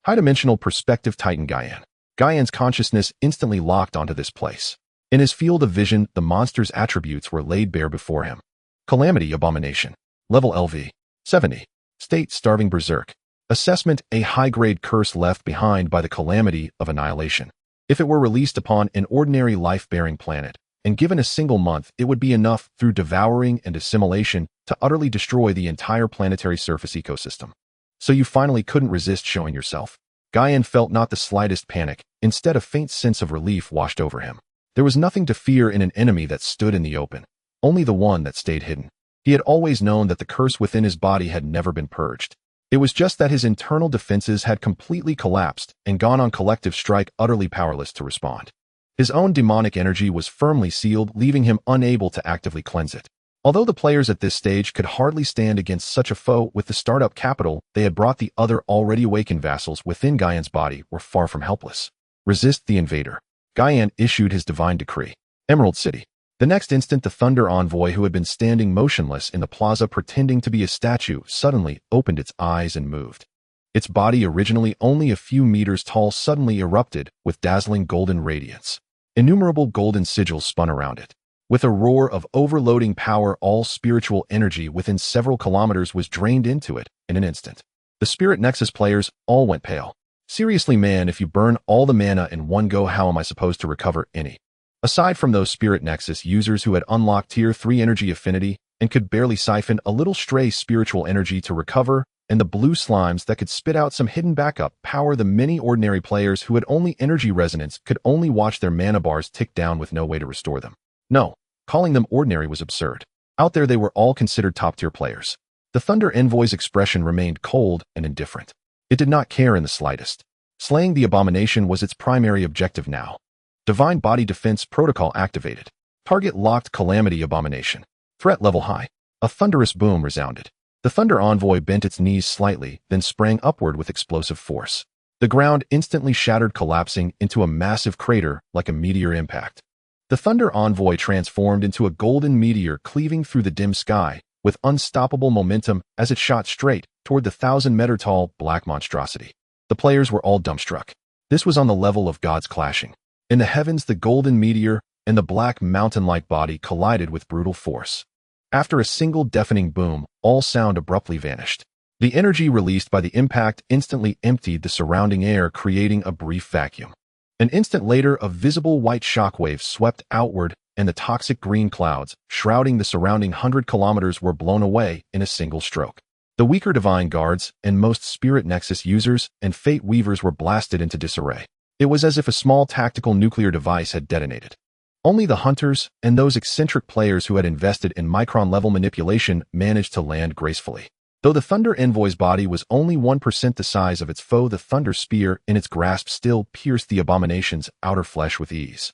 High-dimensional perspective Titan Yuan. Yuan's consciousness instantly locked onto this place. In his field of vision, the monster's attributes were laid bare before him. Calamity Abomination. Level LV. 70. State Starving Berserk. Assessment: a high-grade curse left behind by the Calamity of Annihilation. If it were released upon an ordinary life-bearing planet, and given a single month, it would be enough, through devouring and assimilation, to utterly destroy the entire planetary surface ecosystem. So you finally couldn't resist showing yourself. Yuan felt not the slightest panic. Instead, a faint sense of relief washed over him. There was nothing to fear in an enemy that stood in the open, only the one that stayed hidden. He had always known that the curse within his body had never been purged. It was just that his internal defenses had completely collapsed and gone on collective strike, utterly powerless to respond. His own demonic energy was firmly sealed, leaving him unable to actively cleanse it. Although the players at this stage could hardly stand against such a foe, with the startup capital they had brought, the other already awakened vassals within Yuan's body were far from helpless. Resist the invader. Yuan issued his divine decree. Emerald City. The next instant, the Thunder Envoy, who had been standing motionless in the plaza pretending to be a statue, suddenly opened its eyes and moved. Its body, originally only a few meters tall, suddenly erupted with dazzling golden radiance. Innumerable golden sigils spun around it. With a roar of overloading power, all spiritual energy within several kilometers was drained into it in an instant. The Spirit Nexus players all went pale. Seriously, man, if you burn all the mana in one go, how am I supposed to recover any? Aside from those Spirit Nexus users who had unlocked Tier 3 energy affinity and could barely siphon a little stray spiritual energy to recover, and the blue slimes that could spit out some hidden backup power, the many ordinary players who had only energy resonance could only watch their mana bars tick down with no way to restore them. No, calling them ordinary was absurd. Out there they were all considered top-tier players. The Thunder Envoy's expression remained cold and indifferent. It did not care in the slightest. Slaying the abomination was its primary objective now. Divine Body Defense Protocol activated. Target locked. Calamity Abomination. Threat level high. A thunderous boom resounded. The Thunder Envoy bent its knees slightly, then sprang upward with explosive force. The ground instantly shattered, collapsing into a massive crater like a meteor impact. The Thunder Envoy transformed into a golden meteor, cleaving through the dim sky with unstoppable momentum as it shot straight toward the 1,000-meter-tall black monstrosity. The players were all dumbstruck. This was on the level of gods clashing. In the heavens, the golden meteor and the black mountain-like body collided with brutal force. After a single deafening boom, all sound abruptly vanished. The energy released by the impact instantly emptied the surrounding air, creating a brief vacuum. An instant later, a visible white shockwave swept outward, and the toxic green clouds, shrouding the surrounding 100 kilometers, were blown away in a single stroke. The weaker Divine Guards and most Spirit Nexus users and Fate Weavers were blasted into disarray. It was as if a small tactical nuclear device had detonated. Only the hunters and those eccentric players who had invested in micron-level manipulation managed to land gracefully. Though the Thunder Envoy's body was only 1% the size of its foe, the Thunder Spear in its grasp still pierced the abomination's outer flesh with ease.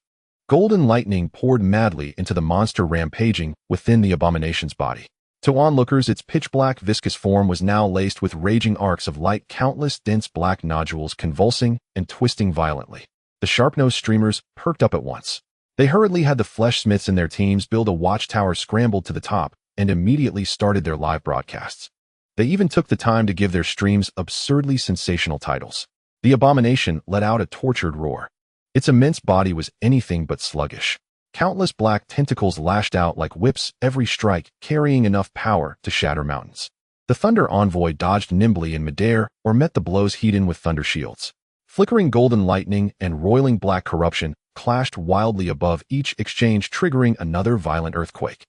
Golden lightning poured madly into the monster, rampaging within the abomination's body. To onlookers, its pitch-black viscous form was now laced with raging arcs of light, countless dense black nodules convulsing and twisting violently. The sharp-nosed streamers perked up at once. They hurriedly had the Flesh Smiths and their teams build a watchtower, scrambled to the top, and immediately started their live broadcasts. They even took the time to give their streams absurdly sensational titles. The abomination let out a tortured roar. Its immense body was anything but sluggish. Countless black tentacles lashed out like whips, every strike carrying enough power to shatter mountains. The Thunder Envoy dodged nimbly in midair or met the blows heaped with thunder shields. Flickering golden lightning and roiling black corruption clashed wildly above each exchange, triggering another violent earthquake.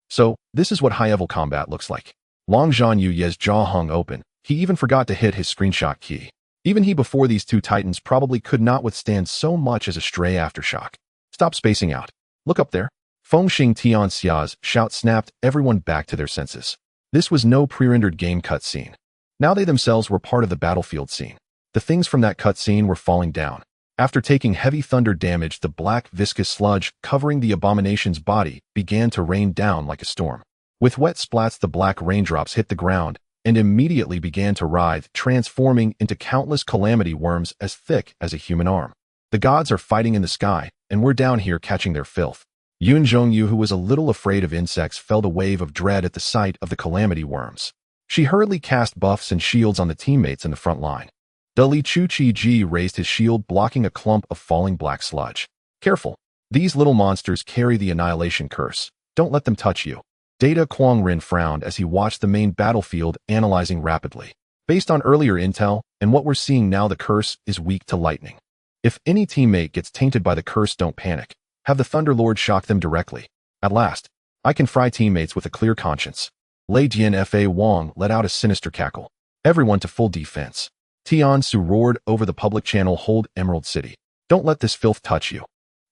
So, this is what high-level combat looks like. Long Zhan Yu's jaw hung open. He even forgot to hit his screenshot key. Even he, before these two titans, probably could not withstand so much as a stray aftershock. Stop spacing out. Look up there. Feng Xing Tian Xia's shout snapped everyone back to their senses. This was no pre-rendered game cutscene. Now they themselves were part of the battlefield scene. The things from that cutscene were falling down. After taking heavy thunder damage, the black viscous sludge covering the abomination's body began to rain down like a storm. With wet splats, the black raindrops hit the ground and immediately began to writhe, transforming into countless calamity worms as thick as a human arm. The gods are fighting in the sky, and we're down here catching their filth. Yuan Zhongyu, who was a little afraid of insects, felt a wave of dread at the sight of the calamity worms. She hurriedly cast buffs and shields on the teammates in the front line. The Li Chu-Chi-Ji raised his shield, blocking a clump of falling black sludge. Careful. These little monsters carry the annihilation curse. Don't let them touch you. Data Kwong-Rin frowned as he watched the main battlefield analyzing rapidly. Based on earlier intel and what we're seeing now, the curse is weak to lightning. If any teammate gets tainted by the curse, don't panic. Have the Thunderlord shock them directly. At last, I can fry teammates with a clear conscience. Lei Jian Fa Wang let out a sinister cackle. Everyone to full defense. Tian Su roared over the public channel, hold Emerald City. Don't let this filth touch you.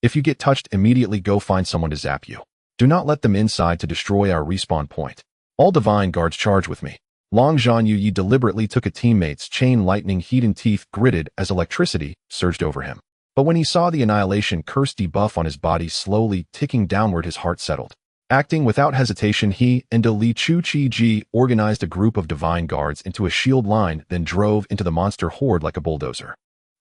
If you get touched, immediately go find someone to zap you. Do not let them inside to destroy our respawn point. All divine guards charge with me. Long Zhan Yuyi deliberately took a teammate's chain, lightning heat and teeth gritted as electricity surged over him. But when he saw the annihilation curse debuff on his body slowly ticking downward, his heart settled. Acting without hesitation, he and Li Chu-Chi-Ji organized a group of divine guards into a shield line, then drove into the monster horde like a bulldozer.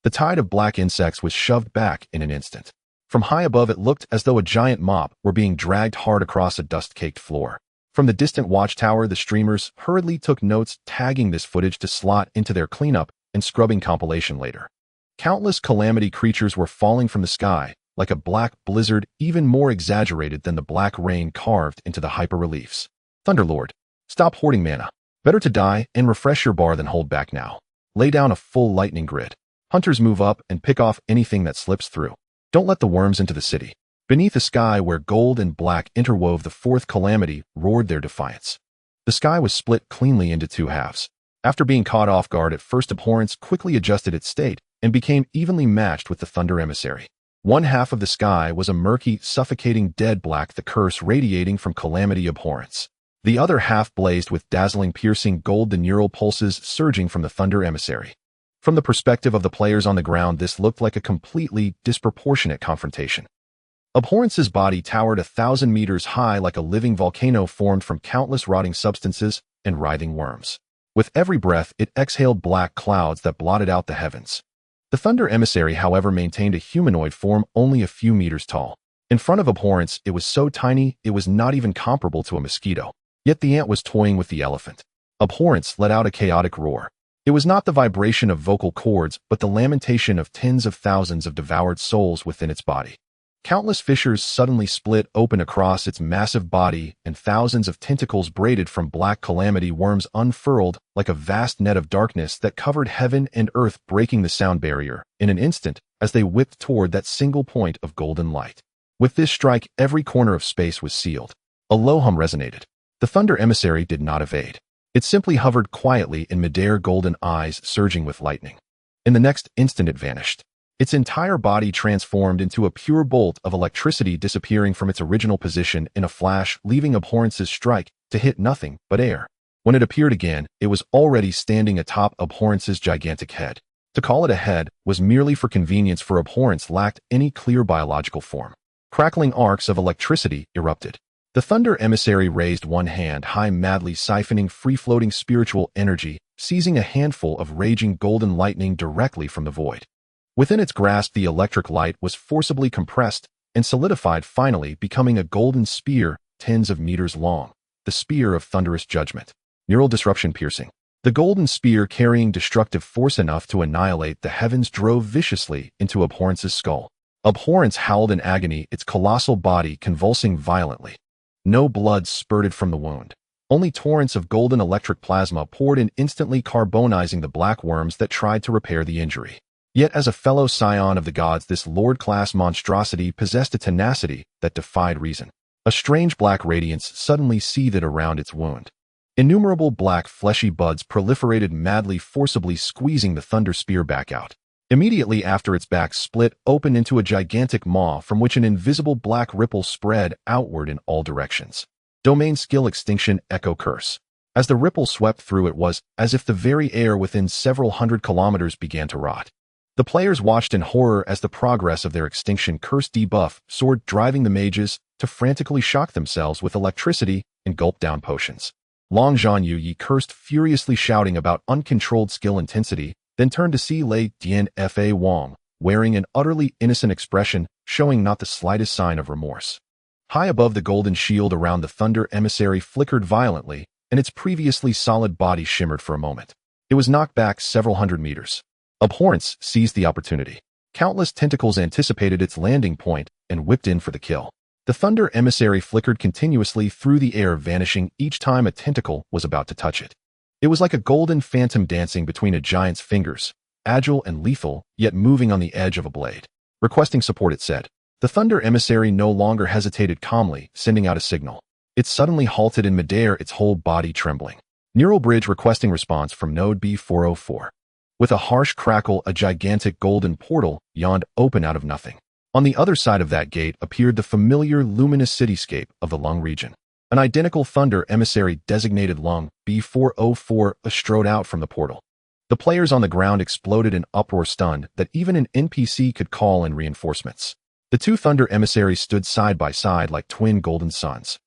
The tide of black insects was shoved back in an instant. From high above, it looked as though a giant mop were being dragged hard across a dust-caked floor. From the distant watchtower, the streamers hurriedly took notes, tagging this footage to slot into their cleanup and scrubbing compilation later. Countless calamity creatures were falling from the sky, like a black blizzard, even more exaggerated than the black rain carved into the hyper-reliefs. Thunderlord, stop hoarding mana. Better to die and refresh your bar than hold back now. Lay down a full lightning grid. Hunters move up and pick off anything that slips through. Don't let the worms into the city. Beneath a sky where gold and black interwove, the fourth calamity roared their defiance. The sky was split cleanly into two halves. After being caught off guard at first, Abhorrence quickly adjusted its state and became evenly matched with the Thunder Emissary. One half of the sky was a murky, suffocating dead black, the curse radiating from Calamity Abhorrence. The other half blazed with dazzling, piercing gold, the neural pulses surging from the Thunder Emissary. From the perspective of the players on the ground, this looked like a completely disproportionate confrontation. Abhorrence's body towered 1,000 meters high like a living volcano formed from countless rotting substances and writhing worms. With every breath, it exhaled black clouds that blotted out the heavens. The Thunder Emissary, however, maintained a humanoid form only a few meters tall. In front of Abhorrence, it was so tiny it was not even comparable to a mosquito. Yet the ant was toying with the elephant. Abhorrence let out a chaotic roar. It was not the vibration of vocal cords, but the lamentation of tens of thousands of devoured souls within its body. Countless fissures suddenly split open across its massive body, and thousands of tentacles braided from black calamity worms unfurled like a vast net of darkness that covered heaven and earth, breaking the sound barrier in an instant as they whipped toward that single point of golden light. With this strike, every corner of space was sealed. A low hum resonated. The Thunder Emissary did not evade. It simply hovered quietly in midair, golden eyes surging with lightning. In the next instant, it vanished. Its entire body transformed into a pure bolt of electricity, disappearing from its original position in a flash, leaving Abhorrence's strike to hit nothing but air. When it appeared again, it was already standing atop Abhorrence's gigantic head. To call it a head was merely for convenience, for Abhorrence lacked any clear biological form. Crackling arcs of electricity erupted. The Thunder Emissary raised one hand high, madly siphoning free-floating spiritual energy, seizing a handful of raging golden lightning directly from the void. Within its grasp, the electric light was forcibly compressed and solidified, finally becoming a golden spear tens of meters long, the Spear of Thunderous Judgment. Neural disruption piercing. The golden spear, carrying destructive force enough to annihilate the heavens, drove viciously into Abhorrence's skull. Abhorrence howled in agony, its colossal body convulsing violently. No blood spurted from the wound. Only torrents of golden electric plasma poured in, instantly carbonizing the black worms that tried to repair the injury. Yet as a fellow scion of the gods, this lord-class monstrosity possessed a tenacity that defied reason. A strange black radiance suddenly seethed around its wound. Innumerable black fleshy buds proliferated madly, forcibly squeezing the thunder spear back out. Immediately after, its back split open into a gigantic maw from which an invisible black ripple spread outward in all directions. Domain skill extinction, echo curse. As the ripple swept through, it was as if the very air within several hundred kilometers began to rot. The players watched in horror as the progress of their extinction curse debuff soared, driving the mages to frantically shock themselves with electricity and gulp down potions. Long Zhan Yuyi cursed furiously, shouting about uncontrolled skill intensity, then turned to see Lei Jian Fa Wang, wearing an utterly innocent expression, showing not the slightest sign of remorse. High above, the golden shield around the Thunder Emissary flickered violently, and its previously solid body shimmered for a moment. It was knocked back several hundred meters. Abhorrence seized the opportunity. Countless tentacles anticipated its landing point and whipped in for the kill. The thunder emissary flickered continuously through the air, vanishing each time a tentacle was about to touch it. It was like a golden phantom dancing between a giant's fingers, agile and lethal, yet moving on the edge of a blade. Requesting support, it said. The thunder emissary no longer hesitated, calmly sending out a signal. It suddenly halted in midair, its whole body trembling. Neural bridge requesting response from node B404. With a harsh crackle, a gigantic golden portal yawned open out of nothing. On the other side of that gate appeared the familiar luminous cityscape of the Lung region. An identical thunder emissary designated Lung B404 strode out from the portal. The players on the ground exploded in uproar, stunned that even an NPC could call in reinforcements. The two thunder emissaries stood side by side like twin golden suns.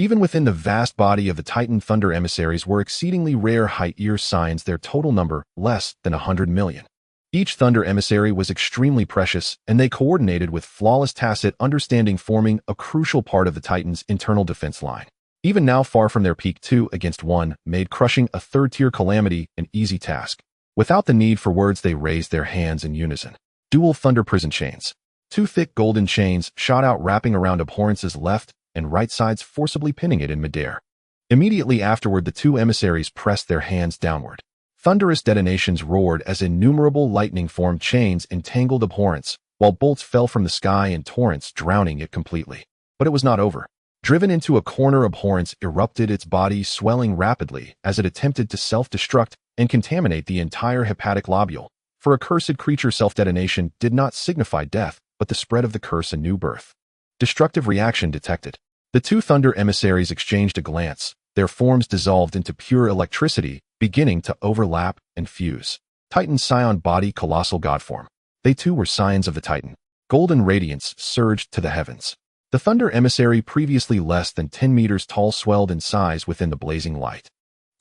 Even within the vast body of the Titan, thunder emissaries were exceedingly rare high-ear signs, their total number less than 100 million. Each thunder emissary was extremely precious, and they coordinated with flawless tacit understanding, forming a crucial part of the Titan's internal defense line. Even now, far from their peak, 2 against 1 made crushing a third-tier calamity an easy task. Without the need for words, they raised their hands in unison. Dual thunder prison chains. Two thick golden chains shot out, wrapping around Abhorrence's left and right sides, forcibly pinning it in midair. Immediately afterward, the two emissaries pressed their hands downward. Thunderous detonations roared as innumerable lightning-formed chains entangled Abhorrence, while bolts fell from the sky in torrents, drowning it completely. But it was not over. Driven into a corner, Abhorrence erupted, its body swelling rapidly as it attempted to self-destruct and contaminate the entire hepatic lobule. For a cursed creature, self-detonation did not signify death, but the spread of the curse, a new birth. Destructive reaction detected. The two thunder emissaries exchanged a glance, their forms dissolved into pure electricity, beginning to overlap and fuse. Titan scion body, colossal godform. They too were scions of the Titan. Golden radiance surged to the heavens. The thunder emissary, previously less than 10 meters tall, swelled in size within the blazing light.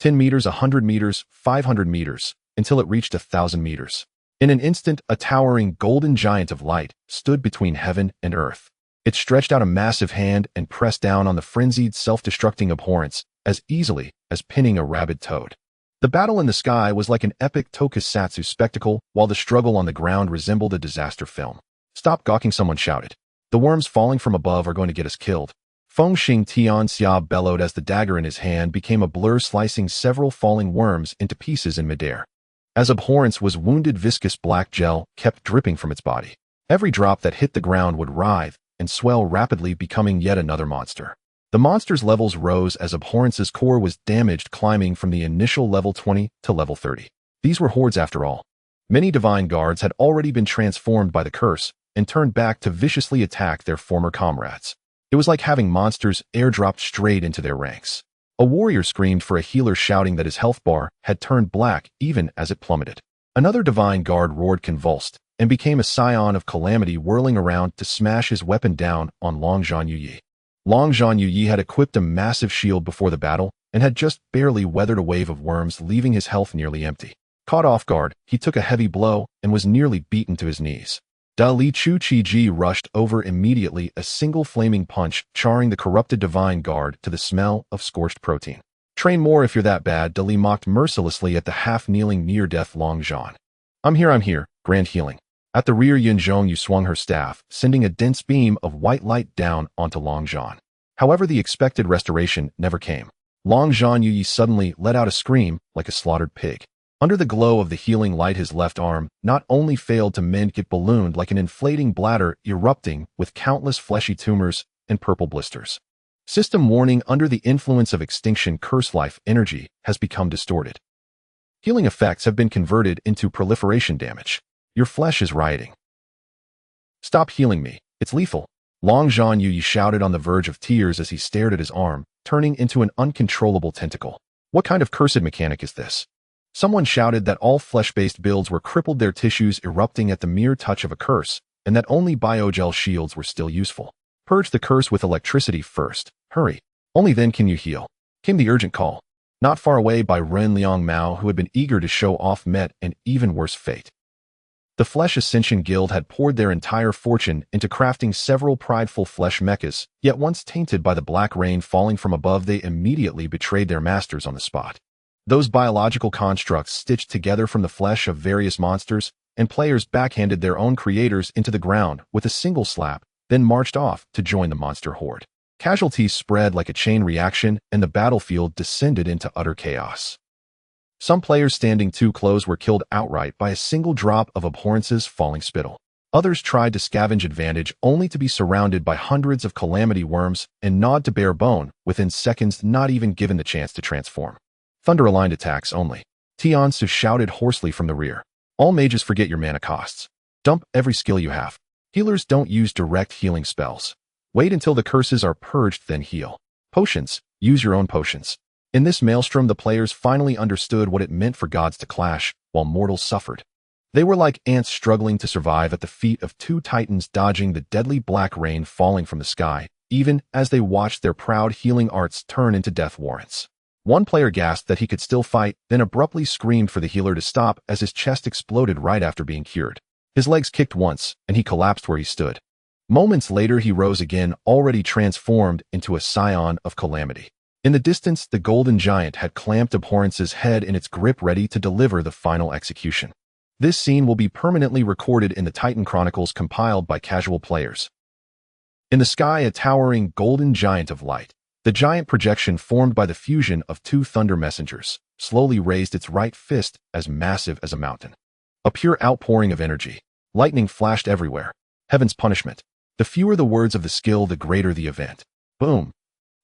10 meters, 100 meters, 500 meters, until it reached 1,000 meters. In an instant, a towering golden giant of light stood between heaven and earth. It stretched out a massive hand and pressed down on the frenzied, self-destructing Abhorrence as easily as pinning a rabid toad. The battle in the sky was like an epic tokusatsu spectacle, while the struggle on the ground resembled a disaster film. "Stop gawking," someone shouted. "The worms falling from above are going to get us killed." Feng Xing Tianxia bellowed as the dagger in his hand became a blur, slicing several falling worms into pieces in midair. As Abhorrence was wounded, viscous black gel kept dripping from its body. Every drop that hit the ground would writhe and swell rapidly, becoming yet another monster. The monster's levels rose as Abhorrence's core was damaged, climbing from the initial level 20 to level 30. These were hordes after all. Many divine guards had already been transformed by the curse and turned back to viciously attack their former comrades. It was like having monsters airdropped straight into their ranks. A warrior screamed for a healer, shouting that his health bar had turned black even as it plummeted. Another divine guard roared, convulsed, and became a scion of calamity, whirling around to smash his weapon down on Long Zhan Yuyi. Long Zhan Yuyi had equipped a massive shield before the battle and had just barely weathered a wave of worms, leaving his health nearly empty. Caught off guard, he took a heavy blow and was nearly beaten to his knees. Da Li Chu Chi Ji rushed over immediately, a single flaming punch charring the corrupted divine guard to the smell of scorched protein. "Train more if you're that bad," Da Li mocked mercilessly at the half-kneeling near-death Long Zhan. I'm here, grand healing." At the rear, Yin Zhongyu swung her staff, sending a dense beam of white light down onto Long Zhan. However, the expected restoration never came. Long Zhan Yuyi suddenly let out a scream like a slaughtered pig. Under the glow of the healing light, his left arm not only failed to mend, it ballooned like an inflating bladder, erupting with countless fleshy tumors and purple blisters. System warning: under the influence of extinction curse, life energy has become distorted. Healing effects have been converted into proliferation damage. Your flesh is rioting. "Stop healing me. It's lethal." Long Zhan Yuyi shouted, on the verge of tears as he stared at his arm, turning into an uncontrollable tentacle. "What kind of cursed mechanic is this?" Someone shouted that all flesh-based builds were crippled, their tissues erupting at the mere touch of a curse, and that only biogel shields were still useful. "Purge the curse with electricity first. Hurry. Only then can you heal," came the urgent call. Not far away, by Ren Liang Mao, who had been eager to show off, met an even worse fate. The Flesh Ascension Guild had poured their entire fortune into crafting several prideful flesh mechas, yet once tainted by the black rain falling from above, they immediately betrayed their masters on the spot. Those biological constructs stitched together from the flesh of various monsters, and players backhanded their own creators into the ground with a single slap, then marched off to join the monster horde. Casualties spread like a chain reaction, and the battlefield descended into utter chaos. Some players standing too close were killed outright by a single drop of Abhorrence's falling spittle. Others tried to scavenge advantage only to be surrounded by hundreds of calamity worms and gnawed to bare bone within seconds, not even given the chance to transform. Thunder-aligned attacks only. Tiansu shouted hoarsely from the rear. All mages forget your mana costs. Dump every skill you have. Healers don't use direct healing spells. Wait until the curses are purged, then heal. Potions. Use your own potions. In this maelstrom, the players finally understood what it meant for gods to clash, while mortals suffered. They were like ants struggling to survive at the feet of two titans dodging the deadly black rain falling from the sky, even as they watched their proud healing arts turn into death warrants. One player gasped that he could still fight, then abruptly screamed for the healer to stop as his chest exploded right after being cured. His legs kicked once, and he collapsed where he stood. Moments later, he rose again, already transformed into a scion of calamity. In the distance, the golden giant had clamped Abhorrence's head in its grip, ready to deliver the final execution. This scene will be permanently recorded in the Titan Chronicles compiled by casual players. In the sky, a towering golden giant of light. The giant projection formed by the fusion of two thunder messengers slowly raised its right fist as massive as a mountain. A pure outpouring of energy. Lightning flashed everywhere. Heaven's punishment. The fewer the words of the skill, the greater the event. Boom.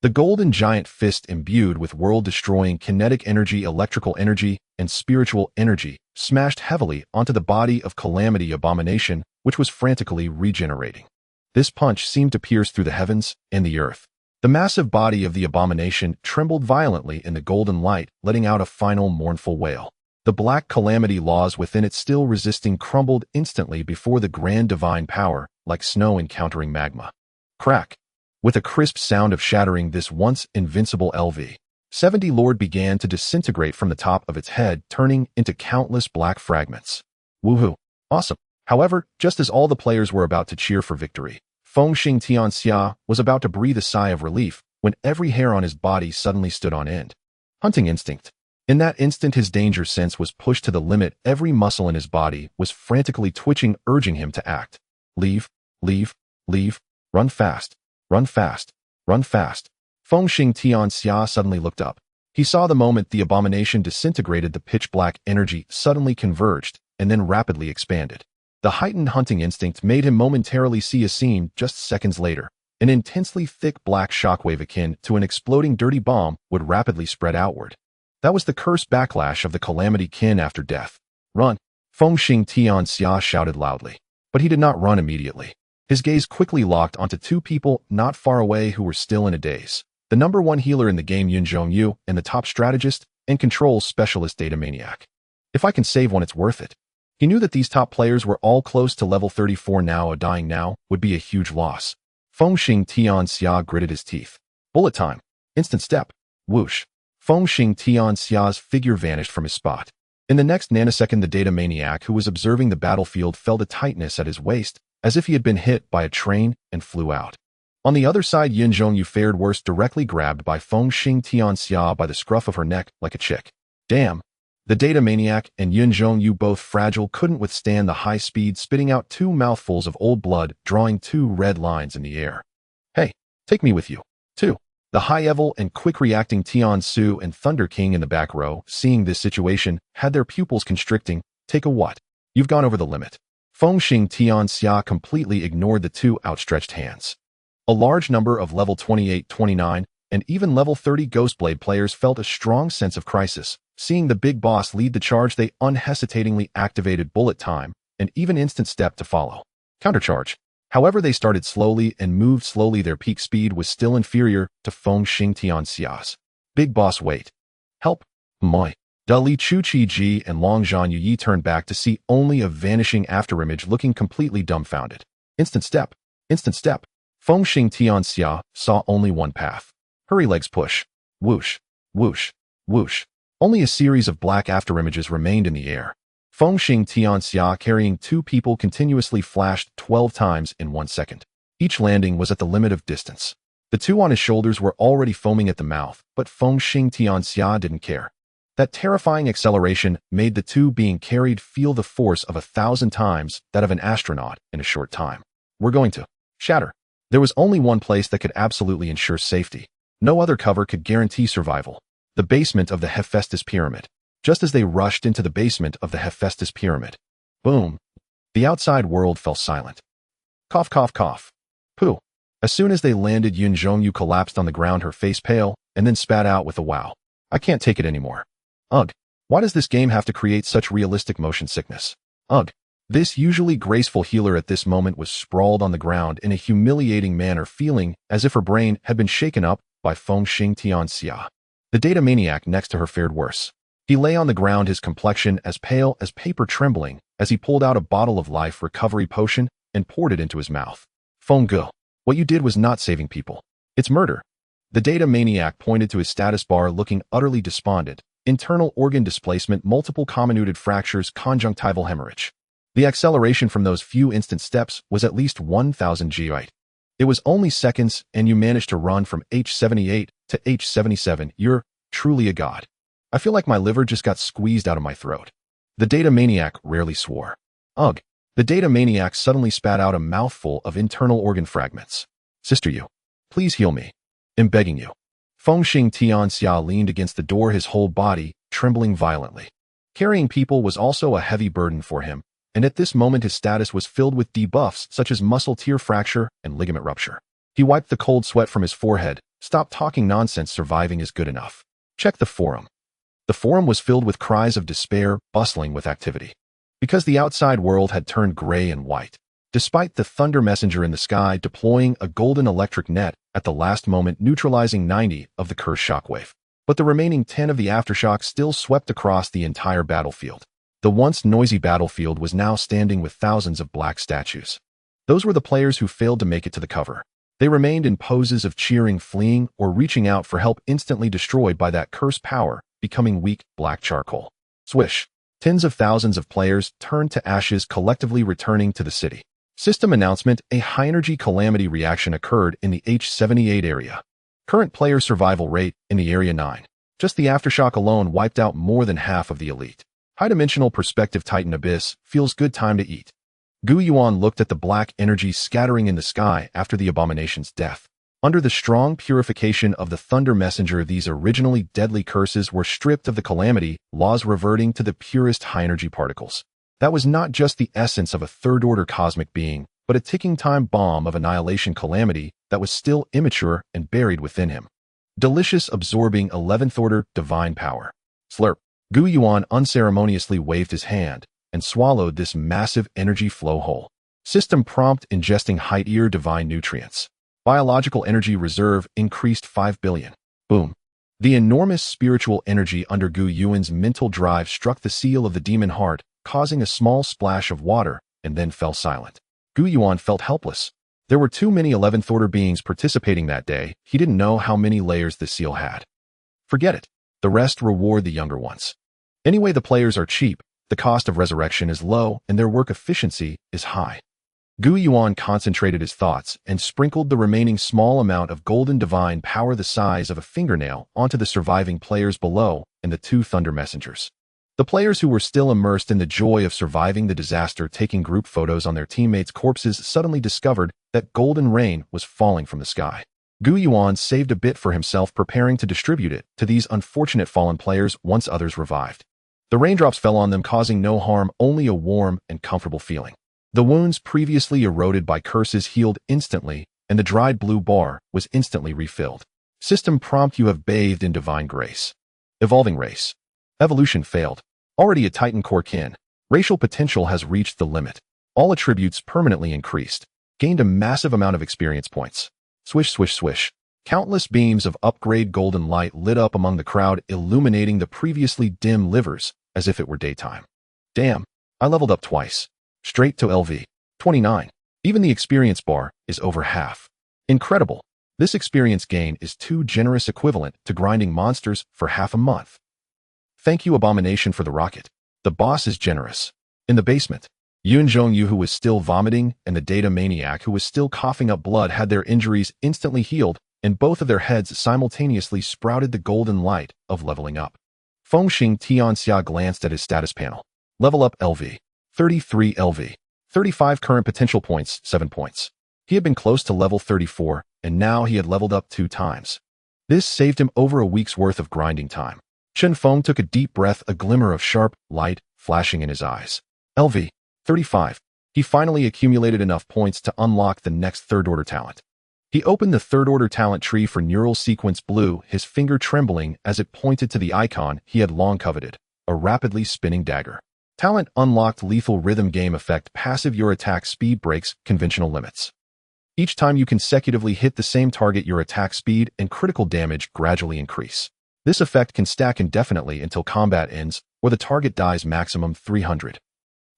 The golden giant fist, imbued with world-destroying kinetic energy, electrical energy, and spiritual energy, smashed heavily onto the body of Calamity Abomination, which was frantically regenerating. This punch seemed to pierce through the heavens and the earth. The massive body of the abomination trembled violently in the golden light, letting out a final mournful wail. The black calamity laws within it, still resisting, crumbled instantly before the grand divine power, like snow encountering magma. Crack. With a crisp sound of shattering, this once invincible LV-70 Lord began to disintegrate from the top of its head, turning into countless black fragments. Woohoo! Awesome! However, just as all the players were about to cheer for victory, Fengxing Tianxia was about to breathe a sigh of relief when every hair on his body suddenly stood on end. Hunting instinct. In that instant, his danger sense was pushed to the limit. Every muscle in his body was frantically twitching, urging him to act. Leave, leave, leave, run fast, run fast, run fast. Fengxing Tianxia suddenly looked up. He saw the moment the abomination disintegrated. The pitch-black energy suddenly converged and then rapidly expanded. The heightened hunting instinct made him momentarily see a scene just seconds later. An intensely thick black shockwave akin to an exploding dirty bomb would rapidly spread outward. That was the cursed backlash of the calamity kin after death. Run! Fengxing Tianxia shouted loudly. But he did not run immediately. His gaze quickly locked onto two people not far away who were still in a daze. The #1 healer in the game, Yuan Zhongyu, and the top strategist and controls specialist Data Maniac. If I can save one, it's worth it. He knew that these top players were all close to level 34 now. A dying now would be a huge loss. Fengxing Tianxia gritted his teeth. Bullet time. Instant step. Whoosh. Fengxing Tianxia's figure vanished from his spot. In the next nanosecond, the Data Maniac who was observing the battlefield felt a tightness at his waist, as if he had been hit by a train, and flew out. On the other side, Yuan Zhongyu fared worse, directly grabbed by Fengxing Tianxia by the scruff of her neck like a chick. Damn. The Data Maniac and Yuan Zhongyu, both fragile, couldn't withstand the high speed, spitting out two mouthfuls of old blood, drawing two red lines in the air. Hey, take me with you, too. The high-level and quick-reacting Tiansu and Thunder King in the back row, seeing this situation, had their pupils constricting. Take a what? You've gone over the limit. Fengxing Tianxia completely ignored the two outstretched hands. A large number of level 28, 29, and even level 30 Ghostblade players felt a strong sense of crisis. Seeing the big boss lead the charge, they unhesitatingly activated bullet time and even instant step to follow. Countercharge. However, they started slowly and moved slowly. Their peak speed was still inferior to Fengxing Tianxia's. Big boss, wait. Help. Moi. Li Chuqi and Long Zhan Yi turned back to see only a vanishing afterimage, looking completely dumbfounded. Instant step. Instant step. Fengxing Tianxia saw only one path. Hurry, legs push. Whoosh. Whoosh. Whoosh. Only a series of black afterimages remained in the air. Fengxing Tianxia, carrying two people, continuously flashed 12 times in 1 second. Each landing was at the limit of distance. The two on his shoulders were already foaming at the mouth, but Fengxing Tianxia didn't care. That terrifying acceleration made the two being carried feel the force of 1,000 times that of an astronaut in a short time. We're going to shatter. There was only one place that could absolutely ensure safety. No other cover could guarantee survival. The basement of the Hephaestus Pyramid. Just as they rushed into the basement of the Hephaestus Pyramid. Boom. The outside world fell silent. Cough, cough, cough. Pooh. As soon as they landed, Yun Zhongyu collapsed on the ground, her face pale, and then spat out with a wow. I can't take it anymore. Ugh. Why does this game have to create such realistic motion sickness? Ugh. This usually graceful healer at this moment was sprawled on the ground in a humiliating manner, feeling as if her brain had been shaken up by Feng Xing Tianxia. The data maniac next to her fared worse. He lay on the ground, his complexion as pale as paper, trembling as he pulled out a bottle of life recovery potion and poured it into his mouth. Feng Ge, what you did was not saving people. It's murder. The data maniac pointed to his status bar, looking utterly despondent. Internal organ displacement, multiple comminuted fractures, conjunctival hemorrhage. The acceleration from those few instant steps was at least 1,000 G8. It was only seconds, and you managed to run from H78 to H77. You're truly a god. I feel like my liver just got squeezed out of my throat. The data maniac rarely swore. Ugh. The data maniac suddenly spat out a mouthful of internal organ fragments. Sister Yu, please heal me. I'm begging you. Feng Xing Tianxia leaned against the door, his whole body trembling violently. Carrying people was also a heavy burden for him, and at this moment his status was filled with debuffs such as muscle tear fracture and ligament rupture. He wiped the cold sweat from his forehead. Stop talking nonsense, surviving is good enough. Check the forum. The forum was filled with cries of despair, bustling with activity. Because the outside world had turned gray and white. Despite the thunder messenger in the sky deploying a golden electric net at the last moment, neutralizing 90 of the cursed shockwave. But the remaining 10 of the aftershocks still swept across the entire battlefield. The once noisy battlefield was now standing with thousands of black statues. Those were the players who failed to make it to the cover. They remained in poses of cheering, fleeing, or reaching out for help, instantly destroyed by that cursed power, becoming weak, black charcoal. Swish. Tens of thousands of players turned to ashes, collectively returning to the city. System announcement: a high-energy calamity reaction occurred in the H78 area. Current player survival rate in the Area 9. Just the aftershock alone wiped out more than half of the elite. High-dimensional perspective, Titan Abyss, feels good, time to eat. Yuan looked at the black energy scattering in the sky after the abomination's death. Under the strong purification of the Thunder Messenger, these originally deadly curses were stripped of the calamity laws, reverting to the purest high-energy particles. That was not just the essence of a third-order cosmic being, but a ticking time bomb of annihilation calamity that was still immature and buried within him. Delicious, absorbing 11th-order divine power. Slurp. Yuan unceremoniously waved his hand and swallowed this massive energy flow whole. System prompt: ingesting height-ear divine nutrients. Biological energy reserve increased 5 billion. Boom. The enormous spiritual energy under Yuan's mental drive struck the seal of the demon heart, causing a small splash of water, and then fell silent. Yuan felt helpless. There were too many 11th order beings participating that day. He didn't know how many layers the seal had. Forget it. The rest reward the younger ones. Anyway, the players are cheap, the cost of resurrection is low, and their work efficiency is high. Yuan concentrated his thoughts and sprinkled the remaining small amount of golden divine power, the size of a fingernail, onto the surviving players below and the two Thunder Messengers. The players who were still immersed in the joy of surviving the disaster, taking group photos on their teammates' corpses, suddenly discovered that golden rain was falling from the sky. Yuan saved a bit for himself, preparing to distribute it to these unfortunate fallen players once others revived. The raindrops fell on them, causing no harm, only a warm and comfortable feeling. The wounds previously eroded by curses healed instantly, and the dried blue bar was instantly refilled. System prompt: you have bathed in divine grace. Evolving race. Evolution failed. Already a Titan core kin. Racial potential has reached the limit. All attributes permanently increased. Gained a massive amount of experience points. Swish, swish, swish. Countless beams of upgrade golden light lit up among the crowd, illuminating the previously dim livers as if it were daytime. Damn, I leveled up twice. Straight to LV 29. Even the experience bar is over half. Incredible. This experience gain is too generous, equivalent to grinding monsters for half a month. Thank you, Abomination, for the rocket. The boss is generous. In the basement, Yun Zhongyu, who was still vomiting, and the data maniac, who was still coughing up blood, had their injuries instantly healed, and both of their heads simultaneously sprouted the golden light of leveling up. Fengxing Tianxia glanced at his status panel. Level up LV. 33 LV. 35 current potential points, 7 points. He had been close to level 34, and now he had leveled up 2 times. This saved him over a week's worth of grinding time. Chen Feng took a deep breath, a glimmer of sharp light flashing in his eyes. LV. 35. He finally accumulated enough points to unlock the next third-order talent. He opened the third-order talent tree for Neural Sequence Blue, his finger trembling as it pointed to the icon he had long coveted, a rapidly spinning dagger. Talent unlocked Lethal Rhythm Game Effect. Passive. Your attack speed breaks conventional limits. Each time you consecutively hit the same target, your attack speed and critical damage gradually increase. This effect can stack indefinitely until combat ends, or the target dies maximum 300.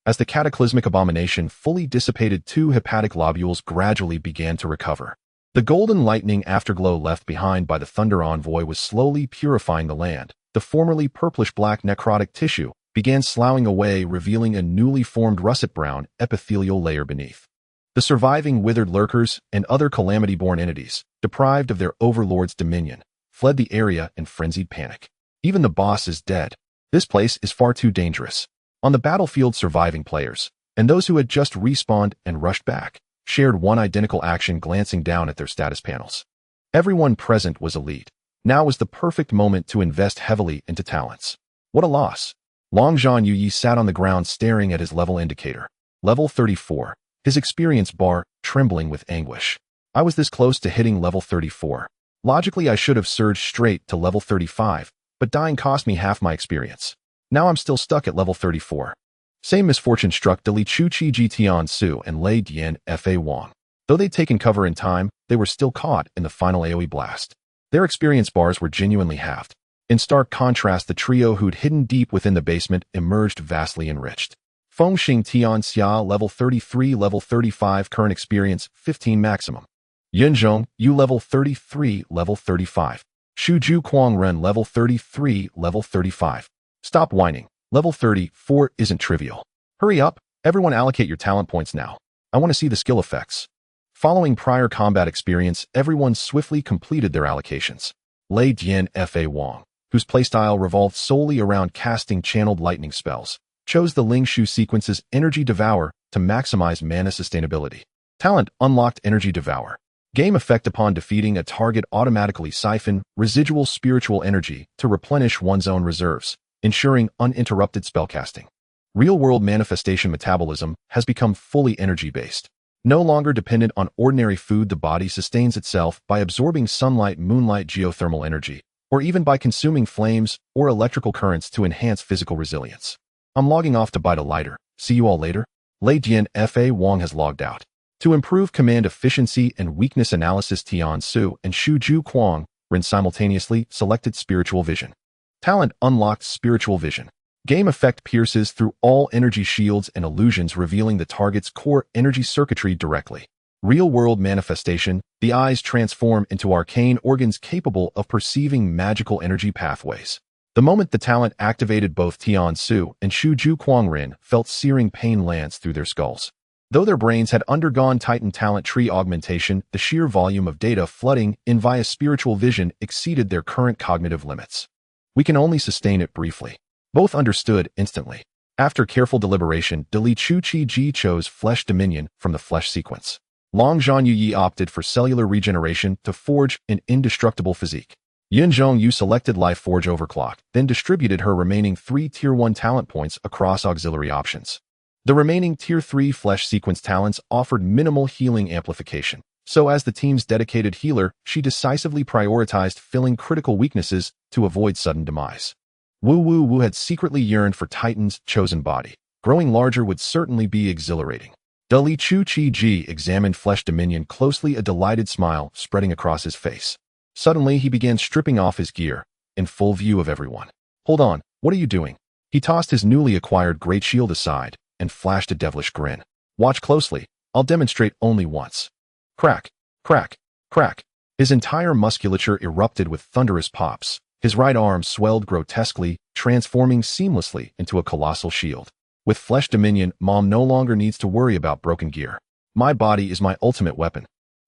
As the cataclysmic abomination fully dissipated, 2 hepatic lobules gradually began to recover. The golden lightning afterglow left behind by the Thunder Envoy was slowly purifying the land. The formerly purplish-black necrotic tissue began sloughing away, revealing a newly formed russet-brown epithelial layer beneath. The surviving withered lurkers and other calamity-born entities, deprived of their overlord's dominion, fled the area in frenzied panic. Even the boss is dead. This place is far too dangerous. On the battlefield, surviving players, and those who had just respawned and rushed back, shared one identical action, glancing down at their status panels. Everyone present was elite. Now was the perfect moment to invest heavily into talents. What a loss. Longzhan Yuyi sat on the ground staring at his level indicator. Level 34. His experience bar trembling with anguish. I was this close to hitting level 34. Logically, I should have surged straight to level 35, but dying cost me half my experience. Now I'm still stuck at level 34. Same misfortune struck Li Chuqi Tian Su and Lei Dian Fa Wang. Though they'd taken cover in time, they were still caught in the final AoE blast. Their experience bars were genuinely halved. In stark contrast, the trio who'd hidden deep within the basement emerged vastly enriched. Fengxing Tianxia, level 33, level 35, current experience, 15 maximum. Yunzhong, Yu, level 33, level 35. Shuju Kuangren, level 33, level 35. Stop whining. Level 34 isn't trivial. Hurry up, everyone allocate your talent points now. I want to see the skill effects. Following prior combat experience, everyone swiftly completed their allocations. Lei Dian Fa Wang, whose playstyle revolved solely around casting channeled lightning spells, chose the Ling Shu sequence's Energy Devour to maximize mana sustainability. Talent unlocked Energy Devour. Game effect: upon defeating a target, automatically siphon residual spiritual energy to replenish one's own reserves, ensuring uninterrupted spellcasting. Real-world manifestation metabolism has become fully energy-based. No longer dependent on ordinary food, the body sustains itself by absorbing sunlight, moonlight, geothermal energy, or even by consuming flames or electrical currents to enhance physical resilience. I'm logging off to bite a lighter. See you all later. Lei Dian Fa Wang has logged out. To improve command efficiency and weakness analysis, Tian Su and Shuju Kuang ran simultaneously, selected Spiritual Vision. Talent unlocked Spiritual Vision. Game effect pierces through all energy shields and illusions, revealing the target's core energy circuitry directly. Real-world manifestation: the eyes transform into arcane organs capable of perceiving magical energy pathways. The moment the talent activated, both Tian Su and Shuju Kuangren felt searing pain lance through their skulls. Though their brains had undergone Titan talent tree augmentation, the sheer volume of data flooding in via Spiritual Vision exceeded their current cognitive limits. We can only sustain it briefly. Both understood instantly. After careful deliberation, Li Chuqi chose Flesh Dominion from the Flesh sequence. Longzhan Yuyi opted for cellular regeneration to forge an indestructible physique. Yunzhong Yu selected Life Forge Overclock, then distributed her remaining 3 Tier 1 talent points across auxiliary options. The remaining Tier 3 Flesh sequence talents offered minimal healing amplification, so as the team's dedicated healer, she decisively prioritized filling critical weaknesses to avoid sudden demise. Wu Wu Wu had secretly yearned for Titan's chosen body. Growing larger would certainly be exhilarating. Li Chuqi examined Flesh Dominion closely, a delighted smile spreading across his face. Suddenly, he began stripping off his gear, in full view of everyone. Hold on, what are you doing? He tossed his newly acquired great shield aside and flashed a devilish grin. Watch closely, I'll demonstrate only once. Crack, crack, crack. His entire musculature erupted with thunderous pops. His right arm swelled grotesquely, transforming seamlessly into a colossal shield. With Flesh Dominion, Mom no longer needs to worry about broken gear. My body is my ultimate weapon.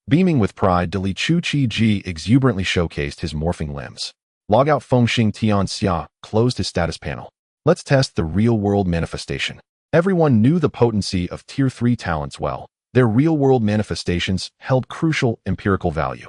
Beaming with pride, Li Chuqi exuberantly showcased his morphing limbs. Logout Fengxing Tianxia closed his status panel. Let's test the real-world manifestation. Everyone knew the potency of Tier 3 talents well. Their real-world manifestations held crucial empirical value.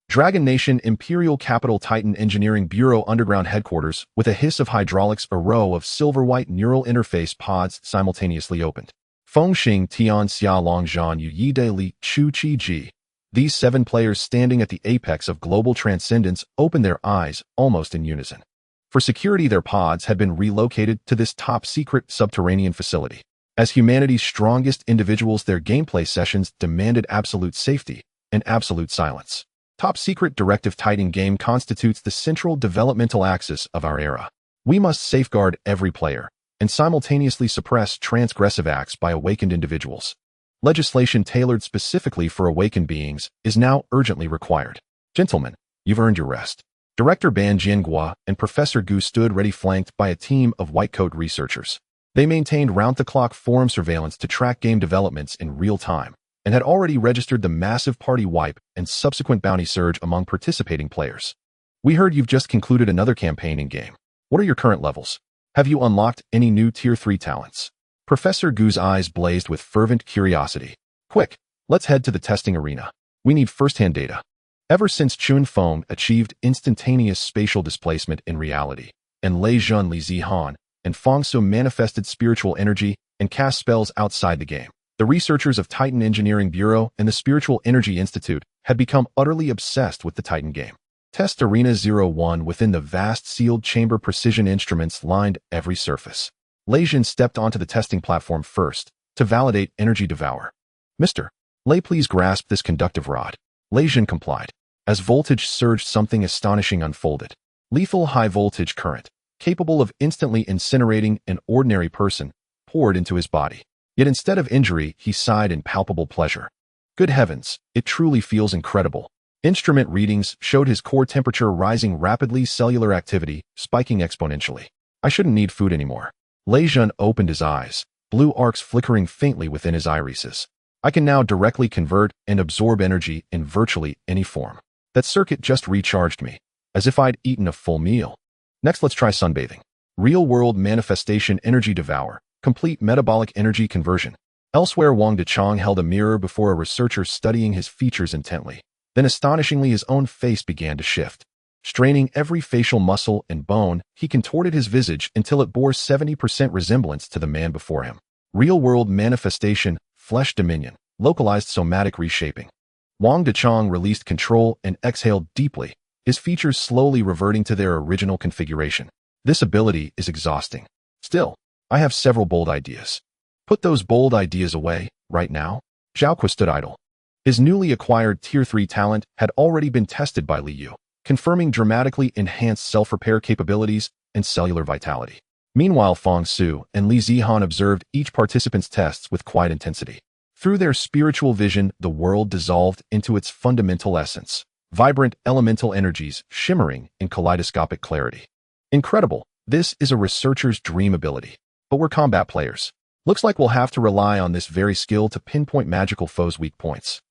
Dragon Nation Imperial Capital Titan Engineering Bureau Underground Headquarters, with a hiss of hydraulics, a row of silver-white neural interface pods simultaneously opened. Fengxing Tianxia Longzhan Yu Yi De Li Chu Qi Ji. These 7 players standing at the apex of global transcendence opened their eyes almost in unison. For security, their pods had been relocated to this top-secret subterranean facility. As humanity's strongest individuals, their gameplay sessions demanded absolute safety and absolute silence. Top-secret Directive Titan game constitutes the central developmental axis of our era. We must safeguard every player and simultaneously suppress transgressive acts by awakened individuals. Legislation tailored specifically for awakened beings is now urgently required. Gentlemen, you've earned your rest. Director Ban Jianghua and Professor Gu stood ready, flanked by a team of white-coat researchers. They maintained round-the-clock forum surveillance to track game developments in real time, and had already registered the massive party wipe and subsequent bounty surge among participating players. We heard you've just concluded another campaign in-game. What are your current levels? Have you unlocked any new Tier 3 talents? Professor Gu's eyes blazed with fervent curiosity. Quick, let's head to the testing arena. We need first-hand data. Ever since Chun Feng achieved instantaneous spatial displacement in reality, and Lei Zhun Li Zihan and Fang Su manifested spiritual energy and cast spells outside the game, the researchers of Titan Engineering Bureau and the Spiritual Energy Institute had become utterly obsessed with the Titan game. Test Arena 01 within the vast sealed chamber, precision instruments lined every surface. Lei Zhun stepped onto the testing platform first to validate Energy Devour. Mr. Lei, please grasp this conductive rod. Lei Zhun complied. As voltage surged, something astonishing unfolded. Lethal high-voltage current, capable of instantly incinerating an ordinary person, poured into his body. Yet instead of injury, he sighed in palpable pleasure. Good heavens, it truly feels incredible. Instrument readings showed his core temperature rising rapidly, cellular activity spiking exponentially. I shouldn't need food anymore. Lei Zhun opened his eyes, blue arcs flickering faintly within his irises. I can now directly convert and absorb energy in virtually any form. That circuit just recharged me, as if I'd eaten a full meal. Next, let's try sunbathing. Real-world manifestation Energy Devour, complete metabolic energy conversion. Elsewhere, Wang Dechang held a mirror before a researcher studying his features intently. Then astonishingly, his own face began to shift. Straining every facial muscle and bone, he contorted his visage until it bore 70% resemblance to the man before him. Real-world manifestation, flesh dominion, localized somatic reshaping. Wang Dechang released control and exhaled deeply, his features slowly reverting to their original configuration. This ability is exhausting. Still, I have several bold ideas. Put those bold ideas away, right now. Zhao stood idle. His newly acquired Tier 3 talent had already been tested by Li Yu, confirming dramatically enhanced self-repair capabilities and cellular vitality. Meanwhile, Fang Su and Li Zihan observed each participant's tests with quiet intensity. Through their spiritual vision, the world dissolved into its fundamental essence, vibrant elemental energies shimmering in kaleidoscopic clarity. Incredible, this is a researcher's dream ability. But we're combat players. Looks like we'll have to rely on this very skill to pinpoint magical foes' weak points.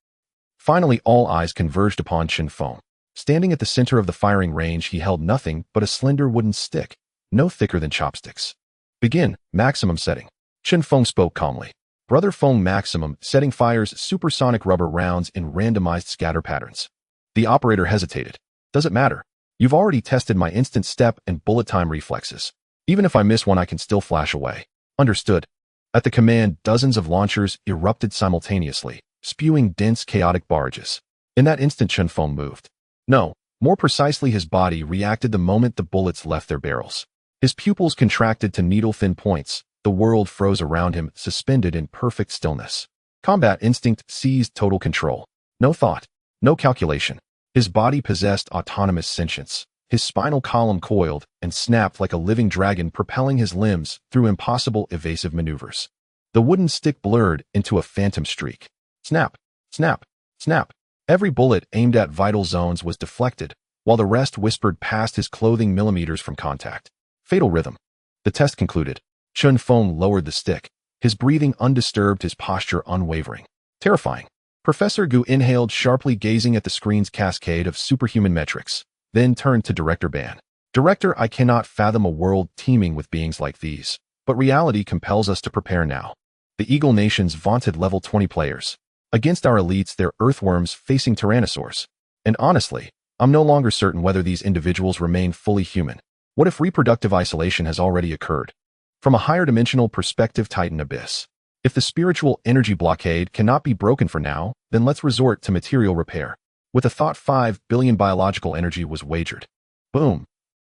Finally, all eyes converged upon Chun Feng. Standing at the center of the firing range, he held nothing but a slender wooden stick, no thicker than chopsticks. Begin, maximum setting. Chun Feng spoke calmly. Brother Feng maximum setting fires supersonic rubber rounds in randomized scatter patterns. The operator hesitated. Does it matter? You've already tested my instant step and bullet time reflexes. Even if I miss one, I can still flash away. Understood. At the command, dozens of launchers erupted simultaneously, spewing dense, chaotic barrages. In that instant, Chun Feng moved. No, more precisely, his body reacted the moment the bullets left their barrels. His pupils contracted to needle-thin points. The world froze around him, suspended in perfect stillness. Combat instinct seized total control. No thought, no calculation. His body possessed autonomous sentience. His spinal column coiled and snapped like a living dragon, propelling his limbs through impossible evasive maneuvers. The wooden stick blurred into a phantom streak. Snap, snap, snap. Every bullet aimed at vital zones was deflected, while the rest whispered past his clothing millimeters from contact. Fatal rhythm. The test concluded. Chun Feng lowered the stick, his breathing undisturbed, his posture unwavering. Terrifying. Professor Gu inhaled sharply, gazing at the screen's cascade of superhuman metrics, then turned to Director Ban. Director, I cannot fathom a world teeming with beings like these, but reality compels us to prepare now. The Eagle Nation's vaunted level 20 players. Against our elites, they're earthworms facing tyrannosaurs. And honestly, I'm no longer certain whether these individuals remain fully human. What if reproductive isolation has already occurred? From a higher dimensional perspective, Titan Abyss. If the spiritual energy blockade cannot be broken for now, then let's resort to material repair. With a thought 5 billion biological energy was wagered. Boom.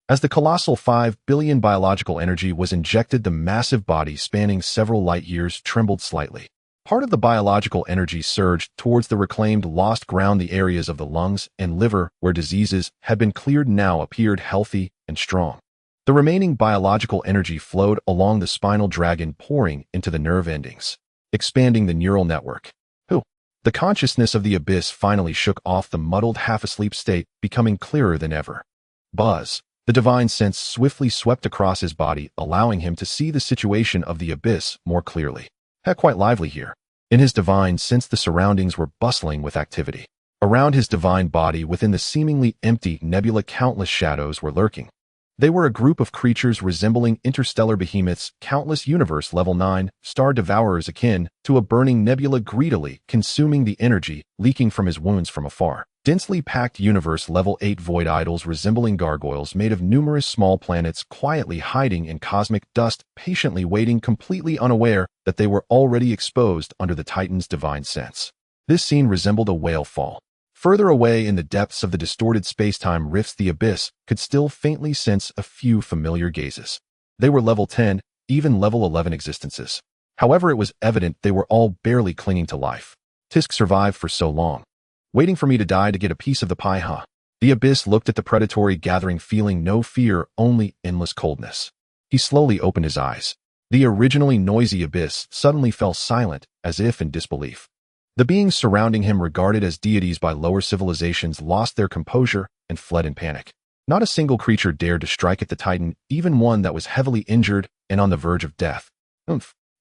As the colossal 5 billion biological energy was injected, the massive body spanning several light years trembled slightly. Part of the biological energy surged towards the reclaimed lost ground. The areas of the lungs and liver where diseases had been cleared now appeared healthy and strong. The remaining biological energy flowed along the spinal dragon, pouring into the nerve endings, expanding the neural network. The consciousness of the abyss finally shook off the muddled half-asleep state, becoming clearer than ever. Buzz. The divine sense swiftly swept across his body, allowing him to see the situation of the abyss more clearly. Quite lively here. In his divine sense, the surroundings were bustling with activity. Around his divine body, within the seemingly empty nebula, countless shadows were lurking. They were a group of creatures resembling interstellar behemoths, countless universe level 9 star devourers akin to a burning nebula, greedily consuming the energy leaking from his wounds from afar. Densely packed universe level 8 void idols resembling gargoyles made of numerous small planets, quietly hiding in cosmic dust, patiently waiting, completely unaware that they were already exposed under the Titan's divine sense. This scene resembled a whale fall. Further away in the depths of the distorted space-time rifts, the abyss could still faintly sense a few familiar gazes. They were level 10, even level 11 existences. However, it was evident they were all barely clinging to life. Tisk survived for so long. Waiting for me to die to get a piece of the pie, huh? The abyss looked at the predatory gathering, feeling no fear, only endless coldness. He slowly opened his eyes. The originally noisy abyss suddenly fell silent, as if in disbelief. The beings surrounding him, regarded as deities by lower civilizations, lost their composure and fled in panic. Not a single creature dared to strike at the Titan, even one that was heavily injured and on the verge of death.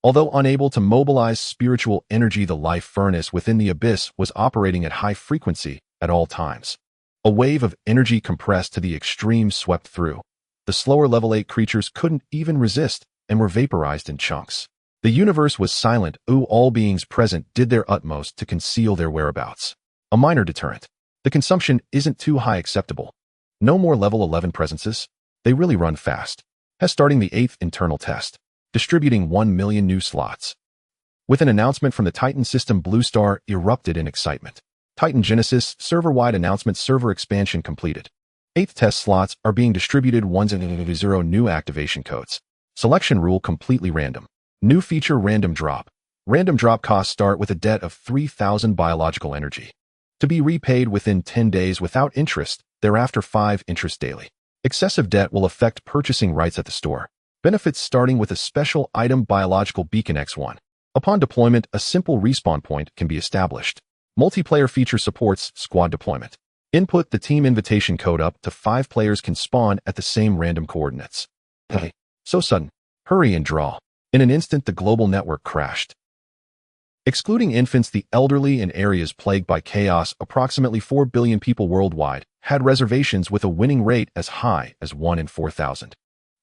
Although unable to mobilize spiritual energy, the life furnace within the abyss was operating at high frequency at all times. A wave of energy compressed to the extreme swept through. The slower level 8 creatures couldn't even resist and were vaporized in chunks. The universe was silent. All beings present did their utmost to conceal their whereabouts. A minor deterrent. The consumption isn't too high acceptable. No more level 11 presences. They really run fast. Starting the 8th internal test. Distributing 1 million new slots. With an announcement from the Titan system, Blue Star erupted in excitement. Titan Genesis server-wide announcement: server expansion completed. 8th test slots are being distributed. 100 new activation codes. Selection rule completely random. New feature: random drop. Random drop costs start with a debt of 3,000 biological energy. To be repaid within 10 days without interest, thereafter 5 interest daily. Excessive debt will affect purchasing rights at the store. Benefits starting with a special item: biological beacon X1. Upon deployment, a simple respawn point can be established. Multiplayer feature supports squad deployment. Input the team invitation code. Up to 5 players can spawn at the same random coordinates. So sudden. Hurry and draw. In an instant, the global network crashed. Excluding infants, the elderly, and areas plagued by chaos, approximately 4 billion people worldwide had reservations, with a winning rate as high as 1 in 4,000.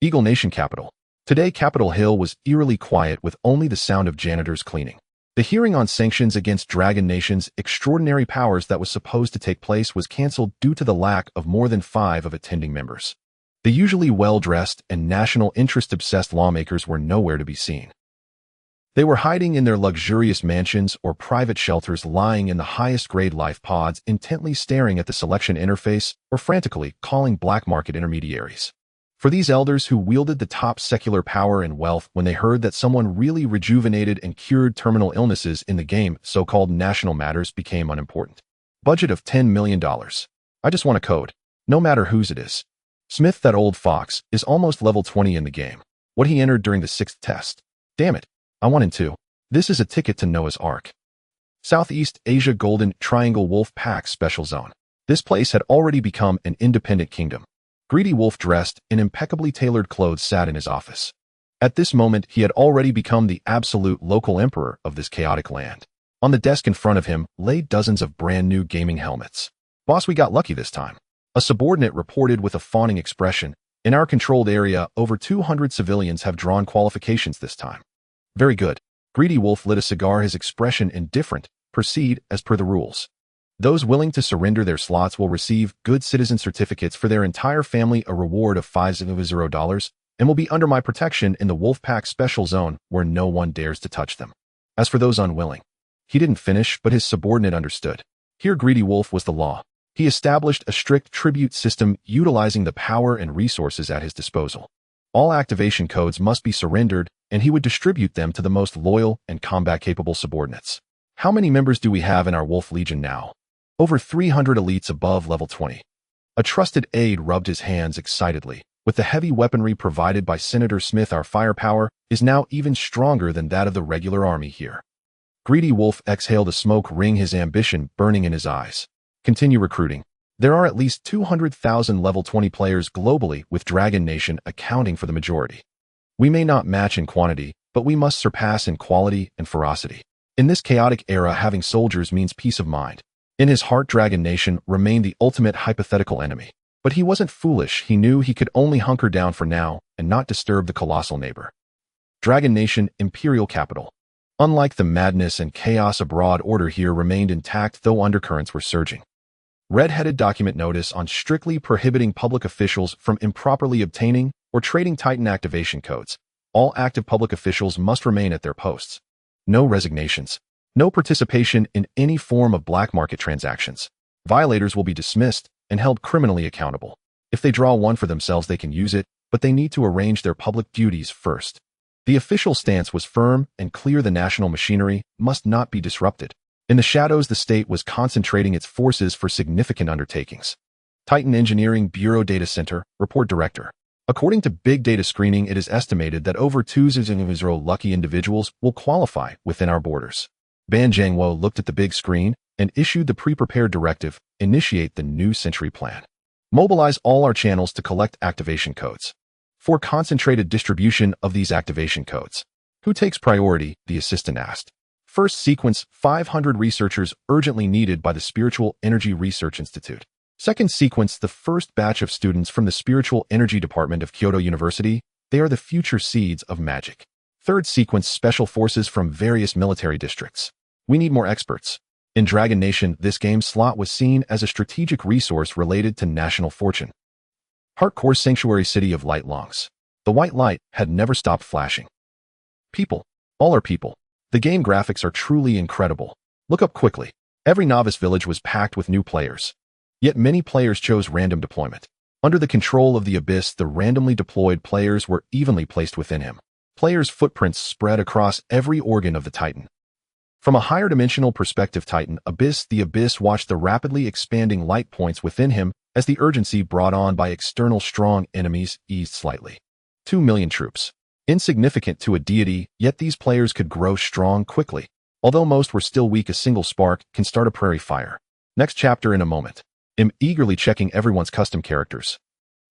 Eagle Nation capital. Today, Capitol Hill was eerily quiet, with only the sound of janitors cleaning. The hearing on sanctions against Dragon Nation's extraordinary powers that was supposed to take place was cancelled due to the lack of more than 5 of attending members. The usually well-dressed and national interest-obsessed lawmakers were nowhere to be seen. They were hiding in their luxurious mansions or private shelters, lying in the highest-grade life pods, intently staring at the selection interface or frantically calling black market intermediaries. For these elders, who wielded the top secular power and wealth, when they heard that someone really rejuvenated and cured terminal illnesses in the game, so-called national matters became unimportant. Budget of $10 million. I just want a code. No matter whose it is. Smith, that old fox, is almost level 20 in the game. What he entered during the 6th test. Damn it. I want in 2. This is a ticket to Noah's Ark. Southeast Asia Golden Triangle Wolf Pack Special Zone. This place had already become an independent kingdom. Greedy Wolf, dressed in impeccably tailored clothes, sat in his office. At this moment, he had already become the absolute local emperor of this chaotic land. On the desk in front of him lay dozens of brand new gaming helmets. Boss, we got lucky this time. A subordinate reported with a fawning expression, In our controlled area, over 200 civilians have drawn qualifications this time. Very good. Greedy Wolf lit a cigar, his expression indifferent. Proceed as per the rules. Those willing to surrender their slots will receive good citizen certificates for their entire family, a reward of $50, and will be under my protection in the Wolfpack special zone where no one dares to touch them. As for those unwilling, he didn't finish, but his subordinate understood. Here Greedy Wolf was the law. He established a strict tribute system utilizing the power and resources at his disposal. All activation codes must be surrendered, and he would distribute them to the most loyal and combat-capable subordinates. How many members do we have in our Wolf Legion now? Over 300 elites above level 20. A trusted aide rubbed his hands excitedly. With the heavy weaponry provided by Senator Smith, our firepower is now even stronger than that of the regular army here. Greedy Wolf exhaled a smoke ring, his ambition burning in his eyes. Continue recruiting. There are at least 200,000 level 20 players globally, with Dragon Nation accounting for the majority. We may not match in quantity, but we must surpass in quality and ferocity. In this chaotic era, having soldiers means peace of mind. In his heart, Dragon Nation remained the ultimate hypothetical enemy. But he wasn't foolish. He knew he could only hunker down for now and not disturb the colossal neighbor. Dragon Nation, Imperial Capital. Unlike the madness and chaos abroad, order here remained intact, though undercurrents were surging. Red-headed document notice on strictly prohibiting public officials from improperly obtaining or trading Titan activation codes. All active public officials must remain at their posts. No resignations. No participation in any form of black market transactions. Violators will be dismissed and held criminally accountable. If they draw one for themselves, they can use it, but they need to arrange their public duties first. The official stance was firm and clear. The national machinery must not be disrupted. In the shadows, the state was concentrating its forces for significant undertakings. Titan Engineering Bureau Data Center, Report Director. According to Big Data Screening, it is estimated that over 2,000 lucky individuals will qualify within our borders. Ban Jiangwo looked at the big screen and issued the pre-prepared directive: initiate the new century plan. Mobilize all our channels to collect activation codes. For concentrated distribution of these activation codes. Who takes priority? The assistant asked. First sequence, 500 researchers urgently needed by the Spiritual Energy Research Institute. Second sequence, the first batch of students from the Spiritual Energy Department of Kyoto University. They are the future seeds of magic. Third sequence, special forces from various military districts. We need more experts. In Dragon Nation, this game slot was seen as a strategic resource related to national fortune. Hardcore Sanctuary City of Light Longs. The white light had never stopped flashing. People. All are people. The game graphics are truly incredible. Look up quickly. Every novice village was packed with new players. Yet many players chose random deployment. Under the control of the Abyss, the randomly deployed players were evenly placed within him. Players' footprints spread across every organ of the Titan. From a higher dimensional perspective, Titan Abyss, the Abyss watched the rapidly expanding light points within him as the urgency brought on by external strong enemies eased slightly. 2 million troops. Insignificant to a deity, yet these players could grow strong quickly. Although most were still weak, a single spark can start a prairie fire. Next chapter in a moment. I'm eagerly checking everyone's custom characters.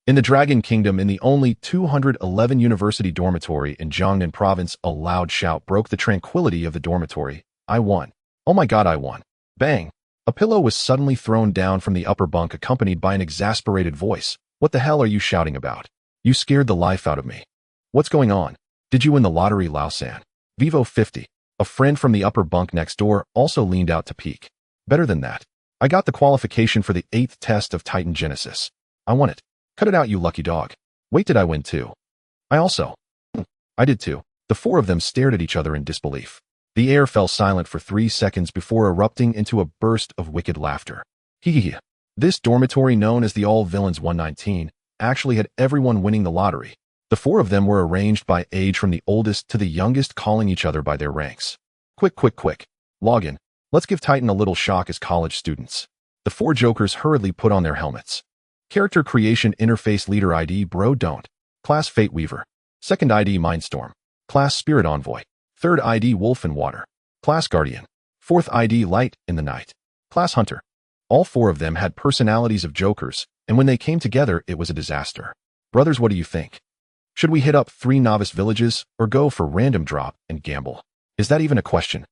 In the Dragon Kingdom, in the only 211 university dormitory in Jiangnan province, a loud shout broke the tranquility of the dormitory. I won. Oh my god, I won. Bang. A pillow was suddenly thrown down from the upper bunk, accompanied by an exasperated voice. What the hell are you shouting about? You scared the life out of me. What's going on? Did you win the lottery, Lao-san? Vivo 50. A friend from the upper bunk next door also leaned out to peek. Better than that. I got the qualification for the 8th test of Titan Genesis. I won it. Cut it out, you lucky dog. Wait, did I win too? I also. I did too. The four of them stared at each other in disbelief. The air fell silent for 3 seconds before erupting into a burst of wicked laughter. Hee hee. This dormitory, known as the All Villains 119, actually had everyone winning the lottery. The four of them were arranged by age from the oldest to the youngest, calling each other by their ranks. Quick. Log in. Let's give Titan a little shock as college students. The four jokers hurriedly put on their helmets. Character creation interface leader ID Bro Don't. Class Fate Weaver. Second ID Mindstorm. Class Spirit Envoy. Third ID Wolf in Water. Class Guardian. Fourth ID Light in the Night. Class Hunter. All four of them had personalities of jokers, and when they came together, it was a disaster. Brothers, what do you think? Should we hit up 3 novice villages or go for random drop and gamble? Is that even a question?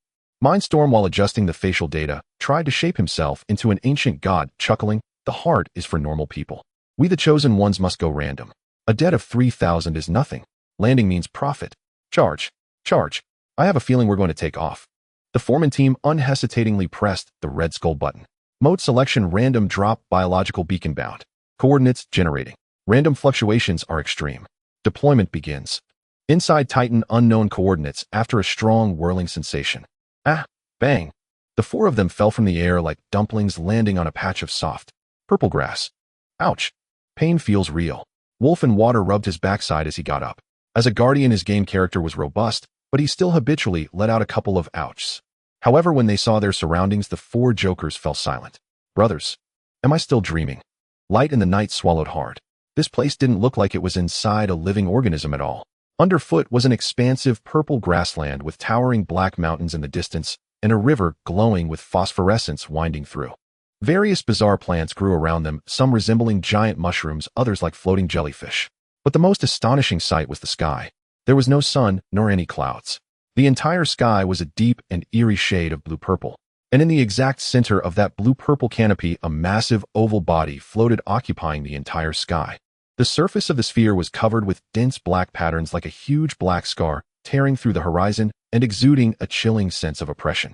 Mindstorm, while adjusting the facial data, tried to shape himself into an ancient god, chuckling, the heart is for normal people. We the chosen ones must go random. A debt of 3,000 is nothing. Landing means profit. Charge. Charge. I have a feeling we're going to take off. The foreman team unhesitatingly pressed the red skull button. Mode selection random drop biological beacon bound. Coordinates generating. Random fluctuations are extreme. Deployment begins. Inside Titan unknown coordinates after a strong whirling sensation. Ah, bang. The four of them fell from the air like dumplings landing on a patch of soft, purple grass. Ouch. Pain feels real. Wolf in Water rubbed his backside as he got up. As a guardian, his game character was robust, but he still habitually let out a couple of ouchs. However, when they saw their surroundings, the four jokers fell silent. Brothers, am I still dreaming? Light in the night swallowed hard. This place didn't look like it was inside a living organism at all. Underfoot was an expansive purple grassland with towering black mountains in the distance and a river glowing with phosphorescence winding through. Various bizarre plants grew around them, some resembling giant mushrooms, others like floating jellyfish. But the most astonishing sight was the sky. There was no sun nor any clouds. The entire sky was a deep and eerie shade of blue-purple. And in the exact center of that blue-purple canopy, a massive oval body floated, occupying the entire sky. The surface of the sphere was covered with dense black patterns like a huge black scar, tearing through the horizon and exuding a chilling sense of oppression.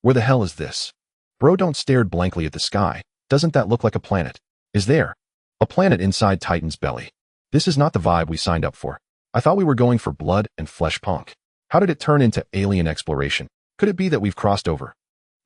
Where the hell is this? Bro don't stared blankly at the sky. Doesn't that look like a planet? Is there a planet inside Titan's belly? This is not the vibe we signed up for. I thought we were going for blood and flesh punk. How did it turn into alien exploration? Could it be that we've crossed over?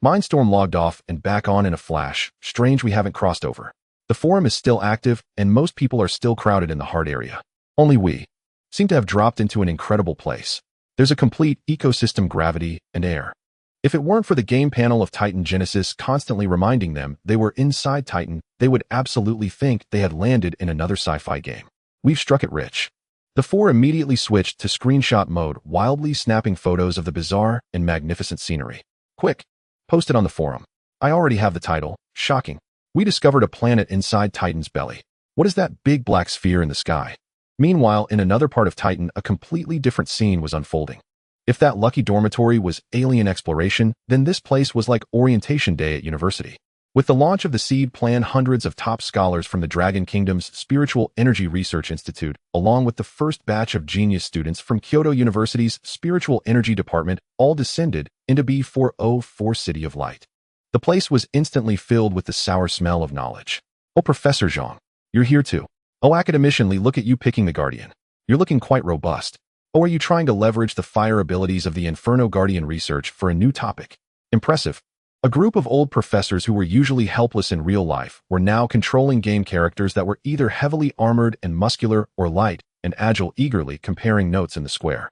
Mindstorm logged off and back on in a flash. Strange we haven't crossed over. The forum is still active and most people are still crowded in the hard area. Only we seem to have dropped into an incredible place. There's a complete ecosystem, gravity, and air. If it weren't for the game panel of Titan Genesis constantly reminding them they were inside Titan, they would absolutely think they had landed in another sci-fi game. We've struck it rich. The four immediately switched to screenshot mode, wildly snapping photos of the bizarre and magnificent scenery. Quick, post it on the forum. I already have the title. Shocking. We discovered a planet inside Titan's belly. What is that big black sphere in the sky? Meanwhile, in another part of Titan, a completely different scene was unfolding. If that lucky dormitory was alien exploration, then this place was like orientation day at university. With the launch of the seed plan, hundreds of top scholars from the Dragon Kingdom's Spiritual Energy Research Institute, along with the first batch of genius students from Kyoto University's Spiritual Energy Department, all descended into B404 City of Light. The place was instantly filled with the sour smell of knowledge. Oh, Professor Zhang, you're here too. Oh, academicianly, look at you picking the Guardian. You're looking quite robust. Or are you trying to leverage the fire abilities of the Inferno Guardian research for a new topic? Impressive. A group of old professors who were usually helpless in real life were now controlling game characters that were either heavily armored and muscular or light and agile, eagerly comparing notes in the square.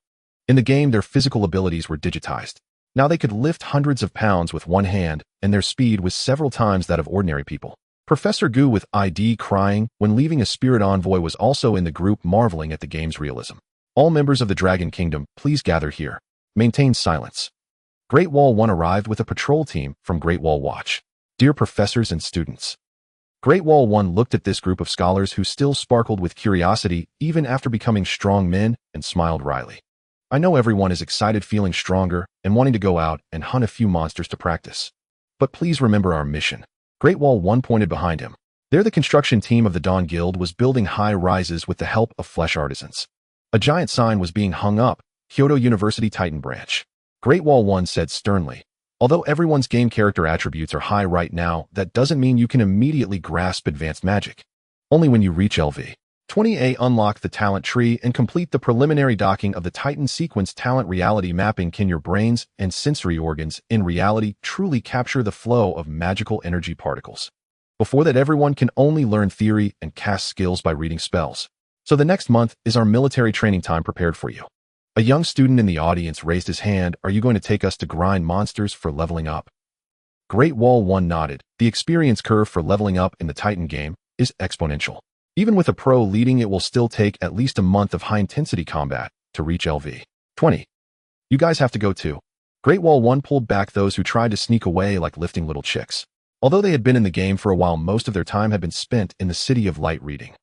In the game, their physical abilities were digitized. Now they could lift hundreds of pounds with one hand, and their speed was several times that of ordinary people. Professor Gu with ID crying when leaving a spirit envoy was also in the group, marveling at the game's realism. All members of the Dragon Kingdom, please gather here. Maintain silence. Great Wall 1 arrived with a patrol team from Great Wall Watch. Dear professors and students. Great Wall 1 looked at this group of scholars who still sparkled with curiosity even after becoming strong men and smiled wryly. I know everyone is excited, feeling stronger, and wanting to go out and hunt a few monsters to practice. But please remember our mission. Great Wall 1 pointed behind him. There the construction team of the Dawn Guild was building high rises with the help of flesh artisans. A giant sign was being hung up, Kyoto University Titan Branch. Great Wall 1 said sternly, although everyone's game character attributes are high right now, that doesn't mean you can immediately grasp advanced magic. Only when you reach LV 20A, unlock the talent tree and complete the preliminary docking of the Titan sequence talent reality mapping can your brains and sensory organs in reality truly capture the flow of magical energy particles. Before that, everyone can only learn theory and cast skills by reading spells. So the next month is our military training time prepared for you. A young student in the audience raised his hand. Are you going to take us to grind monsters for leveling up? Great Wall 1 nodded. The experience curve for leveling up in the Titan game is exponential. Even with a pro leading, it will still take at least a month of high-intensity combat to reach LV 20. You guys have to go too. Great Wall 1 pulled back those who tried to sneak away like lifting little chicks. Although they had been in the game for a while, most of their time had been spent in the City of Light reading.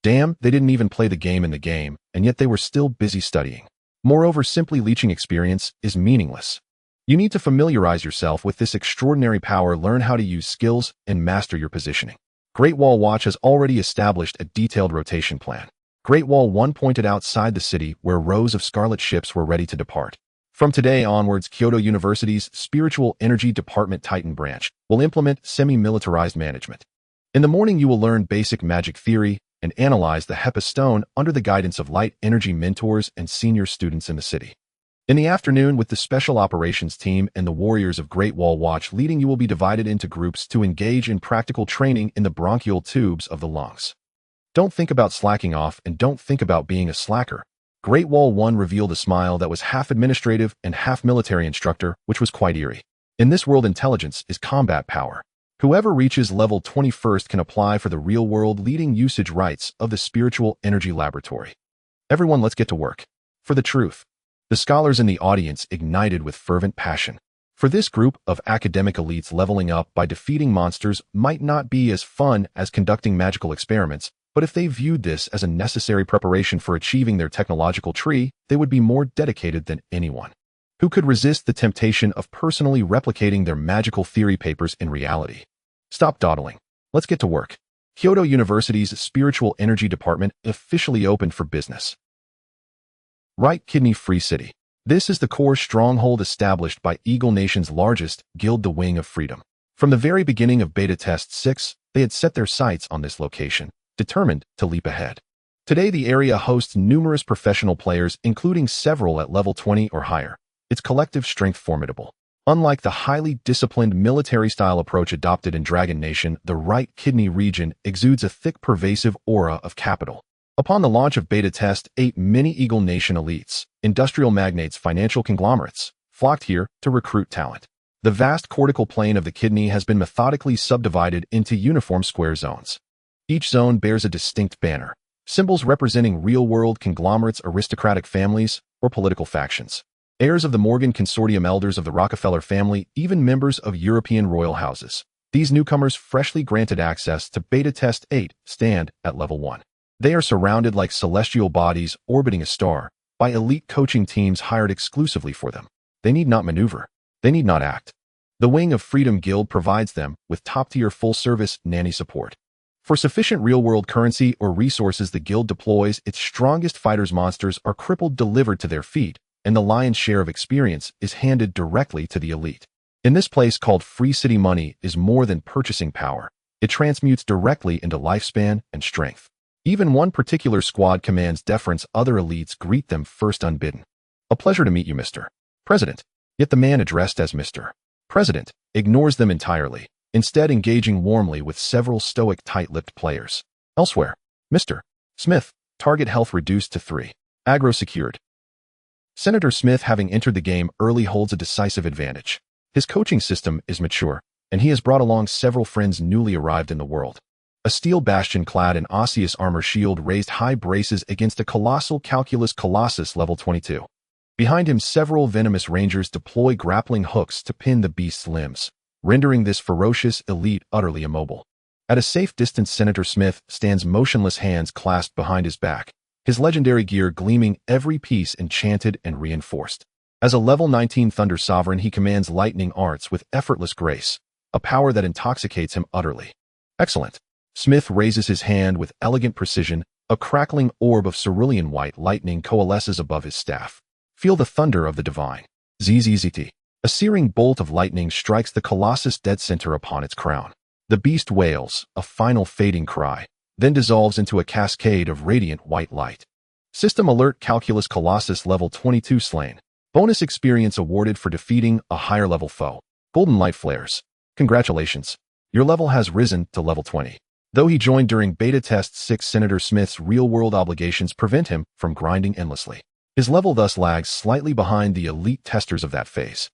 Damn, they didn't even play the game in the game, and yet they were still busy studying. Moreover, simply leeching experience is meaningless. You need to familiarize yourself with this extraordinary power, learn how to use skills, and master your positioning. Great Wall Watch has already established a detailed rotation plan. Great Wall 1 pointed outside the city where rows of scarlet ships were ready to depart. From today onwards, Kyoto University's Spiritual Energy Department Titan branch will implement semi-militarized management. In the morning, you will learn basic magic theory and analyze the Hepa stone under the guidance of light energy mentors and senior students in the city. In the afternoon, with the Special Operations Team and the Warriors of Great Wall Watch leading, you will be divided into groups to engage in practical training in the bronchial tubes of the lungs. Don't think about slacking off and don't think about being a slacker. Great Wall 1 revealed a smile that was half administrative and half military instructor, which was quite eerie. In this world, intelligence is combat power. Whoever reaches level 21st can apply for the real-world leading usage rights of the Spiritual Energy Laboratory. Everyone, let's get to work. For the truth. The scholars in the audience ignited with fervent passion. For this group of academic elites, leveling up by defeating monsters might not be as fun as conducting magical experiments, but if they viewed this as a necessary preparation for achieving their technological tree, they would be more dedicated than anyone. Who could resist the temptation of personally replicating their magical theory papers in reality? Stop dawdling. Let's get to work. Kyoto University's Spiritual Energy Department officially opened for business. Right Kidney Free City. This is the core stronghold established by Eagle Nation's largest guild, the Wing of Freedom. From the very beginning of Beta Test 6, they had set their sights on this location, determined to leap ahead. Today, the area hosts numerous professional players, including several at level 20 or higher. Its collective strength formidable. Unlike the highly disciplined military-style approach adopted in Dragon Nation, the Right Kidney region exudes a thick, pervasive aura of capital. Upon the launch of Beta Test 8, many Eagle Nation elites, industrial magnates, financial conglomerates, flocked here to recruit talent. The vast cortical plane of the kidney has been methodically subdivided into uniform square zones. Each zone bears a distinct banner, symbols representing real-world conglomerates, aristocratic families, or political factions. Heirs of the Morgan Consortium, elders of the Rockefeller family, even members of European royal houses. These newcomers, freshly granted access to Beta Test 8, stand at level 1. They are surrounded like celestial bodies orbiting a star by elite coaching teams hired exclusively for them. They need not maneuver. They need not act. The Wing of Freedom Guild provides them with top-tier full-service nanny support. For sufficient real-world currency or resources, the guild deploys its strongest fighters. Monsters are crippled, delivered to their feet, and the lion's share of experience is handed directly to the elite. In this place called Free City, money is more than purchasing power. It transmutes directly into lifespan and strength. Even one particular squad commands deference. Other elites greet them first unbidden. A pleasure to meet you, Mr. President. Yet the man addressed as Mr. President ignores them entirely, instead engaging warmly with several stoic, tight-lipped players. Elsewhere, Mr. Smith, target health reduced to 3. Aggro secured. Senator Smith, having entered the game early, holds a decisive advantage. His coaching system is mature, and he has brought along several friends newly arrived in the world. A steel bastion clad in osseous armor shield raised high braces against a colossal calculus colossus level 22. Behind him, several venomous rangers deploy grappling hooks to pin the beast's limbs, rendering this ferocious elite utterly immobile. At a safe distance, Senator Smith stands motionless, hands clasped behind his back, his legendary gear gleaming, every piece enchanted and reinforced. As a level 19 Thunder Sovereign, he commands lightning arts with effortless grace, a power that intoxicates him utterly. Excellent. Smith raises his hand with elegant precision. A crackling orb of cerulean white lightning coalesces above his staff. Feel the thunder of the divine. ZZZT. A searing bolt of lightning strikes the colossus dead center upon its crown. The beast wails, a final fading cry, then dissolves into a cascade of radiant white light. System alert: Calculus Colossus level 22 slain. Bonus experience awarded for defeating a higher level foe. Golden light flares. Congratulations. Your level has risen to level 20. Though he joined during Beta Test 6, Senator Smith's real-world obligations prevent him from grinding endlessly. His level thus lags slightly behind the elite testers of that phase.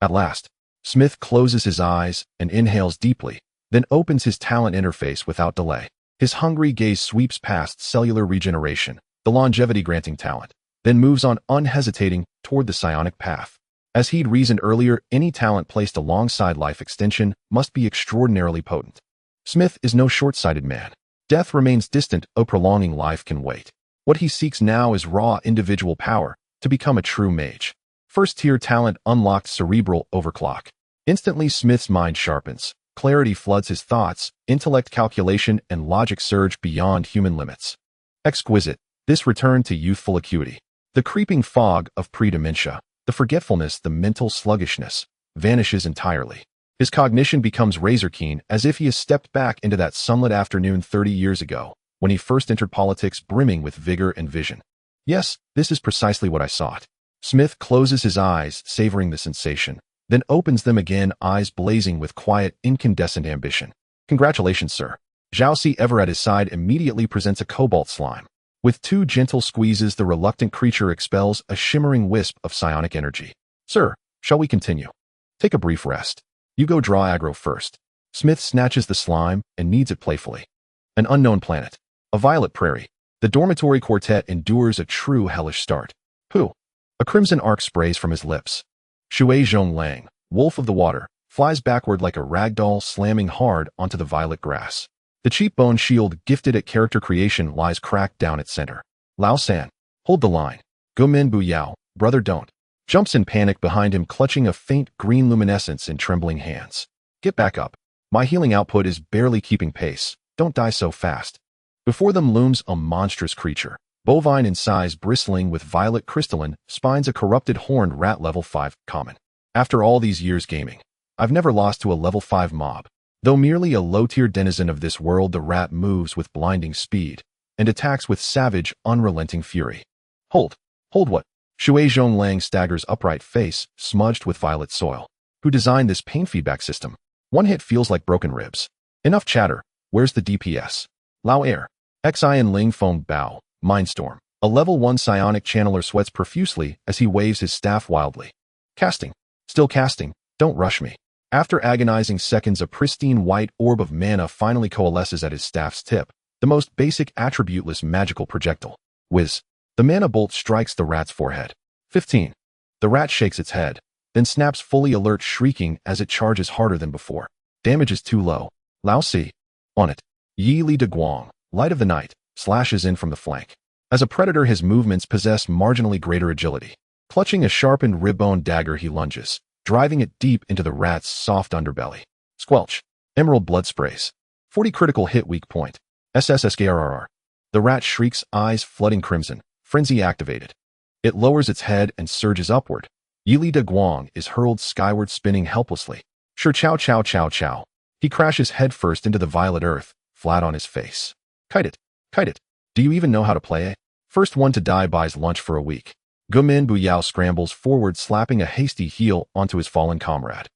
At last, Smith closes his eyes and inhales deeply, then opens his talent interface without delay. His hungry gaze sweeps past cellular regeneration, the longevity-granting talent, then moves on unhesitating toward the psionic path. As he'd reasoned earlier, any talent placed alongside life extension must be extraordinarily potent. Smith is no short-sighted man. Death remains distant, prolonging life can wait. What he seeks now is raw individual power to become a true mage. First-tier talent unlocked: Cerebral Overclock. Instantly, Smith's mind sharpens. Clarity floods his thoughts, intellect, calculation, and logic surge beyond human limits. Exquisite. This return to youthful acuity. The creeping fog of pre-dementia, the forgetfulness, the mental sluggishness, vanishes entirely. His cognition becomes razor-keen, as if he has stepped back into that sunlit afternoon 30 years ago, when he first entered politics, brimming with vigor and vision. Yes, this is precisely what I sought. Smith closes his eyes, savoring the sensation, then opens them again, eyes blazing with quiet, incandescent ambition. Congratulations, sir. Zhao, ever at his side, immediately presents a cobalt slime. With 2 gentle squeezes, the reluctant creature expels a shimmering wisp of psionic energy. Sir, shall we continue? Take a brief rest. You go draw aggro first. Smith snatches the slime and kneads it playfully. An unknown planet. A violet prairie. The dormitory quartet endures a true hellish start. Pooh. A crimson arc sprays from his lips. Shui Zhonglang, wolf of the water, flies backward like a ragdoll, slamming hard onto the violet grass. The cheap bone shield gifted at character creation lies cracked down its center. Lao San, hold the line. Go Min Bu Yao, brother don't. Jumps in panic behind him, clutching a faint green luminescence in trembling hands. Get back up. My healing output is barely keeping pace. Don't die so fast. Before them looms a monstrous creature, bovine in size, bristling with violet crystalline spines, a corrupted horned rat, level 5 common. After all these years gaming, I've never lost to a level 5 mob. Though merely a low-tier denizen of this world, the rat moves with blinding speed and attacks with savage, unrelenting fury. Hold what? Shui Zhonglang staggers upright, face smudged with violet soil. Who designed this pain feedback system? One hit feels like broken ribs. Enough chatter. Where's the DPS? Lao Air. Xi and Ling Feng bow. Mindstorm. A level 1 psionic channeler sweats profusely as he waves his staff wildly. Casting. Still casting. Don't rush me. After agonizing seconds, a pristine white orb of mana finally coalesces at his staff's tip, the most basic attributeless magical projectile. Whiz. The mana bolt strikes the rat's forehead. 15. The rat shakes its head, then snaps fully alert, shrieking as it charges harder than before. Damage is too low. Lao Si. On it. Yi Li de Guang, light of the night, slashes in from the flank. As a predator, his movements possess marginally greater agility. Clutching a sharpened ribbone dagger, he lunges, driving it deep into the rat's soft underbelly. Squelch. Emerald blood sprays. 40 critical hit, weak point. SSSKRRR. The rat shrieks, eyes flooding crimson, frenzy activated. It lowers its head and surges upward. Yili de Guang is hurled skyward, spinning helplessly. Sure, chow chow chow chow. He crashes headfirst into the violet earth, flat on his face. Kite it. Kite it. Do you even know how to play it? First one to die buys lunch for a week. Gumin Buyao scrambles forward, slapping a hasty heel onto his fallen comrade.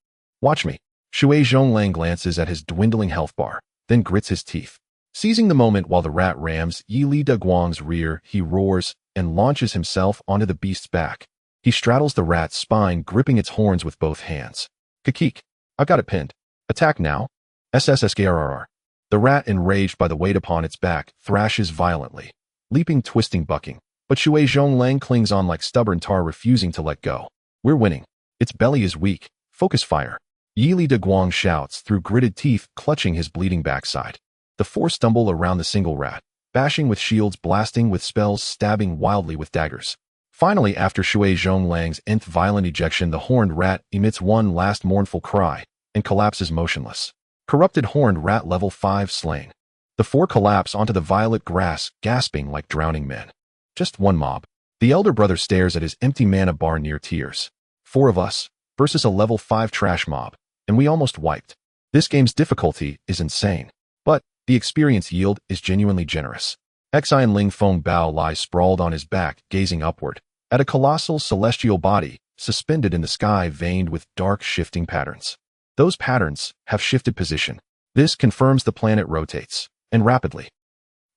Watch me. Shui Zhonglang glances at his dwindling health bar, then grits his teeth. Seizing the moment while the rat rams Yi Li de Guang's rear, he roars and launches himself onto the beast's back. He straddles the rat's spine, gripping its horns with both hands. Kakik. I've got it pinned. Attack now. SSSKRRR. The rat, enraged by the weight upon its back, thrashes violently, leaping, twisting, bucking. But Shui Zhonglang clings on like stubborn tar, refusing to let go. We're winning. Its belly is weak. Focus fire. Yi Li de Guang shouts through gritted teeth, clutching his bleeding backside. The four stumble around the single rat, bashing with shields, blasting with spells, stabbing wildly with daggers. Finally, after Shui Zhonglang's nth violent ejection, the horned rat emits one last mournful cry and collapses motionless. Corrupted horned rat, level 5 slain. The four collapse onto the violet grass, gasping like drowning men. Just one mob. The elder brother stares at his empty mana bar near tears. 4 of us versus a level 5 trash mob, and we almost wiped. This game's difficulty is insane, but the experience yield is genuinely generous. Xi and Ling Feng Bao lies sprawled on his back, gazing upward at a colossal celestial body suspended in the sky, veined with dark, shifting patterns. Those patterns have shifted position. This confirms the planet rotates, and rapidly.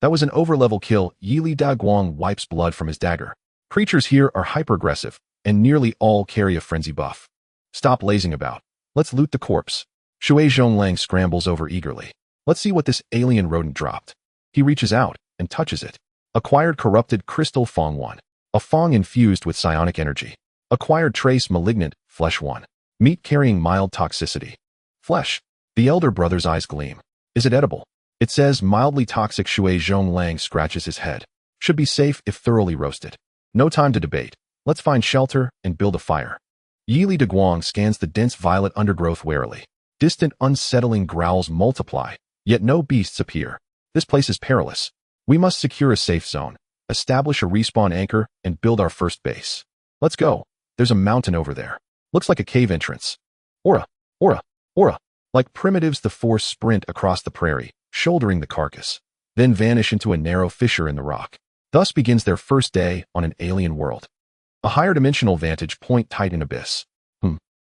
That was an overlevel kill. Yi Li de Guang wipes blood from his dagger. Creatures here are hyper-aggressive, and nearly all carry a frenzy buff. Stop lazing about. Let's loot the corpse. Shui Zhonglang scrambles over eagerly. Let's see what this alien rodent dropped. He reaches out and touches it. Acquired corrupted crystal Fong 1. A Fong infused with psionic energy. Acquired trace malignant flesh 1. Meat carrying mild toxicity. Flesh. The elder brother's eyes gleam. Is it edible? It says mildly toxic. Shui Zhonglang scratches his head. Should be safe if thoroughly roasted. No time to debate. Let's find shelter and build a fire. Yi Li de Guang scans the dense violet undergrowth warily. Distant, unsettling growls multiply, yet no beasts appear. This place is perilous. We must secure a safe zone. establish a respawn anchor, and build our first base. Let's go. There's a mountain over there. Looks like a cave entrance. Aura, aura, aura. Like primitives, the four sprint across the prairie, shouldering the carcass, then vanish into a narrow fissure in the rock. Thus begins their first day on an alien world. A higher dimensional vantage point Titan Abyss.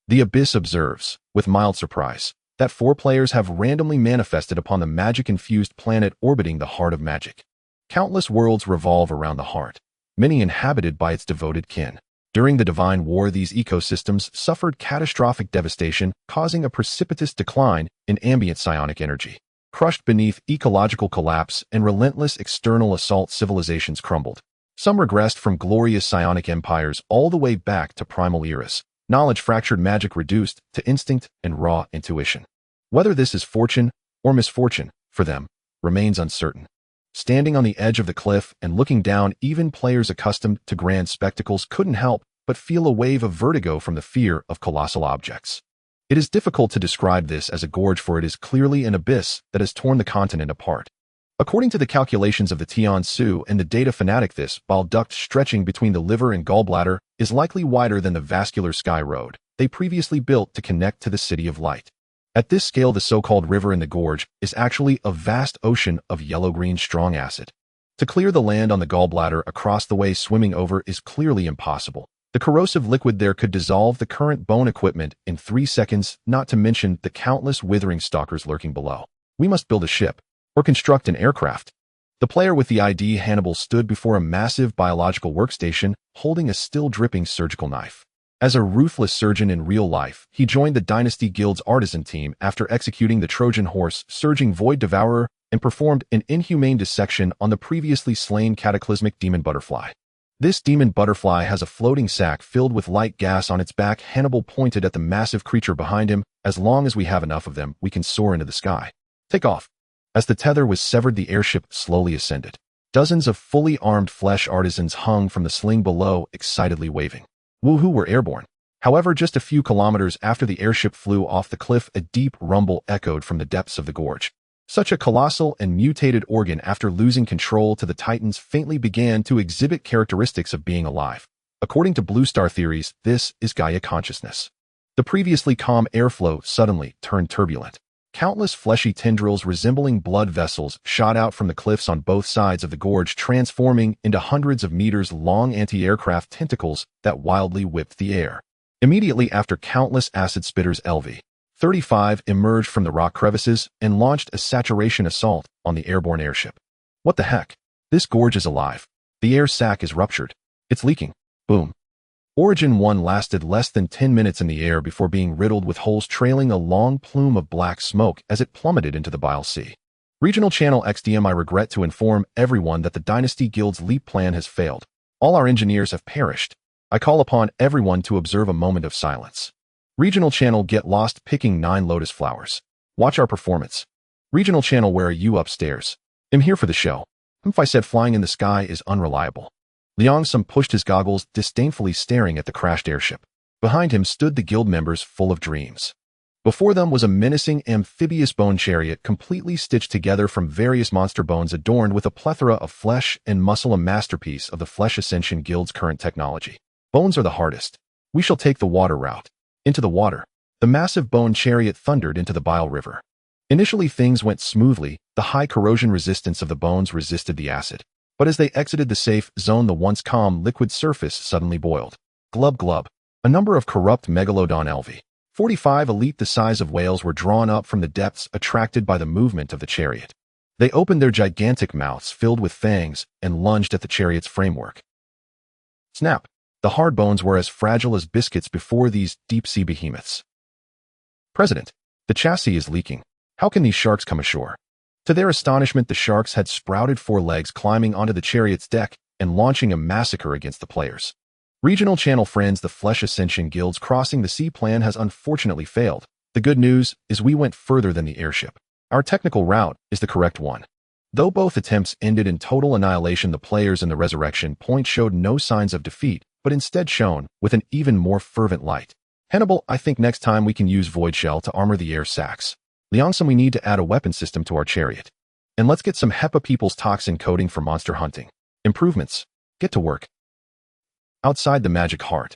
The Abyss observes, with mild surprise, that four players have randomly manifested upon the magic-infused planet orbiting the heart of magic. Countless worlds revolve around the heart, many inhabited by its devoted kin. During the Divine War, these ecosystems suffered catastrophic devastation, causing a precipitous decline in ambient psionic energy. Crushed beneath ecological collapse and relentless external assault, civilizations crumbled. Some regressed from glorious psionic empires all the way back to primal eras. Knowledge fractured, magic reduced to instinct and raw intuition. Whether this is fortune or misfortune for them remains uncertain. Standing on the edge of the cliff and looking down, even players accustomed to grand spectacles couldn't help but feel a wave of vertigo from the fear of colossal objects. It is difficult to describe this as a gorge, for it is clearly an abyss that has torn the continent apart. According to the calculations of the Tian Su and the data fanatic, this bile duct stretching between the liver and gallbladder is likely wider than the vascular sky road they previously built to connect to the City of Light. At this scale, the so-called river in the gorge is actually a vast ocean of yellow-green strong acid. To clear the land on the gallbladder across the way swimming over is clearly impossible. The corrosive liquid there could dissolve the current bone equipment in 3 seconds, not to mention the countless withering stalkers lurking below. We must build a ship, or construct an aircraft. The player with the ID Hannibal stood before a massive biological workstation, holding a still-dripping surgical knife. As a ruthless surgeon in real life, he joined the Dynasty Guild's artisan team after executing the Trojan horse, surging Void Devourer, and performed an inhumane dissection on the previously slain cataclysmic demon butterfly. This demon butterfly has a floating sac filled with light gas on its back. Hannibal pointed at the massive creature behind him. As long as we have enough of them, we can soar into the sky. Take off. As the tether was severed, the airship slowly ascended. Dozens of fully armed flesh artisans hung from the sling below, excitedly waving. Woohoo, we're airborne. However, just a few kilometers after the airship flew off the cliff, a deep rumble echoed from the depths of the gorge. Such a colossal and mutated organ, after losing control to the Titans, faintly began to exhibit characteristics of being alive. According to Blue Star theories, this is Gaia consciousness. The previously calm airflow suddenly turned turbulent. Countless fleshy tendrils resembling blood vessels shot out from the cliffs on both sides of the gorge, transforming into hundreds of meters-long anti-aircraft tentacles that wildly whipped the air. Immediately after, countless acid spitters LV-35 emerged from the rock crevices and launched a saturation assault on the airborne airship. What the heck? This gorge is alive. The air sac is ruptured. It's leaking. Boom. Origin 1 lasted less than 10 minutes in the air before being riddled with holes, trailing a long plume of black smoke as it plummeted into the bile sea. Regional Channel XDM, I regret to inform everyone that the Dynasty Guild's leap plan has failed. All our engineers have perished. I call upon everyone to observe a moment of silence. Regional Channel, get lost picking 9 lotus flowers. Watch our performance. Regional Channel, where are you? Upstairs. I'm here for the show. I said flying in the sky is unreliable. Liang Sum pushed his goggles, disdainfully staring at the crashed airship. Behind him stood the guild members, full of dreams. Before them was a menacing amphibious bone chariot, completely stitched together from various monster bones, adorned with a plethora of flesh and muscle, a masterpiece of the Flesh Ascension Guild's current technology. Bones are the hardest. We shall take the water route. Into the water. The massive bone chariot thundered into the bile river. Initially things went smoothly. The high corrosion resistance of the bones resisted the acid. But as they exited the safe zone, the once calm liquid surface suddenly boiled. Glub glub. A number of corrupt megalodon LV-45 elite the size of whales were drawn up from the depths, attracted by the movement of the chariot. They opened their gigantic mouths filled with fangs and lunged at the chariot's framework. Snap. The hard bones were as fragile as biscuits before these deep-sea behemoths. President, the chassis is leaking. How can these sharks come ashore? To their astonishment, the sharks had sprouted 4 legs, climbing onto the chariot's deck and launching a massacre against the players. Regional Channel friends, the Flesh Ascension Guild's crossing the sea plan has unfortunately failed. The good news is we went further than the airship. Our technical route is the correct one. Though both attempts ended in total annihilation, the players in the Resurrection Point showed no signs of defeat, but instead shone with an even more fervent light. Hannibal, I think next time we can use Void Shell to armor the air sacs. Liangsum, we need to add a weapon system to our chariot. And let's get some HEPA people's toxin coating for monster hunting. Improvements. Get to work. Outside the magic heart.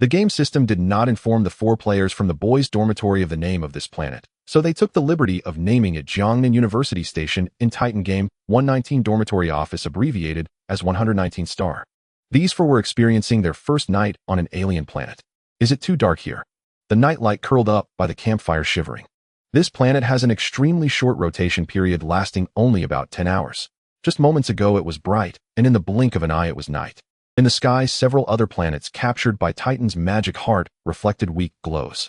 The game system did not inform the 4 players from the boys' dormitory of the name of this planet, so they took the liberty of naming it Jiangnan University Station in Titan Game 119 Dormitory Office, abbreviated as 119 Star. These 4 were experiencing their first night on an alien planet. Is it too dark here? The nightlight curled up by the campfire shivering. This planet has an extremely short rotation period lasting only about 10 hours. Just moments ago it was bright, and in the blink of an eye it was night. In the sky, several other planets captured by Titan's magic heart reflected weak glows.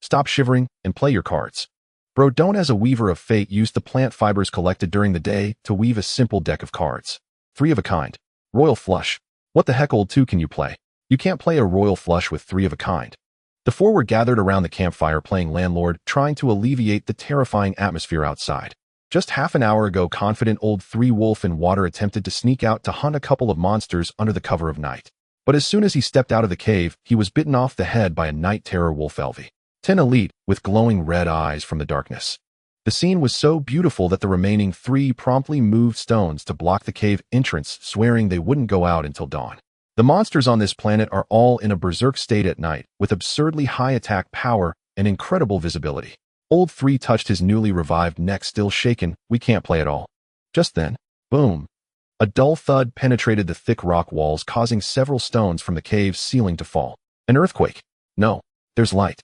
Stop shivering and play your cards. Bro, don't as a weaver of fate use the plant fibers collected during the day to weave a simple deck of cards. 3 of a kind. Royal Flush. What the heck, old 2, can you play? You can't play a Royal Flush with 3 of a kind. The 4 were gathered around the campfire playing landlord, trying to alleviate the terrifying atmosphere outside. Just half an hour ago, confident old 3 Wolf in Water attempted to sneak out to hunt a couple of monsters under the cover of night. But as soon as he stepped out of the cave, he was bitten off the head by a night terror wolf Elvie. 10 Elite, with glowing red eyes from the darkness. The scene was so beautiful that the remaining 3 promptly moved stones to block the cave entrance, swearing they wouldn't go out until dawn. The monsters on this planet are all in a berserk state at night, with absurdly high attack power and incredible visibility. Old 3 touched his newly revived neck, still shaken. We can't play at all. Just then, boom. A dull thud penetrated the thick rock walls, causing several stones from the cave's ceiling to fall. An earthquake. No, there's light.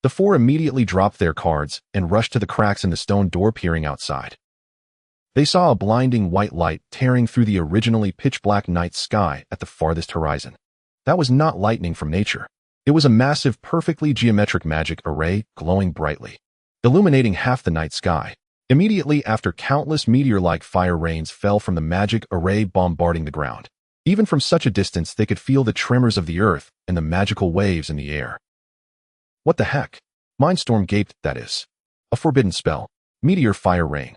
The 4 immediately dropped their cards and rushed to the cracks in the stone door, peering outside. They saw a blinding white light tearing through the originally pitch-black night sky at the farthest horizon. That was not lightning from nature. It was a massive, perfectly geometric magic array glowing brightly, illuminating half the night sky. Immediately after, countless meteor-like fire rains fell from the magic array, bombarding the ground. Even from such a distance, they could feel the tremors of the earth and the magical waves in the air. What the heck? Mindstorm gaped. That is a forbidden spell. Meteor fire rain.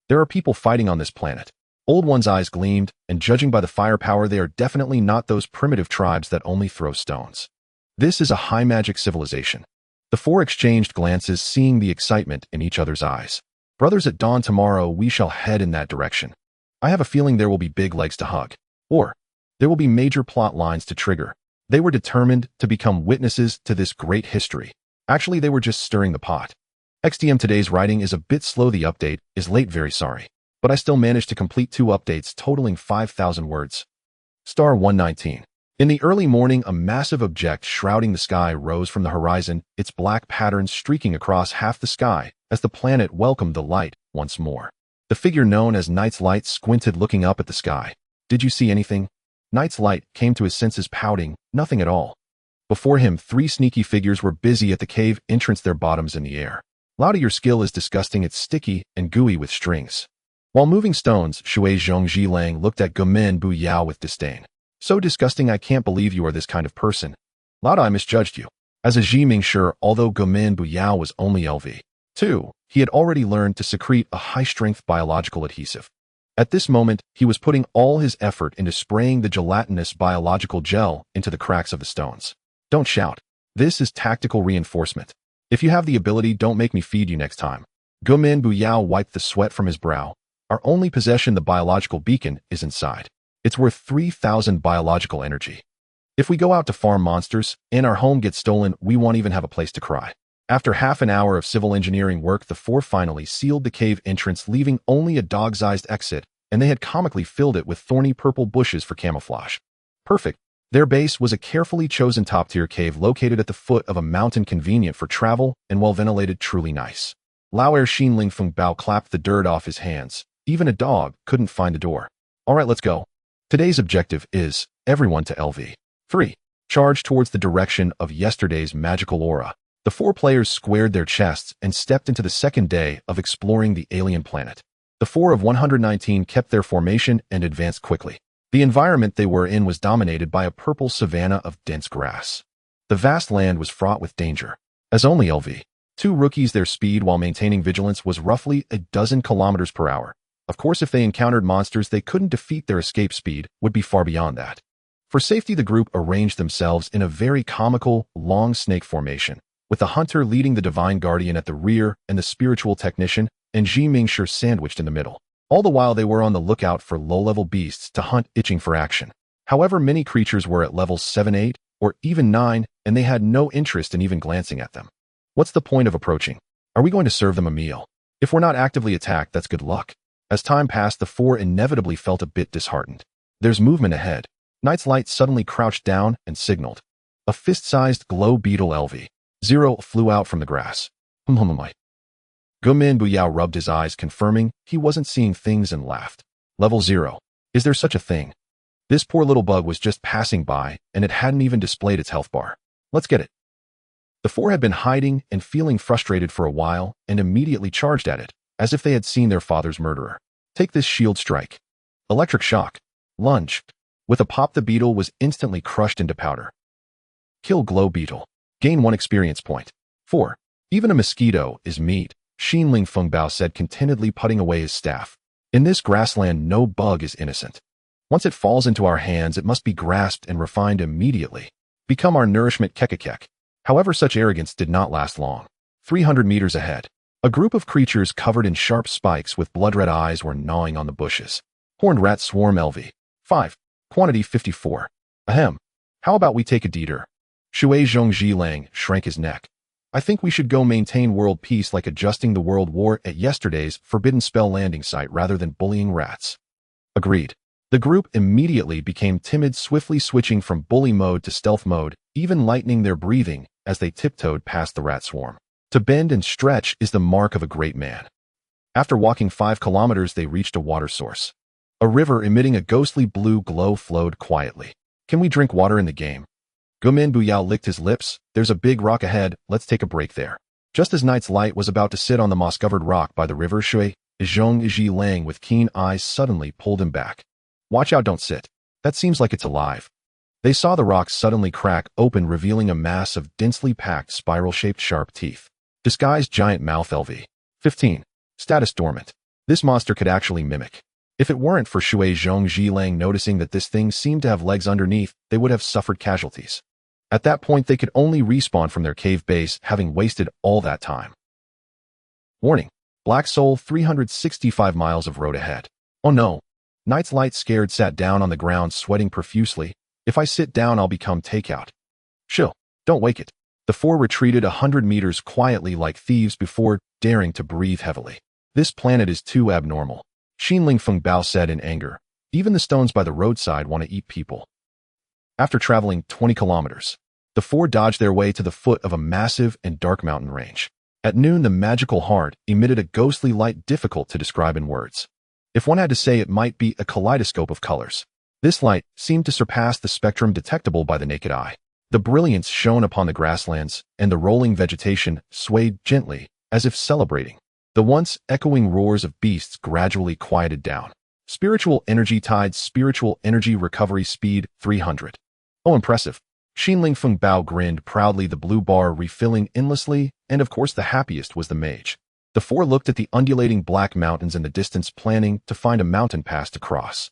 There are people fighting on this planet. Old One's eyes gleamed, and judging by the firepower, they are definitely not those primitive tribes that only throw stones. This is a high magic civilization. The 4 exchanged glances, seeing the excitement in each other's eyes. Brothers, at dawn tomorrow we shall head in that direction. I have a feeling there will be big legs to hug. Or there will be major plot lines to trigger. They were determined to become witnesses to this great history. Actually, they were just stirring the pot. XDM, today's writing is a bit slow. The update is late, very sorry. But I still managed to complete 2 updates totaling 5,000 words. Star 119. In the early morning, a massive object shrouding the sky rose from the horizon, its black patterns streaking across half the sky as the planet welcomed the light once more. The figure known as Night's Light squinted, looking up at the sky. Did you see anything? Night's Light came to his senses, pouting. Nothing at all. Before him, 3 sneaky figures were busy at the cave entrance, their bottoms in the air. Lauda, your skill is disgusting. It's sticky and gooey with strings. While moving stones, Shui Zhongji Lang looked at Gumin Bu Yao with disdain. So disgusting, I can't believe you are this kind of person. Lauda, I misjudged you. As a Ji Mingshi, although Gumin Bu Yao was only LV2, he had already learned to secrete a high-strength biological adhesive. At this moment, he was putting all his effort into spraying the gelatinous biological gel into the cracks of the stones. Don't shout. This is tactical reinforcement. If you have the ability, don't make me feed you next time. Gumin Bu Yao wiped the sweat from his brow. Our only possession, the biological beacon, is inside. It's worth 3,000 biological energy. If we go out to farm monsters and our home gets stolen, we won't even have a place to cry. After half an hour of civil engineering work, the 4 finally sealed the cave entrance, leaving only a dog-sized exit, and they had comically filled it with thorny purple bushes for camouflage. Perfect. Their base was a carefully chosen top-tier cave located at the foot of a mountain, convenient for travel and well-ventilated. Truly nice. Lao Er Xin Ling Feng Bao clapped the dirt off his hands. Even a dog couldn't find a door. All right, let's go. Today's objective is everyone to LV3. Charge towards the direction of yesterday's magical aura. The 4 players squared their chests and stepped into the second day of exploring the alien planet. The 4 of 119 kept their formation and advanced quickly. The environment they were in was dominated by a purple savanna of dense grass. The vast land was fraught with danger. As only LV2 rookies, their speed while maintaining vigilance was roughly a dozen kilometers per hour. Of course, if they encountered monsters they couldn't defeat, their escape speed would be far beyond that. For safety, the group arranged themselves in a very comical, long snake formation, with the hunter leading the divine guardian at the rear and the spiritual technician and Ji Mingshi sandwiched in the middle. All the while they were on the lookout for low-level beasts to hunt, itching for action. However, many creatures were at levels 7, 8, or even 9, and they had no interest in even glancing at them. What's the point of approaching? Are we going to serve them a meal? If we're not actively attacked, that's good luck. As time passed, the four inevitably felt a bit disheartened. There's movement ahead. Night's Light suddenly crouched down and signaled. A fist-sized glow beetle LV-0 flew out from the grass. Gumin Buyao rubbed his eyes, confirming he wasn't seeing things, and laughed. Level 0. Is there such a thing? This poor little bug was just passing by, and it hadn't even displayed its health bar. Let's get it. The four had been hiding and feeling frustrated for a while, and immediately charged at it, as if they had seen their father's murderer. Take this shield strike. Electric shock. Lunge. With a pop, the beetle was instantly crushed into powder. Kill glow beetle. Gain 1 experience point. 4. Even a mosquito is meat, Xin Fengbao said, contentedly putting away his staff. In this grassland, no bug is innocent. Once it falls into our hands, it must be grasped and refined immediately. Become our nourishment, kekekek. However, such arrogance did not last long. 300 meters ahead, a group of creatures covered in sharp spikes with blood-red eyes were gnawing on the bushes. Horned rat swarm LV-5. Quantity 54. Ahem. How about we take a detour? Shui Zhongji Lang shrank his neck. I think we should go maintain world peace, like adjusting the world war at yesterday's forbidden spell landing site rather than bullying rats. Agreed. The group immediately became timid, swiftly switching from bully mode to stealth mode, even lightening their breathing as they tiptoed past the rat swarm. To bend and stretch is the mark of a great man. After walking 5 kilometers, they reached a water source. A river emitting a ghostly blue glow flowed quietly. Can we drink water in the game? Gumin Buyao licked his lips. There's a big rock ahead, let's take a break there. Just as Night's Light was about to sit on the moss-covered rock by the river, Shui Zhongji Lang with keen eyes suddenly pulled him back. Watch out, don't sit. That seems like it's alive. They saw the rock suddenly crack open, revealing a mass of densely packed spiral-shaped sharp teeth. Disguised giant mouth LV-15. Status dormant. This monster could actually mimic. If it weren't for Shui Zhongji Lang noticing that this thing seemed to have legs underneath, they would have suffered casualties. At that point, they could only respawn from their cave base, having wasted all that time. Warning. Black Soul, 365 miles of road ahead. Oh no. Night's Light, scared, sat down on the ground, sweating profusely. If I sit down, I'll become takeout. Chill. Don't wake it. The four retreated 100 meters quietly like thieves before daring to breathe heavily. This planet is too abnormal. Xin Fengbao said in anger. Even the stones by the roadside want to eat people. After traveling 20 kilometers, the four dodged their way to the foot of a massive and dark mountain range. At noon, the magical heart emitted a ghostly light difficult to describe in words. If one had to say, it might be a kaleidoscope of colors. This light seemed to surpass the spectrum detectable by the naked eye. The brilliance shone upon the grasslands, and the rolling vegetation swayed gently, as if celebrating. The once echoing roars of beasts gradually quieted down. Spiritual energy tide, spiritual energy recovery speed, 300. Oh, impressive. Xin Fengbao grinned proudly, the blue bar refilling endlessly, and of course the happiest was the mage. The four looked at the undulating black mountains in the distance, planning to find a mountain pass to cross.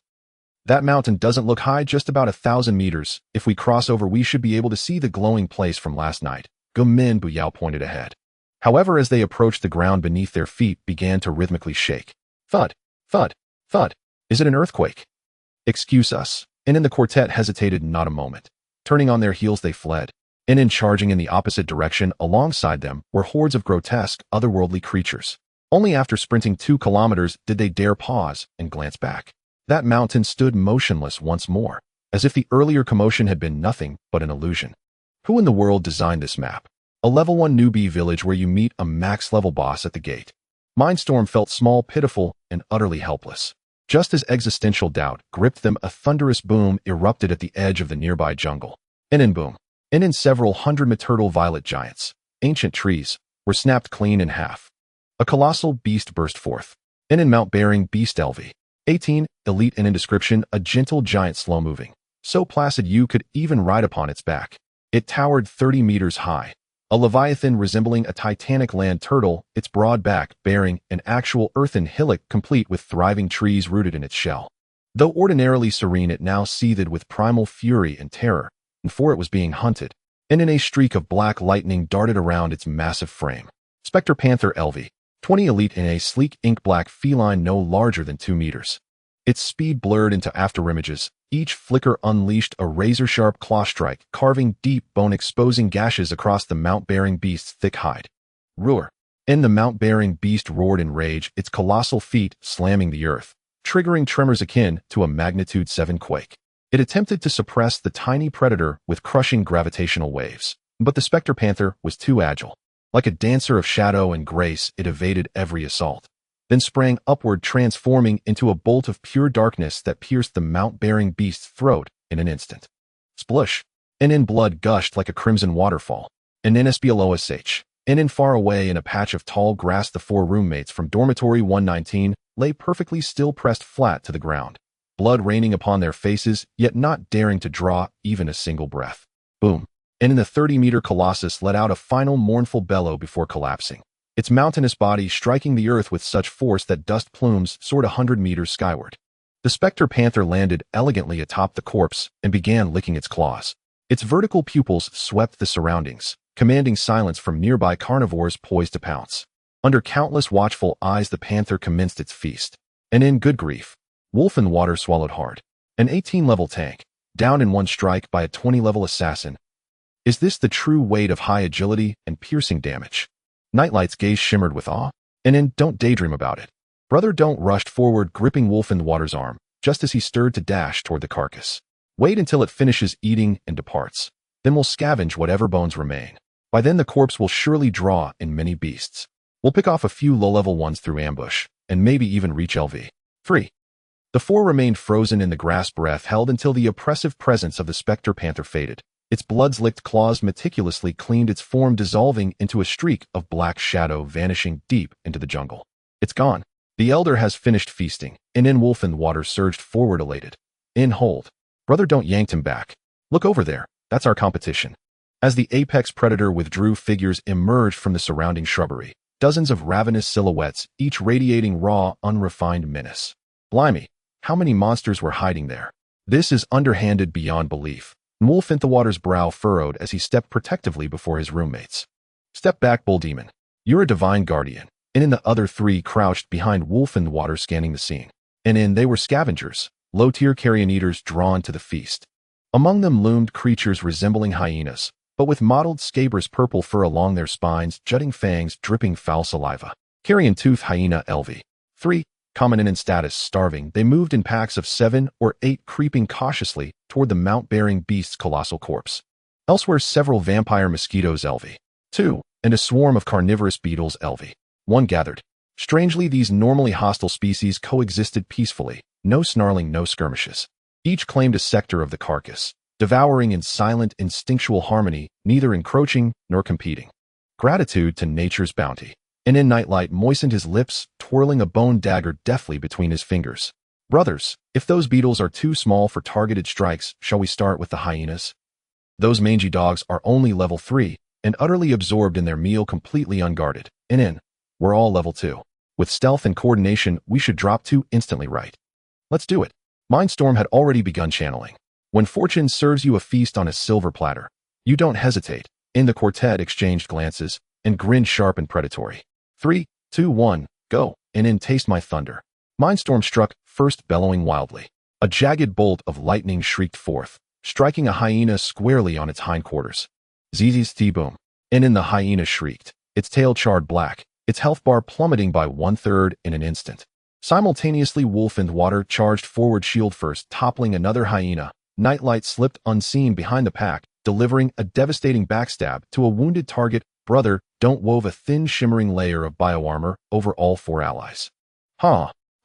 That mountain doesn't look high, just about 1,000 meters. If we cross over, we should be able to see the glowing place from last night. Gumin Buyao pointed ahead. However, as they approached, the ground beneath their feet began to rhythmically shake. Thud, thud, thud. Is it an earthquake? Excuse us. And the quartet hesitated not a moment. Turning on their heels, they fled. In charging in the opposite direction, alongside them were hordes of grotesque, otherworldly creatures. Only after sprinting 2 kilometers did they dare pause and glance back. That mountain stood motionless once more, as if the earlier commotion had been nothing but an illusion. Who in the world designed this map? A level 1 newbie village where you meet a max-level boss at the gate. Mindstorm felt small, pitiful, and utterly helpless. Just as existential doubt gripped them, a thunderous boom erupted at the edge of the nearby jungle. Boom. In several hundred maternal violet giants, ancient trees, were snapped clean in half. A colossal beast burst forth. In mount-bearing beast LV-18, elite in description, a gentle giant, slow-moving, so placid you could even ride upon its back. It towered 30 meters high. A leviathan resembling a titanic land turtle, its broad back bearing an actual earthen hillock complete with thriving trees rooted in its shell. Though ordinarily serene, it now seethed with primal fury and terror, for it was being hunted, and a streak of black lightning darted around its massive frame. Spectre Panther LV-20, 20 elite in a sleek ink-black feline no larger than 2 meters. Its speed blurred into afterimages. Each flicker unleashed a razor-sharp claw strike, carving deep bone, exposing gashes across the mount-bearing beast's thick hide. Roar! And the mount-bearing beast roared in rage, its colossal feet slamming the earth, triggering tremors akin to a magnitude 7 quake. It attempted to suppress the tiny predator with crushing gravitational waves, but the Spectre Panther was too agile. Like a dancer of shadow and grace, it evaded every assault, then sprang upward, transforming into a bolt of pure darkness that pierced the mount-bearing beast's throat in an instant. Splush! And in blood gushed like a crimson waterfall. And in SPLOSH. And in far away in a patch of tall grass, the 4 roommates from dormitory 119 lay perfectly still, pressed flat to the ground, blood raining upon their faces, yet not daring to draw even a single breath. Boom! And in the 30-meter colossus let out a final mournful bellow before collapsing, its mountainous body striking the earth with such force that dust plumes soared 100 meters skyward. The Spectre Panther landed elegantly atop the corpse and began licking its claws. Its vertical pupils swept the surroundings, commanding silence from nearby carnivores poised to pounce. Under countless watchful eyes, the panther commenced its feast. And in good grief, Wolf and Water swallowed hard. An 18-level tank, down in one strike by a 20-level assassin. Is this the true weight of high agility and piercing damage? Nightlight's gaze shimmered with awe. And in Don't Daydream About It, Brother Don't rushed forward, gripping Wolf and Water's arm, just as he stirred to dash toward the carcass. Wait until it finishes eating and departs. Then we'll scavenge whatever bones remain. By then the corpse will surely draw in many beasts. We'll pick off a few low-level ones through ambush, and maybe even reach LV. 3. The 4 remained frozen in the grass, breath held until the oppressive presence of the Spectre Panther faded. Its blood-licked claws meticulously cleaned its form, dissolving into a streak of black shadow, vanishing deep into the jungle. It's gone. The Elder has finished feasting, and in Wolf and Water surged forward, elated. In hold. Brother Don't yanked him back. Look over there. That's our competition. As the apex predator withdrew, figures emerged from the surrounding shrubbery. Dozens of ravenous silhouettes, each radiating raw, unrefined menace. Blimey, how many monsters were hiding there? This is underhanded beyond belief. Wolf Water's brow furrowed as he stepped protectively before his roommates. Step back, Bull Demon. You're a divine guardian. And in the other 3 crouched behind Wolf and Water, scanning the scene. And in they were scavengers, low-tier carrion eaters drawn to the feast. Among them loomed creatures resembling hyenas, but with mottled scabrous purple fur along their spines, jutting fangs dripping foul saliva. Carrion-tooth hyena LV. 3. Common in status, starving, they moved in packs of 7 or 8, creeping cautiously toward the mount-bearing beast's colossal corpse. Elsewhere, several vampire mosquitoes LV. 2. And a swarm of carnivorous beetles LV. 1 gathered. Strangely, these normally hostile species coexisted peacefully, no snarling, no skirmishes. Each claimed a sector of the carcass, devouring in silent, instinctual harmony, neither encroaching nor competing. Gratitude to nature's bounty. And in Nightlight moistened his lips, twirling a bone dagger deftly between his fingers. Brothers, if those beetles are too small for targeted strikes, shall we start with the hyenas? Those mangy dogs are only level 3, and utterly absorbed in their meal, completely unguarded. And in, we're all level 2. With stealth and coordination, we should drop 2 instantly, right? Let's do it. Mindstorm had already begun channeling. When fortune serves you a feast on a silver platter, you don't hesitate. In the quartet exchanged glances and grinned sharp and predatory. 3, 2, 1, go, and in taste my thunder. Mindstorm struck, first bellowing wildly. A jagged bolt of lightning shrieked forth, striking a hyena squarely on its hindquarters. Zzz boom. And in the hyena shrieked, its tail charred black, its health bar plummeting by 1/3 in an instant. Simultaneously, Wolf and Water charged forward, shield first, toppling another hyena. Nightlight slipped unseen behind the pack, delivering a devastating backstab to a wounded target. Brother Don't wove a thin, shimmering layer of bioarmor over all 4 allies.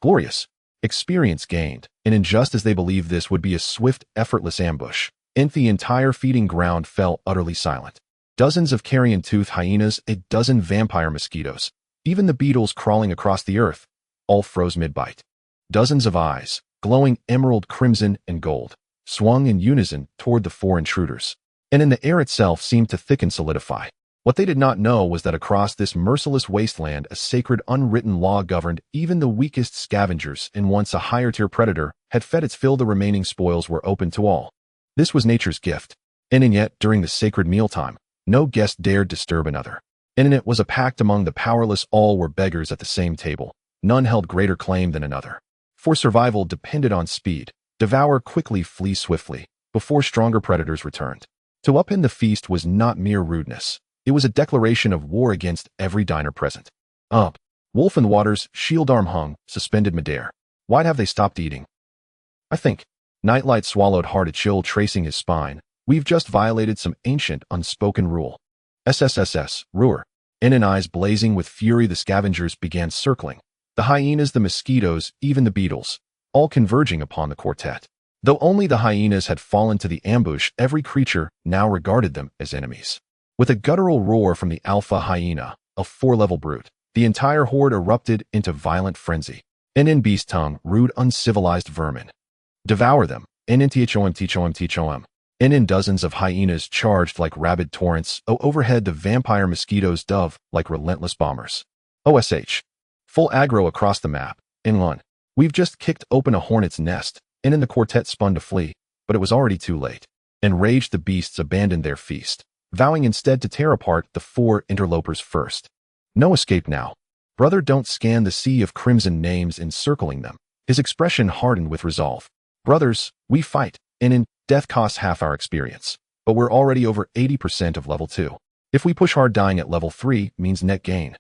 Glorious. Experience gained, and just as they believed this would be a swift, effortless ambush, the entire feeding ground fell utterly silent. Dozens of carrion-tooth hyenas, a dozen vampire mosquitoes, even the beetles crawling across the earth, all froze mid-bite. Dozens of eyes, glowing emerald, crimson, and gold, swung in unison toward the 4 intruders, and in the air itself seemed to thicken, solidify. What they did not know was that across this merciless wasteland, a sacred unwritten law governed even the weakest scavengers, and once a higher-tier predator had fed its fill, the remaining spoils were open to all. This was nature's gift, and yet, during the sacred mealtime, no guest dared disturb another. In it was a pact among the powerless. All were beggars at the same table. None held greater claim than another. For survival depended on speed. Devour quickly, flee swiftly, before stronger predators returned. To upend the feast was not mere rudeness. It was a declaration of war against every diner present. Up. Wolf in the waters, shield arm hung, suspended midair. Why'd have they stopped eating? I think. Nightlight swallowed hard, a chill tracing his spine. We've just violated some ancient, unspoken rule. SSSS, Ruhr. In and eyes blazing with fury, the scavengers began circling. The hyenas, the mosquitoes, even the beetles, all converging upon the quartet. Though only the hyenas had fallen to the ambush, every creature now regarded them as enemies. With a guttural roar from the alpha hyena, a 4-level brute, the entire horde erupted into violent frenzy. In beast tongue, rude, uncivilized vermin. Devour them. In dozens of hyenas charged like rabid torrents. Overhead the vampire mosquitoes dove like relentless bombers. OSH. Full aggro across the map. In. We've just kicked open a hornet's nest. In the quartet spun to flee, but it was already too late. Enraged, the beasts abandoned their feast, vowing instead to tear apart the 4 interlopers first. No escape now. Brother, don't scan the sea of crimson names encircling them. His expression hardened with resolve. Brothers, we fight. In death costs half our experience, but we're already over 80% of level 2. If we push hard, dying at level 3 means net gain.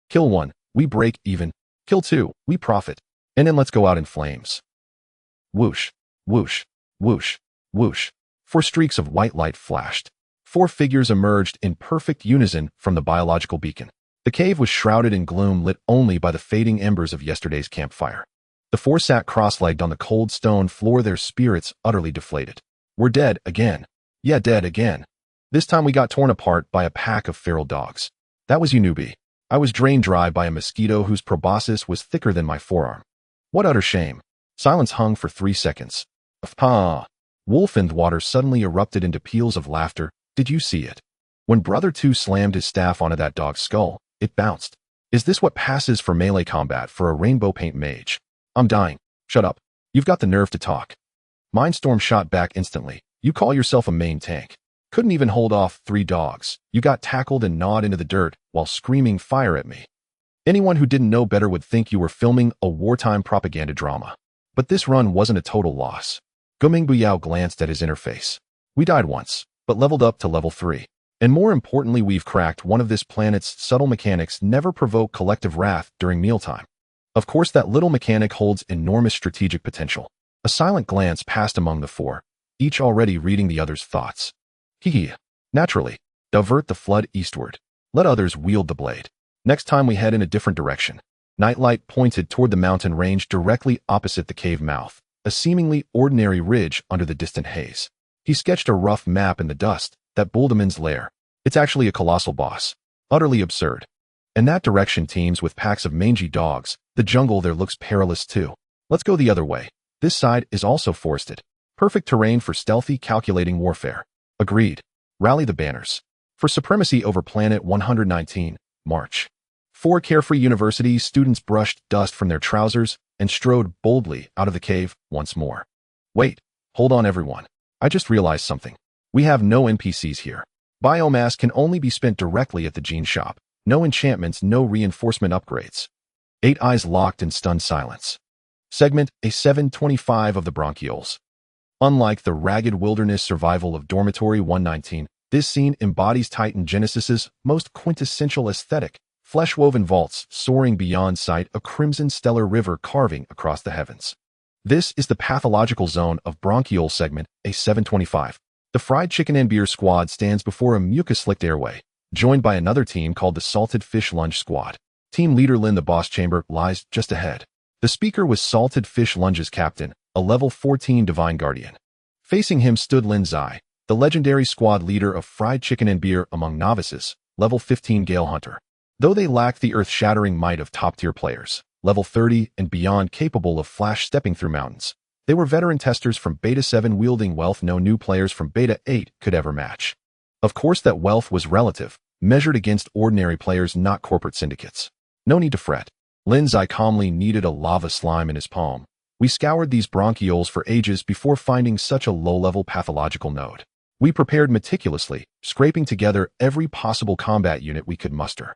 Kill 1, we break even. Kill 2, we profit. And then let's go out in flames. Whoosh, whoosh, whoosh, whoosh. 4 streaks of white light flashed. 4 figures emerged in perfect unison from the biological beacon. The cave was shrouded in gloom, lit only by the fading embers of yesterday's campfire. The 4 sat cross-legged on the cold stone floor, their spirits utterly deflated. We're dead again. Yeah, dead again. This time we got torn apart by a pack of feral dogs. That was you, newbie. I was drained dry by a mosquito whose proboscis was thicker than my forearm. What utter shame. Silence hung for 3 seconds. Ah! Wolf in the water suddenly erupted into peals of laughter. Did you see it? When Brother 2 slammed his staff onto that dog's skull, it bounced. Is this what passes for melee combat for a rainbow paint mage? I'm dying. Shut up. You've got the nerve to talk. Mindstorm shot back instantly. You call yourself a main tank. Couldn't even hold off 3 dogs. You got tackled and gnawed into the dirt while screaming fire at me. Anyone who didn't know better would think you were filming a wartime propaganda drama. But this run wasn't a total loss. Guming Buyao glanced at his interface. We died once, but leveled up to level 3. And more importantly, we've cracked one of this planet's subtle mechanics: never provoke collective wrath during mealtime. Of course, that little mechanic holds enormous strategic potential. A silent glance passed among the 4, each already reading the other's thoughts. Hee. Naturally. Divert the flood eastward. Let others wield the blade. Next time we head in a different direction. Nightlight pointed toward the mountain range directly opposite the cave mouth, a seemingly ordinary ridge under the distant haze. He sketched a rough map in the dust. That Buldaman's lair. It's actually a colossal boss. Utterly absurd. In that direction, teams with packs of mangy dogs. The jungle there looks perilous too. Let's go the other way. This side is also forested. Perfect terrain for stealthy, calculating warfare. Agreed. Rally the banners. For supremacy over planet 119, march. 4 carefree university students brushed dust from their trousers and strode boldly out of the cave once more. Wait. Hold on, everyone. I just realized something. We have no NPCs here. Biomass can only be spent directly at the gene shop. No enchantments, no reinforcement upgrades. 8 eyes locked in stunned silence. Segment A725 of the bronchioles. Unlike the ragged wilderness survival of Dormitory 119, this scene embodies Titan Genesis's most quintessential aesthetic: flesh-woven vaults soaring beyond sight, a crimson stellar river carving across the heavens. This is the pathological zone of bronchiole segment A725. The fried chicken and beer squad stands before a mucus-slicked airway, joined by another team called the Salted Fish Lunge Squad. Team leader Lin, the boss chamber, lies just ahead. The speaker was Salted Fish Lunge's captain, a level 14 divine guardian. Facing him stood Lin Zai, the legendary squad leader of fried chicken and beer among novices, level 15 Gale Hunter. Though they lacked the earth-shattering might of top-tier players, level 30 and beyond, capable of flash-stepping through mountains, they were veteran testers from Beta 7 wielding wealth no new players from Beta 8 could ever match. Of course, that wealth was relative, measured against ordinary players, not corporate syndicates. No need to fret. Lin Zai calmly kneaded a lava slime in his palm. We scoured these bronchioles for ages before finding such a low-level pathological node. We prepared meticulously, scraping together every possible combat unit we could muster.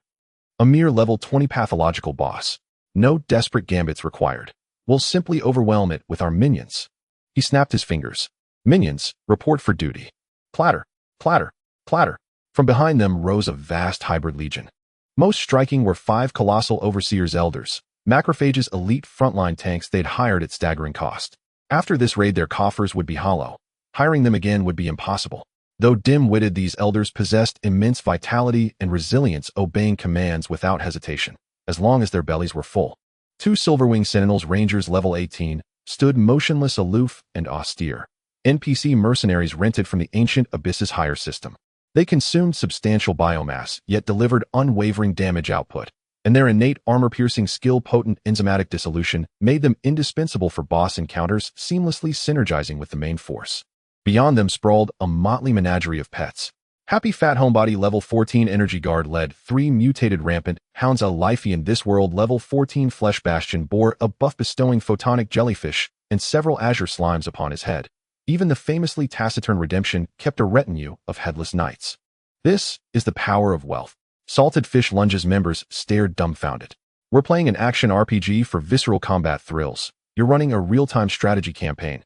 A mere level 20 pathological boss. No desperate gambits required. We'll simply overwhelm it with our minions. He snapped his fingers. Minions, report for duty. Clatter, clatter, clatter. From behind them rose a vast hybrid legion. Most striking were 5 colossal overseers elders, Macrophage's elite frontline tanks they'd hired at staggering cost. After this raid their coffers would be hollow. Hiring them again would be impossible. Though dim-witted, these elders possessed immense vitality and resilience, obeying commands without hesitation, as long as their bellies were full. 2 Silverwing Sentinels Rangers level 18 stood motionless, aloof, and austere. NPC mercenaries rented from the ancient Abysses hire system. They consumed substantial biomass, yet delivered unwavering damage output, and their innate armor-piercing skill, potent enzymatic dissolution, made them indispensable for boss encounters, seamlessly synergizing with the main force. Beyond them sprawled a motley menagerie of pets. Happy Fat Homebody level 14 Energy Guard led 3 mutated rampant hounds, a Lifey in this world level 14 Flesh Bastion bore a buff bestowing photonic jellyfish and several azure slimes upon his head. Even the famously taciturn Redemption kept a retinue of headless knights. This is the power of wealth. Salted Fish Lunge's members stared dumbfounded. We're playing an action RPG for visceral combat thrills. You're running a real-time strategy campaign.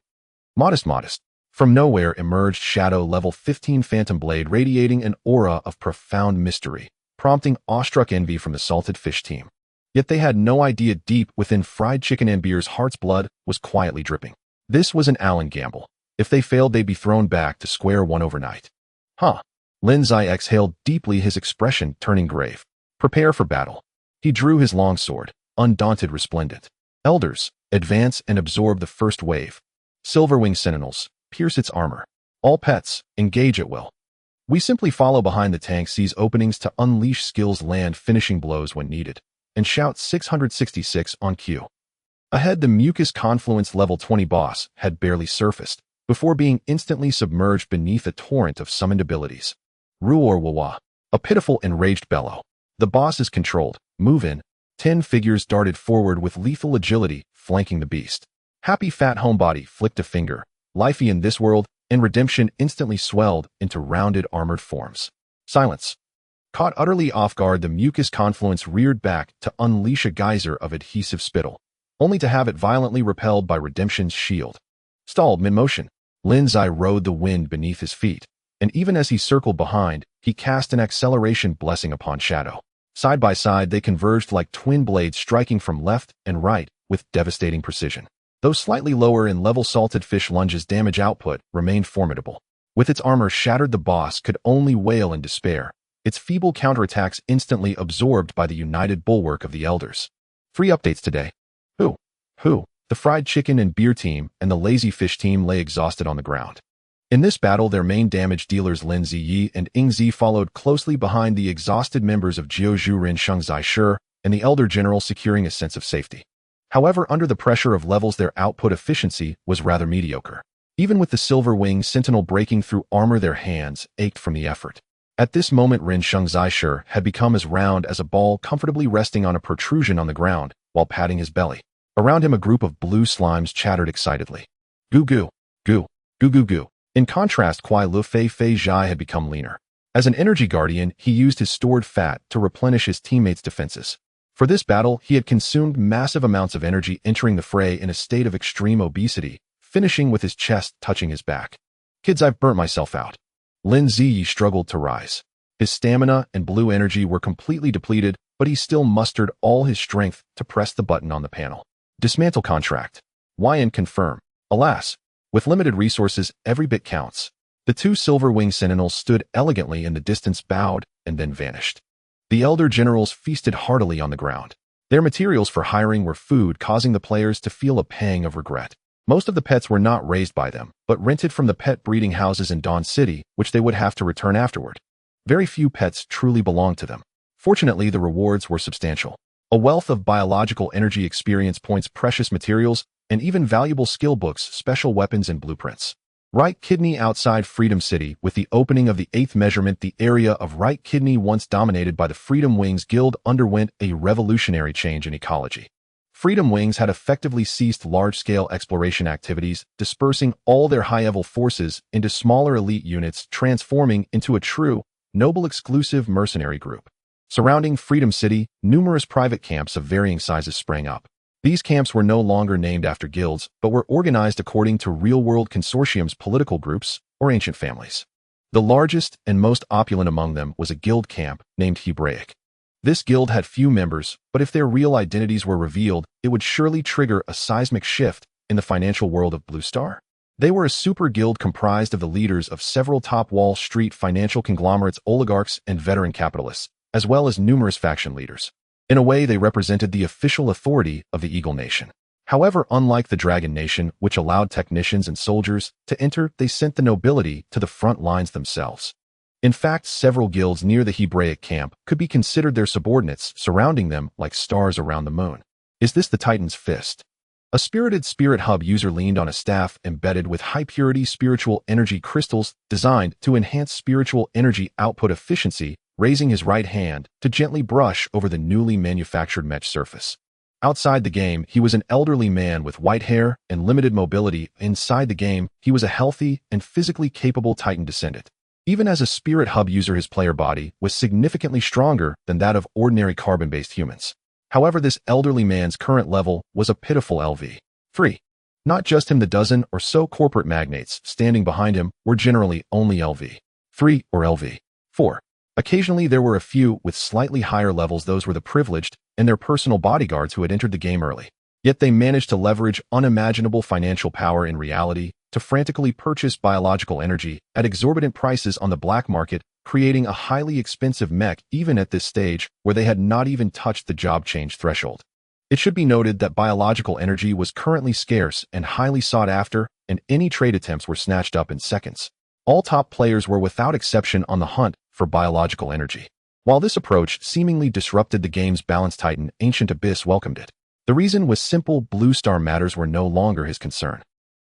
Modest. From nowhere emerged Shadow level 15 Phantom Blade, radiating an aura of profound mystery, prompting awestruck envy from the Salted Fish team. Yet they had no idea deep within Fried Chicken and Beer's heart's blood was quietly dripping. This was an Allen gamble. If they failed, they'd be thrown back to square one overnight. Lin Zai exhaled deeply, his expression turning grave. Prepare for battle. He drew his longsword, undaunted, resplendent. Elders, advance and absorb the first wave. Silverwing Sentinels, pierce its armor. All pets, engage at will. We simply follow behind the tank, seize openings to unleash skills, land finishing blows when needed, and shout 666 on cue. Ahead, the Mucus Confluence level 20 boss had barely surfaced, before being instantly submerged beneath a torrent of summoned abilities. Ruor Wawa, a pitiful enraged bellow. The boss is controlled. Move in. 10 figures darted forward with lethal agility, flanking the beast. Happy Fat Homebody flicked a finger. Lifey in this world, and Redemption instantly swelled into rounded armored forms. Silence. Caught utterly off guard, the Mucus Confluence reared back to unleash a geyser of adhesive spittle, only to have it violently repelled by Redemption's shield. Stalled mid-motion. Lin Zai rode the wind beneath his feet, and even as he circled behind, he cast an acceleration blessing upon Shadow. Side by side, they converged like twin blades, striking from left and right with devastating precision. Though slightly lower in level, Salted Fish Lunge's damage output remained formidable. With its armor shattered, the boss could only wail in despair, its feeble counterattacks instantly absorbed by the united bulwark of the Elders. 3 updates today. The Fried Chicken and Beer team and the Lazy Fish team lay exhausted on the ground. In this battle, their main damage dealers Lin Ziyi and Ing Zi followed closely behind the exhausted members of Jiuzhu Rin Sheng Zai Shi and the Elder General, securing a sense of safety. However, under the pressure of levels, their output efficiency was rather mediocre. Even with the Silverwing Sentinel breaking through armor, their hands ached from the effort. At this moment, Rin Sheng Zai Shi had become as round as a ball, comfortably resting on a protrusion on the ground while patting his belly. Around him, a group of blue slimes chattered excitedly. Goo goo, goo, goo goo goo. In contrast, Kuai Lu Fei Fei Zhai had become leaner. As an energy guardian, he used his stored fat to replenish his teammates' defenses. For this battle, he had consumed massive amounts of energy, entering the fray in a state of extreme obesity, finishing with his chest touching his back. Kids, I've burnt myself out. Lin Ziyi struggled to rise. His stamina and blue energy were completely depleted, but he still mustered all his strength to press the button on the panel. Dismantle contract. Yuan confirm. Alas, with limited resources, every bit counts. The 2 Silverwing Sentinels stood elegantly in the distance, bowed, and then vanished. The Elder Generals feasted heartily on the ground. Their materials for hiring were food, causing the players to feel a pang of regret. Most of the pets were not raised by them, but rented from the pet breeding houses in Dawn City, which they would have to return afterward. Very few pets truly belonged to them. Fortunately, the rewards were substantial. A wealth of biological energy experience points, precious materials, and even valuable skill books, special weapons, and blueprints. Right Kidney. Outside Freedom City, with the opening of the 8th measurement, the area of Right Kidney, once dominated by the Freedom Wings Guild, underwent a revolutionary change in ecology. Freedom Wings had effectively ceased large-scale exploration activities, dispersing all their high-level forces into smaller elite units, transforming into a true, noble exclusive mercenary group. Surrounding Freedom City, numerous private camps of varying sizes sprang up. These camps were no longer named after guilds, but were organized according to real-world consortiums, political groups, or ancient families. The largest and most opulent among them was a guild camp named Hebraic. This guild had few members, but if their real identities were revealed, it would surely trigger a seismic shift in the financial world of Blue Star. They were a super guild comprised of the leaders of several top Wall Street financial conglomerates, oligarchs, and veteran capitalists, as well as numerous faction leaders. In a way, they represented the official authority of the Eagle Nation. However, unlike the Dragon Nation, which allowed technicians and soldiers to enter, they sent the nobility to the front lines themselves. In fact, several guilds near the Hebraic camp could be considered their subordinates, surrounding them like stars around the moon. Is this the Titan's fist? A spirited spirit hub user leaned on a staff embedded with high-purity spiritual energy crystals designed to enhance spiritual energy output efficiency, raising his right hand to gently brush over the newly manufactured mesh surface. Outside the game, he was an elderly man with white hair and limited mobility. Inside the game, he was a healthy and physically capable Titan descendant. Even as a spirit hub user, his player body was significantly stronger than that of ordinary carbon-based humans. However, this elderly man's current level was a pitiful LV3. Not just him, the dozen or so corporate magnates standing behind him were generally only LV3 or LV4. Occasionally, there were a few with slightly higher levels. Those were the privileged and their personal bodyguards who had entered the game early. Yet they managed to leverage unimaginable financial power in reality to frantically purchase biological energy at exorbitant prices on the black market, creating a highly expensive mech even at this stage where they had not even touched the job change threshold. It should be noted that biological energy was currently scarce and highly sought after, and any trade attempts were snatched up in seconds. All top players were without exception on the hunt for biological energy. While this approach seemingly disrupted the game's balance, Titan Ancient Abyss welcomed it. The reason was simple: Blue Star matters were no longer his concern.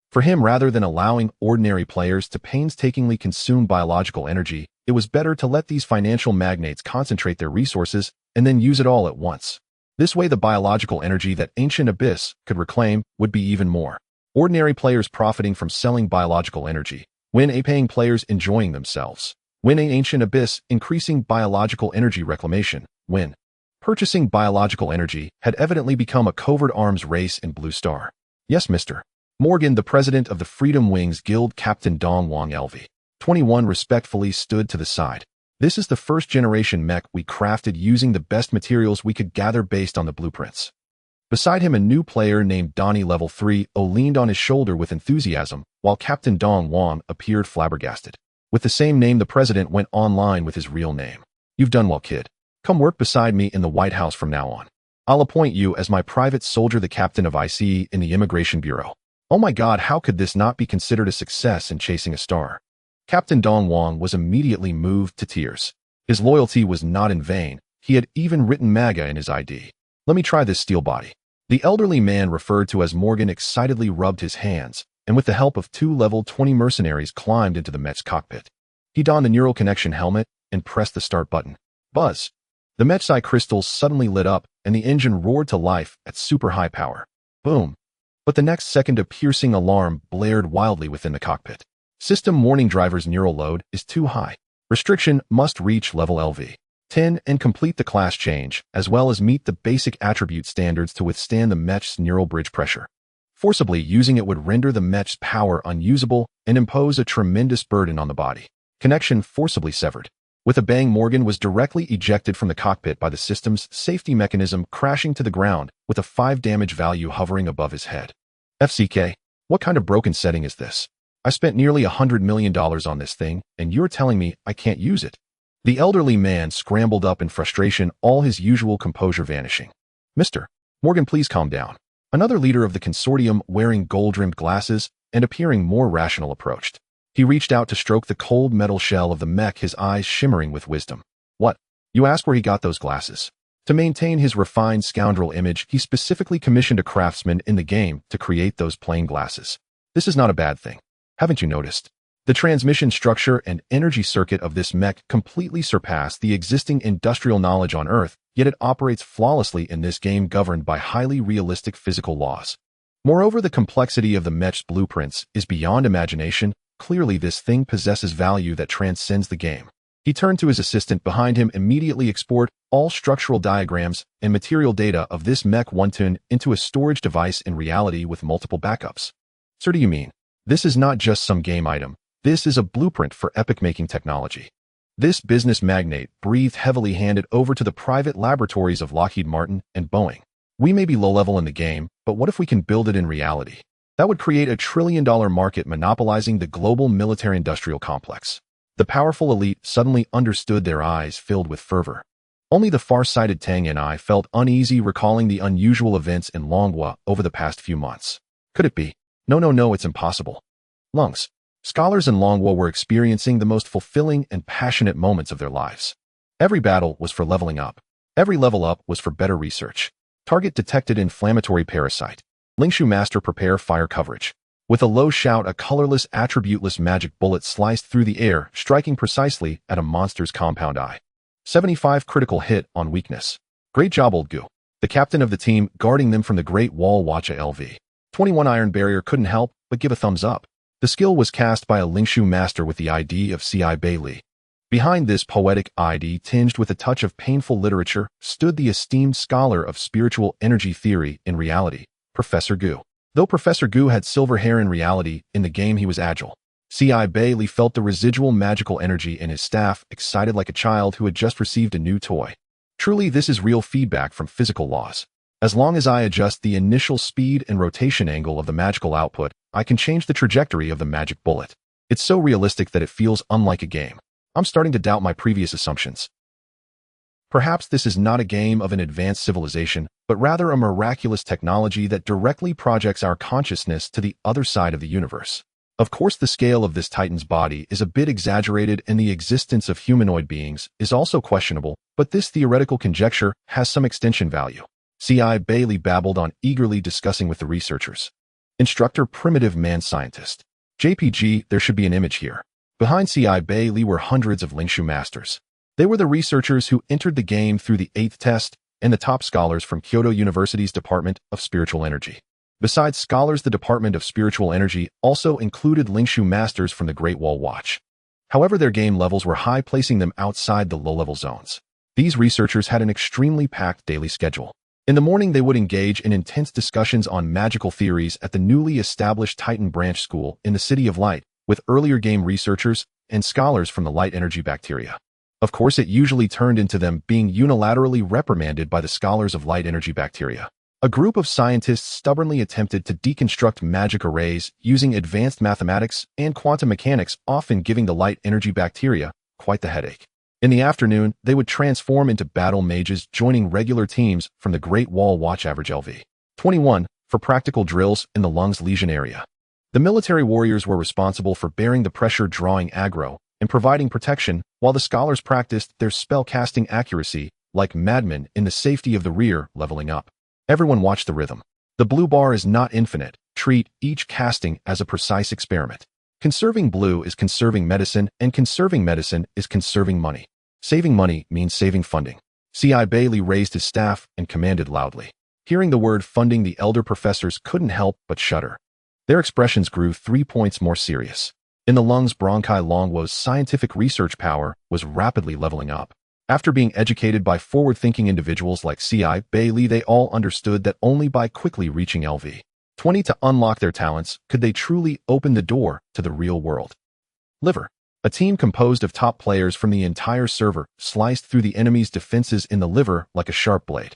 For him, rather than allowing ordinary players to painstakingly consume biological energy, it was better to let these financial magnates concentrate their resources and then use it all at once. This way, the biological energy that Ancient Abyss could reclaim would be even more. Ordinary players profiting from selling biological energy, paying players enjoying themselves. Ancient Abyss increasing biological energy reclamation. Purchasing biological energy had evidently become a covert arms race in Blue Star. Yes, Mr. Morgan, the president of the Freedom Wings Guild, Captain Dong Wang LV21 respectfully stood to the side. This is the first-generation mech we crafted using the best materials we could gather based on the blueprints. Beside him, a new player named Donnie Level 3 leaned on his shoulder with enthusiasm, while Captain Dong Wang appeared flabbergasted. With the same name, the president went online with his real name. You've done well, kid. Come work beside me in the White House from now on. I'll appoint you as my private soldier, the captain of ICE in the Immigration Bureau. Oh my God, how could this not be considered a success in chasing a star? Captain Dong Wang was immediately moved to tears. His loyalty was not in vain. He had even written MAGA in his ID. Let me try this steel body. The elderly man referred to as Morgan excitedly rubbed his hands, and with the help of 2 level 20 mercenaries climbed into the mech's cockpit. He donned the neural connection helmet and pressed the start button. Buzz! The mech's eye crystals suddenly lit up, and the engine roared to life at super high power. Boom! But the next second, a piercing alarm blared wildly within the cockpit. System warning: driver's neural load is too high. Restriction: must reach level LV10 and complete the class change, as well as meet the basic attribute standards to withstand the mech's neural bridge pressure. Forcibly using it would render the mech's power unusable and impose a tremendous burden on the body. Connection forcibly severed. With a bang, Morgan was directly ejected from the cockpit by the system's safety mechanism, crashing to the ground with a 5 damage value hovering above his head. FCK, what kind of broken setting is this? I spent nearly $100 million on this thing, and you're telling me I can't use it? The elderly man scrambled up in frustration, all his usual composure vanishing. Mr. Morgan, please calm down. Another leader of the consortium, wearing gold-rimmed glasses and appearing more rational, approached. He reached out to stroke the cold metal shell of the mech, his eyes shimmering with wisdom. What? You ask where he got those glasses? To maintain his refined scoundrel image, he specifically commissioned a craftsman in the game to create those plain glasses. This is not a bad thing. Haven't you noticed? The transmission structure and energy circuit of this mech completely surpass the existing industrial knowledge on Earth, yet it operates flawlessly in this game governed by highly realistic physical laws. Moreover, the complexity of the mech's blueprints is beyond imagination. Clearly, this thing possesses value that transcends the game. He turned to his assistant behind him, immediately export all structural diagrams and material data of this mech one-ton into a storage device in reality with multiple backups. Sir, do you mean? This is not just some game item. This is a blueprint for epic-making technology. This business magnate breathed heavily, handed over to the private laboratories of Lockheed Martin and Boeing. We may be low-level in the game, but what if we can build it in reality? That would create a trillion-dollar market monopolizing the global military-industrial complex. The powerful elite suddenly understood, their eyes filled with fervor. Only the far-sighted Tang and I felt uneasy recalling the unusual events in Longhua over the past few months. Could it be? No, it's impossible. Lungs. Scholars in Longhua were experiencing the most fulfilling and passionate moments of their lives. Every battle was for leveling up. Every level up was for better research. Target detected, inflammatory parasite. Lingshu Master, prepare fire coverage. With a low shout, a colorless, attributeless magic bullet sliced through the air, striking precisely at a monster's compound eye. 75 critical hit on weakness. Great job, old Gu. The captain of the team guarding them from the Great Wall Watcha LV. 21 Iron Barrier couldn't help but give a thumbs up. The skill was cast by a Lingshu Master with the ID of C.I. Bailey. Behind this poetic ID, tinged with a touch of painful literature, stood the esteemed scholar of spiritual energy theory in reality, Professor Gu. Though Professor Gu had silver hair in reality, in the game he was agile. C.I. Bailey felt the residual magical energy in his staff, excited like a child who had just received a new toy. Truly, this is real feedback from physical laws. As long as I adjust the initial speed and rotation angle of the magical output, I can change the trajectory of the magic bullet. It's so realistic that it feels unlike a game. I'm starting to doubt my previous assumptions. Perhaps this is not a game of an advanced civilization, but rather a miraculous technology that directly projects our consciousness to the other side of the universe. Of course, the scale of this Titan's body is a bit exaggerated and the existence of humanoid beings is also questionable, but this theoretical conjecture has some extension value. C.I. Bailey babbled on, eagerly discussing with the researchers. Instructor, primitive man scientist. JPG, there should be an image here. Behind C.I. Bailey were hundreds of Lingshu Masters. They were the researchers who entered the game through the 8th test and the top scholars from Kyoto University's Department of Spiritual Energy. Besides scholars, the Department of Spiritual Energy also included Lingshu Masters from the Great Wall Watch. However, their game levels were high, placing them outside the low-level zones. These researchers had an extremely packed daily schedule. In the morning, they would engage in intense discussions on magical theories at the newly established Titan Branch School in the City of Light, with earlier game researchers and scholars from the light energy bacteria. Of course, it usually turned into them being unilaterally reprimanded by the scholars of light energy bacteria. A group of scientists stubbornly attempted to deconstruct magic arrays using advanced mathematics and quantum mechanics, often giving the light energy bacteria quite the headache. In the afternoon, they would transform into battle mages, joining regular teams from the Great Wall Watch average LV. 21 for practical drills in the lungs lesion area. The military warriors were responsible for bearing the pressure, drawing aggro, and providing protection, while the scholars practiced their spell-casting accuracy like madmen in the safety of the rear, leveling up. Everyone watched the rhythm. The blue bar is not infinite. Treat each casting as a precise experiment. Conserving blue is conserving medicine, and conserving medicine is conserving money. Saving money means saving funding. C.I. Bailey raised his staff and commanded loudly. Hearing the word funding, the elder professors couldn't help but shudder. Their expressions grew 3 points more serious. In the lungs bronchi, Longwo's scientific research power was rapidly leveling up. After being educated by forward-thinking individuals like C.I. Bailey, they all understood that only by quickly reaching LV 20 to unlock their talents could they truly open the door to the real world. Liver. A team composed of top players from the entire server sliced through the enemy's defenses in the liver like a sharp blade.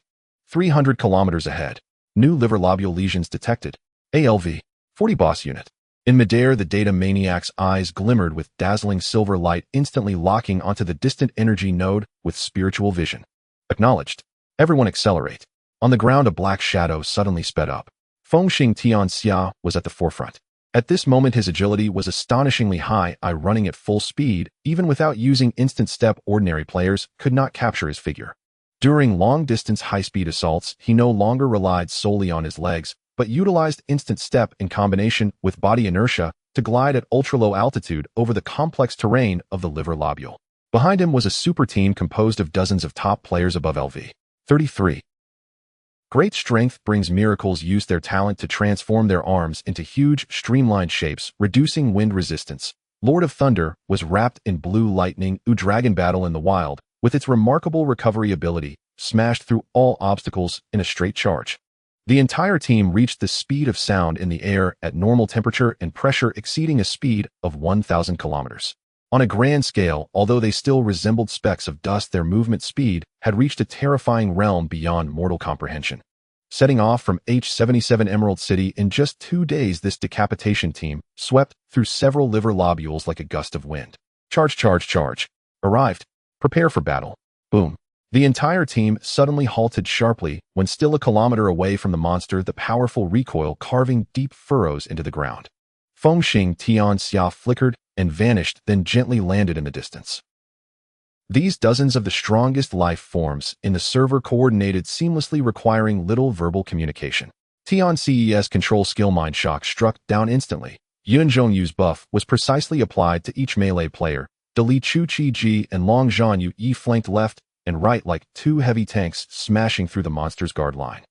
300 kilometers ahead. New liver lobule lesions detected. ALV 40 boss unit. In midair, the data maniac's eyes glimmered with dazzling silver light, instantly locking onto the distant energy node with spiritual vision. Acknowledged. Everyone accelerate. On the ground, a black shadow suddenly sped up. Fengxing Tianxia was at the forefront. At this moment, his agility was astonishingly high, running at full speed, even without using instant step. Ordinary players could not capture his figure. During long-distance high-speed assaults, he no longer relied solely on his legs, but utilized instant step in combination with body inertia to glide at ultra-low altitude over the complex terrain of the liver lobule. Behind him was a super team composed of dozens of top players above LV 33. Great strength brings miracles use their talent to transform their arms into huge, streamlined shapes, reducing wind resistance. Lord of Thunder was wrapped in blue lightning. Dragon battle in the wild, with its remarkable recovery ability, smashed through all obstacles in a straight charge. The entire team reached the speed of sound in the air at normal temperature and pressure exceeding a speed of 1,000 kilometers. On a grand scale, although they still resembled specks of dust, their movement speed had reached a terrifying realm beyond mortal comprehension. Setting off from H-77 Emerald City in just 2 days, this decapitation team swept through several liver lobules like a gust of wind. Charge, charge, charge. Arrived. Prepare for battle. Boom. The entire team suddenly halted sharply when still a kilometer away from the monster, the powerful recoil carving deep furrows into the ground. Fengxing Tianxia flickered and vanished, then gently landed in the distance. These dozens of the strongest life forms in the server coordinated seamlessly, requiring little verbal communication. Tianxi's control skill Mind Shock struck down instantly. Yuan Zhongyu's buff was precisely applied to each melee player. Li Chu Chi Ji and Long Zhanyu Yi flanked left and right like two heavy tanks, smashing through the monster's guard line.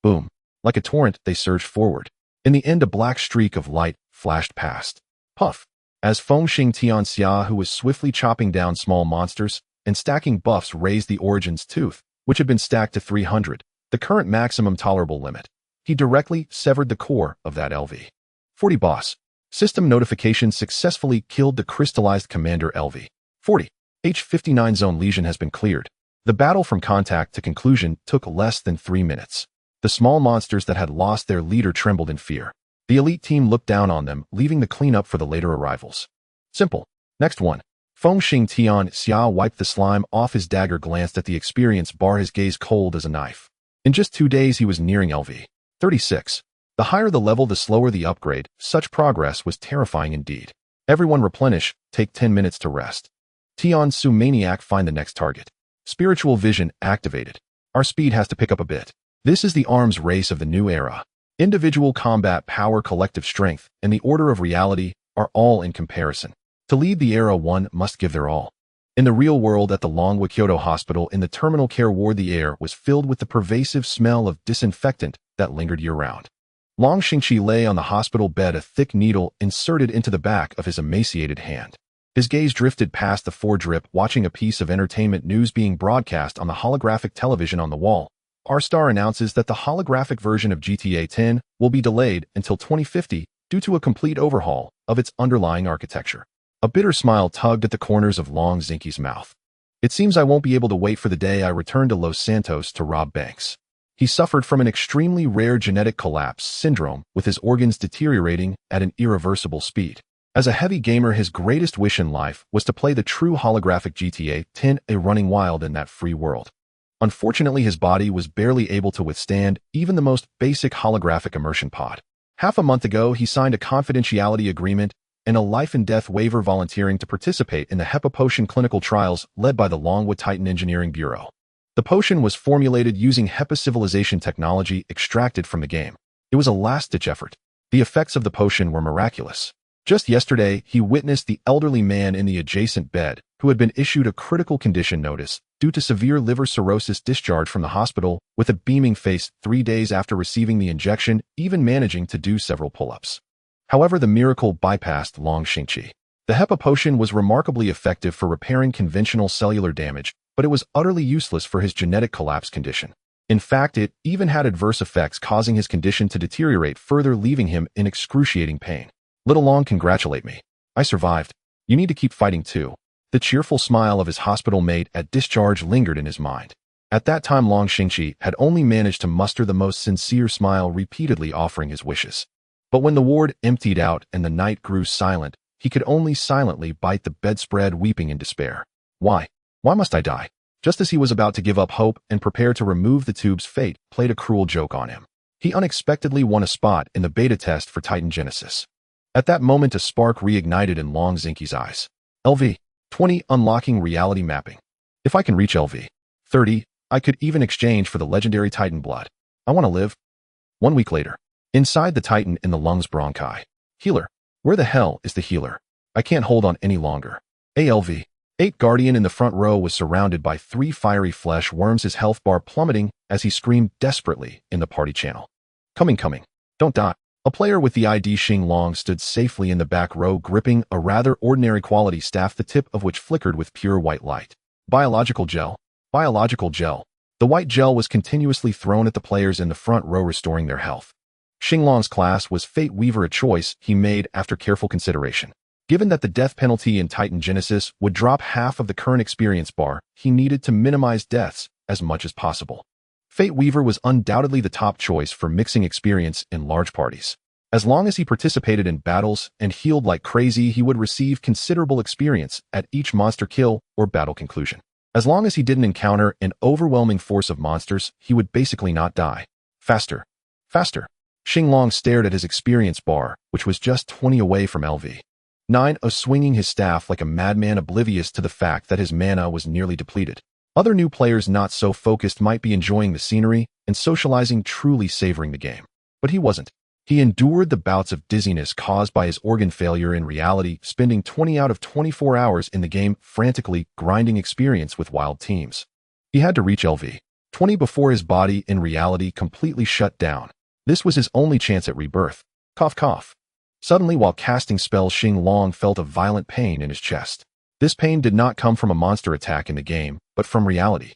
Boom. Like a torrent, they surged forward. In the end, a black streak of light flashed past. Puff. As Fengxing Tianxia, who was swiftly chopping down small monsters and stacking buffs, raised the Origin's Tooth, which had been stacked to 300, the current maximum tolerable limit, he directly severed the core of that LV-40 boss. System notification successfully killed the crystallized Commander LV-40. H-59 Zone Lesion has been cleared. The battle from contact to conclusion took less than 3 minutes. The small monsters that had lost their leader trembled in fear. The elite team looked down on them, leaving the cleanup for the later arrivals. Simple. Next one. Fengxing Tianxia wiped the slime off his dagger, glanced at the experience bar, his gaze cold as a knife. In just 2 days he was nearing LV-36. The higher the level, the slower the upgrade. Such progress was terrifying indeed. Everyone replenish, take 10 minutes to rest. Tianxu Maniac, find the next target. Spiritual vision activated. Our speed has to pick up a bit. This is the arms race of the new era. Individual combat power, collective strength, and the order of reality are all in comparison. To lead the era, one must give their all. In the real world, at the Longwa Kyoto Hospital, in the terminal care ward, the air was filled with the pervasive smell of disinfectant that lingered year-round. Long Xingqi lay on the hospital bed, a thick needle inserted into the back of his emaciated hand. His gaze drifted past the foredrip, watching a piece of entertainment news being broadcast on the holographic television on the wall. R-Star announces that the holographic version of GTA 10 will be delayed until 2050 due to a complete overhaul of its underlying architecture. A bitter smile tugged at the corners of Long Xingqi's mouth. It seems I won't be able to wait for the day I return to Los Santos to rob banks. He suffered from an extremely rare genetic collapse syndrome, with his organs deteriorating at an irreversible speed. As a heavy gamer, his greatest wish in life was to play the true holographic GTA 10, running wild in that free world. Unfortunately, his body was barely able to withstand even the most basic holographic immersion pod. Half a month ago, he signed a confidentiality agreement and a life-and-death waiver, volunteering to participate in the HEPA potion clinical trials led by the Longwood Titan Engineering Bureau. The potion was formulated using HEPA civilization technology extracted from the game. It was a last-ditch effort. The effects of the potion were miraculous. Just yesterday, he witnessed the elderly man in the adjacent bed, who had been issued a critical condition notice due to severe liver cirrhosis, discharged from the hospital with a beaming face 3 days after receiving the injection, even managing to do several pull-ups. However, the miracle bypassed Long Xingqi. The HEPA potion was remarkably effective for repairing conventional cellular damage, but it was utterly useless for his genetic collapse condition. In fact, it even had adverse effects, causing his condition to deteriorate further, leaving him in excruciating pain. Little Long, congratulate me. I survived. You need to keep fighting too. The cheerful smile of his hospital mate at discharge lingered in his mind. At that time, Long Xingqi had only managed to muster the most sincere smile, repeatedly offering his wishes. But when the ward emptied out and the night grew silent, he could only silently bite the bedspread, weeping in despair. Why? Why must I die? Just as he was about to give up hope and prepare to remove the tubes, fate played a cruel joke on him. He unexpectedly won a spot in the beta test for Titan Genesis. At that moment, a spark reignited in Long Xingqi's eyes. LV-20, unlocking reality mapping. If I can reach LV-30, I could even exchange for the legendary Titan blood. I want to live. 1 week later. Inside the Titan, in the lungs bronchi. Healer. Where the hell is the healer? I can't hold on any longer. ALV. Eight Guardian in the front row was surrounded by three fiery flesh worms, his health bar plummeting as he screamed desperately in the party channel. Coming. Don't die. A player with the ID Xing Long stood safely in the back row, gripping a rather ordinary quality staff, the tip of which flickered with pure white light. Biological gel. The white gel was continuously thrown at the players in the front row, restoring their health. Xing Long's class was Fate Weaver, a choice he made after careful consideration. Given that the death penalty in Titan Genesis would drop half of the current experience bar, he needed to minimize deaths as much as possible. Fate Weaver was undoubtedly the top choice for mixing experience in large parties. As long as he participated in battles and healed like crazy, he would receive considerable experience at each monster kill or battle conclusion. As long as he didn't encounter an overwhelming force of monsters, he would basically not die. Faster. Xing Long stared at his experience bar, which was just 20 away from LV9, swinging his staff like a madman, oblivious to the fact that his mana was nearly depleted. Other new players not so focused might be enjoying the scenery and socializing, truly savoring the game. But he wasn't. He endured the bouts of dizziness caused by his organ failure in reality, spending 20 out of 24 hours in the game frantically grinding experience with wild teams. He had to reach LV20 before his body in reality completely shut down. This was his only chance at rebirth. Cough. Suddenly, while casting spells, Xing Long felt a violent pain in his chest. This pain did not come from a monster attack in the game, but from reality.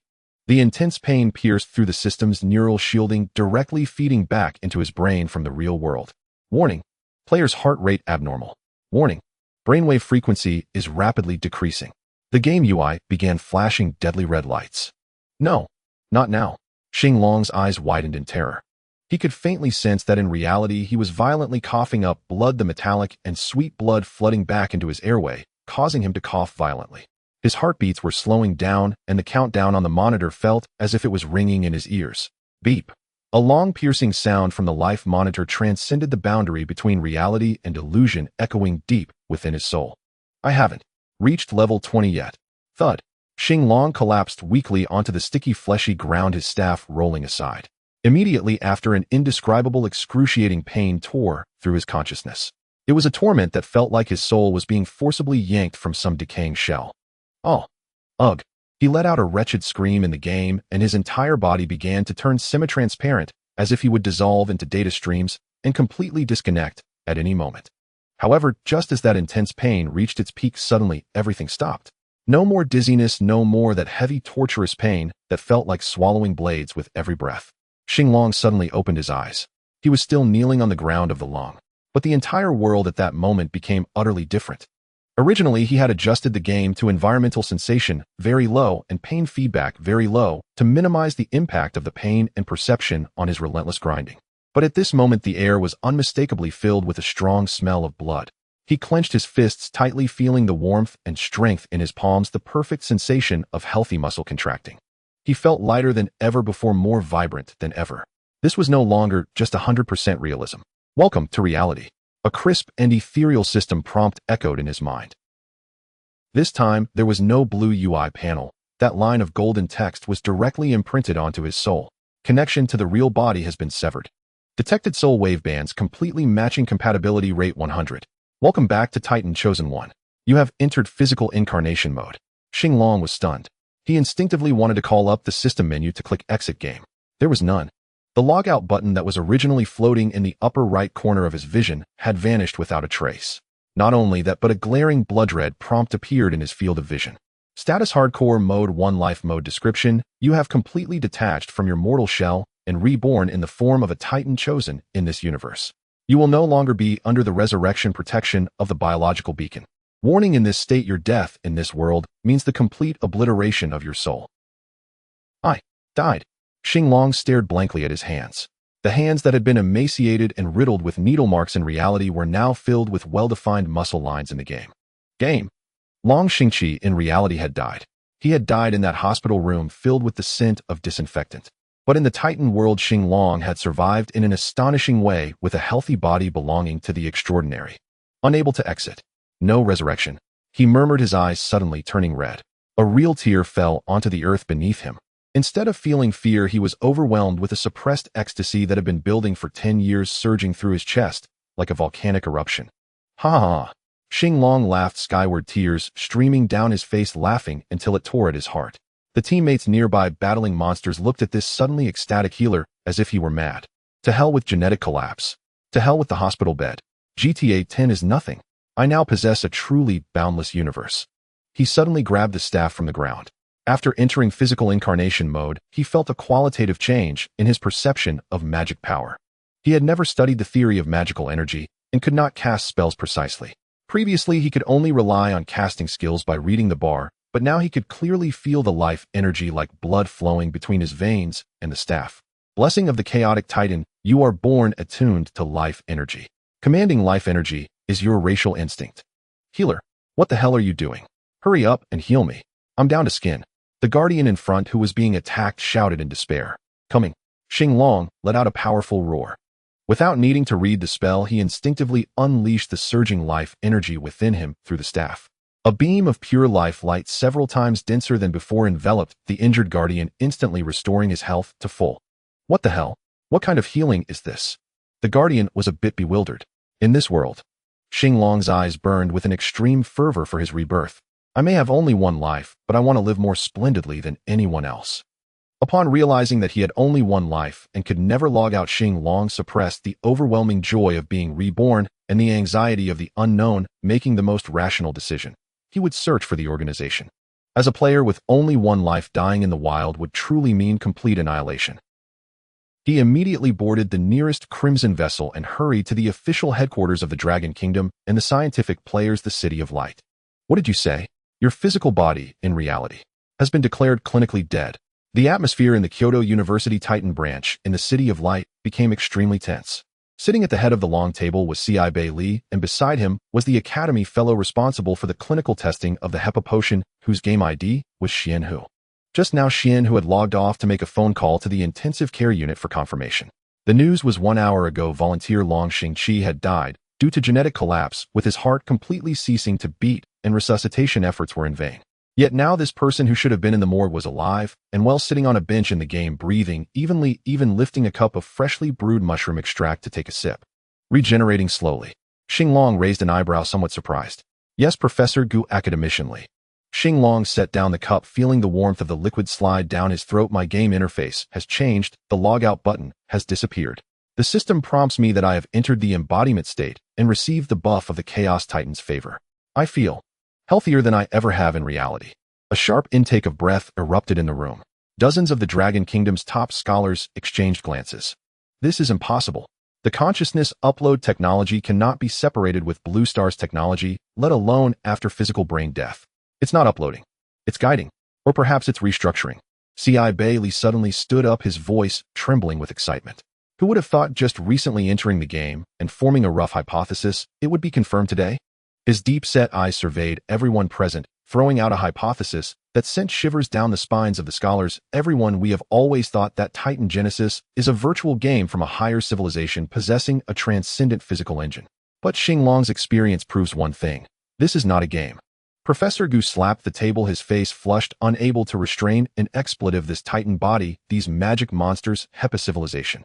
The intense pain pierced through the system's neural shielding, directly feeding back into his brain from the real world. Warning: player's heart rate abnormal. Warning: brainwave frequency is rapidly decreasing. The game UI began flashing deadly red lights. No, not now. Xing Long's eyes widened in terror. He could faintly sense that in reality he was violently coughing up blood, the metallic and sweet blood flooding back into his airway, causing him to cough violently. His heartbeats were slowing down, and the countdown on the monitor felt as if it was ringing in his ears. Beep. A long piercing sound from the life monitor transcended the boundary between reality and illusion, echoing deep within his soul. I haven't reached level 20 yet. Thud. Xing Long collapsed weakly onto the sticky fleshy ground, his staff rolling aside. Immediately after, an indescribable excruciating pain tore through his consciousness. It was a torment that felt like his soul was being forcibly yanked from some decaying shell. Oh. Ugh. He let out a wretched scream in the game, and his entire body began to turn semi-transparent, as if he would dissolve into data streams and completely disconnect at any moment. However, just as that intense pain reached its peak, suddenly everything stopped. No more dizziness, no more that heavy, torturous pain that felt like swallowing blades with every breath. Xing Long suddenly opened his eyes. He was still kneeling on the ground of the Long, but the entire world at that moment became utterly different. Originally, he had adjusted the game to environmental sensation very low and pain feedback very low to minimize the impact of the pain and perception on his relentless grinding. But at this moment, the air was unmistakably filled with a strong smell of blood. He clenched his fists tightly, feeling the warmth and strength in his palms, the perfect sensation of healthy muscle contracting. He felt lighter than ever before, more vibrant than ever. This was no longer just 100% realism. Welcome to reality. A crisp and ethereal system prompt echoed in his mind. This time, there was no blue UI panel. That line of golden text was directly imprinted onto his soul. Connection to the real body has been severed. Detected soul wave bands completely matching, compatibility rate 100. Welcome back to Titan Chosen One. You have entered physical incarnation mode. Xing Long was stunned. He instinctively wanted to call up the system menu to click exit game. There was none. The logout button that was originally floating in the upper right corner of his vision had vanished without a trace. Not only that, but a glaring blood red prompt appeared in his field of vision. Status Hardcore Mode 1 Life Mode Description: you have completely detached from your mortal shell and reborn in the form of a Titan chosen in this universe. You will no longer be under the resurrection protection of the biological beacon. Warning: in this state, your death in this world means the complete obliteration of your soul. I died. Xing Long stared blankly at his hands. The hands that had been emaciated and riddled with needle marks in reality were now filled with well-defined muscle lines in the game. Long Xingqi in reality had died. He had died in that hospital room filled with the scent of disinfectant. But in the Titan world, Xing Long had survived in an astonishing way, with a healthy body belonging to the extraordinary. Unable to exit. No resurrection. He murmured, his eyes suddenly turning red. A real tear fell onto the earth beneath him. Instead of feeling fear, he was overwhelmed with a suppressed ecstasy that had been building for 10 years, surging through his chest like a volcanic eruption. Ha ha! Xinglong laughed skyward, tears streaming down his face, laughing until it tore at his heart. The teammates nearby battling monsters looked at this suddenly ecstatic healer as if he were mad. To hell with genetic collapse. To hell with the hospital bed. GTA 10 is nothing. I now possess a truly boundless universe. He suddenly grabbed the staff from the ground. After entering physical incarnation mode, he felt a qualitative change in his perception of magic power. He had never studied the theory of magical energy and could not cast spells precisely. Previously, he could only rely on casting skills by reading the bar, but now he could clearly feel the life energy like blood flowing between his veins and the staff. Blessing of the Chaotic Titan, you are born attuned to life energy. Commanding life energy is your racial instinct. Healer, what the hell are you doing? Hurry up and heal me. I'm down to skin. The guardian in front who was being attacked shouted in despair. Coming. Xinglong let out a powerful roar. Without needing to read the spell, he instinctively unleashed the surging life energy within him through the staff. A beam of pure life light several times denser than before enveloped the injured guardian, instantly restoring his health to full. What the hell? What kind of healing is this? The guardian was a bit bewildered. In this world, Xinglong's eyes burned with an extreme fervor for his rebirth. I may have only one life, but I want to live more splendidly than anyone else. Upon realizing that he had only one life and could never log out, Xinglong suppressed the overwhelming joy of being reborn and the anxiety of the unknown, making the most rational decision. He would search for the organization. As a player with only one life, dying in the wild would truly mean complete annihilation. He immediately boarded the nearest crimson vessel and hurried to the official headquarters of the Dragon Kingdom and the scientific players, the City of Light. What did you say? Your physical body, in reality, has been declared clinically dead. The atmosphere in the Kyoto University Titan branch in the City of Light became extremely tense. Sitting at the head of the long table was Ci-Bei Li, and beside him was the Academy fellow responsible for the clinical testing of the Hepa potion, whose game ID was Xian Hu. Just now, Xian Hu had logged off to make a phone call to the intensive care unit for confirmation. The news was 1 hour ago. Volunteer Long Xingqi had died due to genetic collapse, with his heart completely ceasing to beat and resuscitation efforts were in vain. Yet now this person who should have been in the morgue was alive and well, sitting on a bench in the game, breathing evenly, even lifting a cup of freshly brewed mushroom extract to take a sip. Regenerating slowly. Xinglong raised an eyebrow, somewhat surprised. Yes, Professor Gu, academicianly. Xinglong set down the cup, feeling the warmth of the liquid slide down his throat. My game interface has changed. The logout button has disappeared. The system prompts me that I have entered the embodiment state and received the buff of the Chaos Titan's favor. I feel healthier than I ever have in reality. A sharp intake of breath erupted in the room. Dozens of the Dragon Kingdom's top scholars exchanged glances. This is impossible. The consciousness upload technology cannot be separated with Blue Star's technology, let alone after physical brain death. It's not uploading. It's guiding. Or perhaps it's restructuring. Ci-Bei Li suddenly stood up, his voice trembling with excitement. Who would have thought, just recently entering the game and forming a rough hypothesis, it would be confirmed today? His deep-set eyes surveyed everyone present, throwing out a hypothesis that sent shivers down the spines of the scholars. Everyone, we have always thought that Titan Genesis is a virtual game from a higher civilization possessing a transcendent physical engine. But Xinglong's experience proves one thing. This is not a game. Professor Gu slapped the table, his face flushed, unable to restrain an expletive. This Titan body, these magic monsters, Hepa civilization,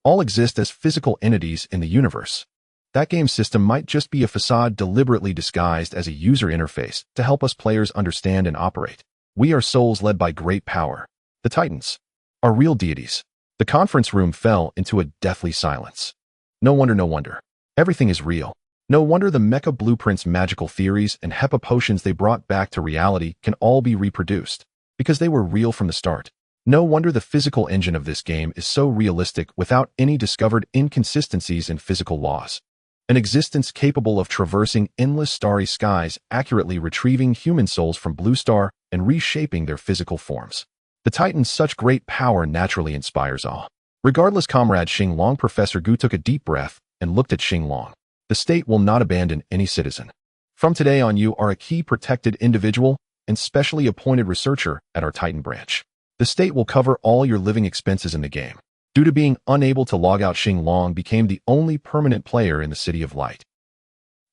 all exist as physical entities in the universe. That game system might just be a facade deliberately disguised as a user interface to help us players understand and operate. We are souls led by great power. The Titans are real deities. The conference room fell into a deathly silence. No wonder, no wonder. Everything is real. No wonder the Mecha Blueprint's magical theories and Hepa potions they brought back to reality can all be reproduced, because they were real from the start. No wonder the physical engine of this game is so realistic without any discovered inconsistencies in physical laws. An existence capable of traversing endless starry skies, accurately retrieving human souls from Blue Star and reshaping their physical forms. The Titan's such great power naturally inspires awe. Regardless, Comrade Xinglong. Professor Gu took a deep breath and looked at Xinglong. The state will not abandon any citizen. From today on, you are a key protected individual and specially appointed researcher at our Titan branch. The state will cover all your living expenses in the game. Due to being unable to log out, Xinglong became the only permanent player in the City of Light.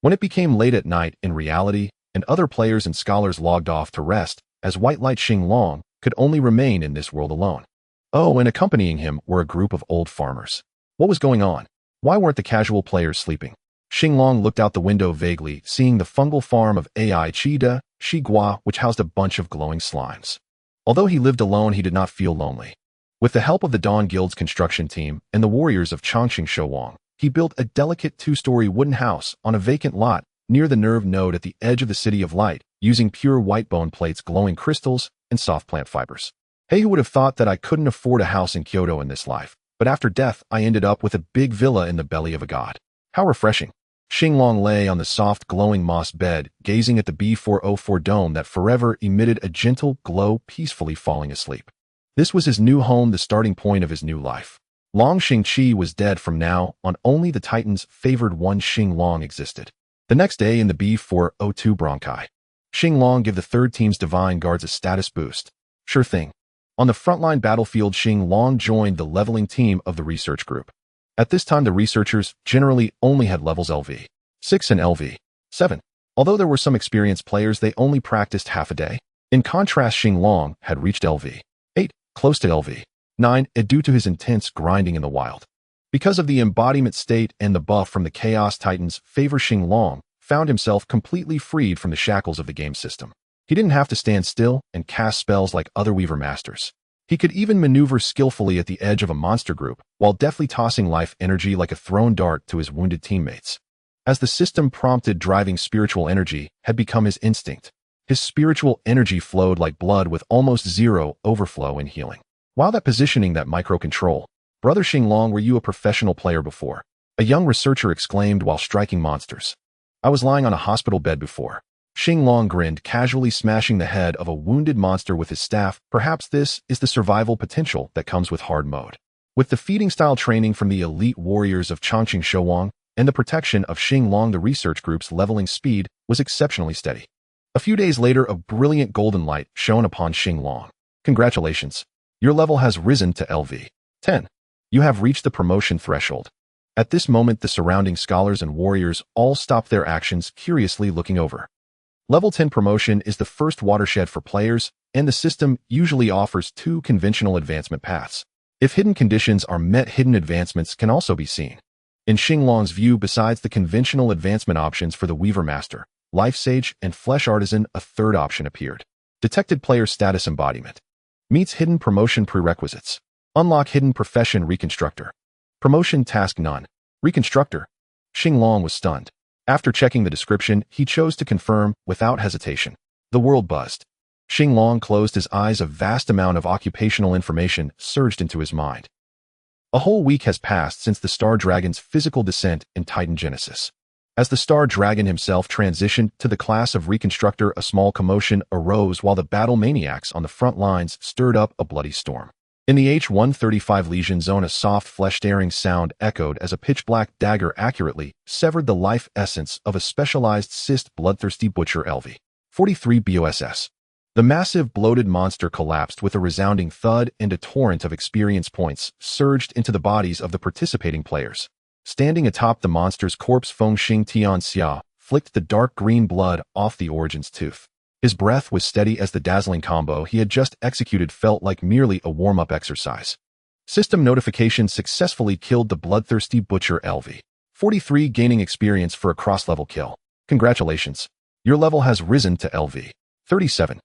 When it became late at night in reality, and other players and scholars logged off to rest, as White Light, Xinglong could only remain in this world alone. Oh, and accompanying him were a group of old farmers. What was going on? Why weren't the casual players sleeping? Xinglong looked out the window vaguely, seeing the fungal farm of AI Qida, Shigua, which housed a bunch of glowing slimes. Although he lived alone, he did not feel lonely. With the help of the Dawn Guild's construction team and the warriors of Chongqing Shouwang, he built a delicate two-story wooden house on a vacant lot near the nerve node at the edge of the City of Light, using pure white bone plates, glowing crystals, and soft plant fibers. Hey, who would have thought that I couldn't afford a house in Kyoto in this life, but after death I ended up with a big villa in the belly of a god. How refreshing. Xinglong lay on the soft, glowing moss bed, gazing at the B404 dome that forever emitted a gentle glow, peacefully falling asleep. This was his new home, the starting point of his new life. Long Xingqi was dead. From now on, only the Titan's favored one Xinglong existed. The next day in the B402 Bronchi, Xinglong gave the third team's divine guards a status boost. Sure thing. On the frontline battlefield, Xinglong joined the leveling team of the research group. At this time, the researchers generally only had levels LV6 and LV7. Although there were some experienced players, they only practiced half a day. In contrast, Xinglong had reached LV8, close to LV9, due to his intense grinding in the wild. Because of the embodiment state and the buff from the Chaos Titans, favor Xinglong found himself completely freed from the shackles of the game system. He didn't have to stand still and cast spells like other Weaver Masters. He could even maneuver skillfully at the edge of a monster group, while deftly tossing life energy like a thrown dart to his wounded teammates. As the system prompted, driving spiritual energy had become his instinct. His spiritual energy flowed like blood with almost zero overflow and healing. While that positioning, that micro-control. Brother Xinglong, were you a professional player before? A young researcher exclaimed while striking monsters. I was lying on a hospital bed before. Xinglong grinned, casually smashing the head of a wounded monster with his staff. Perhaps this is the survival potential that comes with hard mode. With the feeding-style training from the elite warriors of Chongqing Shouwang and the protection of Xinglong, the research group's leveling speed was exceptionally steady. A few days later, a brilliant golden light shone upon Xinglong. Congratulations. Your level has risen to LV10. You have reached the promotion threshold. At this moment, the surrounding scholars and warriors all stopped their actions, curiously looking over. Level 10 promotion is the first watershed for players, and the system usually offers two conventional advancement paths. If hidden conditions are met, hidden advancements can also be seen. In Xinglong's view, besides the conventional advancement options for the Weaver Master, Life Sage, and Flesh Artisan, a third option appeared. Detected player status embodiment. Meets hidden promotion prerequisites. Unlock hidden profession Reconstructor. Promotion task none. Reconstructor. Xinglong was stunned. After checking the description, he chose to confirm without hesitation. The world buzzed. Xinglong closed his eyes. A vast amount of occupational information surged into his mind. A whole week has passed since the Star Dragon's physical descent in Titan Genesis. As the Star Dragon himself transitioned to the class of Reconstructor, a small commotion arose while the battle maniacs on the front lines stirred up a bloody storm. In the H-135 Legion zone, a soft, flesh-tearing sound echoed as a pitch-black dagger accurately severed the life essence of a specialized cyst bloodthirsty butcher LV-43 BOSS. The massive, bloated monster collapsed with a resounding thud, and a torrent of experience points surged into the bodies of the participating players. Standing atop the monster's corpse, Feng Xing Tianxia flicked the dark green blood off the Origin's tooth. His breath was steady as the dazzling combo he had just executed felt like merely a warm-up exercise. System notification: successfully killed the bloodthirsty butcher LV-43, gaining experience for a cross-level kill. Congratulations. Your level has risen to LV-37.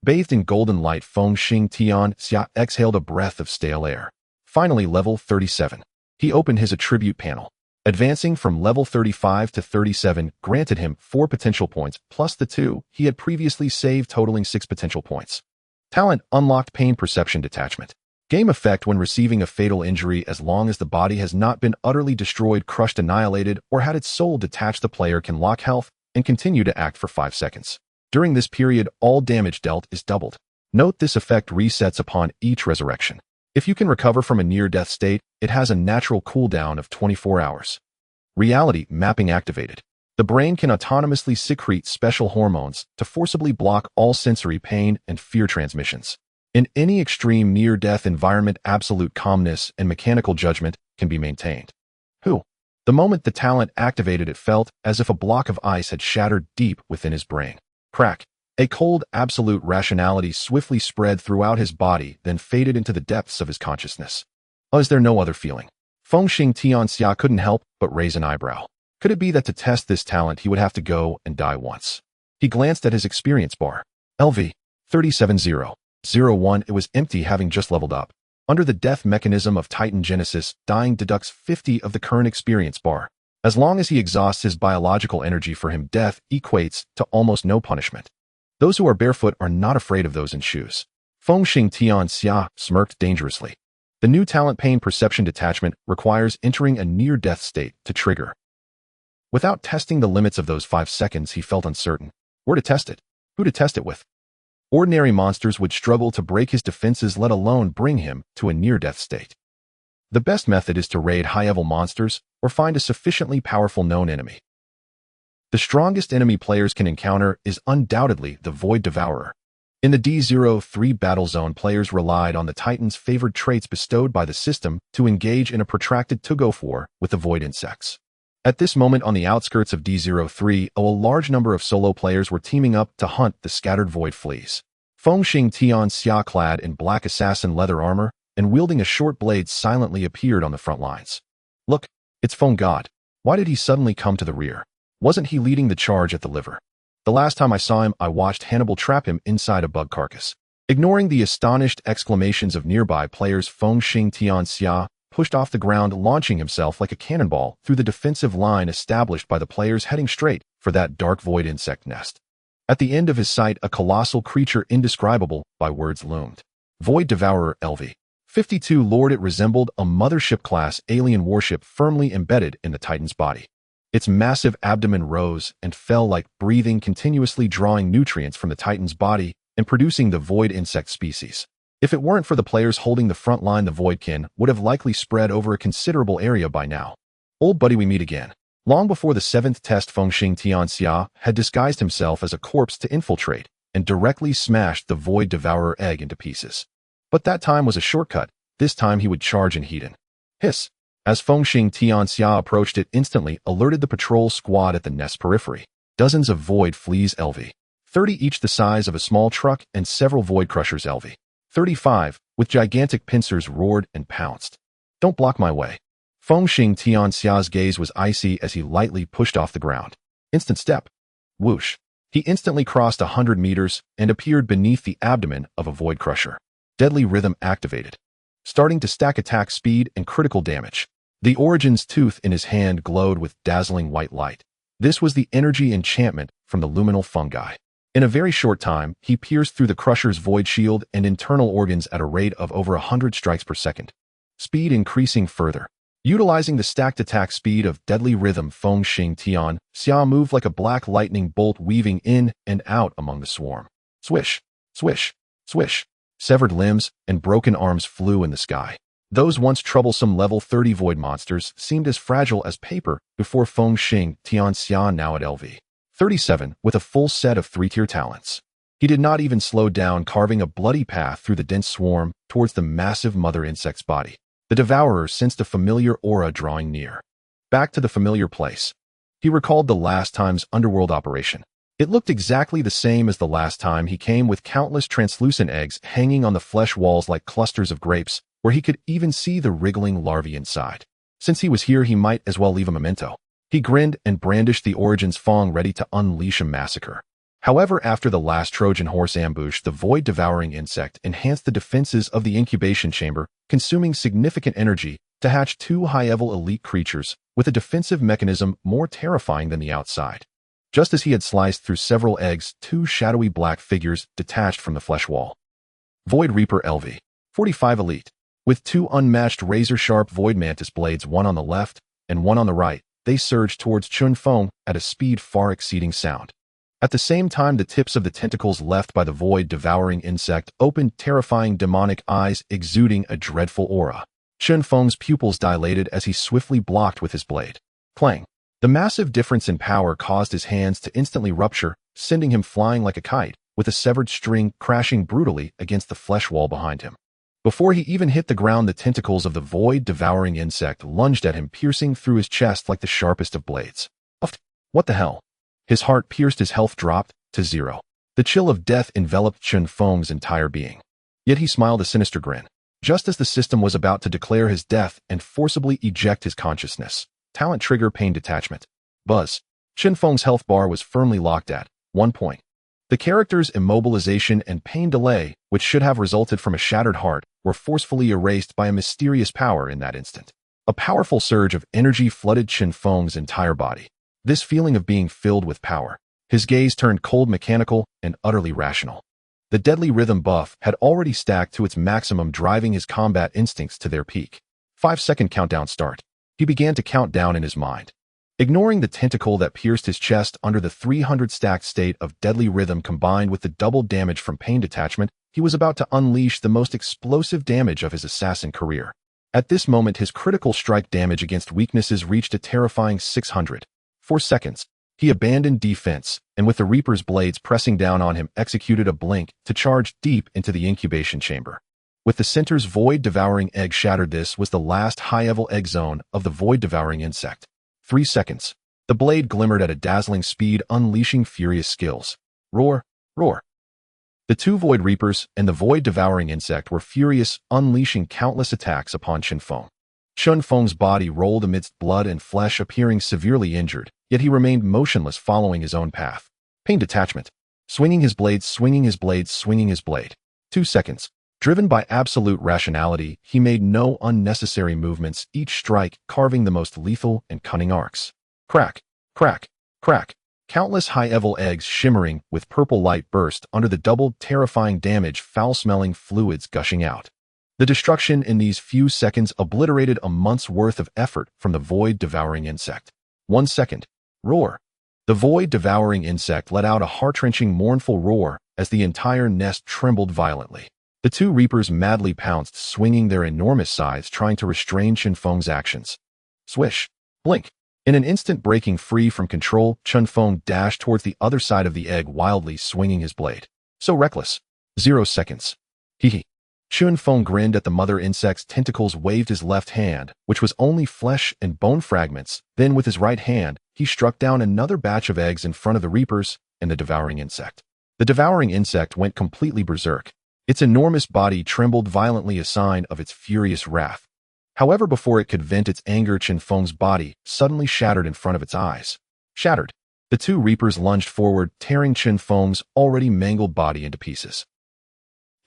Bathed in golden light, Feng Xing Tianxia exhaled a breath of stale air. Finally, level 37. He opened his attribute panel. Advancing from level 35 to 37 granted him 4 potential points, plus the 2 he had previously saved, totaling 6 potential points. Talent: unlocked pain perception detachment. Game effect: when receiving a fatal injury, as long as the body has not been utterly destroyed, crushed, annihilated, or had its soul detached, the player can lock health and continue to act for 5 seconds. During this period, all damage dealt is doubled. Note, this effect resets upon each resurrection. If you can recover from a near-death state, it has a natural cooldown of 24 hours. Reality mapping activated. The brain can autonomously secrete special hormones to forcibly block all sensory pain and fear transmissions. In any extreme near-death environment, absolute calmness and mechanical judgment can be maintained. The moment the talent activated, it felt as if a block of ice had shattered deep within his brain. Crack. A cold, absolute rationality swiftly spread throughout his body, then faded into the depths of his consciousness. Is there no other feeling? Feng Xing Tianxia couldn't help but raise an eyebrow. Could it be that to test this talent he would have to go and die once? He glanced at his experience bar. LV 37001. It was empty, having just leveled up. Under the death mechanism of Titan Genesis, dying deducts 50 of the current experience bar. As long as he exhausts his biological energy, for him death equates to almost no punishment. Those who are barefoot are not afraid of those in shoes. Fengxing Tianxia smirked dangerously. The new talent pain perception detachment requires entering a near-death state to trigger. Without testing the limits of those 5 seconds, he felt uncertain. Where to test it? Who to test it with? Ordinary monsters would struggle to break his defenses, let alone bring him to a near-death state. The best method is to raid high-level monsters or find a sufficiently powerful known enemy. The strongest enemy players can encounter is undoubtedly the Void Devourer. In the D03 battle zone, players relied on the Titan's favored traits bestowed by the system to engage in a protracted tug-of war with the Void insects. At this moment, on the outskirts of D03, a large number of solo players were teaming up to hunt the scattered Void fleas. Fengxing Tianxia, clad in black assassin leather armor and wielding a short blade, silently appeared on the front lines. Look, it's Feng God. Why did he suddenly come to the rear? Wasn't he leading the charge at the liver? The last time I saw him, I watched Hannibal trap him inside a bug carcass. Ignoring the astonished exclamations of nearby players, Fengxing Tianxia pushed off the ground, launching himself like a cannonball through the defensive line established by the players, heading straight for that dark void insect nest. At the end of his sight, a colossal creature indescribable by words loomed. Void Devourer LV 52 Lord. It resembled a mothership-class alien warship firmly embedded in the Titan's body. Its massive abdomen rose and fell like breathing, continuously drawing nutrients from the Titan's body and producing the void insect species. If it weren't for the players holding the front line, the Voidkin would have likely spread over a considerable area by now. Old buddy, we meet again. Long before the 7th test, Fengxing Tianxia had disguised himself as a corpse to infiltrate and directly smashed the Void Devourer egg into pieces. But that time was a shortcut. This time he would charge in Hedon. Hiss! As Fengxing Tianxia approached, it instantly alerted the patrol squad at the nest's periphery. Dozens of Void fleas LV 30, each the size of a small truck, and several Void crushers LV 35, with gigantic pincers, roared and pounced. Don't block my way. Fengxing Tianxia's gaze was icy as he lightly pushed off the ground. Instant step. Whoosh. He instantly crossed 100 meters and appeared beneath the abdomen of a Void crusher. Deadly rhythm activated, starting to stack attack speed and critical damage. The Origin's tooth in his hand glowed with dazzling white light. This was the energy enchantment from the luminal fungi. In a very short time, he pierced through the crusher's void shield and internal organs at a rate of over 100 strikes per second. Speed increasing further. Utilizing the stacked attack speed of deadly rhythm, Fengxing Tianxia moved like a black lightning bolt, weaving in and out among the swarm. Swish, swish, swish. Severed limbs and broken arms flew in the sky. Those once troublesome level 30 void monsters seemed as fragile as paper before Fengxing Tianxia, now at LV 37, with a full set of 3-tier talents. He did not even slow down, carving a bloody path through the dense swarm towards the massive mother insect's body. The Devourer sensed a familiar aura drawing near. Back to the familiar place. He recalled the last time's underworld operation. It looked exactly the same as the last time he came, with countless translucent eggs hanging on the flesh walls like clusters of grapes, where he could even see the wriggling larvae inside. Since he was here, he might as well leave a memento. He grinned and brandished the Origin's Fong, ready to unleash a massacre. However, after the last Trojan horse ambush, the void-devouring insect enhanced the defenses of the incubation chamber, consuming significant energy to hatch 2 high-level elite creatures with a defensive mechanism more terrifying than the outside. Just as he had sliced through several eggs, 2 shadowy black figures detached from the flesh wall. Void Reaper LV 45 Elite. With 2 unmatched razor-sharp void mantis blades, one on the left and one on the right, they surged towards Chun Feng at a speed far exceeding sound. At the same time, the tips of the tentacles left by the void-devouring insect opened terrifying demonic eyes, exuding a dreadful aura. Chun Feng's pupils dilated as he swiftly blocked with his blade. Clang! The massive difference in power caused his hands to instantly rupture, sending him flying like a kite, with a severed string crashing brutally against the flesh wall behind him. Before he even hit the ground, the tentacles of the void-devouring insect lunged at him, piercing through his chest like the sharpest of blades. What the hell? His heart pierced, his health dropped to 0. The chill of death enveloped Chun Feng's entire being. Yet he smiled a sinister grin. Just as the system was about to declare his death and forcibly eject his consciousness. Talent trigger pain detachment. Buzz. Qinfeng's health bar was firmly locked at 1 point. The character's immobilization and pain delay, which should have resulted from a shattered heart, were forcefully erased by a mysterious power in that instant. A powerful surge of energy flooded Qinfeng's entire body. This feeling of being filled with power. His gaze turned cold, mechanical, and utterly rational. The deadly rhythm buff had already stacked to its maximum, driving his combat instincts to their peak. 5-second countdown start. He began to count down in his mind. Ignoring the tentacle that pierced his chest under the 300 stacked state of deadly rhythm combined with the double damage from pain detachment, he was about to unleash the most explosive damage of his assassin career. At this moment, his critical strike damage against weaknesses reached a terrifying 600. 4 seconds. He abandoned defense, and with the Reaper's blades pressing down on him, executed a blink to charge deep into the incubation chamber. With the center's void-devouring egg shattered, this was the last high-level egg zone of the void-devouring insect. 3 seconds. The blade glimmered at a dazzling speed, unleashing furious skills. Roar, roar. The two Void Reapers and the void-devouring insect were furious, unleashing countless attacks upon Qinfeng. Qinfeng's body rolled amidst blood and flesh, appearing severely injured, yet he remained motionless, following his own path. Pain detachment. Swinging his blade, swinging his blade, swinging his blade. 2 seconds. Driven by absolute rationality, he made no unnecessary movements, each strike carving the most lethal and cunning arcs. Crack, crack, crack. Countless high-level eggs shimmering with purple light burst under the doubled, terrifying damage, foul-smelling fluids gushing out. The destruction in these few seconds obliterated a month's worth of effort from the void-devouring insect. 1 second. Roar. The void-devouring insect let out a heart-wrenching, mournful roar as the entire nest trembled violently. The two Reapers madly pounced, swinging their enormous sides, trying to restrain Qinfeng's actions. Swish. Blink. In an instant, breaking free from control, Qinfeng dashed towards the other side of the egg, wildly swinging his blade. So reckless. 0 seconds. Hee. Qinfeng grinned at the mother insect's tentacles, waved his left hand, which was only flesh and bone fragments. Then with his right hand, he struck down another batch of eggs in front of the Reapers and the devouring insect. The devouring insect went completely berserk. Its enormous body trembled violently, a sign of its furious wrath. However, before it could vent its anger, Qinfeng's body suddenly shattered in front of its eyes. Shattered. The two Reapers lunged forward, tearing Qinfeng's already mangled body into pieces.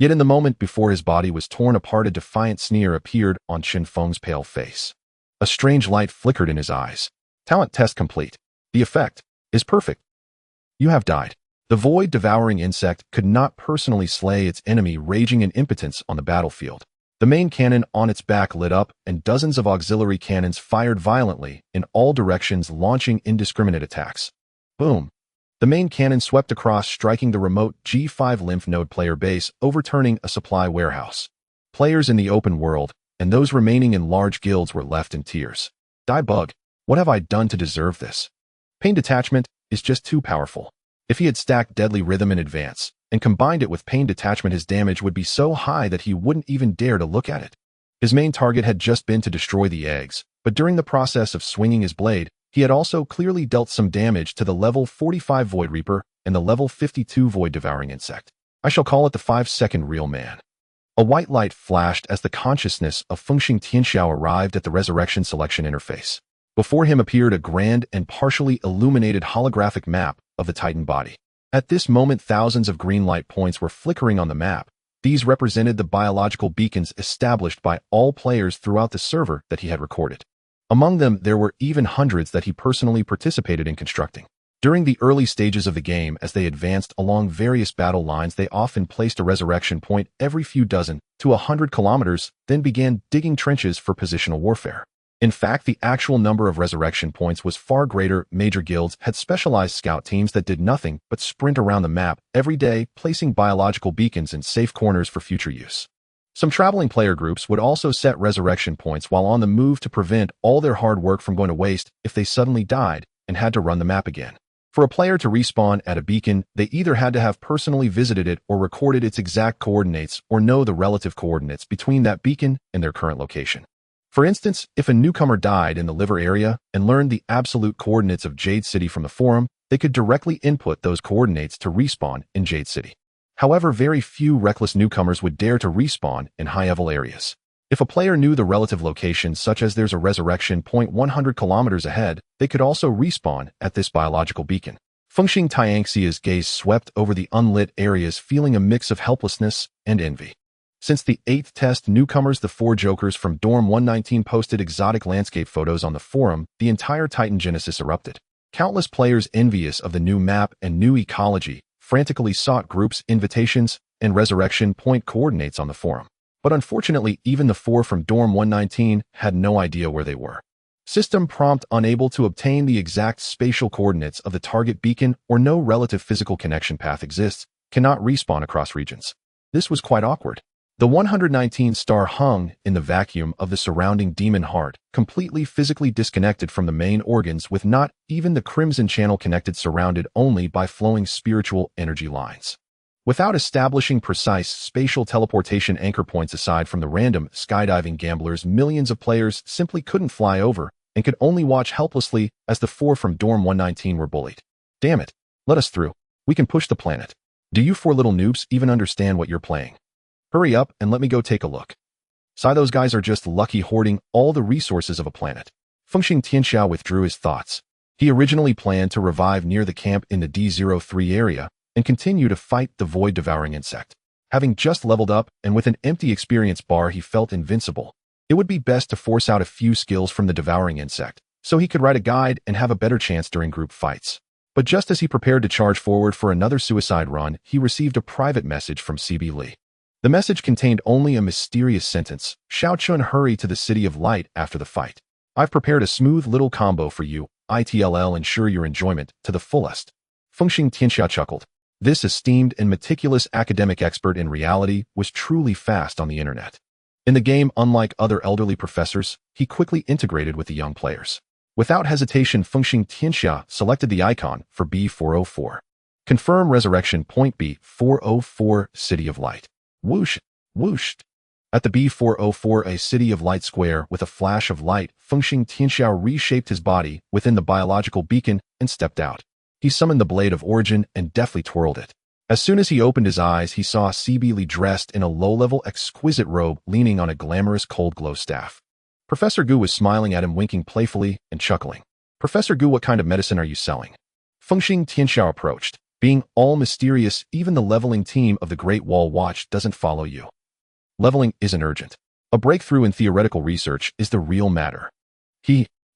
Yet in the moment before his body was torn apart, a defiant sneer appeared on Qinfeng's pale face. A strange light flickered in his eyes. Talent test complete. The effect is perfect. You have died. The void-devouring insect could not personally slay its enemy, raging in impotence on the battlefield. The main cannon on its back lit up, and dozens of auxiliary cannons fired violently in all directions, launching indiscriminate attacks. Boom. The main cannon swept across, striking the remote G5 lymph node player base, overturning a supply warehouse. Players in the open world, and those remaining in large guilds, were left in tears. Die bug. What have I done to deserve this? Pain detachment is just too powerful. If he had stacked deadly rhythm in advance and combined it with pain detachment, his damage would be so high that he wouldn't even dare to look at it. His main target had just been to destroy the eggs, but during the process of swinging his blade, he had also clearly dealt some damage to the level 45 Void Reaper and the level 52 Void Devouring Insect. I shall call it the 5-second real man. A white light flashed as the consciousness of Fengxing Tianxiao arrived at the resurrection selection interface. Before him appeared a grand and partially illuminated holographic map of the Titan body. At this moment, thousands of green light points were flickering on the map. These represented the biological beacons established by all players throughout the server that he had recorded. Among them, there were even hundreds that he personally participated in constructing. During the early stages of the game, as they advanced along various battle lines, they often placed a resurrection point every few dozen to 100 kilometers, then began digging trenches for positional warfare. In fact, the actual number of resurrection points was far greater. Major guilds had specialized scout teams that did nothing but sprint around the map every day, placing biological beacons in safe corners for future use. Some traveling player groups would also set resurrection points while on the move to prevent all their hard work from going to waste if they suddenly died and had to run the map again. For a player to respawn at a beacon, they either had to have personally visited it or recorded its exact coordinates or know the relative coordinates between that beacon and their current location. For instance, if a newcomer died in the liver area and learned the absolute coordinates of Jade City from the forum, they could directly input those coordinates to respawn in Jade City. However, very few reckless newcomers would dare to respawn in high-level areas. If a player knew the relative location, such as there's a resurrection point 100 kilometers ahead, they could also respawn at this biological beacon. Fengxing Tianxia's gaze swept over the unlit areas, feeling a mix of helplessness and envy. Since the 8th test, newcomers, the 4 jokers from Dorm 119, posted exotic landscape photos on the forum, the entire Titan Genesis erupted. Countless players, envious of the new map and new ecology, frantically sought groups, invitations, and resurrection point coordinates on the forum. But unfortunately, even the 4 from Dorm 119 had no idea where they were. System prompt: unable to obtain the exact spatial coordinates of the target beacon, or no relative physical connection path exists, cannot respawn across regions. This was quite awkward. The 119 star hung in the vacuum of the surrounding demon heart, completely physically disconnected from the main organs, with not even the crimson channel connected, surrounded only by flowing spiritual energy lines. Without establishing precise spatial teleportation anchor points aside from the random skydiving gamblers, millions of players simply couldn't fly over and could only watch helplessly as the 4 from Dorm 119 were bullied. Damn it, let us through. We can push the planet. Do you 4 little noobs even understand what you're playing? Hurry up and let me go take a look. Sigh, those guys are just lucky, hoarding all the resources of a planet. Fengxing Tianxia withdrew his thoughts. He originally planned to revive near the camp in the D03 area and continue to fight the void-devouring insect. Having just leveled up and with an empty experience bar, he felt invincible. It would be best to force out a few skills from the devouring insect, so he could write a guide and have a better chance during group fights. But just as he prepared to charge forward for another suicide run, he received a private message from CB Lee. The message contained only a mysterious sentence: Xiao Chun, hurry to the City of Light after the fight. I've prepared a smooth little combo for you, ITLL, ensure your enjoyment to the fullest. Fengxing Tianxia chuckled. This esteemed and meticulous academic expert in reality was truly fast on the internet. In the game, unlike other elderly professors, he quickly integrated with the young players. Without hesitation, Fengxing Tianxia selected the icon for B404. Confirm resurrection point B404, City of Light. Whoosh, whooshed. At the B404, a City of Light square, with a flash of light, Fengxing Tianxia reshaped his body within the biological beacon and stepped out. He summoned the Blade of Origin and deftly twirled it. As soon as he opened his eyes, he saw CB Lee dressed in a low-level exquisite robe, leaning on a glamorous cold glow staff. Professor Gu was smiling at him, winking playfully and chuckling. Professor Gu, what kind of medicine are you selling? Fengxing Tianxia approached. Being all mysterious, even the leveling team of the Great Wall Watch doesn't follow you. Leveling isn't urgent. A breakthrough in theoretical research is the real matter.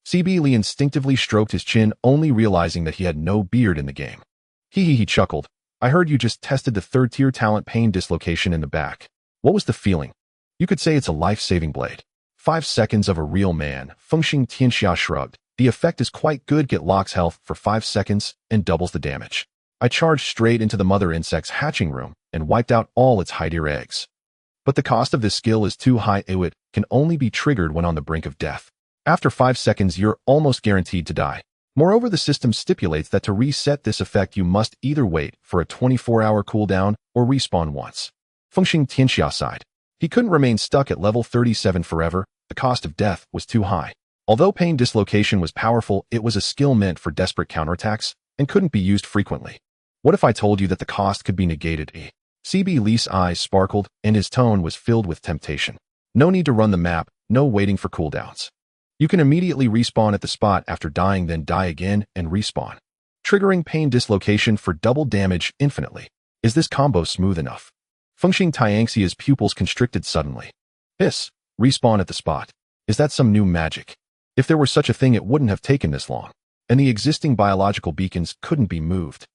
CB Lee instinctively stroked his chin, only realizing that he had no beard in the game. He chuckled. I heard you just tested the 3rd-tier talent, pain dislocation in the back. What was the feeling? You could say it's a life-saving blade. 5 seconds of a real man. Fengxing Tianxia shrugged. The effect is quite good. Get locks health for 5 seconds and doubles the damage. I charged straight into the mother insect's hatching room and wiped out all its hide-ear eggs. But the cost of this skill is too high. It can only be triggered when on the brink of death. After 5 seconds, you're almost guaranteed to die. Moreover, the system stipulates that to reset this effect, you must either wait for a 24-hour cooldown or respawn once. Fengxing Tianxia sighed. He couldn't remain stuck at level 37 forever. The cost of death was too high. Although pain dislocation was powerful, it was a skill meant for desperate counterattacks and couldn't be used frequently. What if I told you that the cost could be negated? CB Lee's eyes sparkled and his tone was filled with temptation. No need to run the map, no waiting for cooldowns. You can immediately respawn at the spot after dying, then die again and respawn, triggering pain dislocation for double damage infinitely. Is this combo smooth enough? Fengxing Tianxia's pupils constricted suddenly. Hiss, respawn at the spot. Is that some new magic? If there were such a thing, it wouldn't have taken this long, and the existing biological beacons couldn't be moved.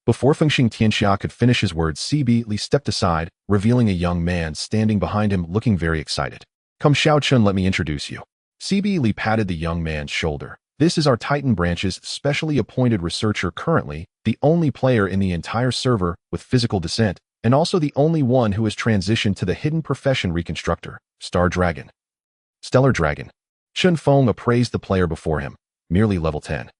Before Fengxing Tianxia could finish his words, CB Lee stepped aside, revealing a young man standing behind him, looking very excited. Come, Xiao Chun, let me introduce you. CB Lee patted the young man's shoulder. This is our Titan Branch's specially appointed researcher, currently the only player in the entire server with physical descent, and also the only one who has transitioned to the hidden profession Reconstructor, Stellar Dragon. Chun Feng appraised the player before him, merely level 10.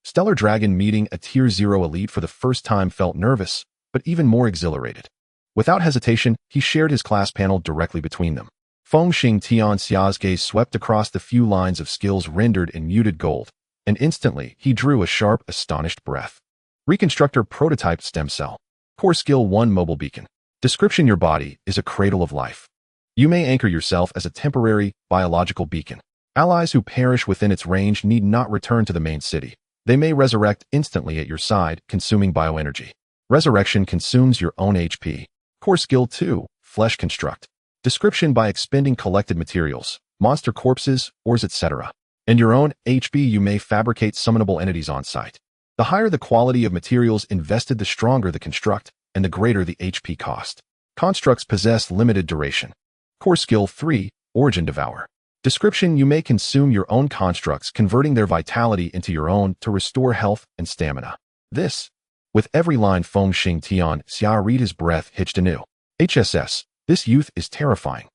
Stellar Dragon, meeting a Tier 0 elite for the first time, felt nervous, but even more exhilarated. Without hesitation, he shared his class panel directly between them. Fengxing Tianxia's gaze swept across the few lines of skills rendered in muted gold, and instantly he drew a sharp, astonished breath. Reconstructor prototyped stem cell. Core skill 1, mobile beacon. Description: your body is a cradle of life. You may anchor yourself as a temporary biological beacon. Allies who perish within its range need not return to the main city. They may resurrect instantly at your side, consuming bioenergy. Resurrection consumes your own HP. Core Skill 2, Flesh Construct. Description: by expending collected materials, monster corpses, ores, etc. and your own HP, you may fabricate summonable entities on site. The higher the quality of materials invested, the stronger the construct, and the greater the HP cost. Constructs possess limited duration. Core Skill 3, Origin Devour. Description: you may consume your own constructs, converting their vitality into your own to restore health and stamina. This, with every line Feng Xing Tian Xia read his breath hitched anew. HSS, this youth is terrifying.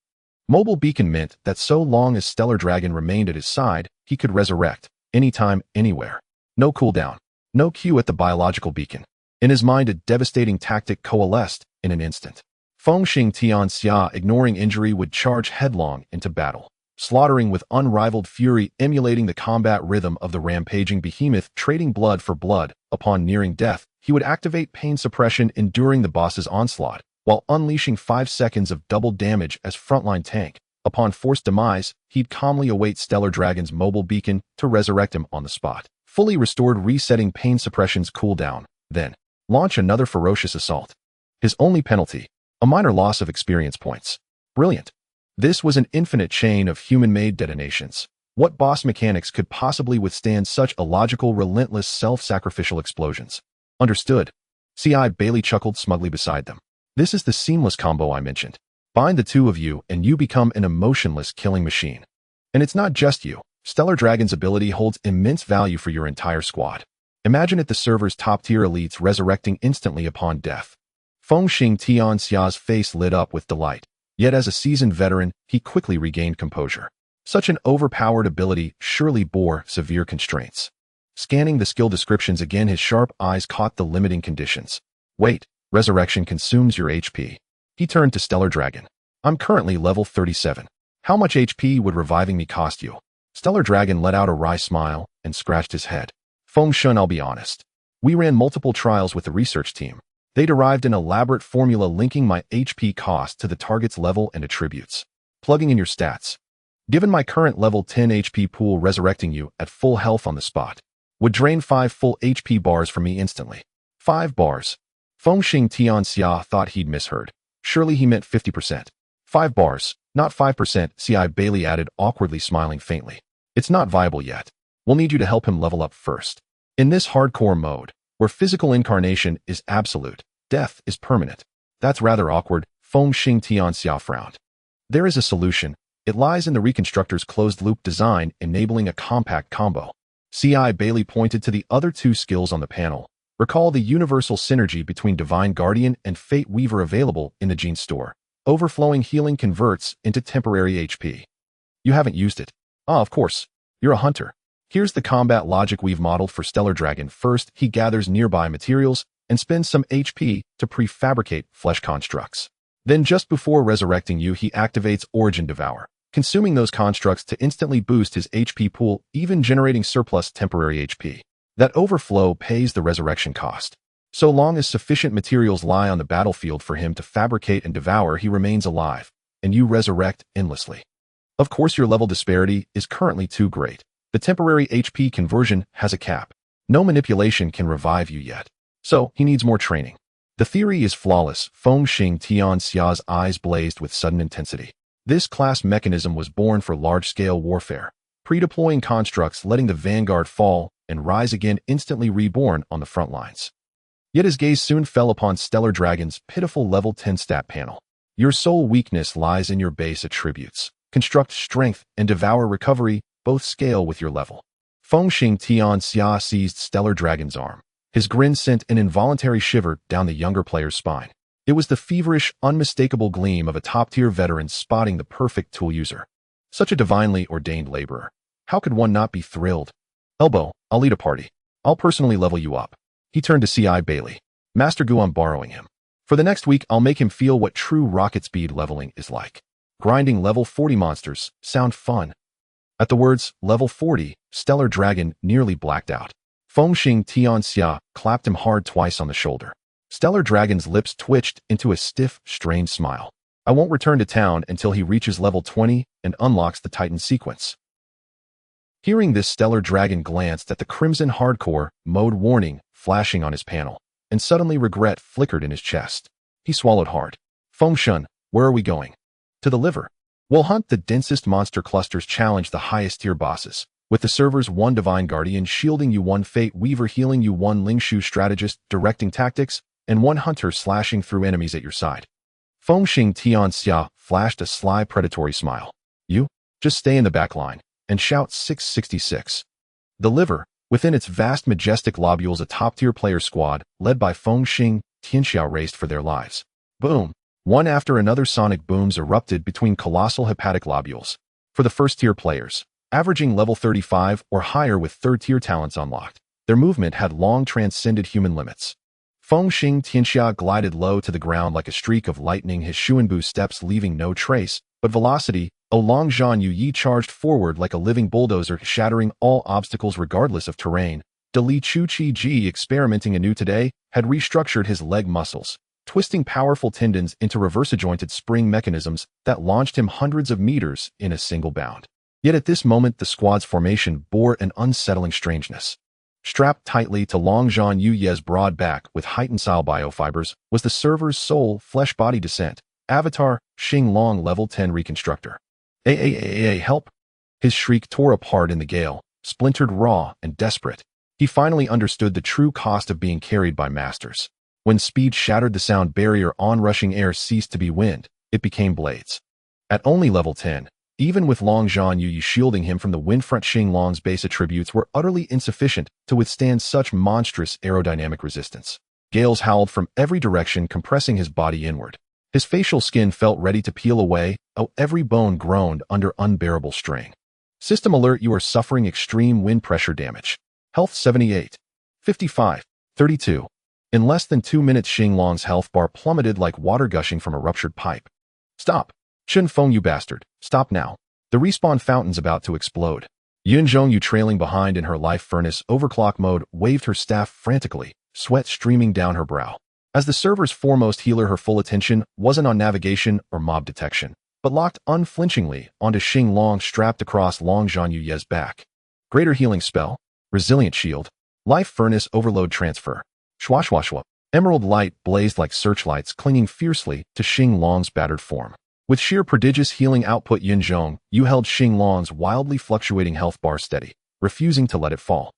Mobile Beacon meant that so long as Stellar Dragon remained at his side, he could resurrect, anytime, anywhere. No cooldown, no queue at the biological beacon. In his mind, a devastating tactic coalesced in an instant. Feng Xing Tian Xia, ignoring injury, would charge headlong into battle, slaughtering with unrivaled fury, emulating the combat rhythm of the rampaging behemoth, trading blood for blood. Upon nearing death, he would activate pain suppression, enduring the boss's onslaught, while unleashing 5 seconds of double damage as frontline tank. Upon forced demise, he'd calmly await Stellar Dragon's mobile beacon to resurrect him on the spot. Fully restored, resetting pain suppression's cooldown, then launch another ferocious assault. His only penalty, a minor loss of experience points. Brilliant. This was an infinite chain of human-made detonations. What boss mechanics could possibly withstand such illogical, relentless, self-sacrificial explosions? Understood. C.I. Bailey chuckled smugly beside them. This is the seamless combo I mentioned. Bind the two of you and you become an emotionless killing machine. And it's not just you. Stellar Dragon's ability holds immense value for your entire squad. Imagine it, the server's top-tier elites resurrecting instantly upon death. Feng Xing Tian Xia's face lit up with delight. Yet as a seasoned veteran, he quickly regained composure. Such an overpowered ability surely bore severe constraints. Scanning the skill descriptions again, his sharp eyes caught the limiting conditions. Wait, resurrection consumes your HP. He turned to Stellar Dragon. I'm currently level 37. How much HP would reviving me cost you? Stellar Dragon let out a wry smile and scratched his head. Feng Shun, I'll be honest. We ran multiple trials with the research team. They derived an elaborate formula linking my HP cost to the target's level and attributes. Plugging in your stats. Given my current level 10 HP pool, resurrecting you at full health on the spot would drain 5 full HP bars from me instantly. 5 bars. Feng Xing Tian Xia thought he'd misheard. Surely he meant 50%. 5 bars, not 5%, C.I. Bailey added, awkwardly smiling faintly. It's not viable yet. We'll need you to help him level up first. In this hardcore mode, where physical incarnation is absolute, death is permanent. That's rather awkward, Feng Xing Tian Xia frowned. There is a solution. It lies in the Reconstructor's closed-loop design, enabling a compact combo. C.I. Bailey pointed to the other 2 skills on the panel. Recall the universal synergy between Divine Guardian and Fate Weaver available in the Gene Store. Overflowing healing converts into temporary HP. You haven't used it. Ah, of course. You're a hunter. Here's the combat logic we've modeled for Stellar Dragon. First, he gathers nearby materials and spends some HP to prefabricate flesh constructs. Then just before resurrecting you, he activates Origin Devour, consuming those constructs to instantly boost his HP pool, even generating surplus temporary HP. That overflow pays the resurrection cost. So long as sufficient materials lie on the battlefield for him to fabricate and devour, he remains alive, and you resurrect endlessly. Of course, your level disparity is currently too great. The temporary HP conversion has a cap. No manipulation can revive you yet. So, he needs more training. The theory is flawless. Feng Xing Tian Xia's eyes blazed with sudden intensity. This class mechanism was born for large-scale warfare, pre-deploying constructs, letting the vanguard fall and rise again, instantly reborn on the front lines. Yet his gaze soon fell upon Stellar Dragon's pitiful level 10 stat panel. Your sole weakness lies in your base attributes. Construct strength and devour recovery, both scale with your level. Feng Xing Tian Xia seized Stellar Dragon's arm. His grin sent an involuntary shiver down the younger player's spine. It was the feverish, unmistakable gleam of a top-tier veteran spotting the perfect tool user. Such a divinely ordained laborer. How could one not be thrilled? Elbow, I'll lead a party. I'll personally level you up. He turned to C.I. Bailey. Master Gu, I'm borrowing him. For the next week, I'll make him feel what true rocket speed leveling is like. Grinding level 40 monsters sound fun. At the words, level 40, Stellar Dragon nearly blacked out. Feng Xing Tian Xia clapped him hard twice on the shoulder. Stellar Dragon's lips twitched into a stiff, strained smile. I won't return to town until he reaches level 20 and unlocks the Titan sequence. Hearing this, Stellar Dragon glanced at the Crimson Hardcore mode warning flashing on his panel, and suddenly regret flickered in his chest. He swallowed hard. Fengshun, where are we going? To the liver. We'll hunt the densest monster clusters, challenge the highest tier bosses, with the server's one Divine Guardian shielding you, one Fate Weaver healing you, one Lingshu strategist directing tactics, and one hunter slashing through enemies at your side. Fengshun Tianxia flashed a sly predatory smile. You? Just stay in the back line and shout 666. The liver, within its vast majestic lobules, a top-tier player squad, led by Fengshun Tianxia, raced for their lives. Boom! One after another sonic booms erupted between colossal hepatic lobules. For the first-tier players, averaging level 35 or higher with third-tier talents unlocked, their movement had long transcended human limits. Fengshun Tianxia glided low to the ground like a streak of lightning, his Xuanbu steps leaving no trace but velocity. Longzhan Yuyi charged forward like a living bulldozer, shattering all obstacles regardless of terrain. Li Chu-Chi-Ji, experimenting anew today, had restructured his leg muscles, twisting powerful tendons into reverse-jointed spring mechanisms that launched him hundreds of meters in a single bound. Yet at this moment the squad's formation bore an unsettling strangeness. Strapped tightly to Longzhan Yuyi's broad back with heightened style biofibers was the server's sole flesh-body descent, Avatar Xinglong level 10 reconstructor. Help! His shriek tore apart in the gale, splintered raw and desperate. He finally understood the true cost of being carried by masters. When speed shattered the sound barrier, onrushing air ceased to be wind, it became blades. At only level 10, even with Longzhan Yuyi shielding him from the windfront, Xinglong's base attributes were utterly insufficient to withstand such monstrous aerodynamic resistance. Gales howled from every direction, compressing his body inward. His facial skin felt ready to peel away, every bone groaned under unbearable strain. System alert: you are suffering extreme wind pressure damage. Health 78. 55. 32. In less than 2 minutes, Xinglong's health bar plummeted like water gushing from a ruptured pipe. Stop! Chen Feng, you bastard! Stop now! The respawn fountain's about to explode. Yun Zhongyu, trailing behind in her life furnace overclock mode, waved her staff frantically, sweat streaming down her brow. As the server's foremost healer, her full attention wasn't on navigation or mob detection, but locked unflinchingly onto Xinglong strapped across Longzhan Yuyi's back. Greater healing spell, resilient shield, life furnace overload transfer. Shwa. Emerald light blazed like searchlights, clinging fiercely to Xinglong's battered form. With sheer prodigious healing output, Yin Zhong, you held Xinglong's wildly fluctuating health bar steady, refusing to let it fall.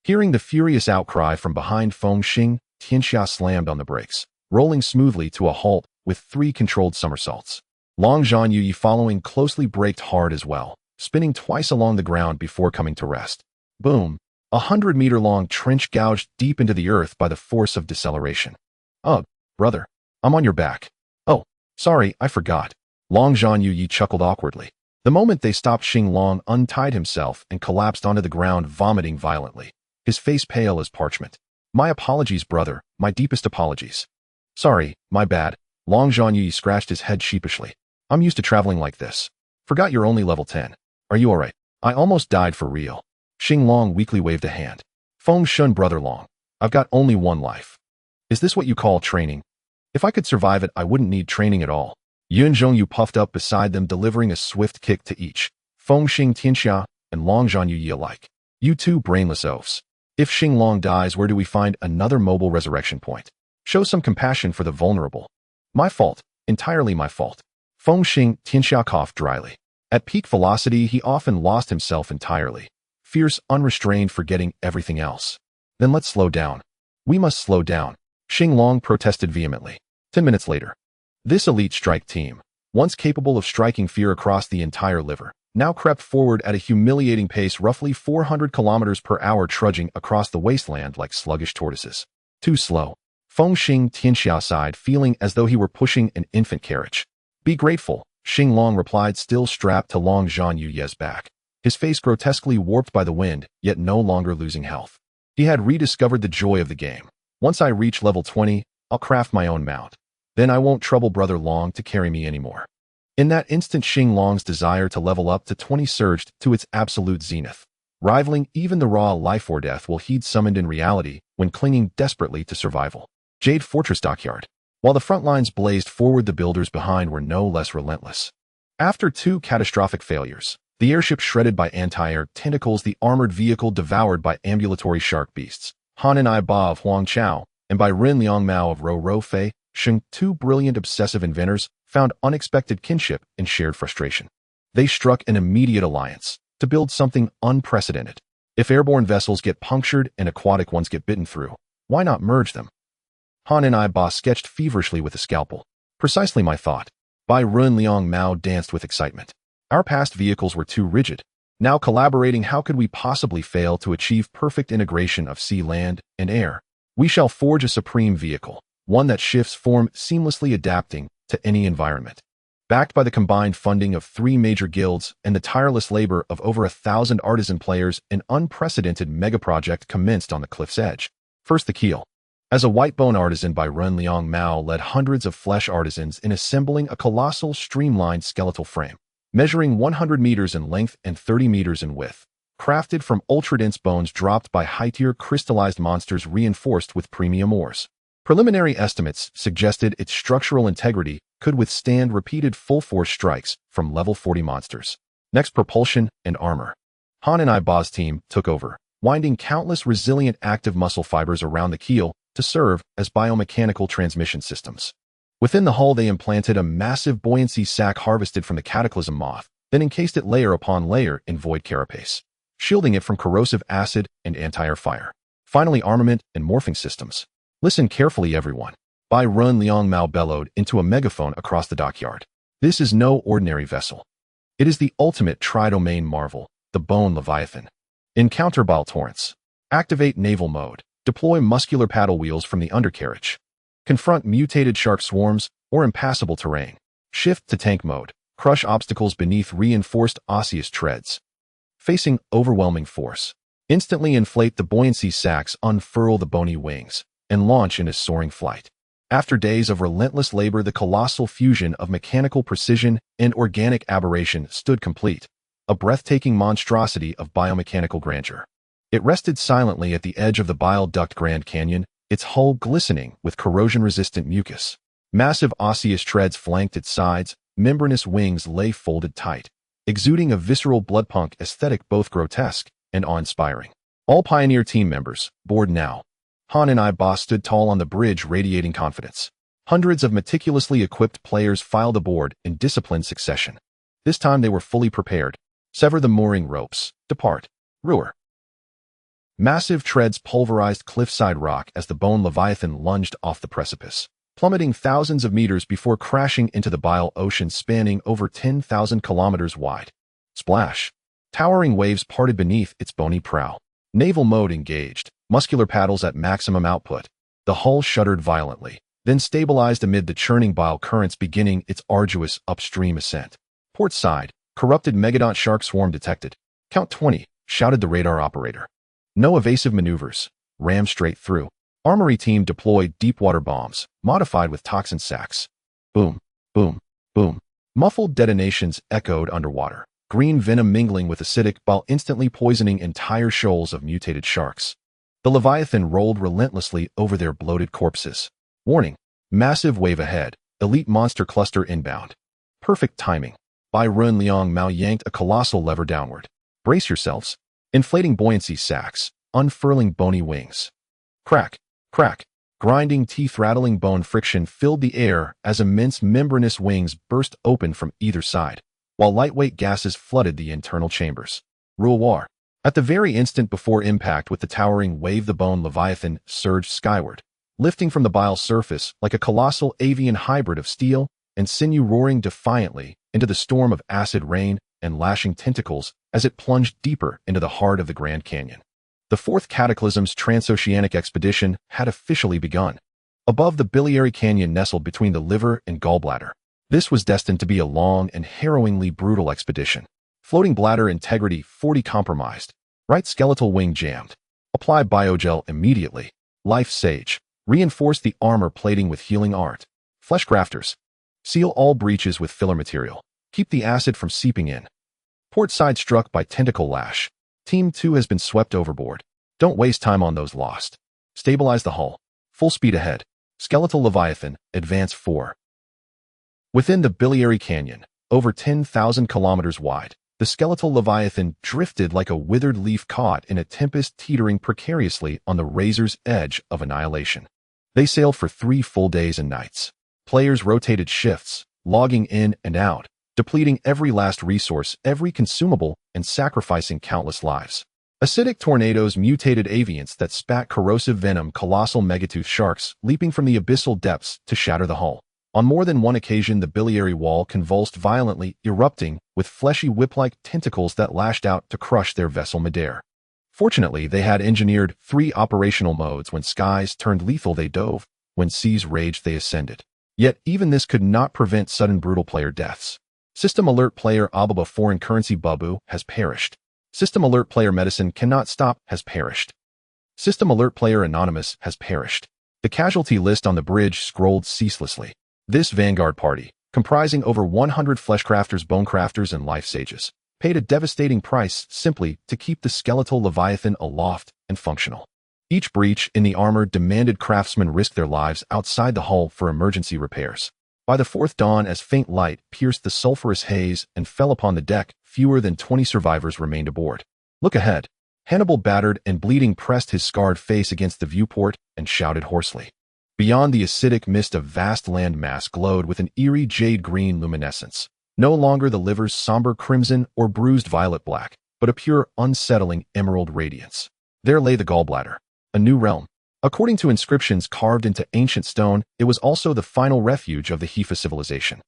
Hearing the furious outcry from behind, Fengshun Tianxia slammed on the brakes, rolling smoothly to a halt with 3 controlled somersaults. Longzhan Yuyi, following closely, braked hard as well, spinning twice along the ground before coming to rest. Boom! 100-meter-long trench gouged deep into the earth by the force of deceleration. Ugh, brother, I'm on your back. Oh, sorry, I forgot. Longzhan Yuyi chuckled awkwardly. The moment they stopped, Xinglong untied himself and collapsed onto the ground, vomiting violently, his face pale as parchment. My apologies, brother, my deepest apologies. Sorry, my bad. Longzhan Yuyi scratched his head sheepishly. I'm used to traveling like this. Forgot you're only level 10. Are you alright? I almost died for real. Xinglong weakly waved a hand. Fengshun, brother Long, I've got only one life. Is this what you call training? If I could survive it, I wouldn't need training at all. Yun Zhongyu puffed up beside them, delivering a swift kick to each, Fengshun Tianxia and Longzhan Yuyi alike. You two brainless oafs. If Xinglong dies, where do we find another mobile resurrection point? Show some compassion for the vulnerable. My fault, entirely my fault. Fengshun Tianxia coughed dryly. At peak velocity, he often lost himself entirely. Fierce, unrestrained, forgetting everything else. Then let's slow down. We must slow down, Xinglong protested vehemently. 10 minutes later. This elite strike team, once capable of striking fear across the entire liver, now crept forward at a humiliating pace, roughly 400 kilometers per hour, trudging across the wasteland like sluggish tortoises. Too slow. Fengshun Tianxia sighed, feeling as though he were pushing an infant carriage. Be grateful, Xinglong replied, still strapped to Longzhan Yuyi's back, his face grotesquely warped by the wind, yet no longer losing health. He had rediscovered the joy of the game. Once I reach level 20, I'll craft my own mount. Then I won't trouble brother Long to carry me anymore. In that instant, Xinglong's desire to level up to 20 surged to its absolute zenith, rivaling even the raw life or death will he'd summoned in reality when clinging desperately to survival. Jade Fortress Dockyard. While the front lines blazed forward, the builders behind were no less relentless. After 2 catastrophic failures, the airship shredded by anti-air tentacles, the armored vehicle devoured by ambulatory shark beasts, Han and I Ba of Huang Chao, and by Ren Liang Mao of Ro Ro Fei, Sheng, 2 brilliant obsessive inventors, found unexpected kinship and shared frustration. They struck an immediate alliance to build something unprecedented. If airborne vessels get punctured and aquatic ones get bitten through, why not merge them? Han and I Ba sketched feverishly with a scalpel. Precisely my thought. Bai Ren Liang Mao danced with excitement. Our past vehicles were too rigid. Now collaborating, how could we possibly fail to achieve perfect integration of sea, land, and air? We shall forge a supreme vehicle, one that shifts form, seamlessly adapting to any environment. Backed by the combined funding of 3 major guilds and the tireless labor of over 1,000 artisan players, an unprecedented megaproject commenced on the cliff's edge. First, the keel. As a white bone artisan, Bai Ren Liang Mao led hundreds of flesh artisans in assembling a colossal, streamlined skeletal frame, measuring 100 meters in length and 30 meters in width, crafted from ultra-dense bones dropped by high-tier crystallized monsters reinforced with premium ores. Preliminary estimates suggested its structural integrity could withstand repeated full-force strikes from level 40 monsters. Next, propulsion and armor. Han and I Ba's team took over, winding countless resilient active muscle fibers around the keel to serve as biomechanical transmission systems. Within the hull, they implanted a massive buoyancy sac harvested from the cataclysm moth, then encased it layer upon layer in void carapace, shielding it from corrosive acid and anti-air fire. Finally, armament and morphing systems. Listen carefully, everyone. Bai Ren Liang Mao bellowed into a megaphone across the dockyard. This is no ordinary vessel. It is the ultimate tri-domain marvel, the Bone Leviathan. Encounter bile torrents. Activate naval mode. Deploy muscular paddle wheels from the undercarriage. Confront mutated shark swarms or impassable terrain. Shift to tank mode. Crush obstacles beneath reinforced osseous treads. Facing overwhelming force. Instantly inflate the buoyancy sacs, unfurl the bony wings, and launch into soaring flight. After days of relentless labor, the colossal fusion of mechanical precision and organic aberration stood complete, a breathtaking monstrosity of biomechanical grandeur. It rested silently at the edge of the bile duct Grand Canyon, its hull glistening with corrosion-resistant mucus. Massive osseous treads flanked its sides, membranous wings lay folded tight, exuding a visceral bloodpunk aesthetic both grotesque and awe-inspiring. All Pioneer team members, board now. Han and I Ba stood tall on the bridge, radiating confidence. Hundreds of meticulously equipped players filed aboard in disciplined succession. This time they were fully prepared. Sever the mooring ropes. Depart. Roar. Massive treads pulverized cliffside rock as the Bone Leviathan lunged off the precipice, plummeting thousands of meters before crashing into the bile ocean spanning over 10,000 kilometers wide. Splash. Towering waves parted beneath its bony prow. Naval mode engaged, muscular paddles at maximum output. The hull shuddered violently, then stabilized amid the churning bile currents, beginning its arduous upstream ascent. Port side, corrupted megadont shark swarm detected. Count 20, shouted the radar operator. No evasive maneuvers. Ram straight through. Armory team deployed deep-water bombs, modified with toxin sacs. Boom, boom, boom. Muffled detonations echoed underwater, green venom mingling with acidic while instantly poisoning entire shoals of mutated sharks. The Leviathan rolled relentlessly over their bloated corpses. Warning, massive wave ahead, elite monster cluster inbound. Perfect timing. Bai Ren Liang Mao yanked a colossal lever downward. Brace yourselves. Inflating buoyancy sacs, unfurling bony wings. Crack, crack, grinding teeth-rattling bone friction filled the air as immense membranous wings burst open from either side, while lightweight gases flooded the internal chambers. Roar. At the very instant before impact with the towering wave, the Bone Leviathan surged skyward, lifting from the bile surface like a colossal avian hybrid of steel and sinew, roaring defiantly into the storm of acid rain and lashing tentacles as it plunged deeper into the heart of the Grand Canyon. The fourth Cataclysm's transoceanic expedition had officially begun. Above the biliary canyon nestled between the liver and gallbladder, this was destined to be a long and harrowingly brutal expedition. Floating bladder integrity 40 compromised. Right skeletal wing jammed. Apply biogel immediately. Life Sage. Reinforce the armor plating with healing art. Flesh grafters. Seal all breaches with filler material. Keep the acid from seeping in. Port side struck by tentacle lash. Team 2 has been swept overboard. Don't waste time on those lost. Stabilize the hull. Full speed ahead. Skeletal Leviathan, Advance 4. Within the biliary canyon, over 10,000 kilometers wide, the skeletal Leviathan drifted like a withered leaf caught in a tempest, teetering precariously on the razor's edge of annihilation. They sailed for 3 full days and nights. Players rotated shifts, logging in and out, depleting every last resource, every consumable, and sacrificing countless lives. Acidic tornadoes, mutated avians that spat corrosive venom, colossal megatooth sharks leaping from the abyssal depths to shatter the hull. On more than one occasion, the biliary wall convulsed violently, erupting with fleshy whip-like tentacles that lashed out to crush their vessel midair. Fortunately, they had engineered 3 operational modes. When skies turned lethal, they dove. When seas raged, they ascended. Yet even this could not prevent sudden brutal player deaths. System alert player Ababa foreign currency Babu has perished. System alert player medicine cannot stop has perished. System alert player anonymous has perished. The casualty list on the bridge scrolled ceaselessly. This vanguard party, comprising over 100 fleshcrafters, bonecrafters, and life sages, paid a devastating price simply to keep the skeletal Leviathan aloft and functional. Each breach in the armor demanded craftsmen risk their lives outside the hull for emergency repairs. By the 4th dawn, as faint light pierced the sulphurous haze and fell upon the deck, fewer than 20 survivors remained aboard. Look ahead. Hannibal, battered and bleeding, pressed his scarred face against the viewport and shouted hoarsely. Beyond the acidic mist, a vast land mass glowed with an eerie jade-green luminescence. No longer the liver's somber crimson or bruised violet black, but a pure, unsettling emerald radiance. There lay the gallbladder, a new realm. According to inscriptions carved into ancient stone, it was also the final refuge of the Hifa civilization.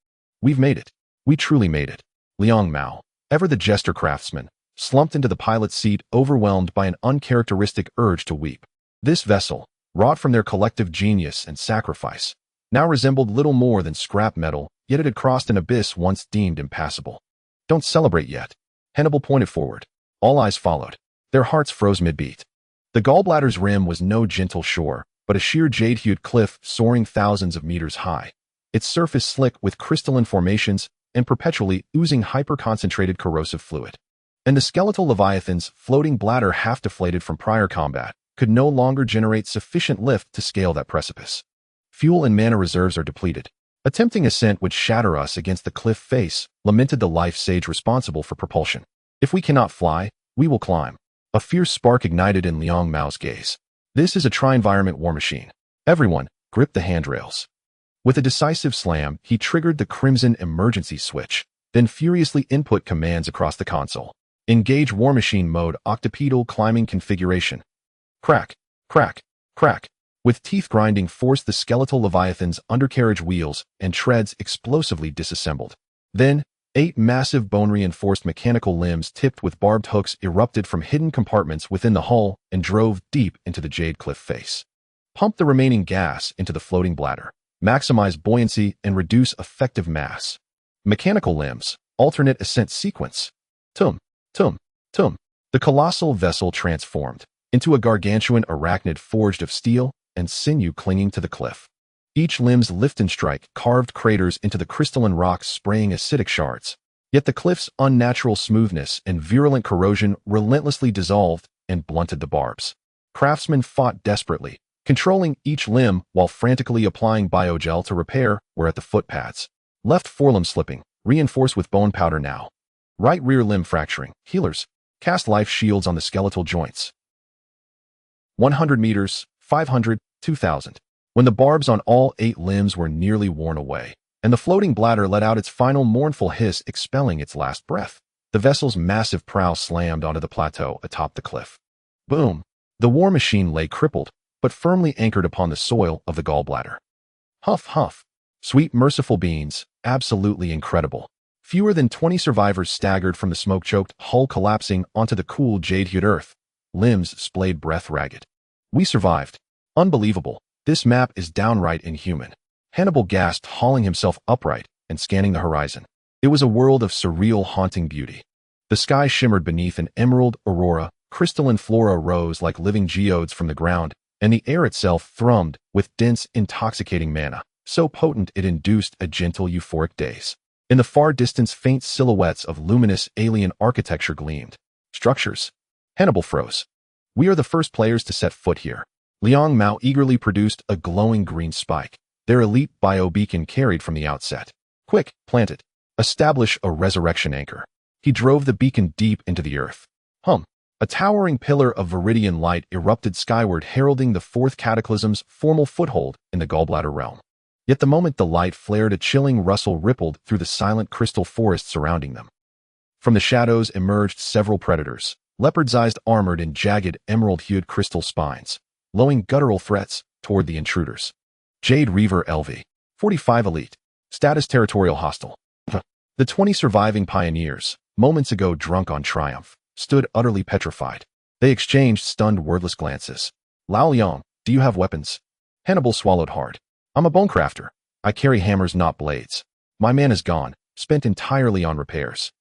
We've made it. We truly made it. Liang Mao, ever the jester craftsman, slumped into the pilot's seat, overwhelmed by an uncharacteristic urge to weep. This vessel, wrought from their collective genius and sacrifice, now resembled little more than scrap metal, yet it had crossed an abyss once deemed impassable. Don't celebrate yet. Hannibal pointed forward. All eyes followed. Their hearts froze mid-beat. The gallbladder's rim was no gentle shore, but a sheer jade-hued cliff soaring thousands of meters high. Its surface slick with crystalline formations and perpetually oozing hyper-concentrated corrosive fluid. And the skeletal Leviathan's floating bladder, half deflated from prior combat, could no longer generate sufficient lift to scale that precipice. Fuel and mana reserves are depleted. Attempting ascent would shatter us against the cliff face, lamented the life sage responsible for propulsion. If we cannot fly, we will climb. A fierce spark ignited in Liang Mao's gaze. This is a tri-environment war machine. Everyone, grip the handrails. With a decisive slam, he triggered the crimson emergency switch, then furiously input commands across the console. Engage war machine mode, octopedal climbing configuration. Crack, crack, crack. With teeth grinding force, the skeletal Leviathan's undercarriage wheels and treads explosively disassembled. Then, 8 massive bone-reinforced mechanical limbs tipped with barbed hooks erupted from hidden compartments within the hull and drove deep into the jade cliff face. Pump the remaining gas into the floating bladder. Maximize buoyancy and reduce effective mass. Mechanical limbs, alternate ascent sequence. Tum, tum, tum. The colossal vessel transformed into a gargantuan arachnid forged of steel and sinew clinging to the cliff. Each limb's lift and strike carved craters into the crystalline rocks, spraying acidic shards. Yet the cliff's unnatural smoothness and virulent corrosion relentlessly dissolved and blunted the barbs. Craftsmen fought desperately, controlling each limb while frantically applying biogel to repair where at the footpads. Left forelimb slipping, reinforced with bone powder now. Right rear limb fracturing. Healers, cast life shields on the skeletal joints. 100 meters, 500, 2,000. When the barbs on all 8 limbs were nearly worn away, and the floating bladder let out its final mournful hiss, expelling its last breath, the vessel's massive prow slammed onto the plateau atop the cliff. Boom! The war machine lay crippled, but firmly anchored upon the soil of the gallbladder. Huff, huff. Sweet merciful beans, absolutely incredible. Fewer than 20 survivors staggered from the smoke-choked hull, collapsing onto the cool jade-hued earth, limbs splayed, breath ragged. We survived. Unbelievable. This map is downright inhuman. Hannibal gasped, hauling himself upright and scanning the horizon. It was a world of surreal, haunting beauty. The sky shimmered beneath an emerald aurora, crystalline flora rose like living geodes from the ground, and the air itself thrummed with dense, intoxicating mana, so potent it induced a gentle, euphoric daze. In the far distance, faint silhouettes of luminous alien architecture gleamed. Structures. Hannibal froze. We are the first players to set foot here. Liang Mao eagerly produced a glowing green spike, their elite bio-beacon carried from the outset. Quick, plant it. Establish a resurrection anchor. He drove the beacon deep into the earth. A towering pillar of viridian light erupted skyward, heralding the fourth cataclysm's formal foothold in the gallbladder realm. Yet the moment the light flared, a chilling rustle rippled through the silent crystal forest surrounding them. From the shadows emerged several predators, leopard-sized, armored in jagged, emerald-hued crystal spines, lowing guttural threats toward the intruders. Jade Reaver LV. 45 Elite. Status Territorial Hostile. The 20 surviving pioneers, moments ago drunk on triumph, stood utterly petrified. They exchanged stunned, wordless glances. Lao Liang, do you have weapons? Hannibal swallowed hard. I'm a bonecrafter. I carry hammers, not blades. My mana is gone, spent entirely on repairs.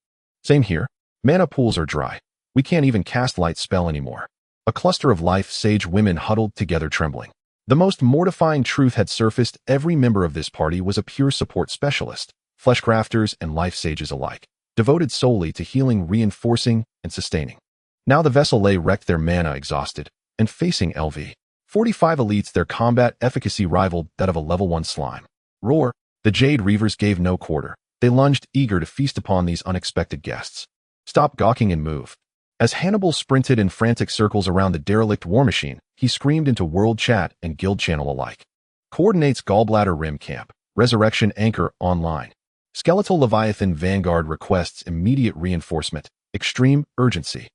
Same here. Mana pools are dry. We can't even cast light spell anymore. A cluster of life sage women huddled together, trembling. The most mortifying truth had surfaced. Every member of this party was a pure support specialist, fleshcrafters and life sages alike, devoted solely to healing, reinforcing, and sustaining. Now the vessel lay wrecked, their mana exhausted, and facing LV. 45 elites, their combat efficacy rivaled that of a level 1 slime. Roar! The Jade Reavers gave no quarter. They lunged, eager to feast upon these unexpected guests. Stop gawking and move. As Hannibal sprinted in frantic circles around the derelict war machine, he screamed into world chat and guild channel alike. Coordinates Gallbladder Rim Camp. Resurrection Anchor online. Skeletal Leviathan Vanguard requests immediate reinforcement. Extreme urgency.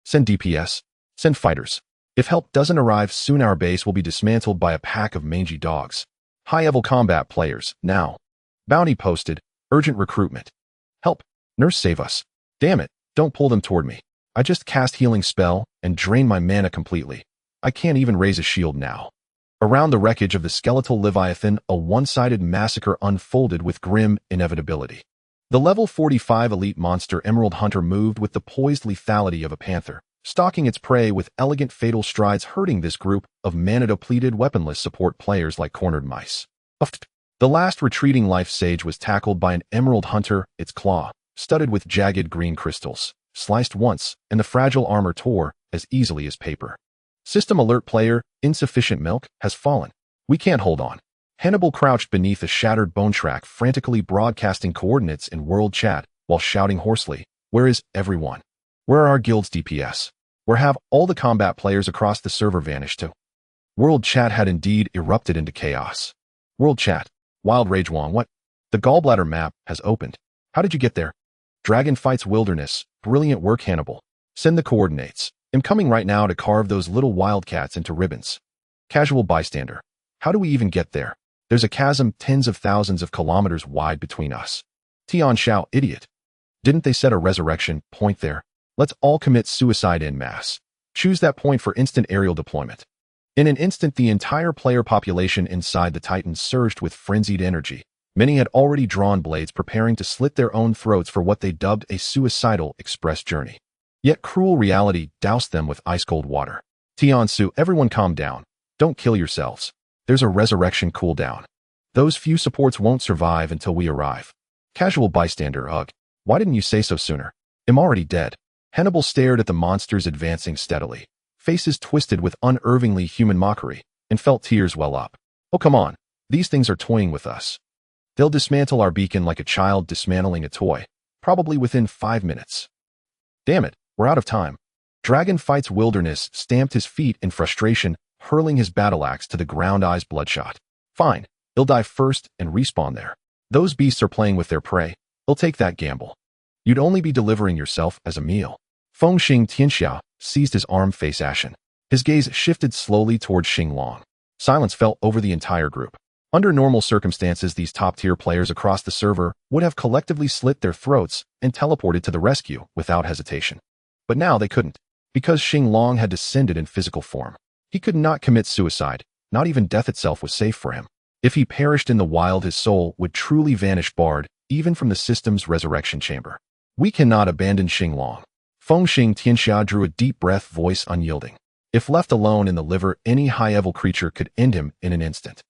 Send DPS. Send fighters. If help doesn't arrive soon, our base will be dismantled by a pack of mangy dogs. High-level combat players, now. Bounty posted. Urgent recruitment. Help. Nurse, save us. Damn it, don't pull them toward me. I just cast healing spell and drain my mana completely. I can't even raise a shield now. Around the wreckage of the skeletal Leviathan, a one-sided massacre unfolded with grim inevitability. The level 45 elite monster Emerald Hunter moved with the poised lethality of a panther, stalking its prey with elegant fatal strides, hurting this group of mana-depleted, weaponless support players like cornered mice. The last retreating life sage was tackled by an Emerald Hunter, its claw, studded with jagged green crystals, sliced once, and the fragile armor tore as easily as paper. System alert, player, insufficient milk has fallen. We can't hold on. Hannibal crouched beneath a shattered bone track, frantically broadcasting coordinates in world chat while shouting hoarsely, "Where is everyone? Where are our guild's DPS? Where have all the combat players across the server vanished to?" World chat had indeed erupted into chaos. World chat. Wild Rage Wong, what? The gallbladder map has opened. How did you get there? Dragon fights wilderness. Brilliant work, Hannibal. Send the coordinates. I'm coming right now to carve those little wildcats into ribbons. Casual bystander. How do we even get there? There's a chasm tens of thousands of kilometers wide between us. Tian Xiao, idiot. Didn't they set a resurrection point there? Let's all commit suicide en masse. Choose that point for instant aerial deployment. In an instant, the entire player population inside the Titan surged with frenzied energy. Many had already drawn blades, preparing to slit their own throats for what they dubbed a suicidal express journey. Yet cruel reality doused them with ice-cold water. Tian Su, everyone calm down. Don't kill yourselves. There's a resurrection cooldown. Those few supports won't survive until we arrive. Casual bystander, ugh. Why didn't you say so sooner? I'm already dead. Hannibal stared at the monsters advancing steadily, faces twisted with unervingly human mockery, and felt tears well up. Oh, come on. These things are toying with us. They'll dismantle our beacon like a child dismantling a toy, probably within 5 minutes. Damn it, we're out of time. Dragon Fights Wilderness stamped his feet in frustration, hurling his battle axe to the ground, eyes bloodshot. Fine, he'll die first and respawn there. Those beasts are playing with their prey. He'll take that gamble. You'd only be delivering yourself as a meal. Fengxing Tianxia seized his arm, face ashen. His gaze shifted slowly towards Xinglong. Silence fell over the entire group. Under normal circumstances, these top-tier players across the server would have collectively slit their throats and teleported to the rescue without hesitation. But now they couldn't, because Xinglong had descended in physical form. He could not commit suicide. Not even death itself was safe for him. If he perished in the wild, his soul would truly vanish, barred even from the system's resurrection chamber. We cannot abandon Xinglong. Fengxing Tianxia drew a deep breath, voice unyielding. If left alone in the liver, any high-level creature could end him in an instant.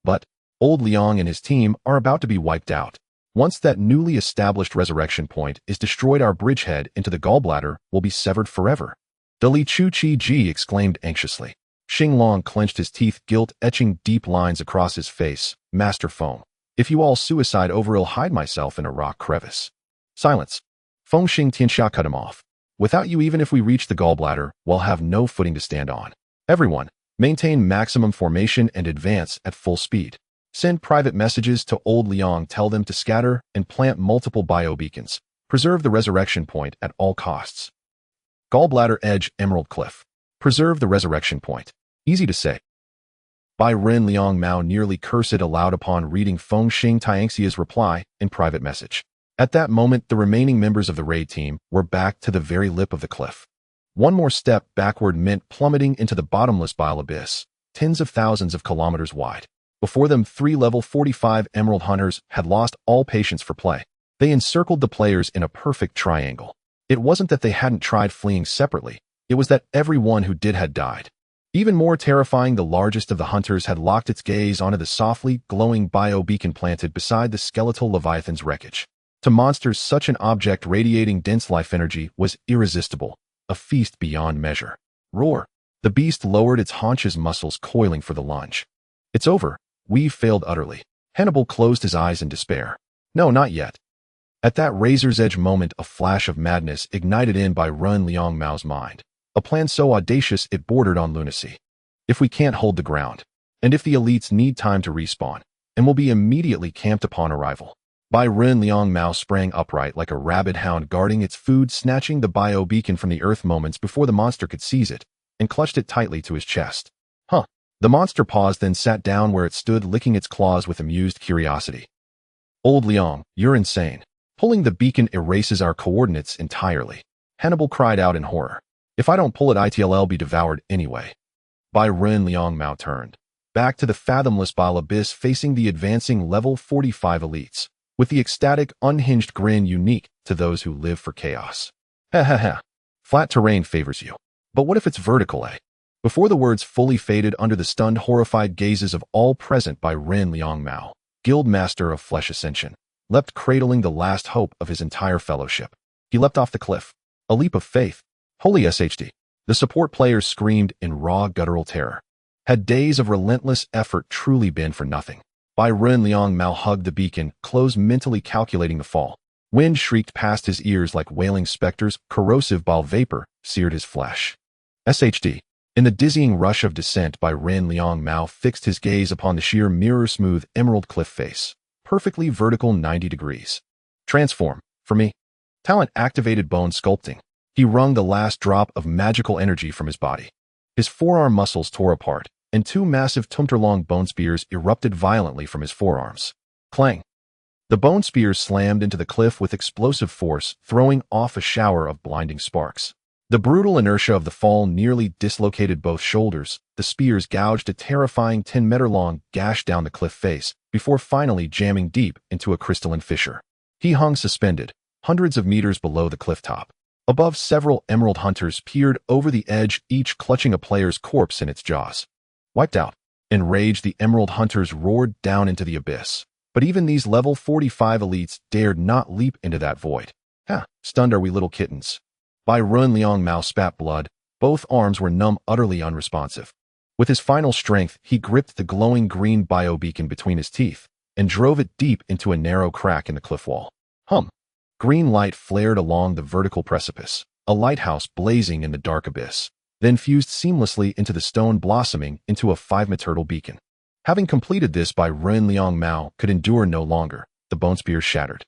But old Liang and his team are about to be wiped out. Once that newly established resurrection point is destroyed, our bridgehead into the gallbladder will be severed forever. The Li Chu Chi Ji exclaimed anxiously. Xinglong clenched his teeth, guilt etching deep lines across his face. Master Feng, if you all suicide over, I'll hide myself in a rock crevice. Silence. Feng Xing Tianxia cut him off. Without you, even if we reach the gallbladder, we'll have no footing to stand on. Everyone, maintain maximum formation and advance at full speed. Send private messages to Old Liang, tell them to scatter and plant multiple biobeacons. Preserve the resurrection point at all costs. Gallbladder Edge, Emerald Cliff. Preserve the resurrection point. Easy to say. Bai Ren Liang Mao nearly cursed aloud upon reading Feng Xing Tianxia's reply in private message. At that moment, the remaining members of the raid team were back to the very lip of the cliff. One more step backward meant plummeting into the bottomless bile abyss, tens of thousands of kilometers wide. Before them, 3 level 45 Emerald Hunters had lost all patience for play. They encircled the players in a perfect triangle. It wasn't that they hadn't tried fleeing separately, it was that everyone who did had died. Even more terrifying, the largest of the hunters had locked its gaze onto the softly glowing biobeacon planted beside the skeletal Leviathan's wreckage. To monsters, such an object radiating dense life energy was irresistible, a feast beyond measure. Roar! The beast lowered its haunches, muscles coiling for the lunge. It's over. We've failed utterly. Hannibal closed his eyes in despair. No, not yet. At that razor's edge moment, a flash of madness ignited in Bai Ren Liang Mao's mind. A plan so audacious it bordered on lunacy. If we can't hold the ground, and if the elites need time to respawn, and will be immediately camped upon arrival. Bai Ren Liang Mao sprang upright like a rabid hound guarding its food, snatching the biobeacon from the earth moments before the monster could seize it, and clutched it tightly to his chest. Huh. The monster paused, then sat down where it stood, licking its claws with amused curiosity. Old Liang, you're insane. Pulling the beacon erases our coordinates entirely. Hannibal cried out in horror. If I don't pull it, I'll be devoured anyway. Bai Ren Liang Mao turned back to the fathomless bile abyss, facing the advancing level 45 elites, with the ecstatic, unhinged grin unique to those who live for chaos. Ha ha ha. Flat terrain favors you. But what if it's vertical, eh? Before the words fully faded under the stunned, horrified gazes of all present, Bai Ren Liang Mao, Guild Master of Flesh Ascension, leapt, cradling the last hope of his entire fellowship. He leapt off the cliff. A leap of faith. Holy SHD. The support players screamed in raw, guttural terror. Had days of relentless effort truly been for nothing? Bai Ren Liang Mao hugged the beacon, close mentally calculating the fall. Wind shrieked past his ears like wailing specters. Corrosive bile vapor seared his flesh. SHD. In the dizzying rush of descent, Bai Ren Liang Mao fixed his gaze upon the sheer mirror-smooth emerald cliff face. Perfectly vertical, 90 degrees. Transform. For me. Talent activated bone sculpting. He wrung the last drop of magical energy from his body. His forearm muscles tore apart, and 2 massive tumter-long bone spears erupted violently from his forearms. Clang! The bone spears slammed into the cliff with explosive force, throwing off a shower of blinding sparks. The brutal inertia of the fall nearly dislocated both shoulders. The spears gouged a terrifying 10-meter-long gash down the cliff face, before finally jamming deep into a crystalline fissure. He hung suspended, hundreds of meters below the cliff top. Above, several Emerald Hunters peered over the edge, each clutching a player's corpse in its jaws. Wiped out. Enraged, the Emerald Hunters roared down into the abyss. But even these level 45 elites dared not leap into that void. Ha! Stunned are we, little kittens. Bai Ren Liang Mao spat blood. Both arms were numb, utterly unresponsive. With his final strength, he gripped the glowing green biobeacon between his teeth and drove it deep into a narrow crack in the cliff wall. Hum! Green light flared along the vertical precipice, a lighthouse blazing in the dark abyss, then fused seamlessly into the stone, blossoming into a 5-meter beacon. Having completed this, Bai Ren Liang Mao could endure no longer. The bone spears shattered.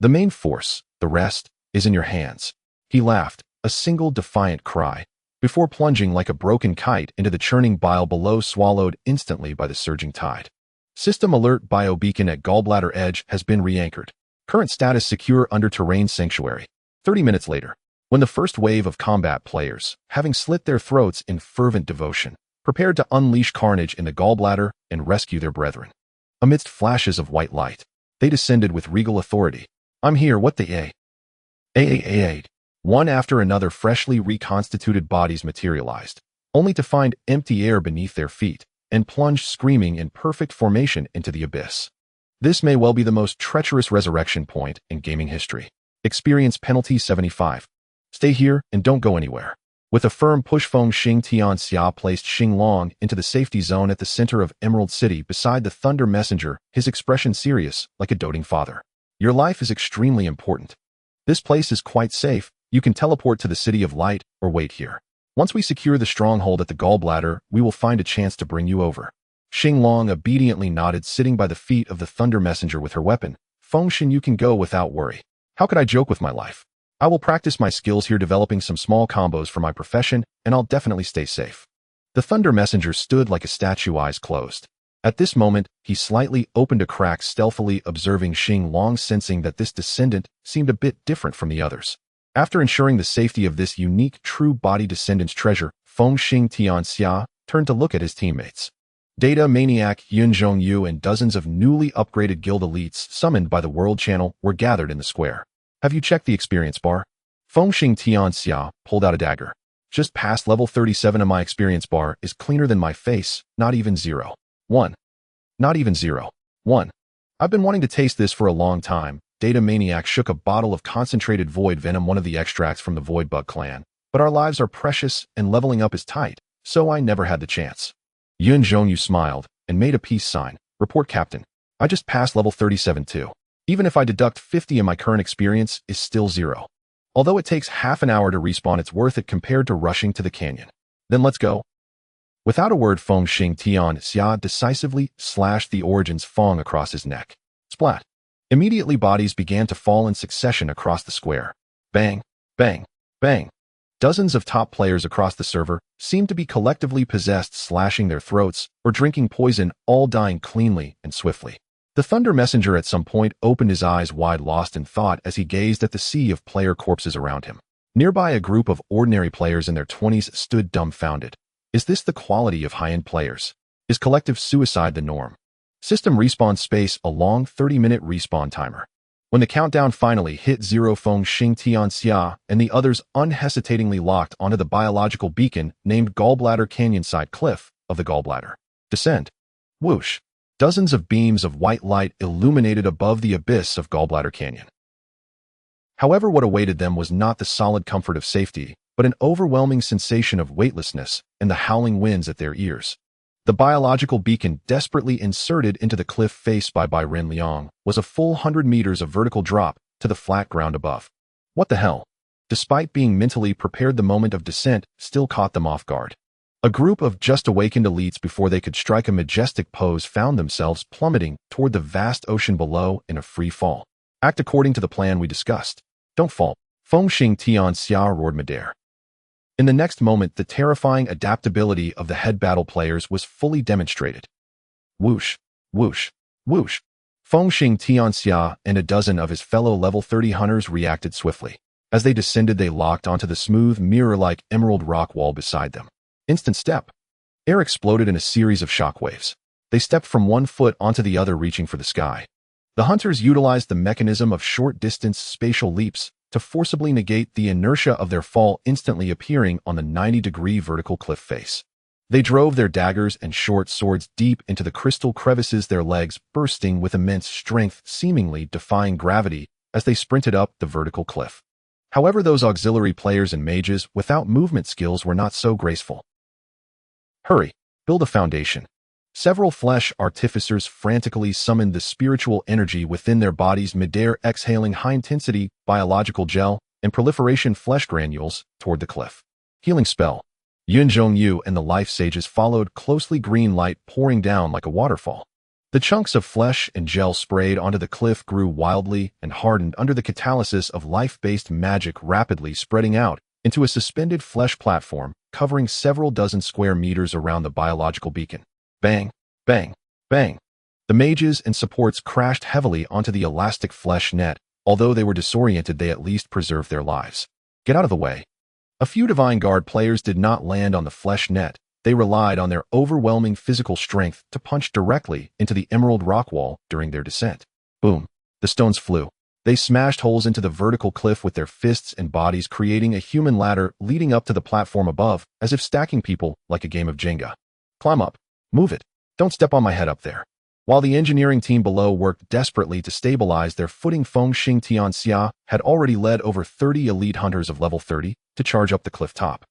The main force, the rest, is in your hands. He laughed, a single defiant cry, before plunging like a broken kite into the churning bile below, swallowed instantly by the surging tide. System alert: biobeacon at Gallbladder Edge has been re-anchored. Current status: secure under terrain sanctuary. 30 minutes later, when the first wave of combat players, having slit their throats in fervent devotion, prepared to unleash carnage in the gallbladder and rescue their brethren. Amidst flashes of white light, they descended with regal authority. I'm here, what the A. One after another, freshly reconstituted bodies materialized, only to find empty air beneath their feet, and plunged screaming in perfect formation into the abyss. This may well be the most treacherous resurrection point in gaming history. Experience penalty 75. Stay here and don't go anywhere. With a firm push, Feng Xing Tianxia placed Xing Long into the safety zone at the center of Emerald City beside the Thunder Messenger, his expression serious, like a doting father. Your life is extremely important. This place is quite safe. You can teleport to the City of Light or wait here. Once we secure the stronghold at the gallbladder, we will find a chance to bring you over. Xing Long obediently nodded, sitting by the feet of the Thunder Messenger with her weapon. Feng Xin, you can go without worry. How could I joke with my life? I will practice my skills here, developing some small combos for my profession, and I'll definitely stay safe. The Thunder Messenger stood like a statue, eyes closed. At this moment, he slightly opened a crack, stealthily observing Xing Long, sensing that this descendant seemed a bit different from the others. After ensuring the safety of this unique true body descendant's treasure, Feng Xing Tianxia turned to look at his teammates. Data Maniac Yun Zhongyu and dozens of newly upgraded guild elites summoned by the World Channel were gathered in the square. Have you checked the experience bar? Feng Xing Tianxia pulled out a dagger. Just past level 37 and my experience bar is cleaner than my face, not even 0. 1. Not even 0. 1. I've been wanting to taste this for a long time. Data Maniac shook a bottle of concentrated void venom, one of the extracts from the Void Bug clan. But our lives are precious and leveling up is tight, so I never had the chance. Yun Zhongyu smiled and made a peace sign. Report, Captain. I just passed level 37 too. Even if I deduct 50 and my current experience is still 0. Although it takes half an hour to respawn, it's worth it compared to rushing to the canyon. Then let's go. Without a word, Feng Xing Tianxia decisively slashed the Origin's Fong across his neck. Splat. Immediately bodies began to fall in succession across the square. Bang, bang, bang. Dozens of top players across the server seemed to be collectively possessed, slashing their throats or drinking poison, all dying cleanly and swiftly. The Thunder Messenger at some point opened his eyes wide, lost in thought as he gazed at the sea of player corpses around him. Nearby, a group of ordinary players in their 20s stood dumbfounded. Is this the quality of high-end players? Is collective suicide the norm? System respawn space, a long 30-minute respawn timer. When the countdown finally hit 0, Feng Xing Tianxia and the others unhesitatingly locked onto the biological beacon named Gallbladder Canyon Side Cliff of the Gallbladder. Descend. Whoosh. Dozens of beams of white light illuminated above the abyss of Gallbladder Canyon. However, what awaited them was not the solid comfort of safety, but an overwhelming sensation of weightlessness and the howling winds at their ears. The biological beacon, desperately inserted into the cliff face by Ren Liang, was a full 100 meters of vertical drop to the flat ground above. What the hell? Despite being mentally prepared, the moment of descent still caught them off guard. A group of just awakened elites, before they could strike a majestic pose, found themselves plummeting toward the vast ocean below in a free fall. Act according to the plan we discussed. Don't fall. Feng Xing Tianxia roared midair. In the next moment, the terrifying adaptability of the head battle players was fully demonstrated. Whoosh, whoosh, whoosh. Feng Xing Tianxia and a dozen of his fellow level 30 hunters reacted swiftly. As they descended, they locked onto the smooth, mirror-like emerald rock wall beside them. Instant step. Air exploded in a series of shockwaves. They stepped from one foot onto the other, reaching for the sky. The hunters utilized the mechanism of short-distance spatial leaps to forcibly negate the inertia of their fall, instantly appearing on the 90-degree vertical cliff face. They drove their daggers and short swords deep into the crystal crevices, their legs bursting with immense strength, seemingly defying gravity as they sprinted up the vertical cliff. However, those auxiliary players and mages without movement skills were not so graceful. Hurry, build a foundation. Several flesh artificers frantically summoned the spiritual energy within their bodies midair, exhaling high-intensity biological gel and proliferation flesh granules toward the cliff. Healing spell. Yun Zhongyu and the life sages followed closely, green light pouring down like a waterfall. The chunks of flesh and gel sprayed onto the cliff grew wildly and hardened under the catalysis of life-based magic, rapidly spreading out into a suspended flesh platform covering several dozen square meters around the biological beacon. Bang, bang, bang. The mages and supports crashed heavily onto the elastic flesh net. Although they were disoriented, they at least preserved their lives. Get out of the way. A few Divine Guard players did not land on the flesh net. They relied on their overwhelming physical strength to punch directly into the emerald rock wall during their descent. Boom. The stones flew. They smashed holes into the vertical cliff with their fists and bodies, creating a human ladder leading up to the platform above, as if stacking people like a game of Jenga. Climb up. Move it. Don't step on my head up there. While the engineering team below worked desperately to stabilize their footing, Feng Xing Tianxia had already led over 30 elite hunters of level 30 to charge up the cliff top.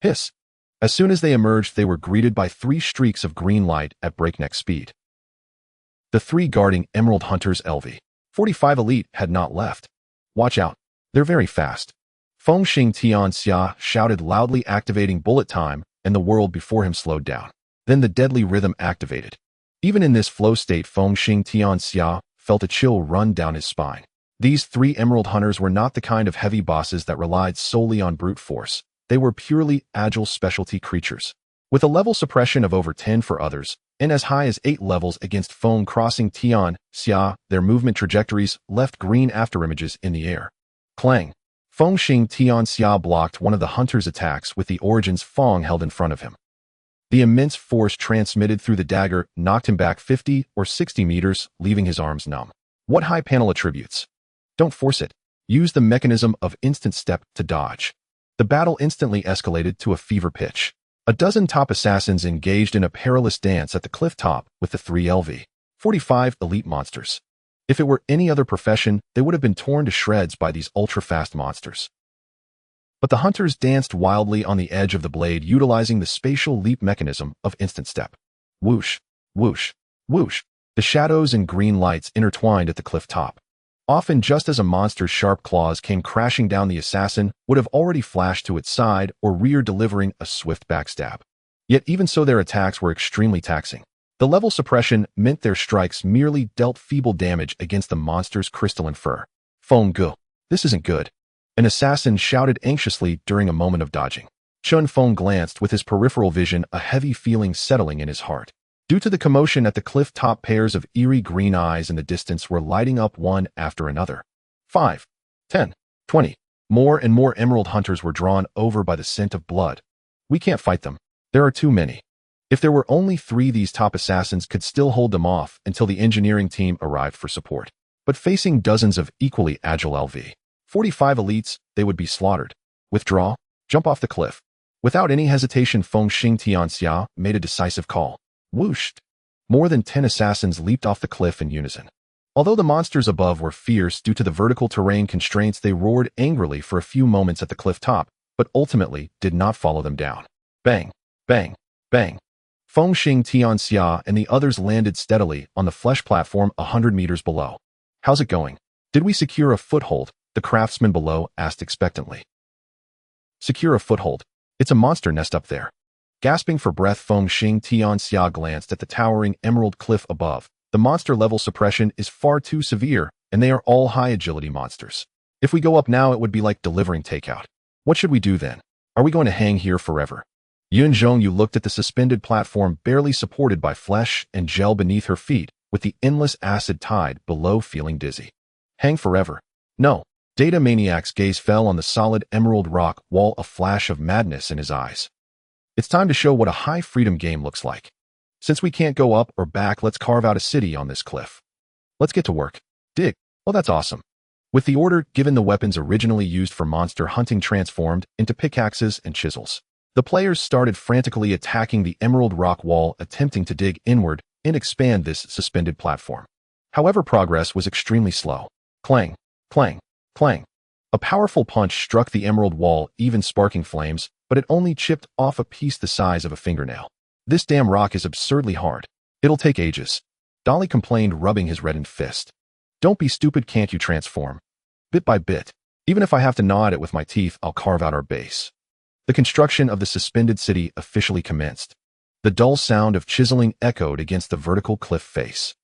Hiss. As soon as they emerged, they were greeted by 3 streaks of green light at breakneck speed. The 3 guarding Emerald Hunters LV-45 Elite had not left. Watch out. They're very fast. Feng Xing Tianxia shouted loudly, activating bullet time, and the world before him slowed down. Then the deadly rhythm activated. Even in this flow state, Feng Xing Tianxia felt a chill run down his spine. These 3 Emerald Hunters were not the kind of heavy bosses that relied solely on brute force. They were purely agile specialty creatures. With a level suppression of over 10 for others, and as high as 8 levels against Feng crossing Tianxia, their movement trajectories left green afterimages in the air. Clang. Feng Xing Tianxia blocked one of the hunter's attacks with the Origin's Feng held in front of him. The immense force transmitted through the dagger knocked him back 50 or 60 meters, leaving his arms numb. What high panel attributes? Don't force it. Use the mechanism of instant step to dodge. The battle instantly escalated to a fever pitch. A dozen top assassins engaged in a perilous dance at the cliff top with the 3 LV-45 elite monsters. If it were any other profession, they would have been torn to shreds by these ultra-fast monsters. But the hunters danced wildly on the edge of the blade, utilizing the spatial leap mechanism of instant step. Whoosh, whoosh, whoosh. The shadows and green lights intertwined at the cliff top. Often just as a monster's sharp claws came crashing down, the assassin would have already flashed to its side or rear, delivering a swift backstab. Yet even so, their attacks were extremely taxing. The level suppression meant their strikes merely dealt feeble damage against the monster's crystalline fur. Feng Gu. This isn't good. An assassin shouted anxiously during a moment of dodging. Chun Feng glanced with his peripheral vision, a heavy feeling settling in his heart. Due to the commotion at the cliff top, pairs of eerie green eyes in the distance were lighting up one after another. 5, 10, 20. More and more Emerald Hunters were drawn over by the scent of blood. We can't fight them. There are too many. If there were only 3, these top assassins could still hold them off until the engineering team arrived for support. But facing dozens of equally agile LV-45 elites, they would be slaughtered. Withdraw. Jump off the cliff. Without any hesitation, Feng Xing Tianxia made a decisive call. Whooshed. More than 10 assassins leaped off the cliff in unison. Although the monsters above were fierce due to the vertical terrain constraints, they roared angrily for a few moments at the cliff top, but ultimately did not follow them down. Bang, bang, bang. Feng Xing Tianxia and the others landed steadily on the flesh platform 100 meters below. How's it going? Did we secure a foothold? The craftsman below asked expectantly. Secure a foothold? It's a monster nest up there. Gasping for breath, Feng Xing Tianxia glanced at the towering emerald cliff above. The monster level suppression is far too severe, and they are all high agility monsters. If we go up now, it would be like delivering takeout. What should we do then? Are we going to hang here forever? Yuan Zhongyu looked at the suspended platform barely supported by flesh and gel beneath her feet, with the endless acid tide below, feeling dizzy. Hang forever? No. Data Maniac's gaze fell on the solid emerald rock wall, a flash of madness in his eyes. It's time to show what a high freedom game looks like. Since we can't go up or back, let's carve out a city on this cliff. Let's get to work. Dig. Oh, that's awesome. With the order given, the weapons originally used for monster hunting transformed into pickaxes and chisels. The players started frantically attacking the emerald rock wall, attempting to dig inward and expand this suspended platform. However, progress was extremely slow. Clang, clang, clang. A powerful punch struck the emerald wall, even sparking flames, but it only chipped off a piece the size of a fingernail. This damn rock is absurdly hard. It'll take ages. Dolly complained, rubbing his reddened fist. Don't be stupid, can't you transform? Bit by bit. Even if I have to gnaw at it with my teeth, I'll carve out our base. The construction of the suspended city officially commenced. The dull sound of chiseling echoed against the vertical cliff face.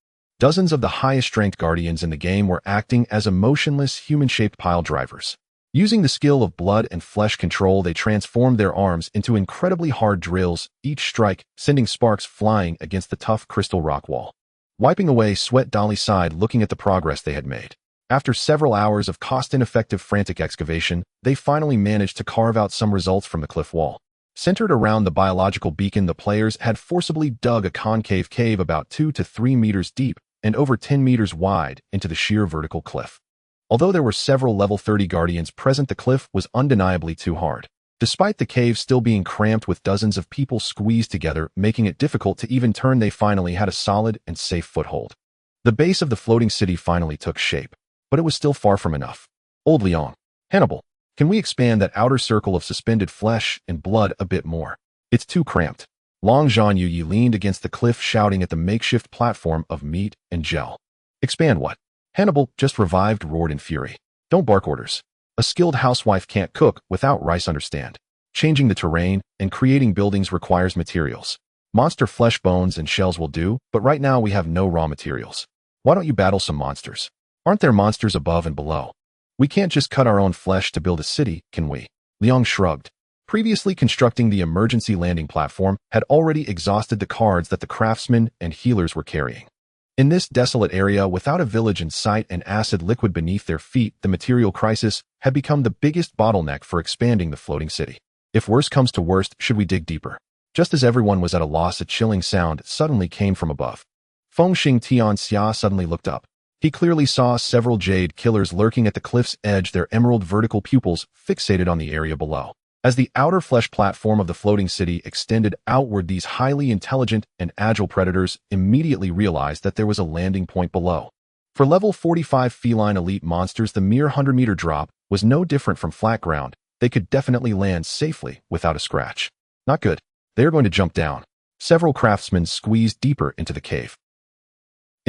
Dozens of the highest-ranked guardians in the game were acting as emotionless, human-shaped pile drivers. Using the skill of blood and flesh control, they transformed their arms into incredibly hard drills, each strike sending sparks flying against the tough crystal rock wall. Wiping away sweat, Dolly sighed, looking at the progress they had made. After several hours of cost-ineffective, frantic excavation, they finally managed to carve out some results from the cliff wall. Centered around the biological beacon, the players had forcibly dug a concave cave about 2 to 3 meters deep and over 10 meters wide into the sheer vertical cliff. Although there were several level 30 guardians present, the cliff was undeniably too hard. Despite the cave still being cramped with dozens of people squeezed together, making it difficult to even turn, they finally had a solid and safe foothold. The base of the floating city finally took shape, but it was still far from enough. Old Liang, Hannibal, Can we expand that outer circle of suspended flesh and blood a bit more? It's too cramped. Long Zhan Yi leaned against the cliff shouting at the makeshift platform of meat and gel. Expand what? Hannibal, just revived, roared in fury. Don't bark orders. A skilled housewife can't cook without rice, understand. Changing the terrain and creating buildings requires materials. Monster flesh, bones, and shells will do, but right now we have no raw materials. Why don't you battle some monsters? Aren't there monsters above and below? We can't just cut our own flesh to build a city, can we? Liang shrugged. Previously constructing the emergency landing platform had already exhausted the cards that the craftsmen and healers were carrying. In this desolate area, without a village in sight and acid liquid beneath their feet, the material crisis had become the biggest bottleneck for expanding the floating city. If worse comes to worst, should we dig deeper? Just as everyone was at a loss, a chilling sound suddenly came from above. Feng Xing Tianxia suddenly looked up. He clearly saw several jade killers lurking at the cliff's edge, their emerald vertical pupils fixated on the area below. As the outer flesh platform of the floating city extended outward, these highly intelligent and agile predators immediately realized that there was a landing point below. For level 45 feline elite monsters, the mere 100-meter drop was no different from flat ground. They could definitely land safely without a scratch. Not good. They are going to jump down. Several craftsmen squeezed deeper into the cave.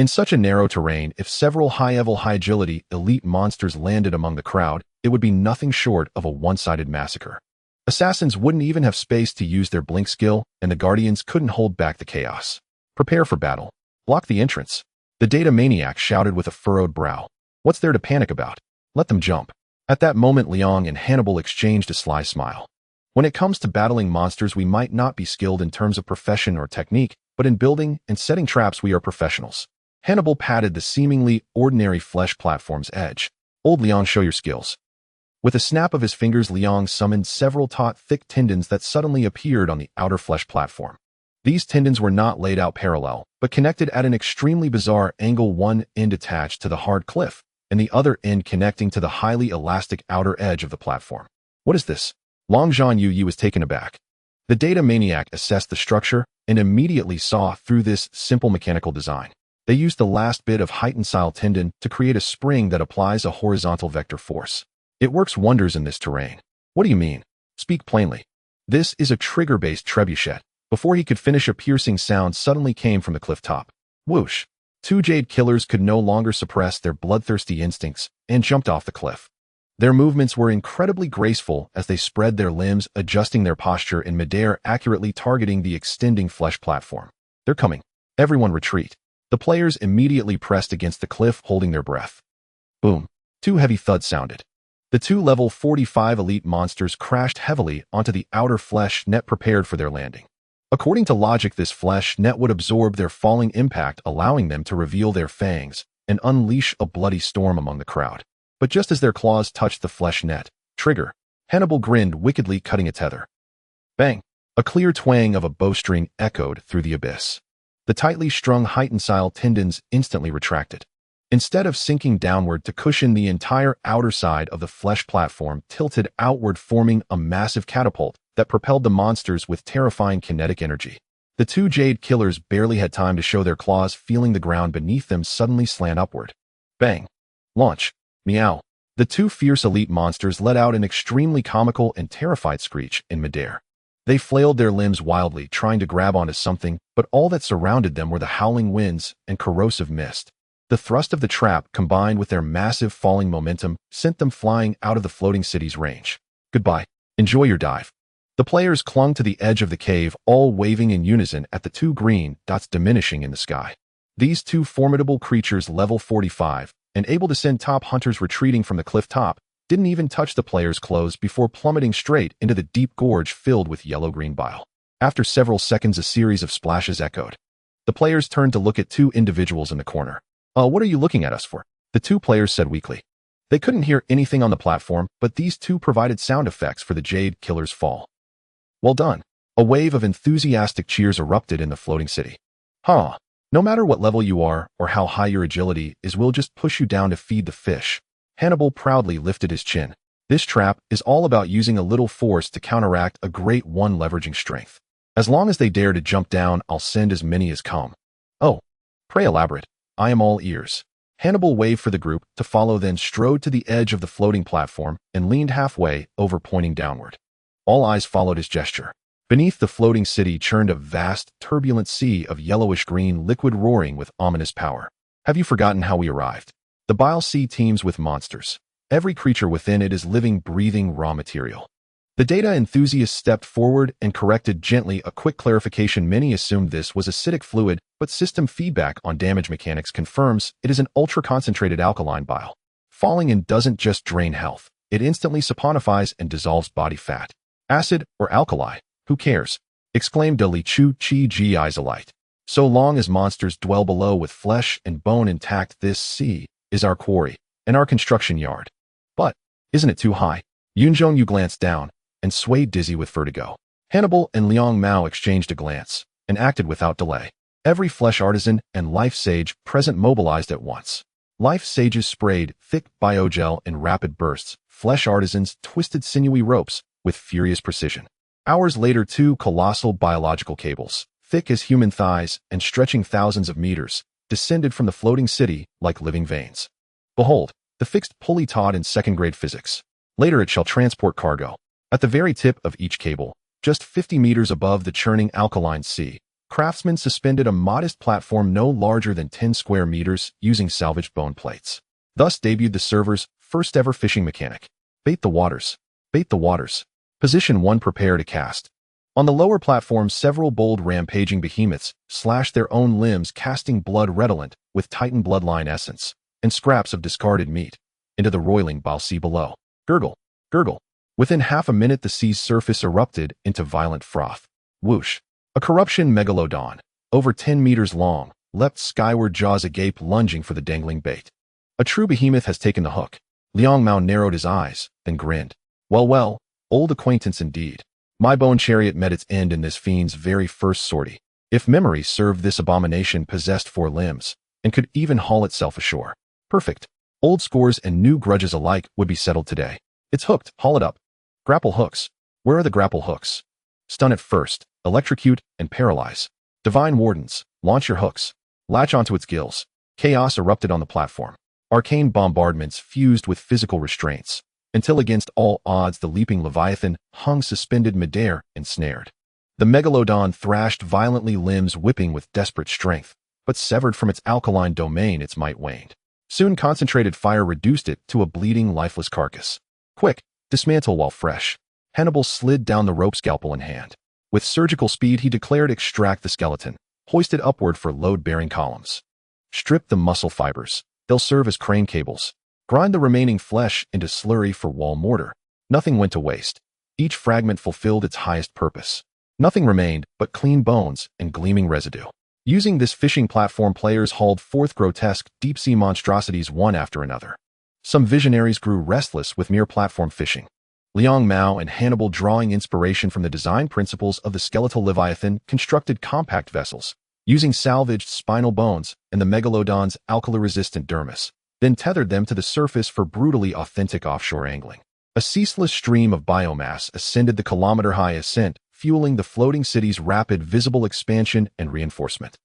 In such a narrow terrain, if several high-level, high-agility elite monsters landed among the crowd, it would be nothing short of a one-sided massacre. Assassins wouldn't even have space to use their blink skill, and the guardians couldn't hold back the chaos. Prepare for battle. Block the entrance. The data maniac shouted with a furrowed brow. What's there to panic about? Let them jump. At that moment, Liang and Hannibal exchanged a sly smile. When it comes to battling monsters, we might not be skilled in terms of profession or technique, but in building and setting traps we are professionals. Hannibal patted the seemingly ordinary flesh platform's edge. Old Liang, show your skills. With a snap of his fingers, Liang summoned several taut, thick tendons that suddenly appeared on the outer flesh platform. These tendons were not laid out parallel, but connected at an extremely bizarre angle, one end attached to the hard cliff, and the other end connecting to the highly elastic outer edge of the platform. What is this? Long Zhan Yi was taken aback. The data maniac assessed the structure and immediately saw through this simple mechanical design. They used the last bit of heightened style tendon to create a spring that applies a horizontal vector force. It works wonders in this terrain. What do you mean? Speak plainly. This is a trigger-based trebuchet. Before he could finish, a piercing sound suddenly came from the cliff top. Whoosh! Two jade killers could no longer suppress their bloodthirsty instincts and jumped off the cliff. Their movements were incredibly graceful as they spread their limbs, adjusting their posture in midair, accurately targeting the extending flesh platform. They're coming. Everyone retreat. The players immediately pressed against the cliff, holding their breath. Boom! Two heavy thuds sounded. The two level 45 elite monsters crashed heavily onto the outer flesh net prepared for their landing. According to logic, this flesh net would absorb their falling impact, allowing them to reveal their fangs and unleash a bloody storm among the crowd. But just as their claws touched the flesh net, trigger, Hannibal grinned wickedly, cutting a tether. Bang! A clear twang of a bowstring echoed through the abyss. The tightly strung heightened style tendons instantly retracted. Instead of sinking downward to cushion, the entire outer side of the flesh platform tilted outward, forming a massive catapult that propelled the monsters with terrifying kinetic energy. The two jade killers barely had time to show their claws, feeling the ground beneath them suddenly slant upward. Bang! Launch! Meow! The two fierce elite monsters let out an extremely comical and terrified screech in midair. They flailed their limbs wildly, trying to grab onto something, but all that surrounded them were the howling winds and corrosive mist. The thrust of the trap, combined with their massive falling momentum, sent them flying out of the floating city's range. Goodbye. Enjoy your dive. The players clung to the edge of the cave, all waving in unison at the two green dots diminishing in the sky. These two formidable creatures, level 45, and able to send top hunters retreating from the cliff top, didn't even touch the players' clothes before plummeting straight into the deep gorge filled with yellow-green bile. After several seconds, a series of splashes echoed. The players turned to look at two individuals in the corner. What are you looking at us for? The two players said weakly. They couldn't hear anything on the platform, but these two provided sound effects for the jade killer's fall. Well done. A wave of enthusiastic cheers erupted in the floating city. Huh. No matter what level you are or how high your agility is, we'll just push you down to feed the fish. Hannibal proudly lifted his chin. This trap is all about using a little force to counteract a great one, leveraging strength. As long as they dare to jump down, I'll send as many as come. Oh, pray elaborate. I am all ears. Hannibal waved for the group to follow, then strode to the edge of the floating platform and leaned halfway over, pointing downward. All eyes followed his gesture. Beneath the floating city churned a vast, turbulent sea of yellowish-green liquid roaring with ominous power. Have you forgotten how we arrived? The bile sea teems with monsters. Every creature within it is living, breathing raw material. The data enthusiast stepped forward and corrected gently. A quick clarification: many assumed this was acidic fluid, but system feedback on damage mechanics confirms it is an ultra-concentrated alkaline bile. Falling in doesn't just drain health, it instantly saponifies and dissolves body fat. Acid or alkali, who cares? Exclaimed De Li Chu Chi Ji Izolite. So long as monsters dwell below with flesh and bone intact, this sea is our quarry and our construction yard. But isn't it too high? Yunzhong Yu glanced down and swayed dizzy with vertigo. Hannibal and Liang Mao exchanged a glance and acted without delay. Every flesh artisan and life sage present mobilized at once. Life sages sprayed thick biogel in rapid bursts. Flesh artisans twisted sinewy ropes with furious precision. Hours later, two colossal biological cables, thick as human thighs and stretching thousands of meters, descended from the floating city like living veins. Behold, the fixed pulley taught in second-grade physics. Later it shall transport cargo. At the very tip of each cable, just 50 meters above the churning alkaline sea, craftsmen suspended a modest platform no larger than 10 square meters using salvaged bone plates. Thus debuted the server's first-ever fishing mechanic. Bait the waters. Bait the waters. Position 1. Prepare to cast. On the lower platform, several bold rampaging behemoths slashed their own limbs, casting blood redolent with Titan bloodline essence and scraps of discarded meat into the roiling bile sea below. Gurgle, gurgle. Within half a minute, the sea's surface erupted into violent froth. Whoosh. A corruption megalodon, over 10 meters long, leapt skyward, jaws agape, lunging for the dangling bait. A true behemoth has taken the hook. Liang Mao narrowed his eyes, then grinned. Well, old acquaintance indeed. My bone chariot met its end in this fiend's very first sortie. If memory served, this abomination possessed 4 limbs, and could even haul itself ashore. Perfect. Old scores and new grudges alike would be settled today. It's hooked. Haul it up. Grapple hooks. Where are the grapple hooks? Stun it first, electrocute, and paralyze. Divine wardens, launch your hooks. Latch onto its gills. Chaos erupted on the platform. Arcane bombardments fused with physical restraints, until against all odds the leaping leviathan hung suspended midair, ensnared. The megalodon thrashed violently, limbs whipping with desperate strength, but severed from its alkaline domain, its might waned. Soon concentrated fire reduced it to a bleeding, lifeless carcass. Quick, dismantle while fresh. Hannibal slid down the rope, scalpel in hand. With surgical speed, he declared, extract the skeleton, hoist it upward for load-bearing columns. Strip the muscle fibers. They'll serve as crane cables. Grind the remaining flesh into slurry for wall mortar. Nothing went to waste. Each fragment fulfilled its highest purpose. Nothing remained but clean bones and gleaming residue. Using this fishing platform, players hauled forth grotesque, deep-sea monstrosities one after another. Some visionaries grew restless with mere platform fishing. Liang Mao and Hannibal, drawing inspiration from the design principles of the skeletal leviathan, constructed compact vessels, using salvaged spinal bones and the megalodon's alkali-resistant dermis, then tethered them to the surface for brutally authentic offshore angling. A ceaseless stream of biomass ascended the kilometer-high ascent, fueling the floating city's rapid visible expansion and reinforcement.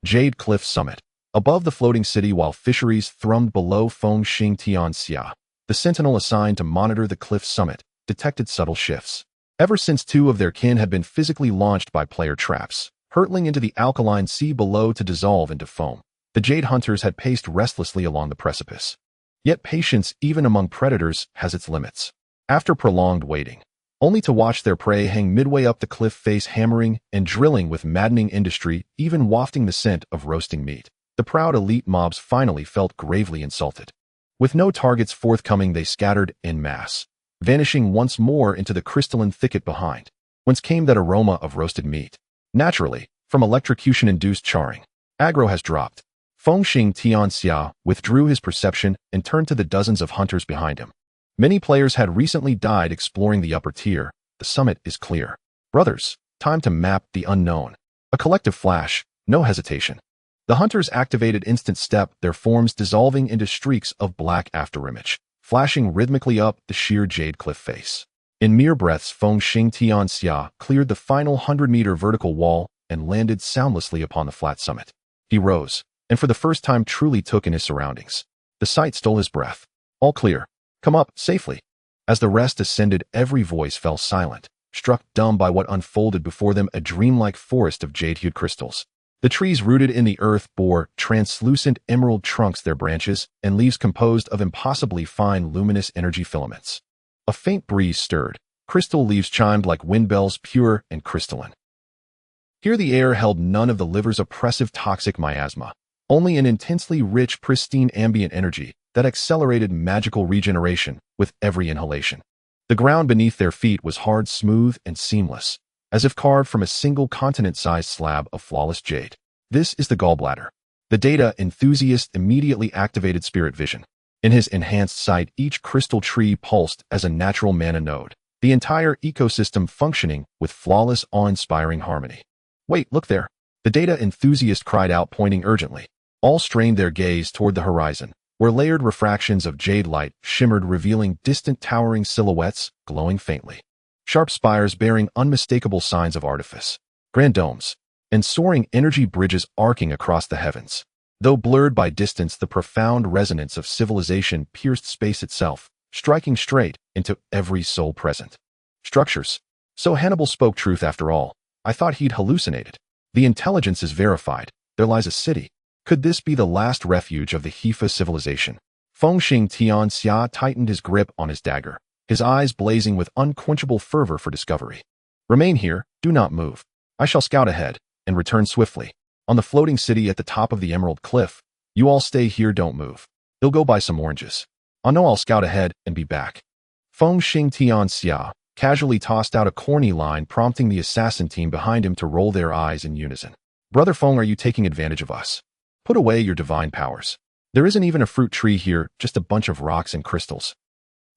Jade Cliff Summit. Above the floating city, while fisheries thrummed below, Feng Xing Tianxia, the sentinel assigned to monitor the cliff summit, detected subtle shifts. Ever since 2 of their kin had been physically launched by player traps, hurtling into the alkaline sea below to dissolve into foam, the Jade Hunters had paced restlessly along the precipice. Yet patience, even among predators, has its limits. After prolonged waiting, only to watch their prey hang midway up the cliff face, hammering and drilling with maddening industry, even wafting the scent of roasting meat, the proud elite mobs finally felt gravely insulted. With no targets forthcoming, they scattered en masse, vanishing once more into the crystalline thicket behind, whence came that aroma of roasted meat. Naturally, from electrocution-induced charring. Aggro has dropped. Feng Xing Tianxia withdrew his perception and turned to the dozens of hunters behind him. Many players had recently died exploring the upper tier. The summit is clear. Brothers, time to map the unknown. A collective flash, no hesitation. The hunters activated instant step, their forms dissolving into streaks of black afterimage, flashing rhythmically up the sheer jade cliff face. In mere breaths, Feng Xing Tianxia cleared the final 100-meter vertical wall and landed soundlessly upon the flat summit. He rose, and for the first time truly took in his surroundings. The sight stole his breath. All clear. Come up, safely. As the rest ascended, every voice fell silent, struck dumb by what unfolded before them, a dreamlike forest of jade-hued crystals. The trees rooted in the earth bore translucent emerald trunks, their branches and leaves composed of impossibly fine luminous energy filaments. A faint breeze stirred. Crystal leaves chimed like wind bells, pure and crystalline. Here the air held none of the liver's oppressive toxic miasma, only an intensely rich, pristine ambient energy that accelerated magical regeneration with every inhalation. The ground beneath their feet was hard, smooth, and seamless, as if carved from a single continent-sized slab of flawless jade. This is the gallbladder. The data enthusiast immediately activated spirit vision. In his enhanced sight, each crystal tree pulsed as a natural mana node, the entire ecosystem functioning with flawless, awe-inspiring harmony. Wait, look there. The data enthusiast cried out, pointing urgently. All strained their gaze toward the horizon, where layered refractions of jade light shimmered, revealing distant towering silhouettes glowing faintly. Sharp spires bearing unmistakable signs of artifice, grand domes, and soaring energy bridges arcing across the heavens. Though blurred by distance, the profound resonance of civilization pierced space itself, striking straight into every soul present. Structures. So Hannibal spoke truth after all. I thought he'd hallucinated. The intelligence is verified. There lies a city. Could this be the last refuge of the Heifa civilization? Fengxing Tianxia tightened his grip on his dagger, his eyes blazing with unquenchable fervor for discovery. Remain here, do not move. I shall scout ahead, and return swiftly. On the floating city at the top of the Emerald Cliff, you all stay here, don't move. They'll go buy some oranges. I'll scout ahead and be back. Fengxing Tianxia casually tossed out a corny line, prompting the assassin team behind him to roll their eyes in unison. Brother Feng, are you taking advantage of us? Put away your divine powers. There isn't even a fruit tree here, just a bunch of rocks and crystals.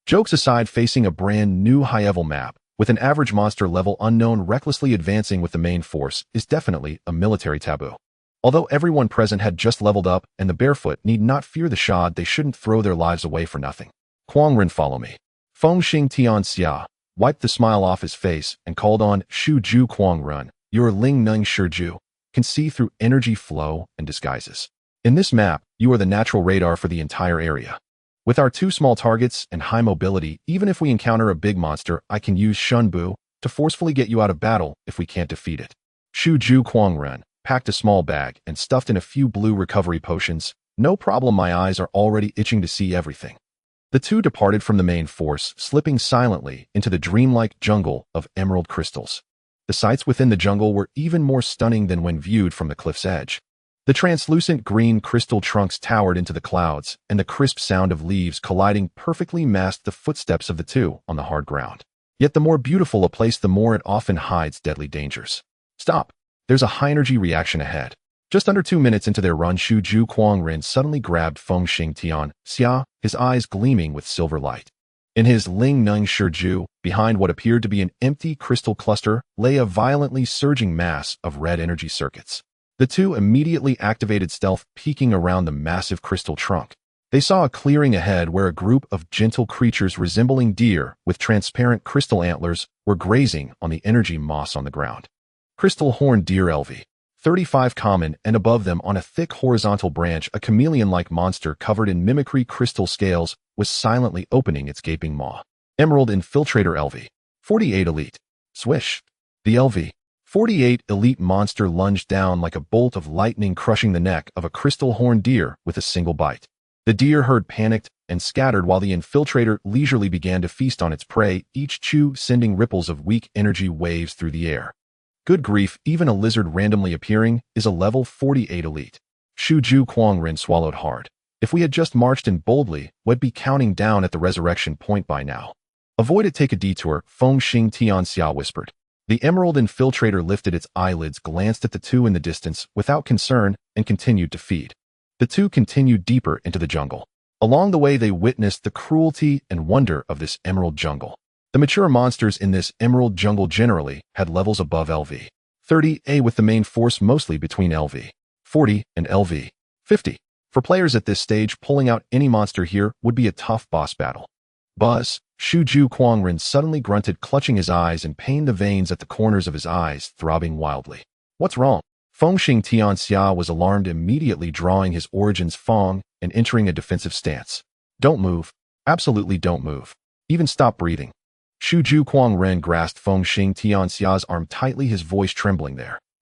Jokes aside, facing a brand new high-level map, with an average monster level unknown recklessly advancing with the main force, is definitely a military taboo. Although everyone present had just leveled up and the barefoot need not fear the shod, they shouldn't throw their lives away for nothing. Kuangren, follow me. Fengxing Tianxia wiped the smile off his face and called on Shuju Kuangren. Your Ling Neng Shiju can see through energy flow and disguises. In this map, you are the natural radar for the entire area. With our 2 small targets and high mobility, even if we encounter a big monster, I can use Shunbu to forcefully get you out of battle if we can't defeat it. Shuju Kuangren packed a small bag and stuffed in a few blue recovery potions. No problem, my eyes are already itching to see everything. The two departed from the main force, slipping silently into the dreamlike jungle of emerald crystals. The sights within the jungle were even more stunning than when viewed from the cliff's edge. The translucent green crystal trunks towered into the clouds, and the crisp sound of leaves colliding perfectly masked the footsteps of the two on the hard ground. Yet the more beautiful a place, the more it often hides deadly dangers. Stop! There's a high-energy reaction ahead. Just under 2 minutes into their run, Shuju Kuangren suddenly grabbed Fengxing Tianxia, his eyes gleaming with silver light. In his Ling Neng Shiju, behind what appeared to be an empty crystal cluster, lay a violently surging mass of red energy circuits. The two immediately activated stealth, peeking around the massive crystal trunk. They saw a clearing ahead where a group of gentle creatures resembling deer with transparent crystal antlers were grazing on the energy moss on the ground. Crystal horned deer LV. 35 common, and above them on a thick horizontal branch, a chameleon-like monster covered in mimicry crystal scales was silently opening its gaping maw. Emerald Infiltrator LV. 48 Elite. Swish. The LV. 48 Elite monster lunged down like a bolt of lightning, crushing the neck of a crystal horned deer with a single bite. The deer herd panicked and scattered while the infiltrator leisurely began to feast on its prey, each chew sending ripples of weak energy waves through the air. Good grief, even a lizard randomly appearing is a level 48 elite. Shuju Kuangren swallowed hard. If we had just marched in boldly, we'd be counting down at the resurrection point by now. Avoid it, take a detour, Fengxing Tianxia whispered. The emerald infiltrator lifted its eyelids, glanced at the two in the distance without concern, and continued to feed. The two continued deeper into the jungle. Along the way, they witnessed the cruelty and wonder of this emerald jungle. The mature monsters in this emerald jungle generally had levels above LV 30A, with the main force mostly between LV 40 and LV 50. For players at this stage, pulling out any monster here would be a tough boss battle. Buzz! Shuju Kuangren suddenly grunted, clutching his eyes in pain, the veins at the corners of his eyes throbbing wildly. What's wrong? Fengxing Tianxia was alarmed, immediately drawing his origins Feng and entering a defensive stance. Don't move. Absolutely don't move. Even stop breathing. Shuju Kuangren grasped Fengxing Tianxia's arm tightly, his voice trembling.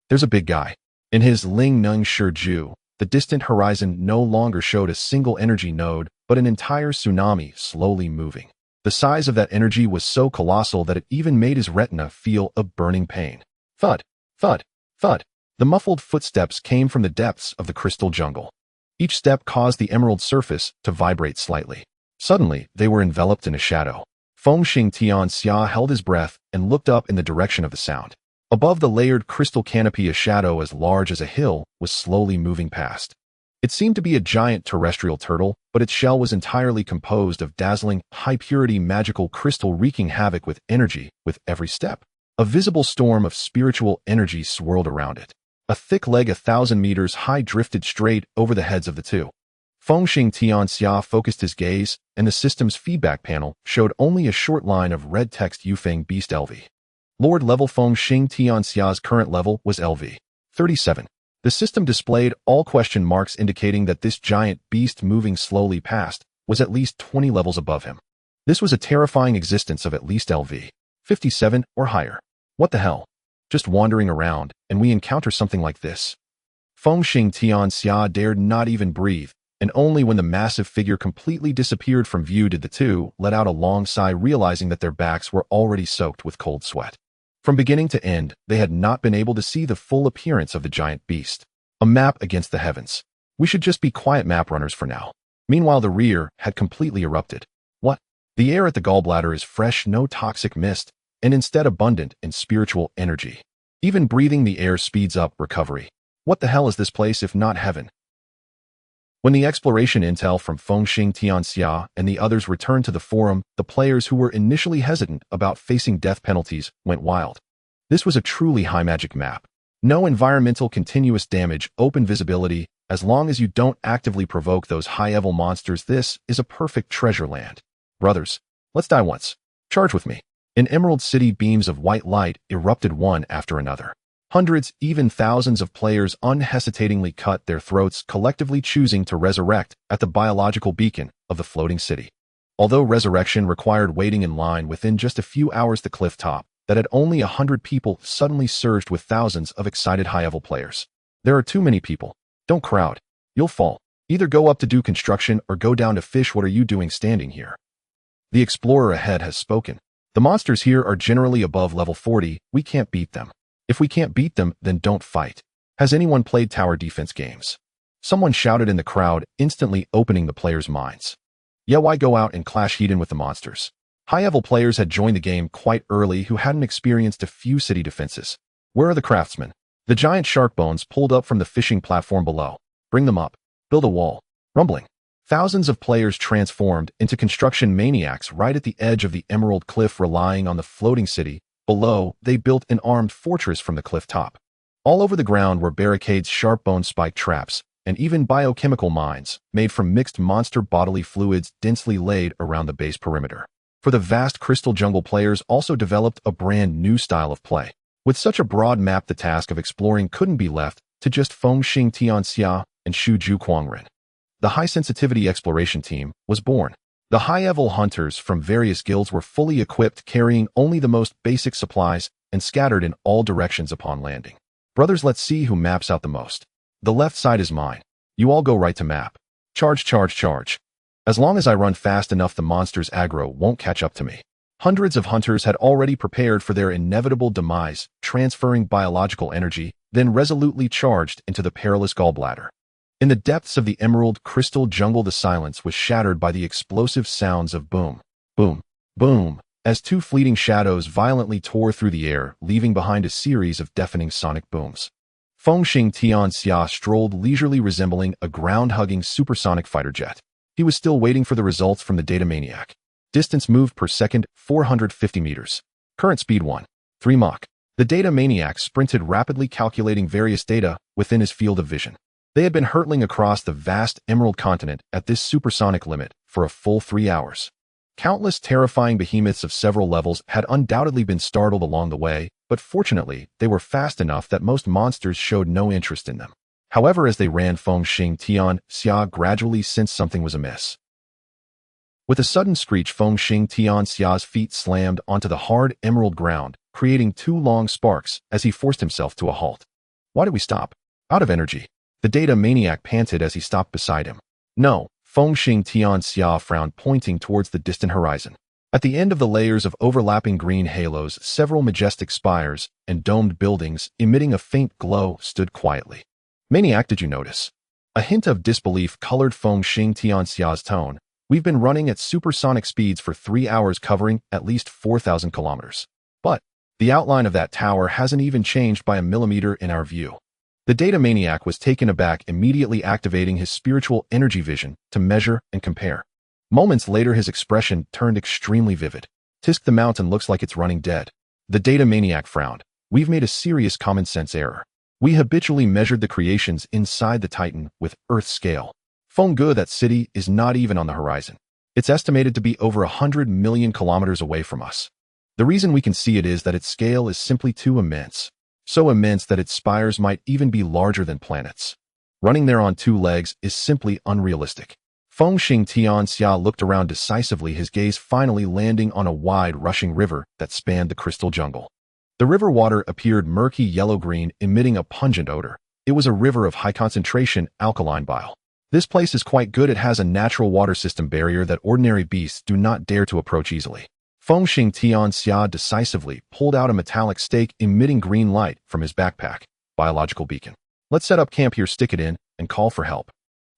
There's a big guy. In his Ling Neng Shiju, the distant horizon no longer showed a single energy node, but an entire tsunami slowly moving. The size of that energy was so colossal that it even made his retina feel a burning pain. Thud, thud, thud. The muffled footsteps came from the depths of the crystal jungle. Each step caused the emerald surface to vibrate slightly. Suddenly, they were enveloped in a shadow. Fengxing Tianxia held his breath and looked up in the direction of the sound. Above the layered crystal canopy, a shadow as large as a hill was slowly moving past. It seemed to be a giant terrestrial turtle, but its shell was entirely composed of dazzling, high-purity magical crystal, wreaking havoc with energy with every step. A visible storm of spiritual energy swirled around it. A thick leg 1,000 meters high drifted straight over the heads of the two. Fengxing Tianxia focused his gaze, and the system's feedback panel showed only a short line of red text: Yufeng Beast LV. Lord level. Fengxing Tianxia's current level was LV 37. The system displayed all question marks, indicating that this giant beast moving slowly past was at least 20 levels above him. This was a terrifying existence of at least LV 57 or higher. What the hell? Just wandering around, and we encounter something like this. Fengxing Tianxia dared not even breathe, and only when the massive figure completely disappeared from view did the two let out a long sigh, realizing that their backs were already soaked with cold sweat. From beginning to end, they had not been able to see the full appearance of the giant beast. A map against the heavens. We should just be quiet map runners for now. Meanwhile, the rear had completely erupted. What? The air at the gallbladder is fresh, no toxic mist, and instead abundant in spiritual energy. Even breathing the air speeds up recovery. What the hell is this place if not heaven? When the exploration intel from Fengxing Tianxia and the others returned to the forum, the players who were initially hesitant about facing death penalties went wild. This was a truly high magic map. No environmental continuous damage, open visibility. As long as you don't actively provoke those high-level monsters, this is a perfect treasure land. Brothers, let's die once. Charge with me. In Emerald City, beams of white light erupted one after another. Hundreds, even thousands of players unhesitatingly cut their throats, collectively choosing to resurrect at the biological beacon of the floating city. Although resurrection required waiting in line, within just a few hours the cliff top, that had only 100 people, suddenly surged with thousands of excited high-level players. There are too many people. Don't crowd. You'll fall. Either go up to do construction or go down to fish. What are you doing standing here? The explorer ahead has spoken. The monsters here are generally above level 40. We can't beat them. If we can't beat them, then don't fight. Has anyone played tower defense games? Someone shouted in the crowd, instantly opening the players' minds. Yeah, why go out and clash head-in with the monsters? High-level players had joined the game quite early who hadn't experienced a few city defenses. Where are the craftsmen? The giant shark bones pulled up from the fishing platform below. Bring them up. Build a wall. Rumbling. Thousands of players transformed into construction maniacs right at the edge of the emerald cliff, relying on the floating city. Below, they built an armed fortress from the cliff top. All over the ground were barricades, sharp bone spike traps, and even biochemical mines, made from mixed monster bodily fluids, densely laid around the base perimeter. For the vast crystal jungle, players also developed a brand new style of play. With such a broad map, the task of exploring couldn't be left to just Fengxing Tianxia and Shuju Kuangren. The high-sensitivity exploration team was born. The high-level hunters from various guilds were fully equipped, carrying only the most basic supplies and scattered in all directions upon landing. Brothers, let's see who maps out the most. The left side is mine. You all go right to map. Charge, charge, charge. As long as I run fast enough, the monster's aggro won't catch up to me. Hundreds of hunters had already prepared for their inevitable demise, transferring biological energy, then resolutely charged into the perilous gallbladder. In the depths of the emerald crystal jungle, the silence was shattered by the explosive sounds of boom, boom, boom, as two fleeting shadows violently tore through the air, leaving behind a series of deafening sonic booms. Fengxing Tianxia strolled leisurely, resembling a ground-hugging supersonic fighter jet. He was still waiting for the results from the data maniac. Distance moved per second, 450 meters. Current speed 1.3 Mach. The data maniac sprinted rapidly, calculating various data within his field of vision. They had been hurtling across the vast emerald continent at this supersonic limit for a full 3 hours. Countless terrifying behemoths of several levels had undoubtedly been startled along the way, but fortunately, they were fast enough that most monsters showed no interest in them. However, as they ran, Feng Xing Tian Xia gradually sensed something was amiss. With a sudden screech, Feng Xing Tian Xia's feet slammed onto the hard emerald ground, creating two long sparks as he forced himself to a halt. Why did we stop? Out of energy. The data maniac panted as he stopped beside him. No, Feng Xing Tian Xia frowned, pointing towards the distant horizon. At the end of the layers of overlapping green halos, several majestic spires and domed buildings emitting a faint glow stood quietly. Maniac, did you notice? A hint of disbelief colored Feng Xing Tian Xia's tone. We've been running at supersonic speeds for 3 hours, covering at least 4,000 kilometers. But the outline of that tower hasn't even changed by a millimeter in our view. The data maniac was taken aback, immediately activating his spiritual energy vision to measure and compare. Moments later, his expression turned extremely vivid. Tisk, the mountain looks like it's running dead. The data maniac frowned. We've made a serious common sense error. We habitually measured the creations inside the Titan with Earth scale. Fengge, that city, is not even on the horizon. It's estimated to be over 100 million kilometers away from us. The reason we can see it is that its scale is simply too immense. So immense that its spires might even be larger than planets. Running there on 2 legs is simply unrealistic. Feng Xing Tian Xia looked around decisively, his gaze finally landing on a wide, rushing river that spanned the crystal jungle. The river water appeared murky yellow-green, emitting a pungent odor. It was a river of high-concentration alkaline bile. This place is quite good. It has a natural water system barrier that ordinary beasts do not dare to approach easily. Feng Xing Tian Xia decisively pulled out a metallic stake emitting green light from his backpack. Biological beacon. Let's set up camp here, stick it in, and call for help.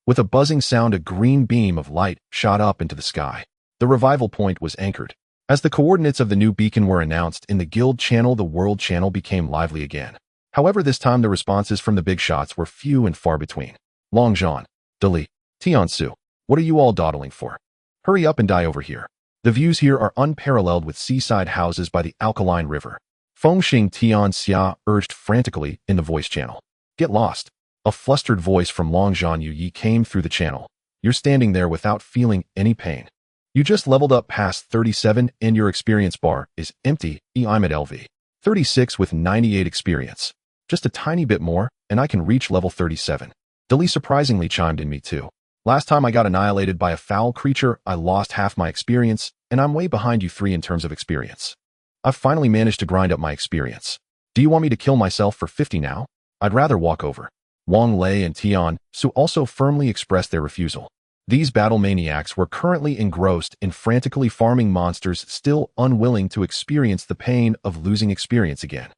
With a buzzing sound, a green beam of light shot up into the sky. The revival point was anchored. As the coordinates of the new beacon were announced in the guild channel, the world channel became lively again. However, this time the responses from the big shots were few and far between. Longzhan, Dali, Tiansu, what are you all dawdling for? Hurry up and die over here. The views here are unparalleled, with seaside houses by the alkaline river. Feng Xing Tian Xia urged frantically in the voice channel. Get lost. A flustered voice from Longzhan Yi came through the channel. You're standing there without feeling any pain. You just leveled up past 37 and your experience bar is empty. I'm at LV 36 with 98 experience. Just a tiny bit more, and I can reach level 37. Dali surprisingly chimed in, me too. Last time I got annihilated by a foul creature, I lost half my experience, and I'm way behind you 3 in terms of experience. I've finally managed to grind up my experience. Do you want me to kill myself for 50 now? I'd rather walk over. Wang Lei and Tian Su also firmly expressed their refusal. These battle maniacs were currently engrossed in frantically farming monsters, still unwilling to experience the pain of losing experience again.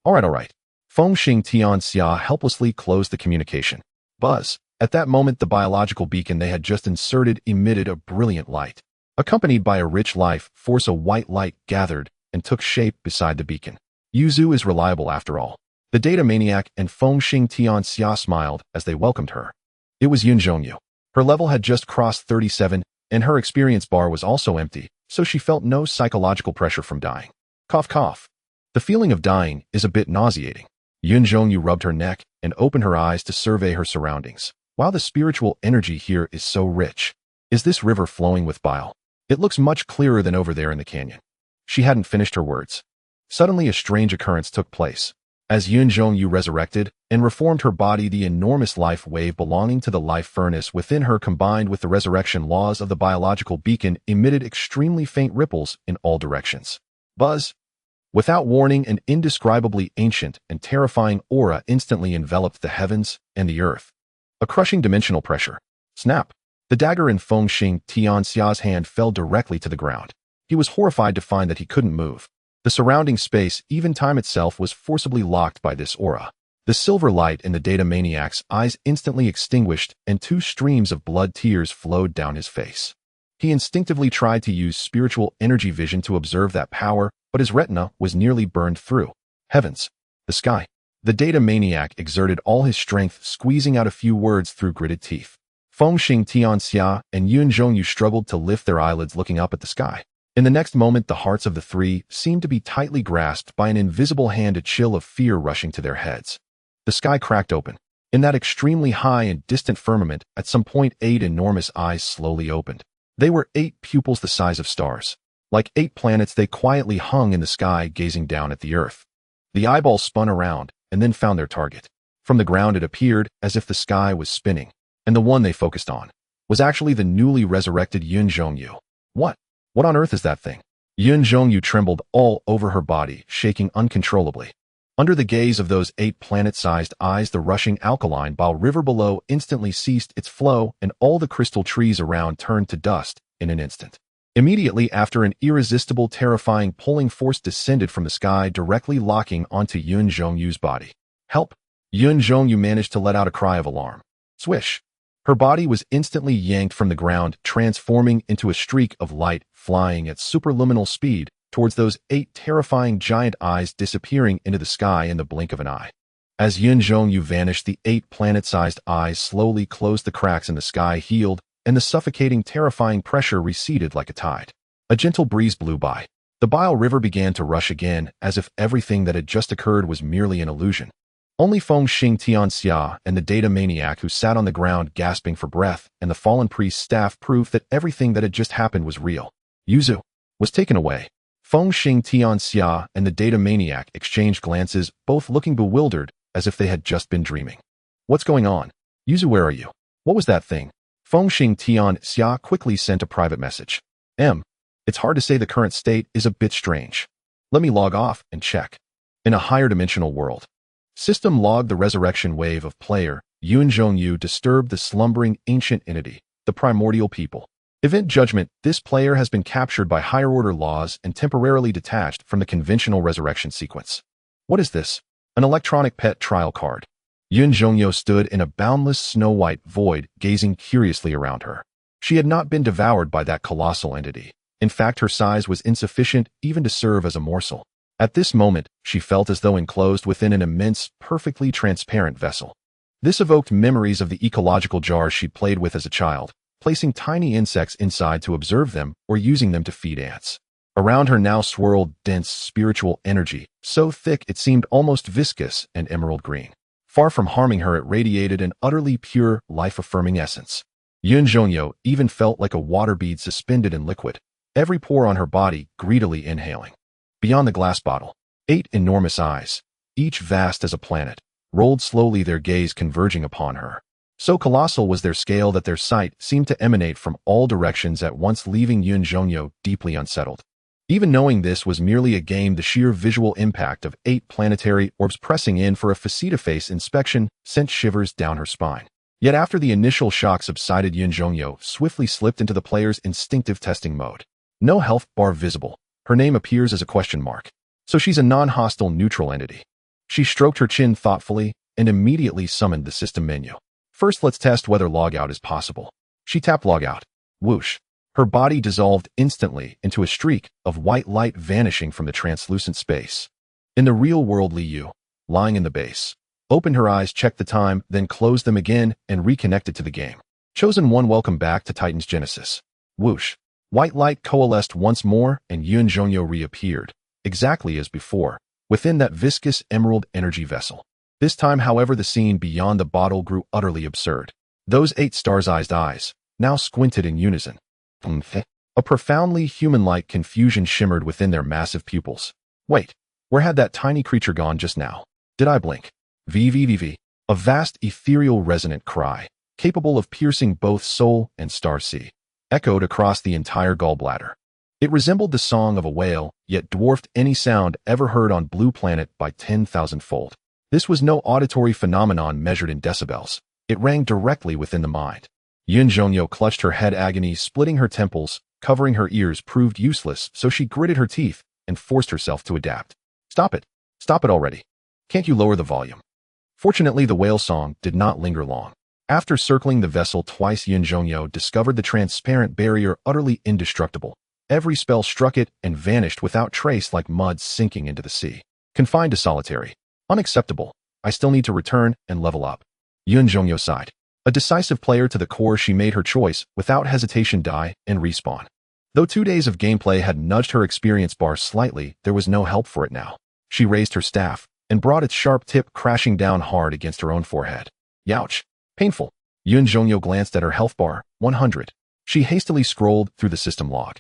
All right. Feng Xing Tian Xia helplessly closed the communication. Buzz. At that moment, the biological beacon they had just inserted emitted a brilliant light. Accompanied by a rich life force, a white light gathered and took shape beside the beacon. Yuzu is reliable after all. The data maniac and Feng Xing Tian Xia smiled as they welcomed her. It was Yun Zhongyu. Her level had just crossed 37, and her experience bar was also empty, so she felt no psychological pressure from dying. Cough, cough. The feeling of dying is a bit nauseating. Yun Zhongyu rubbed her neck and opened her eyes to survey her surroundings. Wow, the spiritual energy here is so rich. Is this river flowing with bile? It looks much clearer than over there in the canyon. She hadn't finished her words. Suddenly, a strange occurrence took place. As Yun Zhongyu resurrected and reformed her body, the enormous life wave belonging to the life furnace within her, combined with the resurrection laws of the biological beacon, emitted extremely faint ripples in all directions. Buzz. Without warning, an indescribably ancient and terrifying aura instantly enveloped the heavens and the earth. A crushing dimensional pressure. Snap. The dagger in Feng Xing Tian Xia's hand fell directly to the ground. He was horrified to find that he couldn't move. The surrounding space, even time itself, was forcibly locked by this aura. The silver light in the data maniac's eyes instantly extinguished, and 2 streams of blood tears flowed down his face. He instinctively tried to use spiritual energy vision to observe that power, but his retina was nearly burned through. Heavens! The sky! The data maniac exerted all his strength, squeezing out a few words through gritted teeth. Feng Xing Tian Xia and Yun Zhongyu struggled to lift their eyelids, looking up at the sky. In the next moment, the hearts of the 3 seemed to be tightly grasped by an invisible hand, a chill of fear rushing to their heads. The sky cracked open. In that extremely high and distant firmament, at some point, 8 enormous eyes slowly opened. They were 8 pupils the size of stars. Like 8 planets, they quietly hung in the sky, gazing down at the earth. The eyeballs spun around and then found their target. From the ground it appeared as if the sky was spinning, and the one they focused on was actually the newly resurrected Yuan Zhongyu. What? What on earth is that thing? Yuan Zhongyu trembled all over her body, shaking uncontrollably. Under the gaze of those 8 planet-sized eyes, the rushing alkaline Bao River below instantly ceased its flow, and all the crystal trees around turned to dust in an instant. Immediately after, an irresistible, terrifying pulling force descended from the sky, directly locking onto Yuan Zhongyu's body. Help! Yuan Zhongyu managed to let out a cry of alarm. Swish! Her body was instantly yanked from the ground, transforming into a streak of light, flying at superluminal speed towards those 8 terrifying giant eyes, disappearing into the sky in the blink of an eye. As Yuan Zhongyu vanished, the 8 planet-sized eyes slowly closed, the cracks in the sky healed, and the suffocating, terrifying pressure receded like a tide. A gentle breeze blew by. The Bile River began to rush again, as if everything that had just occurred was merely an illusion. Only Feng Xing Tianxia and the data maniac who sat on the ground gasping for breath, and the fallen priest's staff, proved that everything that had just happened was real. Yuzu was taken away. Feng Xing Tianxia and the data maniac exchanged glances, both looking bewildered, as if they had just been dreaming. What's going on? Yuzu, where are you? What was that thing? Feng Xing Tianxia quickly sent a private message. It's hard to say, the current state is a bit strange. Let me log off and check. In a higher dimensional world. System log: the resurrection wave of player Yuan Zhongyu disturbed the slumbering ancient entity, the primordial people. Event judgment: this player has been captured by higher order laws and temporarily detached from the conventional resurrection sequence. What is this? An electronic pet trial card. Yuan Zhongyu stood in a boundless snow-white void, gazing curiously around her. She had not been devoured by that colossal entity. In fact, her size was insufficient even to serve as a morsel. At this moment, she felt as though enclosed within an immense, perfectly transparent vessel. This evoked memories of the ecological jars she'd played with as a child, placing tiny insects inside to observe them or using them to feed ants. Around her now swirled dense spiritual energy, so thick it seemed almost viscous and emerald green. Far from harming her, it radiated an utterly pure, life-affirming essence. Yuan Zhongyu even felt like a water bead suspended in liquid, every pore on her body greedily inhaling. Beyond the glass bottle, 8 enormous eyes, each vast as a planet, rolled slowly, their gaze converging upon her. So colossal was their scale that their sight seemed to emanate from all directions at once, leaving Yuan Zhongyu deeply unsettled. Even knowing this was merely a game, the sheer visual impact of 8 planetary orbs pressing in for a face-to-face inspection sent shivers down her spine. Yet after the initial shock subsided, Yuan Zhongyu swiftly slipped into the player's instinctive testing mode. No health bar visible. Her name appears as a question mark. So she's a non-hostile, neutral entity. She stroked her chin thoughtfully and immediately summoned the system menu. First, let's test whether logout is possible. She tapped logout. Whoosh. Her body dissolved instantly into a streak of white light, vanishing from the translucent space. In the real world, Liu, lying in the base, opened her eyes, checked the time, then closed them again and reconnected to the game. Chosen one, welcome back to Titan's Genesis. Whoosh. White light coalesced once more, and Yuan Zhongyu reappeared, exactly as before, within that viscous emerald energy vessel. This time, however, the scene beyond the bottle grew utterly absurd. Those 8 star-sized eyes now squinted in unison. A profoundly human-like confusion shimmered within their massive pupils. Wait, where had that tiny creature gone just now? Did I blink? VVVV. A vast, ethereal, resonant cry, capable of piercing both soul and star-sea, echoed across the entire gallbladder. It resembled the song of a whale, yet dwarfed any sound ever heard on Blue Planet by 10,000-fold. This was no auditory phenomenon measured in decibels. It rang directly within the mind. Yuan Zhongyu clutched her head, agony splitting her temples, covering her ears proved useless, so she gritted her teeth and forced herself to adapt. Stop it. Stop it already. Can't you lower the volume? Fortunately, the whale song did not linger long. After circling the vessel twice, Yuan Zhongyu discovered the transparent barrier utterly indestructible. Every spell struck it and vanished without trace, like mud sinking into the sea. Confined to solitary. Unacceptable. I still need to return and level up. Yuan Zhongyu sighed. A decisive player to the core, she made her choice, without hesitation, die and respawn. Though 2 days of gameplay had nudged her experience bar slightly, there was no help for it now. She raised her staff and brought its sharp tip crashing down hard against her own forehead. Youch. Painful. Yuan Zhongyu glanced at her health bar. 100. She hastily scrolled through the system log.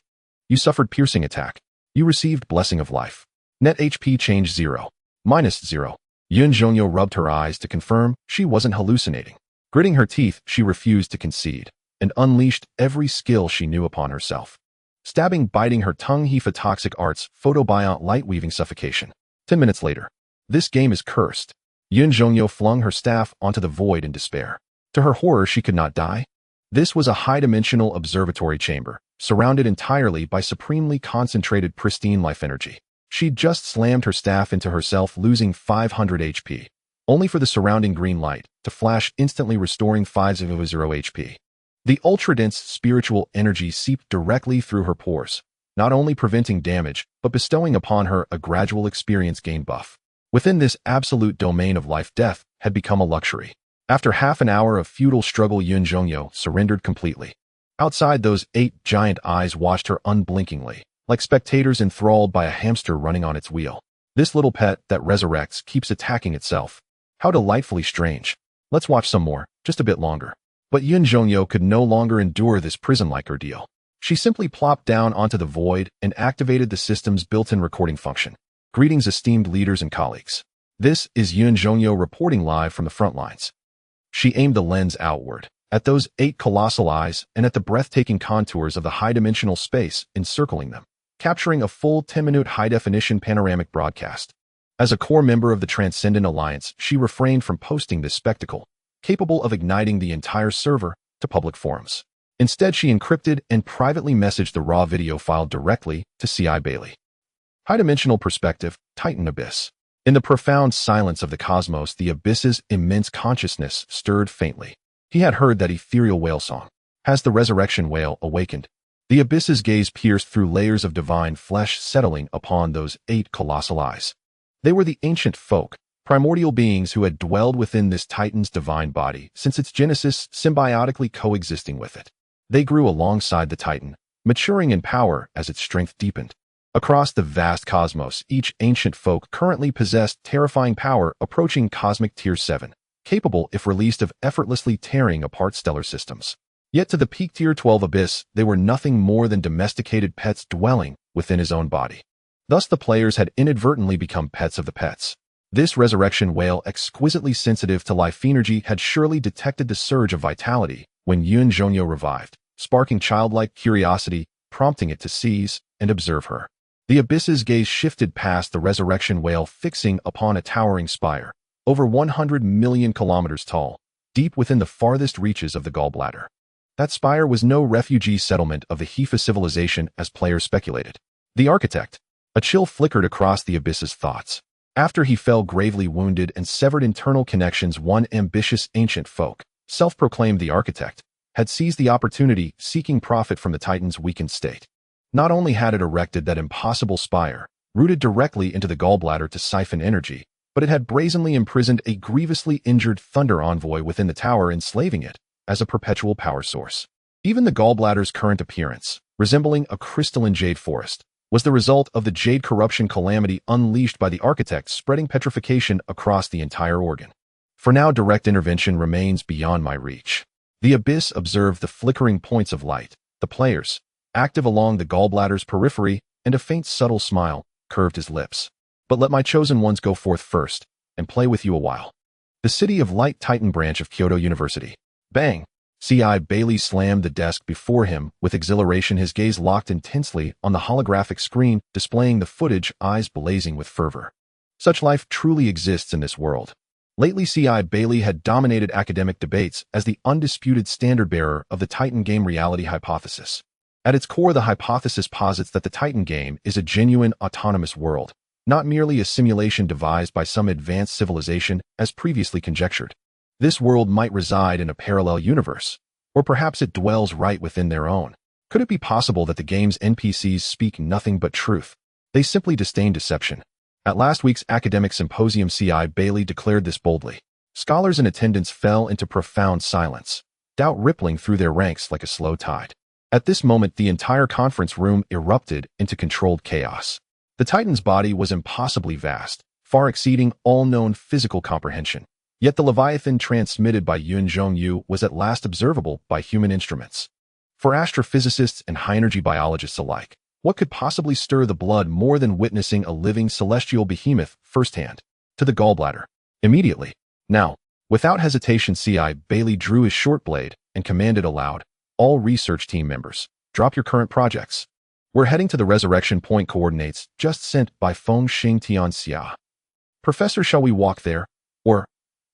You suffered piercing attack. You received blessing of life. Net HP change 0. -0. Yun Zhongyo rubbed her eyes to confirm she wasn't hallucinating. Gritting her teeth, she refused to concede, and unleashed every skill she knew upon herself. Stabbing, biting her tongue, toxic arts, photobiont, light-weaving suffocation. 10 minutes later. This game is cursed. Yun Zhongyo flung her staff onto the void in despair. To her horror, she could not die. This was a high-dimensional observatory chamber, surrounded entirely by supremely concentrated pristine life energy. She'd just slammed her staff into herself, losing 500 HP, only for the surrounding green light to flash, instantly restoring 500 HP. The ultra-dense spiritual energy seeped directly through her pores, not only preventing damage, but bestowing upon her a gradual experience gain buff. Within this absolute domain of life-death had become a luxury. After half an hour of futile struggle, Yun Zhongyo surrendered completely. Outside, those 8 giant eyes watched her unblinkingly, like spectators enthralled by a hamster running on its wheel. This little pet that resurrects keeps attacking itself. How delightfully strange. Let's watch some more, just a bit longer. But Yun Zhongyo could no longer endure this prison-like ordeal. She simply plopped down onto the void and activated the system's built-in recording function. Greetings, esteemed leaders and colleagues. This is Yuan Zhongyo reporting live from the front lines. She aimed the lens outward, at those 8 colossal eyes and at the breathtaking contours of the high-dimensional space encircling them, capturing a full 10-minute high-definition panoramic broadcast. As a core member of the Transcendent Alliance, she refrained from posting this spectacle, capable of igniting the entire server, to public forums. Instead, she encrypted and privately messaged the raw video file directly to C.I. Bailey. High-dimensional perspective, Titan Abyss. In the profound silence of the cosmos, the abyss's immense consciousness stirred faintly. He had heard that ethereal whale song. Has the resurrection whale awakened? The abyss's gaze pierced through layers of divine flesh, settling upon those 8 colossal eyes. They were the ancient folk, primordial beings who had dwelled within this Titan's divine body since its genesis, symbiotically coexisting with it. They grew alongside the Titan, maturing in power as its strength deepened. Across the vast cosmos, each ancient folk currently possessed terrifying power approaching cosmic tier 7, capable, if released, of effortlessly tearing apart stellar systems. Yet to the peak tier 12 abyss, they were nothing more than domesticated pets dwelling within his own body. Thus the players had inadvertently become pets of the pets. This resurrection whale, exquisitely sensitive to life energy, had surely detected the surge of vitality when Yuan Zhongyo revived, sparking childlike curiosity, prompting it to seize and observe her. The abyss's gaze shifted past the resurrection whale, fixing upon a towering spire, over 100 million kilometers tall, deep within the farthest reaches of the gallbladder. That spire was no refugee settlement of the Hifa civilization as players speculated. The architect. A chill flickered across the abyss's thoughts. After he fell gravely wounded and severed internal connections, one ambitious ancient folk, self-proclaimed the architect, had seized the opportunity, seeking profit from the Titan's weakened state. Not only had it erected that impossible spire, rooted directly into the gallbladder to siphon energy, but it had brazenly imprisoned a grievously injured Thunder Envoy within the tower, enslaving it as a perpetual power source. Even the gallbladder's current appearance, resembling a crystalline jade forest, was the result of the jade corruption calamity unleashed by the architect, spreading petrification across the entire organ. For now, direct intervention remains beyond my reach. The abyss observed the flickering points of light, the players, active along the gallbladder's periphery, and a faint subtle smile curved his lips. But let my chosen ones go forth first, and play with you a while. The City of Light Titan branch of Kyoto University. Bang! C.I. Bailey slammed the desk before him with exhilaration, his gaze locked intensely on the holographic screen displaying the footage, eyes blazing with fervor. Such life truly exists in this world. Lately, C.I. Bailey had dominated academic debates as the undisputed standard-bearer of the Titan game reality hypothesis. At its core, the hypothesis posits that the Titan game is a genuine autonomous world, not merely a simulation devised by some advanced civilization as previously conjectured. This world might reside in a parallel universe, or perhaps it dwells right within their own. Could it be possible that the game's NPCs speak nothing but truth? They simply disdain deception. At last week's academic symposium, C.I. Bailey declared this boldly. Scholars in attendance fell into profound silence, doubt rippling through their ranks like a slow tide. At this moment, the entire conference room erupted into controlled chaos. The Titan's body was impossibly vast, far exceeding all known physical comprehension. Yet the Leviathan transmitted by Yuan Zhongyu was at last observable by human instruments. For astrophysicists and high-energy biologists alike, what could possibly stir the blood more than witnessing a living celestial behemoth firsthand? to the gallbladder. Immediately. Now, without hesitation, C.I. Bailey drew his short blade and commanded aloud, all research team members, drop your current projects. We're heading to the resurrection point, coordinates just sent by Feng Xing Tianxia. Professor, shall we walk there? Or?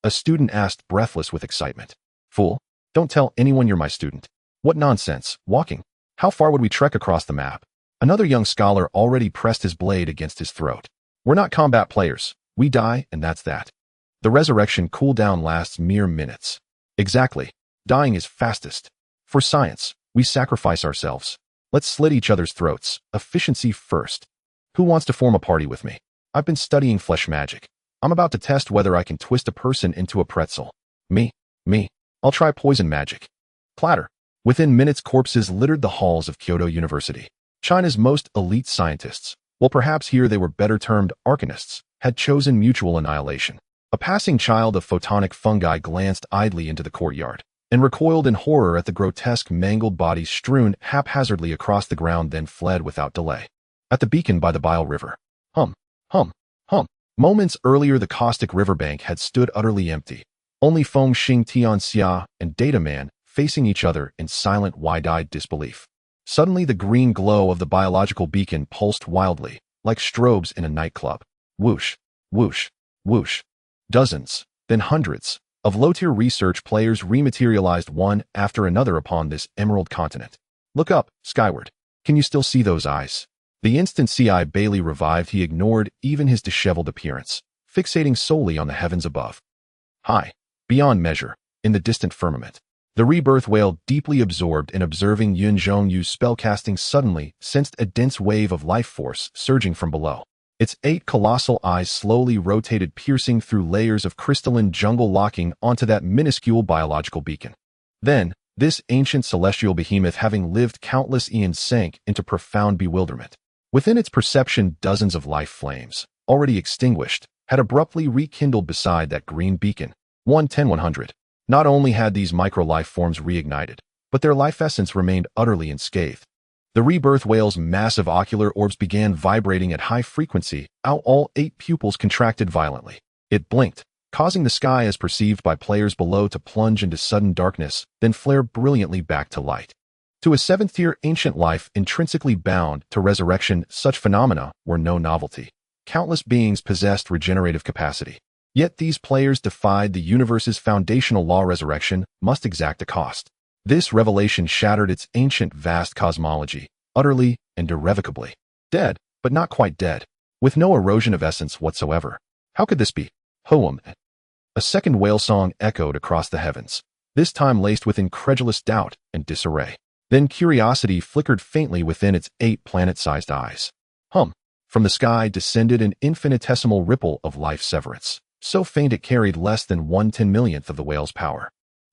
A student asked, breathless with excitement. Fool, don't tell anyone you're my student. What nonsense, walking. How far would we trek across the map? Another young scholar already pressed his blade against his throat. We're not combat players. We die, and that's that. The resurrection cooldown lasts mere minutes. Exactly. Dying is fastest. For science, we sacrifice ourselves. Let's slit each other's throats. Efficiency first. Who wants to form a party with me? I've been studying flesh magic. I'm about to test whether I can twist a person into a pretzel. Me. I'll try poison magic. Clatter. Within minutes, corpses littered the halls of Kyoto University. China's most elite scientists, well, perhaps here they were better termed arcanists, had chosen mutual annihilation. A passing child of photonic fungi glanced idly into the courtyard and recoiled in horror at the grotesque mangled bodies strewn haphazardly across the ground, then fled without delay. At the beacon by the Bile River. Hum. Moments earlier, the caustic riverbank had stood utterly empty. Only Feng Xing Tianxia and Data Man facing each other in silent, wide-eyed disbelief. Suddenly, the green glow of the biological beacon pulsed wildly, like strobes in a nightclub. Whoosh, whoosh, whoosh. Dozens, then hundreds, of low-tier research players rematerialized one after another upon this emerald continent. Look up, skyward. Can you still see those eyes? The instant C.I. Bailey revived, he ignored even his disheveled appearance, fixating solely on the heavens above. High, beyond measure, in the distant firmament. The rebirth whale, deeply absorbed in observing Yuan Zhongyu's spellcasting, suddenly sensed a dense wave of life force surging from below. Its 8 colossal eyes slowly rotated, piercing through layers of crystalline jungle, locking onto that minuscule biological beacon. Then, this ancient celestial behemoth, having lived countless eons, sank into profound bewilderment. Within its perception, dozens of life flames, already extinguished, had abruptly rekindled beside that green beacon. 110-100. Not only had these micro-life forms reignited, but their life essence remained utterly unscathed. The rebirth whale's massive ocular orbs began vibrating at high frequency. All 8 pupils contracted violently. It blinked, causing the sky as perceived by players below to plunge into sudden darkness, then flare brilliantly back to light. To a 7th-tier ancient life intrinsically bound to resurrection, such phenomena were no novelty. Countless beings possessed regenerative capacity. Yet these players defied the universe's foundational law: resurrection must exact a cost. This revelation shattered its ancient vast cosmology, utterly and irrevocably. Dead, but not quite dead, with no erosion of essence whatsoever. How could this be? Houm. A second whale song echoed across the heavens, this time laced with incredulous doubt and disarray. Then curiosity flickered faintly within its 8 planet-sized eyes. Hum. From the sky descended an infinitesimal ripple of life severance, so faint it carried less than 1/10,000,000th of the whale's power.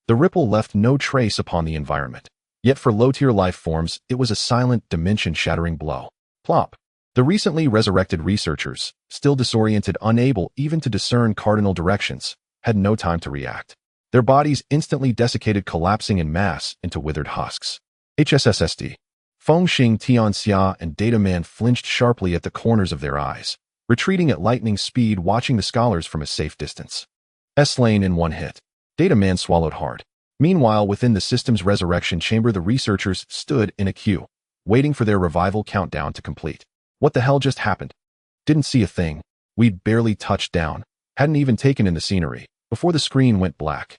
The ripple left no trace upon the environment. Yet for low-tier life forms, it was a silent, dimension-shattering blow. Plop. The recently resurrected researchers, still disoriented, unable even to discern cardinal directions, had no time to react. Their bodies instantly desiccated, collapsing in mass into withered husks. HSSSD. Feng Xing Tianxia and Data Man flinched sharply at the corners of their eyes, retreating at lightning speed, watching the scholars from a safe distance. Slain in one hit. Data Man swallowed hard. Meanwhile, within the system's resurrection chamber, the researchers stood in a queue, waiting for their revival countdown to complete. What the hell just happened? Didn't see a thing. We'd barely touched down, hadn't even taken in the scenery, before the screen went black.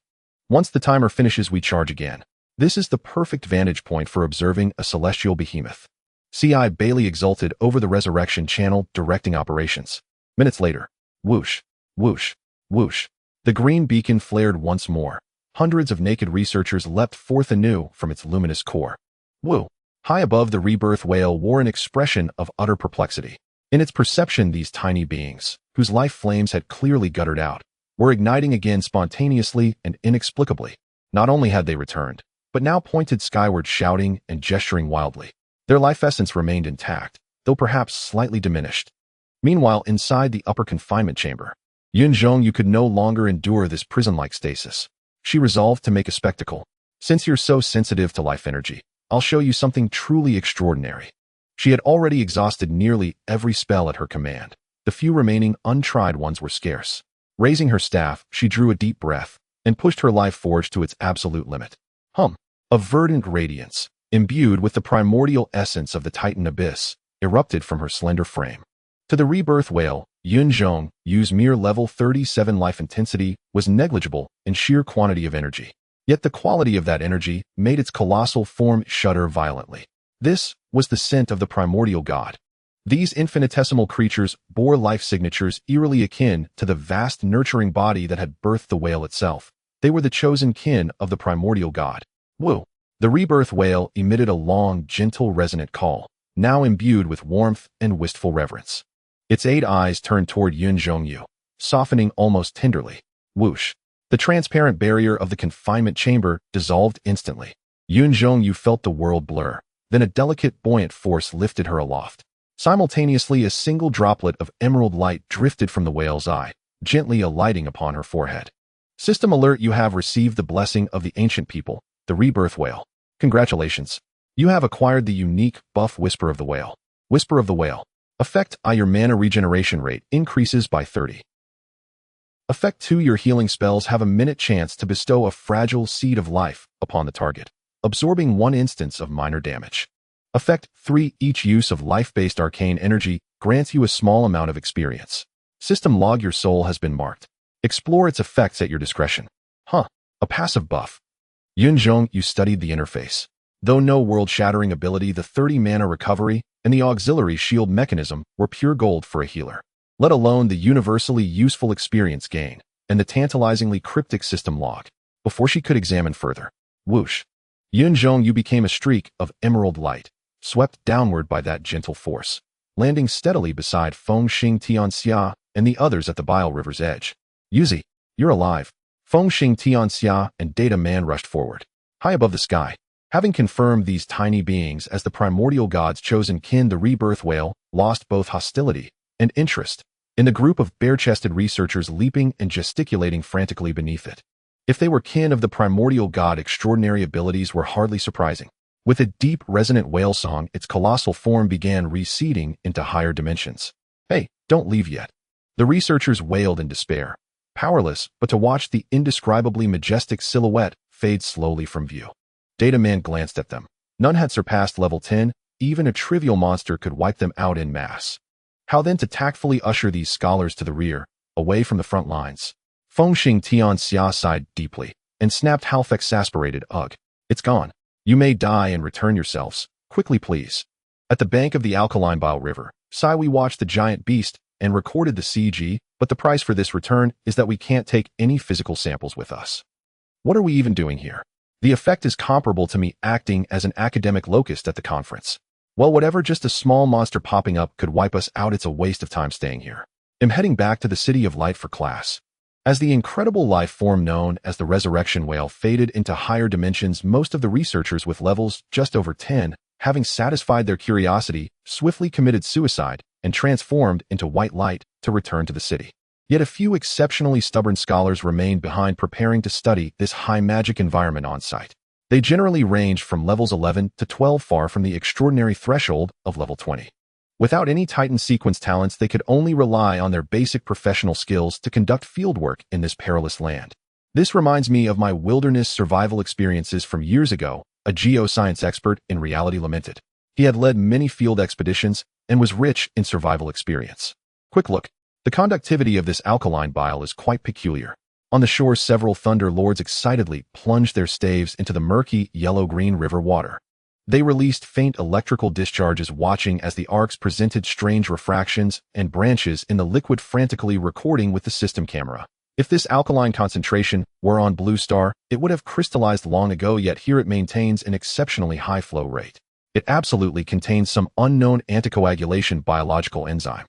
Once the timer finishes, we charge again. This is the perfect vantage point for observing a celestial behemoth. C.I. Bailey exulted over the resurrection channel, directing operations. Minutes later. Whoosh, whoosh, whoosh. The green beacon flared once more. Hundreds of naked researchers leapt forth anew from its luminous core. Woo! High above, the rebirth whale wore an expression of utter perplexity. In its perception, these tiny beings, whose life flames had clearly guttered out, were igniting again spontaneously and inexplicably. Not only had they returned, but now pointed skyward, shouting and gesturing wildly. Their life essence remained intact, though perhaps slightly diminished. Meanwhile, inside the upper confinement chamber, Yuan Zhongyu could no longer endure this prison-like stasis. She resolved to make a spectacle. Since you're so sensitive to life energy, I'll show you something truly extraordinary. She had already exhausted nearly every spell at her command, The few remaining untried ones were scarce. Raising her staff, she drew a deep breath and pushed her life forge to its absolute limit. A verdant radiance, imbued with the primordial essence of the Titan abyss, erupted from her slender frame. To the rebirth whale, Yuan, Yu's mere level 37 life intensity was negligible in sheer quantity of energy. Yet the quality of that energy made its colossal form shudder violently. This was the scent of the primordial god. These infinitesimal creatures bore life signatures eerily akin to the vast nurturing body that had birthed the whale itself. They were the chosen kin of the primordial god. Woo! The rebirth whale emitted a long, gentle, resonant call, now imbued with warmth and wistful reverence. Its 8 eyes turned toward Yuan, softening almost tenderly. Whoosh! The transparent barrier of the confinement chamber dissolved instantly. Yuan felt the world blur. Then a delicate, buoyant force lifted her aloft. Simultaneously, a single droplet of emerald light drifted from the whale's eye, gently alighting upon her forehead. System alert: you have received the blessing of the ancient people, the rebirth whale. Congratulations. You have acquired the unique buff Whisper of the Whale. Whisper of the Whale. Effect I. Your mana regeneration rate increases by 30. Effect 2. Your healing spells have a minute chance to bestow a fragile seed of life upon the target, absorbing 1 instance of minor damage. Effect 3. Each use of life-based arcane energy grants you a small amount of experience. System log: your soul has been marked. Explore its effects at your discretion. A passive buff. Yuan, you studied the interface. Though no world-shattering ability, the 30 mana recovery and the auxiliary shield mechanism were pure gold for a healer. Let alone the universally useful experience gain and the tantalizingly cryptic system log. Before she could examine further, whoosh! Yuan, you became a streak of emerald light, swept downward by that gentle force, landing steadily beside Fengxing Tianxia and the others at the Bile River's edge. Yuzi, you're alive. Fengxing Tianxia and Data Man rushed forward, high above the sky. Having confirmed these tiny beings as the primordial god's chosen kin, the rebirth whale lost both hostility and interest in the group of bare-chested researchers leaping and gesticulating frantically beneath it. If they were kin of the primordial god, extraordinary abilities were hardly surprising. With a deep, resonant whale song, its colossal form began receding into higher dimensions. Hey, don't leave yet. The researchers wailed in despair, powerless but to watch the indescribably majestic silhouette fade slowly from view. Data Man glanced at them. None had surpassed level 10, even a trivial monster could wipe them out en masse. How then to tactfully usher these scholars to the rear, away from the front lines? Fengxing Tianxia sighed deeply and snapped half exasperated, "Ugh, it's gone. You may die and return yourselves. Quickly, please." At the bank of the alkaline Bile River, we watched the giant beast and recorded the CG, but the price for this return is that we can't take any physical samples with us. What are we even doing here? The effect is comparable to me acting as an academic locust at the conference. Well, whatever, just a small monster popping up could wipe us out. It's a waste of time staying here. I'm heading back to the City of Light for class. As the incredible life form known as the Resurrection Whale faded into higher dimensions, most of the researchers with levels just over 10, having satisfied their curiosity, swiftly committed suicide and transformed into white light to return to the city. Yet a few exceptionally stubborn scholars remained behind, preparing to study this high magic environment on site. They generally ranged from levels 11 to 12, far from the extraordinary threshold of level 20. Without any Titan sequence talents, they could only rely on their basic professional skills to conduct fieldwork in this perilous land. This reminds me of my wilderness survival experiences from years ago, a geoscience expert in reality lamented. He had led many field expeditions and was rich in survival experience. Quick look. The conductivity of this alkaline bile is quite peculiar. On the shore, several Thunder Lords excitedly plunged their staves into the murky, yellow-green river water. They released faint electrical discharges, watching as the arcs presented strange refractions and branches in the liquid, frantically recording with the system camera. If this alkaline concentration were on Blue Star, it would have crystallized long ago, yet here it maintains an exceptionally high flow rate. It absolutely contains some unknown anticoagulation biological enzyme.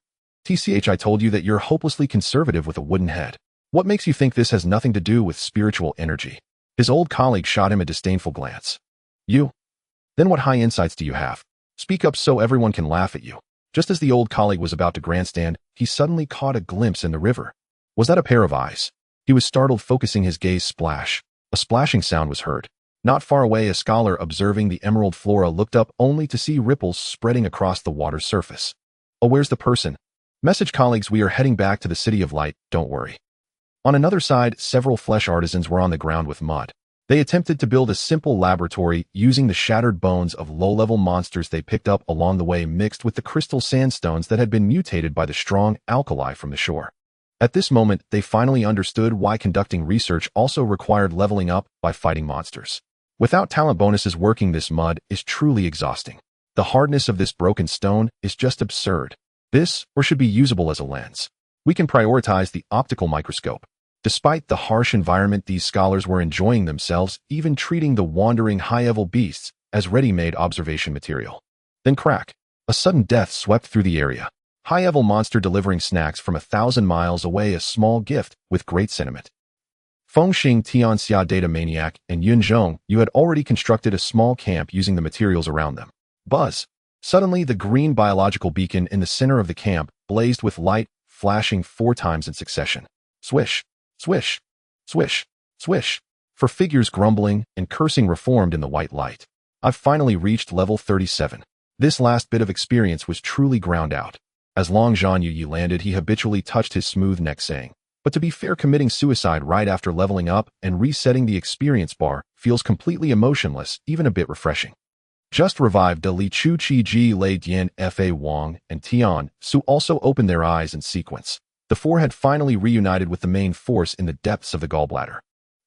TCH, I told you that you're hopelessly conservative with a wooden head. What makes you think this has nothing to do with spiritual energy? His old colleague shot him a disdainful glance. You? Then what high insights do you have? Speak up so everyone can laugh at you. Just as the old colleague was about to grandstand, he suddenly caught a glimpse in the river. Was that a pair of eyes? He was startled, focusing his gaze. Splash. A splashing sound was heard. Not far away, a scholar observing the emerald flora looked up only to see ripples spreading across the water's surface. Oh, where's the person? Message colleagues, we are heading back to the City of Light, don't worry. On another side, several flesh artisans were on the ground with mud. They attempted to build a simple laboratory using the shattered bones of low-level monsters they picked up along the way mixed with the crystal sandstones that had been mutated by the strong alkali from the shore. At this moment, they finally understood why conducting research also required leveling up by fighting monsters. Without talent bonuses working, this mud is truly exhausting. The hardness of this broken stone is just absurd. This, or should be usable as a lens. We can prioritize the optical microscope. Despite the harsh environment, these scholars were enjoying themselves, even treating the wandering high-level beasts as ready-made observation material. Then crack. A sudden death swept through the area. High-level monster delivering snacks from 1,000 miles away, a small gift with great sentiment. Fengxing Tianxia Data Maniac and Yun Zhong, you had already constructed a small camp using the materials around them. Buzz. Suddenly, the green biological beacon in the center of the camp blazed with light, flashing 4 times in succession. Swish. Swish, swish, swish. For figures grumbling and cursing reformed in the white light. I've finally reached level 37. This last bit of experience was truly ground out. As Long Zhan Yi landed, he habitually touched his smooth neck saying, but to be fair, committing suicide right after leveling up and resetting the experience bar feels completely emotionless, even a bit refreshing. Just revived De Li Chu Chi Ji Lei Dian Fa Wang and Tian Su also opened their eyes in sequence. The 4 had finally reunited with the main force in the depths of the gallbladder.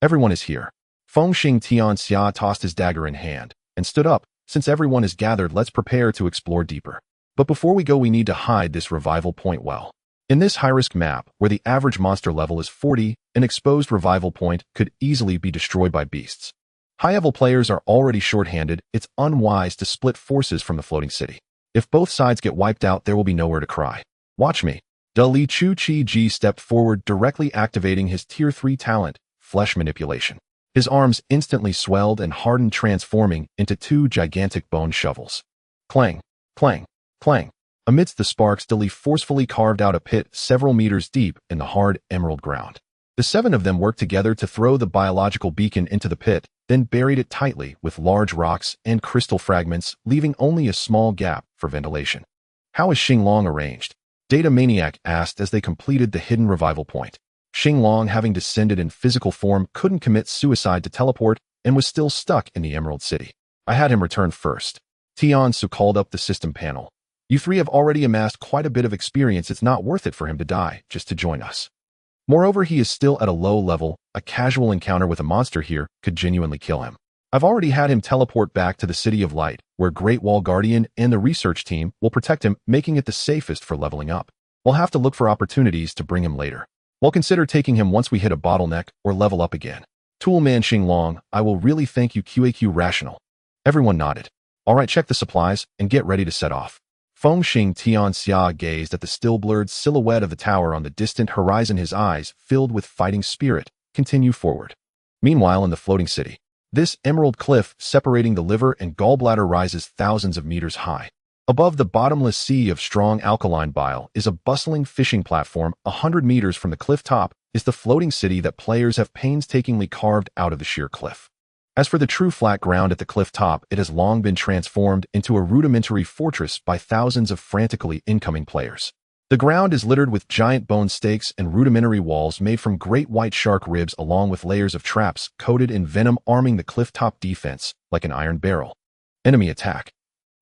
Everyone is here. Fengxing Tianxia tossed his dagger in hand and stood up. Since everyone is gathered, let's prepare to explore deeper. But before we go, we need to hide this revival point well. In this high-risk map, where the average monster level is 40, an exposed revival point could easily be destroyed by beasts. High-level players are already short-handed. It's unwise to split forces from the floating city. If both sides get wiped out, there will be nowhere to cry. Watch me. De Li Chu Chi Ji stepped forward, directly activating his Tier 3 talent, Flesh Manipulation. His arms instantly swelled and hardened, transforming into 2 gigantic bone shovels. Clang, clang, clang. Amidst the sparks, De Li forcefully carved out a pit several meters deep in the hard emerald ground. The 7 of them worked together to throw the biological beacon into the pit, then buried it tightly with large rocks and crystal fragments, leaving only a small gap for ventilation. How is Xinglong arranged? Data Maniac asked as they completed the hidden revival point. Xinglong, having descended in physical form, couldn't commit suicide to teleport and was still stuck in the Emerald City. I had him return first. Tian Su called up the system panel. You 3 have already amassed quite a bit of experience. It's not worth it for him to die just to join us. Moreover, he is still at a low level. A casual encounter with a monster here could genuinely kill him. I've already had him teleport back to the City of Light, where Great Wall Guardian and the research team will protect him, making it the safest for leveling up. We'll have to look for opportunities to bring him later. We'll consider taking him once we hit a bottleneck or level up again. Toolman Xinglong, I will really thank you. QAQ Rational. Everyone nodded. All right, check the supplies and get ready to set off. Fengxing Tianxia gazed at the still blurred silhouette of the tower on the distant horizon, his eyes filled with fighting spirit. Continue forward. Meanwhile, in the floating city, this emerald cliff separating the liver and gallbladder rises thousands of meters high. Above the bottomless sea of strong alkaline bile is a bustling fishing platform. 100 meters from the cliff top is the floating city that players have painstakingly carved out of the sheer cliff. As for the true flat ground at the cliff top, it has long been transformed into a rudimentary fortress by thousands of frantically incoming players. The ground is littered with giant bone stakes and rudimentary walls made from great white shark ribs, along with layers of traps coated in venom arming the cliff-top defense like an iron barrel. Enemy attack.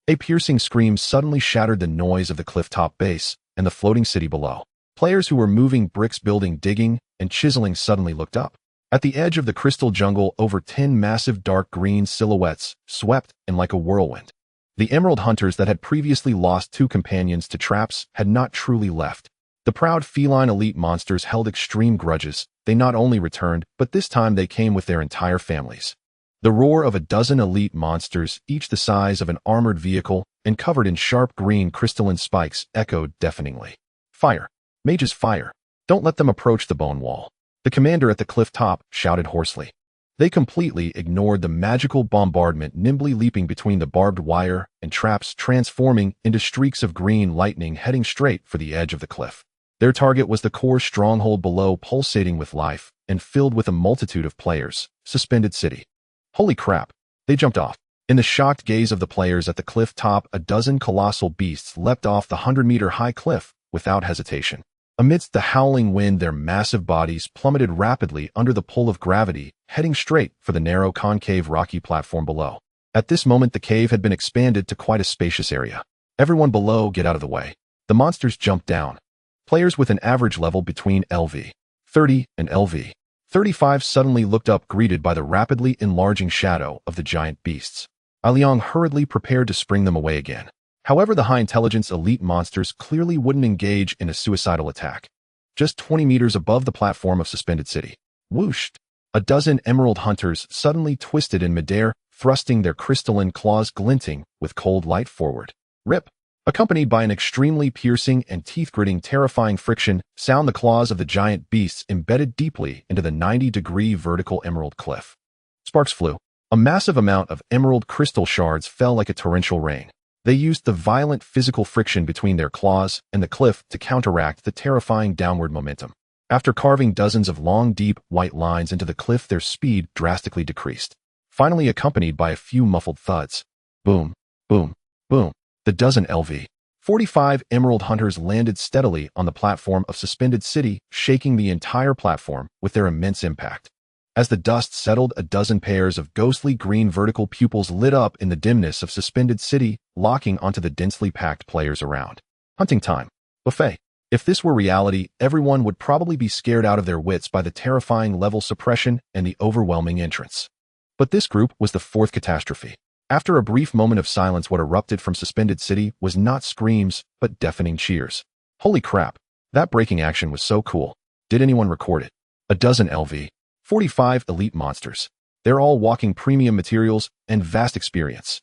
A piercing scream suddenly shattered the noise of the cliff-top base and the floating city below. Players who were moving bricks, building, digging, and chiseling suddenly looked up. At the edge of the crystal jungle, over 10 massive dark green silhouettes swept in like a whirlwind. The emerald hunters that had previously lost 2 companions to traps had not truly left. The proud feline elite monsters held extreme grudges. They not only returned, but this time they came with their entire families. The roar of a dozen elite monsters, each the size of an armored vehicle and covered in sharp green crystalline spikes, echoed deafeningly. Fire! Mages, fire! Don't let them approach the bone wall. The commander at the cliff top shouted hoarsely. They completely ignored the magical bombardment, nimbly leaping between the barbed wire and traps, transforming into streaks of green lightning heading straight for the edge of the cliff. Their target was the core stronghold below, pulsating with life and filled with a multitude of players. Suspended city. Holy crap! They jumped off. In the shocked gaze of the players at the cliff top, a dozen colossal beasts leapt off the 100-meter high cliff without hesitation. Amidst the howling wind, their massive bodies plummeted rapidly under the pull of gravity, heading straight for the narrow concave rocky platform below. At this moment, the cave had been expanded to quite a spacious area. Everyone below, get out of the way. The monsters jumped down. Players with an average level between LV 30 and LV 35 suddenly looked up, greeted by the rapidly enlarging shadow of the giant beasts. Liang hurriedly prepared to spring them away again. However, the high-intelligence elite monsters clearly wouldn't engage in a suicidal attack. Just 20 meters above the platform of Suspended City, whooshed, a dozen emerald hunters suddenly twisted in midair, thrusting their crystalline claws glinting with cold light forward. Rip! Accompanied by an extremely piercing and teeth-gritting terrifying friction sound, the claws of the giant beasts embedded deeply into the 90-degree vertical emerald cliff. Sparks flew. A massive amount of emerald crystal shards fell like a torrential rain. They used the violent physical friction between their claws and the cliff to counteract the terrifying downward momentum. After carving dozens of long, deep, white lines into the cliff, their speed drastically decreased. Finally, accompanied by a few muffled thuds. Boom, boom, boom. The dozen LV-45 emerald hunters landed steadily on the platform of Suspended City, shaking the entire platform with their immense impact. As the dust settled, a dozen pairs of ghostly green vertical pupils lit up in the dimness of Suspended City, locking onto the densely packed players around. Hunting time. Buffet. If this were reality, everyone would probably be scared out of their wits by the terrifying level suppression and the overwhelming entrance. But this group was the fourth catastrophe. After a brief moment of silence, what erupted from Suspended City was not screams, but deafening cheers. Holy crap, that breaking action was so cool. Did anyone record it? A dozen LV-45 elite monsters. They're all walking premium materials and vast experience.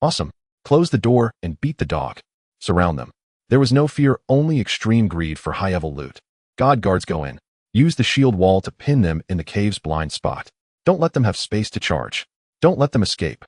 Awesome. Close the door and beat the dog. Surround them. There was no fear, only extreme greed for high-level loot. God guards, go in. Use the shield wall to pin them in the cave's blind spot. Don't let them have space to charge. Don't let them escape.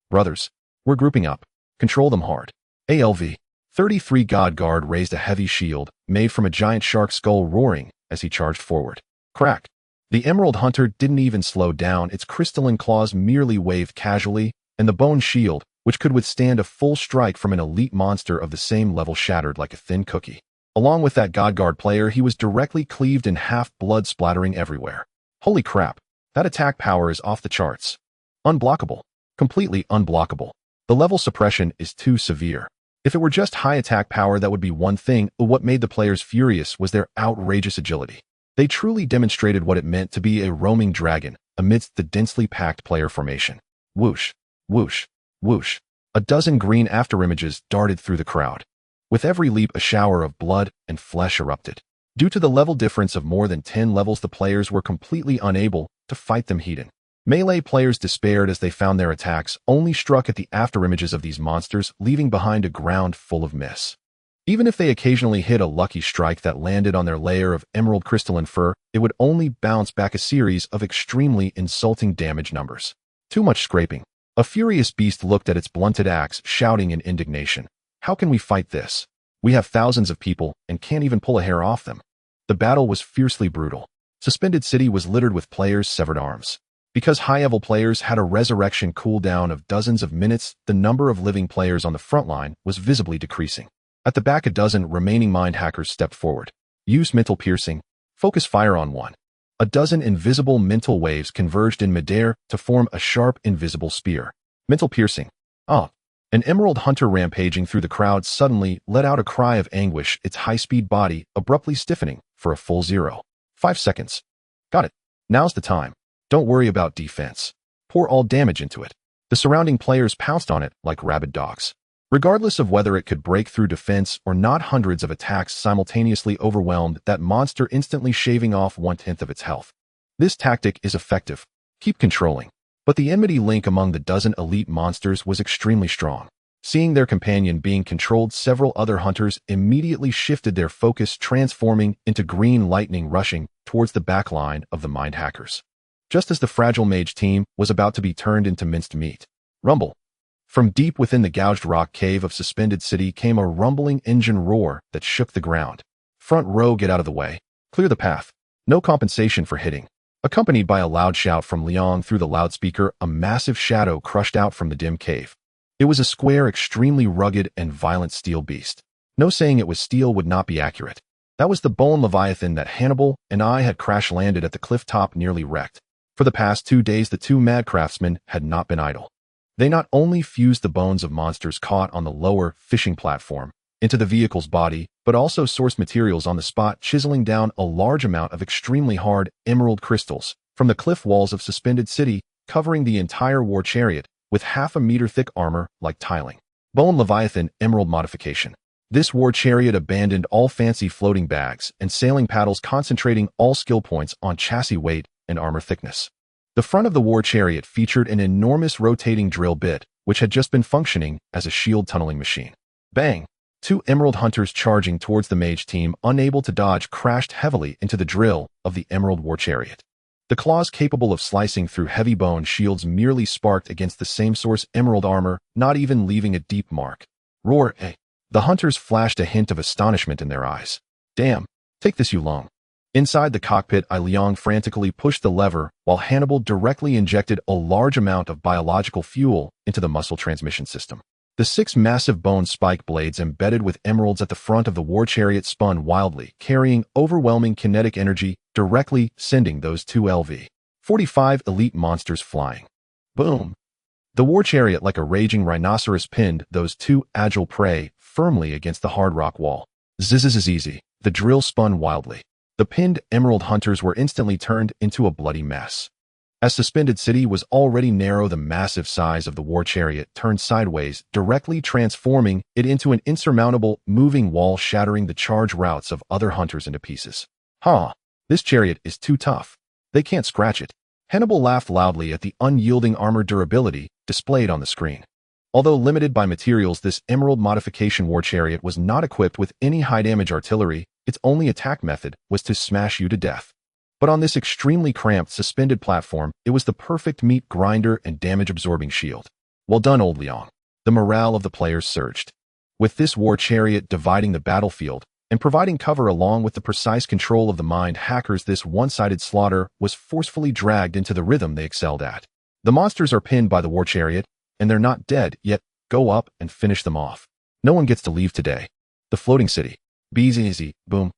Brothers, we're grouping up. Control them hard. ALV-33 God Guard raised a heavy shield, made from a giant shark skull, roaring as he charged forward. Crack! The Emerald Hunter didn't even slow down. Its crystalline claws merely waved casually, and the bone shield, which could withstand a full strike from an elite monster of the same level, shattered like a thin cookie. Along with that God Guard player, he was directly cleaved in half, blood splattering everywhere. Holy crap! That attack power is off the charts. Unblockable. Completely unblockable. The level suppression is too severe. If it were just high attack power, that would be one thing. What made the players furious was their outrageous agility. They truly demonstrated what it meant to be a roaming dragon amidst the densely packed player formation. Whoosh, whoosh, whoosh. A dozen green afterimages darted through the crowd. With every leap, a shower of blood and flesh erupted. Due to the level difference of more than 10 levels, the players were completely unable to fight them heat-in. Melee players despaired as they found their attacks only struck at the afterimages of these monsters, leaving behind a ground full of miss. Even if they occasionally hit a lucky strike that landed on their layer of emerald crystalline fur, it would only bounce back a series of extremely insulting damage numbers. Too much scraping. A furious beast looked at its blunted axe, shouting in indignation. How can we fight this? We have thousands of people and can't even pull a hair off them. The battle was fiercely brutal. Suspended City was littered with players' severed arms. Because high-level players had a resurrection cooldown of dozens of minutes, the number of living players on the front line was visibly decreasing. At the back, a dozen remaining mind hackers stepped forward. Use mental piercing. Focus fire on one. A dozen invisible mental waves converged in midair to form a sharp, invisible spear. Mental piercing. Ah! An emerald hunter rampaging through the crowd suddenly let out a cry of anguish, its high-speed body abruptly stiffening for a full 0.5 seconds. Got it. Now's the time. Don't worry about defense. Pour all damage into it. The surrounding players pounced on it like rabid dogs. Regardless of whether it could break through defense or not, hundreds of attacks simultaneously overwhelmed that monster, instantly shaving off 1/10 of its health. This tactic is effective. Keep controlling. But the enmity link among the dozen elite monsters was extremely strong. Seeing their companion being controlled, several other hunters immediately shifted their focus, transforming into green lightning rushing towards the back line of the mind hackers. Just as the fragile mage team was about to be turned into minced meat. Rumble. From deep within the gouged rock cave of Suspended City came a rumbling engine roar that shook the ground. Front row, get out of the way. Clear the path. No compensation for hitting. Accompanied by a loud shout from Liang through the loudspeaker, a massive shadow crushed out from the dim cave. It was a square, extremely rugged and violent steel beast. No saying it was steel would not be accurate. That was the bone leviathan that Hannibal and I had crash-landed at the cliff top nearly wrecked. For the past 2 days, the two mad craftsmen had not been idle. They not only fused the bones of monsters caught on the lower fishing platform into the vehicle's body, but also sourced materials on the spot, chiseling down a large amount of extremely hard emerald crystals from the cliff walls of Suspended City, covering the entire war chariot with half-a-meter-thick armor like tiling. Bone Leviathan Emerald Modification. This war chariot abandoned all fancy floating bags and sailing paddles, concentrating all skill points on chassis weight and armor thickness. The front of the war chariot featured an enormous rotating drill bit, which had just been functioning as a shield tunneling machine. Bang! 2 emerald hunters charging towards the mage team, unable to dodge, crashed heavily into the drill of the emerald war chariot. The claws, capable of slicing through heavy bone shields, merely sparked against the same source emerald armor, not even leaving a deep mark. Roar, eh! The hunters flashed a hint of astonishment in their eyes. Damn, take this, Yuan. Inside the cockpit, Liang frantically pushed the lever while Hannibal directly injected a large amount of biological fuel into the muscle transmission system. The 6 massive bone spike blades embedded with emeralds at the front of the war chariot spun wildly, carrying overwhelming kinetic energy, directly sending those 2 LV-45 elite monsters flying. Boom! The war chariot, like a raging rhinoceros, pinned those 2 agile prey firmly against the hard rock wall. Zzz. The drill spun wildly. The pinned emerald hunters were instantly turned into a bloody mess. As Suspended City was already narrow, the massive size of the war chariot turned sideways, directly transforming it into an insurmountable moving wall, shattering the charge routes of other hunters into pieces. Huh, this chariot is too tough. They can't scratch it. Hannibal laughed loudly at the unyielding armor durability displayed on the screen. Although limited by materials, this emerald modification war chariot was not equipped with any high-damage artillery. Its only attack method was to smash you to death. But on this extremely cramped, suspended platform, it was the perfect meat grinder and damage-absorbing shield. Well done, old Liang. The morale of the players surged. With this war chariot dividing the battlefield and providing cover along with the precise control of the mind hackers, this one-sided slaughter was forcefully dragged into the rhythm they excelled at. The monsters are pinned by the war chariot, and they're not dead yet. Go up and finish them off. No one gets to leave today. The floating city. Easy, boom.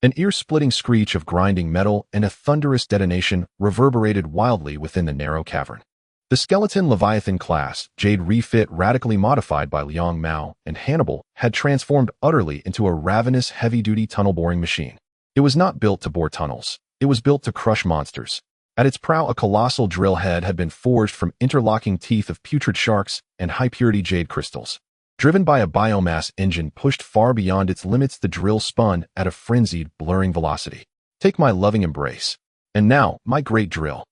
An ear-splitting screech of grinding metal and a thunderous detonation reverberated wildly within the narrow cavern. The skeleton Leviathan class, Jade refit, radically modified by Liang Mao and Hannibal, had transformed utterly into a ravenous heavy-duty tunnel-boring machine. It was not built to bore tunnels. It was built to crush monsters. At its prow, a colossal drill head had been forged from interlocking teeth of putrid sharks and high-purity jade crystals. Driven by a biomass engine pushed far beyond its limits, the drill spun at a frenzied, blurring velocity. Take my loving embrace. And now, my great drill.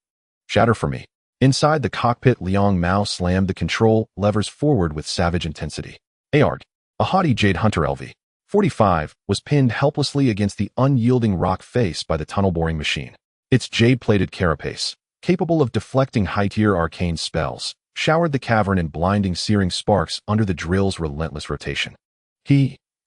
Shatter for me. Inside the cockpit, Liang Mao slammed the control levers forward with savage intensity. Aarg, a haughty jade hunter LV-45, was pinned helplessly against the unyielding rock face by the tunnel-boring machine. Its jade-plated carapace, capable of deflecting high-tier arcane spells, showered the cavern in blinding, searing sparks under the drill's relentless rotation.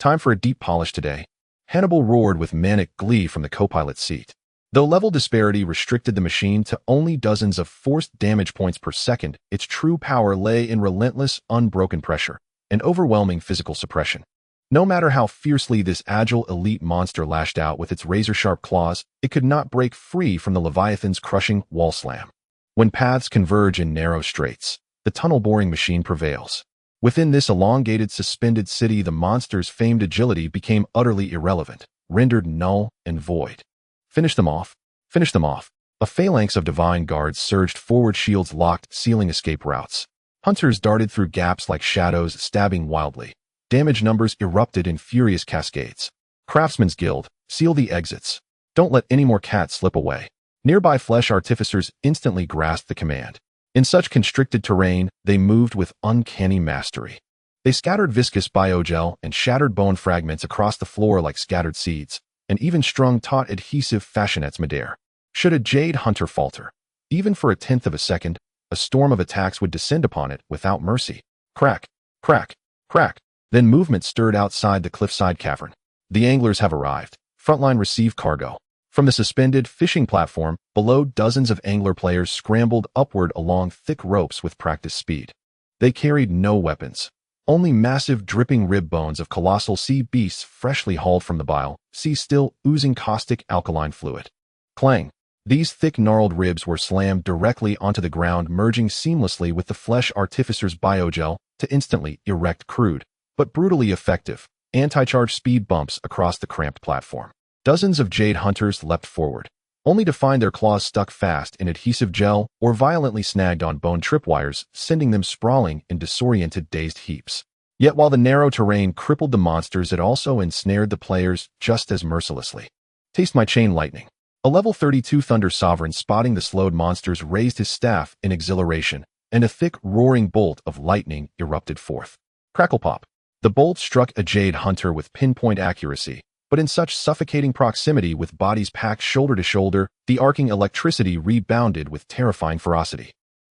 Time for a deep polish today. Hannibal roared with manic glee from the co-pilot's seat. Though level disparity restricted the machine to only dozens of forced damage points per second, its true power lay in relentless, unbroken pressure and overwhelming physical suppression. No matter how fiercely this agile elite monster lashed out with its razor-sharp claws, it could not break free from the Leviathan's crushing wall slam. When paths converge in narrow straits, the tunnel-boring machine prevails. Within this elongated, suspended city, the monster's famed agility became utterly irrelevant, rendered null and void. Finish them off. Finish them off. A phalanx of divine guards surged forward, shields locked, sealing escape routes. Hunters darted through gaps like shadows, stabbing wildly. Damage numbers erupted in furious cascades. Craftsman's Guild, seal the exits. Don't let any more cats slip away. Nearby flesh artificers instantly grasped the command. In such constricted terrain, they moved with uncanny mastery. They scattered viscous biogel and shattered bone fragments across the floor like scattered seeds, and even strung taut adhesive fashionettes midair. Should a jade hunter falter, even for a tenth of a second, a storm of attacks would descend upon it without mercy. Crack, crack, crack. Then movement stirred outside the cliffside cavern. The anglers have arrived. Frontline receive cargo. From the suspended fishing platform, below, dozens of angler players scrambled upward along thick ropes with practiced speed. They carried no weapons. Only massive, dripping rib bones of colossal sea beasts freshly hauled from the bile, sea still oozing caustic alkaline fluid. Clang! These thick, gnarled ribs were slammed directly onto the ground, merging seamlessly with the flesh artificer's biogel to instantly erect crude, but brutally effective, anti-charge speed bumps across the cramped platform. Dozens of jade hunters leapt forward, only to find their claws stuck fast in adhesive gel or violently snagged on bone tripwires, sending them sprawling in disoriented, dazed heaps. Yet while the narrow terrain crippled the monsters, it also ensnared the players just as mercilessly. Taste my chain lightning. A level 32 Thunder Sovereign, spotting the slowed monsters, raised his staff in exhilaration, and a thick, roaring bolt of lightning erupted forth. Crackle pop. The bolt struck a jade hunter with pinpoint accuracy, but in such suffocating proximity, with bodies packed shoulder to shoulder, the arcing electricity rebounded with terrifying ferocity.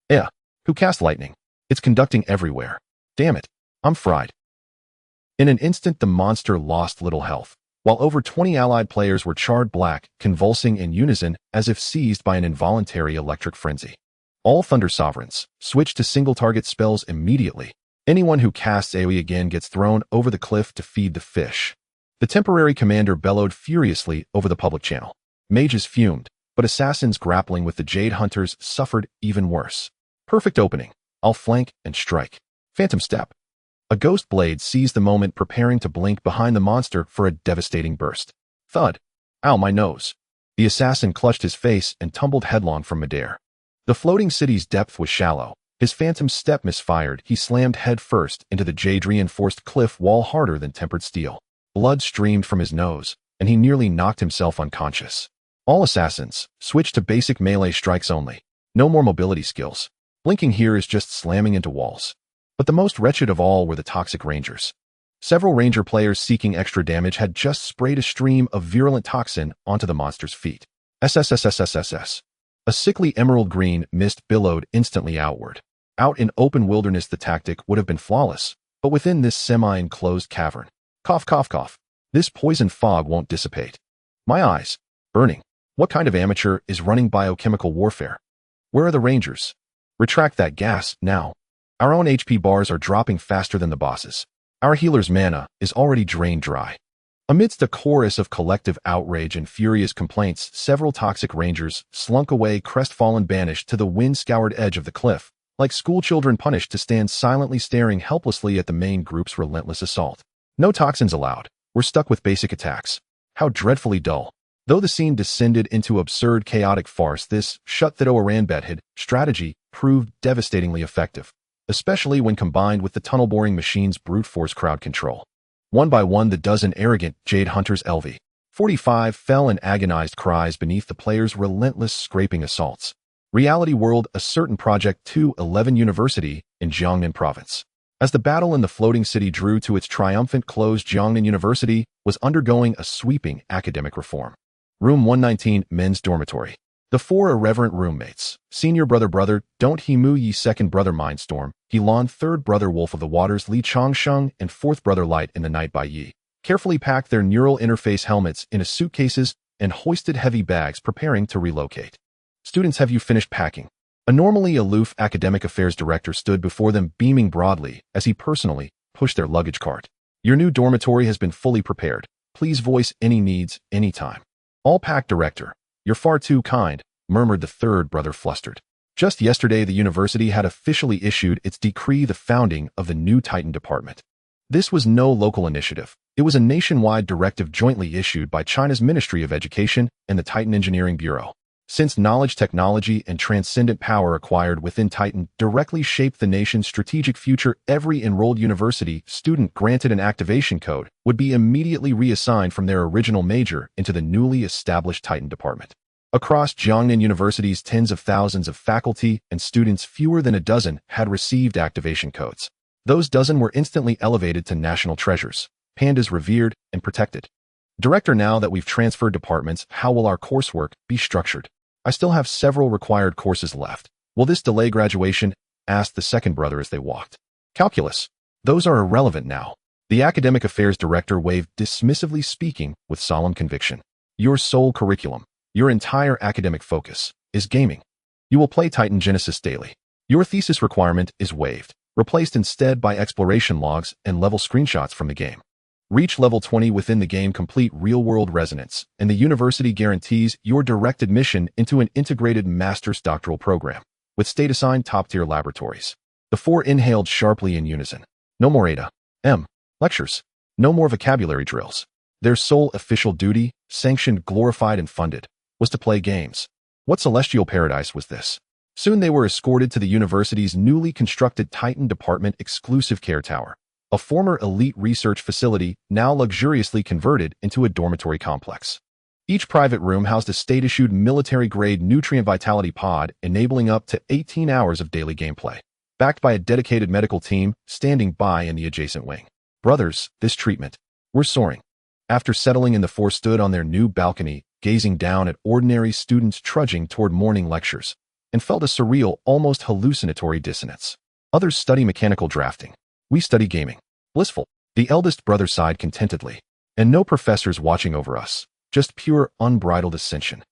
Who cast lightning? It's conducting everywhere. Damn it, I'm fried. In an instant, the monster lost little health, while over 20 allied players were charred black, convulsing in unison as if seized by an involuntary electric frenzy. All Thunder Sovereigns switch to single-target spells immediately. Anyone who casts AoE again gets thrown over the cliff to feed the fish. The temporary commander bellowed furiously over the public channel. Mages fumed, but assassins grappling with the Jade Hunters suffered even worse. Perfect opening. I'll flank and strike. Phantom Step. A ghost blade seized the moment, preparing to blink behind the monster for a devastating burst. Thud. Ow, my nose. The assassin clutched his face and tumbled headlong from midair. The floating city's depth was shallow. His Phantom Step misfired. He slammed headfirst into the jade-reinforced cliff wall harder than tempered steel. Blood streamed from his nose, and he nearly knocked himself unconscious. All assassins switched to basic melee strikes only. No more mobility skills. Blinking here is just slamming into walls. But the most wretched of all were the toxic rangers. Several ranger players seeking extra damage had just sprayed a stream of virulent toxin onto the monster's feet. SSSSSSS. A sickly emerald green mist billowed instantly outward. Out in open wilderness, the tactic would have been flawless, but within this semi-enclosed cavern. Cough, cough, cough. This poison fog won't dissipate. My eyes. Burning. What kind of amateur is running biochemical warfare? Where are the rangers? Retract that gas, now. Our own HP bars are dropping faster than the boss's. Our healer's mana is already drained dry. Amidst a chorus of collective outrage and furious complaints, several toxic rangers slunk away, crestfallen, banished to the wind-scoured edge of the cliff, like schoolchildren punished to stand silently staring helplessly at the main group's relentless assault. No toxins allowed. We're stuck with basic attacks. How dreadfully dull. Though the scene descended into absurd, chaotic farce, this shut-the-door-and-bed-hid strategy proved devastatingly effective, especially when combined with the tunnel-boring machine's brute force crowd control. One by one, the dozen arrogant Jade Hunters LV-45 fell in agonized cries beneath the players' relentless scraping assaults. Reality World, a certain Project 211 University in Jiangnan Province. As the battle in the floating city drew to its triumphant close, Jiangnan University was undergoing a sweeping academic reform. Room 119, men's dormitory. The four irreverent roommates, senior brother, Don't He Mu Yi, second brother Mindstorm, Helan, third brother Wolf of the Waters, Li Changsheng, and fourth brother Light in the Night by Yi, carefully packed their neural interface helmets into suitcases and hoisted heavy bags, preparing to relocate. Students, have you finished packing? A normally aloof academic affairs director stood before them, beaming broadly as he personally pushed their luggage cart. Your new dormitory has been fully prepared. Please voice any needs anytime. All packed, director. You're far too kind, murmured the third brother, flustered. Just yesterday, the university had officially issued its decree, the founding of the new Titan department. This was no local initiative. It was a nationwide directive jointly issued by China's Ministry of Education and the Titan Engineering Bureau. Since knowledge, technology, and transcendent power acquired within Titan directly shaped the nation's strategic future, every enrolled university student granted an activation code would be immediately reassigned from their original major into the newly established Titan department. Across Jiangnan University's tens of thousands of faculty and students, fewer than a dozen had received activation codes. Those dozen were instantly elevated to national treasures, pandas revered and protected. Director, now that we've transferred departments, how will our coursework be structured? I still have several required courses left. Will this delay graduation? Asked the second brother as they walked. Calculus. Those are irrelevant now. The academic affairs director waved dismissively, speaking with solemn conviction. Your sole curriculum, your entire academic focus, is gaming. You will play Titan Genesis daily. Your thesis requirement is waived. replaced instead by exploration logs and level screenshots from the game. Reach level 20 within the game, complete real-world resonance, and the university guarantees your direct admission into an integrated master's doctoral program, with state-assigned top-tier laboratories. The four inhaled sharply in unison. No more ADA lectures. No more vocabulary drills. Their sole official duty, sanctioned, glorified, and funded, was to play games. What celestial paradise was this? Soon they were escorted to the university's newly constructed Titan Department exclusive care tower, a former elite research facility now luxuriously converted into a dormitory complex. Each private room housed a state-issued military-grade nutrient vitality pod, enabling up to 18 hours of daily gameplay, backed by a dedicated medical team standing by in the adjacent wing. Brothers, this treatment. We're soaring. After settling in, the four stood on their new balcony, gazing down at ordinary students trudging toward morning lectures, and felt a surreal, almost hallucinatory dissonance. Others study mechanical drafting. We study gaming. Blissful. The eldest brother sighed contentedly. And no professors watching over us. Just pure, unbridled ascension.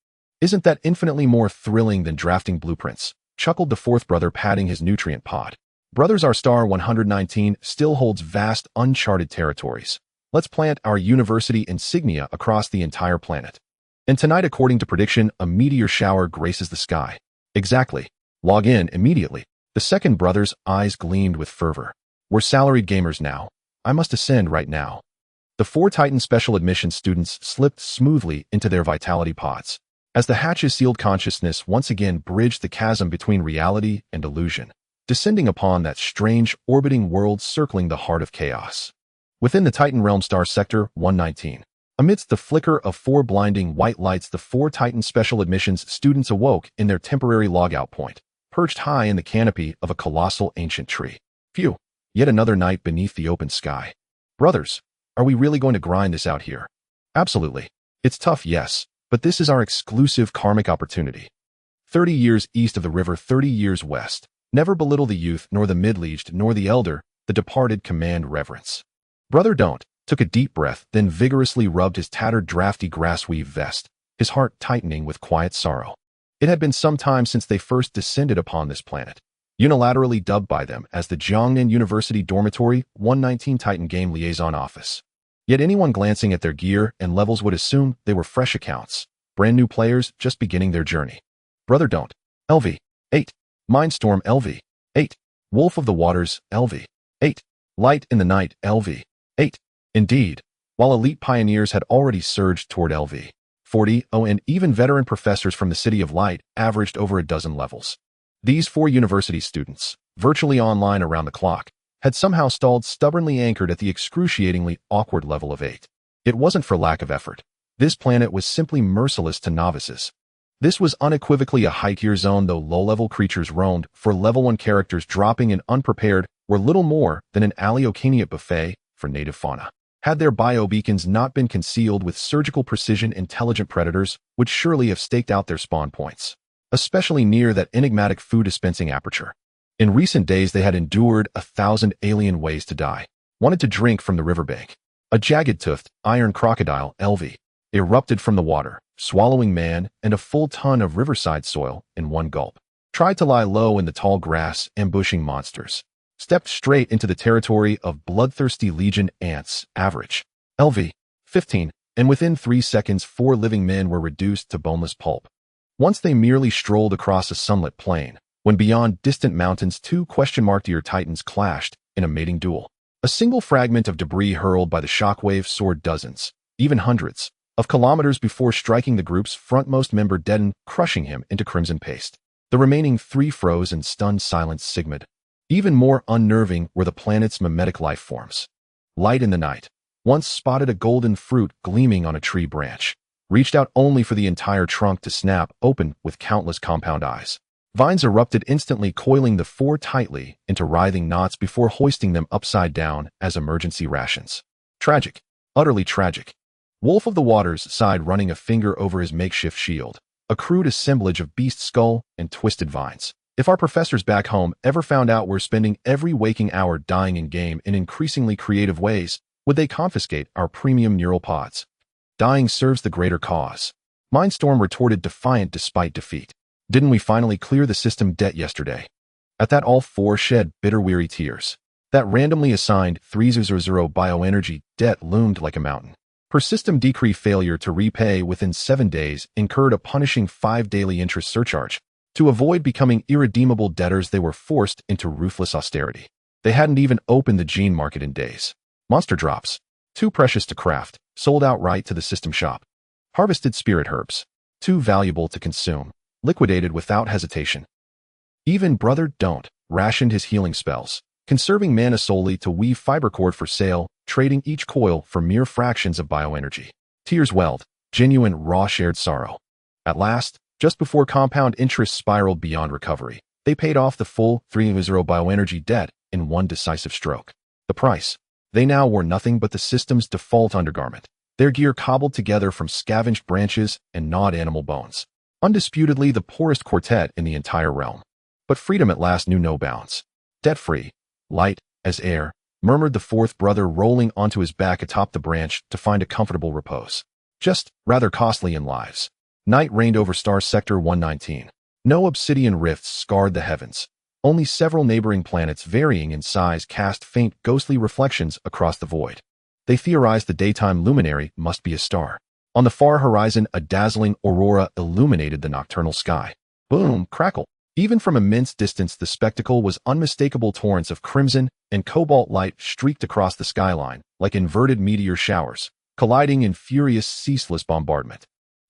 Isn't that infinitely more thrilling than drafting blueprints? Chuckled the fourth brother, patting his nutrient pod. Brothers, our star 119 still holds vast, uncharted territories. Let's plant our university insignia across the entire planet. And tonight, according to prediction, a meteor shower graces the sky. Exactly. Log in immediately. The second brother's eyes gleamed with fervor. We're salaried gamers now. I must ascend right now. The four Titan special admission students slipped smoothly into their vitality pods. As the hatches sealed, consciousness once again bridged the chasm between reality and illusion, descending upon that strange, orbiting world circling the heart of chaos. Within the Titan realm, star sector 119. Amidst the flicker of four blinding white lights, the four Titan special admissions students awoke in their temporary logout point, perched high in the canopy of a colossal ancient tree. Phew. Yet another night beneath the open sky. Brothers, are we really going to grind this out here? Absolutely. It's tough, yes, but this is our exclusive karmic opportunity. 30 years east of the river, 30 years west. Never belittle the youth, nor the middle-aged, nor the elder. The departed command reverence. Brother Don't took a deep breath, then vigorously rubbed his tattered, drafty grass-weave vest, his heart tightening with quiet sorrow. It had been some time since they first descended upon this planet, unilaterally dubbed by them as the Jiangnan University Dormitory 119 Titan Game Liaison Office. Yet anyone glancing at their gear and levels would assume they were fresh accounts, brand new players just beginning their journey. Brother Don't, LV, 8. Mindstorm, LV, 8. Wolf of the Waters, LV, 8. Light in the Night, LV, 8. Indeed, while elite pioneers had already surged toward LV, 40, and even veteran professors from the City of Light averaged over a dozen levels. These four university students, virtually online around the clock, had somehow stalled, stubbornly anchored at the excruciatingly awkward level of 8. It wasn't for lack of effort. This planet was simply merciless to novices. This was unequivocally a high-tier zone, though low-level creatures roamed, for level 1 characters dropping in unprepared were little more than an Aleocaniate buffet for native fauna. Had their biobeacons not been concealed with surgical precision, intelligent predators would surely have staked out their spawn points, especially near that enigmatic food dispensing aperture. In recent days, they had endured 1,000 alien ways to die. Wanted to drink from the riverbank. A jagged-toothed, iron crocodile, LV, erupted from the water, swallowing man and a full ton of riverside soil in one gulp. Tried to lie low in the tall grass, ambushing monsters. Stepped straight into the territory of bloodthirsty legion ants, average, LV, 15, and within 3 seconds 4 living men were reduced to boneless pulp. Once they merely strolled across a sunlit plain, when beyond distant mountains 2 question-mark-tier titans clashed in a mating duel. A single fragment of debris hurled by the shockwave soared dozens, even hundreds, of kilometers before striking the group's frontmost member dead, crushing him into crimson paste. The remaining 3 froze in stunned silence, sigma'd. Even more unnerving were the planet's mimetic life forms. Light in the Night once spotted a golden fruit gleaming on a tree branch, reached out only for the entire trunk to snap open with countless compound eyes. Vines erupted instantly, coiling the 4 tightly into writhing knots before hoisting them upside down as emergency rations. Tragic. Utterly tragic. Wolf of the Waters sighed, running a finger over his makeshift shield, a crude assemblage of beast skull and twisted vines. If our professors back home ever found out we're spending every waking hour dying in game in increasingly creative ways, would they confiscate our premium neural pods? Dying serves the greater cause. Mindstorm retorted, defiant despite defeat. Didn't we finally clear the system debt yesterday? At that, all four shed bitter, weary tears. That randomly assigned 300 bioenergy debt loomed like a mountain. Per system decree, failure to repay within 7 days incurred a punishing 5 daily interest surcharge. To avoid becoming irredeemable debtors, they were forced into ruthless austerity. They hadn't even opened the gene market in days. Monster drops. Too precious to craft, sold outright to the system shop. Harvested spirit herbs. Too valuable to consume, liquidated without hesitation. Even Brother Don't rationed his healing spells, conserving mana solely to weave fiber cord for sale, trading each coil for mere fractions of bioenergy. Tears welled, genuine raw shared sorrow. At last, just before compound interest spiraled beyond recovery, they paid off the full 300 bioenergy debt in one decisive stroke. The price? They now wore nothing but the system's default undergarment, their gear cobbled together from scavenged branches and gnawed animal bones. Undisputedly the poorest quartet in the entire realm. But freedom at last knew no bounds. Debt-free, light as air, murmured the fourth brother, rolling onto his back atop the branch to find a comfortable repose. Just rather costly in lives. Night reigned over Star Sector 119. No obsidian rifts scarred the heavens. Only several neighboring planets varying in size cast faint ghostly reflections across the void. They theorized the daytime luminary must be a star. On the far horizon, a dazzling aurora illuminated the nocturnal sky. Boom, crackle. Even from immense distance, the spectacle was unmistakable. Torrents of crimson and cobalt light streaked across the skyline, like inverted meteor showers, colliding in furious, ceaseless bombardment.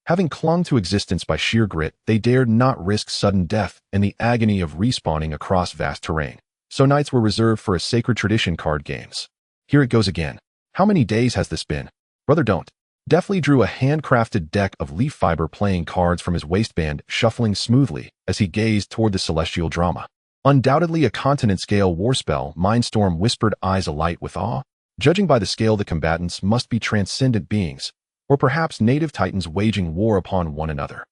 Having clung to existence by sheer grit, they dared not risk sudden death and the agony of respawning across vast terrain. So nights were reserved for a sacred tradition: card games. Here it goes again. How many days has this been? Brother Don't deftly drew a handcrafted deck of leaf fiber playing cards from his waistband, shuffling smoothly as he gazed toward the celestial drama. Undoubtedly a continent-scale warspell, Mindstorm whispered, eyes alight with awe. Judging by the scale, the combatants must be transcendent beings, or perhaps native titans waging war upon one another.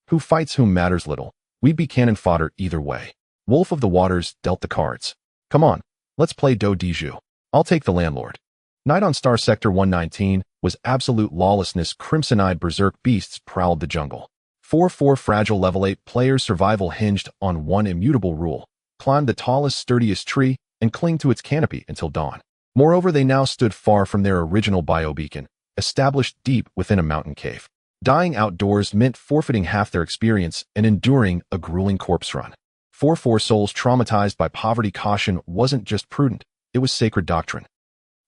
Who fights whom matters little. We'd be cannon fodder either way. Wolf of the Waters dealt the cards. Come on, let's play do de jeu. I'll take the landlord. Night on Star Sector 119 was absolute lawlessness. Crimson-eyed berserk beasts prowled the jungle. 4-4 fragile level 8 players' survival hinged on one immutable rule: climb the tallest, sturdiest tree and cling to its canopy until dawn. Moreover, they now stood far from their original biobeacon, established deep within a mountain cave. Dying outdoors meant forfeiting half their experience and enduring a grueling corpse run. 4-4 souls traumatized by poverty. Caution wasn't just prudent, it was sacred doctrine.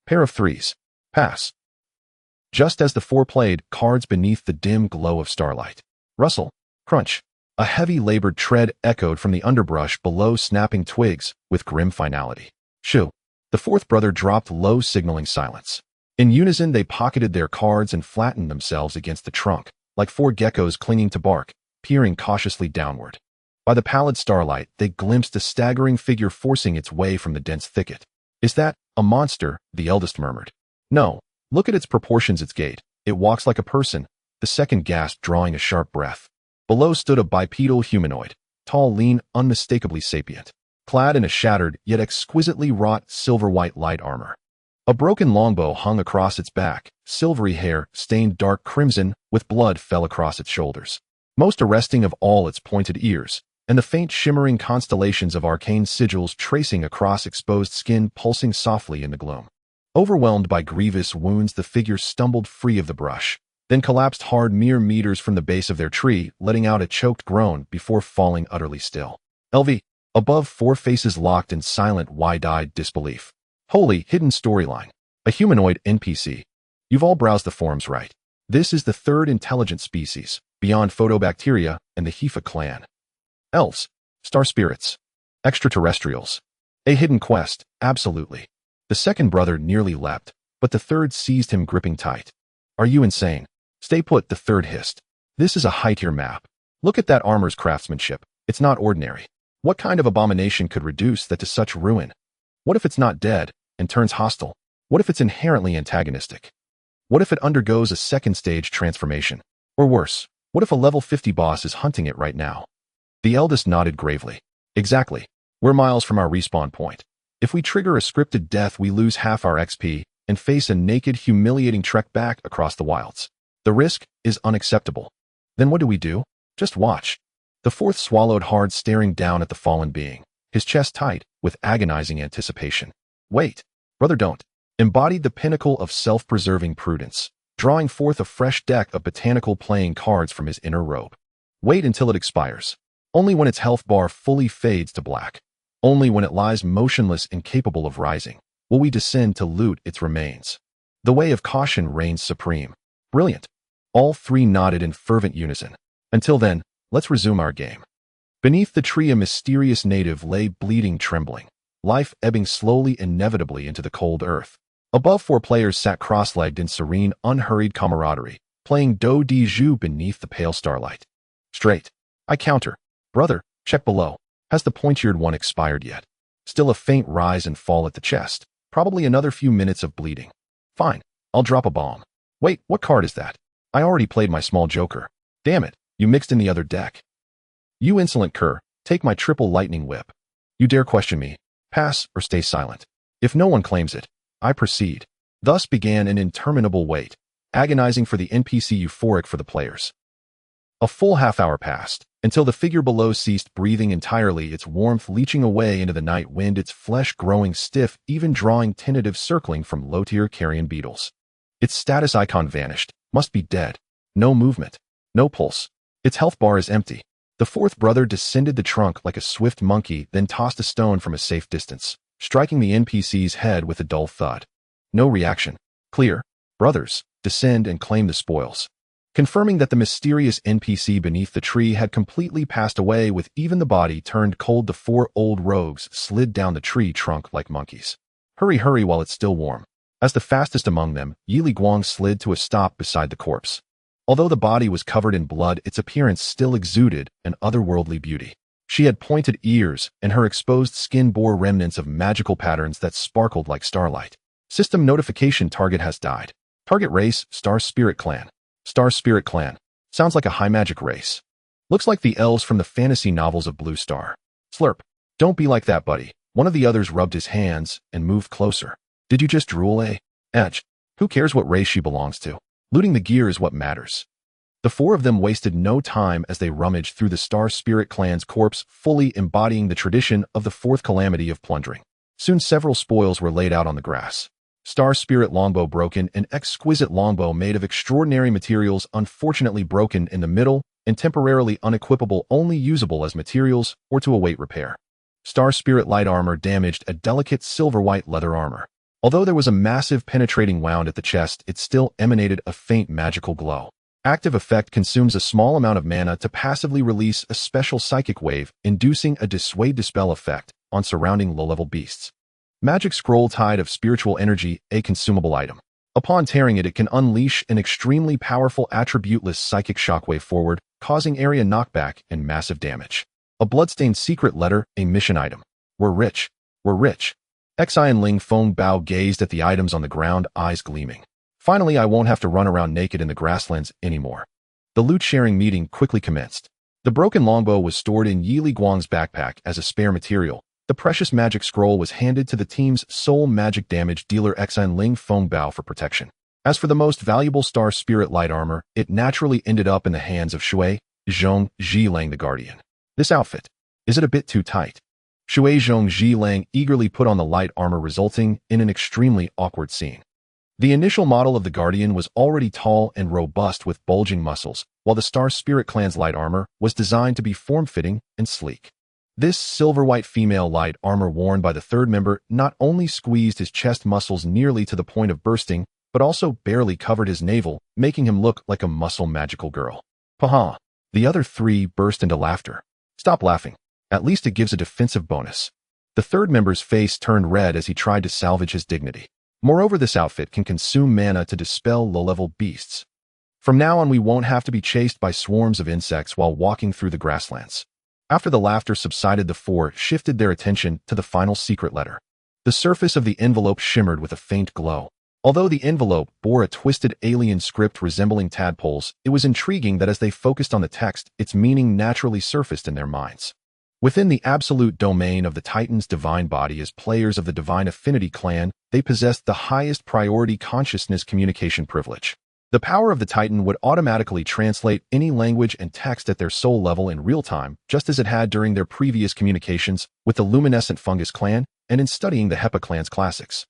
Pair of threes. Pass. Just as the four played cards beneath the dim glow of starlight. Rustle. Crunch. A heavy labored tread echoed from the underbrush below, snapping twigs with grim finality. Shoo. The fourth brother dropped low, signaling silence. In unison they pocketed their cards and flattened themselves against the trunk, like four geckos clinging to bark, peering cautiously downward. By the pallid starlight they glimpsed a staggering figure forcing its way from the dense thicket. Is that a monster? The eldest murmured. No. Look at its proportions, its gait. It walks like a person. The second gasped, drawing a sharp breath. Below stood a bipedal humanoid, tall, lean, unmistakably sapient, clad in a shattered yet exquisitely wrought silver-white light armor. A broken longbow hung across its back, silvery hair, stained dark crimson, with blood fell across its shoulders. Most arresting of all, its pointed ears, and the faint shimmering constellations of arcane sigils tracing across exposed skin, pulsing softly in the gloom. Overwhelmed by grievous wounds, the figure stumbled free of the brush, then collapsed hard mere meters from the base of their tree, letting out a choked groan before falling utterly still. LV. Above, four faces locked in silent, wide-eyed disbelief. Holy, hidden storyline. A humanoid NPC. You've all browsed the forums, right? This is the third intelligent species, beyond photobacteria and the Hifa clan. Elves. Star spirits. Extraterrestrials. A hidden quest, absolutely. The second brother nearly leapt, but the third seized him, gripping tight. Are you insane? Stay put, the third hissed. This is a high-tier map. Look at that armor's craftsmanship. It's not ordinary. What kind of abomination could reduce that to such ruin? What if it's not dead and turns hostile? What if it's inherently antagonistic? What if it undergoes a second stage transformation? Or worse, what if a level 50 boss is hunting it right now? The eldest nodded gravely. Exactly. We're miles from our respawn point. If we trigger a scripted death, we lose half our XP and face a naked, humiliating trek back across the wilds. The risk is unacceptable. Then what do we do? Just watch. The fourth swallowed hard, staring down at the fallen being. his chest tight with agonizing anticipation. Wait, brother, don't. Embodied the pinnacle of self-preserving prudence, drawing forth a fresh deck of botanical playing cards from his inner robe. Wait until it expires. Only when its health bar fully fades to black. Only when it lies motionless, incapable of rising, will we descend to loot its remains. The way of caution reigns supreme. Brilliant. All three nodded in fervent unison. Until then, let's resume our game. Beneath the tree, a mysterious native lay bleeding, trembling, life ebbing slowly, inevitably into the cold earth. Above, 4 players sat cross-legged in serene, unhurried camaraderie, playing do di jeu beneath the pale starlight. Straight. I counter. Brother, check below. Has the pointy-eared one expired yet? Still a faint rise and fall at the chest. Probably another few minutes of bleeding. Fine. I'll drop a bomb. Wait, what card is that? I already played my small joker. Damn it, you mixed in the other deck. You insolent cur, take my triple lightning whip. You dare question me? Pass or stay silent. If no one claims it, I proceed. Thus began an interminable wait, agonizing for the NPC, euphoric for the players. A full half-hour passed, until the figure below ceased breathing entirely, its warmth leaching away into the night wind, its flesh growing stiff, even drawing tentative circling from low-tier carrion beetles. Its status icon vanished, must be dead. No movement, no pulse. Its health bar is empty. The 4th brother descended the trunk like a swift monkey, then tossed a stone from a safe distance, striking the NPC's head with a dull thud. No reaction. Clear. Brothers, descend and claim the spoils. Confirming that the mysterious NPC beneath the tree had completely passed away, with even the body turned cold, the 4 old rogues slid down the tree trunk like monkeys. Hurry, hurry while it's still warm. As the fastest among them, Yili Guang slid to a stop beside the corpse. Although the body was covered in blood, its appearance still exuded an otherworldly beauty. She had pointed ears, and her exposed skin bore remnants of magical patterns that sparkled like starlight. System notification: target has died. Target race: Star Spirit Clan. Star Spirit Clan. Sounds like a high magic race. Looks like the elves from the fantasy novels of Blue Star. Slurp. Don't be like that, buddy. One of the others rubbed his hands and moved closer. Did you just drool, eh? Edge. Who cares what race she belongs to? Looting the gear is what matters. The 4 of them wasted no time as they rummaged through the Star Spirit Clan's corpse, fully embodying the tradition of the 4th calamity of plundering. Soon several spoils were laid out on the grass. Star Spirit longbow broken, an exquisite longbow made of extraordinary materials, unfortunately broken in the middle and temporarily unequipable, only usable as materials or to await repair. Star Spirit light armor damaged, a delicate silver-white leather armor. Although there was a massive penetrating wound at the chest, it still emanated a faint magical glow. Active effect: consumes a small amount of mana to passively release a special psychic wave, inducing a dissuade-dispel effect on surrounding low-level beasts. Magic scroll: tide of spiritual energy, a consumable item. Upon tearing it, it can unleash an extremely powerful attributeless psychic shockwave forward, causing area knockback and massive damage. A bloodstained secret letter, a mission item. We're rich. We're rich. Xian Ling Feng Bao gazed at the items on the ground, eyes gleaming. Finally, I won't have to run around naked in the grasslands anymore. The loot-sharing meeting quickly commenced. The broken longbow was stored in Yili Guang's backpack as a spare material. The precious magic scroll was handed to the team's sole magic damage dealer, Xian Ling Feng Bao, for protection. As for the most valuable Star Spirit light armor, it naturally ended up in the hands of Shui Zhong Zhilang, the Guardian. This outfit, is it a bit too tight? Shui Zhong Zhilang eagerly put on the light armor, resulting in an extremely awkward scene. The initial model of the Guardian was already tall and robust with bulging muscles, while the Star Spirit Clan's light armor was designed to be form-fitting and sleek. This silver-white female light armor worn by the 3rd member not only squeezed his chest muscles nearly to the point of bursting, but also barely covered his navel, making him look like a muscle magical girl. Paha! The other 3 burst into laughter. Stop laughing. At least it gives a defensive bonus. The 3rd member's face turned red as he tried to salvage his dignity. Moreover, this outfit can consume mana to dispel low-level beasts. From now on, we won't have to be chased by swarms of insects while walking through the grasslands. After the laughter subsided, the 4 shifted their attention to the final secret letter. The surface of the envelope shimmered with a faint glow. Although the envelope bore a twisted alien script resembling tadpoles, it was intriguing that as they focused on the text, its meaning naturally surfaced in their minds. Within the absolute domain of the Titan's divine body, as players of the Divine Affinity clan, they possessed the highest priority consciousness communication privilege. The power of the Titan would automatically translate any language and text at their soul level in real time, just as it had during their previous communications with the luminescent fungus clan and in studying the Hepa clan's classics.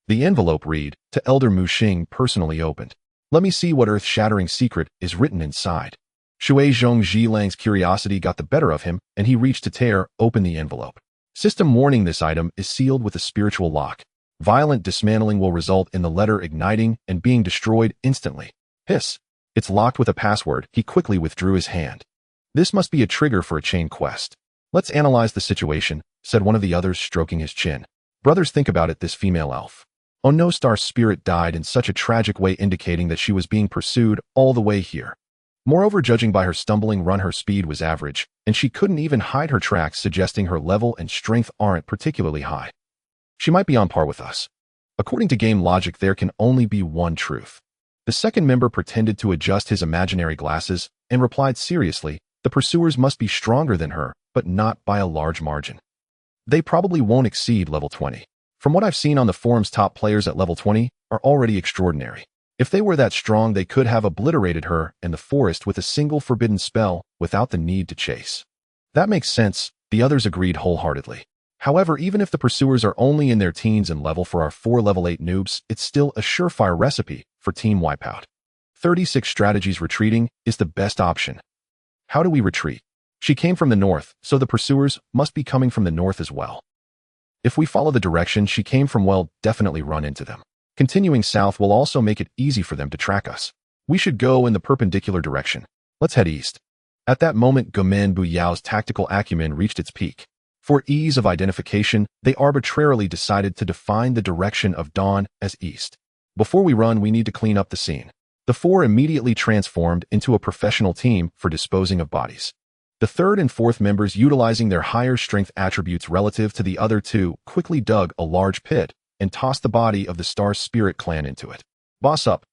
The envelope read, to Elder Mu Xing, personally opened. Let me see what earth-shattering secret is written inside. Shui Zhong Zhilang's curiosity got the better of him, and he reached to tear open the envelope. System warning: this item is sealed with a spiritual lock. Violent dismantling will result in the letter igniting and being destroyed instantly. Hiss. It's locked with a password. He quickly withdrew his hand. This must be a trigger for a chain quest. Let's analyze the situation, said one of the others, stroking his chin. Brothers, think about it, this female elf. Oh no, Star Spirit died in such a tragic way, indicating that she was being pursued all the way here. Moreover, judging by her stumbling run, her speed was average, and she couldn't even hide her tracks, suggesting her level and strength aren't particularly high. She might be on par with us. According to game logic, there can only be one truth. The second member pretended to adjust his imaginary glasses and replied seriously, the pursuers must be stronger than her, but not by a large margin. They probably won't exceed level 20. From what I've seen on the forums, top players at level 20 are already extraordinary. If they were that strong, they could have obliterated her and the forest with a single forbidden spell without the need to chase. That makes sense, the others agreed wholeheartedly. However, even if the pursuers are only in their teens in level for our 4 level 8 noobs, it's still a surefire recipe for team wipeout. 36 strategies. Retreating is the best option. How do we retreat? She came from the north, so the pursuers must be coming from the north as well. If we follow the direction she came from, we'll definitely run into them. Continuing south will also make it easy for them to track us. We should go in the perpendicular direction. Let's head east. At that moment, Gomen Buyao's tactical acumen reached its peak. For ease of identification, they arbitrarily decided to define the direction of dawn as east. Before we run, we need to clean up the scene. The 4 immediately transformed into a professional team for disposing of bodies. The third and fourth members, utilizing their higher strength attributes relative to the other 2, quickly dug a large pit and tossed the body of the Star Spirit clan into it. Boss up.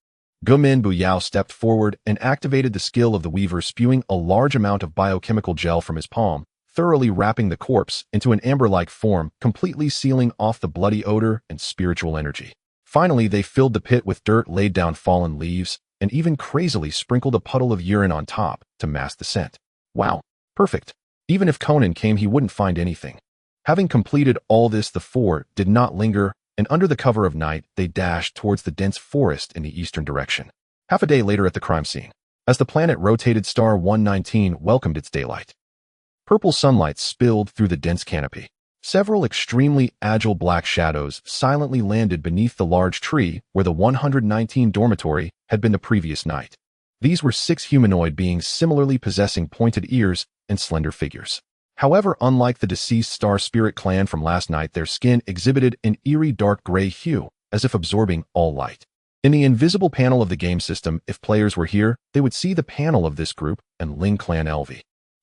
Gomen Buyao stepped forward and activated the skill of the Weaver, spewing a large amount of biochemical gel from his palm, thoroughly wrapping the corpse into an amber-like form, completely sealing off the bloody odor and spiritual energy. Finally, they filled the pit with dirt, laid down fallen leaves, and even crazily sprinkled a puddle of urine on top to mask the scent. Wow. Perfect. Even if Conan came, he wouldn't find anything. Having completed all this, the 4 did not linger, and under the cover of night, they dashed towards the dense forest in the eastern direction. Half a day later at the crime scene, as the planet rotated, Star 119 welcomed its daylight. Purple sunlight spilled through the dense canopy. Several extremely agile black shadows silently landed beneath the large tree where the 119 dormitory had been the previous night. These were 6 humanoid beings, similarly possessing pointed ears and slender figures. However, unlike the deceased Star Spirit clan from last night, their skin exhibited an eerie dark gray hue, as if absorbing all light. In the invisible panel of the game system, if players were here, they would see the panel of this group and Ling Clan LV.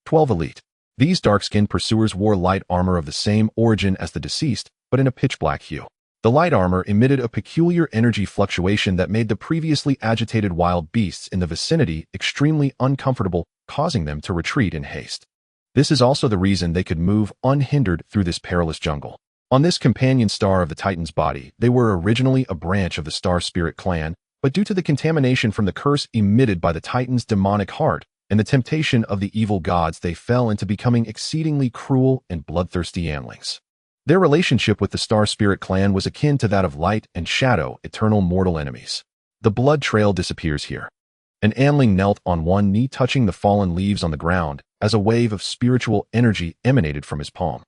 12 Elite. These dark-skinned pursuers wore light armor of the same origin as the deceased, but in a pitch-black hue. The light armor emitted a peculiar energy fluctuation that made the previously agitated wild beasts in the vicinity extremely uncomfortable, causing them to retreat in haste. This is also the reason they could move unhindered through this perilous jungle. On this companion star of the Titan's body, they were originally a branch of the Star Spirit clan, but due to the contamination from the curse emitted by the Titan's demonic heart and the temptation of the evil gods, they fell into becoming exceedingly cruel and bloodthirsty anlings. Their relationship with the Star Spirit clan was akin to that of light and shadow, eternal mortal enemies. The blood trail disappears here. An anling knelt on one knee, touching the fallen leaves on the ground, as a wave of spiritual energy emanated from his palm.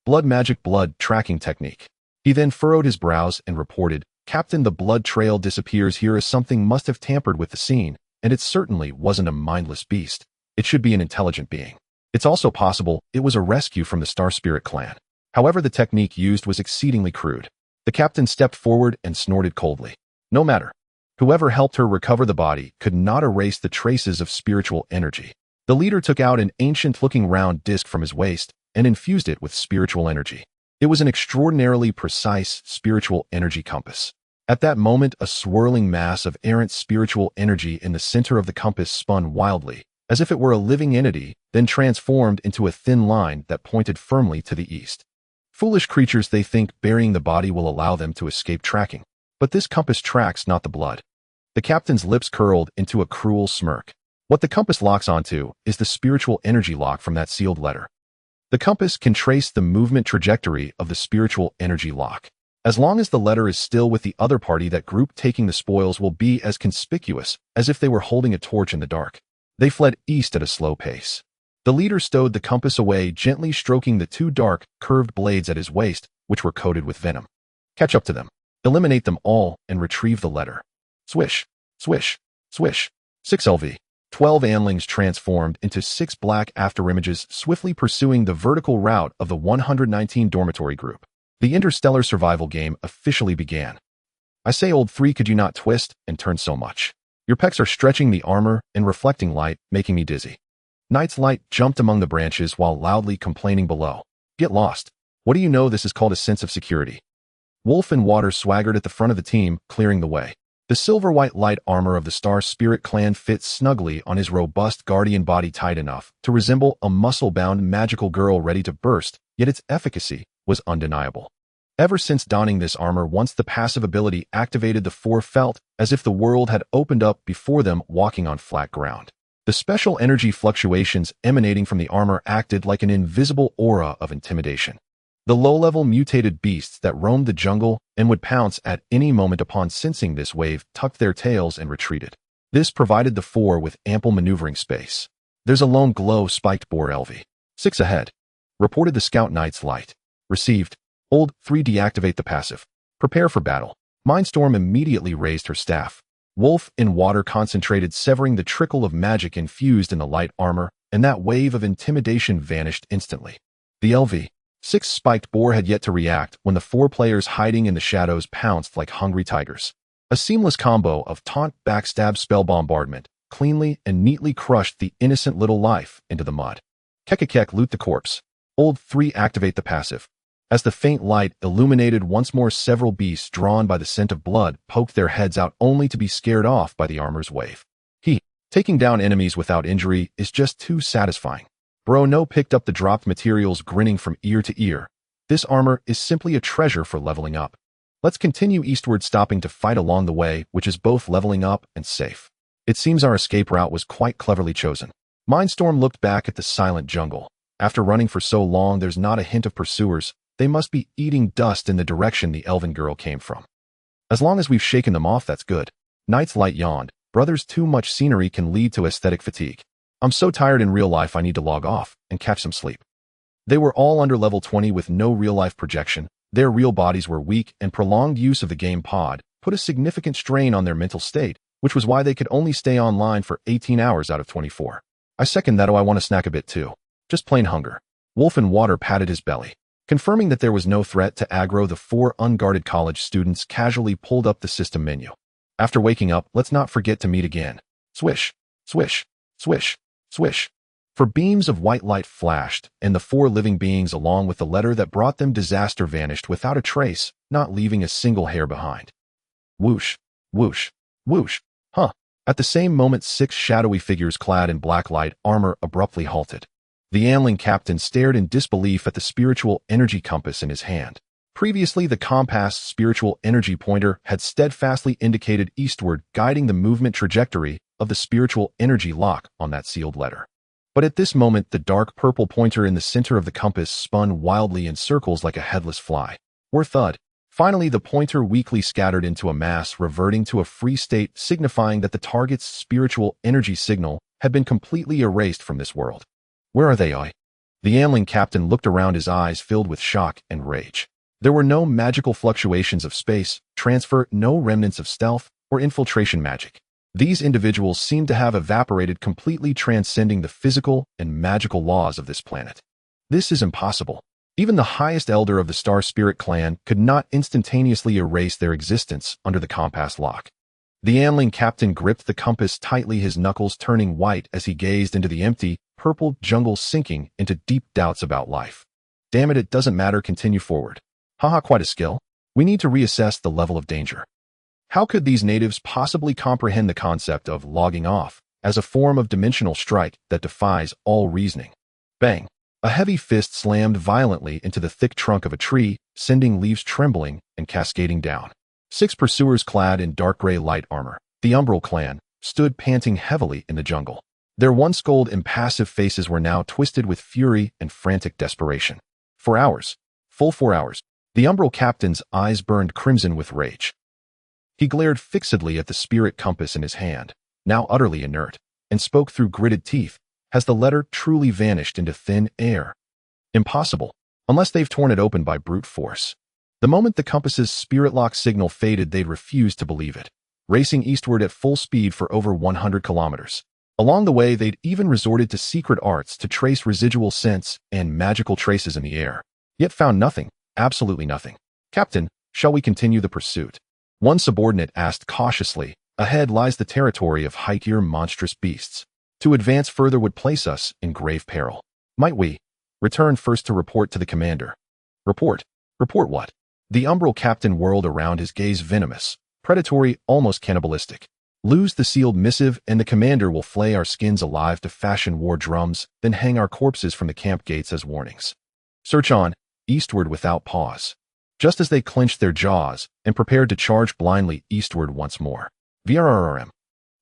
Blood magic, blood tracking technique. He then furrowed his brows and reported, Captain, the blood trail disappears here as something must have tampered with the scene, and it certainly wasn't a mindless beast. It should be an intelligent being. It's also possible it was a rescue from the Star Spirit clan. However, the technique used was exceedingly crude. The captain stepped forward and snorted coldly. No matter. Whoever helped her recover the body could not erase the traces of spiritual energy. The leader took out an ancient-looking round disc from his waist and infused it with spiritual energy. It was an extraordinarily precise spiritual energy compass. At that moment, a swirling mass of errant spiritual energy in the center of the compass spun wildly, as if it were a living entity, then transformed into a thin line that pointed firmly to the east. Foolish creatures, they think burying the body will allow them to escape tracking. But this compass tracks not the blood. The captain's lips curled into a cruel smirk. What the compass locks onto is the spiritual energy lock from that sealed letter. The compass can trace the movement trajectory of the spiritual energy lock. As long as the letter is still with the other party, that group taking the spoils will be as conspicuous as if they were holding a torch in the dark. They fled east at a slow pace. The leader stowed the compass away, gently stroking the two dark, curved blades at his waist, which were coated with venom. Catch up to them. Eliminate them all and retrieve the letter. Swish, swish, swish. 6 LV. 12 Anlings transformed into 6 black afterimages, swiftly pursuing the vertical route of the 119 dormitory group. The interstellar survival game officially began. I say, old 3, could you not twist and turn so much? Your pecs are stretching the armor and reflecting light, making me dizzy. Knight's Light jumped among the branches while loudly complaining below. Get lost. What do you know? This is called a sense of security. Wolf and Water swaggered at the front of the team, clearing the way. The silver-white light armor of the Star Spirit clan fit snugly on his robust guardian body, tight enough to resemble a muscle-bound magical girl ready to burst, yet its efficacy was undeniable. Ever since donning this armor, once the passive ability activated, the four felt as if the world had opened up before them, walking on flat ground. The special energy fluctuations emanating from the armor acted like an invisible aura of intimidation. The low-level mutated beasts that roamed the jungle and would pounce at any moment upon sensing this wave tucked their tails and retreated. This provided the four with ample maneuvering space. There's a lone glow-spiked boar LV. 6 ahead. Reported the Scout. Knight's Light. Received. Old 3, deactivate the passive. Prepare for battle. Mindstorm immediately raised her staff. Wolf in Water concentrated, severing the trickle of magic infused in the light armor, and that wave of intimidation vanished instantly. The LV. 6 spiked boar had yet to react when the 4 players hiding in the shadows pounced like hungry tigers. A seamless combo of taunt, backstab, spell bombardment cleanly and neatly crushed the innocent little life into the mud. Kekekek, loot the corpse. Old 3, activate the passive. As the faint light illuminated once more, several beasts drawn by the scent of blood poked their heads out, only to be scared off by the armor's wave. Taking down enemies without injury is just too satisfying. Bro No picked up the dropped materials, grinning from ear to ear. This armor is simply a treasure for leveling up. Let's continue eastward, stopping to fight along the way, which is both leveling up and safe. It seems our escape route was quite cleverly chosen. Mindstorm looked back at the silent jungle. After running for so long, there's not a hint of pursuers. They must be eating dust in the direction the elven girl came from. As long as we've shaken them off, that's good. Knight's Light yawned. Brothers, too much scenery can lead to aesthetic fatigue. I'm so tired in real life, I need to log off and catch some sleep. They were all under level 20 with no real-life projection. Their real bodies were weak, and prolonged use of the game pod put a significant strain on their mental state, which was why they could only stay online for 18 hours out of 24. I second that. I want to snack a bit too. Just plain hunger. Wolf in Water patted his belly. Confirming that there was no threat to aggro, the 4 unguarded college students casually pulled up the system menu. After waking up, let's not forget to meet again. Swish, swish, swish, swish. For beams of white light flashed, and the 4 living beings along with the letter that brought them disaster vanished without a trace, not leaving a single hair behind. Whoosh, whoosh, whoosh. At the same moment, 6 shadowy figures clad in black light armor abruptly halted. The Anling captain stared in disbelief at the spiritual energy compass in his hand. Previously, the compass spiritual energy pointer had steadfastly indicated eastward, guiding the movement trajectory of the spiritual energy lock on that sealed letter. But at this moment, the dark purple pointer in the center of the compass spun wildly in circles like a headless fly. Or thud. Finally, the pointer weakly scattered into a mass, reverting to a free state, signifying that the target's spiritual energy signal had been completely erased from this world. Where are they, The Anling captain looked around, his eyes filled with shock and rage. There were no magical fluctuations of space transfer, no remnants of stealth or infiltration magic. These individuals seemed to have evaporated, completely transcending the physical and magical laws of this planet. This is impossible. Even the highest elder of the Star Spirit clan could not instantaneously erase their existence under the compass lock. The Anling captain gripped the compass tightly, his knuckles turning white as he gazed into the empty, purple jungle, sinking into deep doubts about life. Damn it, it doesn't matter, continue forward. Haha, quite a skill. We need to reassess the level of danger. How could these natives possibly comprehend the concept of logging off as a form of dimensional strike that defies all reasoning? Bang! A heavy fist slammed violently into the thick trunk of a tree, sending leaves trembling and cascading down. 6 pursuers clad in dark gray light armor, The Umbral clan stood panting heavily in the jungle. Their once-gold impassive faces were now twisted with fury and frantic desperation. For hours, full 4 hours, the Umbral captain's eyes burned crimson with rage. He glared fixedly at the spirit compass in his hand, now utterly inert, and spoke through gritted teeth. Has the letter truly vanished into thin air? Impossible, unless they've torn it open by brute force. The moment the compass's spirit lock signal faded, they'd refused to believe it, racing eastward at full speed for over 100 kilometers. Along the way, they'd even resorted to secret arts to trace residual scents and magical traces in the air, yet found nothing, absolutely nothing. Captain, shall we continue the pursuit? One subordinate asked cautiously. Ahead lies the territory of Hikir monstrous beasts. To advance further would place us in grave peril. Might we return first to report to the commander? Report? Report what? The Umbral captain whirled around, his gaze venomous, predatory, almost cannibalistic. Lose the sealed missive and the commander will flay our skins alive to fashion war drums, then hang our corpses from the camp gates as warnings. Search on, eastward without pause. Just as they clenched their jaws and prepared to charge blindly eastward once more. VRRM.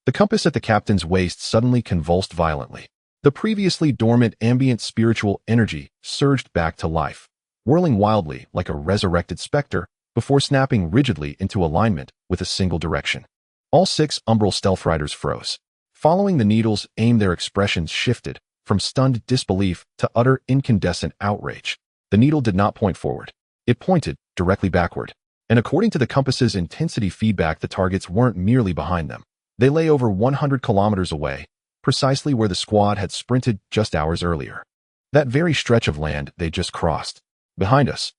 The compass at the captain's waist suddenly convulsed violently. The previously dormant ambient spiritual energy surged back to life, whirling wildly like a resurrected specter before snapping rigidly into alignment with a single direction. All 6 Umbral stealth riders froze. Following the needle's aim, their expressions shifted from stunned disbelief to utter incandescent outrage. The needle did not point forward. It pointed directly backward. And according to the compass's intensity feedback, the targets weren't merely behind them. They lay over 100 kilometers away, precisely where the squad had sprinted just hours earlier. That very stretch of land they just crossed. Behind us.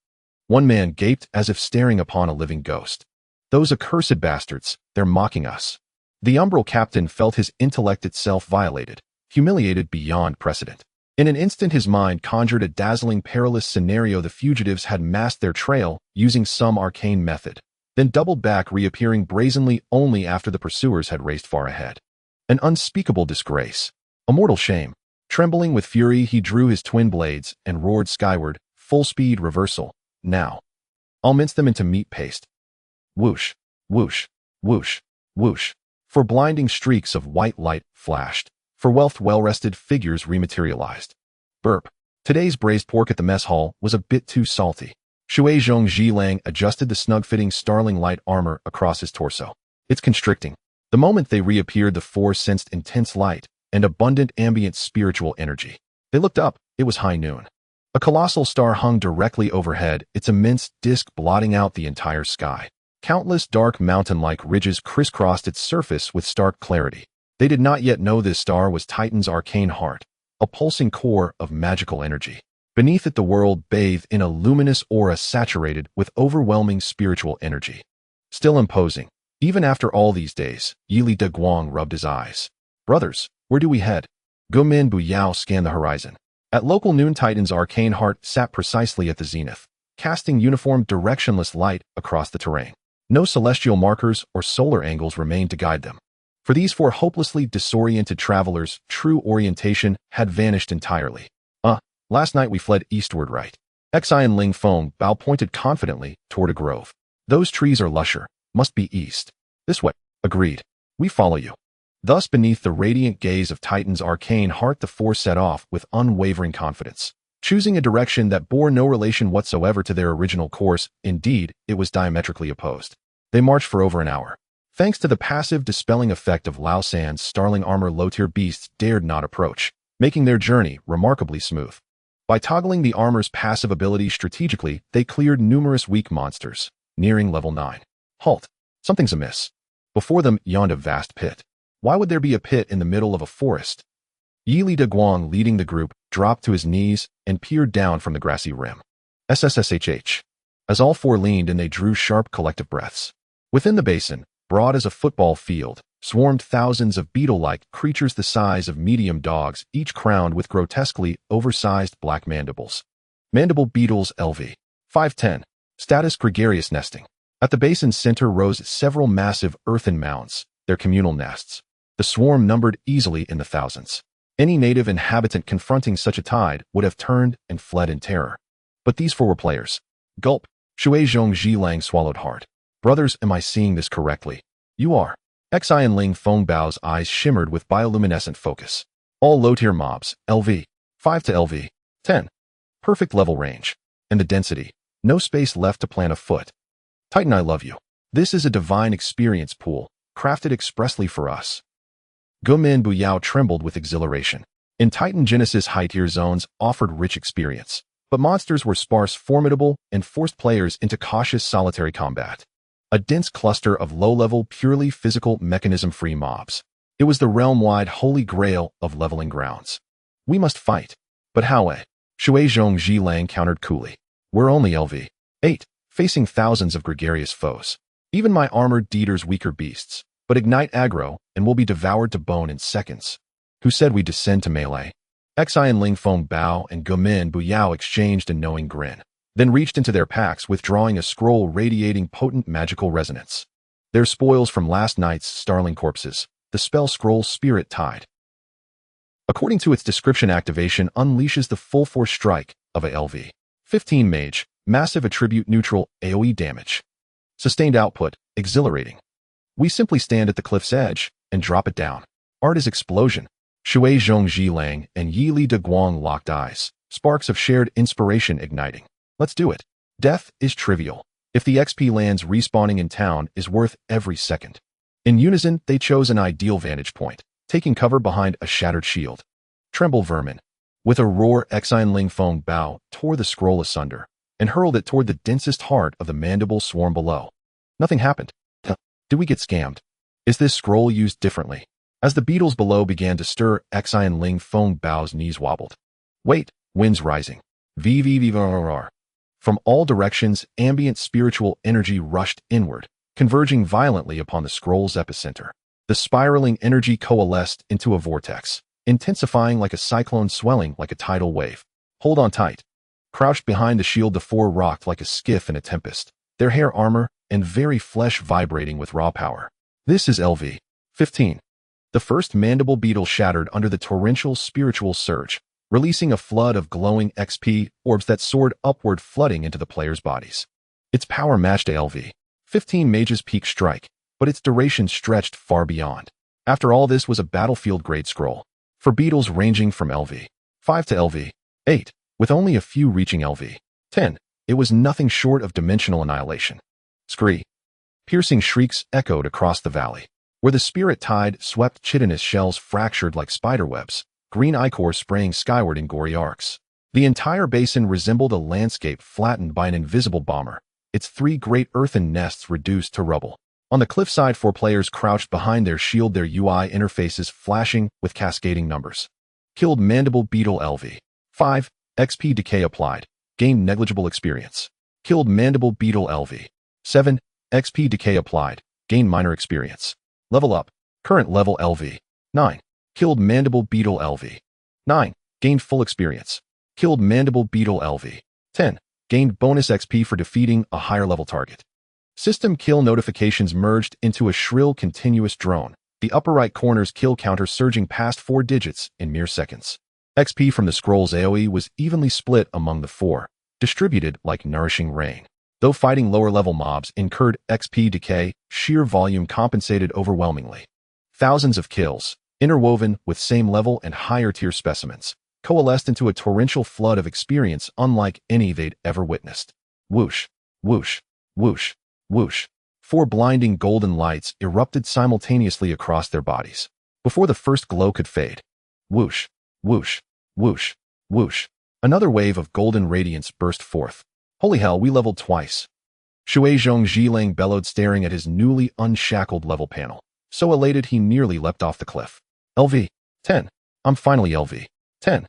One man gaped as if staring upon a living ghost. Those accursed bastards, they're mocking us. The Umbral captain felt his intellect itself violated, humiliated beyond precedent. In an instant, his mind conjured a dazzling, perilous scenario. The fugitives had masked their trail using some arcane method, then doubled back, reappearing brazenly only after the pursuers had raced far ahead. An unspeakable disgrace. A mortal shame. Trembling with fury, he drew his twin blades and roared skyward, full speed reversal. Now. I'll mince them into meat paste. Whoosh, whoosh, whoosh, whoosh. For blinding streaks of white light flashed. For well-rested figures rematerialized. Burp. Today's braised pork at the mess hall was a bit too salty. Shui Zhong Zhilang adjusted the snug-fitting starling light armor across his torso. It's constricting. The moment they reappeared, the 4 sensed intense light and abundant ambient spiritual energy. They looked up. It was high noon. A colossal star hung directly overhead, its immense disk blotting out the entire sky. Countless dark mountain-like ridges crisscrossed its surface with stark clarity. They did not yet know this star was Titan's arcane heart, a pulsing core of magical energy. Beneath it, the world bathed in a luminous aura saturated with overwhelming spiritual energy. Still imposing, even after all these days, Yili De Guang rubbed his eyes. Brothers, where do we head? Gumin Buyao scanned the horizon. At local noon, Titan's arcane heart sat precisely at the zenith, casting uniform directionless light across the terrain. No celestial markers or solar angles remained to guide them. For these 4 hopelessly disoriented travelers, true orientation had vanished entirely. Last night we fled eastward, right? Xi and Ling Feng Bao pointed confidently toward a grove. Those trees are lusher, must be east. This way. Agreed. We follow you. Thus, beneath the radiant gaze of Titan's arcane heart, the 4 set off with unwavering confidence, choosing a direction that bore no relation whatsoever to their original course. Indeed, it was diametrically opposed. They marched for over an hour. Thanks to the passive dispelling effect of Lao San's starling armor, low-tier beasts dared not approach, making their journey remarkably smooth. By toggling the armor's passive ability strategically, they cleared numerous weak monsters, nearing level 9. Halt. Something's amiss. Before them yawned a vast pit. Why would there be a pit in the middle of a forest? Yili De Guang, leading the group, dropped to his knees and peered down from the grassy rim. SSSHH. As all 4 leaned in, they drew sharp collective breaths. Within the basin, broad as a football field, swarmed thousands of beetle-like creatures the size of medium dogs, each crowned with grotesquely oversized black mandibles. Mandible beetles LV. 510. Status gregarious nesting. At the basin's center rose several massive earthen mounds, their communal nests. The swarm numbered easily in the thousands. Any native inhabitant confronting such a tide would have turned and fled in terror. But these 4 were players. Gulp. Shui Zhong Zhilang swallowed hard. Brothers, am I seeing this correctly? You are. Xi and Ling Feng Bao's eyes shimmered with bioluminescent focus. All low-tier mobs, LV 5 to LV 10. Perfect level range. And the density. No space left to plant a foot. Titan, I love you. This is a divine experience pool, crafted expressly for us. Gumin Buyao trembled with exhilaration. In Titan Genesis, high-tier zones offered rich experience, but monsters were sparse, formidable, and forced players into cautious solitary combat. A dense cluster of low-level, purely physical, mechanism-free mobs. It was the realm-wide holy grail of leveling grounds. We must fight. But how? Shui Zhong Zhilang countered coolly. We're only LV 8, facing thousands of gregarious foes. Even my armored Dieter's weaker beasts, but ignite aggro and will be devoured to bone in seconds. Who said we descend to melee? Xi and Ling Feng Bao and Gumin Buyao exchanged a knowing grin, then reached into their packs, withdrawing a scroll radiating potent magical resonance. Their spoils from last night's starling corpses, the spell scroll Spirit Tide. According to its description, activation unleashes the full force strike of a LV 15 mage, massive attribute neutral AoE damage. Sustained output, exhilarating. We simply stand at the cliff's edge and drop it down. Art is explosion. Shui Zhong Zhilang and Yili De Guang locked eyes, sparks of shared inspiration igniting. Let's do it. Death is trivial. If the XP lands, respawning in town is worth every second. In unison, they chose an ideal vantage point, taking cover behind a shattered shield. Tremble, vermin. With a roar, Xi and Ling Feng Bao tore the scroll asunder and hurled it toward the densest heart of the mandible swarm below. Nothing happened. Did we get scammed? Is this scroll used differently? As the beetles below began to stir, Xi and Ling Feng Bao's knees wobbled. Wait, winds rising. VVVVRR. From all directions, ambient spiritual energy rushed inward, converging violently upon the scroll's epicenter. The spiraling energy coalesced into a vortex, intensifying like a cyclone, swelling like a tidal wave. Hold on tight. Crouched behind the shield, the four rocked like a skiff in a tempest, their hair, armor, and very flesh vibrating with raw power. This is LV 15. The first mandible beetle shattered under the torrential spiritual surge, releasing a flood of glowing XP orbs that soared upward, flooding into the players' bodies. Its power matched LV 15 mage's peak strike, but its duration stretched far beyond. After all, this was a battlefield-grade scroll. For beetles ranging from LV 5 to LV 8, with only a few reaching LV 10, it was nothing short of dimensional annihilation. Scree. Piercing shrieks echoed across the valley, where the spirit tide swept. Chitinous shells fractured like spiderwebs, green ichor spraying skyward in gory arcs. The entire basin resembled a landscape flattened by an invisible bomber, its three great earthen nests reduced to rubble. On the cliffside, four players crouched behind their shield, their UI interfaces flashing with cascading numbers. Killed mandible beetle LV 5, XP decay applied, gained negligible experience. Killed mandible beetle LV 7, XP decay applied, gained minor experience. Level up, current level LV 9. Killed mandible beetle LV 9, gained full experience. Killed mandible beetle LV 10, gained bonus XP for defeating a higher level target. System kill notifications merged into a shrill continuous drone, the upper right corner's kill counter surging past 4 digits in mere seconds. XP from the scroll's AoE was evenly split among the four, distributed like nourishing rain. Though fighting lower-level mobs incurred XP decay, sheer volume compensated overwhelmingly. Thousands of kills, interwoven with same-level and higher-tier specimens, coalesced into a torrential flood of experience unlike any they'd ever witnessed. Whoosh, whoosh, whoosh, whoosh. 4 blinding golden lights erupted simultaneously across their bodies, before the first glow could fade. Whoosh, whoosh, whoosh, whoosh. Another wave of golden radiance burst forth. Holy hell, we leveled twice. Shui Zhong Zhilang bellowed, staring at his newly unshackled level panel, so elated he nearly leapt off the cliff. LV 10. I'm finally LV 10.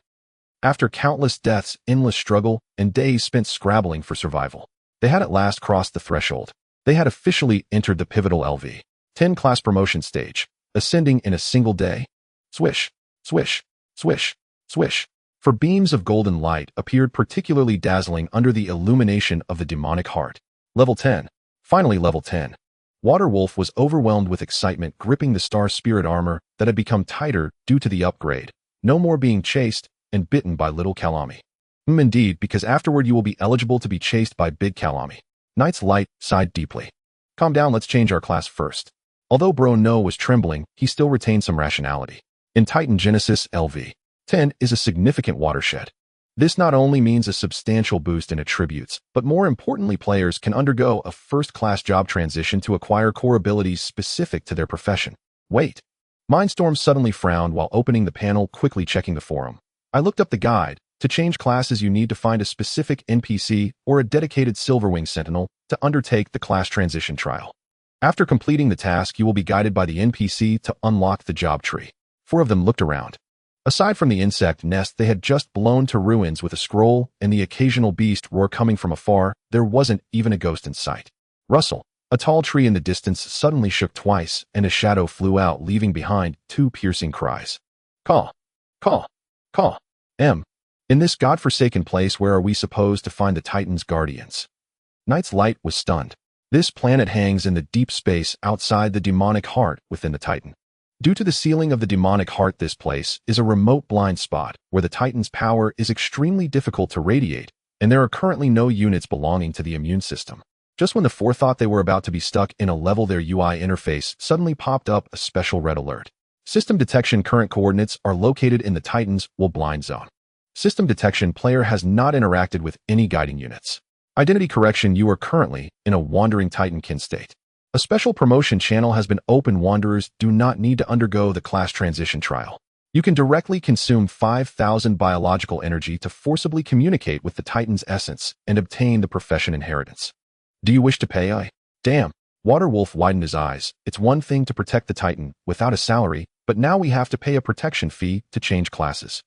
After countless deaths, endless struggle, and days spent scrabbling for survival, they had at last crossed the threshold. They had officially entered the pivotal LV 10 class promotion stage, ascending in a single day. Swish, swish, swish, swish. For beams of golden light appeared particularly dazzling under the illumination of the demonic heart. Level 10. Finally level 10. Waterwolf was overwhelmed with excitement, gripping the star spirit armor that had become tighter due to the upgrade. No more being chased and bitten by little Kalami. Indeed, because afterward you will be eligible to be chased by big Kalami. Knight's Light sighed deeply. Calm down, let's change our class first. Although Bro No was trembling, he still retained some rationality. In Titan Genesis LV-10 is a significant watershed. This not only means a substantial boost in attributes, but more importantly, players can undergo a first-class job transition to acquire core abilities specific to their profession. Wait. Mindstorm suddenly frowned while opening the panel, quickly checking the forum. I looked up the guide. To change classes, you need to find a specific NPC or a dedicated Silverwing Sentinel to undertake the class transition trial. After completing the task, you will be guided by the NPC to unlock the job tree. 4 of them looked around. Aside from the insect nest they had just blown to ruins with a scroll and the occasional beast roar coming from afar, there wasn't even a ghost in sight. Rustle. A tall tree in the distance suddenly shook twice, and a shadow flew out, leaving behind 2 piercing cries. Call. Call. Call. In this godforsaken place, where are we supposed to find the Titan's guardians? Knight's Light was stunned. This planet hangs in the deep space outside the demonic heart within the Titan. Due to the sealing of the demonic heart, this place is a remote blind spot where the Titan's power is extremely difficult to radiate, and there are currently no units belonging to the immune system. Just when the 4 thought they were about to be stuck in a level, their UI interface suddenly popped up a special red alert. System detection: current coordinates are located in the Titan's blind zone. System detection: player has not interacted with any guiding units. Identity correction: you are currently in a wandering Titankin state. A special promotion channel has been opened. Wanderers do not need to undergo the class transition trial. You can directly consume 5,000 biological energy to forcibly communicate with the Titan's essence and obtain the profession inheritance. Do you wish to pay? Damn. Waterwolf widened his eyes. It's one thing to protect the Titan without a salary, but now we have to pay a protection fee to change classes.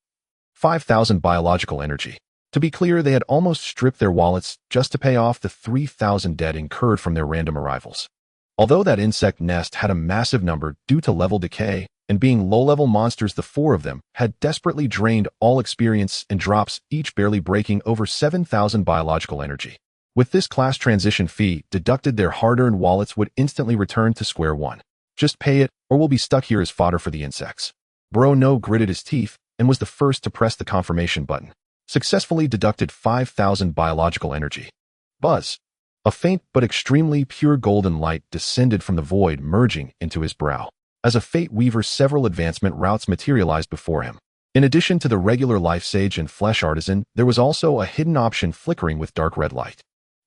5,000 biological energy. To be clear, they had almost stripped their wallets just to pay off the 3,000 debt incurred from their random arrivals. Although that insect nest had a massive number due to level decay and being low-level monsters, the 4 of them had desperately drained all experience and drops, each barely breaking over 7,000 biological energy. With this class transition fee deducted, their hard-earned wallets would instantly return to square one. Just pay it, or we'll be stuck here as fodder for the insects. Bro No gritted his teeth and was the first to press the confirmation button. Successfully deducted 5,000 biological energy. Buzz. A faint but extremely pure golden light descended from the void, merging into his brow. As a fate weaver, several advancement routes materialized before him. In addition to the regular life sage and flesh artisan, there was also a hidden option flickering with dark red light.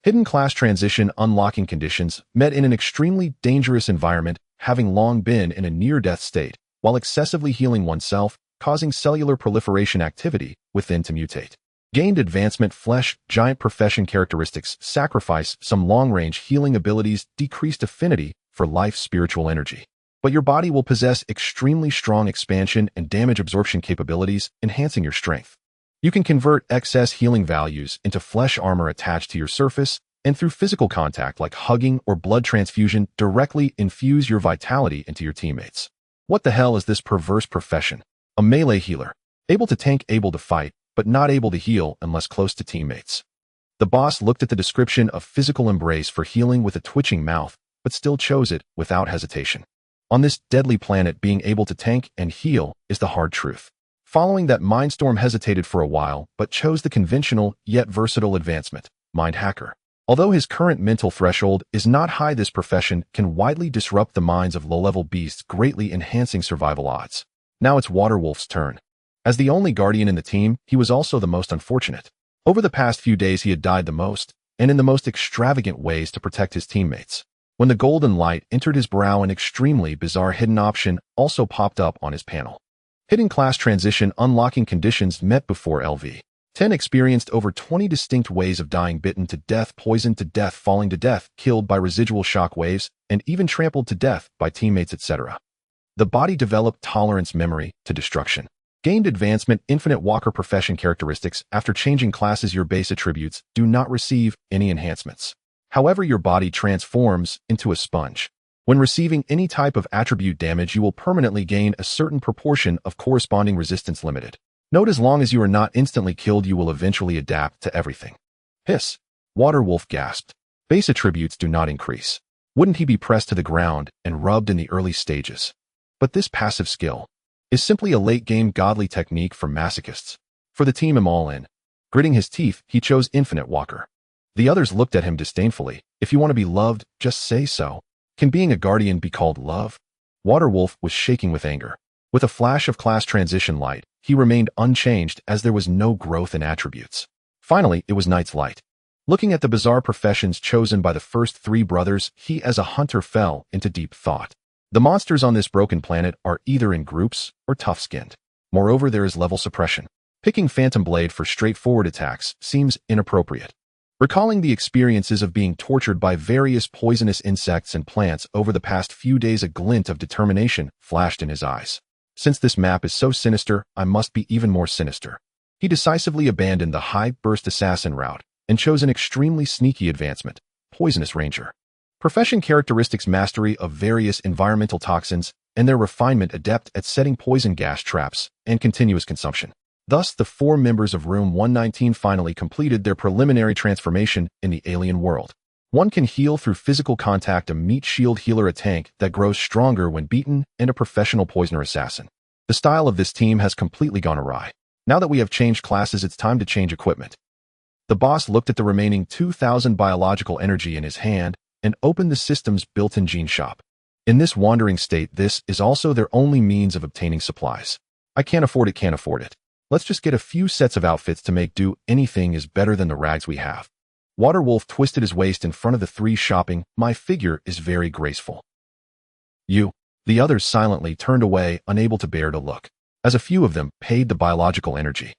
Hidden class transition unlocking conditions met in an extremely dangerous environment, having long been in a near-death state, while excessively healing oneself, causing cellular proliferation activity within to mutate. Gained advancement flesh, giant profession characteristics, sacrifice some long-range healing abilities, decreased affinity for life spiritual energy. But your body will possess extremely strong expansion and damage absorption capabilities, enhancing your strength. You can convert excess healing values into flesh armor attached to your surface, and through physical contact like hugging or blood transfusion, directly infuse your vitality into your teammates. What the hell is this perverse profession? A melee healer. Able to tank, able to fight, but not able to heal unless close to teammates. The boss looked at the description of physical embrace for healing with a twitching mouth, but still chose it without hesitation. On this deadly planet, being able to tank and heal is the hard truth. Following that, Mindstorm hesitated for a while, but chose the conventional yet versatile advancement, Mind Hacker. Although his current mental threshold is not high, this profession can widely disrupt the minds of low-level beasts, greatly enhancing survival odds. Now it's Waterwolf's turn. As the only guardian in the team, he was also the most unfortunate. Over the past few days, he had died the most, and in the most extravagant ways to protect his teammates. When the golden light entered his brow, an extremely bizarre hidden option also popped up on his panel. Hidden class transition unlocking conditions met before LV-10 experienced over 20 distinct ways of dying: bitten to death, poisoned to death, falling to death, killed by residual shock waves, and even trampled to death by teammates, etc. The body developed tolerance memory to destruction. Gained advancement infinite walker profession characteristics. After changing classes, your base attributes do not receive any enhancements. However, your body transforms into a sponge. When receiving any type of attribute damage, you will permanently gain a certain proportion of corresponding resistance limited. Note, as long as you are not instantly killed, you will eventually adapt to everything. Hiss. Waterwolf gasped. Base attributes do not increase. Wouldn't he be pressed to the ground and rubbed in the early stages? But this passive skill is simply a late-game godly technique for masochists. For the team, I'm all in. Gritting his teeth, he chose Infinite Walker. The others looked at him disdainfully. If you want to be loved, just say so. Can being a guardian be called love? Waterwolf was shaking with anger. With a flash of class transition light, he remained unchanged as there was no growth in attributes. Finally, it was Night's Light. Looking at the bizarre professions chosen by the first three brothers, he as a hunter fell into deep thought. The monsters on this broken planet are either in groups or tough-skinned. Moreover, there is level suppression. Picking Phantom Blade for straightforward attacks seems inappropriate. Recalling the experiences of being tortured by various poisonous insects and plants over the past few days, a glint of determination flashed in his eyes. Since this map is so sinister, I must be even more sinister. He decisively abandoned the high-burst assassin route and chose an extremely sneaky advancement, Poisonous Ranger. Profession characteristics: mastery of various environmental toxins and their refinement, adept at setting poison gas traps and continuous consumption. Thus, the four members of Room 119 finally completed their preliminary transformation in the alien world. One can heal through physical contact, a meat shield healer, a tank that grows stronger when beaten, and a professional poisoner assassin. The style of this team has completely gone awry. Now that we have changed classes, it's time to change equipment. The boss looked at the remaining 2,000 biological energy in his hand and opened the system's built-in gene shop. In this wandering state, this is also their only means of obtaining supplies. I can't afford it. Let's just get a few sets of outfits to make do. Anything is better than the rags we have. Waterwolf twisted his waist in front of the three, shopping. My figure is very graceful. You. The others silently turned away, unable to bear to look, as a few of them paid the biological energy.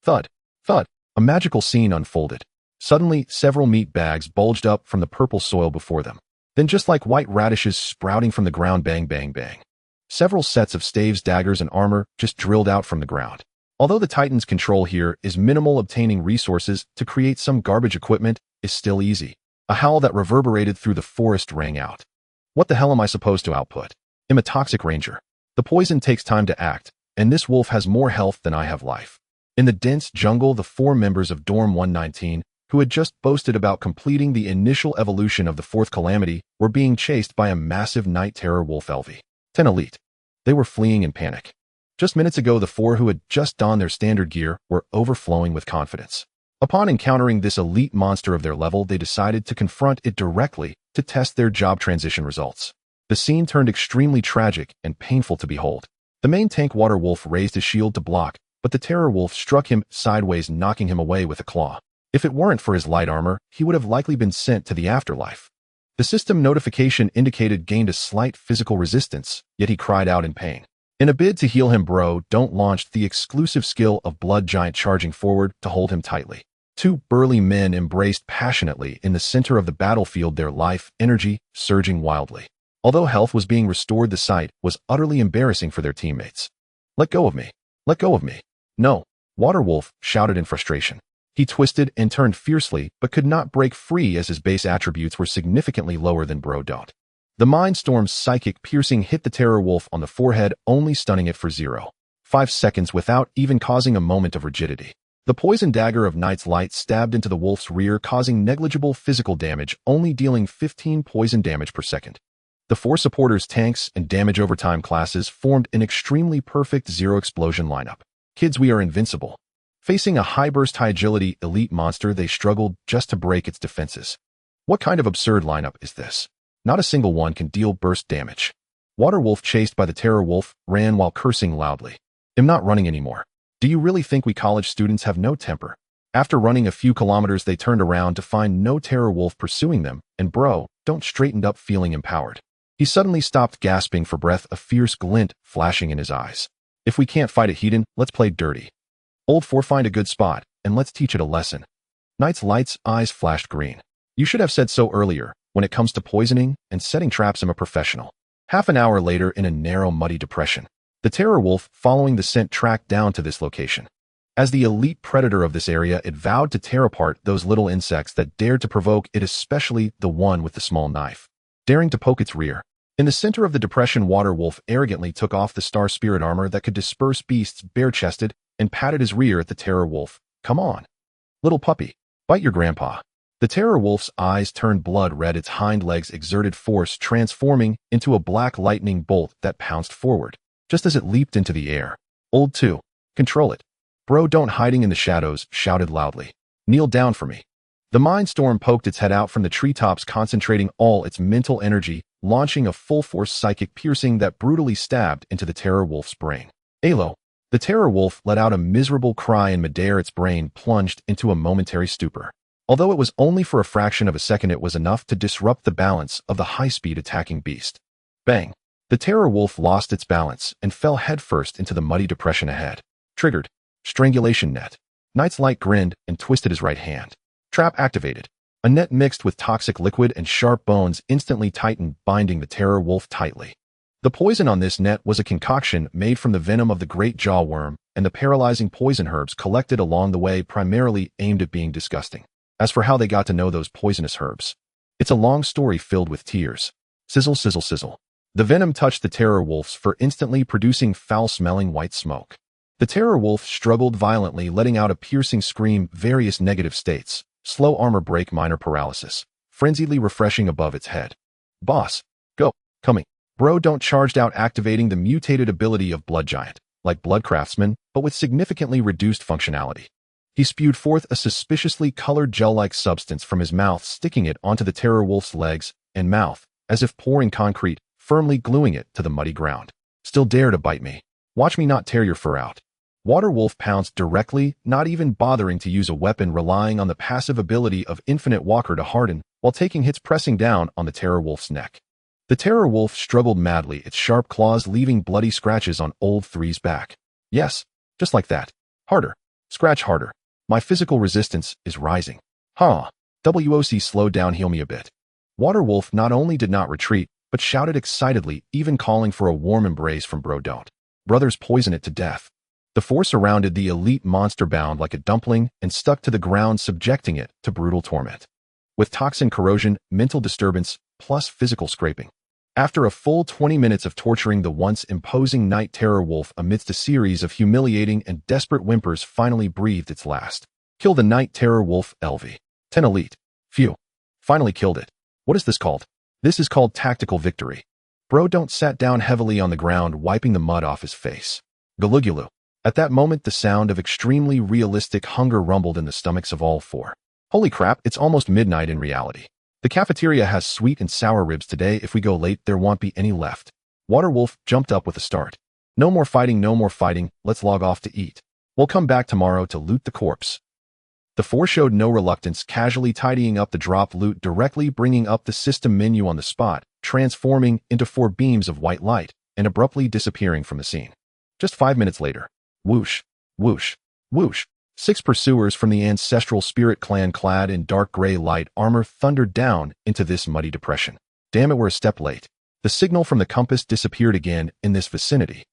Thud. Thud. A magical scene unfolded. Suddenly, several meat bags bulged up from the purple soil before them. Then, just like white radishes sprouting from the ground, bang, bang, bang. Several sets of staves, daggers, and armor just drilled out from the ground. Although the Titan's control here is minimal, obtaining resources to create some garbage equipment is still easy. A howl that reverberated through the forest rang out. What the hell am I supposed to output? I'm a toxic ranger. The poison takes time to act, and this wolf has more health than I have life. In the dense jungle, the four members of Dorm 119, who had just boasted about completing the initial evolution of the fourth calamity, were being chased by a massive night terror wolf LV 10 elite. They were fleeing in panic. Just minutes ago, the four who had just donned their standard gear were overflowing with confidence. Upon encountering this elite monster of their level, they decided to confront it directly to test their job transition results. The scene turned extremely tragic and painful to behold. The main tank Water Wolf raised his shield to block, but the Terror Wolf struck him sideways, knocking him away with a claw. If it weren't for his light armor, he would have likely been sent to the afterlife. The system notification indicated gained a slight physical resistance, yet he cried out in pain. In a bid to heal him, Bro Don't launched the exclusive skill of Blood Giant, charging forward to hold him tightly. Two burly men embraced passionately in the center of the battlefield, their life energy surging wildly. Although health was being restored, the sight was utterly embarrassing for their teammates. Let go of me. Let go of me. No, Waterwolf shouted in frustration. He twisted and turned fiercely, but could not break free as his base attributes were significantly lower than Bro Don't. The Mind Storm's psychic piercing hit the Terror Wolf on the forehead, only stunning it for 0.5 seconds without even causing a moment of rigidity. The poison dagger of Night's Light stabbed into the wolf's rear, causing negligible physical damage, only dealing 15 poison damage per second. The four supporters' tanks and damage over time classes formed an extremely perfect zero-explosion lineup. Kids, we are invincible. Facing a high-burst, high-agility elite monster, they struggled just to break its defenses. What kind of absurd lineup is this? Not a single one can deal burst damage. Waterwolf, chased by the Terror Wolf, ran while cursing loudly. I'm not running anymore. Do you really think we college students have no temper? After running a few kilometers, they turned around to find no Terror Wolf pursuing them, and Bro Don't straightened up, feeling empowered. He suddenly stopped, gasping for breath, a fierce glint flashing in his eyes. If we can't fight a heathen, let's play dirty. Old Four, find a good spot, and let's teach it a lesson. Night's Light's eyes flashed green. You should have said so earlier. When it comes to poisoning and setting traps, I'm a professional. Half an hour later, in a narrow, muddy depression, the Terror Wolf, following the scent, tracked down to this location. As the elite predator of this area, it vowed to tear apart those little insects that dared to provoke it, especially the one with the small knife, daring to poke its rear. In the center of the depression, Water Wolf arrogantly took off the star spirit armor that could disperse beasts, bare-chested, and patted his rear at the Terror Wolf. Come on, little puppy, bite your grandpa. The Terror Wolf's eyes turned blood red, its hind legs exerted force, transforming into a black lightning bolt that pounced forward. Just as it leaped into the air, Old Two, control it. Bro Don't, hiding in the shadows, shouted loudly. Kneel down for me. The Mind Storm poked its head out from the treetops, concentrating all its mental energy launching a full-force psychic piercing that brutally stabbed into the terror wolf's brain. Alo. The terror wolf let out a miserable cry in midair. Its brain plunged into a momentary stupor. Although it was only for a fraction of a second, it was enough to disrupt the balance of the high-speed attacking beast. Bang! The terror wolf lost its balance and fell headfirst into the muddy depression ahead. Triggered. Strangulation net. Knight's Light grinned and twisted his right hand. Trap activated. A net mixed with toxic liquid and sharp bones instantly tightened, binding the terror wolf tightly. The poison on this net was a concoction made from the venom of the great jaw worm and the paralyzing poison herbs collected along the way, primarily aimed at being disgusting. As for how they got to know those poisonous herbs, it's a long story filled with tears. Sizzle, sizzle, sizzle. The venom touched the terror wolf's fur, instantly producing foul-smelling white smoke. The terror wolf struggled violently, letting out a piercing scream, various negative states, slow armor break, minor paralysis, frenziedly refreshing above its head. Boss. Go. Coming. Bro don't charged out, activating the mutated ability of Blood Giant, like Blood Craftsman, but with significantly reduced functionality. He spewed forth a suspiciously colored gel-like substance from his mouth, sticking it onto the terror wolf's legs and mouth, as if pouring concrete, firmly gluing it to the muddy ground. Still dare to bite me. Watch me not tear your fur out. Water Wolf pounced directly, not even bothering to use a weapon, relying on the passive ability of Infinite Walker to harden, while taking hits, pressing down on the terror wolf's neck. The terror wolf struggled madly, its sharp claws leaving bloody scratches on Old Three's back. Yes, just like that. Harder. Scratch harder. My physical resistance is rising. Huh. WOC, slow down, heal me a bit. Water Wolf not only did not retreat, but shouted excitedly, even calling for a warm embrace from Bro Don't. Brothers poison it to death. The four surrounded the elite monster, bound like a dumpling and stuck to the ground, subjecting it to brutal torment. With toxin corrosion, mental disturbance, plus physical scraping. After a full 20 minutes of torturing the once imposing night terror wolf amidst a series of humiliating and desperate whimpers, finally breathed its last. Kill the night terror wolf, LV. 10 elite. Phew. Finally killed it. What is this called? This is called tactical victory. Bro Don't sat down heavily on the ground, wiping the mud off his face. Galugulu. At that moment, the sound of extremely realistic hunger rumbled in the stomachs of all four. Holy crap, it's almost midnight in reality. The cafeteria has sweet and sour ribs today. If we go late, there won't be any left. Water Wolf jumped up with a start. No more fighting, no more fighting. Let's log off to eat. We'll come back tomorrow to loot the corpse. The four showed no reluctance, casually tidying up the dropped loot, directly bringing up the system menu on the spot, transforming into 4 beams of white light, and abruptly disappearing from the scene. Just 5 minutes later. Whoosh, whoosh, whoosh. 6 pursuers from the ancestral spirit clan, clad in dark gray light armor, thundered down into this muddy depression. Damn it, we're a step late. The signal from the compass disappeared again in this vicinity.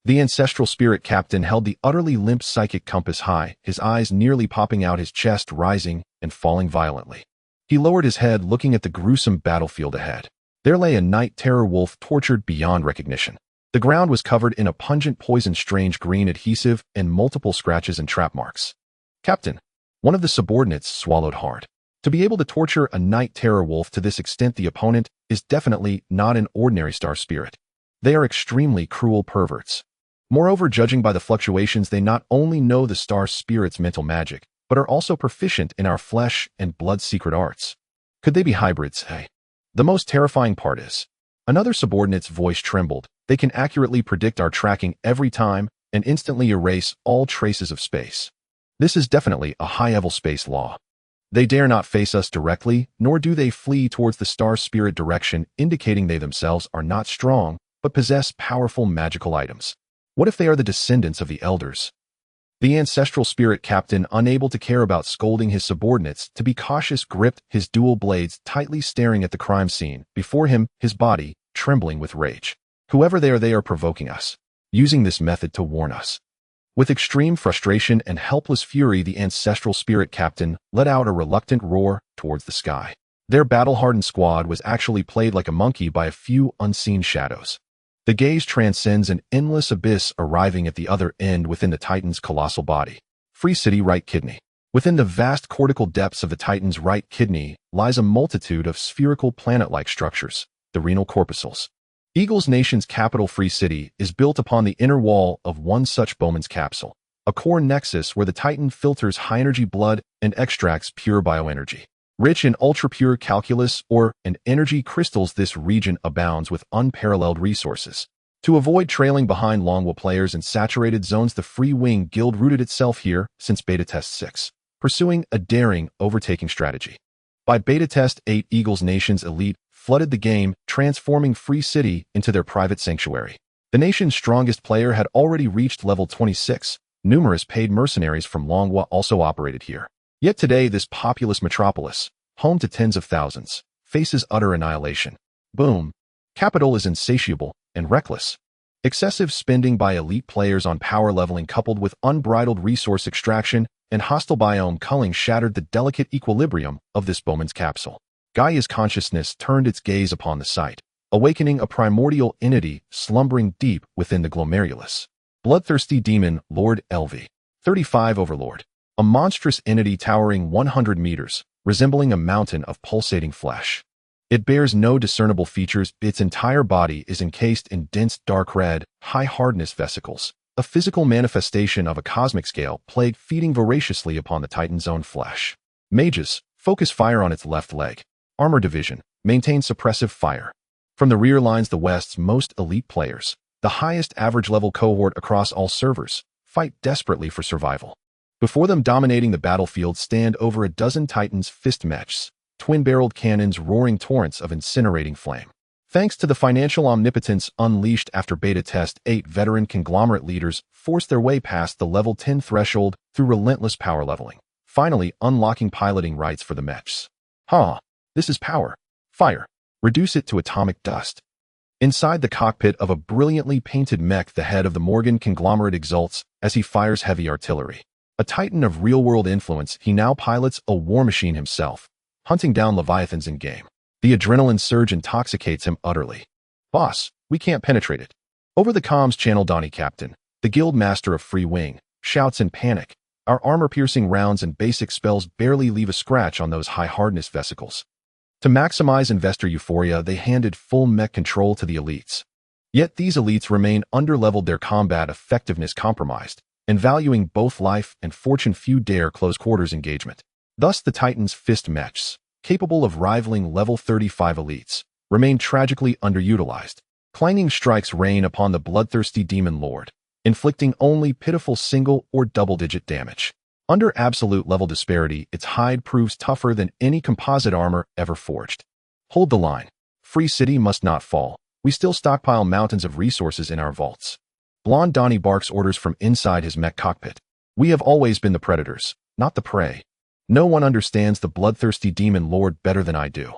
The ancestral spirit captain held the utterly limp psychic compass high, his eyes nearly popping out, his chest rising and falling violently. He lowered his head, looking at the gruesome battlefield ahead. There lay a night terror wolf, tortured beyond recognition. The ground was covered in a pungent poison, strange green adhesive, and multiple scratches and trap marks. Captain, one of the subordinates swallowed hard. To be able to torture a night terror wolf to this extent, the opponent is definitely not an ordinary star spirit. They are extremely cruel perverts. Moreover, judging by the fluctuations, they not only know the star spirit's mental magic, but are also proficient in our flesh and blood secret arts. Could they be hybrids? Hey. The most terrifying part is, another subordinate's voice trembled, they can accurately predict our tracking every time and instantly erase all traces of space. This is definitely a high-level space law. They dare not face us directly, nor do they flee towards the star spirit direction, indicating they themselves are not strong, but possess powerful magical items. What if they are the descendants of the elders? The ancestral spirit captain, unable to care about scolding his subordinates, to be cautious, gripped his dual blades tightly, staring at the crime scene before him, his body trembling with rage. Whoever they are provoking us, using this method to warn us. With extreme frustration and helpless fury, the ancestral spirit captain let out a reluctant roar towards the sky. Their battle-hardened squad was actually played like a monkey by a few unseen shadows. The gaze transcends an endless abyss, arriving at the other end within the Titan's colossal body. Free City, right kidney. Within the vast cortical depths of the Titan's right kidney lies a multitude of spherical planet-like structures, the renal corpuscles. Eagles Nation's capital, Free City, is built upon the inner wall of one such Bowman's capsule, a core nexus where the Titan filters high-energy blood and extracts pure bioenergy. Rich in ultra-pure calculus and energy crystals, this region abounds with unparalleled resources. To avoid trailing behind Longwa players in saturated zones, the Free Wing Guild rooted itself here since Beta Test 6, pursuing a daring, overtaking strategy. By Beta Test 8, Eagles Nation's elite flooded the game, transforming Free City into their private sanctuary. The nation's strongest player had already reached level 26. Numerous paid mercenaries from Longwa also operated here. Yet today, this populous metropolis, home to tens of thousands, faces utter annihilation. Boom. Capital is insatiable and reckless. Excessive spending by elite players on power leveling coupled with unbridled resource extraction and hostile biome culling shattered the delicate equilibrium of this Bowman's capsule. Gaia's consciousness turned its gaze upon the site, awakening a primordial entity slumbering deep within the glomerulus. Bloodthirsty demon Lord LV. 35 Overlord. A monstrous entity towering 100 meters, resembling a mountain of pulsating flesh. It bears no discernible features. Its entire body is encased in dense dark red, high-hardness vesicles, a physical manifestation of a cosmic scale plague feeding voraciously upon the Titan's own flesh. Mages, focus fire on its left leg. Armor Division, maintain suppressive fire. From the rear lines, the West's most elite players, the highest average level cohort across all servers, fight desperately for survival. Before them, dominating the battlefield, stand over a dozen Titans' fist mechs, twin-barreled cannons roaring torrents of incinerating flame. Thanks to the financial omnipotence unleashed after Beta Test 8, veteran conglomerate leaders forced their way past the level 10 threshold through relentless power leveling, finally unlocking piloting rights for the mechs. This is power. Fire. Reduce it to atomic dust. Inside the cockpit of a brilliantly painted mech, the head of the Morgan conglomerate exults as he fires heavy artillery. A titan of real-world influence, he now pilots a war machine himself, hunting down leviathans in-game. The adrenaline surge intoxicates him utterly. Boss, we can't penetrate it. Over the comms channel, Donnie Captain, the guild master of Free Wing, shouts in panic. Our armor-piercing rounds and basic spells barely leave a scratch on those high-hardness vesicles. To maximize investor euphoria, they handed full mech control to the elites. Yet these elites remain underleveled, their combat effectiveness compromised, and valuing both life and fortune, few dare close quarters engagement. Thus the Titans' fist mechs, capable of rivaling level 35 elites, remain tragically underutilized. Clanging strikes rain upon the bloodthirsty demon lord, inflicting only pitiful single or double-digit damage. Under absolute level disparity, its hide proves tougher than any composite armor ever forged. Hold the line. Free City must not fall. We still stockpile mountains of resources in our vaults. Blonde Donnie barks orders from inside his mech cockpit. We have always been the predators, not the prey. No one understands the bloodthirsty demon lord better than I do.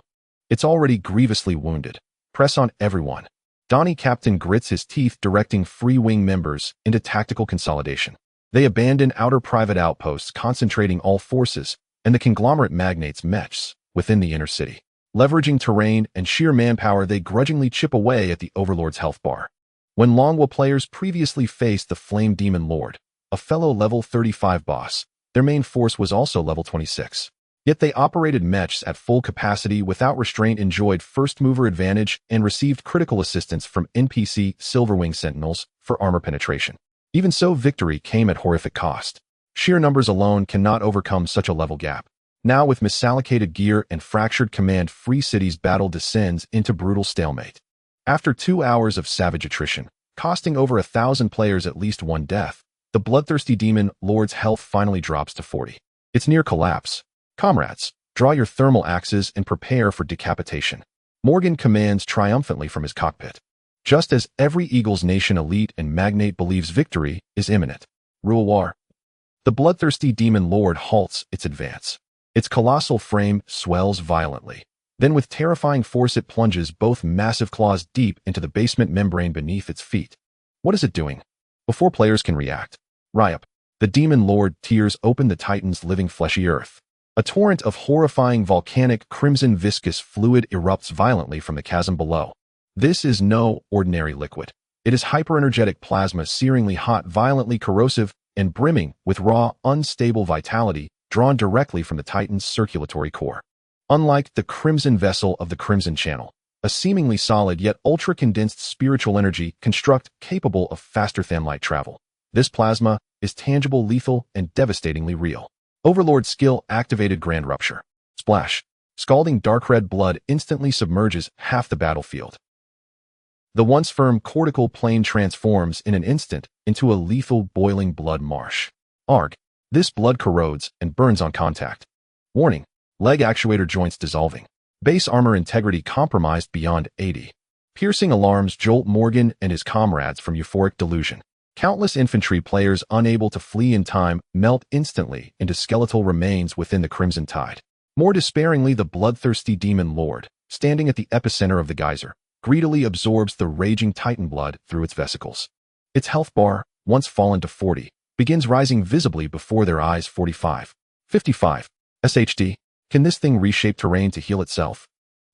It's already grievously wounded. Press on, everyone. Donnie Captain grits his teeth, directing Free Wing members into tactical consolidation. They abandon outer private outposts, concentrating all forces, and the conglomerate magnates' mechs within the inner city. Leveraging terrain and sheer manpower, they grudgingly chip away at the Overlord's health bar. When Longwa players previously faced the Flame Demon Lord, a fellow level 35 boss, their main force was also level 26. Yet they operated mechs at full capacity without restraint, enjoyed first-mover advantage, and received critical assistance from NPC Silverwing Sentinels for armor penetration. Even so, victory came at horrific cost. Sheer numbers alone cannot overcome such a level gap. Now, with misallocated gear and fractured command, Free City's battle descends into brutal stalemate. After 2 hours of savage attrition, costing over 1,000 players at least one death, the bloodthirsty demon lord's health finally drops to 40. It's near collapse. Comrades, draw your thermal axes and prepare for decapitation. Morgan commands triumphantly from his cockpit. Just as every Eagles Nation elite and magnate believes victory is imminent. Rule war. The bloodthirsty demon lord halts its advance. Its colossal frame swells violently. Then with terrifying force it plunges both massive claws deep into the basement membrane beneath its feet. What is it doing? Before players can react, Ryup, the demon lord, tears open the Titan's living fleshy earth. A torrent of horrifying volcanic crimson viscous fluid erupts violently from the chasm below. This is no ordinary liquid. It is hyperenergetic plasma, searingly hot, violently corrosive, and brimming with raw, unstable vitality drawn directly from the Titan's circulatory core. Unlike the crimson vessel of the Crimson Channel, a seemingly solid yet ultra-condensed spiritual energy construct capable of faster-than-light travel. This plasma is tangible, lethal, and devastatingly real. Overlord skill activated. Grand Rupture. Splash. Scalding dark red blood instantly submerges half the battlefield. The once firm cortical plane transforms in an instant into a lethal boiling blood marsh. Arg. This blood corrodes and burns on contact. Warning. Leg actuator joints dissolving. Base armor integrity compromised beyond 80. Piercing alarms jolt Morgan and his comrades from euphoric delusion. Countless infantry players unable to flee in time melt instantly into skeletal remains within the Crimson Tide. More despairingly, the bloodthirsty demon lord, standing at the epicenter of the geyser, greedily absorbs the raging titan blood through its vesicles. Its health bar, once fallen to 40, begins rising visibly before their eyes. 45. 55. SHD. Can this thing reshape terrain to heal itself?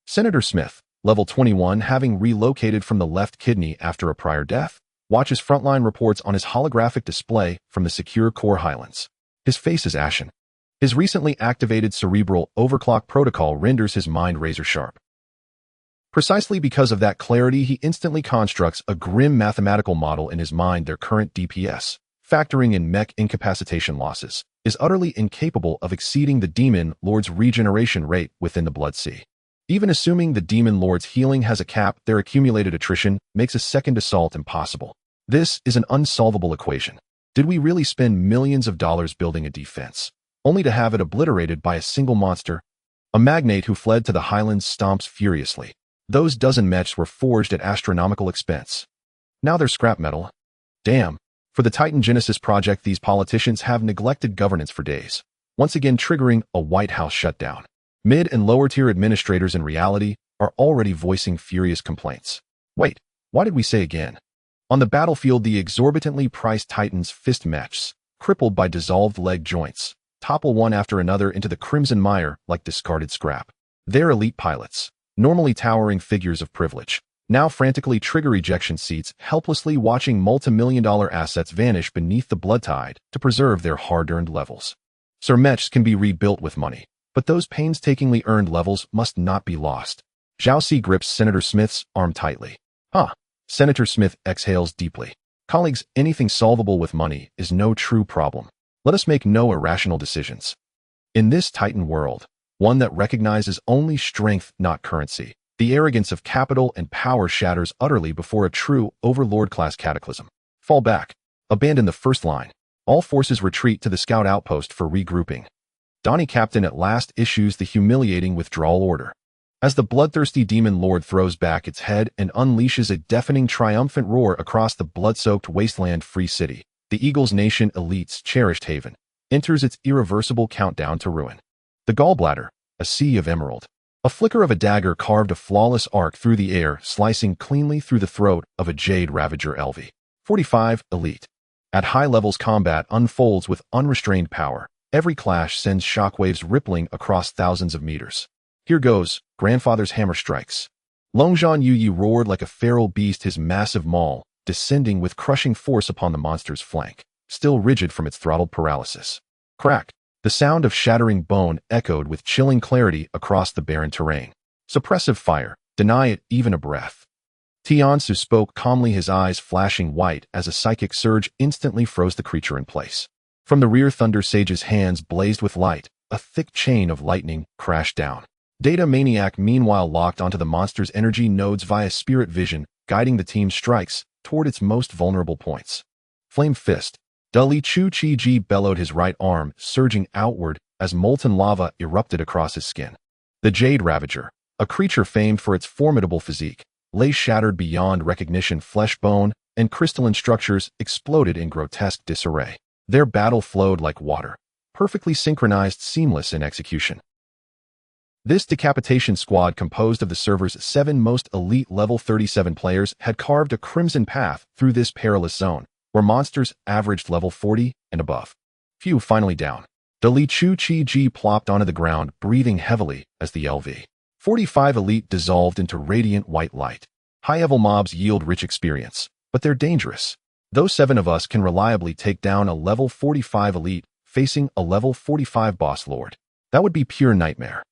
Senator Smith, level 21, having relocated from the left kidney after a prior death, watches frontline reports on his holographic display from the secure core highlands. His face is ashen. His recently activated cerebral overclock protocol renders his mind razor-sharp. Precisely because of that clarity, he instantly constructs a grim mathematical model in his mind. Their current DPS, factoring in mech incapacitation losses, is utterly incapable of exceeding the Demon Lord's regeneration rate within the Blood Sea. Even assuming the Demon Lord's healing has a cap, their accumulated attrition makes a second assault impossible. This is an unsolvable equation. Did we really spend millions of dollars building a defense, only to have it obliterated by a single monster? A magnate who fled to the highlands stomps furiously. Those dozen mechs were forged at astronomical expense. Now they're scrap metal. Damn. For the Titan Genesis project, these politicians have neglected governance for days, once again triggering a White House shutdown. Mid- and lower-tier administrators in reality are already voicing furious complaints. Wait, why did we say again? On the battlefield, the exorbitantly priced Titans fist mechs, crippled by dissolved leg joints, topple one after another into the crimson mire like discarded scrap. They're elite pilots, normally towering figures of privilege, now frantically trigger ejection seats, helplessly watching multi-million-dollar assets vanish beneath the blood tide to preserve their hard-earned levels. Sir mechs can be rebuilt with money, but those painstakingly earned levels must not be lost. Zhao Si grips Senator Smith's arm tightly. Senator Smith exhales deeply. Colleagues, anything solvable with money is no true problem. Let us make no irrational decisions. In this Titan world, one that recognizes only strength, not currency, the arrogance of capital and power shatters utterly before a true overlord-class cataclysm. Fall back. Abandon the first line. All forces retreat to the scout outpost for regrouping. Donnie Captain at last issues the humiliating withdrawal order. As the bloodthirsty demon lord throws back its head and unleashes a deafening triumphant roar across the blood-soaked wasteland-free city, the Eagles Nation elite's cherished haven enters its irreversible countdown to ruin. The gallbladder, a sea of emerald. A flicker of a dagger carved a flawless arc through the air, slicing cleanly through the throat of a Jade Ravager LV. 45 Elite. At high levels, combat unfolds with unrestrained power. Every clash sends shockwaves rippling across thousands of meters. Here goes, Grandfather's hammer strikes. Longzhan Yuyi roared like a feral beast, his massive maul descending with crushing force upon the monster's flank, still rigid from its throttled paralysis. Crack! The sound of shattering bone echoed with chilling clarity across the barren terrain. Suppressive fire, deny it even a breath. Tiansu spoke calmly, his eyes flashing white as a psychic surge instantly froze the creature in place. From the rear, Thunder Sage's hands blazed with light. A thick chain of lightning crashed down. Data Maniac meanwhile locked onto the monster's energy nodes via spirit vision, guiding the team's strikes toward its most vulnerable points. Flame Fist. Li Chu Chi Ji bellowed, his right arm surging outward as molten lava erupted across his skin. The Jade Ravager, a creature famed for its formidable physique, lay shattered beyond recognition. Flesh, bone, and crystalline structures exploded in grotesque disarray. Their battle flowed like water, perfectly synchronized, seamless in execution. This decapitation squad, composed of the server's 7 most elite level 37 players, had carved a crimson path through this perilous zone, where monsters averaged level 40 and above. Few finally down. Li Chu Chi Ji plopped onto the ground, breathing heavily as the LV 45 elite dissolved into radiant white light. High-level mobs yield rich experience, but they're dangerous. Those 7 of us can reliably take down a level 45 elite facing a level 45 boss lord. That would be pure nightmare.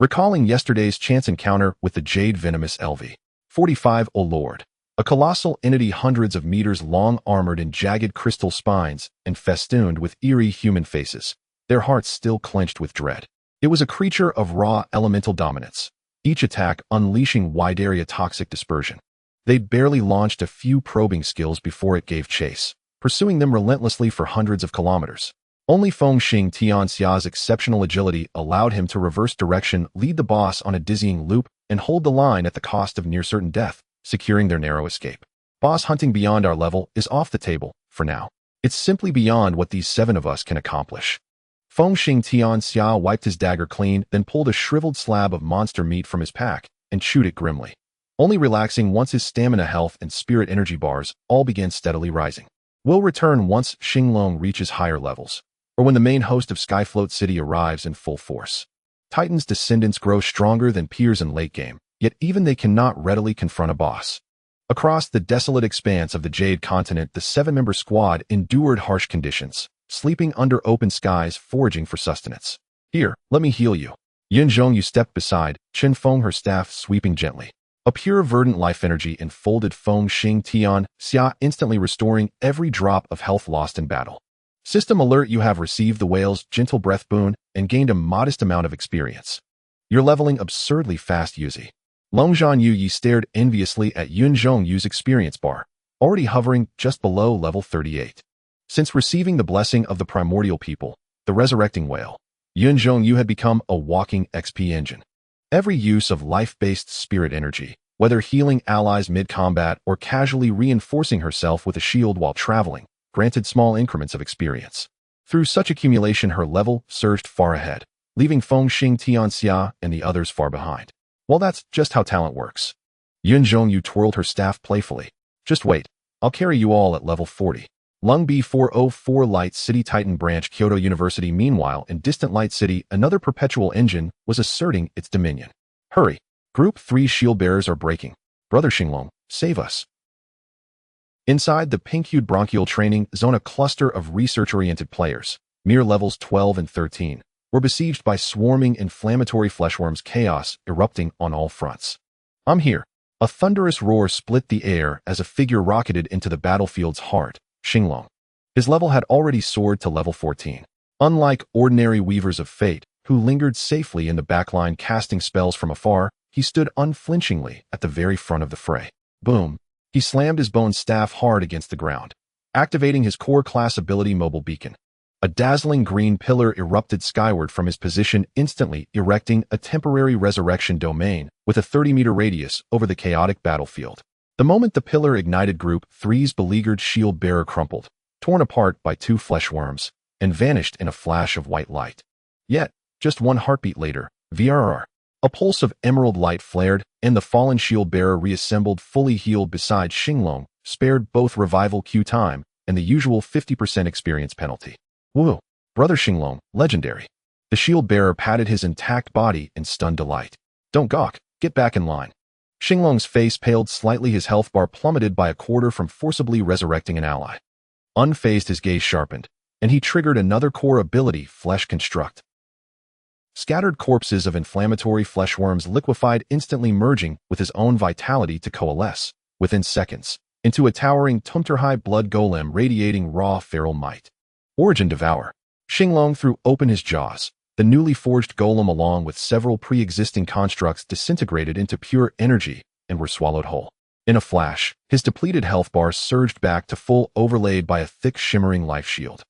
Recalling yesterday's chance encounter with the Jade Venomous LV 45, oh lord. A colossal entity hundreds of meters long, armored in jagged crystal spines and festooned with eerie human faces, their hearts still clenched with dread. It was a creature of raw elemental dominance, each attack unleashing wide-area toxic dispersion. They barely launched a few probing skills before it gave chase, pursuing them relentlessly for hundreds of kilometers. Only Fengxing Tianxia's exceptional agility allowed him to reverse direction, lead the boss on a dizzying loop, and hold the line at the cost of near-certain death, securing their narrow escape. Boss hunting beyond our level is off the table, for now. It's simply beyond what these 7 of us can accomplish. Fengxing Tianxia wiped his dagger clean, then pulled a shriveled slab of monster meat from his pack and chewed it grimly, only relaxing once his stamina health and spirit energy bars all began steadily rising. We'll return once Xinglong reaches higher levels, or when the main host of Skyfloat City arrives in full force. Titan's descendants grow stronger than peers in late game, yet even they cannot readily confront a boss. Across the desolate expanse of the Jade Continent, the 7-member squad endured harsh conditions, sleeping under open skies, foraging for sustenance. Here, let me heal you. Yin Zhongyu stepped beside, Chen Feng, her staff sweeping gently. A pure verdant life energy enfolded Fengxing Tianxia, instantly restoring every drop of health lost in battle. System alert: you have received the whale's gentle breath boon and gained a modest amount of experience. You're leveling absurdly fast, Yuzi. Longzhan Yu Yi stared enviously at Yun Zhongyu's experience bar, already hovering just below level 38. Since receiving the blessing of the primordial people, the resurrecting whale, Yun Zhongyu had become a walking XP engine. Every use of life-based spirit energy, whether healing allies mid-combat or casually reinforcing herself with a shield while traveling, granted small increments of experience. Through such accumulation, her level surged far ahead, leaving Fengxing Tianxia and the others far behind. Well, that's just how talent works. Yun Zhongyu twirled her staff playfully. Just wait, I'll carry you all at level 40. Lung B404 Light City Titan Branch Kyoto University. Meanwhile, in distant Light City, another perpetual engine was asserting its dominion. Hurry! Group 3 shield bearers are breaking. Brother Xinglong, save us. Inside the pink-hued bronchial training zone, a cluster of research-oriented players, mere levels 12 and 13, were besieged by swarming inflammatory fleshworms, chaos erupting on all fronts. I'm here. A thunderous roar split the air as a figure rocketed into the battlefield's heart. Xinglong. His level had already soared to level 14. Unlike ordinary weavers of fate, who lingered safely in the backline casting spells from afar, he stood unflinchingly at the very front of the fray. Boom. He slammed his bone staff hard against the ground, activating his core class ability Mobile Beacon. A dazzling green pillar erupted skyward from his position, instantly erecting a temporary resurrection domain with a 30-meter radius over the chaotic battlefield. The moment the pillar ignited, Group 3's beleaguered shield bearer crumpled, torn apart by 2 fleshworms, and vanished in a flash of white light. Yet, just one heartbeat later, VRR, a pulse of emerald light flared, and the fallen shield bearer reassembled, fully healed beside Xinglong, spared both revival queue time and the usual 50% experience penalty. Woo! Brother Xinglong, legendary. The shield bearer patted his intact body in stunned delight. Don't gawk, get back in line. Xinglong's face paled slightly, his health bar plummeted by a quarter from forcibly resurrecting an ally. Unfazed, his gaze sharpened, and he triggered another core ability, Flesh Construct. Scattered corpses of inflammatory fleshworms liquefied, instantly merging with his own vitality to coalesce, within seconds, into a towering Tumterhigh blood golem radiating raw feral might. Origin Devour. Xinglong threw open his jaws. The newly forged golem, along with several pre-existing constructs, disintegrated into pure energy and were swallowed whole. In a flash, his depleted health bar surged back to full, overlaid by a thick, shimmering life shield.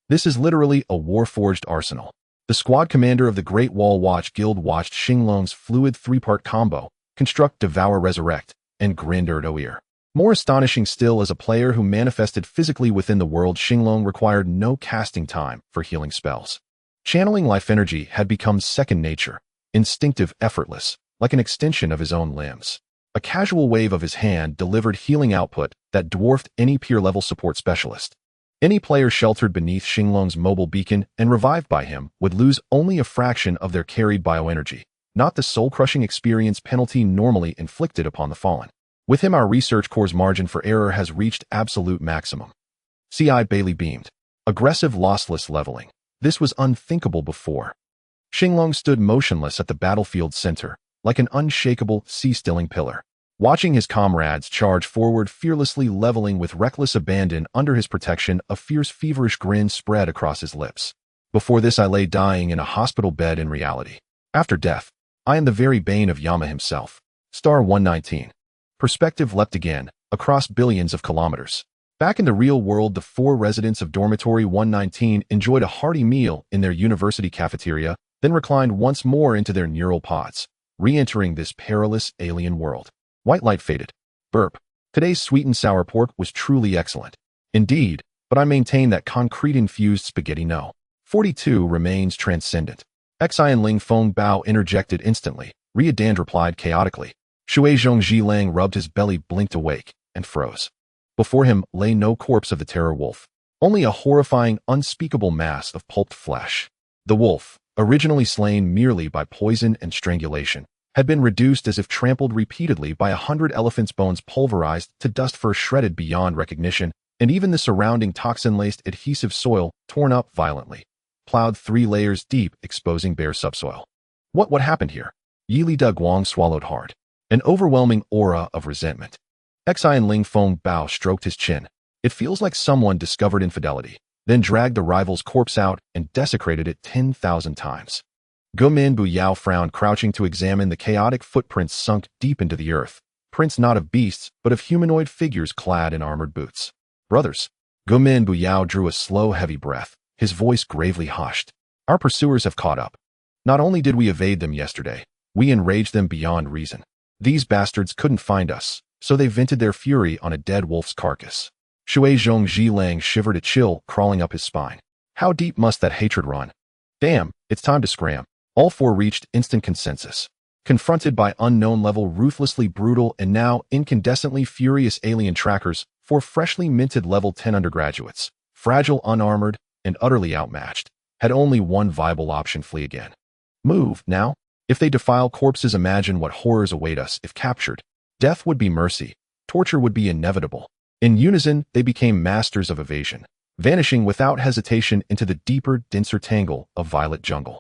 This is literally a war-forged arsenal. The squad commander of the Great Wall Watch Guild watched Xinglong's fluid 3-part combo, Construct, Devour, Resurrect, and grinned ear. More astonishing still, as a player who manifested physically within the world, Xinglong required no casting time for healing spells. Channeling life energy had become second nature, instinctive, effortless, like an extension of his own limbs. A casual wave of his hand delivered healing output that dwarfed any peer-level support specialist. Any player sheltered beneath Xinglong's mobile beacon and revived by him would lose only a fraction of their carried bioenergy, not the soul-crushing experience penalty normally inflicted upon the fallen. With him, our research core's margin for error has reached absolute maximum. C.I. Bailey beamed. Aggressive, lossless leveling. This was unthinkable before. Xinglong stood motionless at the battlefield's center, like an unshakable, sea-stilling pillar, watching his comrades charge forward, fearlessly leveling with reckless abandon under his protection. A fierce, feverish grin spread across his lips. Before this I lay dying in a hospital bed in reality. After death, I am the very bane of Yama himself. Star 119. Perspective leapt again, across billions of kilometers. Back in the real world, the 4 residents of Dormitory 119 enjoyed a hearty meal in their university cafeteria, then reclined once more into their neural pods, re-entering this perilous alien world. White light faded. Burp. Today's sweet and sour pork was truly excellent. Indeed, but I maintain that concrete-infused spaghetti no. 42 remains transcendent. Xian Ling Feng Bao interjected instantly. Riadan replied chaotically. Shui Zhongji Lang rubbed his belly, blinked awake, and froze. Before him lay no corpse of the terror wolf, only a horrifying, unspeakable mass of pulped flesh. The wolf, originally slain merely by poison and strangulation, had been reduced as if trampled repeatedly by 100 elephants' bones, pulverized to dust, fur shredded beyond recognition, and even the surrounding toxin-laced adhesive soil torn up violently, plowed 3 layers deep, exposing bare subsoil. What happened here? Yili Da Guang swallowed hard. An overwhelming aura of resentment. Xian Ling Feng Bao stroked his chin. It feels like someone discovered infidelity, then dragged the rival's corpse out and desecrated it 10,000 times. Gumin Bu Yao frowned, crouching to examine the chaotic footprints sunk deep into the earth, prints not of beasts, but of humanoid figures clad in armored boots. Brothers. Gumin Bu Yao drew a slow, heavy breath, his voice gravely hushed. Our pursuers have caught up. Not only did we evade them yesterday, we enraged them beyond reason. These bastards couldn't find us, so they vented their fury on a dead wolf's carcass. Shui Zhongji Lang shivered, a chill crawling up his spine. How deep must that hatred run? Damn, it's time to scram. All 4 reached instant consensus. Confronted by unknown-level, ruthlessly brutal, and now incandescently furious alien trackers, 4 freshly minted level 10 undergraduates, fragile, unarmored, and utterly outmatched, had only one viable option: flee again. Move, now. If they defile corpses, imagine what horrors await us if captured. Death would be mercy. Torture would be inevitable. In unison, they became masters of evasion, vanishing without hesitation into the deeper, denser tangle of violet jungle.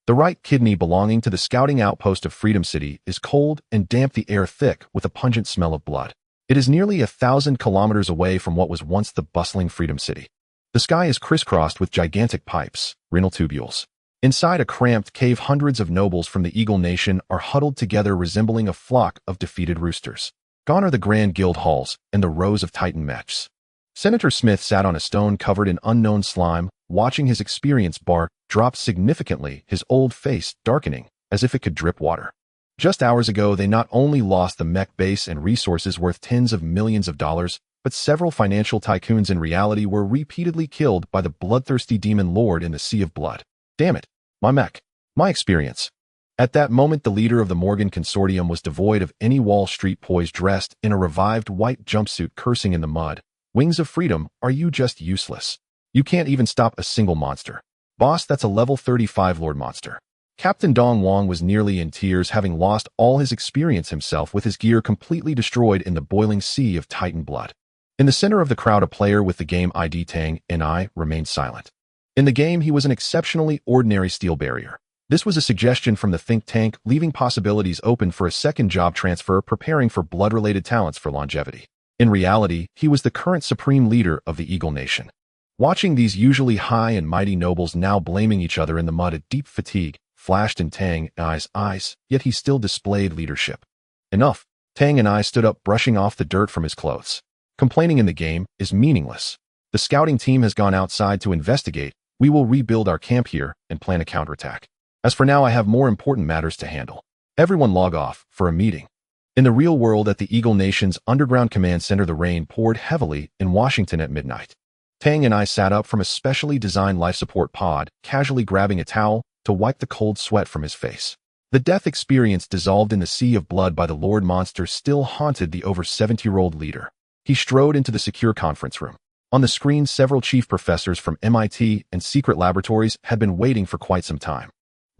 The right kidney belonging to the scouting outpost of Freedom City is cold and damp, the air thick with a pungent smell of blood. It is nearly 1,000 kilometers away from what was once the bustling Freedom City. The sky is crisscrossed with gigantic pipes, renal tubules. Inside a cramped cave, hundreds of nobles from the Eagle Nation are huddled together, resembling a flock of defeated roosters. Gone are the grand guild halls and the rows of Titan mechs. Senator Smith sat on a stone covered in unknown slime, watching his experience bar drop significantly, his old face darkening as if it could drip water. Just hours ago, they not only lost the mech base and resources worth tens of millions of dollars, but several financial tycoons in reality were repeatedly killed by the bloodthirsty demon lord in the Sea of Blood. Damn it. My mech. My experience. At that moment, the leader of the Morgan Consortium was devoid of any Wall Street poise, dressed in a revived white jumpsuit, cursing in the mud. Wings of freedom, are you just useless? You can't even stop a single monster. Boss, that's a level 35 Lord monster. Captain Dong Wang was nearly in tears, having lost all his experience himself, with his gear completely destroyed in the boiling sea of Titan blood. In the center of the crowd, a player with the game ID Tang and I remained silent. In the game, he was an exceptionally ordinary steel barrier. This was a suggestion from the think tank, leaving possibilities open for a second job transfer, preparing for blood-related talents for longevity. In reality, he was the current supreme leader of the Eagle Nation. Watching these usually high and mighty nobles now blaming each other in the mud, a deep fatigue flashed in Tang and I's eyes, yet he still displayed leadership. Enough. Tang and I stood up, brushing off the dirt from his clothes. Complaining in the game is meaningless. The scouting team has gone outside to investigate. We will rebuild our camp here and plan a counterattack. As for now, I have more important matters to handle. Everyone log off for a meeting. In the real world, at the Eagle Nation's underground command center, the rain poured heavily in Washington at midnight. Tang and I sat up from a specially designed life support pod, casually grabbing a towel to wipe the cold sweat from his face. The death experience dissolved in the sea of blood by the Lord Monster still haunted the over 70-year-old leader. He strode into the secure conference room. On the screen, several chief professors from MIT and secret laboratories had been waiting for quite some time.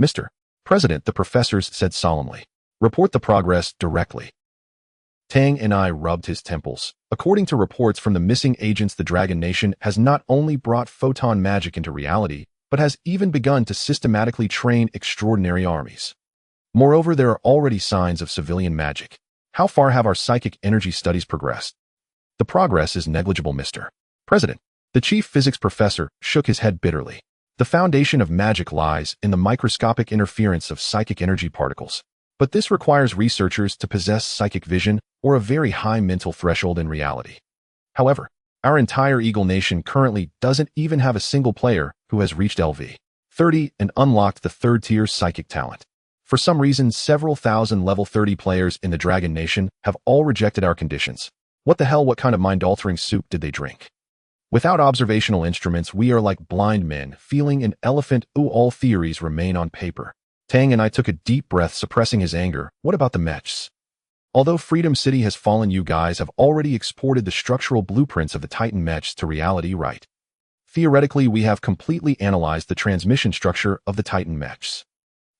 Mr. President, the professors said solemnly, report the progress directly. Tang and I rubbed his temples. According to reports from the missing agents, the Dragon Nation has not only brought photon magic into reality, but has even begun to systematically train extraordinary armies. Moreover, there are already signs of civilian magic. How far have our psychic energy studies progressed? The progress is negligible, Mr. President. The chief physics professor shook his head bitterly. The foundation of magic lies in the microscopic interference of psychic energy particles. But this requires researchers to possess psychic vision or a very high mental threshold in reality. However, our entire Eagle Nation currently doesn't even have a single player who has reached LV30 and unlocked the third-tier psychic talent. For some reason, several thousand level 30 players in the Dragon Nation have all rejected our conditions. What the hell, what kind of mind-altering soup did they drink? Without observational instruments, we are like blind men feeling an elephant. All theories remain on paper. Tang and I took a deep breath, suppressing his anger. What about the mechs? Although Freedom City has fallen, you guys have already exported the structural blueprints of the Titan mechs to reality, right? Theoretically, we have completely analyzed the transmission structure of the Titan mechs.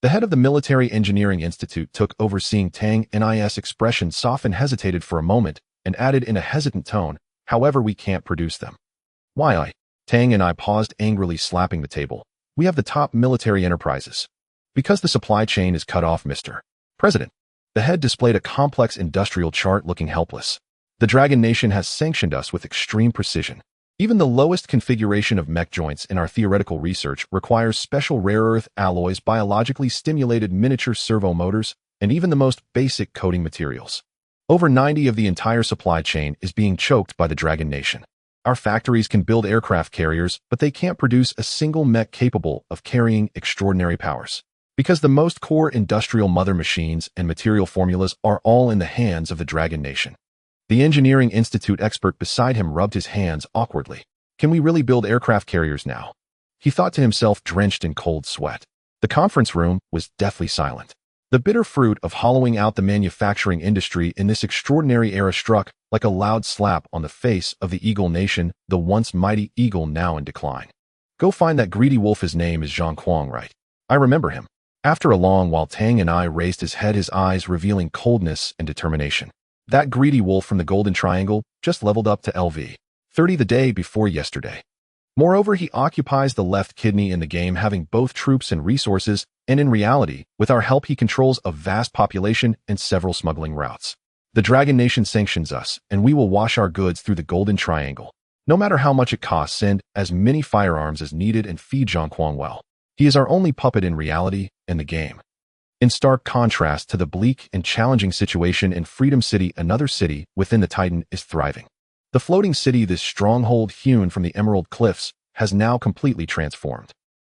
The head of the Military Engineering Institute took over, seeing Tang and I's expression soften, hesitated for a moment, and added in a hesitant tone, however, we can't produce them. Why? Tang and I paused, angrily slapping the table. We have the top military enterprises. Because the supply chain is cut off, Mr. President. The head displayed a complex industrial chart, looking helpless. The Dragon Nation has sanctioned us with extreme precision. Even the lowest configuration of mech joints in our theoretical research requires special rare earth alloys, biologically stimulated miniature servo motors, and even the most basic coating materials. Over 90% of the entire supply chain is being choked by the Dragon Nation. Our factories can build aircraft carriers, but they can't produce a single mech capable of carrying extraordinary powers. Because the most core industrial mother machines and material formulas are all in the hands of the Dragon Nation. The Engineering Institute expert beside him rubbed his hands awkwardly. Can we really build aircraft carriers now? He thought to himself, drenched in cold sweat. The conference room was deathly silent. The bitter fruit of hollowing out the manufacturing industry in this extraordinary era struck like a loud slap on the face of the Eagle Nation, the once mighty Eagle now in decline. Go find that greedy wolf. His name is Zhang Kuang, right? I remember him. After a long while, Tang and I raised his head, his eyes revealing coldness and determination. That greedy wolf from the Golden Triangle just leveled up to LV30 the day before yesterday. Moreover, he occupies the left kidney in the game, having both troops and resources, and in reality, with our help, he controls a vast population and several smuggling routes. The Dragon Nation sanctions us, and we will wash our goods through the Golden Triangle, no matter how much it costs, send as many firearms as needed, and feed Zhang Kuang well. He is our only puppet in reality and the game. In stark contrast to the bleak and challenging situation in Freedom City, another city within the Titan is thriving. The floating city, this stronghold hewn from the Emerald Cliffs, has now completely transformed.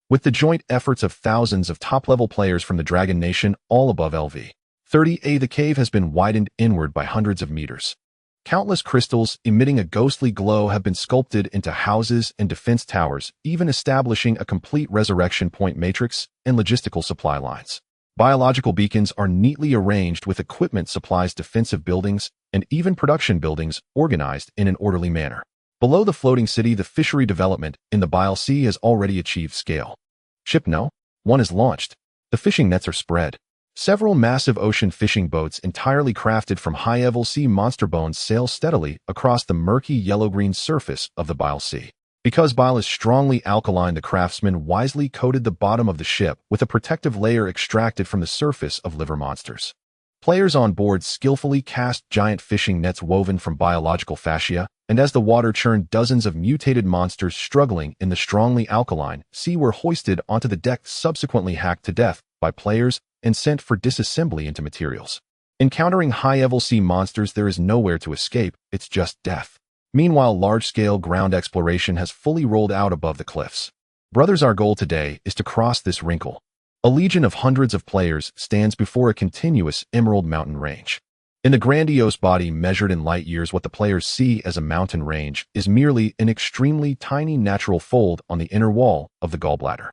With the joint efforts of thousands of top-level players from the Dragon Nation, all above LV30, the cave has been widened inward by hundreds of meters. Countless crystals emitting a ghostly glow have been sculpted into houses and defense towers, even establishing a complete resurrection point matrix and logistical supply lines. Biological beacons are neatly arranged with equipment supplies, defensive buildings, and even production buildings organized in an orderly manner. Below the floating city, the fishery development in the Bile Sea has already achieved scale. Ship No. 1 is launched. The fishing nets are spread. Several massive ocean fishing boats entirely crafted from high-level sea monster bones sail steadily across the murky yellow-green surface of the Bile Sea. Because bile is strongly alkaline, the craftsmen wisely coated the bottom of the ship with a protective layer extracted from the surface of liver monsters. Players on board skillfully cast giant fishing nets woven from biological fascia, and as the water churned, dozens of mutated monsters struggling in the strongly alkaline sea were hoisted onto the deck, subsequently hacked to death by players and sent for disassembly into materials. Encountering high-level sea monsters, there is nowhere to escape, it's just death. Meanwhile, large-scale ground exploration has fully rolled out above the cliffs. Brothers, our goal today is to cross this wrinkle. A legion of hundreds of players stands before a continuous emerald mountain range. In the grandiose body measured in light years, what the players see as a mountain range is merely an extremely tiny natural fold on the inner wall of the gallbladder.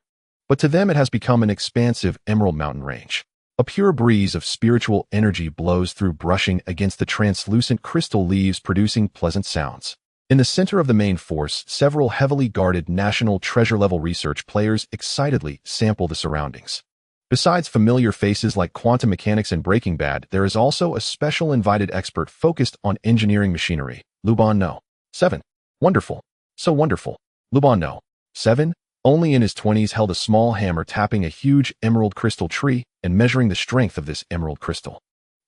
But to them it has become an expansive emerald mountain range. A pure breeze of spiritual energy blows through, brushing against the translucent crystal leaves, producing pleasant sounds. In the center of the main force, several heavily guarded national treasure-level research players excitedly sample the surroundings. Besides familiar faces like quantum mechanics and Breaking Bad, there is also a special invited expert focused on engineering machinery, Luban No. 7. Wonderful. So wonderful. Luban No. 7, only in his 20s, held a small hammer, tapping a huge emerald crystal tree and measuring the strength of this emerald crystal.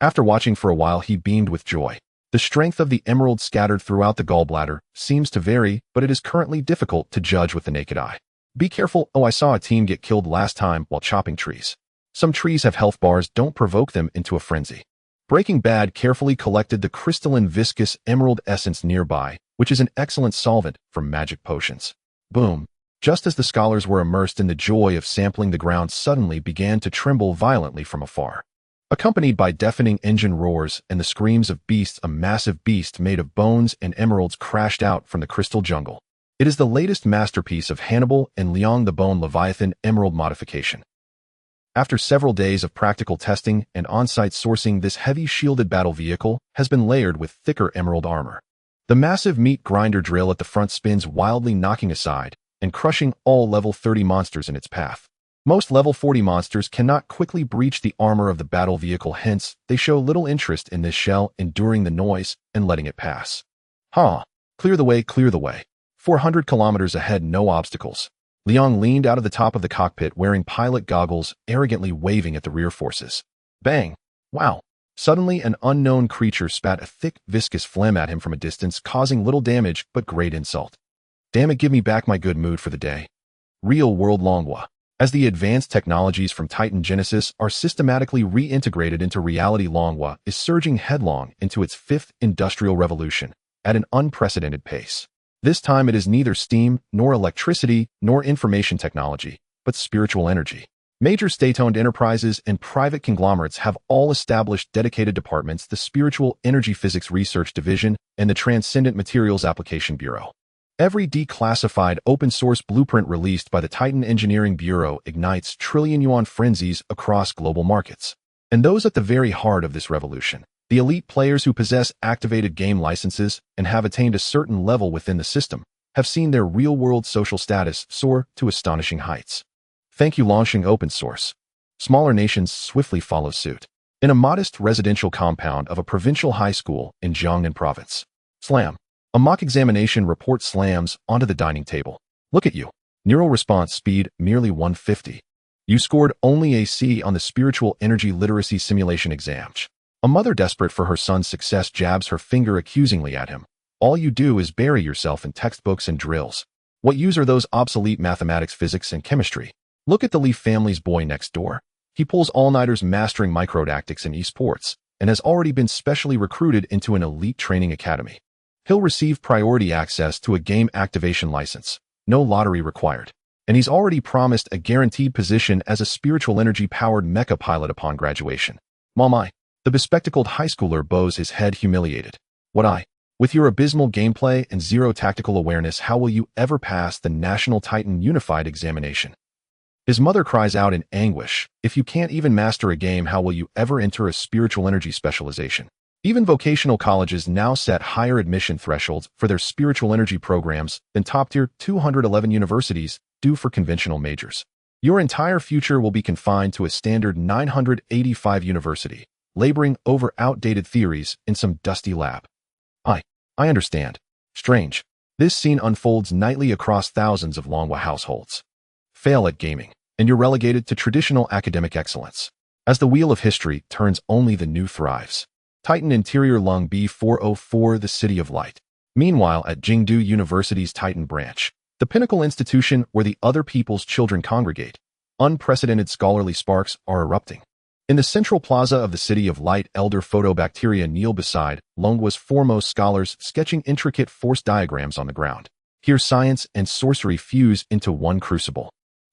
After watching for a while, he beamed with joy. The strength of the emerald scattered throughout the gallbladder seems to vary, but it is currently difficult to judge with the naked eye. Be careful. Oh, I saw a team get killed last time while chopping trees. Some trees have health bars. Don't provoke them into a frenzy. Breaking Bad carefully collected the crystalline viscous emerald essence nearby, which is an excellent solvent for magic potions. Boom. Just as the scholars were immersed in the joy of sampling, the ground suddenly began to tremble violently from afar. Accompanied by deafening engine roars and the screams of beasts, a massive beast made of bones and emeralds crashed out from the crystal jungle. It is the latest masterpiece of Hannibal and Leon the Bone Leviathan emerald modification. After several days of practical testing and on-site sourcing, this heavy shielded battle vehicle has been layered with thicker emerald armor. The massive meat grinder drill at the front spins wildly, knocking aside and crushing all level 30 monsters in its path. Most level 40 monsters cannot quickly breach the armor of the battle vehicle, hence they show little interest in this shell, enduring the noise and letting it pass. Clear the way, clear the way. 400 kilometers ahead, no obstacles. Leon leaned out of the top of the cockpit wearing pilot goggles, arrogantly waving at the rear forces. Bang! Wow! Suddenly, an unknown creature spat a thick, viscous phlegm at him from a distance, causing little damage but great insult. Damn it, give me back my good mood for the day. Real-world Longwa. As the advanced technologies from Titan Genesis are systematically reintegrated into reality, Longwa is surging headlong into its fifth industrial revolution at an unprecedented pace. This time it is neither steam, nor electricity, nor information technology, but spiritual energy. Major state-owned enterprises and private conglomerates have all established dedicated departments: the Spiritual Energy Physics Research Division and the Transcendent Materials Application Bureau. Every declassified open-source blueprint released by the Titan Engineering Bureau ignites trillion yuan frenzies across global markets. And those at the very heart of this revolution, the elite players who possess activated game licenses and have attained a certain level within the system, have seen their real-world social status soar to astonishing heights. Thank you. Launching open source. Smaller nations swiftly follow suit. In a modest residential compound of a provincial high school in Jiangnan province. Slam. A mock examination report slams onto the dining table. Look at you. Neural response speed, merely 150. You scored only a C on the spiritual energy literacy simulation exam. A mother desperate for her son's success jabs her finger accusingly at him. All you do is bury yourself in textbooks and drills. What use are those obsolete mathematics, physics, and chemistry? Look at the Lee family's boy next door. He pulls all-nighters mastering microdactics and esports, and has already been specially recruited into an elite training academy. He'll receive priority access to a game activation license, no lottery required. And he's already promised a guaranteed position as a spiritual energy-powered mecha pilot upon graduation. My. The bespectacled high schooler bows his head, humiliated. With your abysmal gameplay and zero tactical awareness, how will you ever pass the National Titan Unified Examination? His mother cries out in anguish. If you can't even master a game, how will you ever enter a spiritual energy specialization? Even vocational colleges now set higher admission thresholds for their spiritual energy programs than top-tier 211 universities do for conventional majors. Your entire future will be confined to a standard 985 university, laboring over outdated theories in some dusty lab. I understand. Strange. This scene unfolds nightly across thousands of Longwa households. Fail at gaming, and you're relegated to traditional academic excellence. As the wheel of history turns, only the new thrives. Titan Interior Lung B404, the City of Light. Meanwhile, at Jingdu University's Titan branch, the pinnacle institution where the other people's children congregate, unprecedented scholarly sparks are erupting. In the central plaza of the City of Light, elder photobacteria kneel beside Longwa's foremost scholars, sketching intricate force diagrams on the ground. Here science and sorcery fuse into one crucible.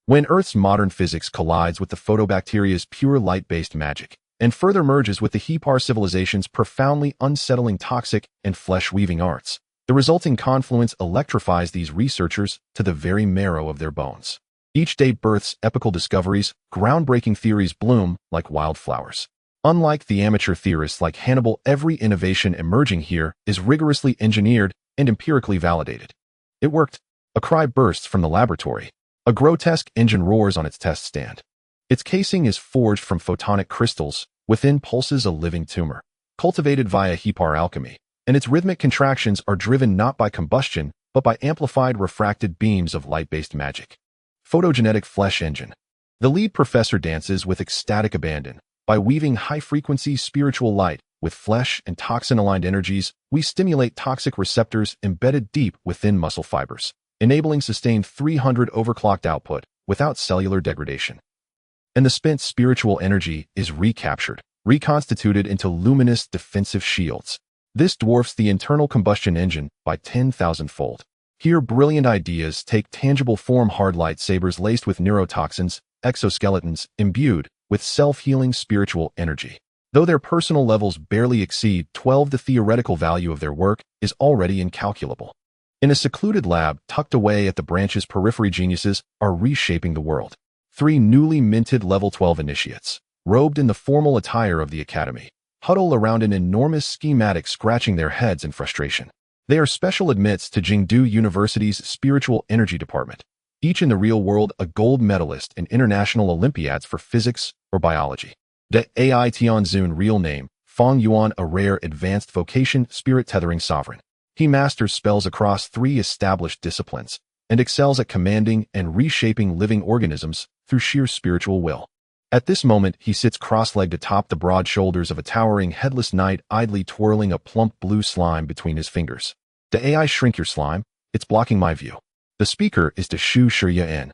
When Earth's modern physics collides with the photobacteria's pure light-based magic, and further merges with the Hepar civilization's profoundly unsettling toxic and flesh-weaving arts, the resulting confluence electrifies these researchers to the very marrow of their bones. Each day births epical discoveries, groundbreaking theories bloom like wildflowers. Unlike the amateur theorists like Hannibal, every innovation emerging here is rigorously engineered and empirically validated. It worked. A cry bursts from the laboratory. A grotesque engine roars on its test stand. Its casing is forged from photonic crystals. Within pulses a living tumor, cultivated via Hepar alchemy, and its rhythmic contractions are driven not by combustion, but by amplified refracted beams of light-based magic. Photogenetic flesh engine. The lead professor dances with ecstatic abandon. By weaving high-frequency spiritual light with flesh and toxin-aligned energies, we stimulate toxic receptors embedded deep within muscle fibers. enabling sustained 300 overclocked output without cellular degradation. And the spent spiritual energy is recaptured, reconstituted into luminous defensive shields. This dwarfs the internal combustion engine by 10,000-fold. Here, brilliant ideas take tangible form: hard lightsabers laced with neurotoxins, exoskeletons imbued with self-healing spiritual energy. Though their personal levels barely exceed 12, the theoretical value of their work is already incalculable. In a secluded lab tucked away at the branch's periphery, geniuses are reshaping the world. 3 newly minted level 12 initiates, robed in the formal attire of the academy, huddle around an enormous schematic, scratching their heads in frustration. They are special admits to Jingdu University's Spiritual Energy Department, each in the real world a gold medalist in international Olympiads for physics or biology. De Ai Tianzun, real name, Feng Yuan, a rare advanced vocation spirit tethering sovereign. He masters spells across 3 established disciplines and excels at commanding and reshaping living organisms through sheer spiritual will. At this moment, he sits cross-legged atop the broad shoulders of a towering headless knight, idly twirling a plump blue slime between his fingers. De Ai, shrink your slime, it's blocking my view. The speaker is De Shu Shirya,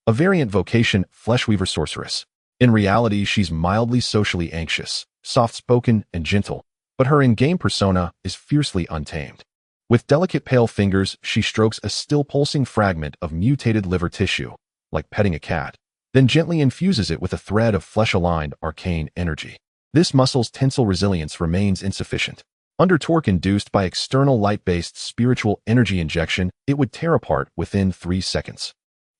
a variant vocation, fleshweaver sorceress. In reality, she's mildly socially anxious, soft-spoken, and gentle, but her in-game persona is fiercely untamed. With delicate pale fingers, she strokes a still-pulsing fragment of mutated liver tissue, like petting a cat, then gently infuses it with a thread of flesh-aligned arcane energy. This muscle's tensile resilience remains insufficient. Under torque induced by external light-based spiritual energy injection, it would tear apart within 3 seconds.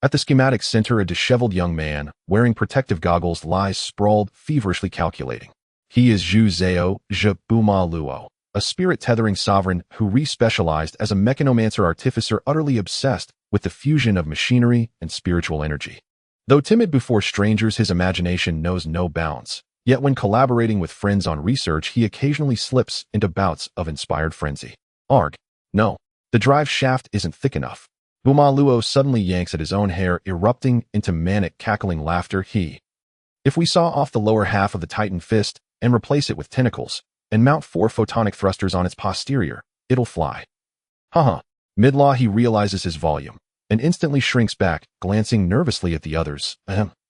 At the schematic center, a disheveled young man, wearing protective goggles, lies sprawled, feverishly calculating. He is Zhu Zhao Zhebuma Luo, a spirit-tethering sovereign who re-specialized as a mechanomancer artificer, utterly obsessed with the fusion of machinery and spiritual energy. Though timid before strangers, his imagination knows no bounds. Yet when collaborating with friends on research, he occasionally slips into bouts of inspired frenzy. Arg. No, the drive shaft isn't thick enough. Buma Luo suddenly yanks at his own hair, erupting into manic, cackling laughter. If we saw off the lower half of the Titan fist and replace it with tentacles, and mount 4 photonic thrusters on its posterior, it'll fly. Haha. Mid-law, he realizes his volume, and instantly shrinks back, glancing nervously at the others.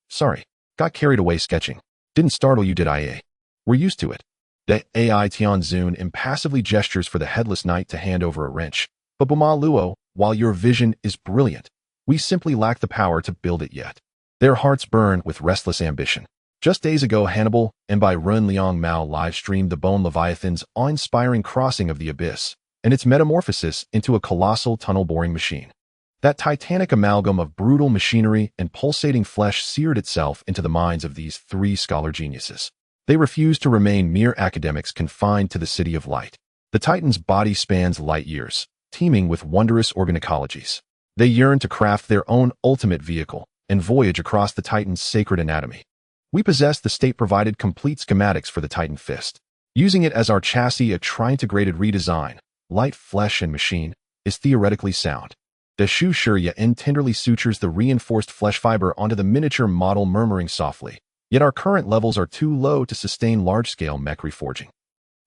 Sorry. Got carried away sketching. Didn't startle you, did I? We're used to it. De Ai Tianzun impassively gestures for the headless knight to hand over a wrench. But Buma Luo, while your vision is brilliant, we simply lack the power to build it yet. Their hearts burn with restless ambition. Just days ago, Hannibal and by Run Liang Mao live-streamed the Bone Leviathan's awe-inspiring crossing of the abyss and its metamorphosis into a colossal tunnel-boring machine. That titanic amalgam of brutal machinery and pulsating flesh seared itself into the minds of these 3 scholar geniuses. They refuse to remain mere academics confined to the City of Light. The Titan's body spans light years, teeming with wondrous organicologies. They yearn to craft their own ultimate vehicle and voyage across the Titan's sacred anatomy. We possess the state-provided complete schematics for the Titan fist. Using it as our chassis, a tri-integrated redesign, light, flesh, and machine, is theoretically sound. The Shu Shirya tenderly sutures the reinforced flesh fiber onto the miniature model, murmuring softly, yet our current levels are too low to sustain large-scale mech reforging.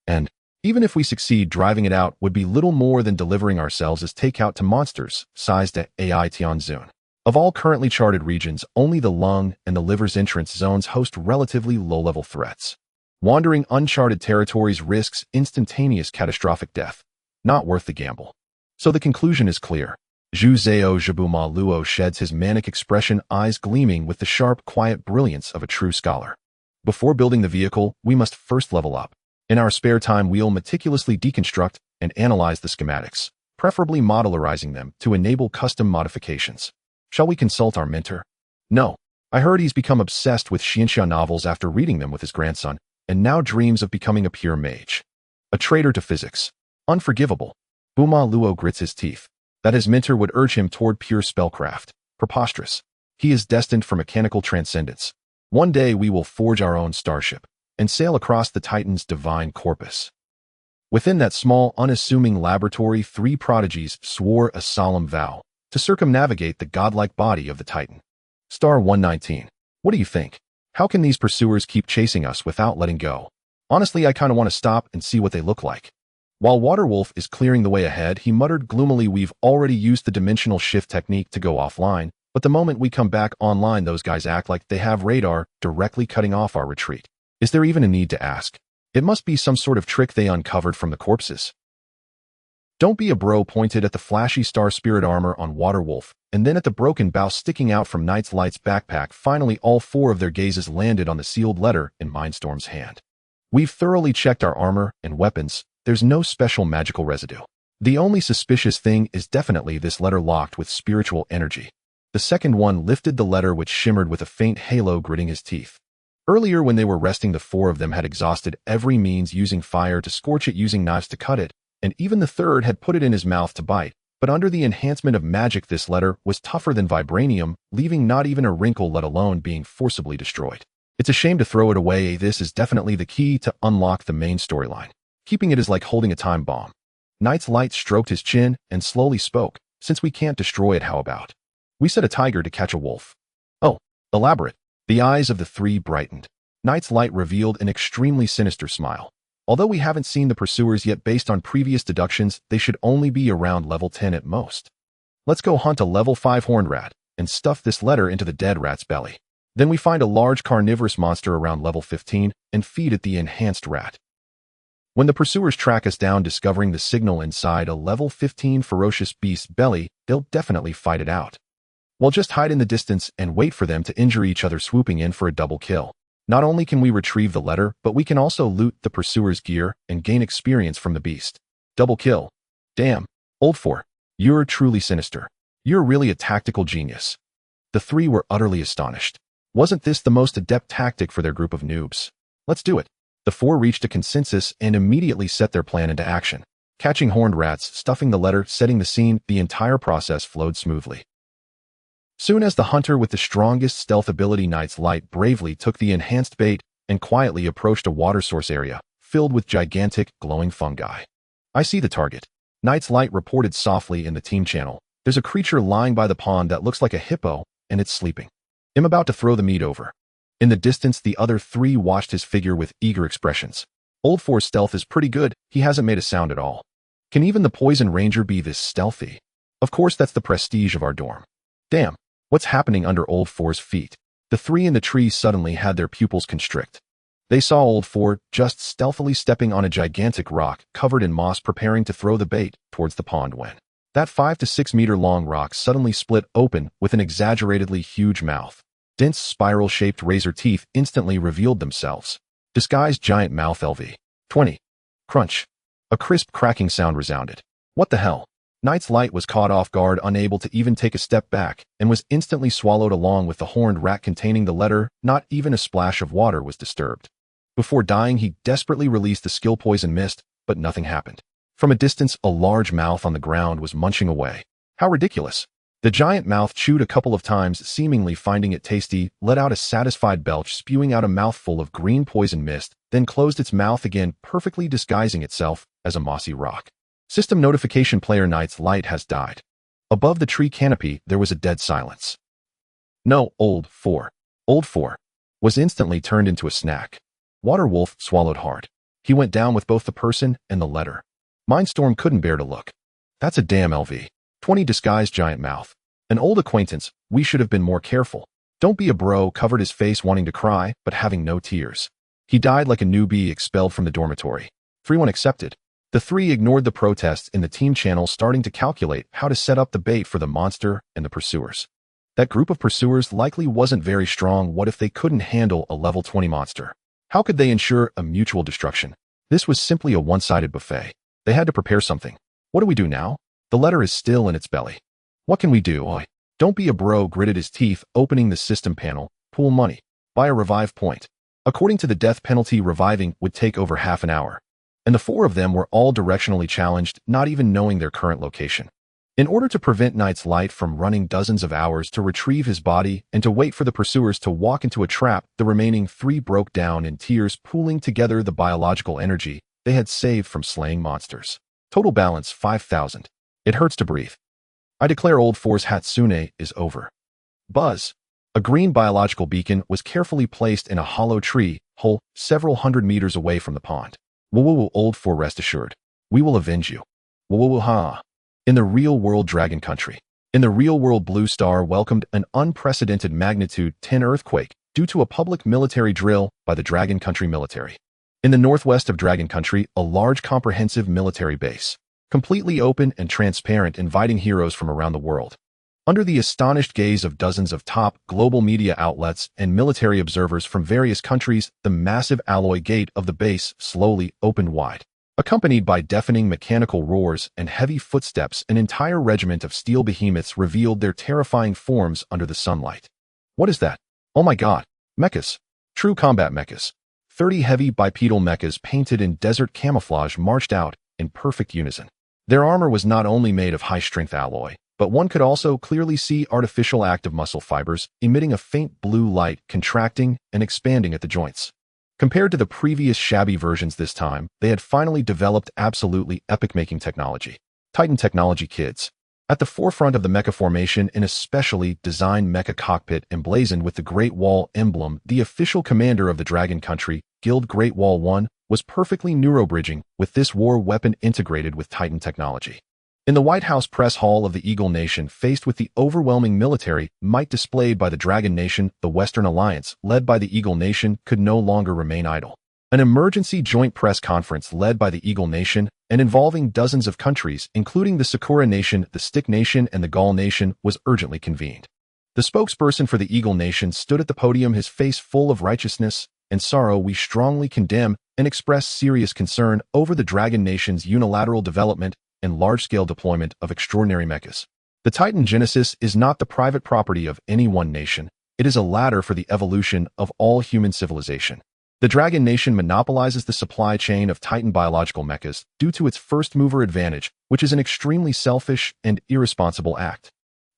And even if we succeed, driving it out would be little more than delivering ourselves as takeout to monsters, sighs De Ai Tianzun. Of all currently charted regions, only the lung and the liver's entrance zones host relatively low-level threats. Wandering uncharted territories risks instantaneous catastrophic death. Not worth the gamble. So the conclusion is clear. Zhu Zhao Zhebuma Luo sheds his manic expression, eyes gleaming with the sharp, quiet brilliance of a true scholar. Before building the vehicle, we must first level up. In our spare time, we'll meticulously deconstruct and analyze the schematics, preferably modularizing them to enable custom modifications. Shall we consult our mentor? No. I heard he's become obsessed with Xianxia novels after reading them with his grandson, and now dreams of becoming a pure mage. A traitor to physics. Unforgivable. Buma Luo grits his teeth. That his mentor would urge him toward pure spellcraft. Preposterous. He is destined for mechanical transcendence. One day we will forge our own starship and sail across the Titan's divine corpus. Within that small, unassuming laboratory, 3 prodigies swore a solemn vow to circumnavigate the godlike body of the Titan. Star 119. What do you think? How can these pursuers keep chasing us without letting go? Honestly, I kinda want to stop and see what they look like. While Waterwolf is clearing the way ahead, he muttered gloomily, "We've already used the dimensional shift technique to go offline, but the moment we come back online, those guys act like they have radar, directly cutting off our retreat. Is there even a need to ask? It must be some sort of trick they uncovered from the corpses." Don't Be a Bro pointed at the flashy star spirit armor on Waterwolf, and then at the broken bow sticking out from Night's Light's backpack. Finally, all four of their gazes landed on the sealed letter in Mindstorm's hand. "We've thoroughly checked our armor and weapons. There's no special magical residue. The only suspicious thing is definitely this letter locked with spiritual energy." The second one lifted the letter, which shimmered with a faint halo, gritting his teeth. Earlier, when they were resting, the four of them had exhausted every means, using fire to scorch it, using knives to cut it, and even the third had put it in his mouth to bite. But under the enhancement of magic, this letter was tougher than vibranium, leaving not even a wrinkle, let alone being forcibly destroyed. It's a shame to throw it away. This is definitely the key to unlock the main storyline. Keeping it is like holding a time bomb. Night's Light stroked his chin and slowly spoke. "Since we can't destroy it, how about we set a tiger to catch a wolf?" "Oh, elaborate." The eyes of the three brightened. Night's Light revealed an extremely sinister smile. "Although we haven't seen the pursuers yet, based on previous deductions, they should only be around level 10 at most. Let's go hunt a level 5 horned rat and stuff this letter into the dead rat's belly. Then we find a large carnivorous monster around level 15 and feed it the enhanced rat. When the pursuers track us down, discovering the signal inside a level 15 ferocious beast's belly, they'll definitely fight it out. We'll just hide in the distance and wait for them to injure each other, swooping in for a double kill. Not only can we retrieve the letter, but we can also loot the pursuers' gear and gain experience from the beast. Double kill. Damn, Old Four, you're truly sinister. You're really a tactical genius." The three were utterly astonished. Wasn't this the most adept tactic for their group of noobs? "Let's do it." The four reached a consensus and immediately set their plan into action. Catching horned rats, stuffing the letter, setting the scene, the entire process flowed smoothly. Soon as the hunter with the strongest stealth ability, Night's Light, bravely took the enhanced bait and quietly approached a water source area filled with gigantic, glowing fungi. "I see the target," Night's Light reported softly in the team channel. "There's a creature lying by the pond that looks like a hippo, and it's sleeping. I'm about to throw the meat over." In the distance, the other three watched his figure with eager expressions. "Old Four's stealth is pretty good. He hasn't made a sound at all. Can even the Poison Ranger be this stealthy? Of course, that's the prestige of our dorm. Damn. What's happening under Old Four's feet?" The three in the tree suddenly had their pupils constrict. They saw Old Four just stealthily stepping on a gigantic rock covered in moss, preparing to throw the bait towards the pond when that 5 to 6 meter long rock suddenly split open with an exaggeratedly huge mouth. Dense spiral-shaped razor teeth instantly revealed themselves. Disguised giant mouth. LV 20. Crunch. A crisp cracking sound resounded. What the hell? Night's Light was caught off guard, unable to even take a step back, and was instantly swallowed along with the horned rat containing the letter. Not even a splash of water was disturbed. Before dying, he desperately released the skill poison mist, but nothing happened. From a distance, a large mouth on the ground was munching away. How ridiculous. The giant mouth chewed a couple of times, seemingly finding it tasty, let out a satisfied belch, spewing out a mouthful of green poison mist, then closed its mouth again, perfectly disguising itself as a mossy rock. System notification: player Night's Light has died. Above the tree canopy, there was a dead silence. No, Old Four was instantly turned into a snack. Waterwolf swallowed hard. He went down with both the person and the letter. Mindstorm couldn't bear to look. That's a damn LV 20 disguised giant mouth. An old acquaintance. We should have been more careful. Don't Be a Bro covered his face, wanting to cry, but having no tears. He died like a newbie expelled from the dormitory. 3-1 accepted. The three ignored the protests in the team channel, starting to calculate how to set up the bait for the monster and the pursuers. That group of pursuers likely wasn't very strong. What if they couldn't handle a level 20 monster? How could they ensure a mutual destruction? This was simply a one-sided buffet. They had to prepare something. What do we do now? The letter is still in its belly. What can we do? Oi. Don't Be a Bro gritted his teeth, opening the system panel. Pool money. Buy a revive point. According to the death penalty, reviving would take over half an hour. And the four of them were all directionally challenged, not even knowing their current location. In order to prevent Night's Light from running dozens of hours to retrieve his body and to wait for the pursuers to walk into a trap, the remaining three broke down in tears, pooling together the biological energy they had saved from slaying monsters. Total balance 5,000. It hurts to breathe. I declare Old Four's Hatsune is over. Buzz. A green biological beacon was carefully placed in a hollow tree hole several hundred meters away from the pond. Woo, Old Four, rest assured. We will avenge you. Whoa. In the real-world Dragon Country. In the real-world, Blue Star welcomed an unprecedented magnitude 10 earthquake due to a public military drill by the Dragon Country military. In the northwest of Dragon Country, a large comprehensive military base, completely open and transparent, inviting heroes from around the world. Under the astonished gaze of dozens of top global media outlets and military observers from various countries, the massive alloy gate of the base slowly opened wide. Accompanied by deafening mechanical roars and heavy footsteps, an entire regiment of steel behemoths revealed their terrifying forms under the sunlight. What is that? Oh my god! Mechas! True combat mechas. 30 heavy bipedal mechas painted in desert camouflage marched out in perfect unison. Their armor was not only made of high-strength alloy, but one could also clearly see artificial active muscle fibers emitting a faint blue light, contracting and expanding at the joints. Compared to the previous shabby versions this time, they had finally developed absolutely epic-making technology. Titan technology kids. At the forefront of the mecha formation, in a specially designed mecha cockpit emblazoned with the Great Wall emblem, the official commander of the Dragon Country, Guild Great Wall 1, was perfectly neurobridging with this war weapon integrated with Titan technology. In the White House press hall of the Eagle Nation, faced with the overwhelming military might displayed by the Dragon Nation, the Western Alliance, led by the Eagle Nation, could no longer remain idle. An emergency joint press conference led by the Eagle Nation and involving dozens of countries, including the Sakura Nation, the Stick Nation, and the Gaul Nation, was urgently convened. The spokesperson for the Eagle Nation stood at the podium, his face full of righteousness and sorrow. We strongly condemn and express serious concern over the Dragon Nation's unilateral development and large-scale deployment of extraordinary mechas. The Titan Genesis is not the private property of any one nation. It is a ladder for the evolution of all human civilization. The Dragon Nation monopolizes the supply chain of Titan biological mechas due to its first-mover advantage, which is an extremely selfish and irresponsible act.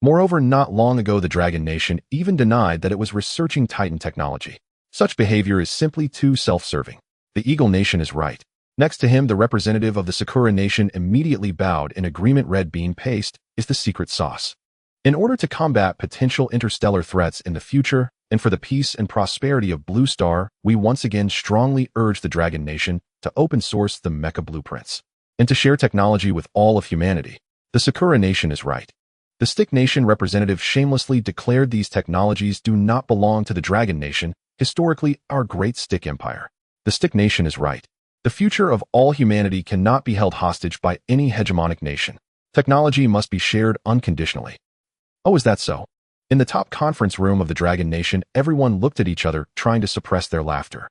Moreover, not long ago the Dragon Nation even denied that it was researching Titan technology. Such behavior is simply too self-serving. The Eagle Nation is right. Next to him, the representative of the Sakura Nation immediately bowed in agreement. Red bean paste is the secret sauce. In order to combat potential interstellar threats in the future, and for the peace and prosperity of Blue Star, we once again strongly urge the Dragon Nation to open source the mecha blueprints and to share technology with all of humanity. The Sakura Nation is right. The Stick Nation representative shamelessly declared these technologies do not belong to the Dragon Nation, historically our great Stick Empire. The Stick Nation is right. The future of all humanity cannot be held hostage by any hegemonic nation. Technology must be shared unconditionally. Oh, is that so? In the top conference room of the Dragon Nation, everyone looked at each other, trying to suppress their laughter.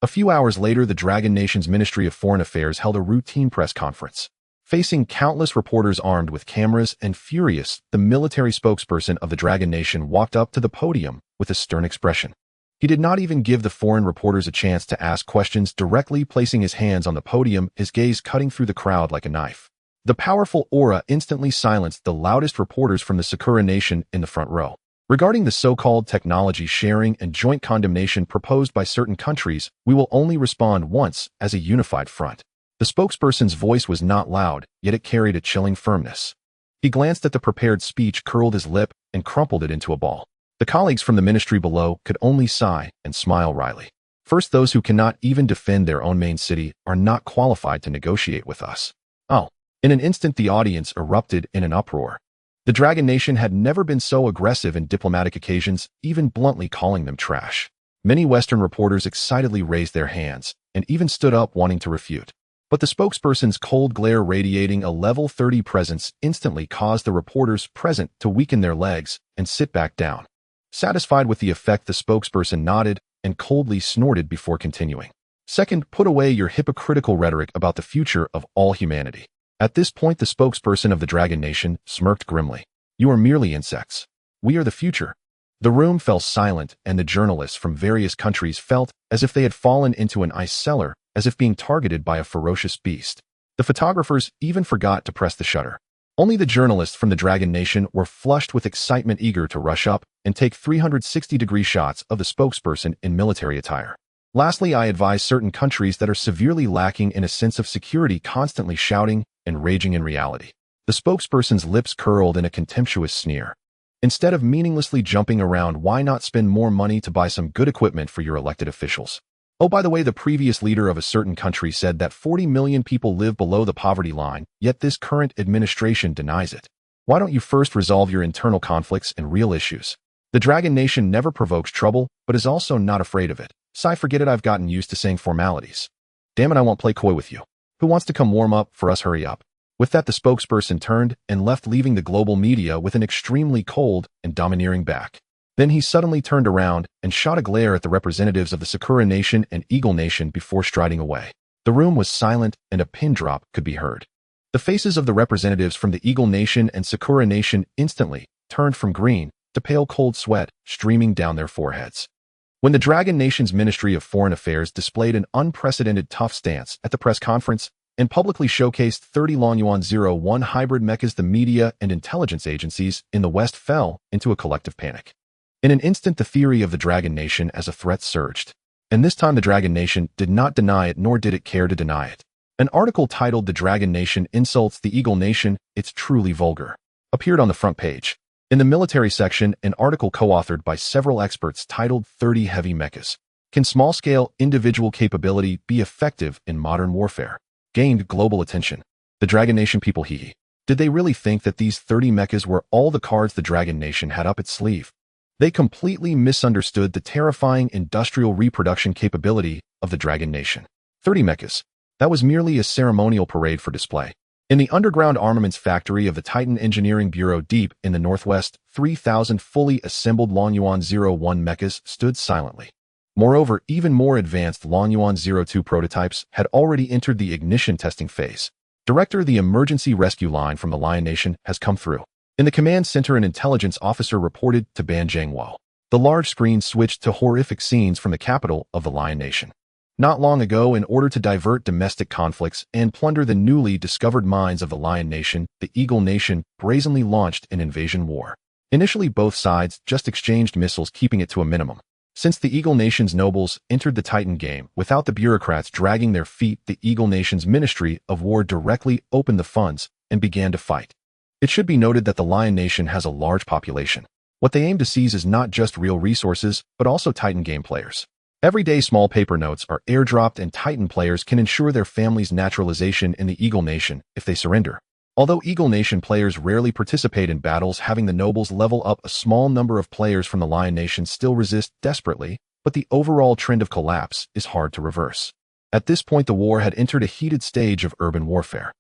A few hours later, the Dragon Nation's Ministry of Foreign Affairs held a routine press conference. Facing countless reporters armed with cameras and furious, the military spokesperson of the Dragon Nation walked up to the podium with a stern expression. He did not even give the foreign reporters a chance to ask questions, directly placing his hands on the podium, his gaze cutting through the crowd like a knife. The powerful aura instantly silenced the loudest reporters from the Sakura Nation in the front row. Regarding the so-called technology sharing and joint condemnation proposed by certain countries, we will only respond once as a unified front. The spokesperson's voice was not loud, yet it carried a chilling firmness. He glanced at the prepared speech, curled his lip, and crumpled it into a ball. The colleagues from the ministry below could only sigh and smile wryly. First, those who cannot even defend their own main city are not qualified to negotiate with us. Oh. In an instant, the audience erupted in an uproar. The Dragon Nation had never been so aggressive in diplomatic occasions, even bluntly calling them trash. Many Western reporters excitedly raised their hands and even stood up wanting to refute. But the spokesperson's cold glare, radiating a level 30 presence, instantly caused the reporters present to weaken their legs and sit back down. Satisfied with the effect, the spokesperson nodded and coldly snorted before continuing. Second, put away your hypocritical rhetoric about the future of all humanity. At this point, the spokesperson of the Dragon Nation smirked grimly. You are merely insects. We are the future. The room fell silent, and the journalists from various countries felt as if they had fallen into an ice cellar, as if being targeted by a ferocious beast. The photographers even forgot to press the shutter. Only the journalists from the Dragon Nation were flushed with excitement, eager to rush up and take 360-degree shots of the spokesperson in military attire. Lastly, I advise certain countries that are severely lacking in a sense of security, constantly shouting and raging in reality. The spokesperson's lips curled in a contemptuous sneer. Instead of meaninglessly jumping around, why not spend more money to buy some good equipment for your elected officials? Oh, by the way, the previous leader of a certain country said that 40 million people live below the poverty line, yet this current administration denies it. Why don't you first resolve your internal conflicts and real issues? The Dragon Nation never provokes trouble, but is also not afraid of it. Forget it, I've gotten used to saying formalities. Damn it, I won't play coy with you. Who wants to come warm up for us? Hurry up. With that, the spokesperson turned and left, leaving the global media with an extremely cold and domineering back. Then he suddenly turned around and shot a glare at the representatives of the Sakura Nation and Eagle Nation before striding away. The room was silent and a pin drop could be heard. The faces of the representatives from the Eagle Nation and Sakura Nation instantly turned from green to pale, cold sweat streaming down their foreheads. When the Dragon Nation's Ministry of Foreign Affairs displayed an unprecedented tough stance at the press conference and publicly showcased 30 Yuan-01 hybrid mechas, the media and intelligence agencies in the West fell into a collective panic. In an instant, the theory of the Dragon Nation as a threat surged. And this time the Dragon Nation did not deny it, nor did it care to deny it. An article titled "The Dragon Nation Insults the Eagle Nation, It's Truly Vulgar" appeared on the front page. In the military section, an article co-authored by several experts titled 30 Heavy Mechas. Can small-scale individual capability be effective in modern warfare? Gained global attention. The Dragon Nation people, hee. Did they really think that these 30 mechas were all the cards the Dragon Nation had up its sleeve? They completely misunderstood the terrifying industrial reproduction capability of the Dragon Nation. 30 mechas. That was merely a ceremonial parade for display. In the underground armaments factory of the Titan Engineering Bureau deep in the northwest, 3,000 fully assembled Yuan-01 mechas stood silently. Moreover, even more advanced Yuan-02 prototypes had already entered the ignition testing phase. Director, the emergency rescue line from the Lion Nation has come through. In the command center, an intelligence officer reported to Ban Zhangwo. The large screen switched to horrific scenes from the capital of the Lion Nation. Not long ago, in order to divert domestic conflicts and plunder the newly discovered mines of the Lion Nation, the Eagle Nation brazenly launched an invasion war. Initially, both sides just exchanged missiles, keeping it to a minimum. Since the Eagle Nation's nobles entered the Titan game without the bureaucrats dragging their feet, the Eagle Nation's Ministry of War directly opened the funds and began to fight. It should be noted that the Lion Nation has a large population. What they aim to seize is not just real resources, but also Titan game players. Every day, small paper notes are airdropped, and Titan players can ensure their family's naturalization in the Eagle Nation if they surrender. Although Eagle Nation players rarely participate in battles, having the nobles level up, a small number of players from the Lion Nation still resist desperately, but the overall trend of collapse is hard to reverse. At this point, the war had entered a heated stage of urban warfare.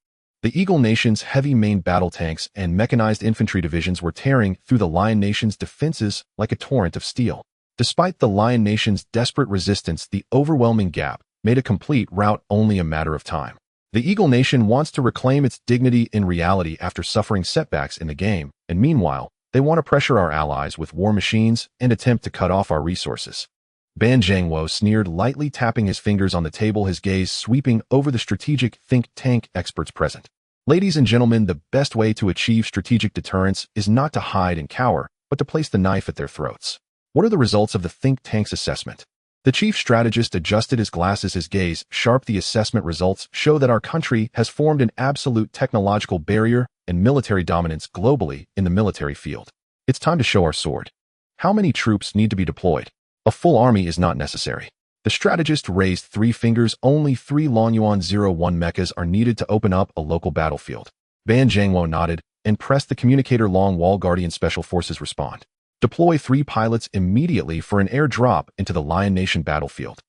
The Eagle Nation's heavy main battle tanks and mechanized infantry divisions were tearing through the Lion Nation's defenses like a torrent of steel. Despite the Lion Nation's desperate resistance, the overwhelming gap made a complete rout only a matter of time. The Eagle Nation wants to reclaim its dignity in reality after suffering setbacks in the game, and meanwhile, they want to pressure our allies with war machines and attempt to cut off our resources. Ban Zhangwo sneered, lightly tapping his fingers on the table, his gaze sweeping over the strategic think tank experts present. Ladies and gentlemen, the best way to achieve strategic deterrence is not to hide and cower, but to place the knife at their throats. What are the results of the think tank's assessment? The chief strategist adjusted his glasses, his gaze sharp. The assessment results show that our country has formed an absolute technological barrier and military dominance globally in the military field. It's time to show our sword. How many troops need to be deployed? A full army is not necessary. The strategist raised 3 fingers. Only 3 Yuan-01 mechas are needed to open up a local battlefield. Ban Zhangwo nodded and pressed the communicator. Long Wall Guardian Special Forces respond. Deploy 3 pilots immediately for an air drop into the Lion Nation battlefield.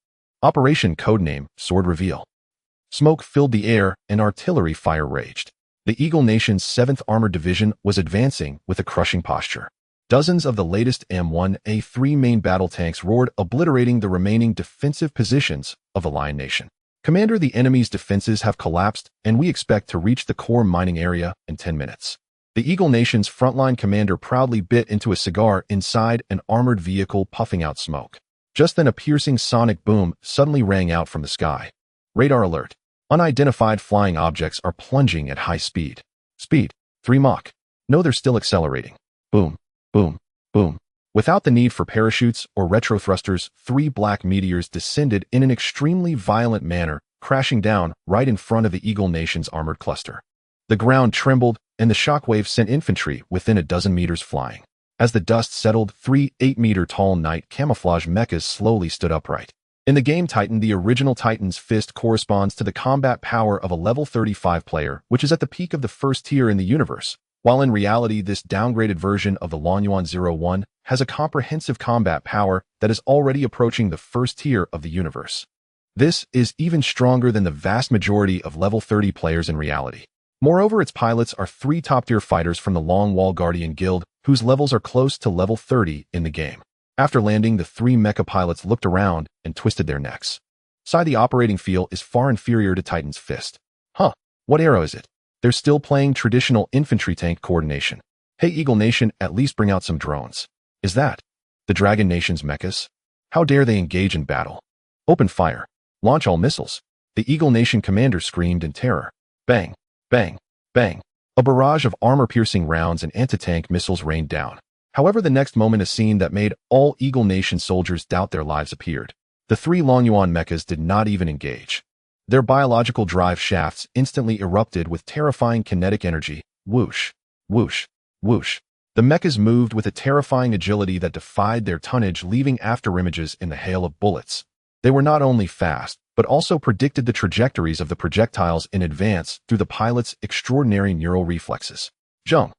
Operation codename Sword Reveal. Smoke filled the air and artillery fire raged. The Eagle Nation's 7th Armored Division was advancing with a crushing posture. Dozens of the latest M1A3 main battle tanks roared, obliterating the remaining defensive positions of the Lion Nation. Commander, the enemy's defenses have collapsed, and we expect to reach the core mining area in 10 minutes. The Eagle Nation's frontline commander proudly bit into a cigar inside an armored vehicle, puffing out smoke. Just then, a piercing sonic boom suddenly rang out from the sky. Radar alert. Unidentified flying objects are plunging at high speed. Speed 3 Mach. No, they're still accelerating. Boom, boom, boom. Without the need for parachutes or retro thrusters, 3 black meteors descended in an extremely violent manner, crashing down right in front of the Eagle Nation's armored cluster. The ground trembled, and the shockwave sent infantry within a dozen meters flying. As the dust settled, 3 8-meter-tall night camouflage mechas slowly stood upright. In the game Titan, the original Titan's fist corresponds to the combat power of a level 35 player, which is at the peak of the first tier in the universe, while in reality this downgraded version of the Yuan 01 has a comprehensive combat power that is already approaching the first tier of the universe. This is even stronger than the vast majority of level 30 players in reality. Moreover, its pilots are 3 top-tier fighters from the Long Wall Guardian Guild, whose levels are close to level 30 in the game. After landing, the 3 mecha pilots looked around and twisted their necks. The operating feel is far inferior to Titan's fist. Huh, what era is it? They're still playing traditional infantry tank coordination. Hey Eagle Nation, at least bring out some drones. Is that the Dragon Nation's mechas? How dare they engage in battle? Open fire. Launch all missiles. The Eagle Nation commander screamed in terror. Bang, bang, bang. A barrage of armor-piercing rounds and anti-tank missiles rained down. However, the next moment a scene that made all Eagle Nation soldiers doubt their lives appeared. The 3 Long Yuan mechas did not even engage. Their biological drive shafts instantly erupted with terrifying kinetic energy. Whoosh, whoosh, whoosh. The mechas moved with a terrifying agility that defied their tonnage, leaving afterimages in the hail of bullets. They were not only fast, but also predicted the trajectories of the projectiles in advance through the pilot's extraordinary neural reflexes. Jump.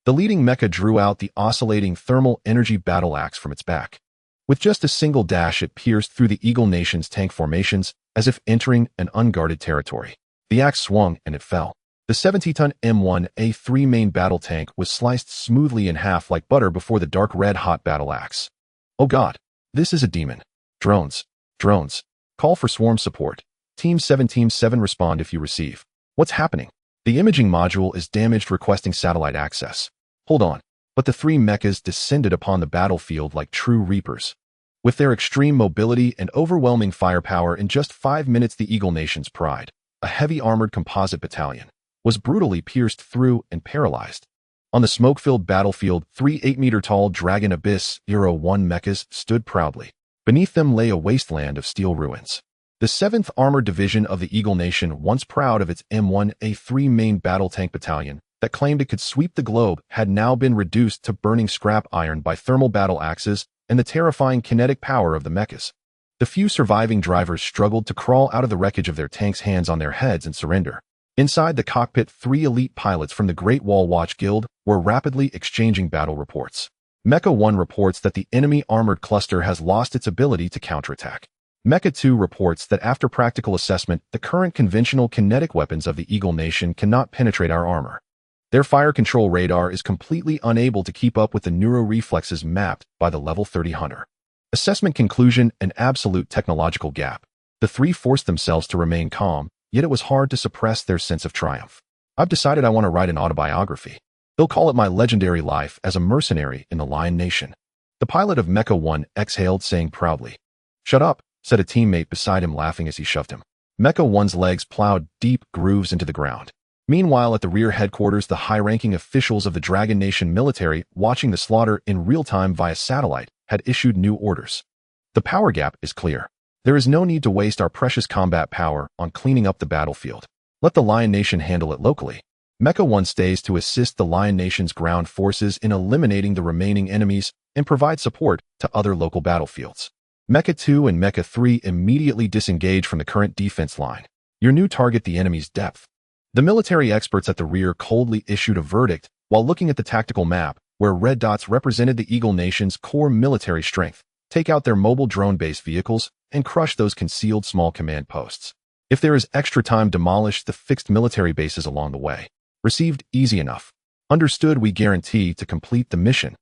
The leading mecha drew out the oscillating thermal energy battle axe from its back. With just a single dash, it pierced through the Eagle Nation's tank formations, as if entering an unguarded territory. The axe swung and it fell. The 70-ton M1A3 main battle tank was sliced smoothly in half like butter before the dark red-hot battle axe. Oh god, this is a demon. Drones. Drones. Call for swarm support. Team 7 respond if you receive. What's happening? The imaging module is damaged, requesting satellite access. Hold on. But the 3 mechas descended upon the battlefield like true reapers. With their extreme mobility and overwhelming firepower, in just 5 minutes the Eagle Nation's pride, a heavy armored composite battalion, was brutally pierced through and paralyzed. On the smoke-filled battlefield, 3 8-meter-tall Dragon Abyss 01 mechas stood proudly. Beneath them lay a wasteland of steel ruins. The 7th Armored Division of the Eagle Nation, once proud of its M1A3 main battle tank battalion that claimed it could sweep the globe, had now been reduced to burning scrap iron by thermal battle axes and the terrifying kinetic power of the mechas. The few surviving drivers struggled to crawl out of the wreckage of their tanks, hands on their heads, and surrender. Inside the cockpit, 3 elite pilots from the Great Wall Watch Guild were rapidly exchanging battle reports. Mecha 1 reports that the enemy armored cluster has lost its ability to counterattack. Mecha 2 reports that after practical assessment, the current conventional kinetic weapons of the Eagle Nation cannot penetrate our armor. Their fire control radar is completely unable to keep up with the neuro-reflexes mapped by the level 30 hunter. Assessment conclusion: an absolute technological gap. The 3 forced themselves to remain calm, yet it was hard to suppress their sense of triumph. I've decided I want to write an autobiography. They'll call it my legendary life as a mercenary in the Lion Nation. The pilot of Mecha 1 exhaled, saying proudly. Shut up, said a teammate beside him, laughing as he shoved him. Mecha 1's legs plowed deep grooves into the ground. Meanwhile, at the rear headquarters, the high-ranking officials of the Dragon Nation military, watching the slaughter in real time via satellite, had issued new orders. The power gap is clear. There is no need to waste our precious combat power on cleaning up the battlefield. Let the Lion Nation handle it locally. Mecha 1 stays to assist the Lion Nation's ground forces in eliminating the remaining enemies and provide support to other local battlefields. Mecha 2 and Mecha 3 immediately disengage from the current defense line. Your new target: the enemy's depth. The military experts at the rear coldly issued a verdict while looking at the tactical map, where red dots represented the Eagle Nation's core military strength. Take out their mobile drone-based vehicles and crush those concealed small command posts. If there is extra time, demolish the fixed military bases along the way. Received. Easy enough. Understood. We guarantee to complete the mission.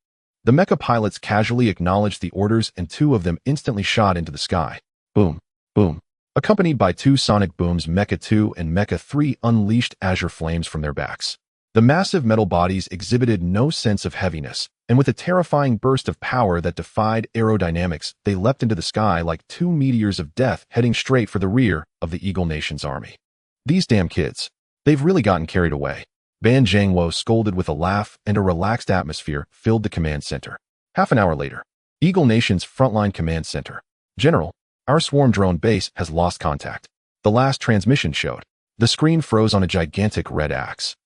The mecha pilots casually acknowledged the orders, and 2 of them instantly shot into the sky. Boom, boom. Accompanied by 2 sonic booms, Mecha 2 and Mecha 3 unleashed azure flames from their backs. The massive metal bodies exhibited no sense of heaviness, and with a terrifying burst of power that defied aerodynamics, they leapt into the sky like 2 meteors of death, heading straight for the rear of the Eagle Nation's army. These damn kids. They've really gotten carried away. Ban Zhangwo scolded with a laugh, and a relaxed atmosphere filled the command center. Half an hour later, Eagle Nation's frontline command center. General, our swarm drone base has lost contact. The last transmission showed. The screen froze on a gigantic red axe.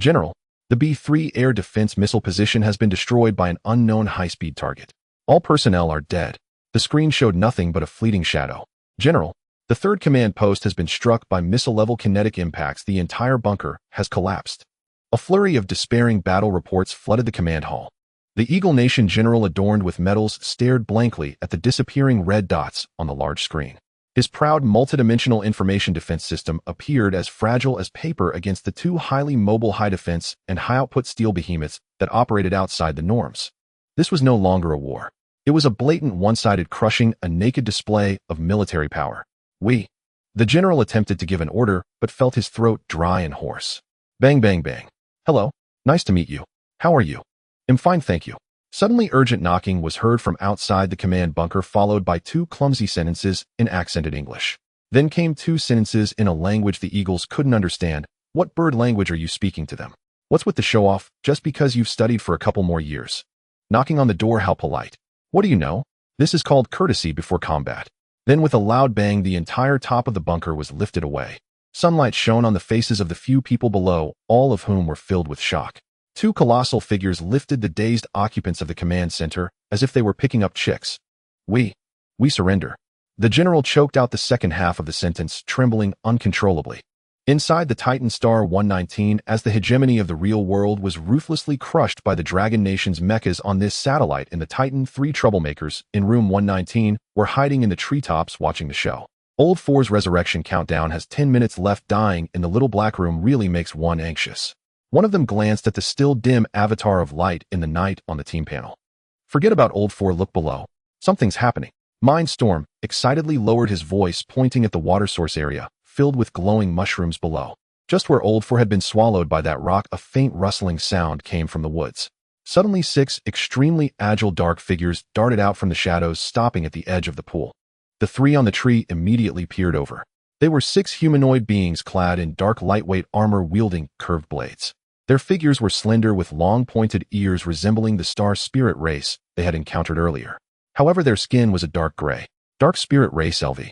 General, the B-3 air defense missile position has been destroyed by an unknown high-speed target. All personnel are dead. The screen showed nothing but a fleeting shadow. General, the third command post has been struck by missile-level kinetic impacts. The entire bunker has collapsed. A flurry of despairing battle reports flooded the command hall. The Eagle Nation general adorned with medals stared blankly at the disappearing red dots on the large screen. His proud multidimensional information defense system appeared as fragile as paper against the two highly mobile high-defense and high-output steel behemoths that operated outside the norms. This was no longer a war. It was a blatant one-sided crushing, a naked display of military power. The general attempted to give an order, but felt his throat dry and hoarse. Bang, bang, bang. Hello. Nice to meet you. How are you? I'm fine, thank you. Suddenly urgent knocking was heard from outside the command bunker, followed by two clumsy sentences in accented English. Then came two sentences in a language the Eagles couldn't understand. What bird language are you speaking to them? What's with the show-off, just because you've studied for a couple more years? Knocking on the door, how polite. What do you know? This is called courtesy before combat. Then with a loud bang, the entire top of the bunker was lifted away. Sunlight shone on the faces of the few people below, all of whom were filled with shock. Two colossal figures lifted the dazed occupants of the command center as if they were picking up chicks. We surrender. The general choked out the second half of the sentence, trembling uncontrollably. Inside the Titan Star 119, as the hegemony of the real world was ruthlessly crushed by the Dragon Nation's mechas on this satellite, in the Titan, three troublemakers in room 119 were hiding in the treetops watching the show. Old 4's resurrection countdown has 10 minutes left. Dying in the little black room really makes one anxious. One of them glanced at the still dim avatar of light in the night on the team panel. Forget about Old 4, look below. Something's happening. Mindstorm excitedly lowered his voice, pointing at the water source area, filled with glowing mushrooms below. Just where Old 4 had been swallowed by that rock, a faint rustling sound came from the woods. Suddenly 6 extremely agile dark figures darted out from the shadows, stopping at the edge of the pool. The 3 on the tree immediately peered over. They were 6 humanoid beings clad in dark lightweight armor, wielding curved blades. Their figures were slender, with long pointed ears resembling the star spirit race they had encountered earlier. However, their skin was a dark gray. Dark spirit race LV.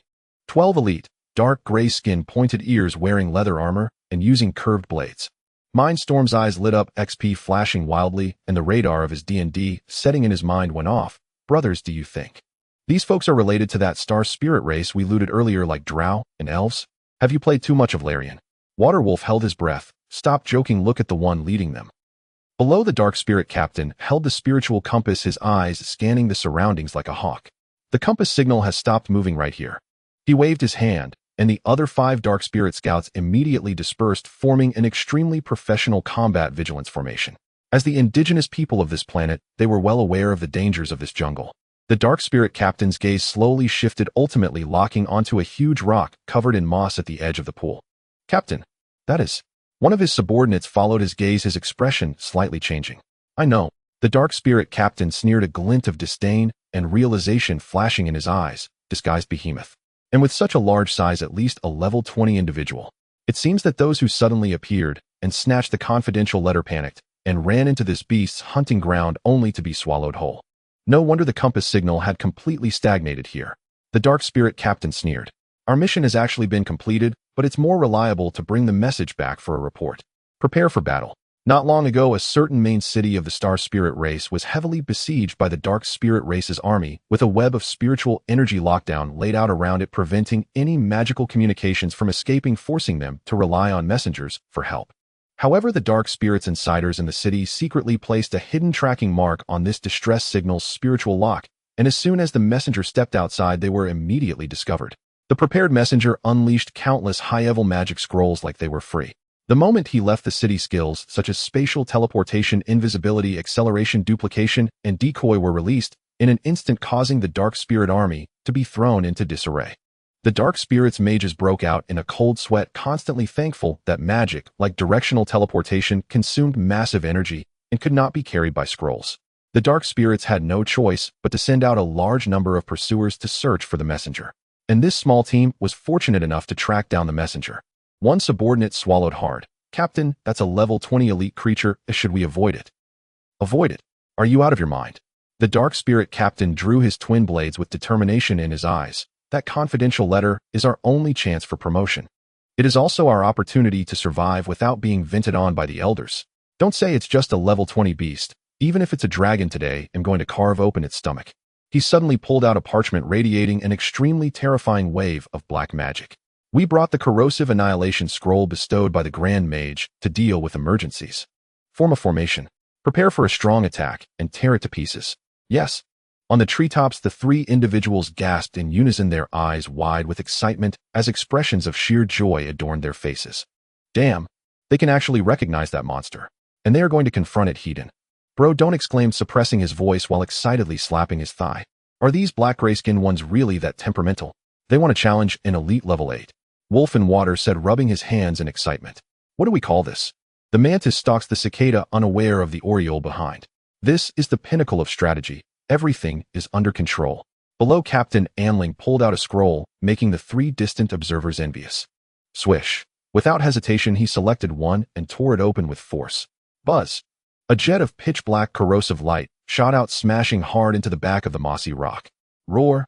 12 elite, dark gray skin, pointed ears, wearing leather armor, and using curved blades. Mindstorm's eyes lit up, XP flashing wildly, and the radar of his D&D setting in his mind went off. Brothers, do you think these folks are related to that star spirit race we looted earlier, like drow and elves? Have you played too much of Larian? Waterwolf held his breath. Stop joking, look at the one leading them. Below, the dark spirit captain held the spiritual compass, his eyes scanning the surroundings like a hawk. The compass signal has stopped moving right here. He waved his hand, and the other 5 dark spirit scouts immediately dispersed, forming an extremely professional combat vigilance formation. As the indigenous people of this planet, they were well aware of the dangers of this jungle. The dark spirit captain's gaze slowly shifted, ultimately locking onto a huge rock covered in moss at the edge of the pool. Captain, that is... One of his subordinates followed his gaze, his expression slightly changing. I know. The dark spirit captain sneered, a glint of disdain and realization flashing in his eyes. Disguised behemoth. And with such a large size, at least a level 20 individual. It seems that those who suddenly appeared and snatched the confidential letter panicked and ran into this beast's hunting ground only to be swallowed whole. No wonder the compass signal had completely stagnated here. The dark spirit captain sneered. Our mission has actually been completed, but it's more reliable to bring the message back for a report. Prepare for battle. Not long ago, a certain main city of the Star Spirit race was heavily besieged by the Dark Spirit race's army, with a web of spiritual energy lockdown laid out around it, preventing any magical communications from escaping, forcing them to rely on messengers for help. However, the Dark Spirit's insiders in the city secretly placed a hidden tracking mark on this distress signal's spiritual lock, and as soon as the messenger stepped outside, they were immediately discovered. The prepared messenger unleashed countless high-level magic scrolls like they were free. The moment he left, the city skills such as spatial teleportation, invisibility, acceleration, duplication, and decoy were released in an instant, causing the Dark Spirit army to be thrown into disarray. The Dark Spirit's mages broke out in a cold sweat, constantly thankful that magic, like directional teleportation, consumed massive energy and could not be carried by scrolls. The Dark Spirits had no choice but to send out a large number of pursuers to search for the messenger. And this small team was fortunate enough to track down the messenger. One subordinate swallowed hard. Captain, that's a level 20 elite creature. Should we avoid it? Avoid it? Are you out of your mind? The Dark Spirit captain drew his twin blades with determination in his eyes. That confidential letter is our only chance for promotion. It is also our opportunity to survive without being vented on by the elders. Don't say it's just a level 20 beast. Even if it's a dragon today, I'm going to carve open its stomach. He suddenly pulled out a parchment radiating an extremely terrifying wave of black magic. We brought the corrosive annihilation scroll bestowed by the Grand Mage to deal with emergencies. Form a formation. Prepare for a strong attack and tear it to pieces. Yes. On the treetops, the three individuals gasped in unison, their eyes wide with excitement as expressions of sheer joy adorned their faces. Damn, they can actually recognize that monster. And they are going to confront it, Hedon. Bro, don't, exclaimed, suppressing his voice while excitedly slapping his thigh. Are these black gray-skinned ones really that temperamental? They want to challenge an elite level 8. Wolf in Water said, rubbing his hands in excitement. What do we call this? The mantis stalks the cicada, unaware of the oriole behind. This is the pinnacle of strategy. Everything is under control. Below, Captain Anling pulled out a scroll, making the three distant observers envious. Swish. Without hesitation, he selected one and tore it open with force. Buzz. A jet of pitch-black corrosive light shot out, smashing hard into the back of the mossy rock. Roar.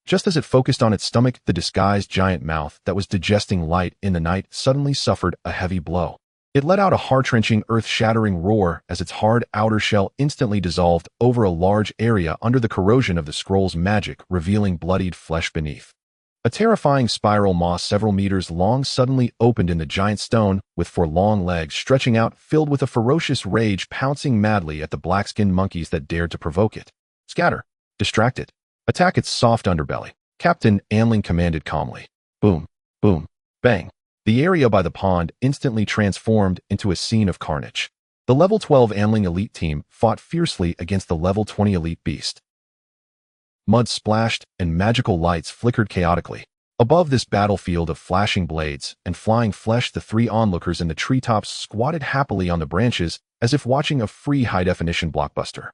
Just as it focused on its stomach, the disguised giant mouth that was digesting light in the night suddenly suffered a heavy blow. It let out a heart-wrenching, earth-shattering roar as its hard outer shell instantly dissolved over a large area under the corrosion of the scroll's magic, revealing bloodied flesh beneath. A terrifying spiral maw several meters long suddenly opened in the giant stone, with four long legs stretching out, filled with a ferocious rage, pouncing madly at the black-skinned monkeys that dared to provoke it. Scatter. Distract it. Attack its soft underbelly. Captain Anling commanded calmly. Boom. Boom. Bang. The area by the pond instantly transformed into a scene of carnage. The level 12 Anling elite team fought fiercely against the level 20 elite beast. Mud splashed and magical lights flickered chaotically. Above this battlefield of flashing blades and flying flesh, the three onlookers in the treetops squatted happily on the branches as if watching a free high-definition blockbuster.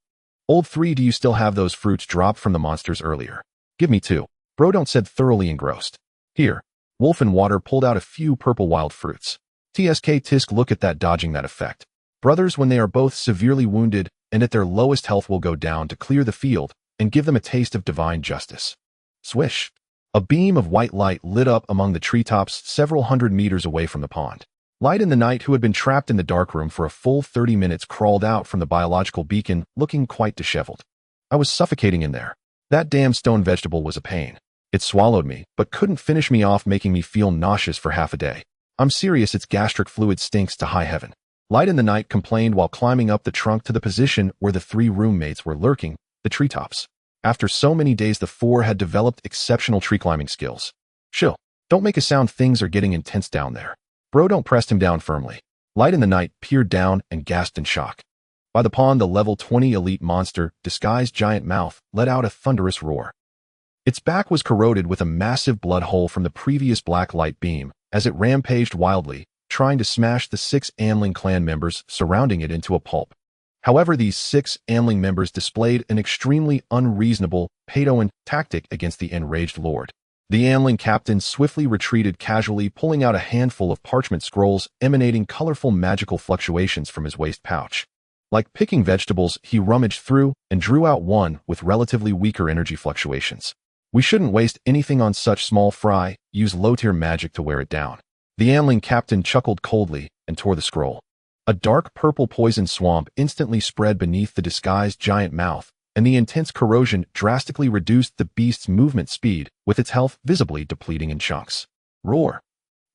Old 3, do you still have those fruits dropped from the monsters earlier? Give me 2. Brodon said, thoroughly engrossed. Here. Wolf in Water pulled out a few purple wild fruits. TSK Tisk, look at that, dodging that effect. Brothers, when they are both severely wounded and at their lowest health, will go down to clear the field and give them a taste of divine justice. Swish. A beam of white light lit up among the treetops several hundred meters away from the pond. Light in the Night, who had been trapped in the darkroom for a full 30 minutes, crawled out from the biological beacon, looking quite disheveled. I was suffocating in there. That damn stone vegetable was a pain. It swallowed me, but couldn't finish me off, making me feel nauseous for half a day. I'm serious, its gastric fluid stinks to high heaven. Light in the Night complained while climbing up the trunk to the position where the three roommates were lurking, the treetops. After so many days, the four had developed exceptional tree climbing skills. Chill. Don't make a sound, things are getting intense down there. Brodon pressed him down firmly. Light in the Night peered down and gasped in shock. By the pond, the level 20 elite monster, disguised giant mouth, let out a thunderous roar. Its back was corroded with a massive blood hole from the previous black light beam as it rampaged wildly, trying to smash the 6 Anling clan members surrounding it into a pulp. However, these 6 Anling members displayed an extremely unreasonable Patoan tactic against the enraged lord. The Anling captain swiftly retreated, casually pulling out a handful of parchment scrolls emanating colorful magical fluctuations from his waist pouch. Like picking vegetables, he rummaged through and drew out one with relatively weaker energy fluctuations. We shouldn't waste anything on such small fry, use low-tier magic to wear it down. The Anling captain chuckled coldly and tore the scroll. A dark purple poison swamp instantly spread beneath the disguised giant mouth, and the intense corrosion drastically reduced the beast's movement speed, with its health visibly depleting in chunks. Roar.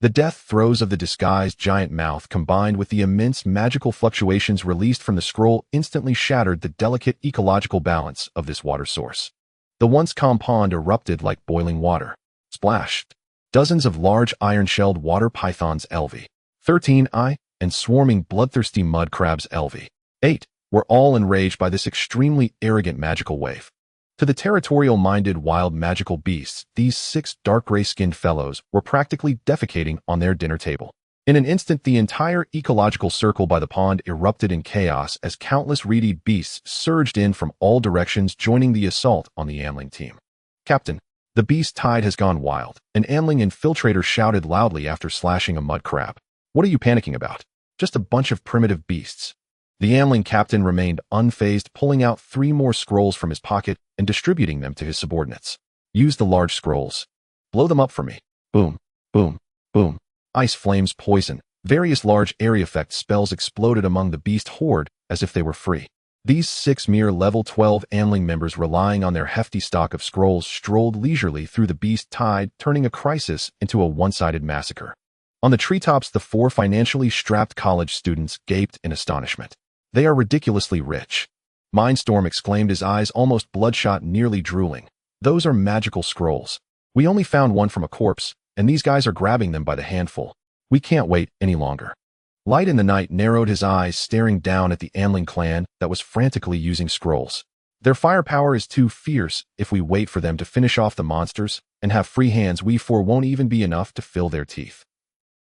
The death throes of the disguised giant mouth, combined with the immense magical fluctuations released from the scroll, instantly shattered the delicate ecological balance of this water source. The once calm pond erupted like boiling water. Splash. Dozens of large iron-shelled water pythons LV 13I and swarming bloodthirsty mud crabs LV 8 were all enraged by this extremely arrogant magical wave. To the territorial-minded wild magical beasts, these 6 dark gray-skinned fellows were practically defecating on their dinner table. In an instant, the entire ecological circle by the pond erupted in chaos as countless reedy beasts surged in from all directions, joining the assault on the Anling team. Captain, the beast tide has gone wild, an Anling infiltrator shouted loudly after slashing a mud crab. What are you panicking about? Just a bunch of primitive beasts. The Anling captain remained unfazed, pulling out 3 more scrolls from his pocket and distributing them to his subordinates. Use the large scrolls. Blow them up for me. Boom, boom, boom. Ice, flames, poison. Various large area effect spells exploded among the beast horde as if they were free. These 6 mere level 12 Amling members relying on their hefty stock of scrolls strolled leisurely through the beast tide, turning a crisis into a one-sided massacre. On the treetops, the 4 financially strapped college students gaped in astonishment. They are ridiculously rich. Mindstorm exclaimed, his eyes almost bloodshot, nearly drooling. Those are magical scrolls. We only found one from a corpse, and these guys are grabbing them by the handful. We can't wait any longer. Light in the Night narrowed his eyes, staring down at the Amling clan that was frantically using scrolls. Their firepower is too fierce. If we wait for them to finish off the monsters and have free hands, we 4 won't even be enough to fill their teeth.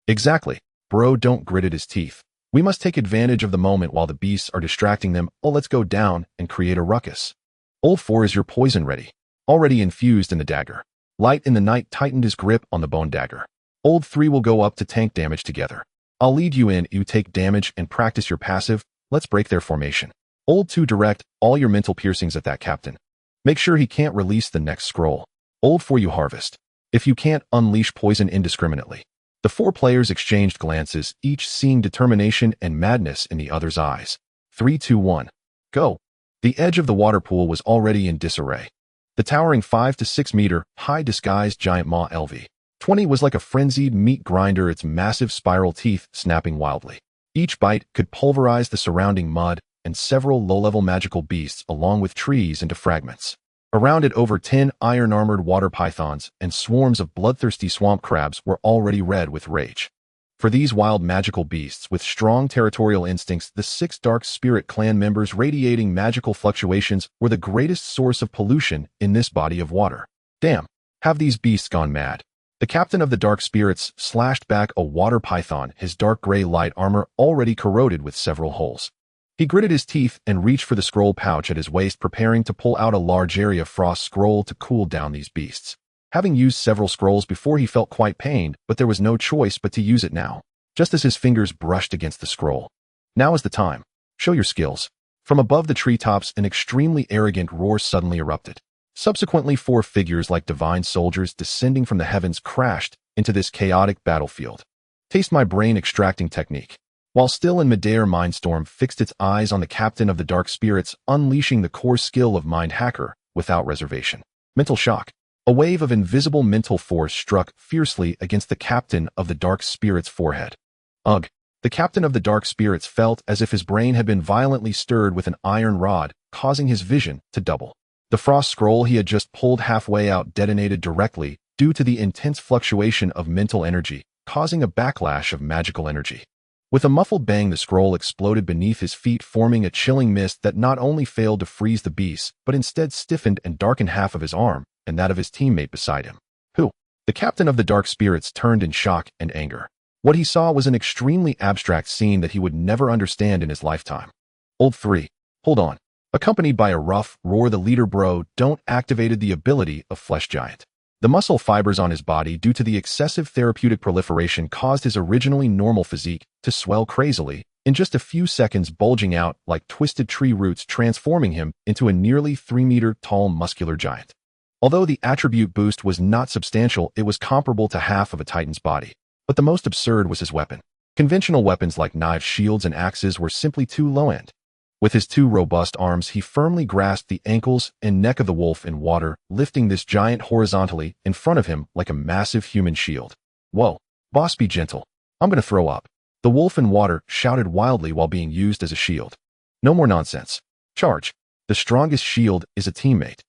Exactly. Bro don't gritted his teeth. We must take advantage of the moment while the beasts are distracting them. Oh, let's go down and create a ruckus. Old 4, is your poison ready? Already infused in the dagger. Light in the Night tightened his grip on the bone dagger. Old 3 will go up to tank damage together. I'll lead you in, you take damage and practice your passive. Let's break their formation. Old 2, direct all your mental piercings at that captain. Make sure he can't release the next scroll. Old 4, you harvest. If you can't, unleash poison indiscriminately. The 4 players exchanged glances, each seeing determination and madness in the other's eyes. 3, 2, 1. Go. The edge of the water pool was already in disarray. The towering 5 to 6 meter high disguised giant maw LV-20 was like a frenzied meat grinder, its massive spiral teeth snapping wildly. Each bite could pulverize the surrounding mud and several low-level magical beasts along with trees into fragments. Around it, over 10 iron-armored water pythons and swarms of bloodthirsty swamp crabs were already red with rage. For these wild magical beasts with strong territorial instincts, the 6 Dark Spirit clan members radiating magical fluctuations were the greatest source of pollution in this body of water. Damn, have these beasts gone mad? The captain of the Dark Spirits slashed back a water python, his dark gray light armor already corroded with several holes. He gritted his teeth and reached for the scroll pouch at his waist, preparing to pull out a large area frost scroll to cool down these beasts. Having used several scrolls before, he felt quite pained, but there was no choice but to use it now, just as his fingers brushed against the scroll. Now is the time. Show your skills. From above the treetops, an extremely arrogant roar suddenly erupted. Subsequently, 4 figures like divine soldiers descending from the heavens crashed into this chaotic battlefield. Taste my brain extracting technique. While still in midair, Mindstorm fixed its eyes on the captain of the Dark Spirits, unleashing the core skill of Mind Hacker without reservation. Mental shock. A wave of invisible mental force struck fiercely against the captain of the Dark Spirit's forehead. Ugh! The captain of the Dark Spirits felt as if his brain had been violently stirred with an iron rod, causing his vision to double. The frost scroll he had just pulled halfway out detonated directly due to the intense fluctuation of mental energy, causing a backlash of magical energy. With a muffled bang, the scroll exploded beneath his feet, forming a chilling mist that not only failed to freeze the beast, but instead stiffened and darkened half of his arm and that of his teammate beside him. Who? The captain of the Dark Spirits turned in shock and anger. What he saw was an extremely abstract scene that he would never understand in his lifetime. Old 3. Hold on. Accompanied by a rough roar, the leader Bro don't activated the ability of Flesh Giant. The muscle fibers on his body, due to the excessive therapeutic proliferation, caused his originally normal physique to swell crazily, in just a few seconds bulging out like twisted tree roots, transforming him into a nearly 3-meter tall muscular giant. Although the attribute boost was not substantial, it was comparable to half of a Titan's body. But the most absurd was his weapon. Conventional weapons like knives, shields, and axes were simply too low-end. With his 2 robust arms, he firmly grasped the ankles and neck of the wolf in water, lifting this giant horizontally in front of him like a massive human shield. Whoa, boss, be gentle. I'm gonna throw up. The wolf in water shouted wildly while being used as a shield. No more nonsense. Charge. The strongest shield is a teammate.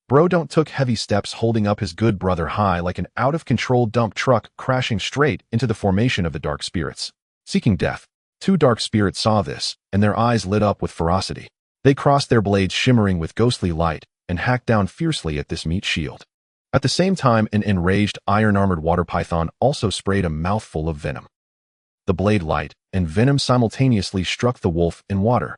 Bro don't took heavy steps, holding up his good brother high like an out-of-control dump truck, crashing straight into the formation of the Dark Spirits. Seeking death. 2 Dark Spirits saw this, and their eyes lit up with ferocity. They crossed their blades shimmering with ghostly light and hacked down fiercely at this meat shield. At the same time, an enraged iron-armored water python also sprayed a mouthful of venom. The blade light and venom simultaneously struck the wolf in water.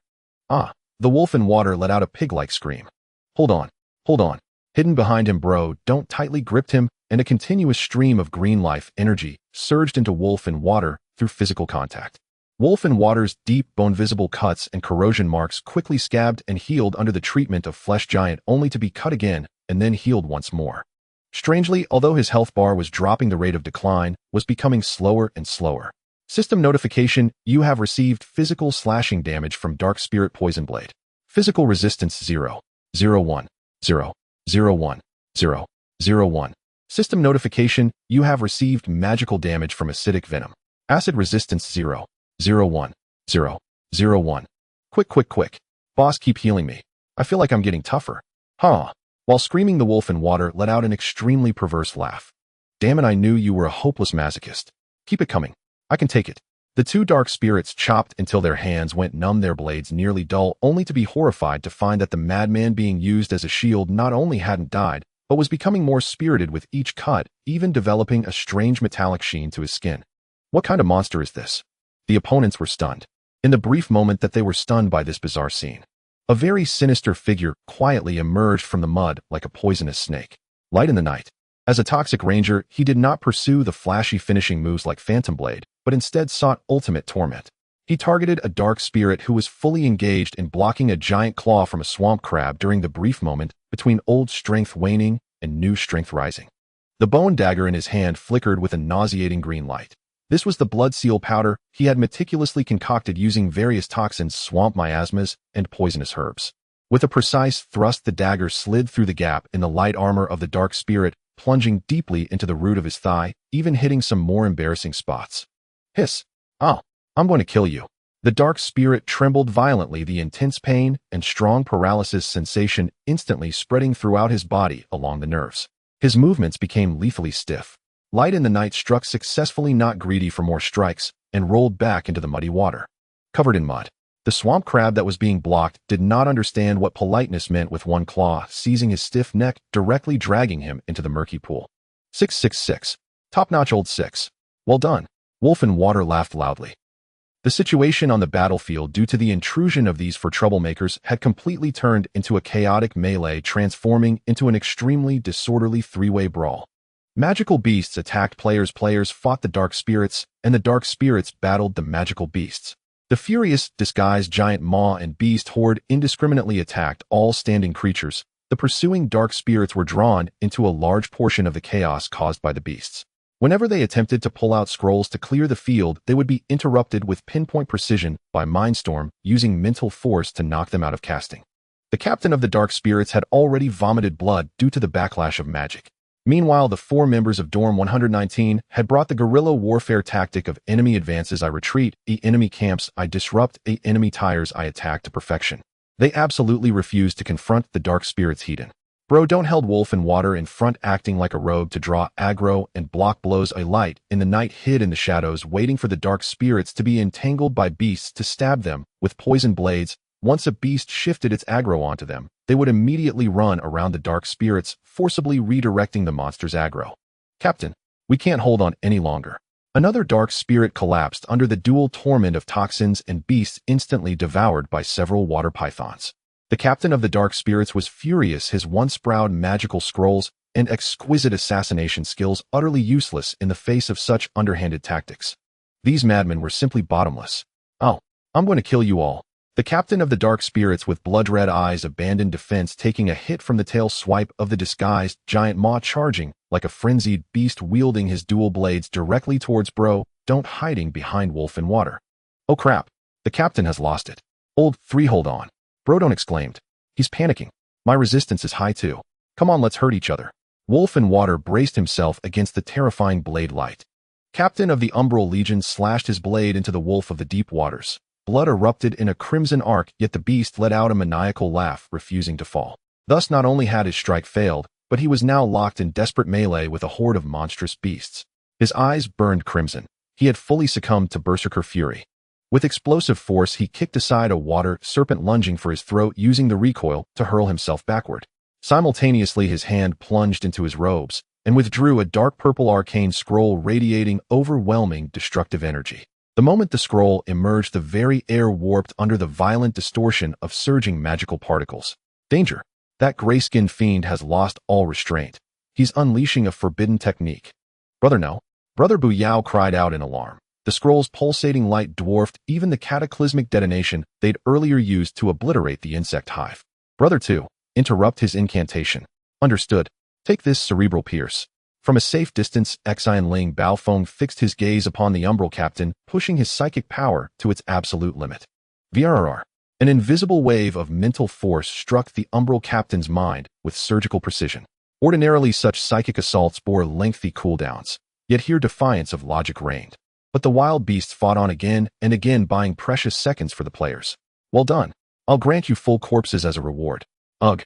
Ah! The wolf in water let out a pig-like scream. Hold on. Hold on. Hidden behind him, Bro don't tightly gripped him, and a continuous stream of green life energy surged into Wolf in water through physical contact. Wolf in water's deep, bone-visible cuts and corrosion marks quickly scabbed and healed under the treatment of Flesh Giant, only to be cut again and then healed once more. Strangely, although his health bar was dropping, the rate of decline was becoming slower and slower. System notification: you have received physical slashing damage from Dark Spirit Poison Blade. Physical resistance 0, 0, 1, 0, 0, 1, 0, 0, 1. System notification, you have received magical damage from acidic venom. Acid resistance 0, 0, 1, 0, 0, 1. Quick. Boss, keep healing me. I feel like I'm getting tougher. Huh. While screaming, the wolf in water let out an extremely perverse laugh. Damn it, I knew you were a hopeless masochist. Keep it coming. I can take it. The two dark spirits chopped until their hands went numb, their blades nearly dull, only to be horrified to find that the madman being used as a shield not only hadn't died, but was becoming more spirited with each cut, even developing a strange metallic sheen to his skin. What kind of monster is this? The opponents were stunned. In the brief moment that they were stunned by this bizarre scene, a very sinister figure quietly emerged from the mud like a poisonous snake. Light in the night. As a toxic ranger, he did not pursue the flashy finishing moves like Phantom Blade, but instead sought ultimate torment. He targeted a dark spirit who was fully engaged in blocking a giant claw from a swamp crab during the brief moment between old strength waning and new strength rising. The bone dagger in his hand flickered with a nauseating green light. This was the blood seal powder he had meticulously concocted using various toxins, swamp miasmas, and poisonous herbs. With a precise thrust, the dagger slid through the gap in the light armor of the dark spirit, plunging deeply into the root of his thigh, even hitting some more embarrassing spots. Hiss. Oh, I'm going to kill you. The dark spirit trembled violently, the intense pain and strong paralysis sensation instantly spreading throughout his body along the nerves. His movements became lethally stiff. Light in the night struck successfully, not greedy for more strikes, and rolled back into the muddy water. Covered in mud, the swamp crab that was being blocked did not understand what politeness meant, with one claw seizing his stiff neck, directly dragging him into the murky pool. 666. Top-notch old 6. Well done. Wolf in water laughed loudly. The situation on the battlefield, due to the intrusion of these four troublemakers, had completely turned into a chaotic melee, transforming into an extremely disorderly three-way brawl. Magical beasts attacked players fought the dark spirits, and the dark spirits battled the magical beasts. The furious, disguised giant maw and beast horde indiscriminately attacked all standing creatures. The pursuing dark spirits were drawn into a large portion of the chaos caused by the beasts. Whenever they attempted to pull out scrolls to clear the field, they would be interrupted with pinpoint precision by Mindstorm, using mental force to knock them out of casting. The captain of the dark spirits had already vomited blood due to the backlash of magic. Meanwhile, the four members of Dorm 119 had brought the guerrilla warfare tactic of enemy advances I retreat, enemy camps I disrupt, enemy tires I attack to perfection. They absolutely refused to confront the dark spirits heathen. Bro don't held wolf in water in front, acting like a rogue to draw aggro and block blows. A light in the night hid in the shadows, waiting for the dark spirits to be entangled by beasts to stab them with poison blades. Once a beast shifted its aggro onto them, they would immediately run around the dark spirits, forcibly redirecting the monster's aggro. Captain, we can't hold on any longer. Another dark spirit collapsed under the dual torment of toxins and beasts instantly devoured by several water pythons. The captain of the dark spirits was furious, his once proud magical scrolls and exquisite assassination skills utterly useless in the face of such underhanded tactics. These madmen were simply bottomless. Oh, I'm going to kill you all. The captain of the dark spirits with blood-red eyes abandoned defense, taking a hit from the tail swipe of the disguised giant maw, charging like a frenzied beast, wielding his dual blades directly towards Bro, don't, hiding behind wolf in water. Oh crap, the captain has lost it. Old 3, hold on. Bro don't exclaimed. He's panicking. My resistance is high too. Come on, let's hurt each other. Wolf in water braced himself against the terrifying blade light. Captain of the Umbral Legion slashed his blade into the wolf of the deep waters. Blood erupted in a crimson arc, yet the beast let out a maniacal laugh, refusing to fall. Thus, not only had his strike failed, but he was now locked in desperate melee with a horde of monstrous beasts. His eyes burned crimson. He had fully succumbed to berserker fury. With explosive force, he kicked aside a water serpent lunging for his throat, using the recoil to hurl himself backward. Simultaneously, his hand plunged into his robes and withdrew a dark purple arcane scroll radiating overwhelming destructive energy. The moment the scroll emerged, the very air warped under the violent distortion of surging magical particles. Danger! That gray-skinned fiend has lost all restraint. He's unleashing a forbidden technique. Brother no. Brother Bu Yao cried out in alarm. The scroll's pulsating light dwarfed even the cataclysmic detonation they'd earlier used to obliterate the insect hive. Brother 2, interrupt his incantation. Understood. Take this, cerebral pierce. From a safe distance, Xian Ling Baofeng fixed his gaze upon the Umbral captain, pushing his psychic power to its absolute limit. VRR. An invisible wave of mental force struck the umbral captain's mind with surgical precision. Ordinarily, such psychic assaults bore lengthy cooldowns, yet here defiance of logic reigned. But the wild beasts fought on again and again, buying precious seconds for the players. Well done. I'll grant you full corpses as a reward. Ugh.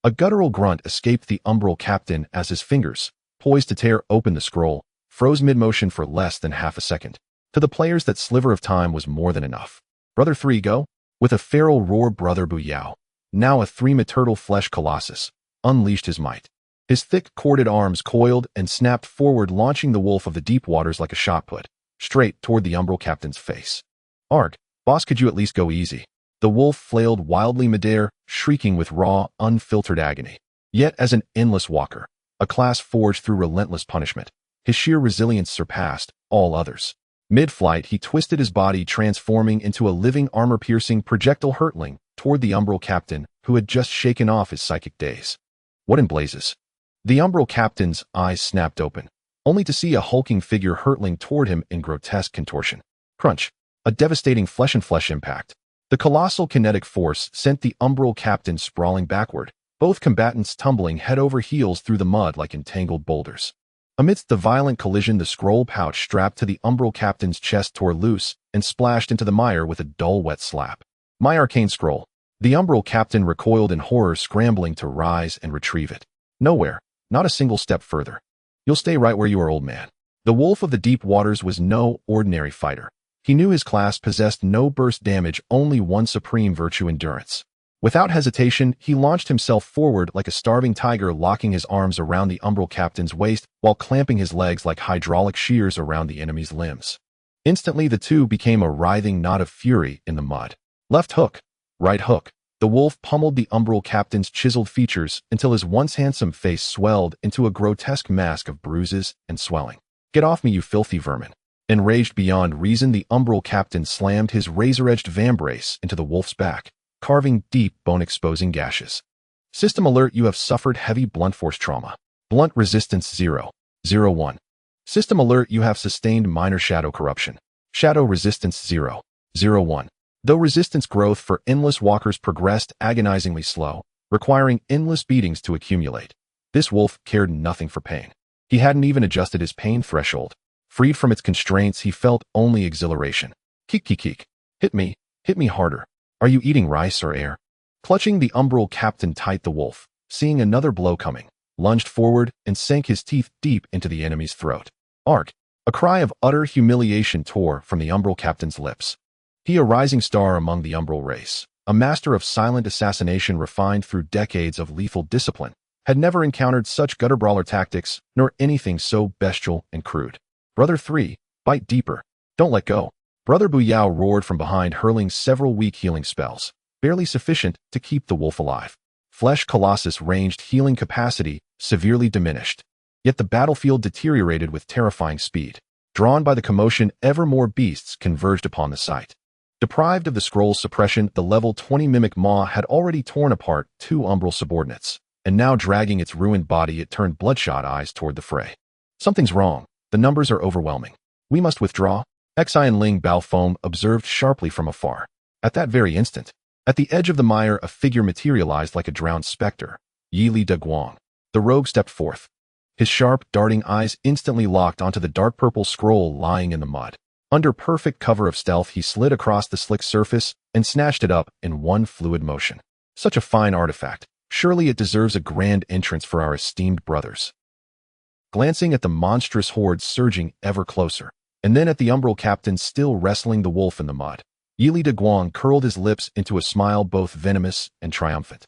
A guttural grunt escaped the umbral captain as his fingers, poised to tear open the scroll, froze mid-motion for less than half a second. To the players, that sliver of time was more than enough. Brother 3, go. With a feral roar, Brother Buyao, now a three-turtle flesh colossus, unleashed his might. His thick, corded arms coiled and snapped forward, launching the wolf of the deep waters like a shot put, straight toward the umbral captain's face. Arg, boss, could you at least go easy? The wolf flailed wildly midair, shrieking with raw, unfiltered agony. Yet as an endless walker, a class forged through relentless punishment, his sheer resilience surpassed all others. Mid-flight, he twisted his body, transforming into a living, armor-piercing projectile hurtling toward the umbral captain, who had just shaken off his psychic daze. What in blazes? The umbral captain's eyes snapped open, only to see a hulking figure hurtling toward him in grotesque contortion. Crunch. A devastating flesh-and-flesh impact. The colossal kinetic force sent the umbral captain sprawling backward, both combatants tumbling head over heels through the mud like entangled boulders. Amidst the violent collision, the scroll pouch strapped to the umbral captain's chest tore loose and splashed into the mire with a dull, wet slap. My arcane scroll. The umbral captain recoiled in horror, scrambling to rise and retrieve it. Nowhere, not a single step further. You'll stay right where you are, old man. The wolf of the deep waters was no ordinary fighter. He knew his class possessed no burst damage, only one supreme virtue: endurance. Without hesitation, he launched himself forward like a starving tiger, locking his arms around the umbral captain's waist while clamping his legs like hydraulic shears around the enemy's limbs. Instantly, the two became a writhing knot of fury in the mud. Left hook, right hook. The wolf pummeled the umbral captain's chiseled features until his once handsome face swelled into a grotesque mask of bruises and swelling. Get off me, you filthy vermin. Enraged beyond reason, the umbral captain slammed his razor-edged vambrace into the wolf's back, carving deep, bone-exposing gashes. System alert: you have suffered heavy blunt force trauma. Blunt resistance 0.01. System alert: you have sustained minor shadow corruption. Shadow resistance 0.01. Though resistance growth for endless walkers progressed agonizingly slow, requiring endless beatings to accumulate, this wolf cared nothing for pain. He hadn't even adjusted his pain threshold. Freed from its constraints, he felt only exhilaration. Keek, keek, keek. Hit me harder. Are you eating rice or air? Clutching the umbral captain tight, the wolf, seeing another blow coming, lunged forward and sank his teeth deep into the enemy's throat. Arg! A cry of utter humiliation tore from the umbral captain's lips. He, a rising star among the umbral race, a master of silent assassination refined through decades of lethal discipline, had never encountered such gutter brawler tactics, nor anything so bestial and crude. Brother 3, bite deeper. Don't let go. Brother Buyao roared from behind, hurling several weak healing spells, barely sufficient to keep the wolf alive. Flesh Colossus ranged healing capacity severely diminished. Yet the battlefield deteriorated with terrifying speed. Drawn by the commotion, ever more beasts converged upon the site. Deprived of the scroll's suppression, the level 20 mimic maw had already torn apart two umbral subordinates, and now dragging its ruined body, it turned bloodshot eyes toward the fray. Something's wrong. The numbers are overwhelming. We must withdraw. Xi and Ling Baofoam observed sharply from afar. At that very instant, at the edge of the mire, a figure materialized like a drowned specter. Yili de Guang. The rogue stepped forth. His sharp, darting eyes instantly locked onto the dark purple scroll lying in the mud. Under perfect cover of stealth, he slid across the slick surface and snatched it up in one fluid motion. Such a fine artifact. Surely it deserves a grand entrance for our esteemed brothers. Glancing at the monstrous horde surging ever closer, and then at the umbral captain still wrestling the wolf in the mud, Yili de Guang curled his lips into a smile both venomous and triumphant.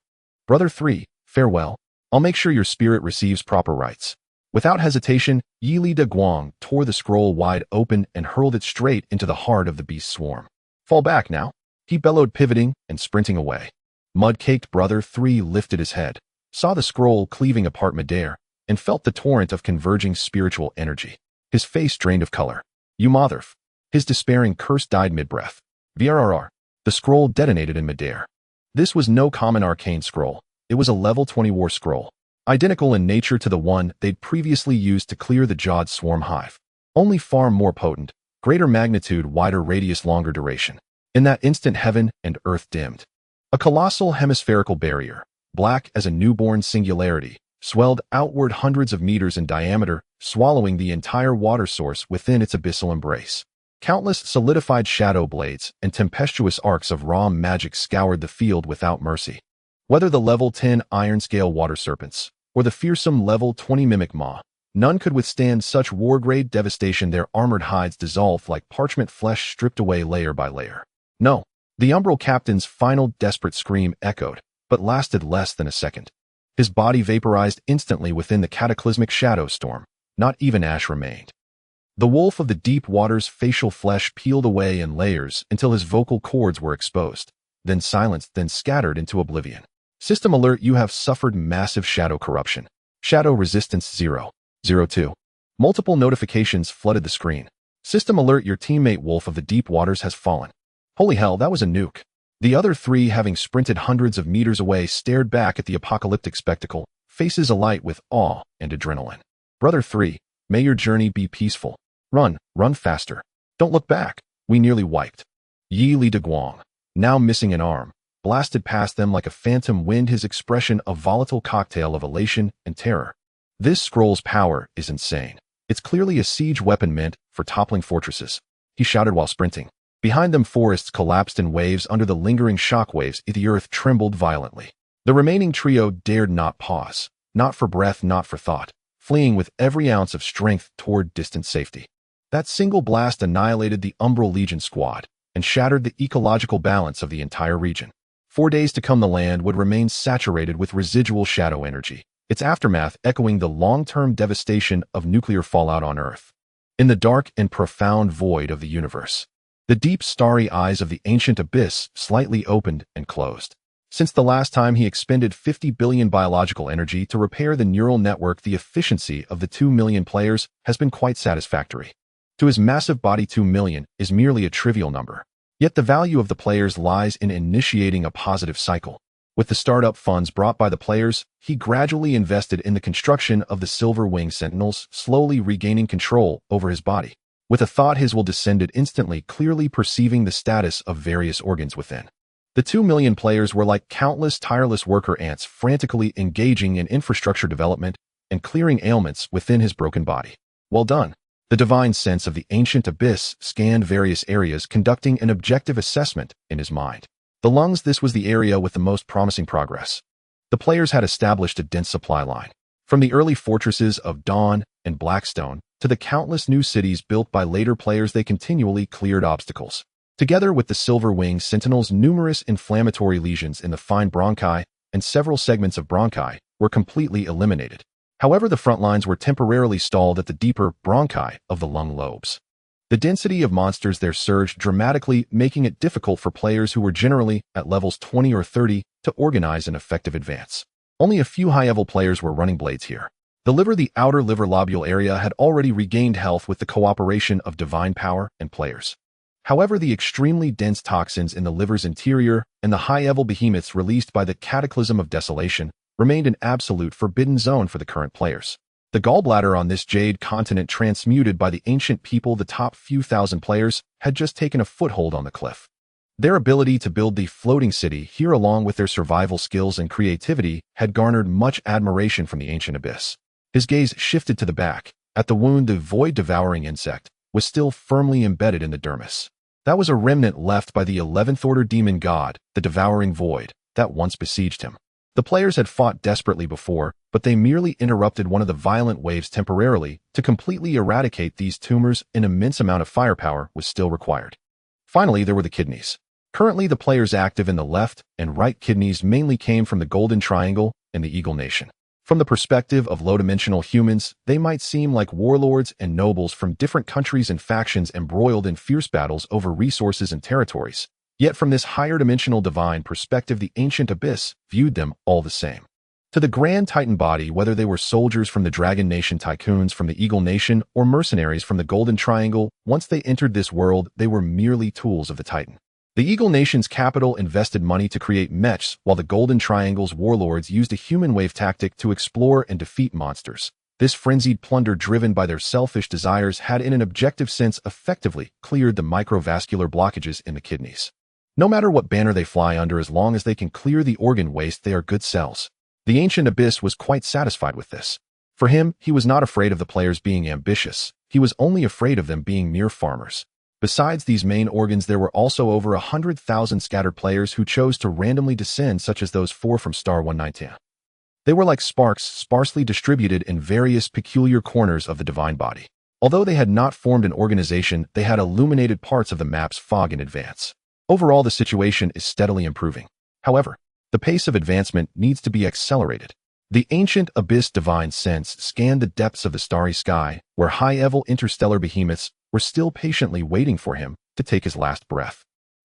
Brother 3, farewell. I'll make sure your spirit receives proper rites. Without hesitation, Yili de Guang tore the scroll wide open and hurled it straight into the heart of the beast swarm. Fall back now, he bellowed, pivoting and sprinting away. Mud-caked Brother 3 lifted his head, saw the scroll cleaving apart midair, and felt the torrent of converging spiritual energy. His face drained of color. You motherf. His despairing curse died mid-breath. VRRR. The scroll detonated in midair. This was no common arcane scroll. It was a level 20 war scroll, identical in nature to the one they'd previously used to clear the Jawed swarm hive. Only far more potent, greater magnitude, wider radius, longer duration. In that instant, heaven and earth dimmed. A colossal hemispherical barrier, black as a newborn singularity, swelled outward hundreds of meters in diameter, swallowing the entire water source within its abyssal embrace. Countless solidified shadow blades and tempestuous arcs of raw magic scoured the field without mercy. Whether the level 10 iron-scale water serpents or the fearsome level 20 mimic maw, none could withstand such war-grade devastation. Their armored hides dissolved like parchment flesh stripped away layer by layer. No, the Umbral captain's final desperate scream echoed, but lasted less than a second. His body vaporized instantly within the cataclysmic shadow storm. Not even ash remained. The wolf of the deep waters' facial flesh peeled away in layers until his vocal cords were exposed, then silenced, then scattered into oblivion. System alert: you have suffered massive shadow corruption. Shadow resistance 002. Multiple notifications flooded the screen. System alert: your teammate Wolf of the Deep Waters has fallen. Holy hell, that was a nuke. The other three, having sprinted hundreds of meters away, stared back at the apocalyptic spectacle, faces alight with awe and adrenaline. Brother 3, may your journey be peaceful. Run faster. Don't look back. We nearly wiped. Yi Li de Guang, now missing an arm, blasted past them like a phantom wind, his expression a volatile cocktail of elation and terror. This scroll's power is insane. It's clearly a siege weapon meant for toppling fortresses. He shouted while sprinting. Behind them, forests collapsed in waves under the lingering shockwaves. The earth trembled violently. The remaining trio dared not pause, not for breath, not for thought, fleeing with every ounce of strength toward distant safety. That single blast annihilated the Umbral Legion squad and shattered the ecological balance of the entire region. 4 days to come, the land would remain saturated with residual shadow energy, its aftermath echoing the long-term devastation of nuclear fallout on Earth. In the dark and profound void of the universe, the deep starry eyes of the ancient abyss slightly opened and closed. Since the last time he expended 50 billion biological energy to repair the neural network, the efficiency of the 2 million players has been quite satisfactory. To his massive body, 2 million is merely a trivial number. Yet the value of the players lies in initiating a positive cycle. With the startup funds brought by the players, he gradually invested in the construction of the Silver Wing Sentinels, slowly regaining control over his body. With a thought, his will descended instantly, clearly perceiving the status of various organs within. The 2 million players were like countless tireless worker ants, frantically engaging in infrastructure development and clearing ailments within his broken body. Well done. The divine sense of the ancient abyss scanned various areas, conducting an objective assessment in his mind. The lungs: this was the area with the most promising progress. The players had established a dense supply line. From the early fortresses of Dawn and Blackstone to the countless new cities built by later players, they continually cleared obstacles. Together with the Silver Wing Sentinels, numerous inflammatory lesions in the fine bronchi and several segments of bronchi were completely eliminated. However, the front lines were temporarily stalled at the deeper bronchi of the lung lobes. The density of monsters there surged dramatically, making it difficult for players who were generally at levels 20 or 30 to organize an effective advance. Only a few high-level players were running blades here. The liver, the outer liver lobule area, had already regained health with the cooperation of divine power and players. However, the extremely dense toxins in the liver's interior and the high-level behemoths released by the cataclysm of desolation remained an absolute forbidden zone for the current players. The gallbladder on this jade continent, transmuted by the ancient people, the top few thousand players, had just taken a foothold on the cliff. Their ability to build the floating city here, along with their survival skills and creativity, had garnered much admiration from the ancient abyss. His gaze shifted to the back. At the wound, the void-devouring insect was still firmly embedded in the dermis. That was a remnant left by the 11th Order demon god, the devouring void, that once besieged him. The players had fought desperately before, but they merely interrupted one of the violent waves temporarily. To completely eradicate these tumors, an immense amount of firepower was still required. Finally, there were the kidneys. Currently, the players active in the left and right kidneys mainly came from the Golden Triangle and the Eagle Nation. From the perspective of low-dimensional humans, they might seem like warlords and nobles from different countries and factions embroiled in fierce battles over resources and territories. Yet from this higher-dimensional divine perspective, the ancient abyss viewed them all the same. To the Grand Titan body, whether they were soldiers from the Dragon Nation, tycoons from the Eagle Nation, or mercenaries from the Golden Triangle, once they entered this world, they were merely tools of the Titan. The Eagle Nation's capital invested money to create mechs, while the Golden Triangle's warlords used a human wave tactic to explore and defeat monsters. This frenzied plunder, driven by their selfish desires, had in an objective sense effectively cleared the microvascular blockages in the kidneys. No matter what banner they fly under, as long as they can clear the organ waste, they are good cells. The ancient abyss was quite satisfied with this. For him, he was not afraid of the players being ambitious. He was only afraid of them being mere farmers. Besides these main organs, there were also over 100,000 scattered players who chose to randomly descend, such as those 4 from Star 119. They were like sparks, sparsely distributed in various peculiar corners of the divine body. Although they had not formed an organization, they had illuminated parts of the map's fog in advance. Overall, the situation is steadily improving. However, the pace of advancement needs to be accelerated. The ancient abyss divine sense scanned the depths of the starry sky, where high-level interstellar behemoths were still patiently waiting for him to take his last breath.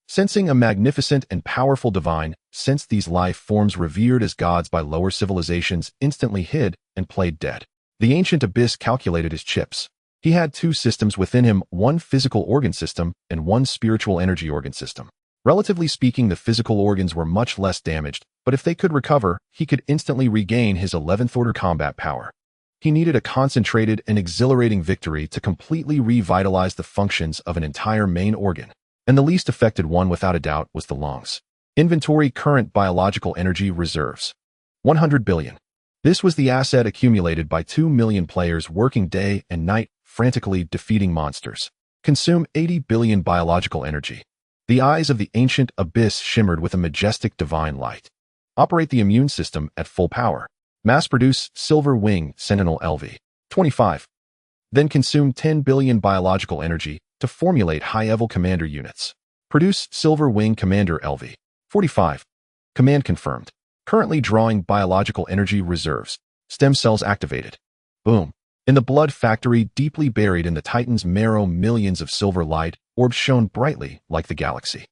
Sensing a magnificent and powerful divine sense, these life forms revered as gods by lower civilizations instantly hid and played dead. The ancient abyss calculated his chips. He had 2 systems within him, one physical organ system and one spiritual energy organ system. Relatively speaking, the physical organs were much less damaged, but if they could recover, he could instantly regain his 11th order combat power. He needed a concentrated and exhilarating victory to completely revitalize the functions of an entire main organ, and the least affected one without a doubt was the lungs. Inventory current biological energy reserves. 100 billion. This was the asset accumulated by 2 million players working day and night, frantically defeating monsters. Consume 80 billion biological energy. The eyes of the ancient abyss shimmered with a majestic divine light. Operate the immune system at full power. Mass-produce Silver Wing Sentinel LV. 25. Then consume 10 billion biological energy to formulate high-level commander units. Produce Silver Wing Commander LV. 45. Command confirmed. Currently drawing biological energy reserves. Stem cells activated. Boom. In the blood factory deeply buried in the Titan's marrow, millions of silver light orbs shone brightly like the galaxy.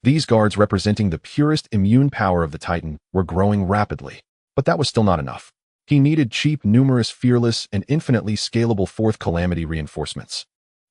These guards, representing the purest immune power of the Titan, were growing rapidly. But that was still not enough. He needed cheap, numerous, fearless, and infinitely scalable 4th calamity reinforcements.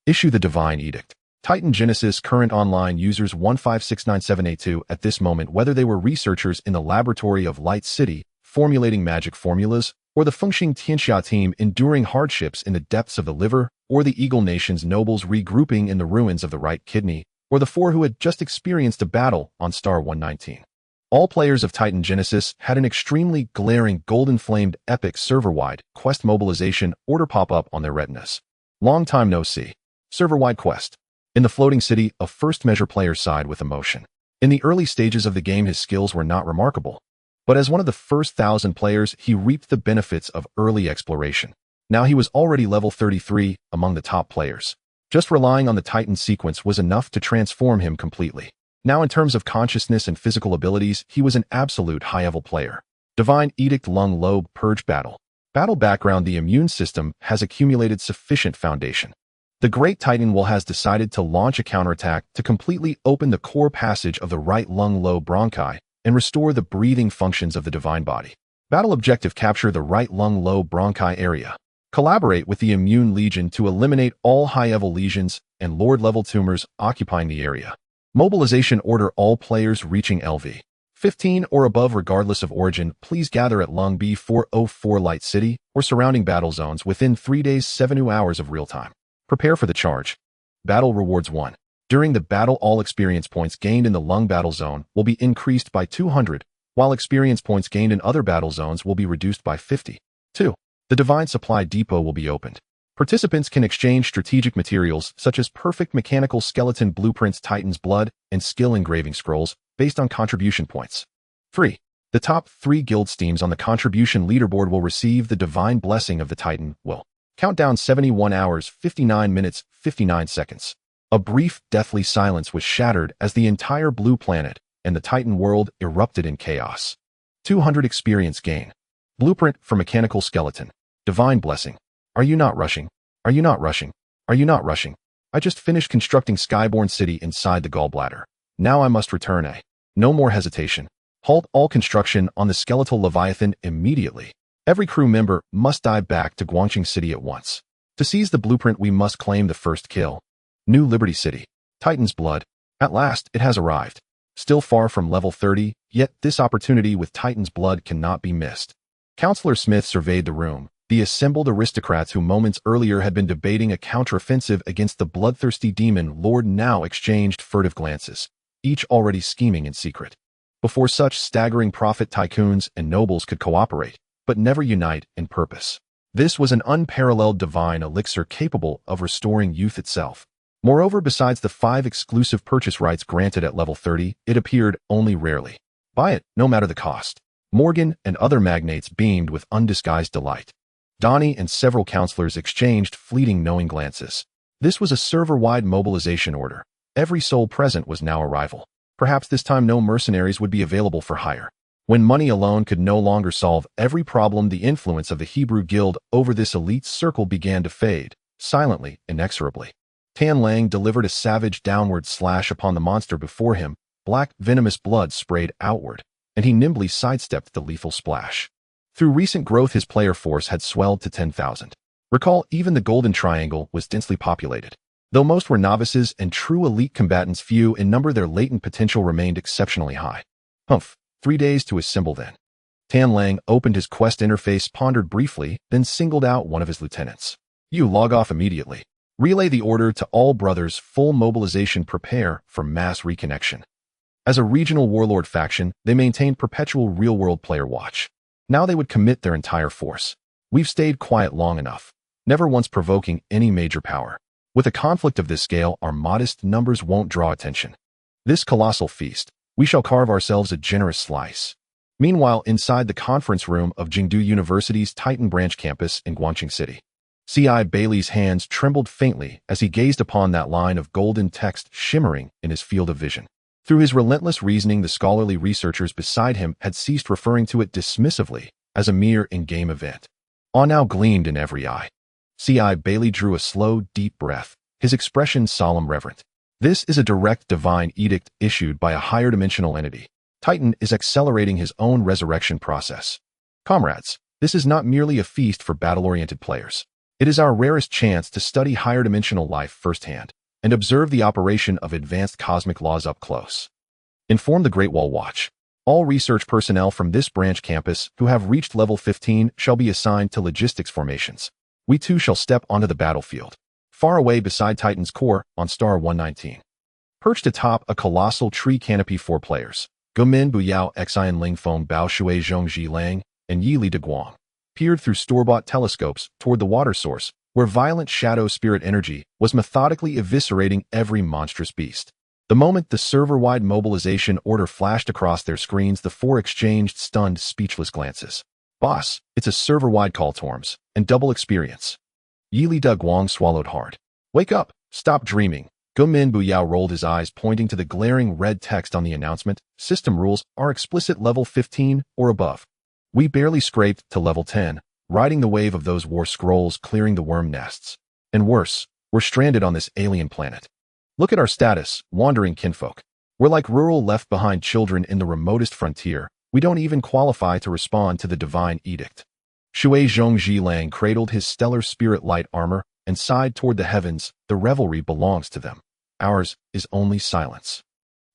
Issue the Divine Edict. Titan Genesis current online users 1569782 at this moment, whether they were researchers in the laboratory of Light City, formulating magic formulas, or the Fengxing Tianxia team enduring hardships in the depths of the liver, or the Eagle Nation's nobles regrouping in the ruins of the right kidney, or the 4 who had just experienced a battle on Star 119. All players of Titan Genesis had an extremely glaring golden-flamed epic server-wide quest mobilization order pop up on their retinas. Long time no see. Server-wide quest. In the floating city, a first measure player sighed with emotion. In the early stages of the game, his skills were not remarkable. But as one of the first 1,000 players, he reaped the benefits of early exploration. Now he was already level 33 among the top players. Just relying on the Titan sequence was enough to transform him completely. Now in terms of consciousness and physical abilities, he was an absolute high-level player. Divine Edict Lung Lobe Purge Battle. Battle background. The immune system has accumulated sufficient foundation. The Great Titan Will has decided to launch a counterattack to completely open the core passage of the right lung lobe bronchi and restore the breathing functions of the divine body. Battle objective. Capture the right lung lobe bronchi area. Collaborate with the Immune Legion to eliminate all high-level lesions and Lord-level tumors occupying the area. Mobilization order. All players reaching LV 15 or above regardless of origin, please gather at Lung B404 Light City or surrounding battle zones within 3 days 7 hours of real time. Prepare for the charge. Battle rewards 1. During the battle, all experience points gained in the Lung battle zone will be increased by 200, while experience points gained in other battle zones will be reduced by 50. 2. The Divine Supply Depot will be opened. Participants can exchange strategic materials such as perfect mechanical skeleton blueprints, Titan's blood, and skill engraving scrolls based on contribution points. 3. The top 3 guild teams on the contribution leaderboard will receive the Divine Blessing of the Titan Will. Countdown 71 hours, 59 minutes, 59 seconds. A brief, deathly silence was shattered as the entire blue planet and the Titan world erupted in chaos. 200 experience gain. Blueprint for mechanical skeleton. Divine Blessing. Are you not rushing? Are you not rushing? Are you not rushing? I just finished constructing Skyborn City inside the gallbladder. Now I must return. No more hesitation. Halt all construction on the skeletal Leviathan immediately. Every crew member must dive back to Guangxing City at once. To seize the blueprint, we must claim the first kill. New Liberty City. Titan's blood. At last, it has arrived. Still far from level 30, yet this opportunity with Titan's blood cannot be missed. Counselor Smith surveyed the room. The assembled aristocrats who moments earlier had been debating a counteroffensive against the bloodthirsty demon lord now exchanged furtive glances. each already scheming in secret. Before such staggering profit, tycoons and nobles could cooperate, but never unite in purpose. This was an unparalleled divine elixir capable of restoring youth itself. Moreover, besides the 5 exclusive purchase rights granted at level 30, it appeared only rarely. Buy it, no matter the cost. Morgan and other magnates beamed with undisguised delight. Donnie and several counselors exchanged fleeting knowing glances. This was a server-wide mobilization order. Every soul present was now a rival. Perhaps this time no mercenaries would be available for hire. When money alone could no longer solve every problem, the influence of the Hebrew Guild over this elite circle began to fade, silently, inexorably. Tan Lang delivered a savage downward slash upon the monster before him. Black, venomous blood sprayed outward, and he nimbly sidestepped the lethal splash. Through recent growth, his player force had swelled to 10,000. Recall, even the Golden Triangle was densely populated. Though most were novices and true elite combatants, few in number, their latent potential remained exceptionally high. 3 days to assemble then. Tan Lang opened his quest interface, pondered briefly, then singled out one of his lieutenants. You log off immediately. Relay the order to all brothers, full mobilization, prepare for mass reconnection. As a regional warlord faction, they maintained perpetual real-world player watch. Now they would commit their entire force. We've stayed quiet long enough, never once provoking any major power. With a conflict of this scale, our modest numbers won't draw attention. This colossal feast, we shall carve ourselves a generous slice. Meanwhile, inside the conference room of Jingdu University's Titan Branch campus in Guangqing City, C.I. Bailey's hands trembled faintly as he gazed upon that line of golden text shimmering in his field of vision. Through his relentless reasoning, the scholarly researchers beside him had ceased referring to it dismissively as a mere in-game event. Awe now gleamed in every eye. C.I. Bailey drew a slow, deep breath, his expression solemn, reverent. This is a direct divine edict issued by a higher dimensional entity. Titan is accelerating his own resurrection process. Comrades, this is not merely a feast for battle-oriented players. It is our rarest chance to study higher dimensional life firsthand and observe the operation of advanced cosmic laws up close. Inform the Great Wall Watch. All research personnel from this branch campus who have reached level 15 shall be assigned to logistics formations. We too shall step onto the battlefield, far away beside Titan's core on star 119. Perched atop a colossal tree canopy, 4 players, Gumin Buyao, Xian Lingfeng, Bao Shui, Zhongji Lang, and Yili de Guang, peered through store-bought telescopes toward the water source, where violent shadow spirit energy was methodically eviscerating every monstrous beast. The moment the server-wide mobilization order flashed across their screens, the 4 exchanged stunned, speechless glances. Boss, it's a server-wide call, Torms, and double experience. Yili de Guang swallowed hard. Wake up, stop dreaming. Gumin Buyao rolled his eyes, pointing to the glaring red text on the announcement. System rules are explicit: level 15 or above. We barely scraped to level 10, riding the wave of those war scrolls, clearing the worm nests. And worse, we're stranded on this alien planet. Look at our status, wandering kinfolk. We're like rural left-behind children in the remotest frontier. We don't even qualify to respond to the divine edict. Shui Zhongji Lang cradled his stellar spirit light armor and sighed toward the heavens. The revelry belongs to them. Ours is only silence.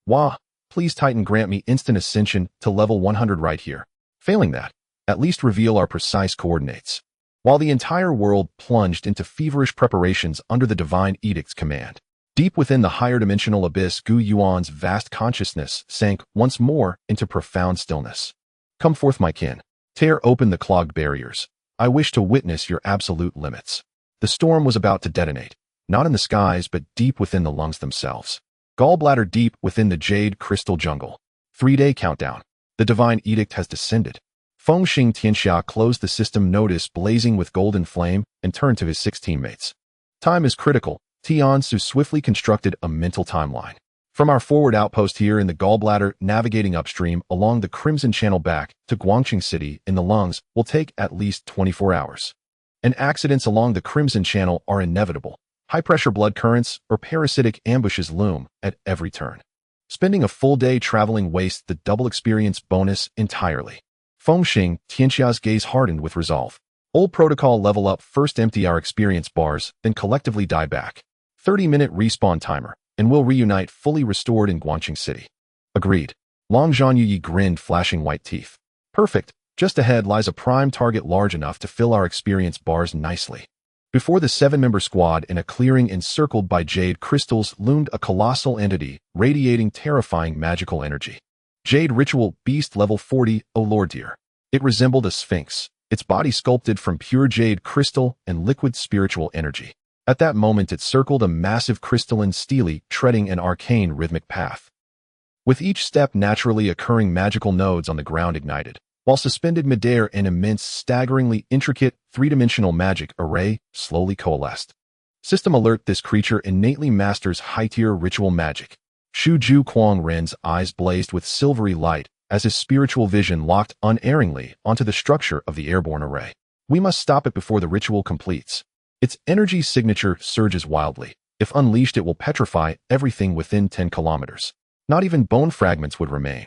Wah, please Titan, grant me instant ascension to level 100 right here. Failing that, at least reveal our precise coordinates. While the entire world plunged into feverish preparations under the divine edict's command, deep within the higher dimensional abyss, Gu Yuan's vast consciousness sank once more into profound stillness. Come forth, my kin. Tear open the clogged barriers. I wish to witness your absolute limits. The storm was about to detonate, not in the skies but deep within the lungs themselves. Gallbladder deep within the jade crystal jungle. 3-day countdown. The divine edict has descended. Fengxing Tianxia closed the system notice blazing with golden flame and turned to his 6 teammates. Time is critical. Tian Su swiftly constructed a mental timeline. From our forward outpost here in the Gallbladder, navigating upstream along the Crimson Channel back to Guangqing City in the lungs will take at least 24 hours. And accidents along the Crimson Channel are inevitable. High-pressure blood currents or parasitic ambushes loom at every turn. Spending a full day traveling wastes the double experience bonus entirely. Fengxing Tianxia's gaze hardened with resolve. Old protocol: level up first, empty our experience bars, then collectively die back. 30-minute respawn timer, and we'll reunite fully restored in Guangqing City. Agreed. Long Zhanyuyi grinned, flashing white teeth. Perfect. Just ahead lies a prime target large enough to fill our experience bars nicely. Before the 7-member squad in a clearing encircled by jade crystals loomed a colossal entity, radiating terrifying magical energy. Jade Ritual Beast Level 40, O Lord Dear. It resembled a sphinx, its body sculpted from pure jade crystal and liquid spiritual energy. At that moment it circled a massive crystalline stele, treading an arcane rhythmic path. With each step naturally occurring magical nodes on the ground ignited, while suspended midair an immense, staggeringly intricate, three-dimensional magic array slowly coalesced. System alert: this creature innately masters high-tier ritual magic. Shu Ju Kuang Ren's eyes blazed with silvery light as his spiritual vision locked unerringly onto the structure of the airborne array. We must stop it before the ritual completes. Its energy signature surges wildly. If unleashed, it will petrify everything within 10 kilometers. Not even bone fragments would remain.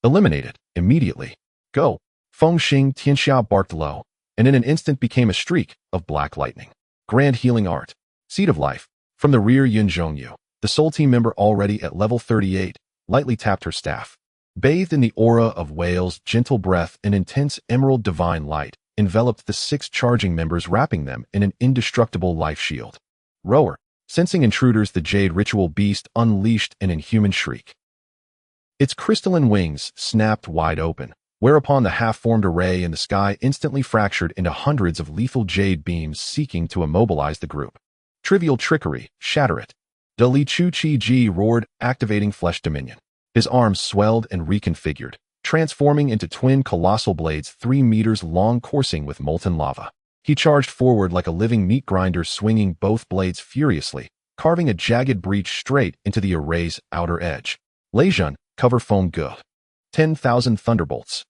Eliminate it, immediately. Go! Feng Xing Tianxia barked low, and in an instant became a streak of black lightning. Grand healing art. Seed of life. From the rear, Yun Zhongyu, the Soul Team member already at level 38, lightly tapped her staff. Bathed in the aura of Whale's gentle breath, an intense emerald divine light enveloped the 6 charging members, wrapping them in an indestructible life shield. Rower. Sensing intruders, the Jade Ritual Beast unleashed an inhuman shriek. Its crystalline wings snapped wide open, whereupon the half-formed array in the sky instantly fractured into hundreds of lethal jade beams seeking to immobilize the group. Trivial trickery, shatter it. De Li Chu Chi Ji roared, activating Flesh Dominion. His arms swelled and reconfigured, transforming into twin colossal blades 3 meters long, coursing with molten lava. He charged forward like a living meat grinder, swinging both blades furiously, carving a jagged breach straight into the array's outer edge. Lei Jun, cover Feng Ge. 10,000 thunderbolts.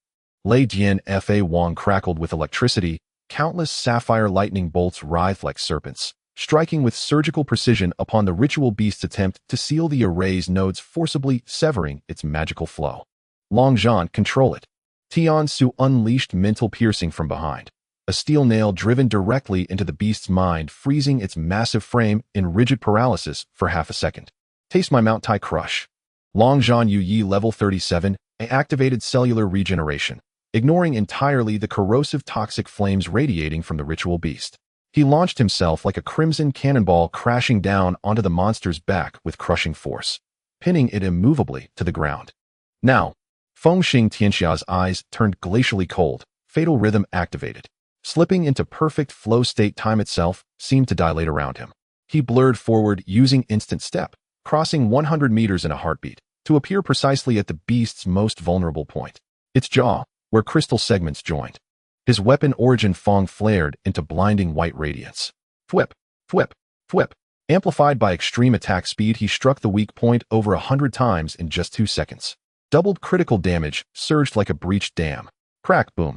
Lei Dian Fa Wang crackled with electricity, countless sapphire lightning bolts writhed like serpents, striking with surgical precision upon the ritual beast's attempt to seal the array's nodes, forcibly severing its magical flow. Long Zhan, control it. Tian Su unleashed mental piercing from behind. A steel nail driven directly into the beast's mind, freezing its massive frame in rigid paralysis for half a second. Taste my Mount Tai Crush. Long Zhan Yu Yi level 37, activated cellular regeneration, ignoring entirely the corrosive toxic flames radiating from the ritual beast. He launched himself like a crimson cannonball, crashing down onto the monster's back with crushing force, pinning it immovably to the ground. Now, Feng Xing Tianxia's eyes turned glacially cold, fatal rhythm activated. Slipping into perfect flow state, time itself seemed to dilate around him. He blurred forward using instant step, crossing 100 meters in a heartbeat, to appear precisely at the beast's most vulnerable point, its jaw, where crystal segments joined. His weapon origin Fong flared into blinding white radiance. Thwip, thwip, thwip. Amplified by extreme attack speed, he struck the weak point over 100 times in just 2 seconds. Doubled critical damage surged like a breached dam. Crack, boom.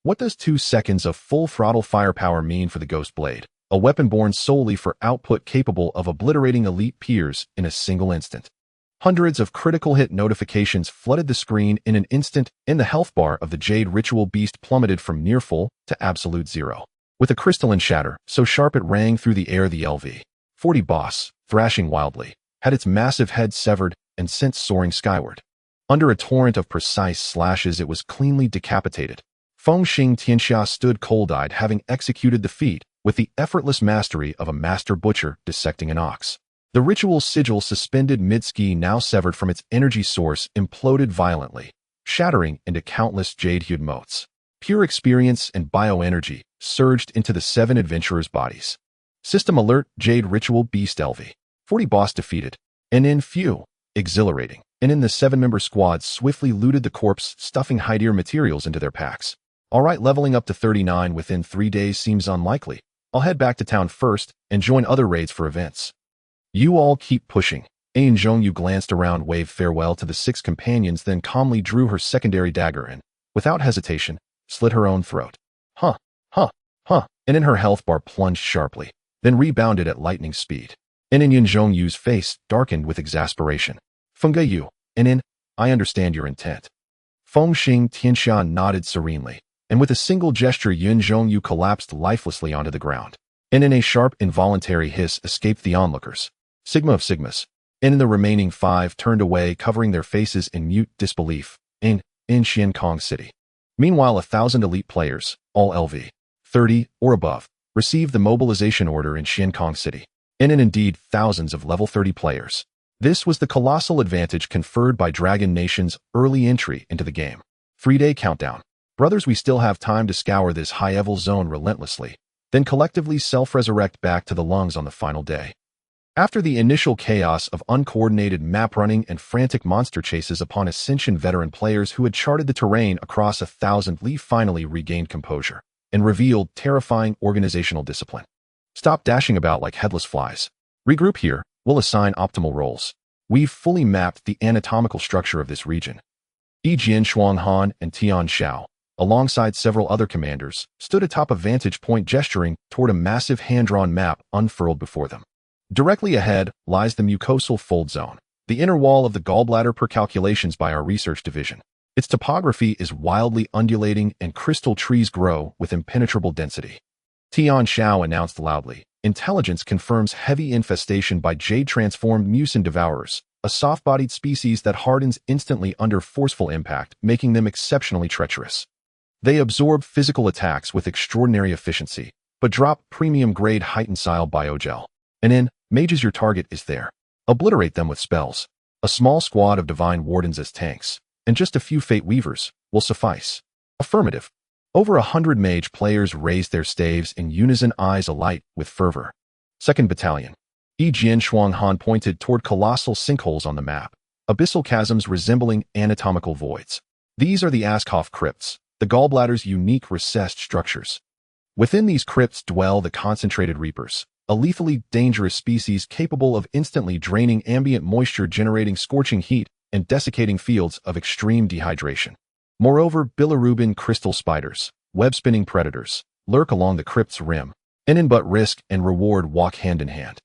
What does 2 seconds of full throttle firepower mean for the Ghost Blade? A weapon born solely for output capable of obliterating elite peers in a single instant. Hundreds of critical hit notifications flooded the screen in an instant, and the health bar of the Jade Ritual Beast plummeted from near full to absolute zero. With a crystalline shatter, so sharp it rang through the air, the LV-40 boss, thrashing wildly, had its massive head severed and sent soaring skyward. Under a torrent of precise slashes, it was cleanly decapitated. Feng Xing Tianxia stood cold-eyed, having executed the feat with the effortless mastery of a master butcher dissecting an ox. The ritual sigil suspended mid-ski, now severed from its energy source, imploded violently, shattering into countless jade-hued motes. Pure experience and bioenergy surged into the 7 adventurers' bodies. System alert: Jade Ritual Beast LV-40 boss defeated. And in few, exhilarating. And in the 7-member squad swiftly looted the corpse, stuffing high-tier materials into their packs. Alright, leveling up to 39 within 3 days seems unlikely. I'll head back to town first and join other raids for events. You all keep pushing. Ain Zhongyu glanced around, waved farewell to the 6 companions, then calmly drew her secondary dagger and, without hesitation, slit her own throat. Huh, and in her health bar plunged sharply, then rebounded at lightning speed. And in Yin Zhongyu's face darkened with exasperation. Fengge Yu, and I understand your intent. Feng Xing Tianxia nodded serenely, and with a single gesture Yun Zhongyu collapsed lifelessly onto the ground. And in a sharp, involuntary hiss escaped the onlookers. Sigma of Sigmas. And in the remaining 5 turned away, covering their faces in mute disbelief, in Xiankong City. Meanwhile, 1,000 elite players, all LV-30 or above, received the mobilization order in Xiankong City, and indeed thousands of level 30 players. This was the colossal advantage conferred by Dragon Nation's early entry into the game. 3-day countdown. Brothers, we still have time to scour this high-level zone relentlessly, then collectively self-resurrect back to the lungs on the final day. After the initial chaos of uncoordinated map running and frantic monster chases upon Ascension veteran players who had charted the terrain across 1,000 li finally regained composure and revealed terrifying organizational discipline. Stop dashing about like headless flies. Regroup here, we'll assign optimal roles. We've fully mapped the anatomical structure of this region. Jian Shuanghan and Tian Xiao, alongside several other commanders, stood atop a vantage point gesturing toward a massive hand-drawn map unfurled before them. Directly ahead lies the mucosal fold zone, the inner wall of the gallbladder per calculations by our research division. Its topography is wildly undulating and crystal trees grow with impenetrable density. Tian Xiao announced loudly, intelligence confirms heavy infestation by jade-transformed mucin devourers, a soft-bodied species that hardens instantly under forceful impact, making them exceptionally treacherous. They absorb physical attacks with extraordinary efficiency, but drop premium-grade heightened style biogel. And in, mages, your target is there. Obliterate them with spells. A small squad of divine wardens as tanks, and just a few fate weavers, will suffice. Affirmative. Over 100 mage players raised their staves in unison, eyes alight with fervor. 2nd Battalion. Jian Shuanghan pointed toward colossal sinkholes on the map, abyssal chasms resembling anatomical voids. These are the Askhoff crypts, the gallbladder's unique recessed structures. Within these crypts dwell the concentrated reapers, a lethally dangerous species capable of instantly draining ambient moisture, generating scorching heat and desiccating fields of extreme dehydration. Moreover, bilirubin crystal spiders, web-spinning predators, lurk along the crypt's rim, and in but risk and reward walk hand in hand.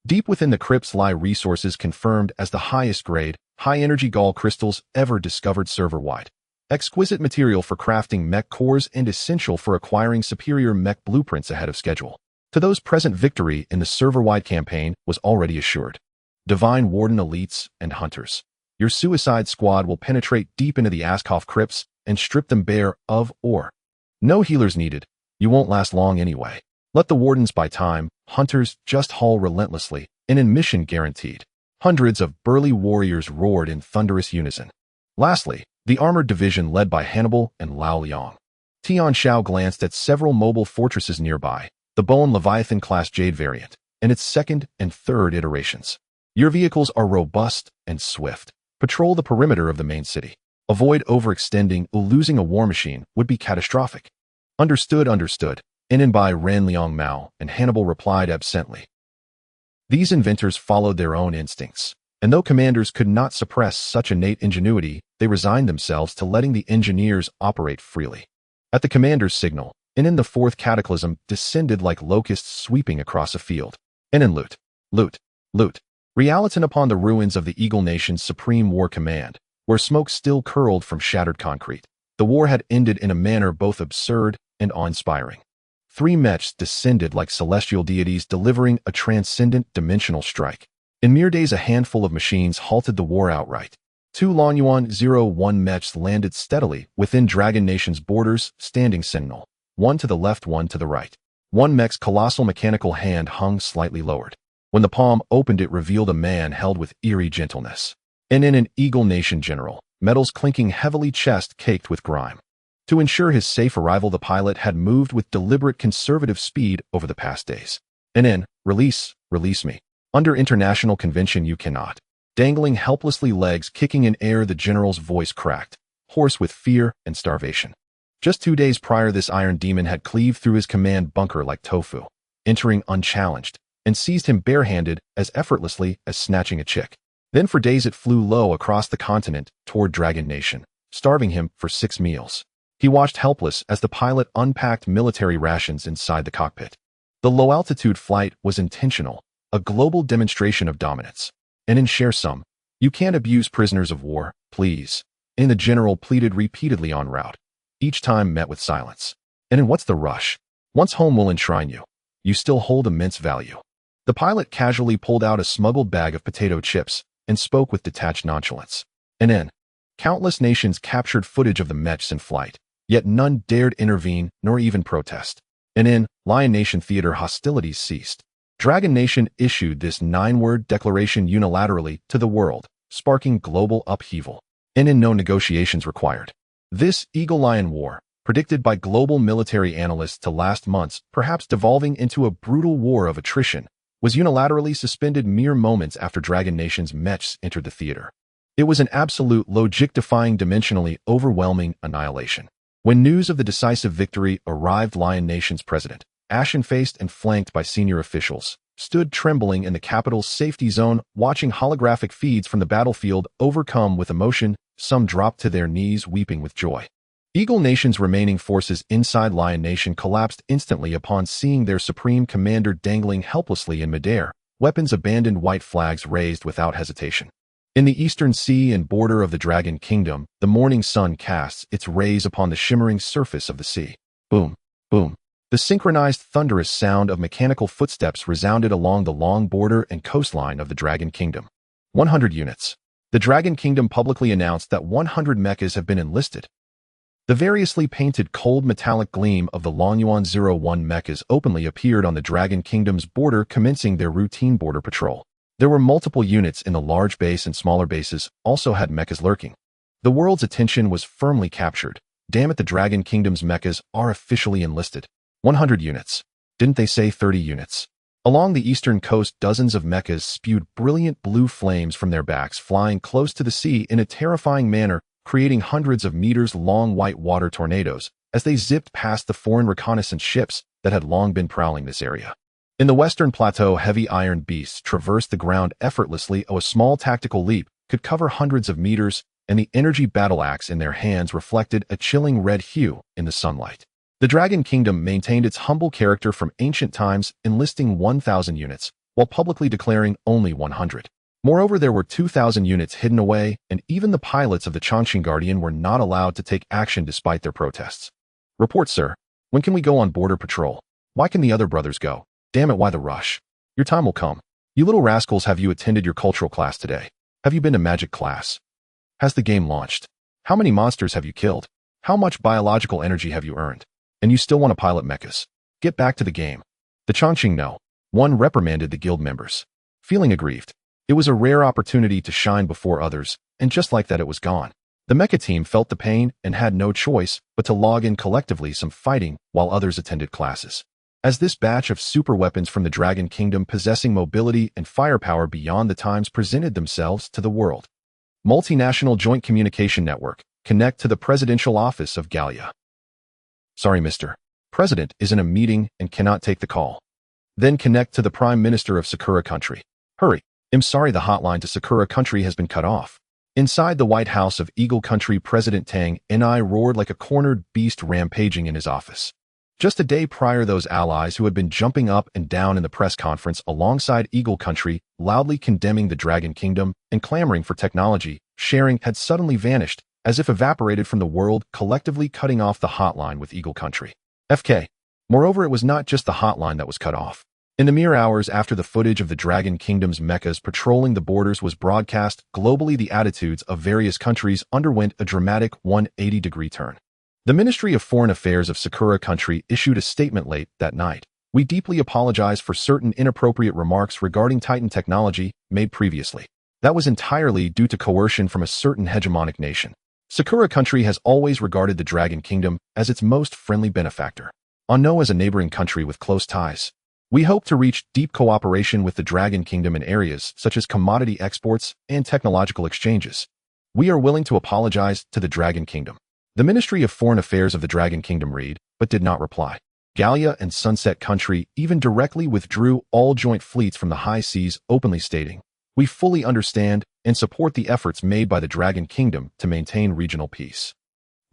Deep within the crypts lie resources confirmed as the highest grade, high-energy gall crystals ever discovered server-wide. Exquisite material for crafting mech cores and essential for acquiring superior mech blueprints ahead of schedule. To those present, victory in the server-wide campaign was already assured. Divine Warden elites and hunters. Your suicide squad will penetrate deep into the Askhoff crypts and strip them bare of ore. No healers needed. You won't last long anyway. Let the wardens buy time. Hunters just haul relentlessly, and in mission guaranteed. Hundreds of burly warriors roared in thunderous unison. Lastly, the armored division led by Hannibal and Lao Liang. Tian Xiao glanced at several mobile fortresses nearby, the Bone Leviathan-class Jade variant, and its 2nd and 3rd iterations. Your vehicles are robust and swift. Patrol the perimeter of the main city. Avoid overextending, or losing a war machine would be catastrophic. Understood, understood. In by Ren Liang Mao, and Hannibal replied absently. These inventors followed their own instincts, and though commanders could not suppress such innate ingenuity, they resigned themselves to letting the engineers operate freely. At the commander's signal, in the 4th cataclysm descended like locusts sweeping across a field. In loot, loot, loot. Realitin upon the ruins of the Eagle Nation's Supreme War Command, where smoke still curled from shattered concrete. The war had ended in a manner both absurd and awe-inspiring. 3 mechs descended like celestial deities, delivering a transcendent dimensional strike. In mere days, a handful of machines halted the war outright. 2 Yuan 01 mechs landed steadily within Dragon Nation's borders, standing sentinel. One to the left, one to the right. One mech's colossal mechanical hand hung slightly lowered. When the palm opened, it revealed a man held with eerie gentleness. And in an Eagle Nation general, metals clinking heavily, chest caked with grime. To ensure his safe arrival, the pilot had moved with deliberate conservative speed over the past days. And release me. Under international convention you cannot. Dangling helplessly, legs kicking in air, the general's voice cracked, hoarse with fear and starvation. Just 2 days prior, this iron demon had cleaved through his command bunker like tofu, entering unchallenged, and seized him barehanded as effortlessly as snatching a chick. Then for days it flew low across the continent toward Dragon Nation, starving him for 6 meals. He watched helpless as the pilot unpacked military rations inside the cockpit. The low-altitude flight was intentional, a global demonstration of dominance. And share some. You can't abuse prisoners of war, please. The general pleaded repeatedly en route, each time met with silence. And what's the rush? Once home will enshrine you. You still hold immense value. The pilot casually pulled out a smuggled bag of potato chips and spoke with detached nonchalance. Countless nations captured footage of the mechs in flight, yet none dared intervene nor even protest. and in Lion Nation Theater hostilities ceased. Dragon Nation issued this 9-word declaration unilaterally to the world, sparking global upheaval, and in no negotiations required. This Eagle-Lion War, predicted by global military analysts to last months, perhaps devolving into a brutal war of attrition, was unilaterally suspended mere moments after Dragon Nation's mechs entered the theater. It was an absolute logic-defying, dimensionally overwhelming annihilation. When news of the decisive victory arrived, Lion Nation's president, ashen-faced and flanked by senior officials, stood trembling in the capital's safety zone, watching holographic feeds from the battlefield. Overcome with emotion, some dropped to their knees, weeping with joy. Eagle Nation's remaining forces inside Lion Nation collapsed instantly upon seeing their supreme commander dangling helplessly in midair, weapons abandoned, white flags raised without hesitation. In the eastern sea and border of the Dragon Kingdom, the morning sun casts its rays upon the shimmering surface of the sea. Boom, boom. The synchronized thunderous sound of mechanical footsteps resounded along the long border and coastline of the Dragon Kingdom. 100 units. The Dragon Kingdom publicly announced that 100 mechas have been enlisted. The variously painted cold metallic gleam of the Longyuan 01 mechas openly appeared on the Dragon Kingdom's border, commencing their routine border patrol. There were multiple units in the large base, and smaller bases also had mechas lurking. The world's attention was firmly captured. Damn it, the Dragon Kingdom's mechas are officially enlisted. 100 units. Didn't they say 30 units? Along the eastern coast, dozens of mechas spewed brilliant blue flames from their backs, flying close to the sea in a terrifying manner, creating hundreds of meters-long white water tornadoes as they zipped past the foreign reconnaissance ships that had long been prowling this area. In the western plateau, heavy iron beasts traversed the ground effortlessly. A small tactical leap could cover hundreds of meters, and the energy battle axe in their hands reflected a chilling red hue in the sunlight. The Dragon Kingdom maintained its humble character from ancient times, enlisting 1,000 units, while publicly declaring only 100. Moreover, there were 2,000 units hidden away, and even the pilots of the Chongqing Guardian were not allowed to take action despite their protests. Report, sir. When can we go on border patrol? Why can the other brothers go? Damn it, why the rush? Your time will come. You little rascals, have you attended your cultural class today? Have you been to magic class? Has the game launched? How many monsters have you killed? How much biological energy have you earned? And you still want to pilot mechas? Get back to the game. The Chongqing no. One reprimanded the guild members. Feeling aggrieved. It was a rare opportunity to shine before others, and just like that it was gone. The mecha team felt the pain and had no choice but to log in collectively some fighting while others attended classes. As this batch of super weapons from the Dragon Kingdom, possessing mobility and firepower beyond the times, presented themselves to the world. Multinational Joint Communication Network. Connect to the Presidential Office of Galia. Sorry, Mr. President is in a meeting and cannot take the call. Then connect to the Prime Minister of Sakura Country. Hurry. I'm sorry, the hotline to Sakura Country has been cut off. Inside the White House of Eagle Country, President Tang Ni roared like a cornered beast, rampaging in his office. Just a day prior, those allies who had been jumping up and down in the press conference alongside Eagle Country, loudly condemning the Dragon Kingdom and clamoring for technology sharing, had suddenly vanished, as if evaporated from the world, collectively cutting off the hotline with Eagle Country. FK. Moreover, it was not just the hotline that was cut off. In the mere hours after the footage of the Dragon Kingdom's mechas patrolling the borders was broadcast, globally the attitudes of various countries underwent a dramatic 180-degree turn. The Ministry of Foreign Affairs of Sakura Country issued a statement late that night. We deeply apologize for certain inappropriate remarks regarding Titan technology made previously. That was entirely due to coercion from a certain hegemonic nation. Sakura Country has always regarded the Dragon Kingdom as its most friendly benefactor. Ono as a neighboring country with close ties. We hope to reach deep cooperation with the Dragon Kingdom in areas such as commodity exports and technological exchanges. We are willing to apologize to the Dragon Kingdom. The Ministry of Foreign Affairs of the Dragon Kingdom read, but did not reply. Galia and Sunset Country even directly withdrew all joint fleets from the high seas, openly stating, "We fully understand and support the efforts made by the Dragon Kingdom to maintain regional peace.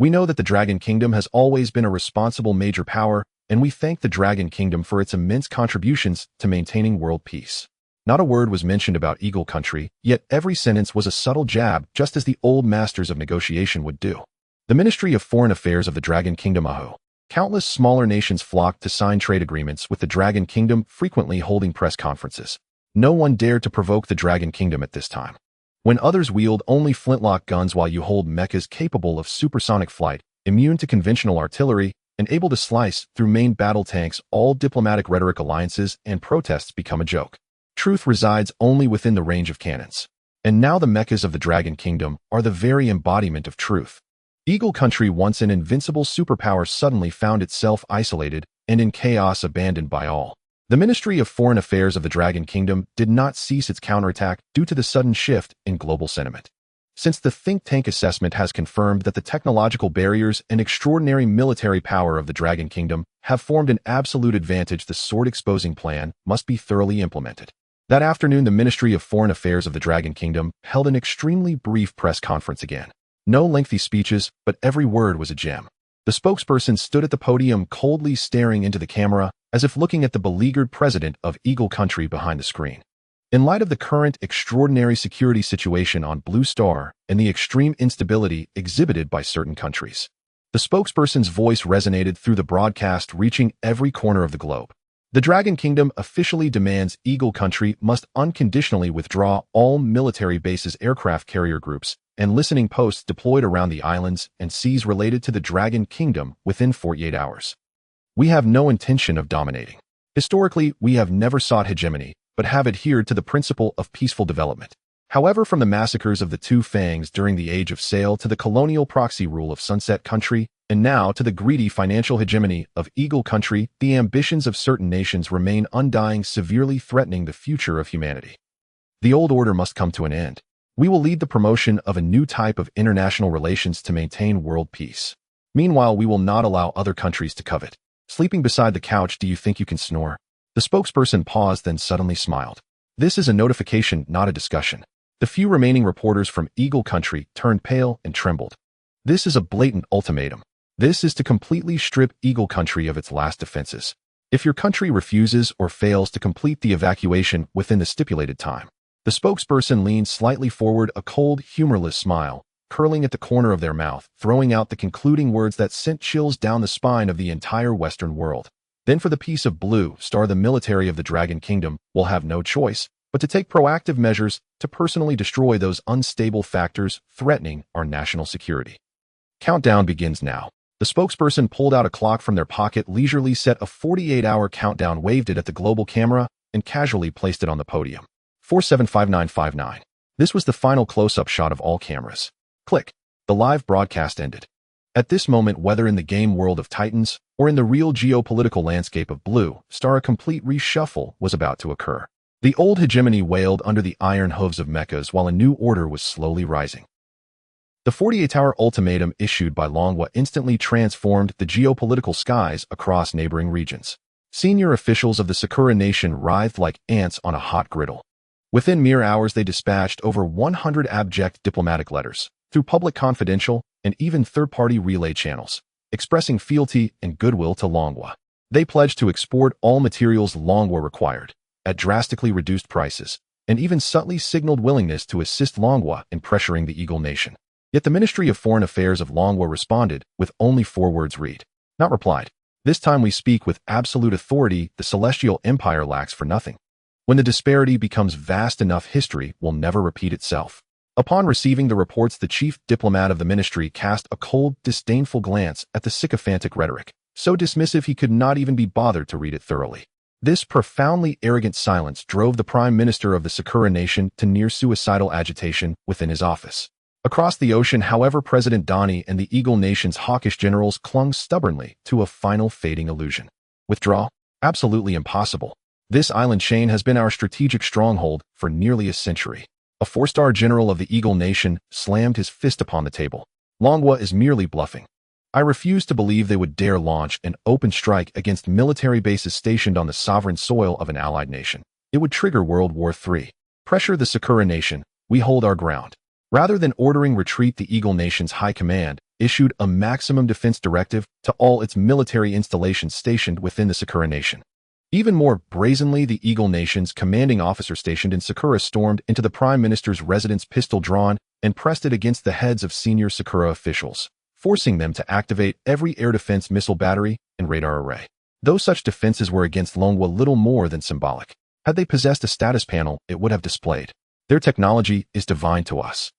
We know that the Dragon Kingdom has always been a responsible major power, and we thank the Dragon Kingdom for its immense contributions to maintaining world peace." Not a word was mentioned about Eagle Country, yet every sentence was a subtle jab, just as the old masters of negotiation would do. The Ministry of Foreign Affairs of the Dragon Kingdom Aho. Countless smaller nations flocked to sign trade agreements with the Dragon Kingdom, frequently holding press conferences. No one dared to provoke the Dragon Kingdom at this time. When others wield only flintlock guns while you hold mechas capable of supersonic flight, immune to conventional artillery, and able to slice through main battle tanks, all diplomatic rhetoric, alliances, and protests become a joke. Truth resides only within the range of cannons. And now the mechas of the Dragon Kingdom are the very embodiment of truth. Eagle Country, once an invincible superpower, suddenly found itself isolated and in chaos, abandoned by all. The Ministry of Foreign Affairs of the Dragon Kingdom did not cease its counterattack due to the sudden shift in global sentiment. Since the think tank assessment has confirmed that the technological barriers and extraordinary military power of the Dragon Kingdom have formed an absolute advantage, the sword-exposing plan must be thoroughly implemented. That afternoon, the Ministry of Foreign Affairs of the Dragon Kingdom held an extremely brief press conference again. No lengthy speeches, but every word was a gem. The spokesperson stood at the podium, coldly staring into the camera, as if looking at the beleaguered president of Eagle Country behind the screen. In light of the current extraordinary security situation on Blue Star and the extreme instability exhibited by certain countries, the spokesperson's voice resonated through the broadcast, reaching every corner of the globe. The Dragon Kingdom officially demands Eagle Country must unconditionally withdraw all military bases, aircraft carrier groups, and listening posts deployed around the islands and seas related to the Dragon Kingdom within 48 hours. We have no intention of dominating. Historically, we have never sought hegemony, but have adhered to the principle of peaceful development. However, from the massacres of the Two Fangs during the Age of Sail to the colonial proxy rule of Sunset Country, and now to the greedy financial hegemony of Eagle Country, the ambitions of certain nations remain undying, severely threatening the future of humanity. The old order must come to an end. We will lead the promotion of a new type of international relations to maintain world peace. Meanwhile, we will not allow other countries to covet. Sleeping beside the couch, do you think you can snore? The spokesperson paused, then suddenly smiled. This is a notification, not a discussion. The few remaining reporters from Eagle Country turned pale and trembled. This is a blatant ultimatum. This is to completely strip Eagle Country of its last defenses. If your country refuses or fails to complete the evacuation within the stipulated time. The spokesperson leaned slightly forward, a cold, humorless smile curling at the corner of their mouth, throwing out the concluding words that sent chills down the spine of the entire Western world. Then for the peace of Blue Star, the military of the Dragon Kingdom will have no choice but to take proactive measures to personally destroy those unstable factors threatening our national security. Countdown begins now. The spokesperson pulled out a clock from their pocket, leisurely set a 48-hour countdown, waved it at the global camera, and casually placed it on the podium. 475959. This was the final close-up shot of all cameras. Click. The live broadcast ended. At this moment, whether in the game world of Titans or in the real geopolitical landscape of Blue Star, a complete reshuffle was about to occur. The old hegemony wailed under the iron hooves of mechas while a new order was slowly rising. The 48-hour ultimatum issued by Longwa instantly transformed the geopolitical skies across neighboring regions. Senior officials of the Sakura Nation writhed like ants on a hot griddle. Within mere hours, they dispatched over 100 abject diplomatic letters through public, confidential, and even third-party relay channels, expressing fealty and goodwill to Longwa. They pledged to export all materials Longwa required at drastically reduced prices, and even subtly signaled willingness to assist Longwa in pressuring the Eagle Nation. Yet the Ministry of Foreign Affairs of Longwa responded with only 4 words: read, not replied. This time we speak with absolute authority. The Celestial Empire lacks for nothing. When the disparity becomes vast enough, history will never repeat itself. Upon receiving the reports, the chief diplomat of the ministry cast a cold, disdainful glance at the sycophantic rhetoric, so dismissive he could not even be bothered to read it thoroughly. This profoundly arrogant silence drove the Prime Minister of the Sakura Nation to near-suicidal agitation within his office. Across the ocean, however, President Donnie and the Eagle Nation's hawkish generals clung stubbornly to a final fading illusion. Withdraw? Absolutely impossible. This island chain has been our strategic stronghold for nearly a century. A 4-star general of the Eagle Nation slammed his fist upon the table. Longwa is merely bluffing. I refuse to believe they would dare launch an open strike against military bases stationed on the sovereign soil of an allied nation. It would trigger World War III. Pressure the Sakura Nation. We hold our ground. Rather than ordering retreat, the Eagle Nation's high command issued a maximum defense directive to all its military installations stationed within the Sakura Nation. Even more brazenly, the Eagle Nation's commanding officer stationed in Sakura stormed into the Prime Minister's residence, pistol drawn, and pressed it against the heads of senior Sakura officials, forcing them to activate every air defense missile battery and radar array. Though such defenses were against Longwa little more than symbolic, had they possessed a status panel, it would have displayed. Their technology is divine to us.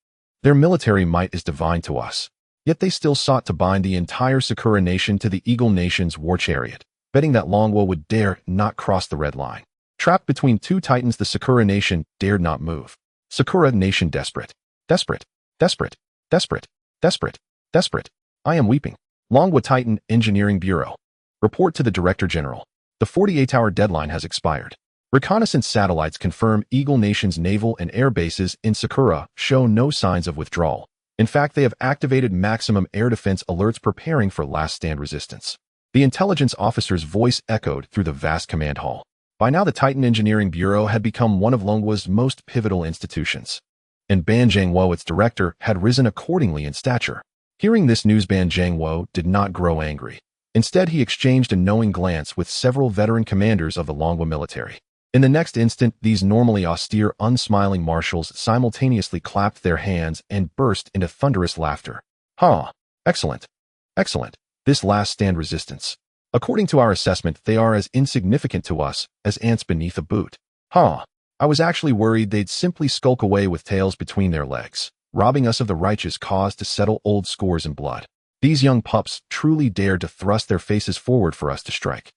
Their military might is divine to us. Yet they still sought to bind the entire Sakura nation to the Eagle Nation's war chariot, betting that Longwo would dare not cross the red line. Trapped between two titans, the Sakura nation dared not move. Sakura nation desperate. Desperate. Desperate. Desperate. Desperate. Desperate. I am weeping. Longwo Titan Engineering Bureau. Report to the Director General. The 48-hour deadline has expired. Reconnaissance satellites confirm Eagle Nation's naval and air bases in Sakura show no signs of withdrawal. In fact, they have activated maximum air defense alerts preparing for last-stand resistance. The intelligence officer's voice echoed through the vast command hall. By now, the Titan Engineering Bureau had become one of Longwo's most pivotal institutions. And Ban Zhangwo, its director, had risen accordingly in stature. Hearing this news, Ban Zhangwo did not grow angry. Instead, he exchanged a knowing glance with several veteran commanders of the Longwo military. In the next instant, these normally austere, unsmiling marshals simultaneously clapped their hands and burst into thunderous laughter. Ha! Excellent! Excellent! This last-stand resistance. According to our assessment, they are as insignificant to us as ants beneath a boot. Ha! I was actually worried they'd simply skulk away with tails between their legs, robbing us of the righteous cause to settle old scores in blood. These young pups truly dared to thrust their faces forward for us to strike.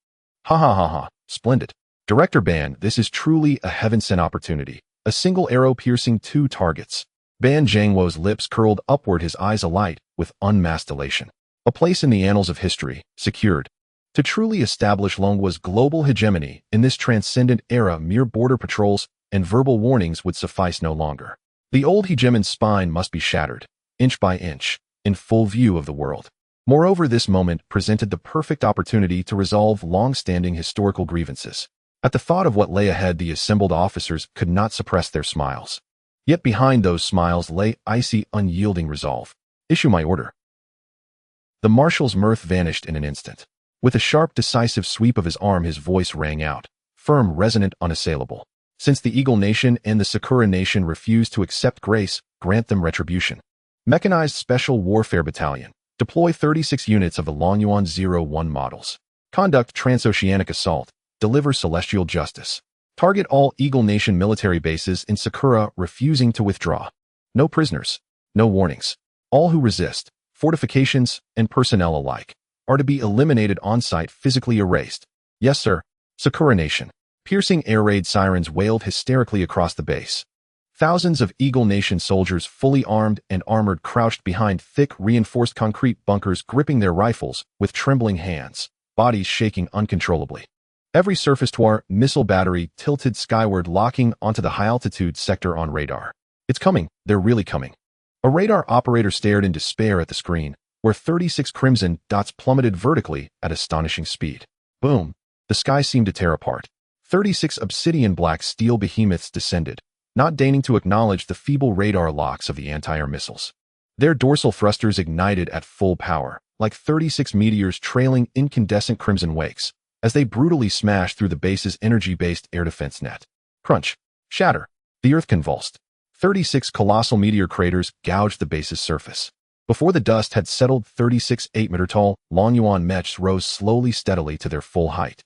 Ha ha ha ha! Splendid! Director Ban, this is truly a heaven-sent opportunity. A single arrow piercing two targets. Ban Zhangwo's lips curled upward, his eyes alight with unmasked elation. A place in the annals of history, secured. To truly establish Longwo's global hegemony in this transcendent era, mere border patrols and verbal warnings would suffice no longer. The old hegemon's spine must be shattered, inch by inch, in full view of the world. Moreover, this moment presented the perfect opportunity to resolve long-standing historical grievances. At the thought of what lay ahead, the assembled officers could not suppress their smiles. Yet behind those smiles lay icy, unyielding resolve. Issue my order. The marshal's mirth vanished in an instant. With a sharp, decisive sweep of his arm, his voice rang out, firm, resonant, unassailable. Since the Eagle Nation and the Sakura Nation refuse to accept grace, grant them retribution. Mechanized Special Warfare Battalion. Deploy 36 units of the Longyuan 01 models. Conduct transoceanic assault. Deliver celestial justice. Target all Eagle Nation military bases in Sakura, refusing to withdraw. No prisoners. No warnings. All who resist, fortifications and personnel alike, are to be eliminated on-site, physically erased. Yes, sir. Sakura Nation. Piercing air raid sirens wailed hysterically across the base. Thousands of Eagle Nation soldiers, fully armed and armored, crouched behind thick, reinforced concrete bunkers, gripping their rifles with trembling hands, bodies shaking uncontrollably. Every surface-to-air missile battery tilted skyward, locking onto the high-altitude sector on radar. It's coming. They're really coming. A radar operator stared in despair at the screen, where 36 crimson dots plummeted vertically at astonishing speed. Boom! The sky seemed to tear apart. 36 obsidian-black steel behemoths descended, not deigning to acknowledge the feeble radar locks of the anti-air missiles. Their dorsal thrusters ignited at full power, like 36 meteors trailing incandescent crimson wakes, as they brutally smashed through the base's energy-based air defense net. Crunch. Shatter. The earth convulsed. 36 colossal meteor craters gouged the base's surface. Before the dust had settled, 36 8-meter-tall Longyuan mechs rose slowly, steadily to their full height.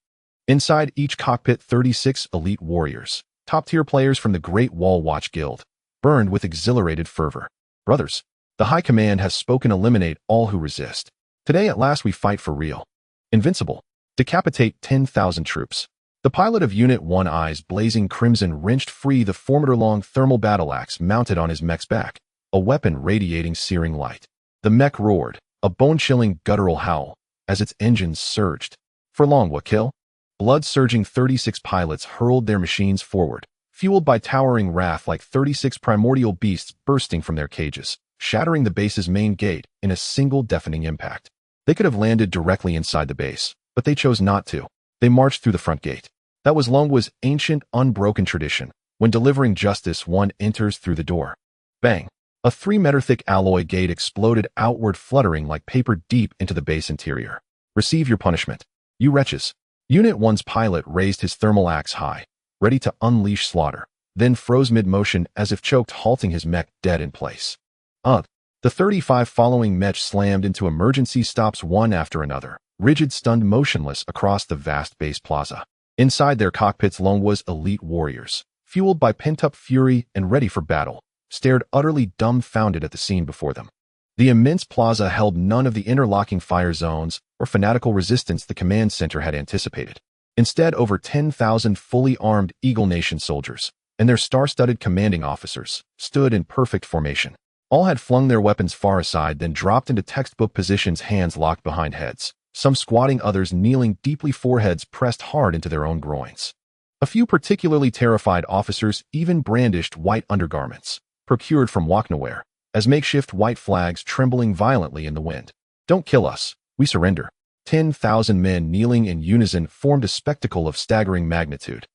Inside each cockpit, 36 elite warriors, top-tier players from the Great Wall Watch Guild, burned with exhilarated fervor. Brothers, the High Command has spoken. Eliminate all who resist. Today at last we fight for real. Invincible. Decapitate 10,000 troops. The pilot of Unit 1, eyes blazing crimson, wrenched free the 4-meter-long thermal battle axe mounted on his mech's back, a weapon radiating searing light. The mech roared, a bone-chilling guttural howl, as its engines surged. For Longwo kill? Blood-surging 36 pilots hurled their machines forward, fueled by towering wrath, like 36 primordial beasts bursting from their cages, shattering the base's main gate in a single deafening impact. They could have landed directly inside the base, but they chose not to. They marched through the front gate. That was Longwo's ancient, unbroken tradition. When delivering justice, one enters through the door. Bang! A 3-meter-thick alloy gate exploded outward, fluttering like paper deep into the base interior. Receive your punishment, you wretches. Unit 1's pilot raised his thermal axe high, ready to unleash slaughter, then froze mid-motion as if choked, halting his mech dead in place. The 35 following mech slammed into emergency stops one after another, rigid, stunned, motionless across the vast base plaza. Inside their cockpits, Longwo's elite warriors, fueled by pent-up fury and ready for battle, stared utterly dumbfounded at the scene before them. The immense plaza held none of the interlocking fire zones or fanatical resistance the command center had anticipated. Instead, over 10,000 fully armed Eagle Nation soldiers and their star-studded commanding officers stood in perfect formation. All had flung their weapons far aside, then dropped into textbook positions, hands locked behind heads, some squatting, others kneeling deeply, foreheads pressed hard into their own groins. A few particularly terrified officers even brandished white undergarments, procured from Waknaware, as makeshift white flags trembling violently in the wind. "Don't kill us, we surrender." 10,000 men kneeling in unison formed a spectacle of staggering magnitude.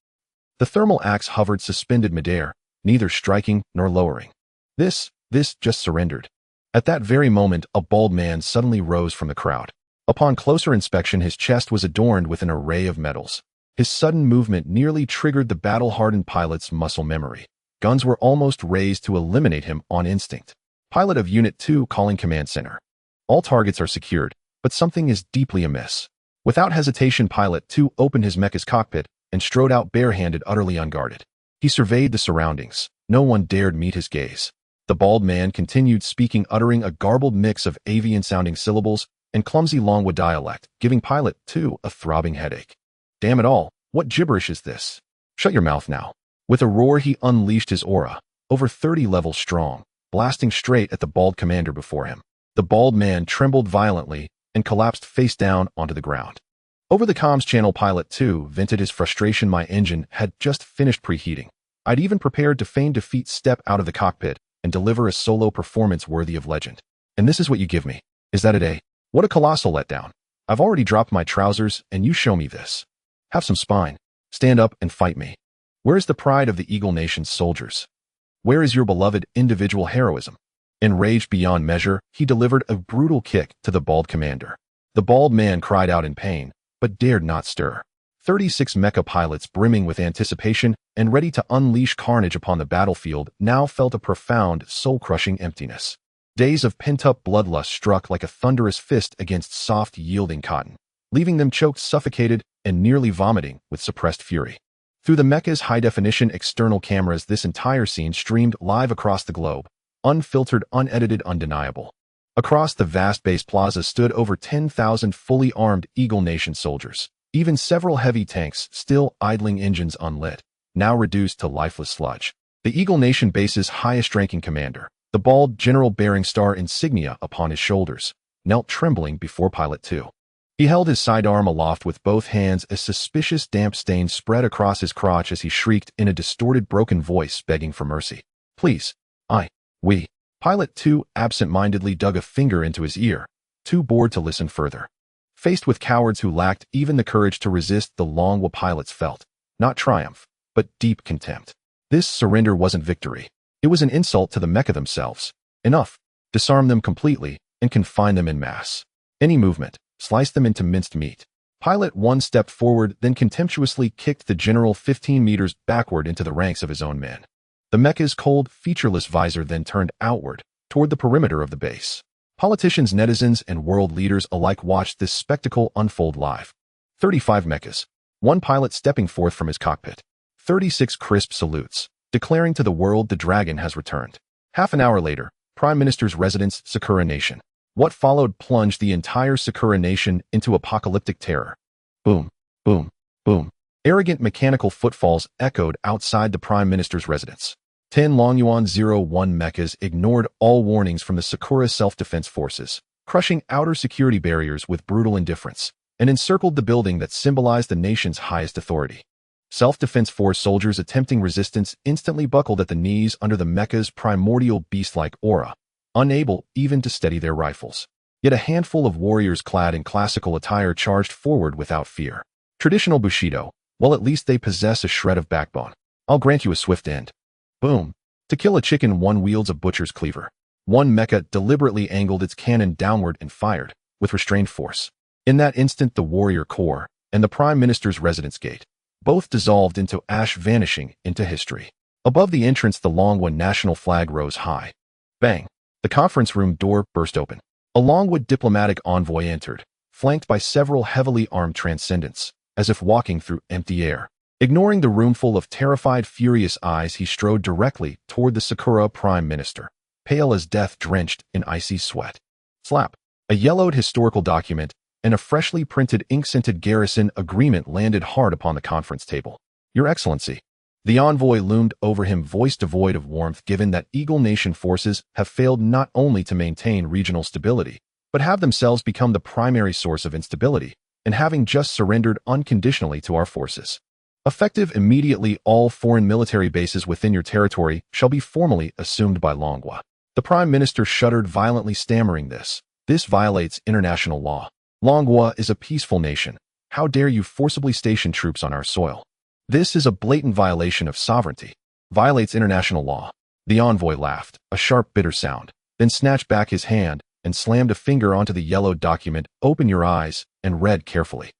The thermal axe hovered suspended midair, neither striking nor lowering. This just surrendered. At that very moment, a bald man suddenly rose from the crowd. Upon closer inspection, his chest was adorned with an array of medals. His sudden movement nearly triggered the battle-hardened pilot's muscle memory. Guns were almost raised to eliminate him on instinct. Pilot of Unit 2 calling command center. All targets are secured, but something is deeply amiss. Without hesitation, Pilot 2 opened his mecha's cockpit and strode out barehanded, utterly unguarded. He surveyed the surroundings. No one dared meet his gaze. The bald man continued speaking, uttering a garbled mix of avian-sounding syllables and clumsy Longwa dialect, giving Pilot 2 a throbbing headache. "Damn it all, what gibberish is this? Shut your mouth now." With a roar, he unleashed his aura, over 30 levels strong, blasting straight at the bald commander before him. The bald man trembled violently and collapsed face down onto the ground. Over the comms channel, Pilot 2 vented his frustration. "My engine had just finished preheating. I'd even prepared to feign defeat, step out of the cockpit, and deliver a solo performance worthy of legend. And this is what you give me. Is that a day? What a colossal letdown. I've already dropped my trousers, and you show me this. Have some spine. Stand up and fight me. Where is the pride of the Eagle Nation's soldiers? Where is your beloved individual heroism?" Enraged beyond measure, he delivered a brutal kick to the bald commander. The bald man cried out in pain, but dared not stir. 36 mecha pilots, brimming with anticipation and ready to unleash carnage upon the battlefield, now felt a profound, soul-crushing emptiness. Days of pent-up bloodlust struck like a thunderous fist against soft, yielding cotton, leaving them choked, suffocated, and nearly vomiting with suppressed fury. Through the mecha's high-definition external cameras, this entire scene streamed live across the globe, unfiltered, unedited, undeniable. Across the vast base plaza stood over 10,000 fully armed Eagle Nation soldiers, even several heavy tanks still idling, engines unlit, now reduced to lifeless sludge. The Eagle Nation base's highest-ranking commander, the bald general bearing star insignia upon his shoulders, knelt trembling before Pilot 2. He held his sidearm aloft with both hands, a suspicious damp stain spread across his crotch as he shrieked in a distorted, broken voice, begging for mercy. "Please, we." Pilot 2 absent-mindedly dug a finger into his ear, too bored to listen further. Faced with cowards who lacked even the courage to resist, the Longwa pilots felt, not triumph, but deep contempt. This surrender wasn't victory. It was an insult to the mecha themselves. Enough. Disarm them completely and confine them in mass. Any movement, slice them into minced meat. Pilot 1 stepped forward, then contemptuously kicked the general 15 meters backward into the ranks of his own men. The mecha's cold, featureless visor then turned outward, toward the perimeter of the base. Politicians, netizens, and world leaders alike watched this spectacle unfold live. 35 mechas. One pilot stepping forth from his cockpit. 36 crisp salutes, declaring to the world the dragon has returned. Half an hour later, Prime Minister's residence, Sakura Nation. What followed plunged the entire Sakura Nation into apocalyptic terror. Boom, boom, boom. Arrogant mechanical footfalls echoed outside the Prime Minister's residence. 10 Longyuan 01 mechas ignored all warnings from the Sakura self-defense forces, crushing outer security barriers with brutal indifference, and encircled the building that symbolized the nation's highest authority. Self-defense force soldiers attempting resistance instantly buckled at the knees under the mecha's primordial beast-like aura, unable even to steady their rifles. Yet a handful of warriors clad in classical attire charged forward without fear. Traditional Bushido, well, at least they possess a shred of backbone. I'll grant you a swift end. Boom. To kill a chicken, one wields a butcher's cleaver. One mecha deliberately angled its cannon downward and fired, with restrained force. In that instant, the warrior core and the Prime Minister's residence gate both dissolved into ash, vanishing into history. Above the entrance, the Longwa national flag rose high. Bang. The conference room door burst open. A Longwa diplomatic envoy entered, flanked by several heavily armed transcendents, as if walking through empty air. Ignoring the roomful of terrified, furious eyes, he strode directly toward the Sakura Prime Minister. pale as death drenched in icy sweat. Slap. A yellowed historical document and a freshly printed ink-scented garrison agreement landed hard upon the conference table. Your Excellency. The envoy loomed over him, voice devoid of warmth, given that Eagle Nation forces have failed not only to maintain regional stability, but have themselves become the primary source of instability, and having just surrendered unconditionally to our forces. Effective immediately, all foreign military bases within your territory shall be formally assumed by Longwa. The Prime Minister shuddered violently, stammering this. This violates international law. Longwa is a peaceful nation. How dare you forcibly station troops on our soil? This is a blatant violation of sovereignty. Violates international law. The envoy laughed, a sharp, bitter sound, then snatched back his hand and slammed a finger onto the yellowed document. Open your eyes and read carefully.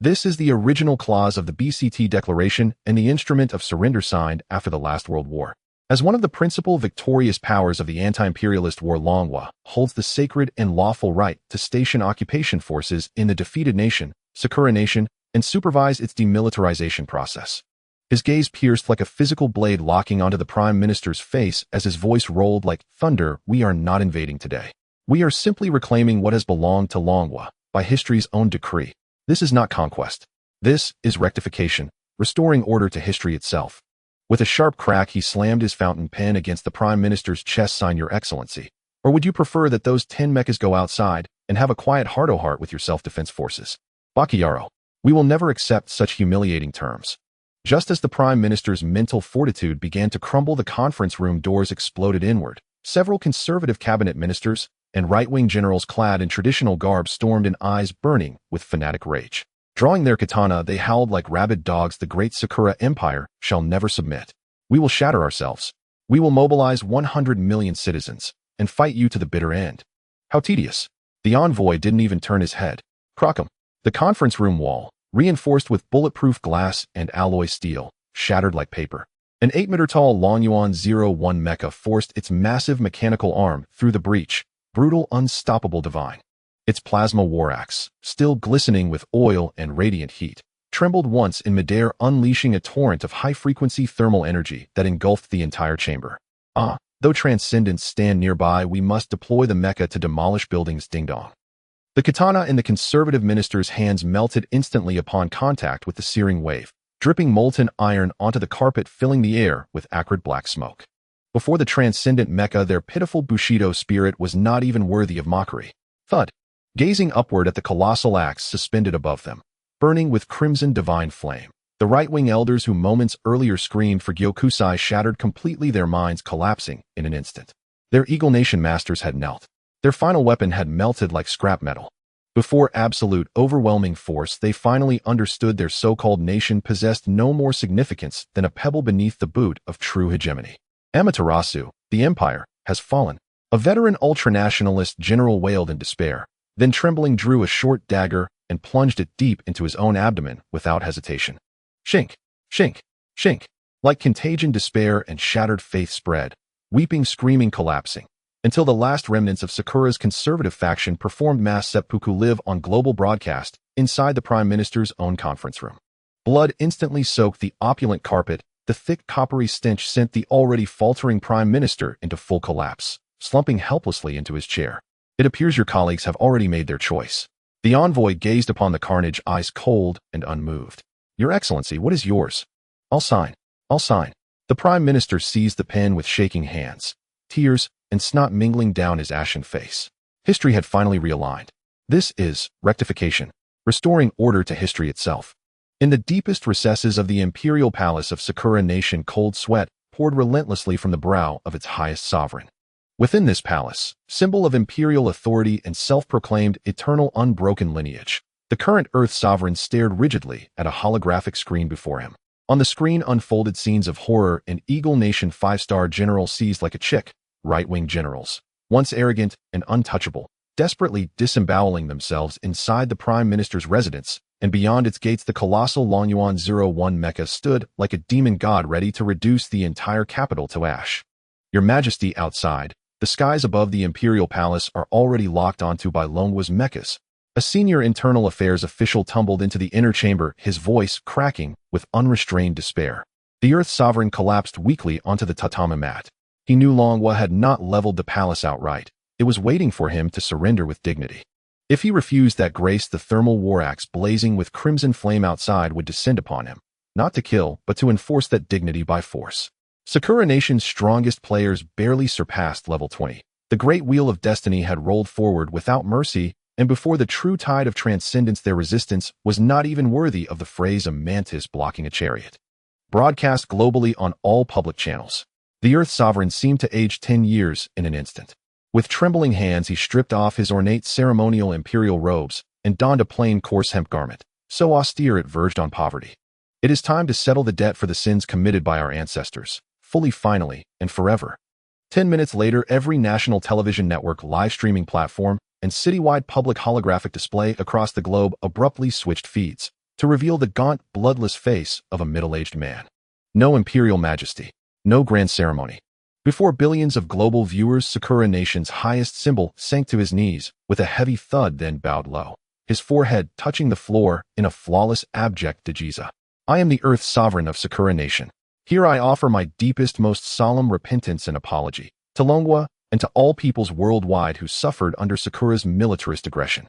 This is the original clause of the BCT Declaration and the instrument of surrender signed after the last World War. As one of the principal victorious powers of the anti-imperialist war, Longwa holds the sacred and lawful right to station occupation forces in the defeated nation, Sakura Nation, and supervise its demilitarization process. His gaze pierced like a physical blade, locking onto the Prime Minister's face as his voice rolled like thunder. We are not invading today. We are simply reclaiming what has belonged to Longwa by history's own decree. This is not conquest. This is rectification, restoring order to history itself. With a sharp crack, he slammed his fountain pen against the Prime Minister's chest. Sign, Your Excellency. Or would you prefer that those 10 mechas go outside and have a quiet heart-to-heart with your self-defense forces? Bakayaro, we will never accept such humiliating terms. Just as the Prime Minister's mental fortitude began to crumble, the conference room doors exploded inward. Several conservative cabinet ministers and right-wing generals clad in traditional garb stormed in, eyes burning with fanatic rage. Drawing their katana, they howled like rabid dogs. The great Sakura Empire shall never submit. We will shatter ourselves. We will mobilize 100 million citizens and fight you to the bitter end. How tedious. The envoy didn't even turn his head. Crockham. The conference room wall, reinforced with bulletproof glass and alloy steel, shattered like paper. An 8-meter-tall long Yuan 01 mecha forced its massive mechanical arm through the breach. Brutal, unstoppable, divine. Its plasma war axe, still glistening with oil and radiant heat, trembled once in midair, unleashing a torrent of high-frequency thermal energy that engulfed the entire chamber. Though transcendents stand nearby, we must deploy the mecha to demolish buildings. Ding dong. The katana in the conservative minister's hands melted instantly upon contact with the searing wave, dripping molten iron onto the carpet, filling the air with acrid black smoke. Before the transcendent mecha, their pitiful Bushido spirit was not even worthy of mockery. Thud. Gazing upward at the colossal axe suspended above them, burning with crimson divine flame, the right-wing elders who moments earlier screamed for Gyokusai shattered completely, their minds collapsing in an instant. Their Eagle Nation masters had knelt. Their final weapon had melted like scrap metal. Before absolute, overwhelming force, they finally understood their so-called nation possessed no more significance than a pebble beneath the boot of true hegemony. Amaterasu, the empire, has fallen. A veteran ultranationalist general wailed in despair, then trembling drew a short dagger and plunged it deep into his own abdomen without hesitation. Shink, shink, shink. Like contagion, despair and shattered faith spread, weeping, screaming, collapsing, until the last remnants of Sakura's conservative faction performed mass seppuku live on global broadcast inside the Prime Minister's own conference room. Blood instantly soaked the opulent carpet. The thick coppery stench sent the already faltering Prime Minister into full collapse, slumping helplessly into his chair. It appears your colleagues have already made their choice. The envoy gazed upon the carnage, eyes cold and unmoved. Your Excellency, what is yours? I'll sign. I'll sign. The Prime Minister seized the pen with shaking hands, tears and snot mingling down his ashen face. History had finally realigned. This is rectification, restoring order to history itself. In the deepest recesses of the imperial palace of Sakura Nation, cold sweat poured relentlessly from the brow of its highest sovereign. Within this palace, symbol of imperial authority and self-proclaimed eternal unbroken lineage, the current Earth sovereign stared rigidly at a holographic screen before him. On the screen unfolded scenes of horror. An Eagle Nation 5-star general seized like a chick, right-wing generals, once arrogant and untouchable, desperately disemboweling themselves inside the Prime Minister's residence, and beyond its gates the colossal Longyuan 01 mecha stood like a demon god ready to reduce the entire capital to ash. Your Majesty, outside, the skies above the Imperial Palace are already locked onto by Longwa's mechas. A senior internal affairs official tumbled into the inner chamber, his voice cracking with unrestrained despair. The Earth sovereign collapsed weakly onto the tatami mat. He knew Longhua had not leveled the palace outright. It was waiting for him to surrender with dignity. If he refused that grace, the thermal war axe blazing with crimson flame outside would descend upon him, not to kill, but to enforce that dignity by force. Sakura Nation's strongest players barely surpassed level 20. The great wheel of destiny had rolled forward without mercy, and before the true tide of transcendence their resistance was not even worthy of the phrase a mantis blocking a chariot. Broadcast globally on all public channels. The Earth Sovereign seemed to age 10 years in an instant. With trembling hands he stripped off his ornate ceremonial imperial robes and donned a plain coarse hemp garment, so austere it verged on poverty. It is time to settle the debt for the sins committed by our ancestors, fully, finally, and forever. 10 minutes later, every national television network, live streaming platform, and citywide public holographic display across the globe abruptly switched feeds to reveal the gaunt, bloodless face of a middle-aged man. No imperial majesty, no grand ceremony. Before billions of global viewers, Sakura Nation's highest symbol sank to his knees with a heavy thud, then bowed low, his forehead touching the floor in a flawless, abject dijiza. I am the Earth Sovereign of Sakura Nation. Here I offer my deepest, most solemn repentance and apology to Longhua and to all peoples worldwide who suffered under Sakura's militarist aggression.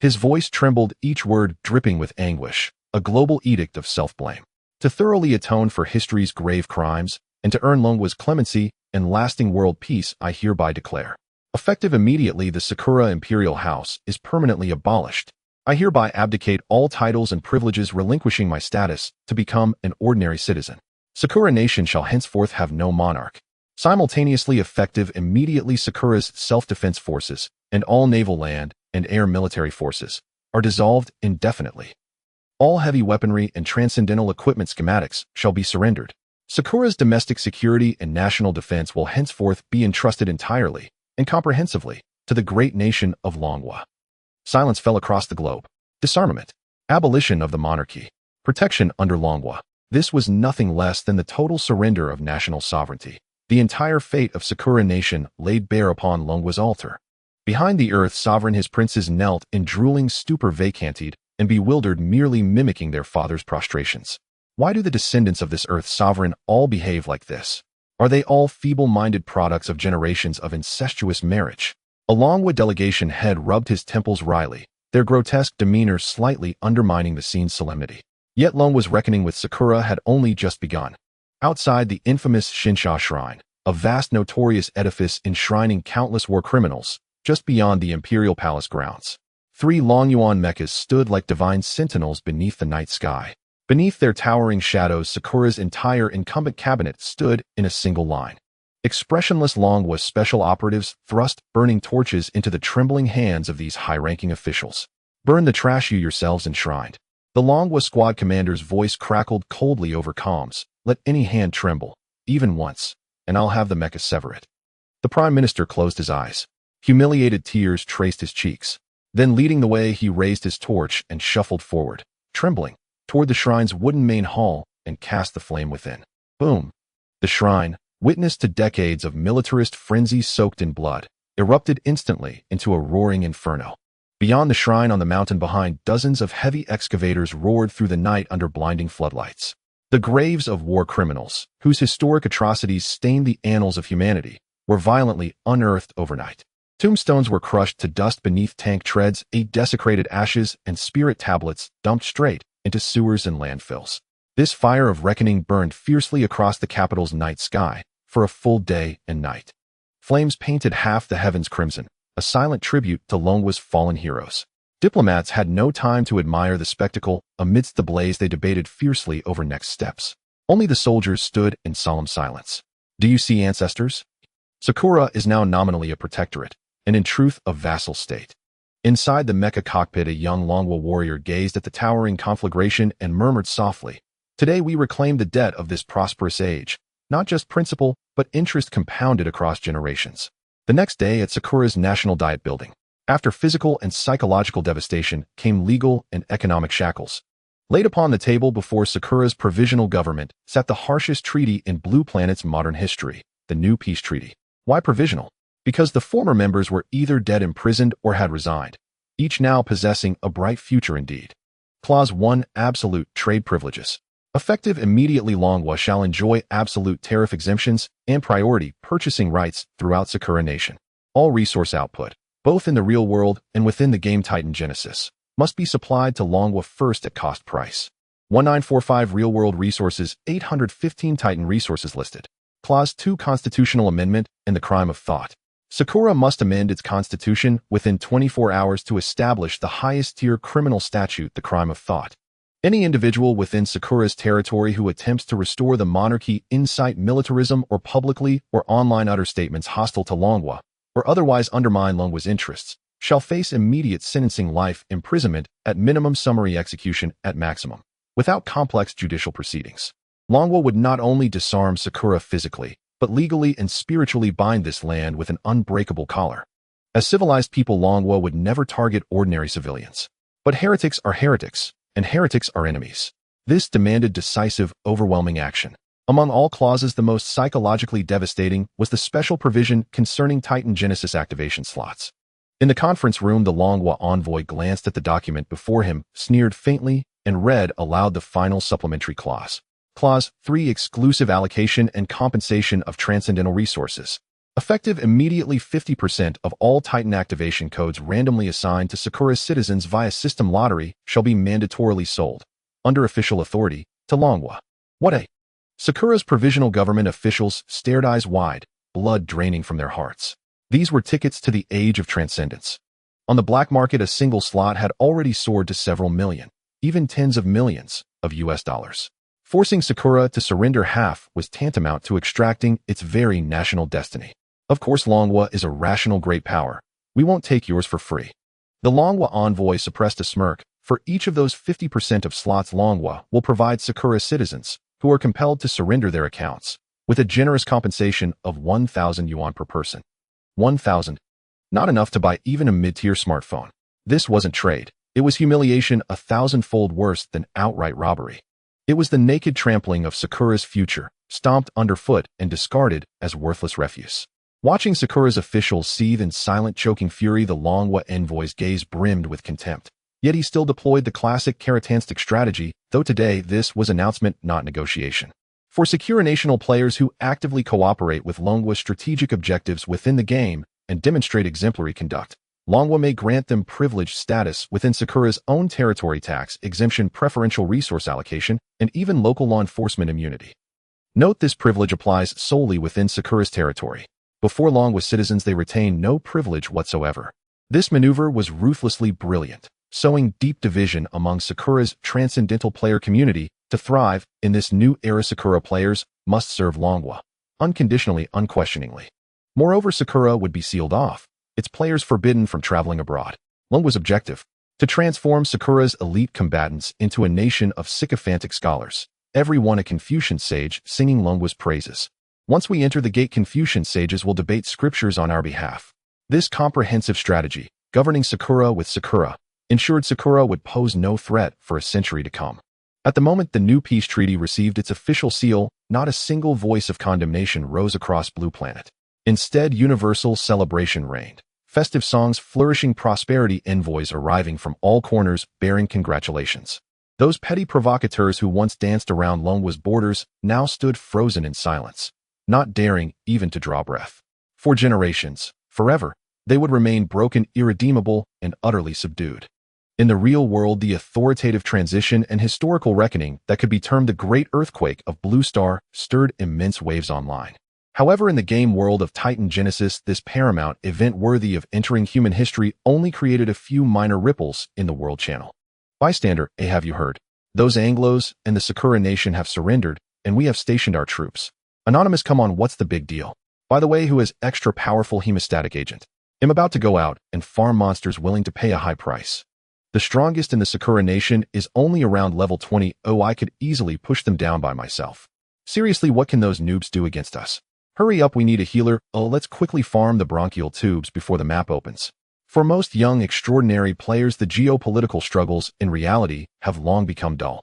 His voice trembled, each word dripping with anguish, a global edict of self-blame. To thoroughly atone for history's grave crimes and to earn Longhua's clemency and lasting world peace, I hereby declare. Effective immediately, the Sakura Imperial House is permanently abolished. I hereby abdicate all titles and privileges, relinquishing my status to become an ordinary citizen. Sakura Nation shall henceforth have no monarch. Simultaneously effective immediately, Sakura's self-defense forces and all naval, land, and air military forces are dissolved indefinitely. All heavy weaponry and transcendental equipment schematics shall be surrendered. Sakura's domestic security and national defense will henceforth be entrusted entirely and comprehensively to the great nation of Longhua. Silence fell across the globe. Disarmament. Abolition of the monarchy. Protection under Longhua. This was nothing less than the total surrender of national sovereignty. The entire fate of Sakura Nation laid bare upon Longhua's altar. Behind the Earth Sovereign, his princes knelt in drooling stupor, vacanted and bewildered, merely mimicking their father's prostrations. Why do the descendants of this Earth Sovereign all behave like this? Are they all feeble-minded products of generations of incestuous marriage? A Longhua delegation head rubbed his temples wryly, their grotesque demeanor slightly undermining the scene's solemnity. Yet Longhua's reckoning with Sakura had only just begun. Outside the infamous Shinsha Shrine, a vast notorious edifice enshrining countless war criminals, just beyond the Imperial Palace grounds, 3 long Yuan mechas stood like divine sentinels beneath the night sky. Beneath their towering shadows, Sakura's entire incumbent cabinet stood in a single line. Expressionless Longhua special operatives thrust burning torches into the trembling hands of these high-ranking officials. Burn the trash you yourselves enshrined. The Longhua squad commander's voice crackled coldly over comms. Let any hand tremble, even once, and I'll have the mecha sever it. The Prime Minister closed his eyes. Humiliated tears traced his cheeks. Then, leading the way, he raised his torch and shuffled forward, trembling, toward the shrine's wooden main hall and cast the flame within. Boom! The shrine, witness to decades of militarist frenzy soaked in blood, erupted instantly into a roaring inferno. Beyond the shrine, on the mountain behind, dozens of heavy excavators roared through the night under blinding floodlights. The graves of war criminals, whose historic atrocities stained the annals of humanity, were violently unearthed overnight. Tombstones were crushed to dust beneath tank treads, desecrated ashes and spirit tablets dumped straight into sewers and landfills. This fire of reckoning burned fiercely across the capital's night sky for a full day and night. Flames painted half the heavens crimson, a silent tribute to Longhua's fallen heroes. Diplomats had no time to admire the spectacle. Amidst the blaze, they debated fiercely over next steps. Only the soldiers stood in solemn silence. Do you see, ancestors? Sakura is now nominally a protectorate, and in truth a vassal state. Inside the mecha cockpit, a young Longhua warrior gazed at the towering conflagration and murmured softly, "Today we reclaim the debt of this prosperous age, not just principle, but interest compounded across generations." The next day, at Sakura's National Diet Building, after physical and psychological devastation came legal and economic shackles. Laid upon the table before Sakura's provisional government sat the harshest treaty in Blue Planet's modern history, the New Peace Treaty. Why provisional? Because the former members were either dead, imprisoned, or had resigned, each now possessing a bright future indeed. Clause 1. Absolute trade privileges. Effective immediately, Longwa shall enjoy absolute tariff exemptions and priority purchasing rights throughout Sakura Nation. All resource output, both in the real world and within the game Titan Genesis, must be supplied to Longwa first at cost price. 1945 Real-world resources, 815 Titan resources listed. Clause 2 Constitutional Amendment and the Crime of Thought. Sakura must amend its constitution within 24 hours to establish the highest-tier criminal statute, the Crime of Thought. Any individual within Sakura's territory who attempts to restore the monarchy, incite militarism, or publicly or online utter statements hostile to Longwa, or otherwise undermine Longwa's interests, shall face immediate sentencing, life imprisonment at minimum, summary execution at maximum, without complex judicial proceedings. Longwa would not only disarm Sakura physically, but legally and spiritually bind this land with an unbreakable collar. As civilized people, Longwa would never target ordinary civilians. But heretics are heretics, and heretics are enemies. This demanded decisive, overwhelming action. Among all clauses, the most psychologically devastating was the special provision concerning Titan Genesis activation slots. In the conference room, the Longwa envoy glanced at the document before him, sneered faintly, and read aloud the final supplementary clause. Clause 3 Exclusive allocation and compensation of transcendental resources. Effective immediately, 50% of all Titan activation codes randomly assigned to Sakura's citizens via system lottery shall be mandatorily sold, under official authority, to Longwa. What a... Sakura's provisional government officials stared eyes wide, blood draining from their hearts. These were tickets to the age of transcendence. On the black market, a single slot had already soared to several million, even tens of millions, of US dollars. Forcing Sakura to surrender half was tantamount to extracting its very national destiny. Of course, Longwa is a rational great power. We won't take yours for free. The Longwa envoy suppressed a smirk. For each of those 50% of slots, Longwa will provide Sakura's citizens, who are compelled to surrender their accounts, with a generous compensation of 1,000 yuan per person. 1,000. Not enough to buy even a mid-tier smartphone. This wasn't trade. It was humiliation 1,000-fold worse than outright robbery. It was the naked trampling of Sakura's future, stomped underfoot and discarded as worthless refuse. Watching Sakura's officials seethe in silent, choking fury, the Longwa envoy's gaze brimmed with contempt. Yet he still deployed the classic Karatanstic strategy, though today this was announcement, not negotiation. For secure national players who actively cooperate with Longwa's strategic objectives within the game and demonstrate exemplary conduct, Longwa may grant them privileged status within Sakura's own territory, tax exemption, preferential resource allocation, and even local law enforcement immunity. Note, this privilege applies solely within Sakura's territory. Before Longwa citizens, they retain no privilege whatsoever. This maneuver was ruthlessly brilliant, sowing deep division among Sakura's transcendental player community. To thrive in this new era, Sakura players must serve Longwa, unconditionally, unquestioningly. Moreover, Sakura would be sealed off, its players forbidden from traveling abroad. Longwa's objective: to transform Sakura's elite combatants into a nation of sycophantic scholars, every one a Confucian sage singing Longwa's praises. Once we enter the gate, Confucian sages will debate scriptures on our behalf. This comprehensive strategy, governing Sakura with Sakura, ensured Sakura would pose no threat for a century to come. At the moment the new peace treaty received its official seal, not a single voice of condemnation rose across Blue Planet. Instead, universal celebration reigned. Festive songs, flourishing prosperity, envoys arriving from all corners bearing congratulations. Those petty provocateurs who once danced around Longwa's borders now stood frozen in silence, not daring even to draw breath. For generations, forever, they would remain broken, irredeemable, and utterly subdued. In the real world, the authoritative transition and historical reckoning that could be termed the Great Earthquake of Blue Star stirred immense waves online. However, in the game world of Titan Genesis, this paramount event worthy of entering human history only created a few minor ripples in the world channel. Bystander, have you heard? Those Anglos and the Sakura nation have surrendered, and we have stationed our troops. Anonymous, come on, what's the big deal? By the way, who is extra powerful hemostatic agent? I'm about to go out and farm monsters willing to pay a high price. The strongest in the Sakura nation is only around level 20. Oh, I could easily push them down by myself. Seriously, what can those noobs do against us? Hurry up, we need a healer. Oh, let's quickly farm the bronchial tubes before the map opens. For most young, extraordinary players, the geopolitical struggles, in reality, have long become dull.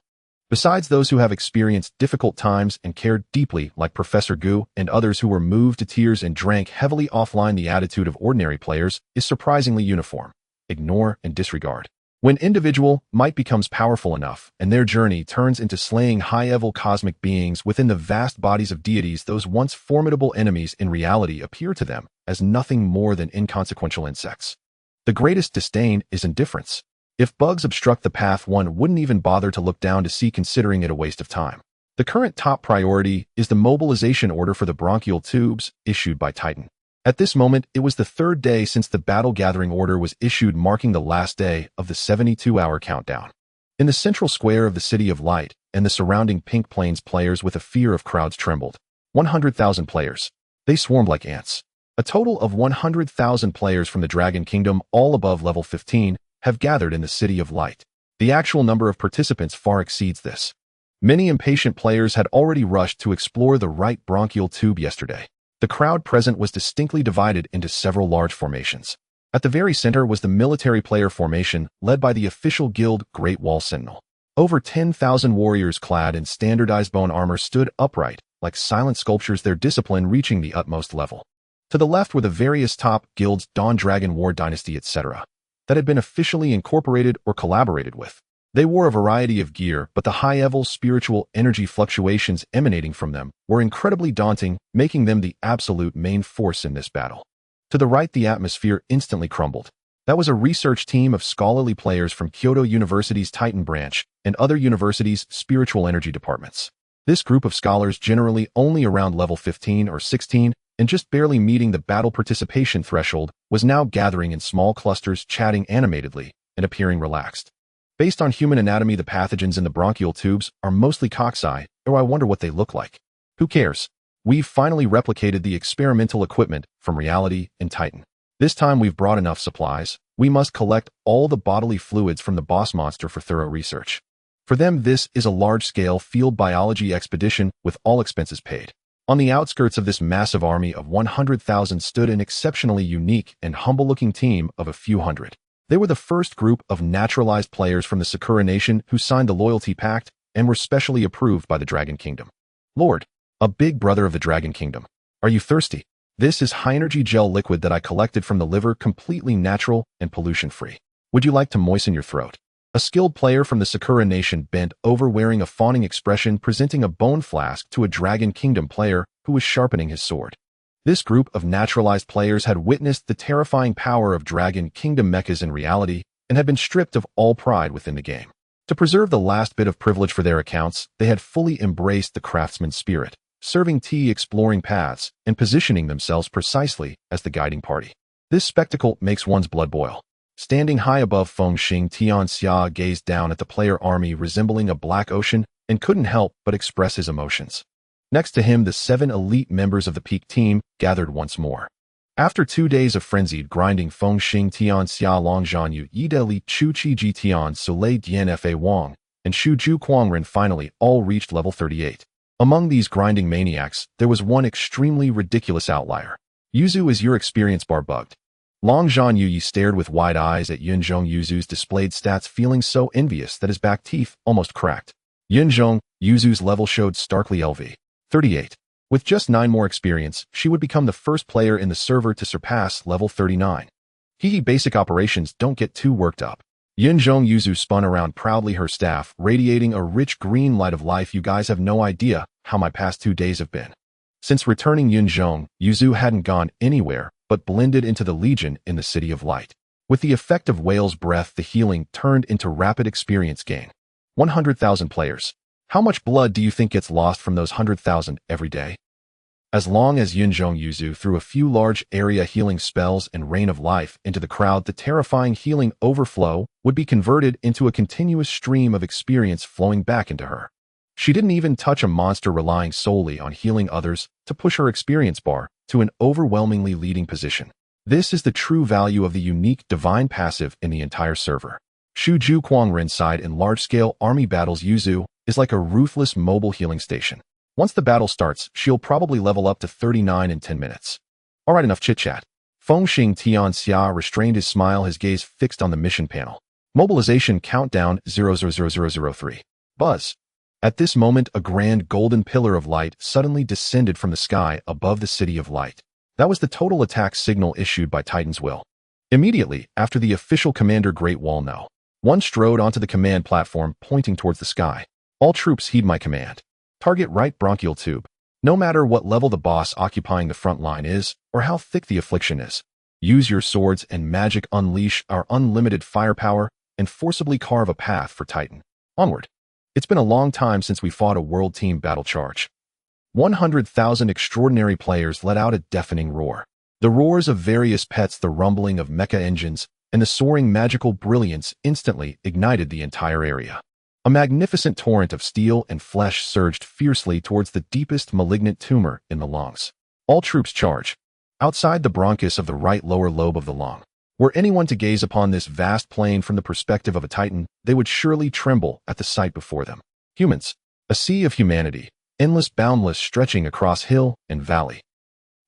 Besides those who have experienced difficult times and cared deeply, like Professor Gu and others who were moved to tears and drank heavily offline, the attitude of ordinary players is surprisingly uniform. Ignore and disregard. When individual might becomes powerful enough, and their journey turns into slaying high-level cosmic beings within the vast bodies of deities, those once formidable enemies in reality appear to them as nothing more than inconsequential insects. The greatest disdain is indifference. If bugs obstruct the path, one wouldn't even bother to look down to see, considering it a waste of time. The current top priority is the mobilization order for the bronchial tubes issued by Titan. At this moment, it was the third day since the battle-gathering order was issued, marking the last day of the 72-hour countdown. In the central square of the City of Light and the surrounding Pink Plains, players with a fear of crowds trembled. 100,000 players. They swarmed like ants. A total of 100,000 players from the Dragon Kingdom, all above level 15, have gathered in the City of Light. The actual number of participants far exceeds this. Many impatient players had already rushed to explore the right bronchial tube yesterday. The crowd present was distinctly divided into several large formations. At the very center was the military player formation, led by the official guild Great Wall Sentinel. Over 10,000 warriors clad in standardized bone armor stood upright, like silent sculptures, their discipline reaching the utmost level. To the left were the various top guilds, Dawn Dragon, War Dynasty, etc., that had been officially incorporated or collaborated with. They wore a variety of gear, but the high-level spiritual energy fluctuations emanating from them were incredibly daunting, making them the absolute main force in this battle. To the right, the atmosphere instantly crumbled. That was a research team of scholarly players from Kyoto University's Titan branch and other universities' spiritual energy departments. This group of scholars, generally only around level 15 or 16 and just barely meeting the battle participation threshold, was now gathering in small clusters, chatting animatedly and appearing relaxed. Based on human anatomy, the pathogens in the bronchial tubes are mostly cocci, or I wonder what they look like. Who cares? We've finally replicated the experimental equipment from reality in Titan. This time we've brought enough supplies. We must collect all the bodily fluids from the boss monster for thorough research. For them, this is a large-scale field biology expedition with all expenses paid. On the outskirts of this massive army of 100,000 stood an exceptionally unique and humble-looking team of a few hundred. They were the first group of naturalized players from the Sakura Nation who signed the Loyalty Pact and were specially approved by the Dragon Kingdom. Lord, a big brother of the Dragon Kingdom. Are you thirsty? This is high-energy gel liquid that I collected from the liver, completely natural and pollution-free. Would you like to moisten your throat? A skilled player from the Sakura Nation bent over, wearing a fawning expression, presenting a bone flask to a Dragon Kingdom player who was sharpening his sword. This group of naturalized players had witnessed the terrifying power of Dragon Kingdom mechas in reality and had been stripped of all pride within the game. To preserve the last bit of privilege for their accounts, they had fully embraced the craftsman's spirit, serving tea, exploring paths, and positioning themselves precisely as the guiding party. This spectacle makes one's blood boil. Standing high above, Feng Xing Tianxia gazed down at the player army resembling a black ocean and couldn't help but express his emotions. Next to him, the 7 elite members of the Peak team gathered once more. After 2 days of frenzied grinding, Feng Xing Tianxia Longzhan Yu Yideli Chu Chi Ji Tian Soleil Dian Fa Wang and Shu Ju Kuangren finally all reached level 38. Among these grinding maniacs, there was one extremely ridiculous outlier. Yuzu, is your experience bar bugged? Longzhan Yu stared with wide eyes at Yunzhong Yuzu's displayed stats, feeling so envious that his back teeth almost cracked. Yunzhong Yuzu's level showed starkly LV 38. With just 9 more experience, she would become the first player in the server to surpass level 39. Hehe, basic operations, don't get too worked up. Yunzhong Yuzu spun around proudly, her staff radiating a rich green light of life. You guys have no idea how my past 2 days have been. Since returning, Yunzhong Yuzu hadn't gone anywhere but blended into the Legion in the City of Light. With the effect of Whale's breath, the healing turned into rapid experience gain. 100,000 players. How much blood do you think gets lost from those 100,000 every day? As long as Yunzhong Yuzu threw a few large area healing spells and Rain of Life into the crowd, the terrifying healing overflow would be converted into a continuous stream of experience flowing back into her. She didn't even touch a monster, relying solely on healing others to push her experience bar to an overwhelmingly leading position. This is the true value of the unique divine passive in the entire server. Shu Ju Kuangren sighed. In large-scale army battles, Yuzu is like a ruthless mobile healing station. Once the battle starts, she'll probably level up to 39 in 10 minutes. Alright, enough chit-chat. Feng Xing Tianxia restrained his smile, his gaze fixed on the mission panel. Mobilization countdown 00003. Buzz. At this moment, a grand golden pillar of light suddenly descended from the sky above the City of Light. That was the total attack signal issued by Titan's will. Immediately after the official commander Great Wall No. One strode onto the command platform, pointing towards the sky. All troops heed my command. Target right bronchial tube. No matter what level the boss occupying the front line is, or how thick the affliction is. Use your swords and magic, unleash our unlimited firepower, and forcibly carve a path for Titan. Onward. It's been a long time since we fought a world team battle charge. 100,000 extraordinary players let out a deafening roar. The roars of various pets, the rumbling of mecha engines, and the soaring magical brilliance instantly ignited the entire area. A magnificent torrent of steel and flesh surged fiercely towards the deepest malignant tumor in the lungs. All troops charge. Outside the bronchus of the right lower lobe of the lung. Were anyone to gaze upon this vast plain from the perspective of a Titan, they would surely tremble at the sight before them. Humans. A sea of humanity, endless, boundless, stretching across hill and valley.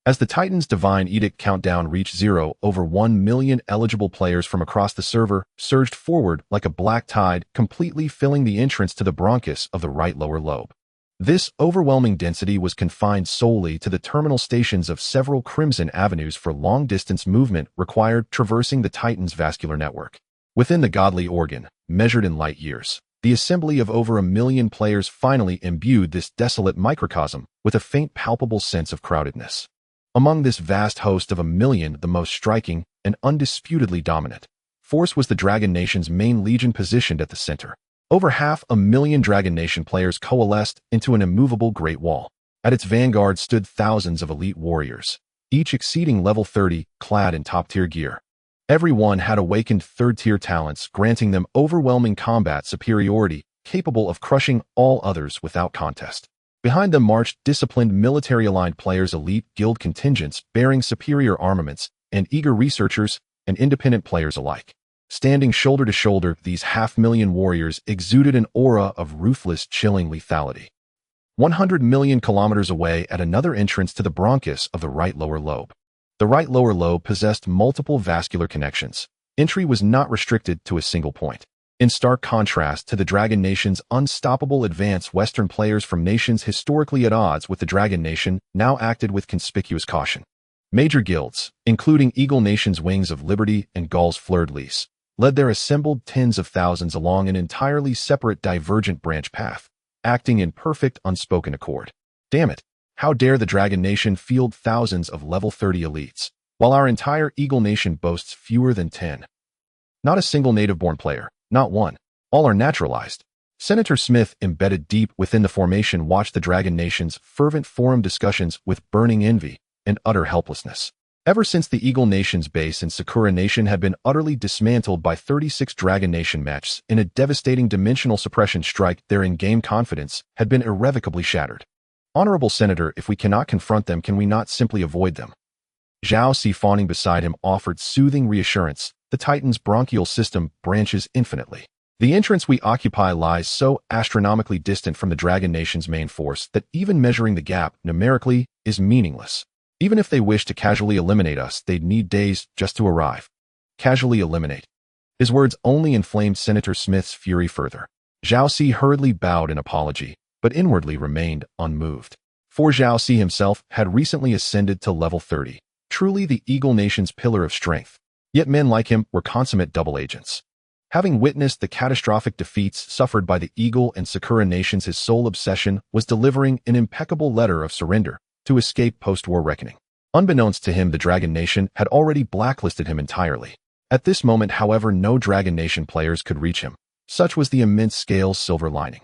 As the Titan's divine edict countdown reached 0, over 1 million eligible players from across the server surged forward like a black tide, completely filling the entrance to the bronchus of the right lower lobe. This overwhelming density was confined solely to the terminal stations of several crimson avenues for long-distance movement required traversing the Titan's vascular network. Within the godly organ, measured in light years, the assembly of over 1 million players finally imbued this desolate microcosm with a faint palpable sense of crowdedness. Among this vast host of 1 million, the most striking and undisputedly dominant force was the Dragon Nation's main legion positioned at the center. Over 500,000 Dragon Nation players coalesced into an immovable great wall. At its vanguard stood thousands of elite warriors, each exceeding level 30, clad in top-tier gear. Every one had awakened third-tier talents, granting them overwhelming combat superiority, capable of crushing all others without contest. Behind them marched disciplined military-aligned players, elite guild contingents bearing superior armaments, and eager researchers and independent players alike. Standing shoulder to shoulder, these 500,000 warriors exuded an aura of ruthless, chilling lethality. 100 million kilometers away, at another entrance to the bronchus of the right lower lobe. The right lower lobe possessed multiple vascular connections. Entry was not restricted to a single point. In stark contrast to the Dragon Nation's unstoppable advance, Western players from nations historically at odds with the Dragon Nation now acted with conspicuous caution. Major guilds, including Eagle Nation's Wings of Liberty and Gaul's Fleur-de-Lis, led their assembled tens of thousands along an entirely separate divergent branch path, acting in perfect unspoken accord. Damn it, how dare the Dragon Nation field thousands of level 30 elites, while our entire Eagle Nation boasts fewer than 10. Not a single native-born player, not one. All are naturalized. Senator Smith, embedded deep within the formation, watched the Dragon Nation's fervent forum discussions with burning envy and utter helplessness. Ever since the Eagle Nation's base in Sakura Nation had been utterly dismantled by 36 Dragon Nation matches in a devastating dimensional suppression strike, their in-game confidence had been irrevocably shattered. Honorable Senator, if we cannot confront them, can we not simply avoid them? Zhao Si, fawning beside him, offered soothing reassurance. The Titan's bronchial system branches infinitely. The entrance we occupy lies so astronomically distant from the Dragon Nation's main force that even measuring the gap numerically is meaningless. Even if they wish to casually eliminate us, they'd need days just to arrive. Casually eliminate. His words only inflamed Senator Smith's fury further. Zhao Si hurriedly bowed in apology, but inwardly remained unmoved. For Zhao Si himself had recently ascended to level 30, truly the Eagle Nation's pillar of strength. Yet men like him were consummate double agents. Having witnessed the catastrophic defeats suffered by the Eagle and Sakura Nations, his sole obsession was delivering an impeccable letter of surrender to escape post-war reckoning. Unbeknownst to him, the Dragon Nation had already blacklisted him entirely. At this moment, however, no Dragon Nation players could reach him. Such was the immense scale's silver lining.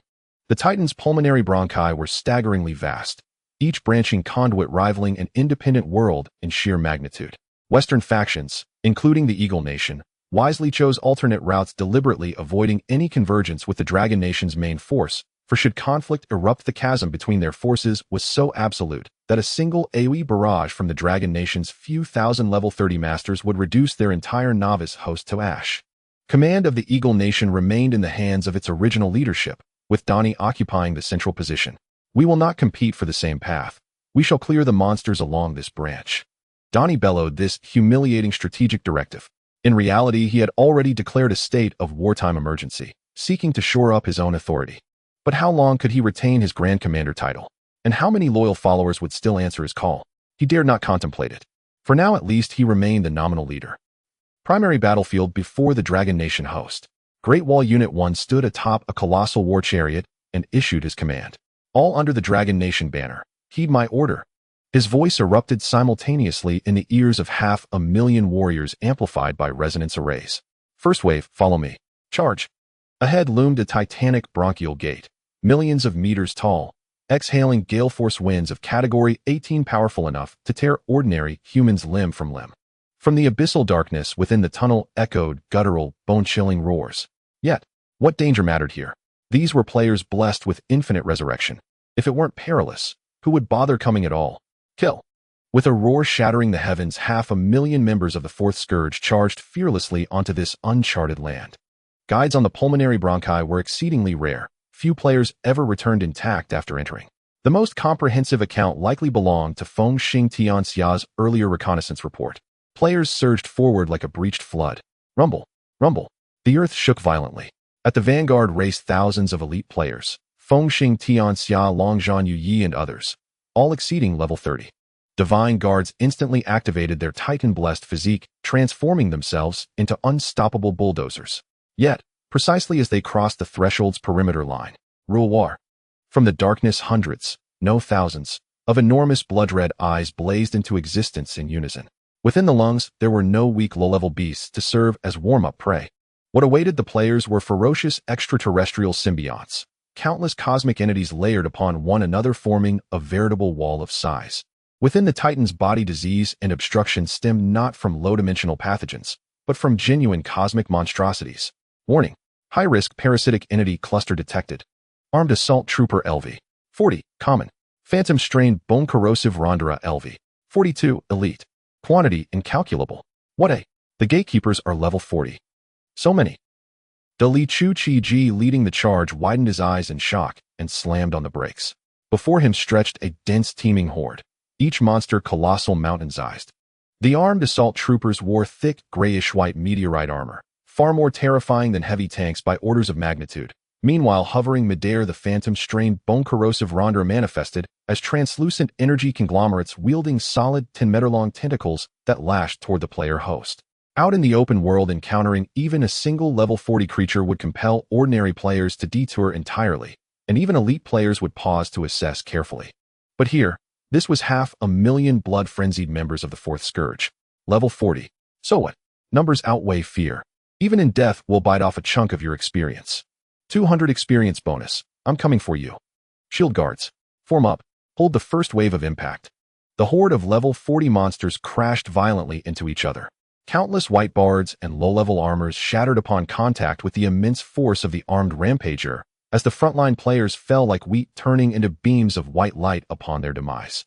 The Titan's pulmonary bronchi were staggeringly vast, each branching conduit rivaling an independent world in sheer magnitude. Western factions, including the Eagle Nation, wisely chose alternate routes, deliberately avoiding any convergence with the Dragon Nation's main force, for should conflict erupt, the chasm between their forces was so absolute that a single AoE barrage from the Dragon Nation's few thousand level 30 masters would reduce their entire novice host to ash. Command of the Eagle Nation remained in the hands of its original leadership, with Donnie occupying the central position. We will not compete for the same path. We shall clear the monsters along this branch. Donnie bellowed this humiliating strategic directive. In reality, he had already declared a state of wartime emergency, seeking to shore up his own authority. But how long could he retain his Grand Commander title? And how many loyal followers would still answer his call? He dared not contemplate it. For now, at least, he remained the nominal leader. Primary battlefield before the Dragon Nation host. Great Wall Unit 1 stood atop a colossal war chariot and issued his command. All under the Dragon Nation banner. Heed my order. His voice erupted simultaneously in the ears of 500,000 warriors amplified by resonance arrays. First wave, follow me. Charge. Ahead loomed a titanic bronchial gate, millions of meters tall, exhaling gale force winds of Category 18 powerful enough to tear ordinary humans limb from limb. From the abyssal darkness within the tunnel echoed guttural, bone-chilling roars. Yet, what danger mattered here? These were players blessed with infinite resurrection. If it weren't perilous, who would bother coming at all? Kill. With a roar shattering the heavens, 500,000 members of the Fourth Scourge charged fearlessly onto this uncharted land. Guides on the pulmonary bronchi were exceedingly rare. Few players ever returned intact after entering. The most comprehensive account likely belonged to Feng Xing Tianxia's earlier reconnaissance report. Players surged forward like a breached flood. Rumble, rumble. The earth shook violently. At the vanguard raced thousands of elite players. Feng Xing Tianxia, Longzhan Yuyi, and others, all exceeding level 30. Divine Guards instantly activated their Titan-blessed physique, transforming themselves into unstoppable bulldozers. Yet, precisely as they crossed the threshold's perimeter line, rule war. From the darkness, hundreds, no thousands, of enormous blood-red eyes blazed into existence in unison. Within the lungs, there were no weak low-level beasts to serve as warm-up prey. What awaited the players were ferocious extraterrestrial symbionts, countless cosmic entities layered upon one another, forming a veritable wall of size. Within the Titan's body, disease and obstruction stemmed not from low-dimensional pathogens, but from genuine cosmic monstrosities. Warning: high-risk parasitic entity cluster detected. Armed assault trooper LV. 40, common. Phantom strain bone corrosive Rondera LV. 42, elite. Quantity incalculable. What a... The gatekeepers are level 40. So many. Li Chu Chi Ji, leading the charge, widened his eyes in shock and slammed on the brakes. Before him stretched a dense teeming horde, each monster colossal mountain-sized. The armed assault troopers wore thick, grayish-white meteorite armor, far more terrifying than heavy tanks by orders of magnitude. Meanwhile, hovering midair, the phantom strain bone-corrosive Rondera manifested as translucent energy conglomerates wielding solid 10-meter-long tentacles that lashed toward the player host. Out in the open world, encountering even a single level 40 creature would compel ordinary players to detour entirely, and even elite players would pause to assess carefully. But here, this was 500,000 blood-frenzied members of the Fourth Scourge. Level 40. So what? Numbers outweigh fear. Even in death, we'll bite off a chunk of your experience. 200 experience bonus. I'm coming for you. Shield guards. Form up. Hold the first wave of impact. The horde of level 40 monsters crashed violently into each other. Countless white bards and low-level armors shattered upon contact with the immense force of the armed rampager, as the frontline players fell like wheat, turning into beams of white light upon their demise.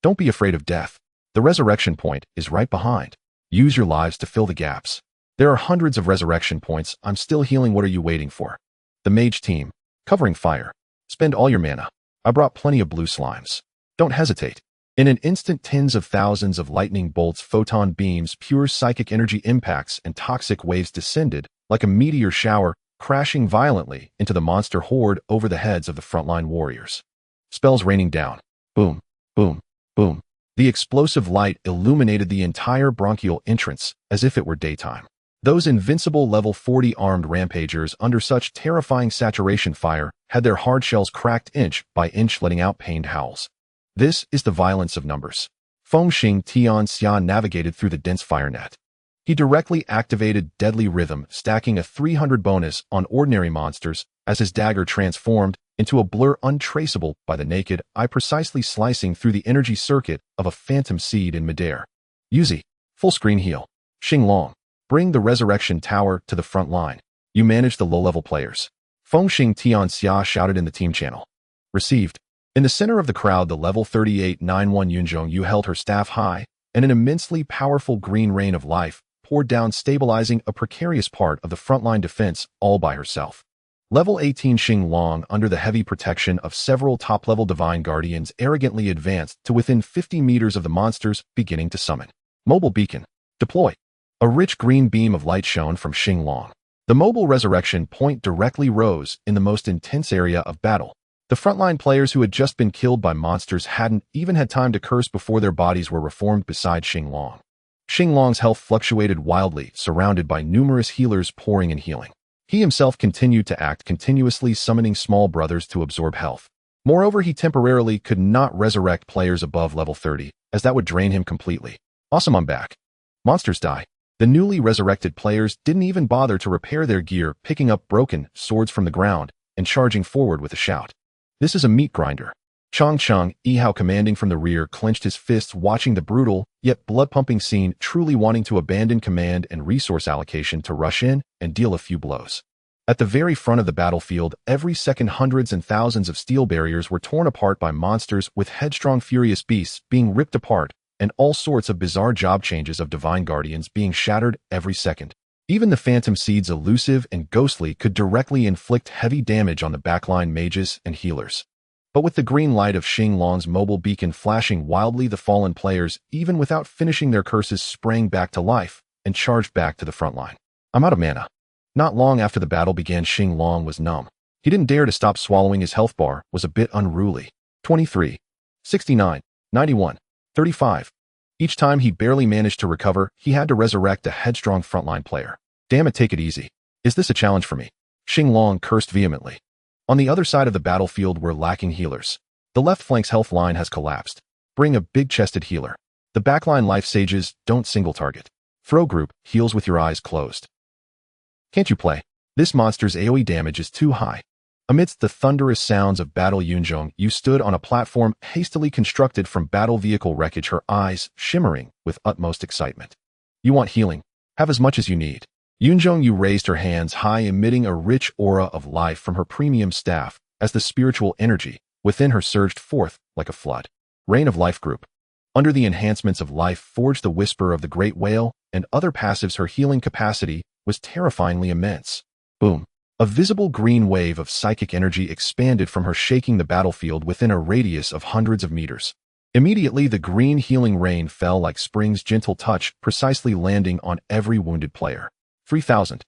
Don't be afraid of death. The resurrection point is right behind. Use your lives to fill the gaps. There are hundreds of resurrection points. I'm still healing. What are you waiting for? The mage team. Covering fire. Spend all your mana. I brought plenty of blue slimes. Don't hesitate. In an instant, tens of thousands of lightning bolts, photon beams, pure psychic energy impacts, and toxic waves descended like a meteor shower, crashing violently into the monster horde over the heads of the frontline warriors. Spells raining down. Boom, boom, boom. The explosive light illuminated the entire bronchial entrance as if it were daytime. Those invincible level 40 armed rampagers, under such terrifying saturation fire, had their hard shells cracked inch by inch, letting out pained howls. This is the violence of numbers. Feng Xing Tianxia navigated through the dense fire net. He directly activated Deadly Rhythm, stacking a 300 bonus on ordinary monsters as his dagger transformed into a blur untraceable by the naked eye, precisely slicing through the energy circuit of a phantom seed in midair. Yuzi, full screen heal. Xinglong, bring the resurrection tower to the front line. You manage the low-level players. Feng Xing Tianxia shouted in the team channel. Received. In the center of the crowd, the level 3891 Yunzhong Yu held her staff high, and an immensely powerful green rain of life poured down, stabilizing a precarious part of the frontline defense all by herself. Level 18 Xinglong, under the heavy protection of several top-level divine guardians, arrogantly advanced to within 50 meters of the monsters, beginning to summon. Mobile beacon. Deploy. A rich green beam of light shone from Xinglong. The mobile resurrection point directly rose in the most intense area of battle. The frontline players who had just been killed by monsters hadn't even had time to curse before their bodies were reformed beside Xinglong. Xinglong's health fluctuated wildly, surrounded by numerous healers pouring and healing. He himself continued to act, continuously summoning small brothers to absorb health. Moreover, he temporarily could not resurrect players above level 30, as that would drain him completely. Awesome, I'm back. Monsters die. The newly resurrected players didn't even bother to repair their gear, picking up broken swords from the ground and charging forward with a shout. This is a meat grinder. Chong Yihao, commanding from the rear, clenched his fists, watching the brutal, yet blood-pumping scene, truly wanting to abandon command and resource allocation to rush in and deal a few blows. At the very front of the battlefield, every second hundreds and thousands of steel barriers were torn apart by monsters, with headstrong furious beasts being ripped apart, and all sorts of bizarre job changes of divine guardians being shattered every second. Even the phantom seeds, elusive and ghostly, could directly inflict heavy damage on the backline mages and healers. But with the green light of Xinglong's mobile beacon flashing wildly, the fallen players, even without finishing their curses, sprang back to life and charged back to the front line. I'm out of mana. Not long after the battle began, Xinglong was numb. He didn't dare to stop swallowing. His health bar was a bit unruly. 23, 69, 91, 35. Each time he barely managed to recover, he had to resurrect a headstrong frontline player. Damn it, take it easy. Is this a challenge for me? Xinglong cursed vehemently. On the other side of the battlefield were lacking healers. The left flank's health line has collapsed. Bring a big-chested healer. The backline life sages don't single target. Throw group heals with your eyes closed. Can't you play? This monster's AoE damage is too high. Amidst the thunderous sounds of battle, Yunjong stood on a platform hastily constructed from battle vehicle wreckage, her eyes shimmering with utmost excitement. You want healing? Have as much as you need. Yunjong raised her hands high, emitting a rich aura of life from her premium staff as the spiritual energy within her surged forth like a flood. Rain of Life group. Under the enhancements of life forged the Whisper of the Great Whale and other passives, her healing capacity was terrifyingly immense. Boom. A visible green wave of psychic energy expanded from her, shaking the battlefield within a radius of hundreds of meters. Immediately, the green healing rain fell like spring's gentle touch, precisely landing on every wounded player. 3,000,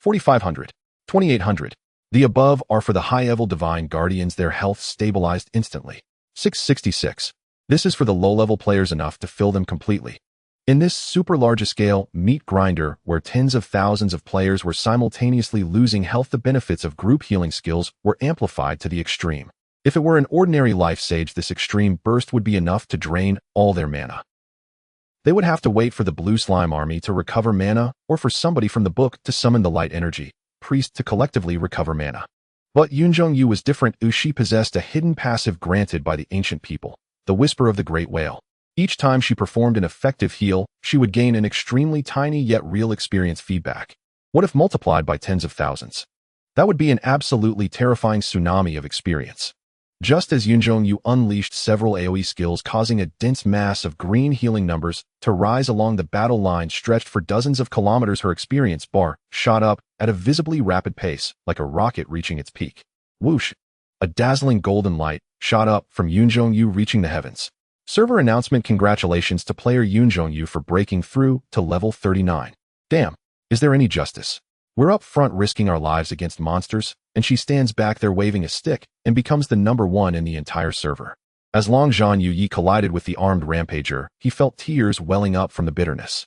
4,500, 2,800. The above are for the high-level divine guardians. Their health stabilized instantly. 666. This is for the low-level players, enough to fill them completely. In this super large-scale meat grinder, where tens of thousands of players were simultaneously losing health, the benefits of group healing skills were amplified to the extreme. If it were an ordinary life sage, this extreme burst would be enough to drain all their mana. They would have to wait for the blue slime army to recover mana, or for somebody from the book to summon the light energy priest to collectively recover mana. But Yunjong was different. She possessed a hidden passive granted by the ancient people, the Whisper of the Great Whale. Each time she performed an effective heal, she would gain an extremely tiny yet real experience feedback. What if multiplied by tens of thousands? That would be an absolutely terrifying tsunami of experience. Just as Yunjong unleashed several AoE skills, causing a dense mass of green healing numbers to rise along the battle line stretched for dozens of kilometers, her experience bar shot up at a visibly rapid pace, like a rocket reaching its peak. Whoosh! A dazzling golden light shot up from Yunjong, reaching the heavens. Server announcement: congratulations to player Yunjong for breaking through to level 39. Damn, is there any justice? We're up front risking our lives against monsters, and she stands back there waving a stick and becomes the #1 in the entire server. As Long Zhan Yi collided with the armed rampager, he felt tears welling up from the bitterness.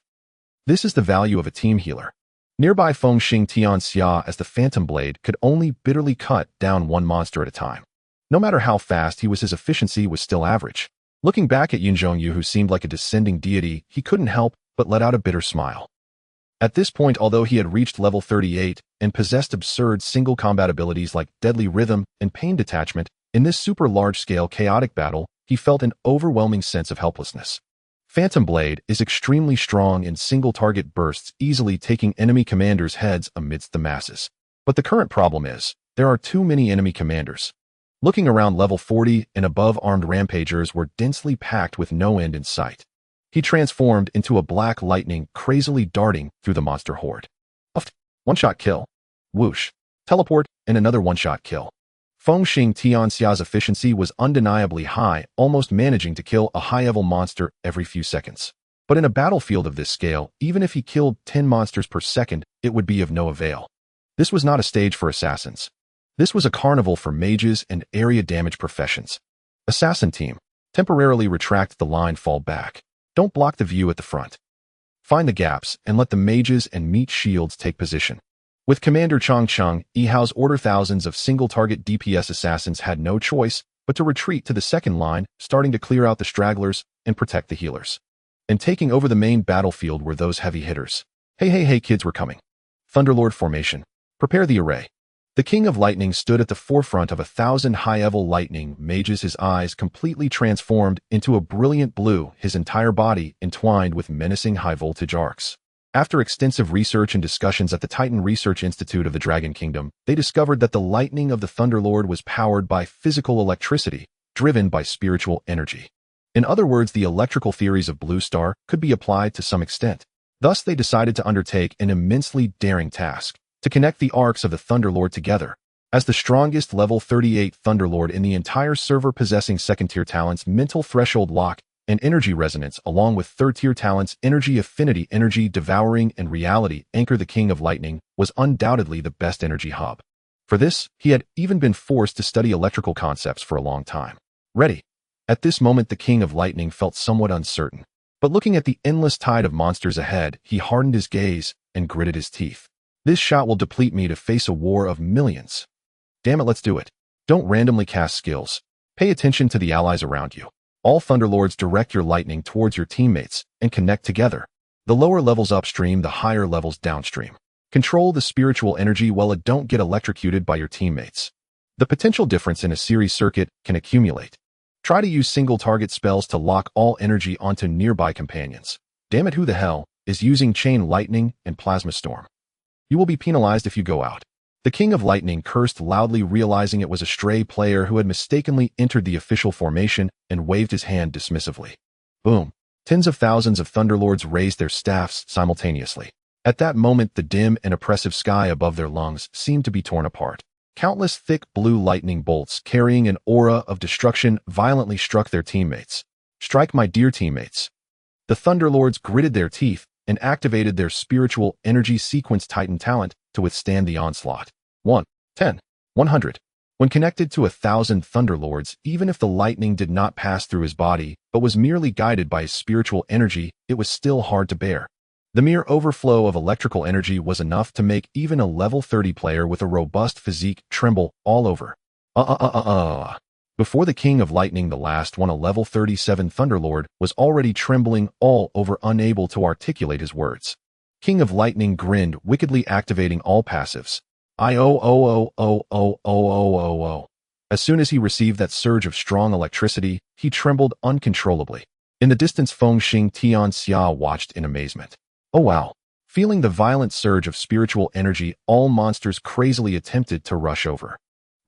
This is the value of a team healer. Nearby Fengxing Tianxia, as the Phantom Blade, could only bitterly cut down one monster at a time. No matter how fast he was, his efficiency was still average. Looking back at Yunjong, who seemed like a descending deity, he couldn't help but let out a bitter smile. At this point, although he had reached level 38 and possessed absurd single combat abilities like Deadly Rhythm and Pain Detachment, in this super large-scale chaotic battle, he felt an overwhelming sense of helplessness. Phantom Blade is extremely strong in single-target bursts, easily taking enemy commanders' heads amidst the masses. But the current problem is, there are too many enemy commanders. Looking around, level 40 and above armed rampagers were densely packed with no end in sight. He transformed into a black lightning, crazily darting through the monster horde. One-shot kill. Whoosh. Teleport, and another one-shot kill. Fengxing Tianxia's efficiency was undeniably high, almost managing to kill a high-level monster every few seconds. But in a battlefield of this scale, even if he killed 10 monsters per second, it would be of no avail. This was not a stage for assassins. This was a carnival for mages and area damage professions. Assassin team, temporarily retract the line, fall back. Don't block the view at the front. Find the gaps and let the mages and meat shields take position. With Commander Chang Cheng, Yihao's order, thousands of single-target DPS assassins had no choice but to retreat to the second line, starting to clear out the stragglers and protect the healers. And taking over the main battlefield were those heavy hitters. Hey, kids, we're coming. Thunderlord formation. Prepare the array. The King of Lightning stood at the forefront of 1,000 high-level lightning mages, his eyes completely transformed into a brilliant blue, his entire body entwined with menacing high-voltage arcs. After extensive research and discussions at the Titan Research Institute of the Dragon Kingdom, they discovered that the lightning of the Thunderlord was powered by physical electricity, driven by spiritual energy. In other words, the electrical theories of Blue Star could be applied to some extent. Thus, they decided to undertake an immensely daring task, to connect the arcs of the Thunderlord together. As the strongest level 38 Thunderlord in the entire server, possessing second-tier talents Mental Threshold Lock and Energy Resonance, along with third-tier talents Energy Affinity, Energy Devouring, and Reality Anchor, the King of Lightning was undoubtedly the best energy hub. For this, he had even been forced to study electrical concepts for a long time. Ready. At this moment, the King of Lightning felt somewhat uncertain. But looking at the endless tide of monsters ahead, he hardened his gaze and gritted his teeth. This shot will deplete me to face a war of millions. Damn it, let's do it. Don't randomly cast skills. Pay attention to the allies around you. All Thunderlords, direct your lightning towards your teammates and connect together. The lower levels upstream, the higher levels downstream. Control the spiritual energy while it don't get electrocuted by your teammates. The potential difference in a series circuit can accumulate. Try to use single target spells to lock all energy onto nearby companions. Damn it, who the hell is using Chain Lightning and Plasma Storm? You will be penalized if you go out. The King of Lightning cursed loudly, realizing it was a stray player who had mistakenly entered the official formation, and waved his hand dismissively. Boom. Tens of thousands of Thunderlords raised their staffs simultaneously. At that moment, the dim and oppressive sky above their lungs seemed to be torn apart. Countless thick blue lightning bolts carrying an aura of destruction violently struck their teammates. Strike, my dear teammates. The Thunderlords gritted their teeth and activated their spiritual energy sequence Titan talent to withstand the onslaught. 1, 10, 100. When connected to 1,000 Thunderlords, even if the lightning did not pass through his body, but was merely guided by his spiritual energy, it was still hard to bear. The mere overflow of electrical energy was enough to make even a level 30 player with a robust physique tremble all over. Before the King of Lightning, the last one, a level 37 Thunderlord, was already trembling all over, unable to articulate his words. King of Lightning grinned, wickedly activating all passives. As soon as he received that surge of strong electricity, he trembled uncontrollably. In the distance, Feng Xing Tian Xia watched in amazement. Oh wow. Feeling the violent surge of spiritual energy, all monsters crazily attempted to rush over.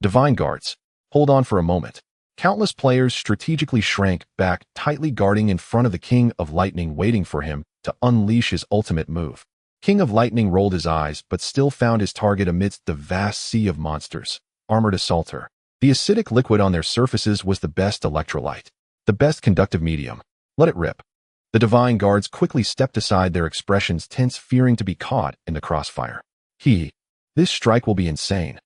Divine Guards. Hold on for a moment. Countless players strategically shrank back, tightly guarding in front of the King of Lightning, waiting for him to unleash his ultimate move. King of Lightning rolled his eyes, but still found his target amidst the vast sea of monsters. Armored Assaulter. The acidic liquid on their surfaces was the best electrolyte, the best conductive medium. Let it rip. The Divine Guards quickly stepped aside, their expressions tense, fearing to be caught in the crossfire. This strike will be insane.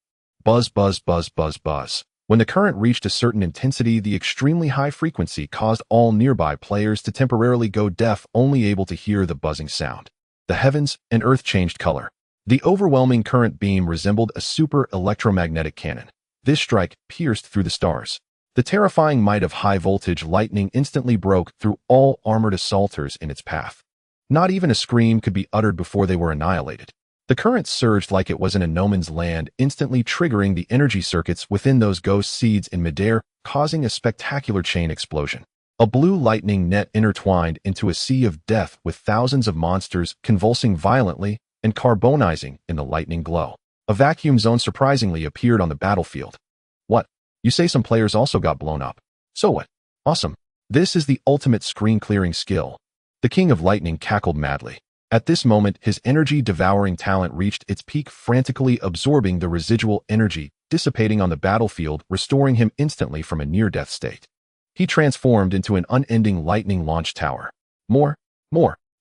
Buzz, buzz, buzz, buzz, buzz. When the current reached a certain intensity, the extremely high frequency caused all nearby players to temporarily go deaf, only able to hear the buzzing sound. The heavens and earth changed color. The overwhelming current beam resembled a super electromagnetic cannon. This strike pierced through the stars. The terrifying might of high-voltage lightning instantly broke through all armored assaulters in its path. Not even a scream could be uttered before they were annihilated. The current surged like it was in a no man's land, instantly triggering the energy circuits within those ghost seeds in midair, causing a spectacular chain explosion. A blue lightning net intertwined into a sea of death, with thousands of monsters convulsing violently and carbonizing in the lightning glow. A vacuum zone surprisingly appeared on the battlefield. What? You say some players also got blown up? So what? Awesome. This is the ultimate screen-clearing skill. The King of Lightning cackled madly. At this moment, his energy-devouring talent reached its peak, frantically absorbing the residual energy, dissipating on the battlefield, restoring him instantly from a near-death state. He transformed into an unending lightning launch tower. More.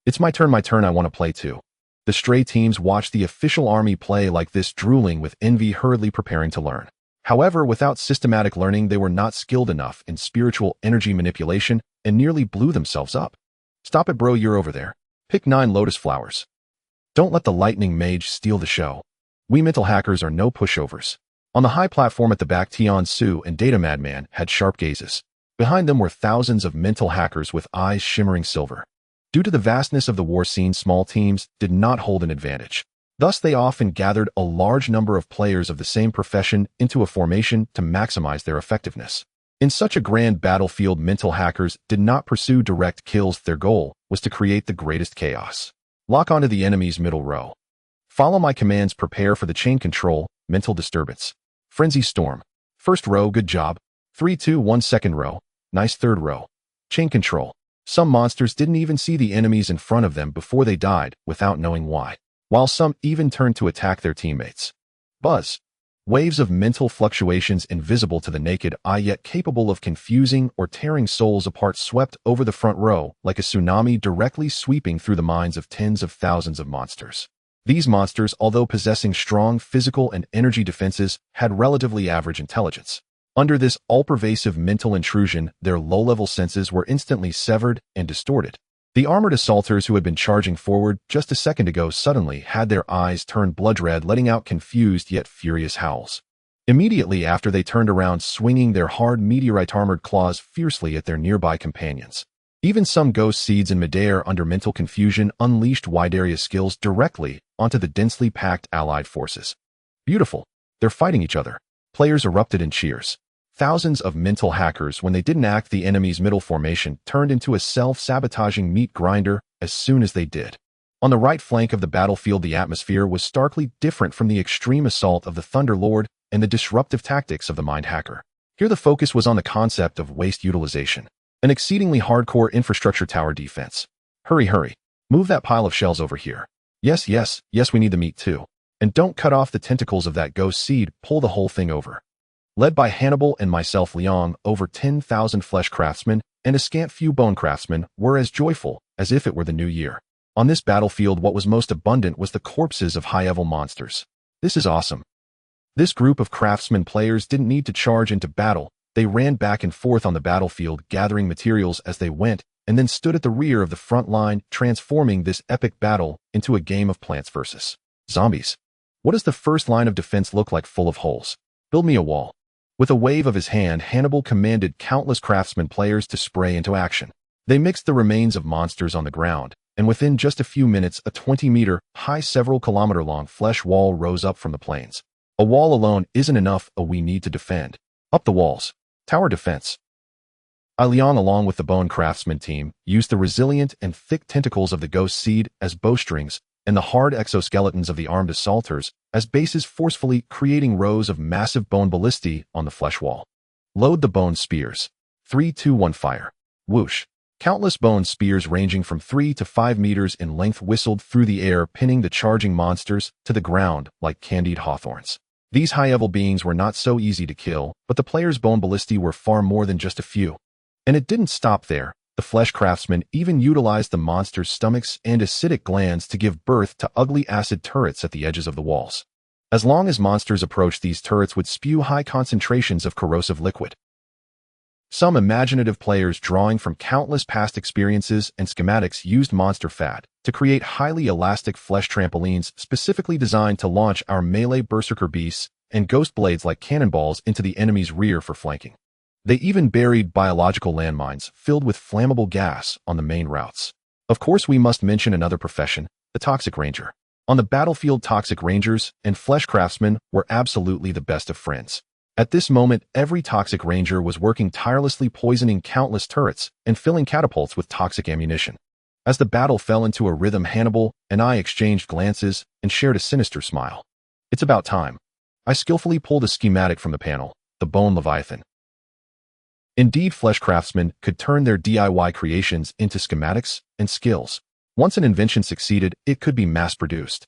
It's my turn, I want to play too. The stray teams watched the official army play like this, drooling with envy, hurriedly preparing to learn. However, without systematic learning, they were not skilled enough in spiritual energy manipulation and nearly blew themselves up. Stop it, bro, you're over there. Pick 9 lotus flowers. Don't let the lightning mage steal the show. We mental hackers are no pushovers. On the high platform at the back, Tian Su and Data Madman had sharp gazes. Behind them were thousands of mental hackers with eyes shimmering silver. Due to the vastness of the war scene, small teams did not hold an advantage. Thus, they often gathered a large number of players of the same profession into a formation to maximize their effectiveness. In such a grand battlefield, mental hackers did not pursue direct kills. Their goal was to create the greatest chaos. Lock onto the enemy's middle row. Follow my commands. Prepare for the chain control, mental disturbance. Frenzy storm. First row, good job. 3, 2, 1. Second row, nice. Third row, chain control. Some monsters didn't even see the enemies in front of them before they died without knowing why, while some even turned to attack their teammates. Buzz. Waves of mental fluctuations invisible to the naked eye yet capable of confusing or tearing souls apart swept over the front row like a tsunami, directly sweeping through the minds of tens of thousands of monsters. These monsters, although possessing strong physical and energy defenses, had relatively average intelligence. Under this all-pervasive mental intrusion, their low-level senses were instantly severed and distorted. The armored assaulters who had been charging forward just a second ago suddenly had their eyes turn blood red, letting out confused yet furious howls. Immediately after, they turned around, swinging their hard meteorite-armored claws fiercely at their nearby companions. Even some ghost seeds in midair under mental confusion unleashed wide-area skills directly onto the densely packed allied forces. Beautiful. They're fighting each other. Players erupted in cheers. Thousands of mental hackers, when they didn't act, the enemy's middle formation turned into a self-sabotaging meat grinder as soon as they did. On the right flank of the battlefield, the atmosphere was starkly different from the extreme assault of the Thunderlord and the disruptive tactics of the Mind Hacker. Here the focus was on the concept of waste utilization, an exceedingly hardcore infrastructure tower defense. Hurry, hurry. Move that pile of shells over here. Yes, we need the meat too. And don't cut off the tentacles of that ghost seed, pull the whole thing over. Led by Hannibal and myself, Liang, over 10,000 flesh craftsmen and a scant few bone craftsmen were as joyful as if it were the new year. On this battlefield, what was most abundant was the corpses of high-level monsters. This is awesome. This group of craftsmen players didn't need to charge into battle. They ran back and forth on the battlefield, gathering materials as they went, and then stood at the rear of the front line, transforming this epic battle into a game of Plants vs. Zombies. What does the first line of defense look like? Full of holes. Build me a wall. With a wave of his hand, Hannibal commanded countless craftsman players to spray into action. They mixed the remains of monsters on the ground, and within just a few minutes, a 20-meter, high, several kilometer-long flesh wall rose up from the plains. A wall alone isn't enough. We need to defend. Up the walls. Tower defense. Liang, along with the bone craftsman team, used the resilient and thick tentacles of the ghost seed as bowstrings and the hard exoskeletons of the armed assaulters as bases, forcefully creating rows of massive bone ballistae on the flesh wall. Load the bone spears. 3, 2, 1, fire. Whoosh. Countless bone spears ranging from 3 to 5 meters in length whistled through the air, pinning the charging monsters to the ground like candied hawthorns. These high-level beings were not so easy to kill, but the players' bone ballistae were far more than just a few. And it didn't stop there. The flesh craftsmen even utilized the monsters' stomachs and acidic glands to give birth to ugly acid turrets at the edges of the walls. As long as monsters approached, these turrets would spew high concentrations of corrosive liquid. Some imaginative players, drawing from countless past experiences and schematics, used monster fat to create highly elastic flesh trampolines specifically designed to launch our melee berserker beasts and ghost blades like cannonballs into the enemy's rear for flanking. They even buried biological landmines filled with flammable gas on the main routes. Of course, we must mention another profession, the Toxic Ranger. On the battlefield, Toxic Rangers and Flesh Craftsmen were absolutely the best of friends. At this moment, every Toxic Ranger was working tirelessly, poisoning countless turrets and filling catapults with toxic ammunition. As the battle fell into a rhythm, Hannibal and I exchanged glances and shared a sinister smile. It's about time. I skillfully pulled a schematic from the panel, the Bone Leviathan. Indeed, Flesh Craftsmen could turn their DIY creations into schematics and skills. Once an invention succeeded, it could be mass-produced.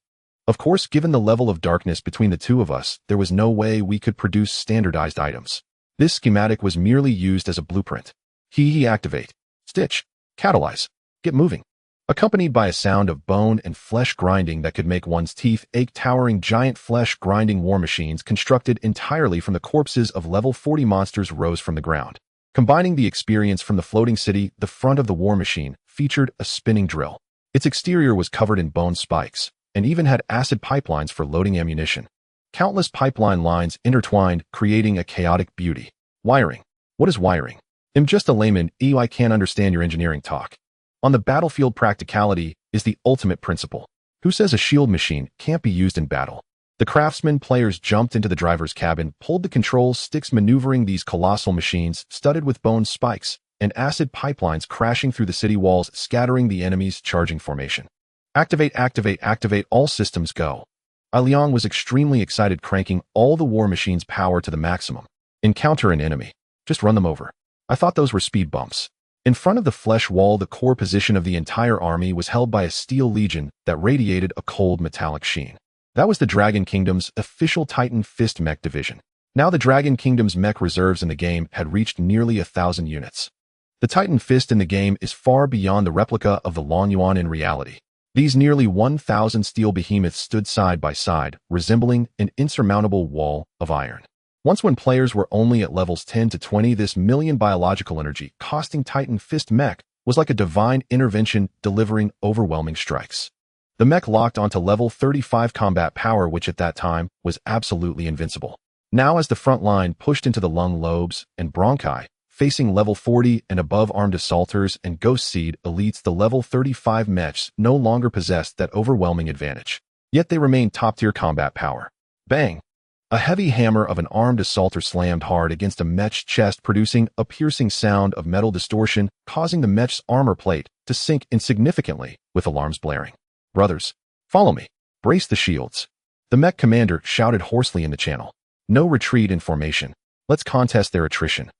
Of course, given the level of darkness between the two of us, there was no way we could produce standardized items. This schematic was merely used as a blueprint. Activate. Stitch. Catalyze. Get moving. Accompanied by a sound of bone and flesh grinding that could make one's teeth ache, towering giant flesh-grinding war machines constructed entirely from the corpses of level 40 monsters rose from the ground. Combining the experience from the floating city, the front of the war machine featured a spinning drill. Its exterior was covered in bone spikes, and even had acid pipelines for loading ammunition. Countless pipeline lines intertwined, creating a chaotic beauty. Wiring. What is wiring? I'm just a layman, I can't understand your engineering talk. On the battlefield, practicality is the ultimate principle. Who says a shield machine can't be used in battle? The craftsman players jumped into the driver's cabin, pulled the control sticks, maneuvering these colossal machines studded with bone spikes and acid pipelines crashing through the city walls, scattering the enemy's charging formation. Activate, activate, activate, all systems go. Liang was extremely excited, cranking all the war machines' power to the maximum. Encounter an enemy. Just run them over. I thought those were speed bumps. In front of the flesh wall, the core position of the entire army was held by a steel legion that radiated a cold metallic sheen. That was the Dragon Kingdom's official Titan Fist mech division. Now the Dragon Kingdom's mech reserves in the game had reached nearly 1,000 units. The Titan Fist in the game is far beyond the replica of the Long Yuan in reality. These nearly 1,000 steel behemoths stood side by side, resembling an insurmountable wall of iron. Once, when players were only at levels 10 to 20, this million biological energy costing Titan Fist mech was like a divine intervention, delivering overwhelming strikes. The mech locked onto level 35 combat power, which at that time was absolutely invincible. Now, as the front line pushed into the lung lobes and bronchi, facing level 40 and above armed assaulters and ghost seed elites, the level 35 mechs no longer possessed that overwhelming advantage. Yet they remained top-tier combat power. Bang! A heavy hammer of an armed assaulter slammed hard against a mech's chest, producing a piercing sound of metal distortion, causing the mech's armor plate to sink insignificantly, with alarms blaring. Brothers, follow me. Brace the shields. The mech commander shouted hoarsely in the channel. No retreat in formation. Let's contest their attrition.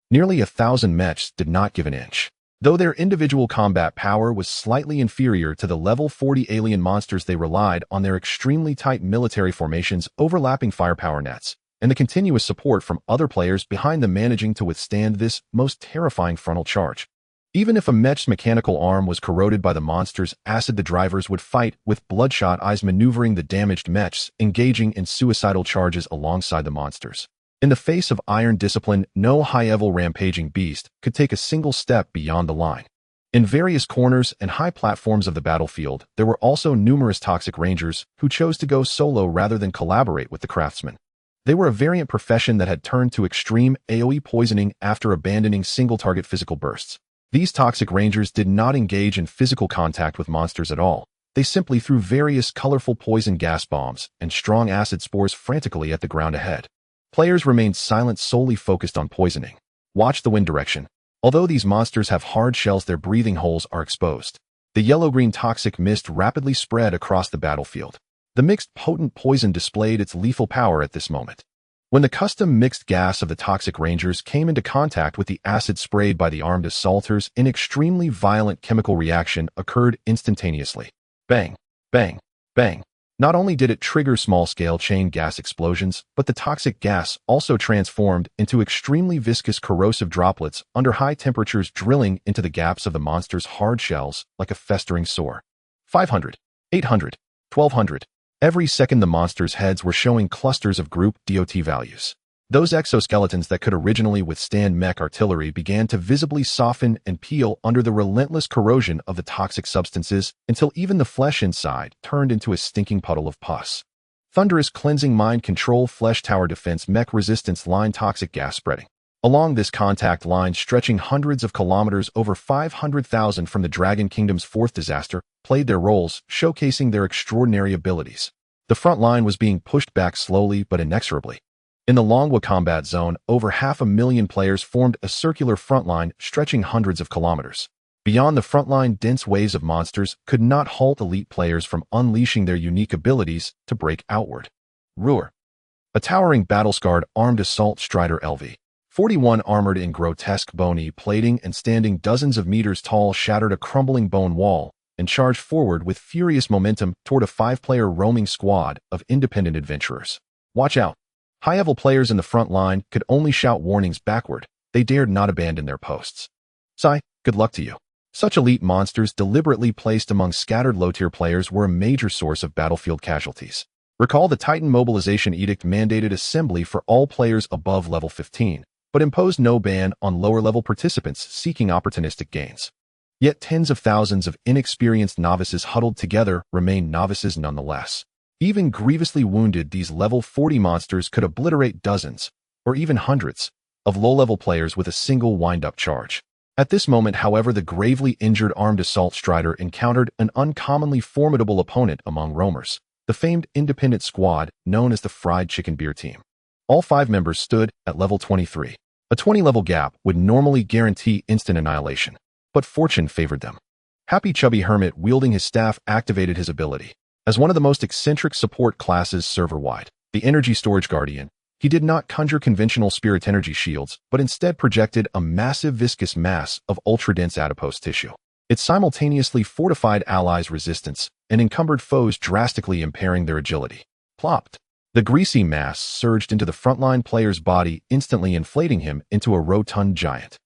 Nearly 1,000 mechs did not give an inch. Though their individual combat power was slightly inferior to the level 40 alien monsters, they relied on their extremely tight military formations, overlapping firepower nets, and the continuous support from other players behind them, managing to withstand this most terrifying frontal charge. Even if a mech's mechanical arm was corroded by the monster's acid, the drivers would fight with bloodshot eyes, maneuvering the damaged mechs, engaging in suicidal charges alongside the monsters. In the face of iron discipline, no high-level rampaging beast could take a single step beyond the line. In various corners and high platforms of the battlefield, there were also numerous toxic rangers who chose to go solo rather than collaborate with the craftsmen. They were a variant profession that had turned to extreme AoE poisoning after abandoning single-target physical bursts. These toxic rangers did not engage in physical contact with monsters at all. They simply threw various colorful poison gas bombs and strong acid spores frantically at the ground ahead. Players remained silent, solely focused on poisoning. Watch the wind direction. Although these monsters have hard shells, their breathing holes are exposed. The yellow-green toxic mist rapidly spread across the battlefield. The mixed potent poison displayed its lethal power at this moment. When the custom mixed gas of the toxic rangers came into contact with the acid sprayed by the armed assaulters, an extremely violent chemical reaction occurred instantaneously. Bang, bang, bang. Not only did it trigger small-scale chain gas explosions, but the toxic gas also transformed into extremely viscous corrosive droplets under high temperatures, drilling into the gaps of the monster's hard shells like a festering sore. 500, 800, 1200. Every second the monsters' heads were showing clusters of group DOT values. Those exoskeletons that could originally withstand mech artillery began to visibly soften and peel under the relentless corrosion of the toxic substances, until even the flesh inside turned into a stinking puddle of pus. Thunderous cleansing mind control flesh tower defense mech resistance line toxic gas spreading. Along this contact line stretching hundreds of kilometers, over 500,000 from the Dragon Kingdom's fourth disaster played their roles, showcasing their extraordinary abilities. The front line was being pushed back slowly but inexorably. In the Longwa combat zone, over 500,000 players formed a circular front line stretching hundreds of kilometers. Beyond the front line, dense waves of monsters could not halt elite players from unleashing their unique abilities to break outward. Ruhr. A towering battle-scarred armed assault strider LV. 41 armored in grotesque bony plating and standing dozens of meters tall, shattered a crumbling bone wall and charged forward with furious momentum toward a 5-player roaming squad of independent adventurers. Watch out. High-level players in the front line could only shout warnings backward. They dared not abandon their posts. Good luck to you. Such elite monsters deliberately placed among scattered low-tier players were a major source of battlefield casualties. Recall the Titan Mobilization Edict mandated assembly for all players above level 15, but imposed no ban on lower-level participants seeking opportunistic gains. Yet tens of thousands of inexperienced novices huddled together remained novices nonetheless. Even grievously wounded, these level 40 monsters could obliterate dozens, or even hundreds, of low-level players with a single wind-up charge. At this moment, however, the gravely injured armed assault strider encountered an uncommonly formidable opponent among roamers, the famed independent squad known as the Fried Chicken Beer Team. All 5 members stood at level 23. A 20-level gap would normally guarantee instant annihilation, but fortune favored them. Happy Chubby Hermit, wielding his staff, activated his ability. As one of the most eccentric support classes server-wide, the Energy Storage Guardian, he did not conjure conventional spirit energy shields, but instead projected a massive viscous mass of ultra-dense adipose tissue. It simultaneously fortified allies' resistance and encumbered foes, drastically impairing their agility. Plopped. The greasy mass surged into the frontline player's body, instantly inflating him into a rotund giant.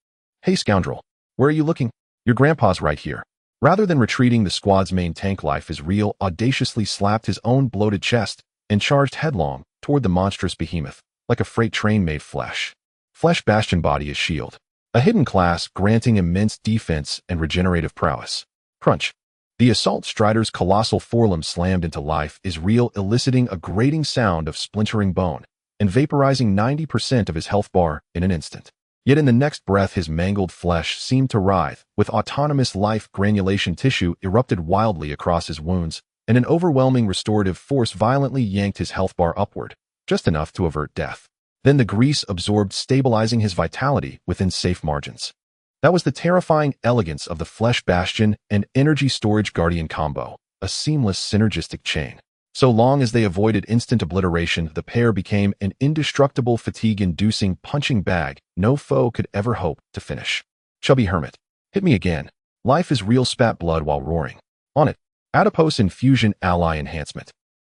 "Hey scoundrel, where are you looking? Your grandpa's right here." Rather than retreating, the squad's main tank, Life is Real, audaciously slapped his own bloated chest and charged headlong toward the monstrous behemoth, like a freight train made flesh. Flesh Bastion body is shield, a hidden class granting immense defense and regenerative prowess. Crunch. The assault strider's colossal forelimb slammed into Life is Real, eliciting a grating sound of splintering bone and vaporizing 90% of his health bar in an instant. Yet in the next breath, his mangled flesh seemed to writhe, with autonomous life granulation tissue erupted wildly across his wounds, and an overwhelming restorative force violently yanked his health bar upward, just enough to avert death. Then the grease absorbed, stabilizing his vitality within safe margins. That was the terrifying elegance of the Flesh Bastion and Energy Storage Guardian combo, a seamless synergistic chain. So long as they avoided instant obliteration, the pair became an indestructible, fatigue-inducing punching bag no foe could ever hope to finish. Chubby Hermit. Hit me again. Life is Real spat blood while roaring. On it. Adipose Infusion Ally Enhancement.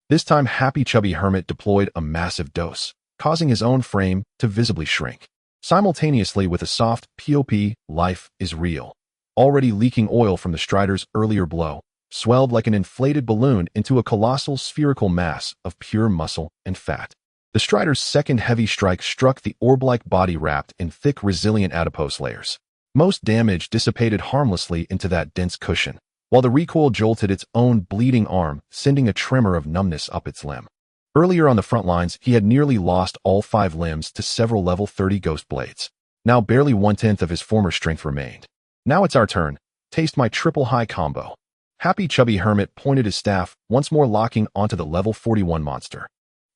This time, Happy Chubby Hermit deployed a massive dose, causing his own frame to visibly shrink. Simultaneously with a soft POP, Life is Real, already leaking oil from the strider's earlier blow, swelled like an inflated balloon into a colossal spherical mass of pure muscle and fat. The strider's second heavy strike struck the orb-like body wrapped in thick, resilient adipose layers. Most damage dissipated harmlessly into that dense cushion, while the recoil jolted its own bleeding arm, sending a tremor of numbness up its limb. Earlier on the front lines, he had nearly lost all 5 limbs to several level 30 ghost blades. Now barely 1/10 of his former strength remained. Now it's our turn. Taste my triple high combo. Happy Chubby Hermit pointed his staff, once more locking onto the level 41 monster.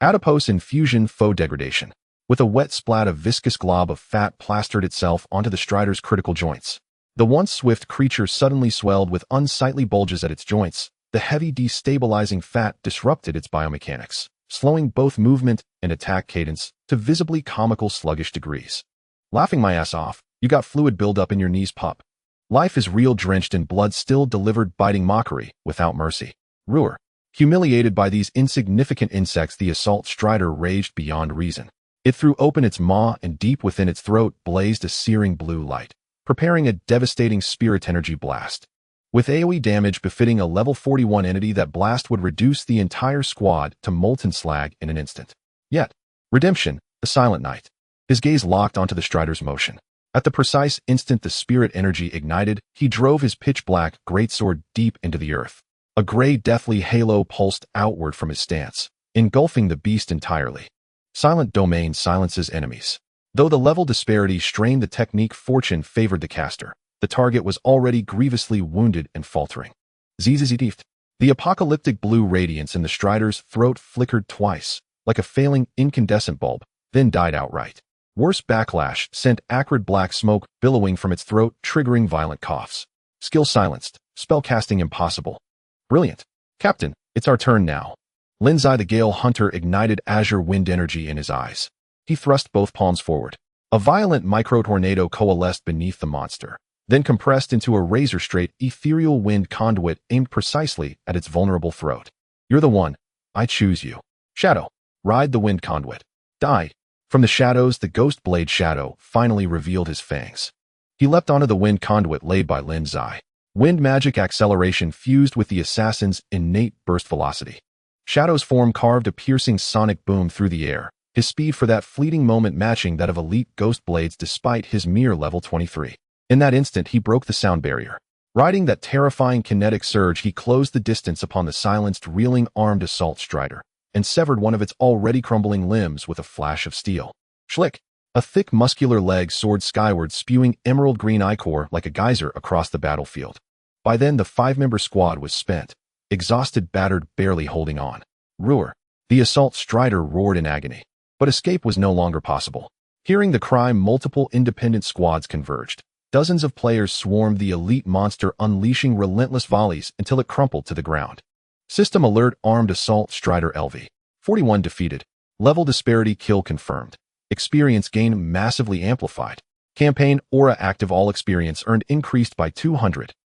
Adipose Infusion Foe Degradation. With a wet splat, of viscous glob of fat plastered itself onto the strider's critical joints. The once swift creature suddenly swelled with unsightly bulges at its joints. The heavy, destabilizing fat disrupted its biomechanics, slowing both movement and attack cadence to visibly comical sluggish degrees. Laughing my ass off, you got fluid buildup in your knees, pup. Life is Real, drenched in blood, still delivered biting mockery without mercy. Ruer. Humiliated by these insignificant insects, the assault strider raged beyond reason. It threw open its maw, and deep within its throat blazed a searing blue light, preparing a devastating spirit energy blast. With AoE damage befitting a level 41 entity, that blast would reduce the entire squad to molten slag in an instant. Yet, redemption, the Silent Knight. His gaze locked onto the strider's motion. At the precise instant the spirit energy ignited, he drove his pitch-black greatsword deep into the earth. A gray, deathly halo pulsed outward from his stance, engulfing the beast entirely. Silent Domain silences enemies. Though the level disparity strained the technique, fortune favored the caster. The target was already grievously wounded and faltering. Zzzt. The apocalyptic blue radiance in the strider's throat flickered twice, like a failing incandescent bulb, then died outright. Worse backlash sent acrid black smoke billowing from its throat, triggering violent coughs. Skill silenced. Spellcasting impossible. Brilliant. Captain, it's our turn now. Linzai the Gale Hunter ignited azure wind energy in his eyes. He thrust both palms forward. A violent micro-tornado coalesced beneath the monster, then compressed into a razor-straight, ethereal wind conduit aimed precisely at its vulnerable throat. You're the one. I choose you. Shadow. Ride the wind conduit. Die. From the shadows, the ghost blade Shadow finally revealed his fangs. He leapt onto the wind conduit laid by Lin Zai. Wind magic acceleration fused with the assassin's innate burst velocity. Shadow's form carved a piercing sonic boom through the air, his speed for that fleeting moment matching that of elite ghost blades despite his mere level 23. In that instant, he broke the sound barrier. Riding that terrifying kinetic surge, he closed the distance upon the silenced, reeling armed assault strider and severed one of its already crumbling limbs with a flash of steel. Schlick! A thick, muscular leg soared skyward, spewing emerald green ichor like a geyser across the battlefield. By then, the 5-member squad was spent, exhausted, battered, barely holding on. Roar! The assault strider roared in agony. But escape was no longer possible. Hearing the cry, multiple independent squads converged. Dozens of players swarmed the elite monster, unleashing relentless volleys until it crumpled to the ground. System alert: armed assault strider LV. 41 defeated. Level disparity: kill confirmed. Experience gain massively amplified. Campaign aura active: all experience earned increased by 200.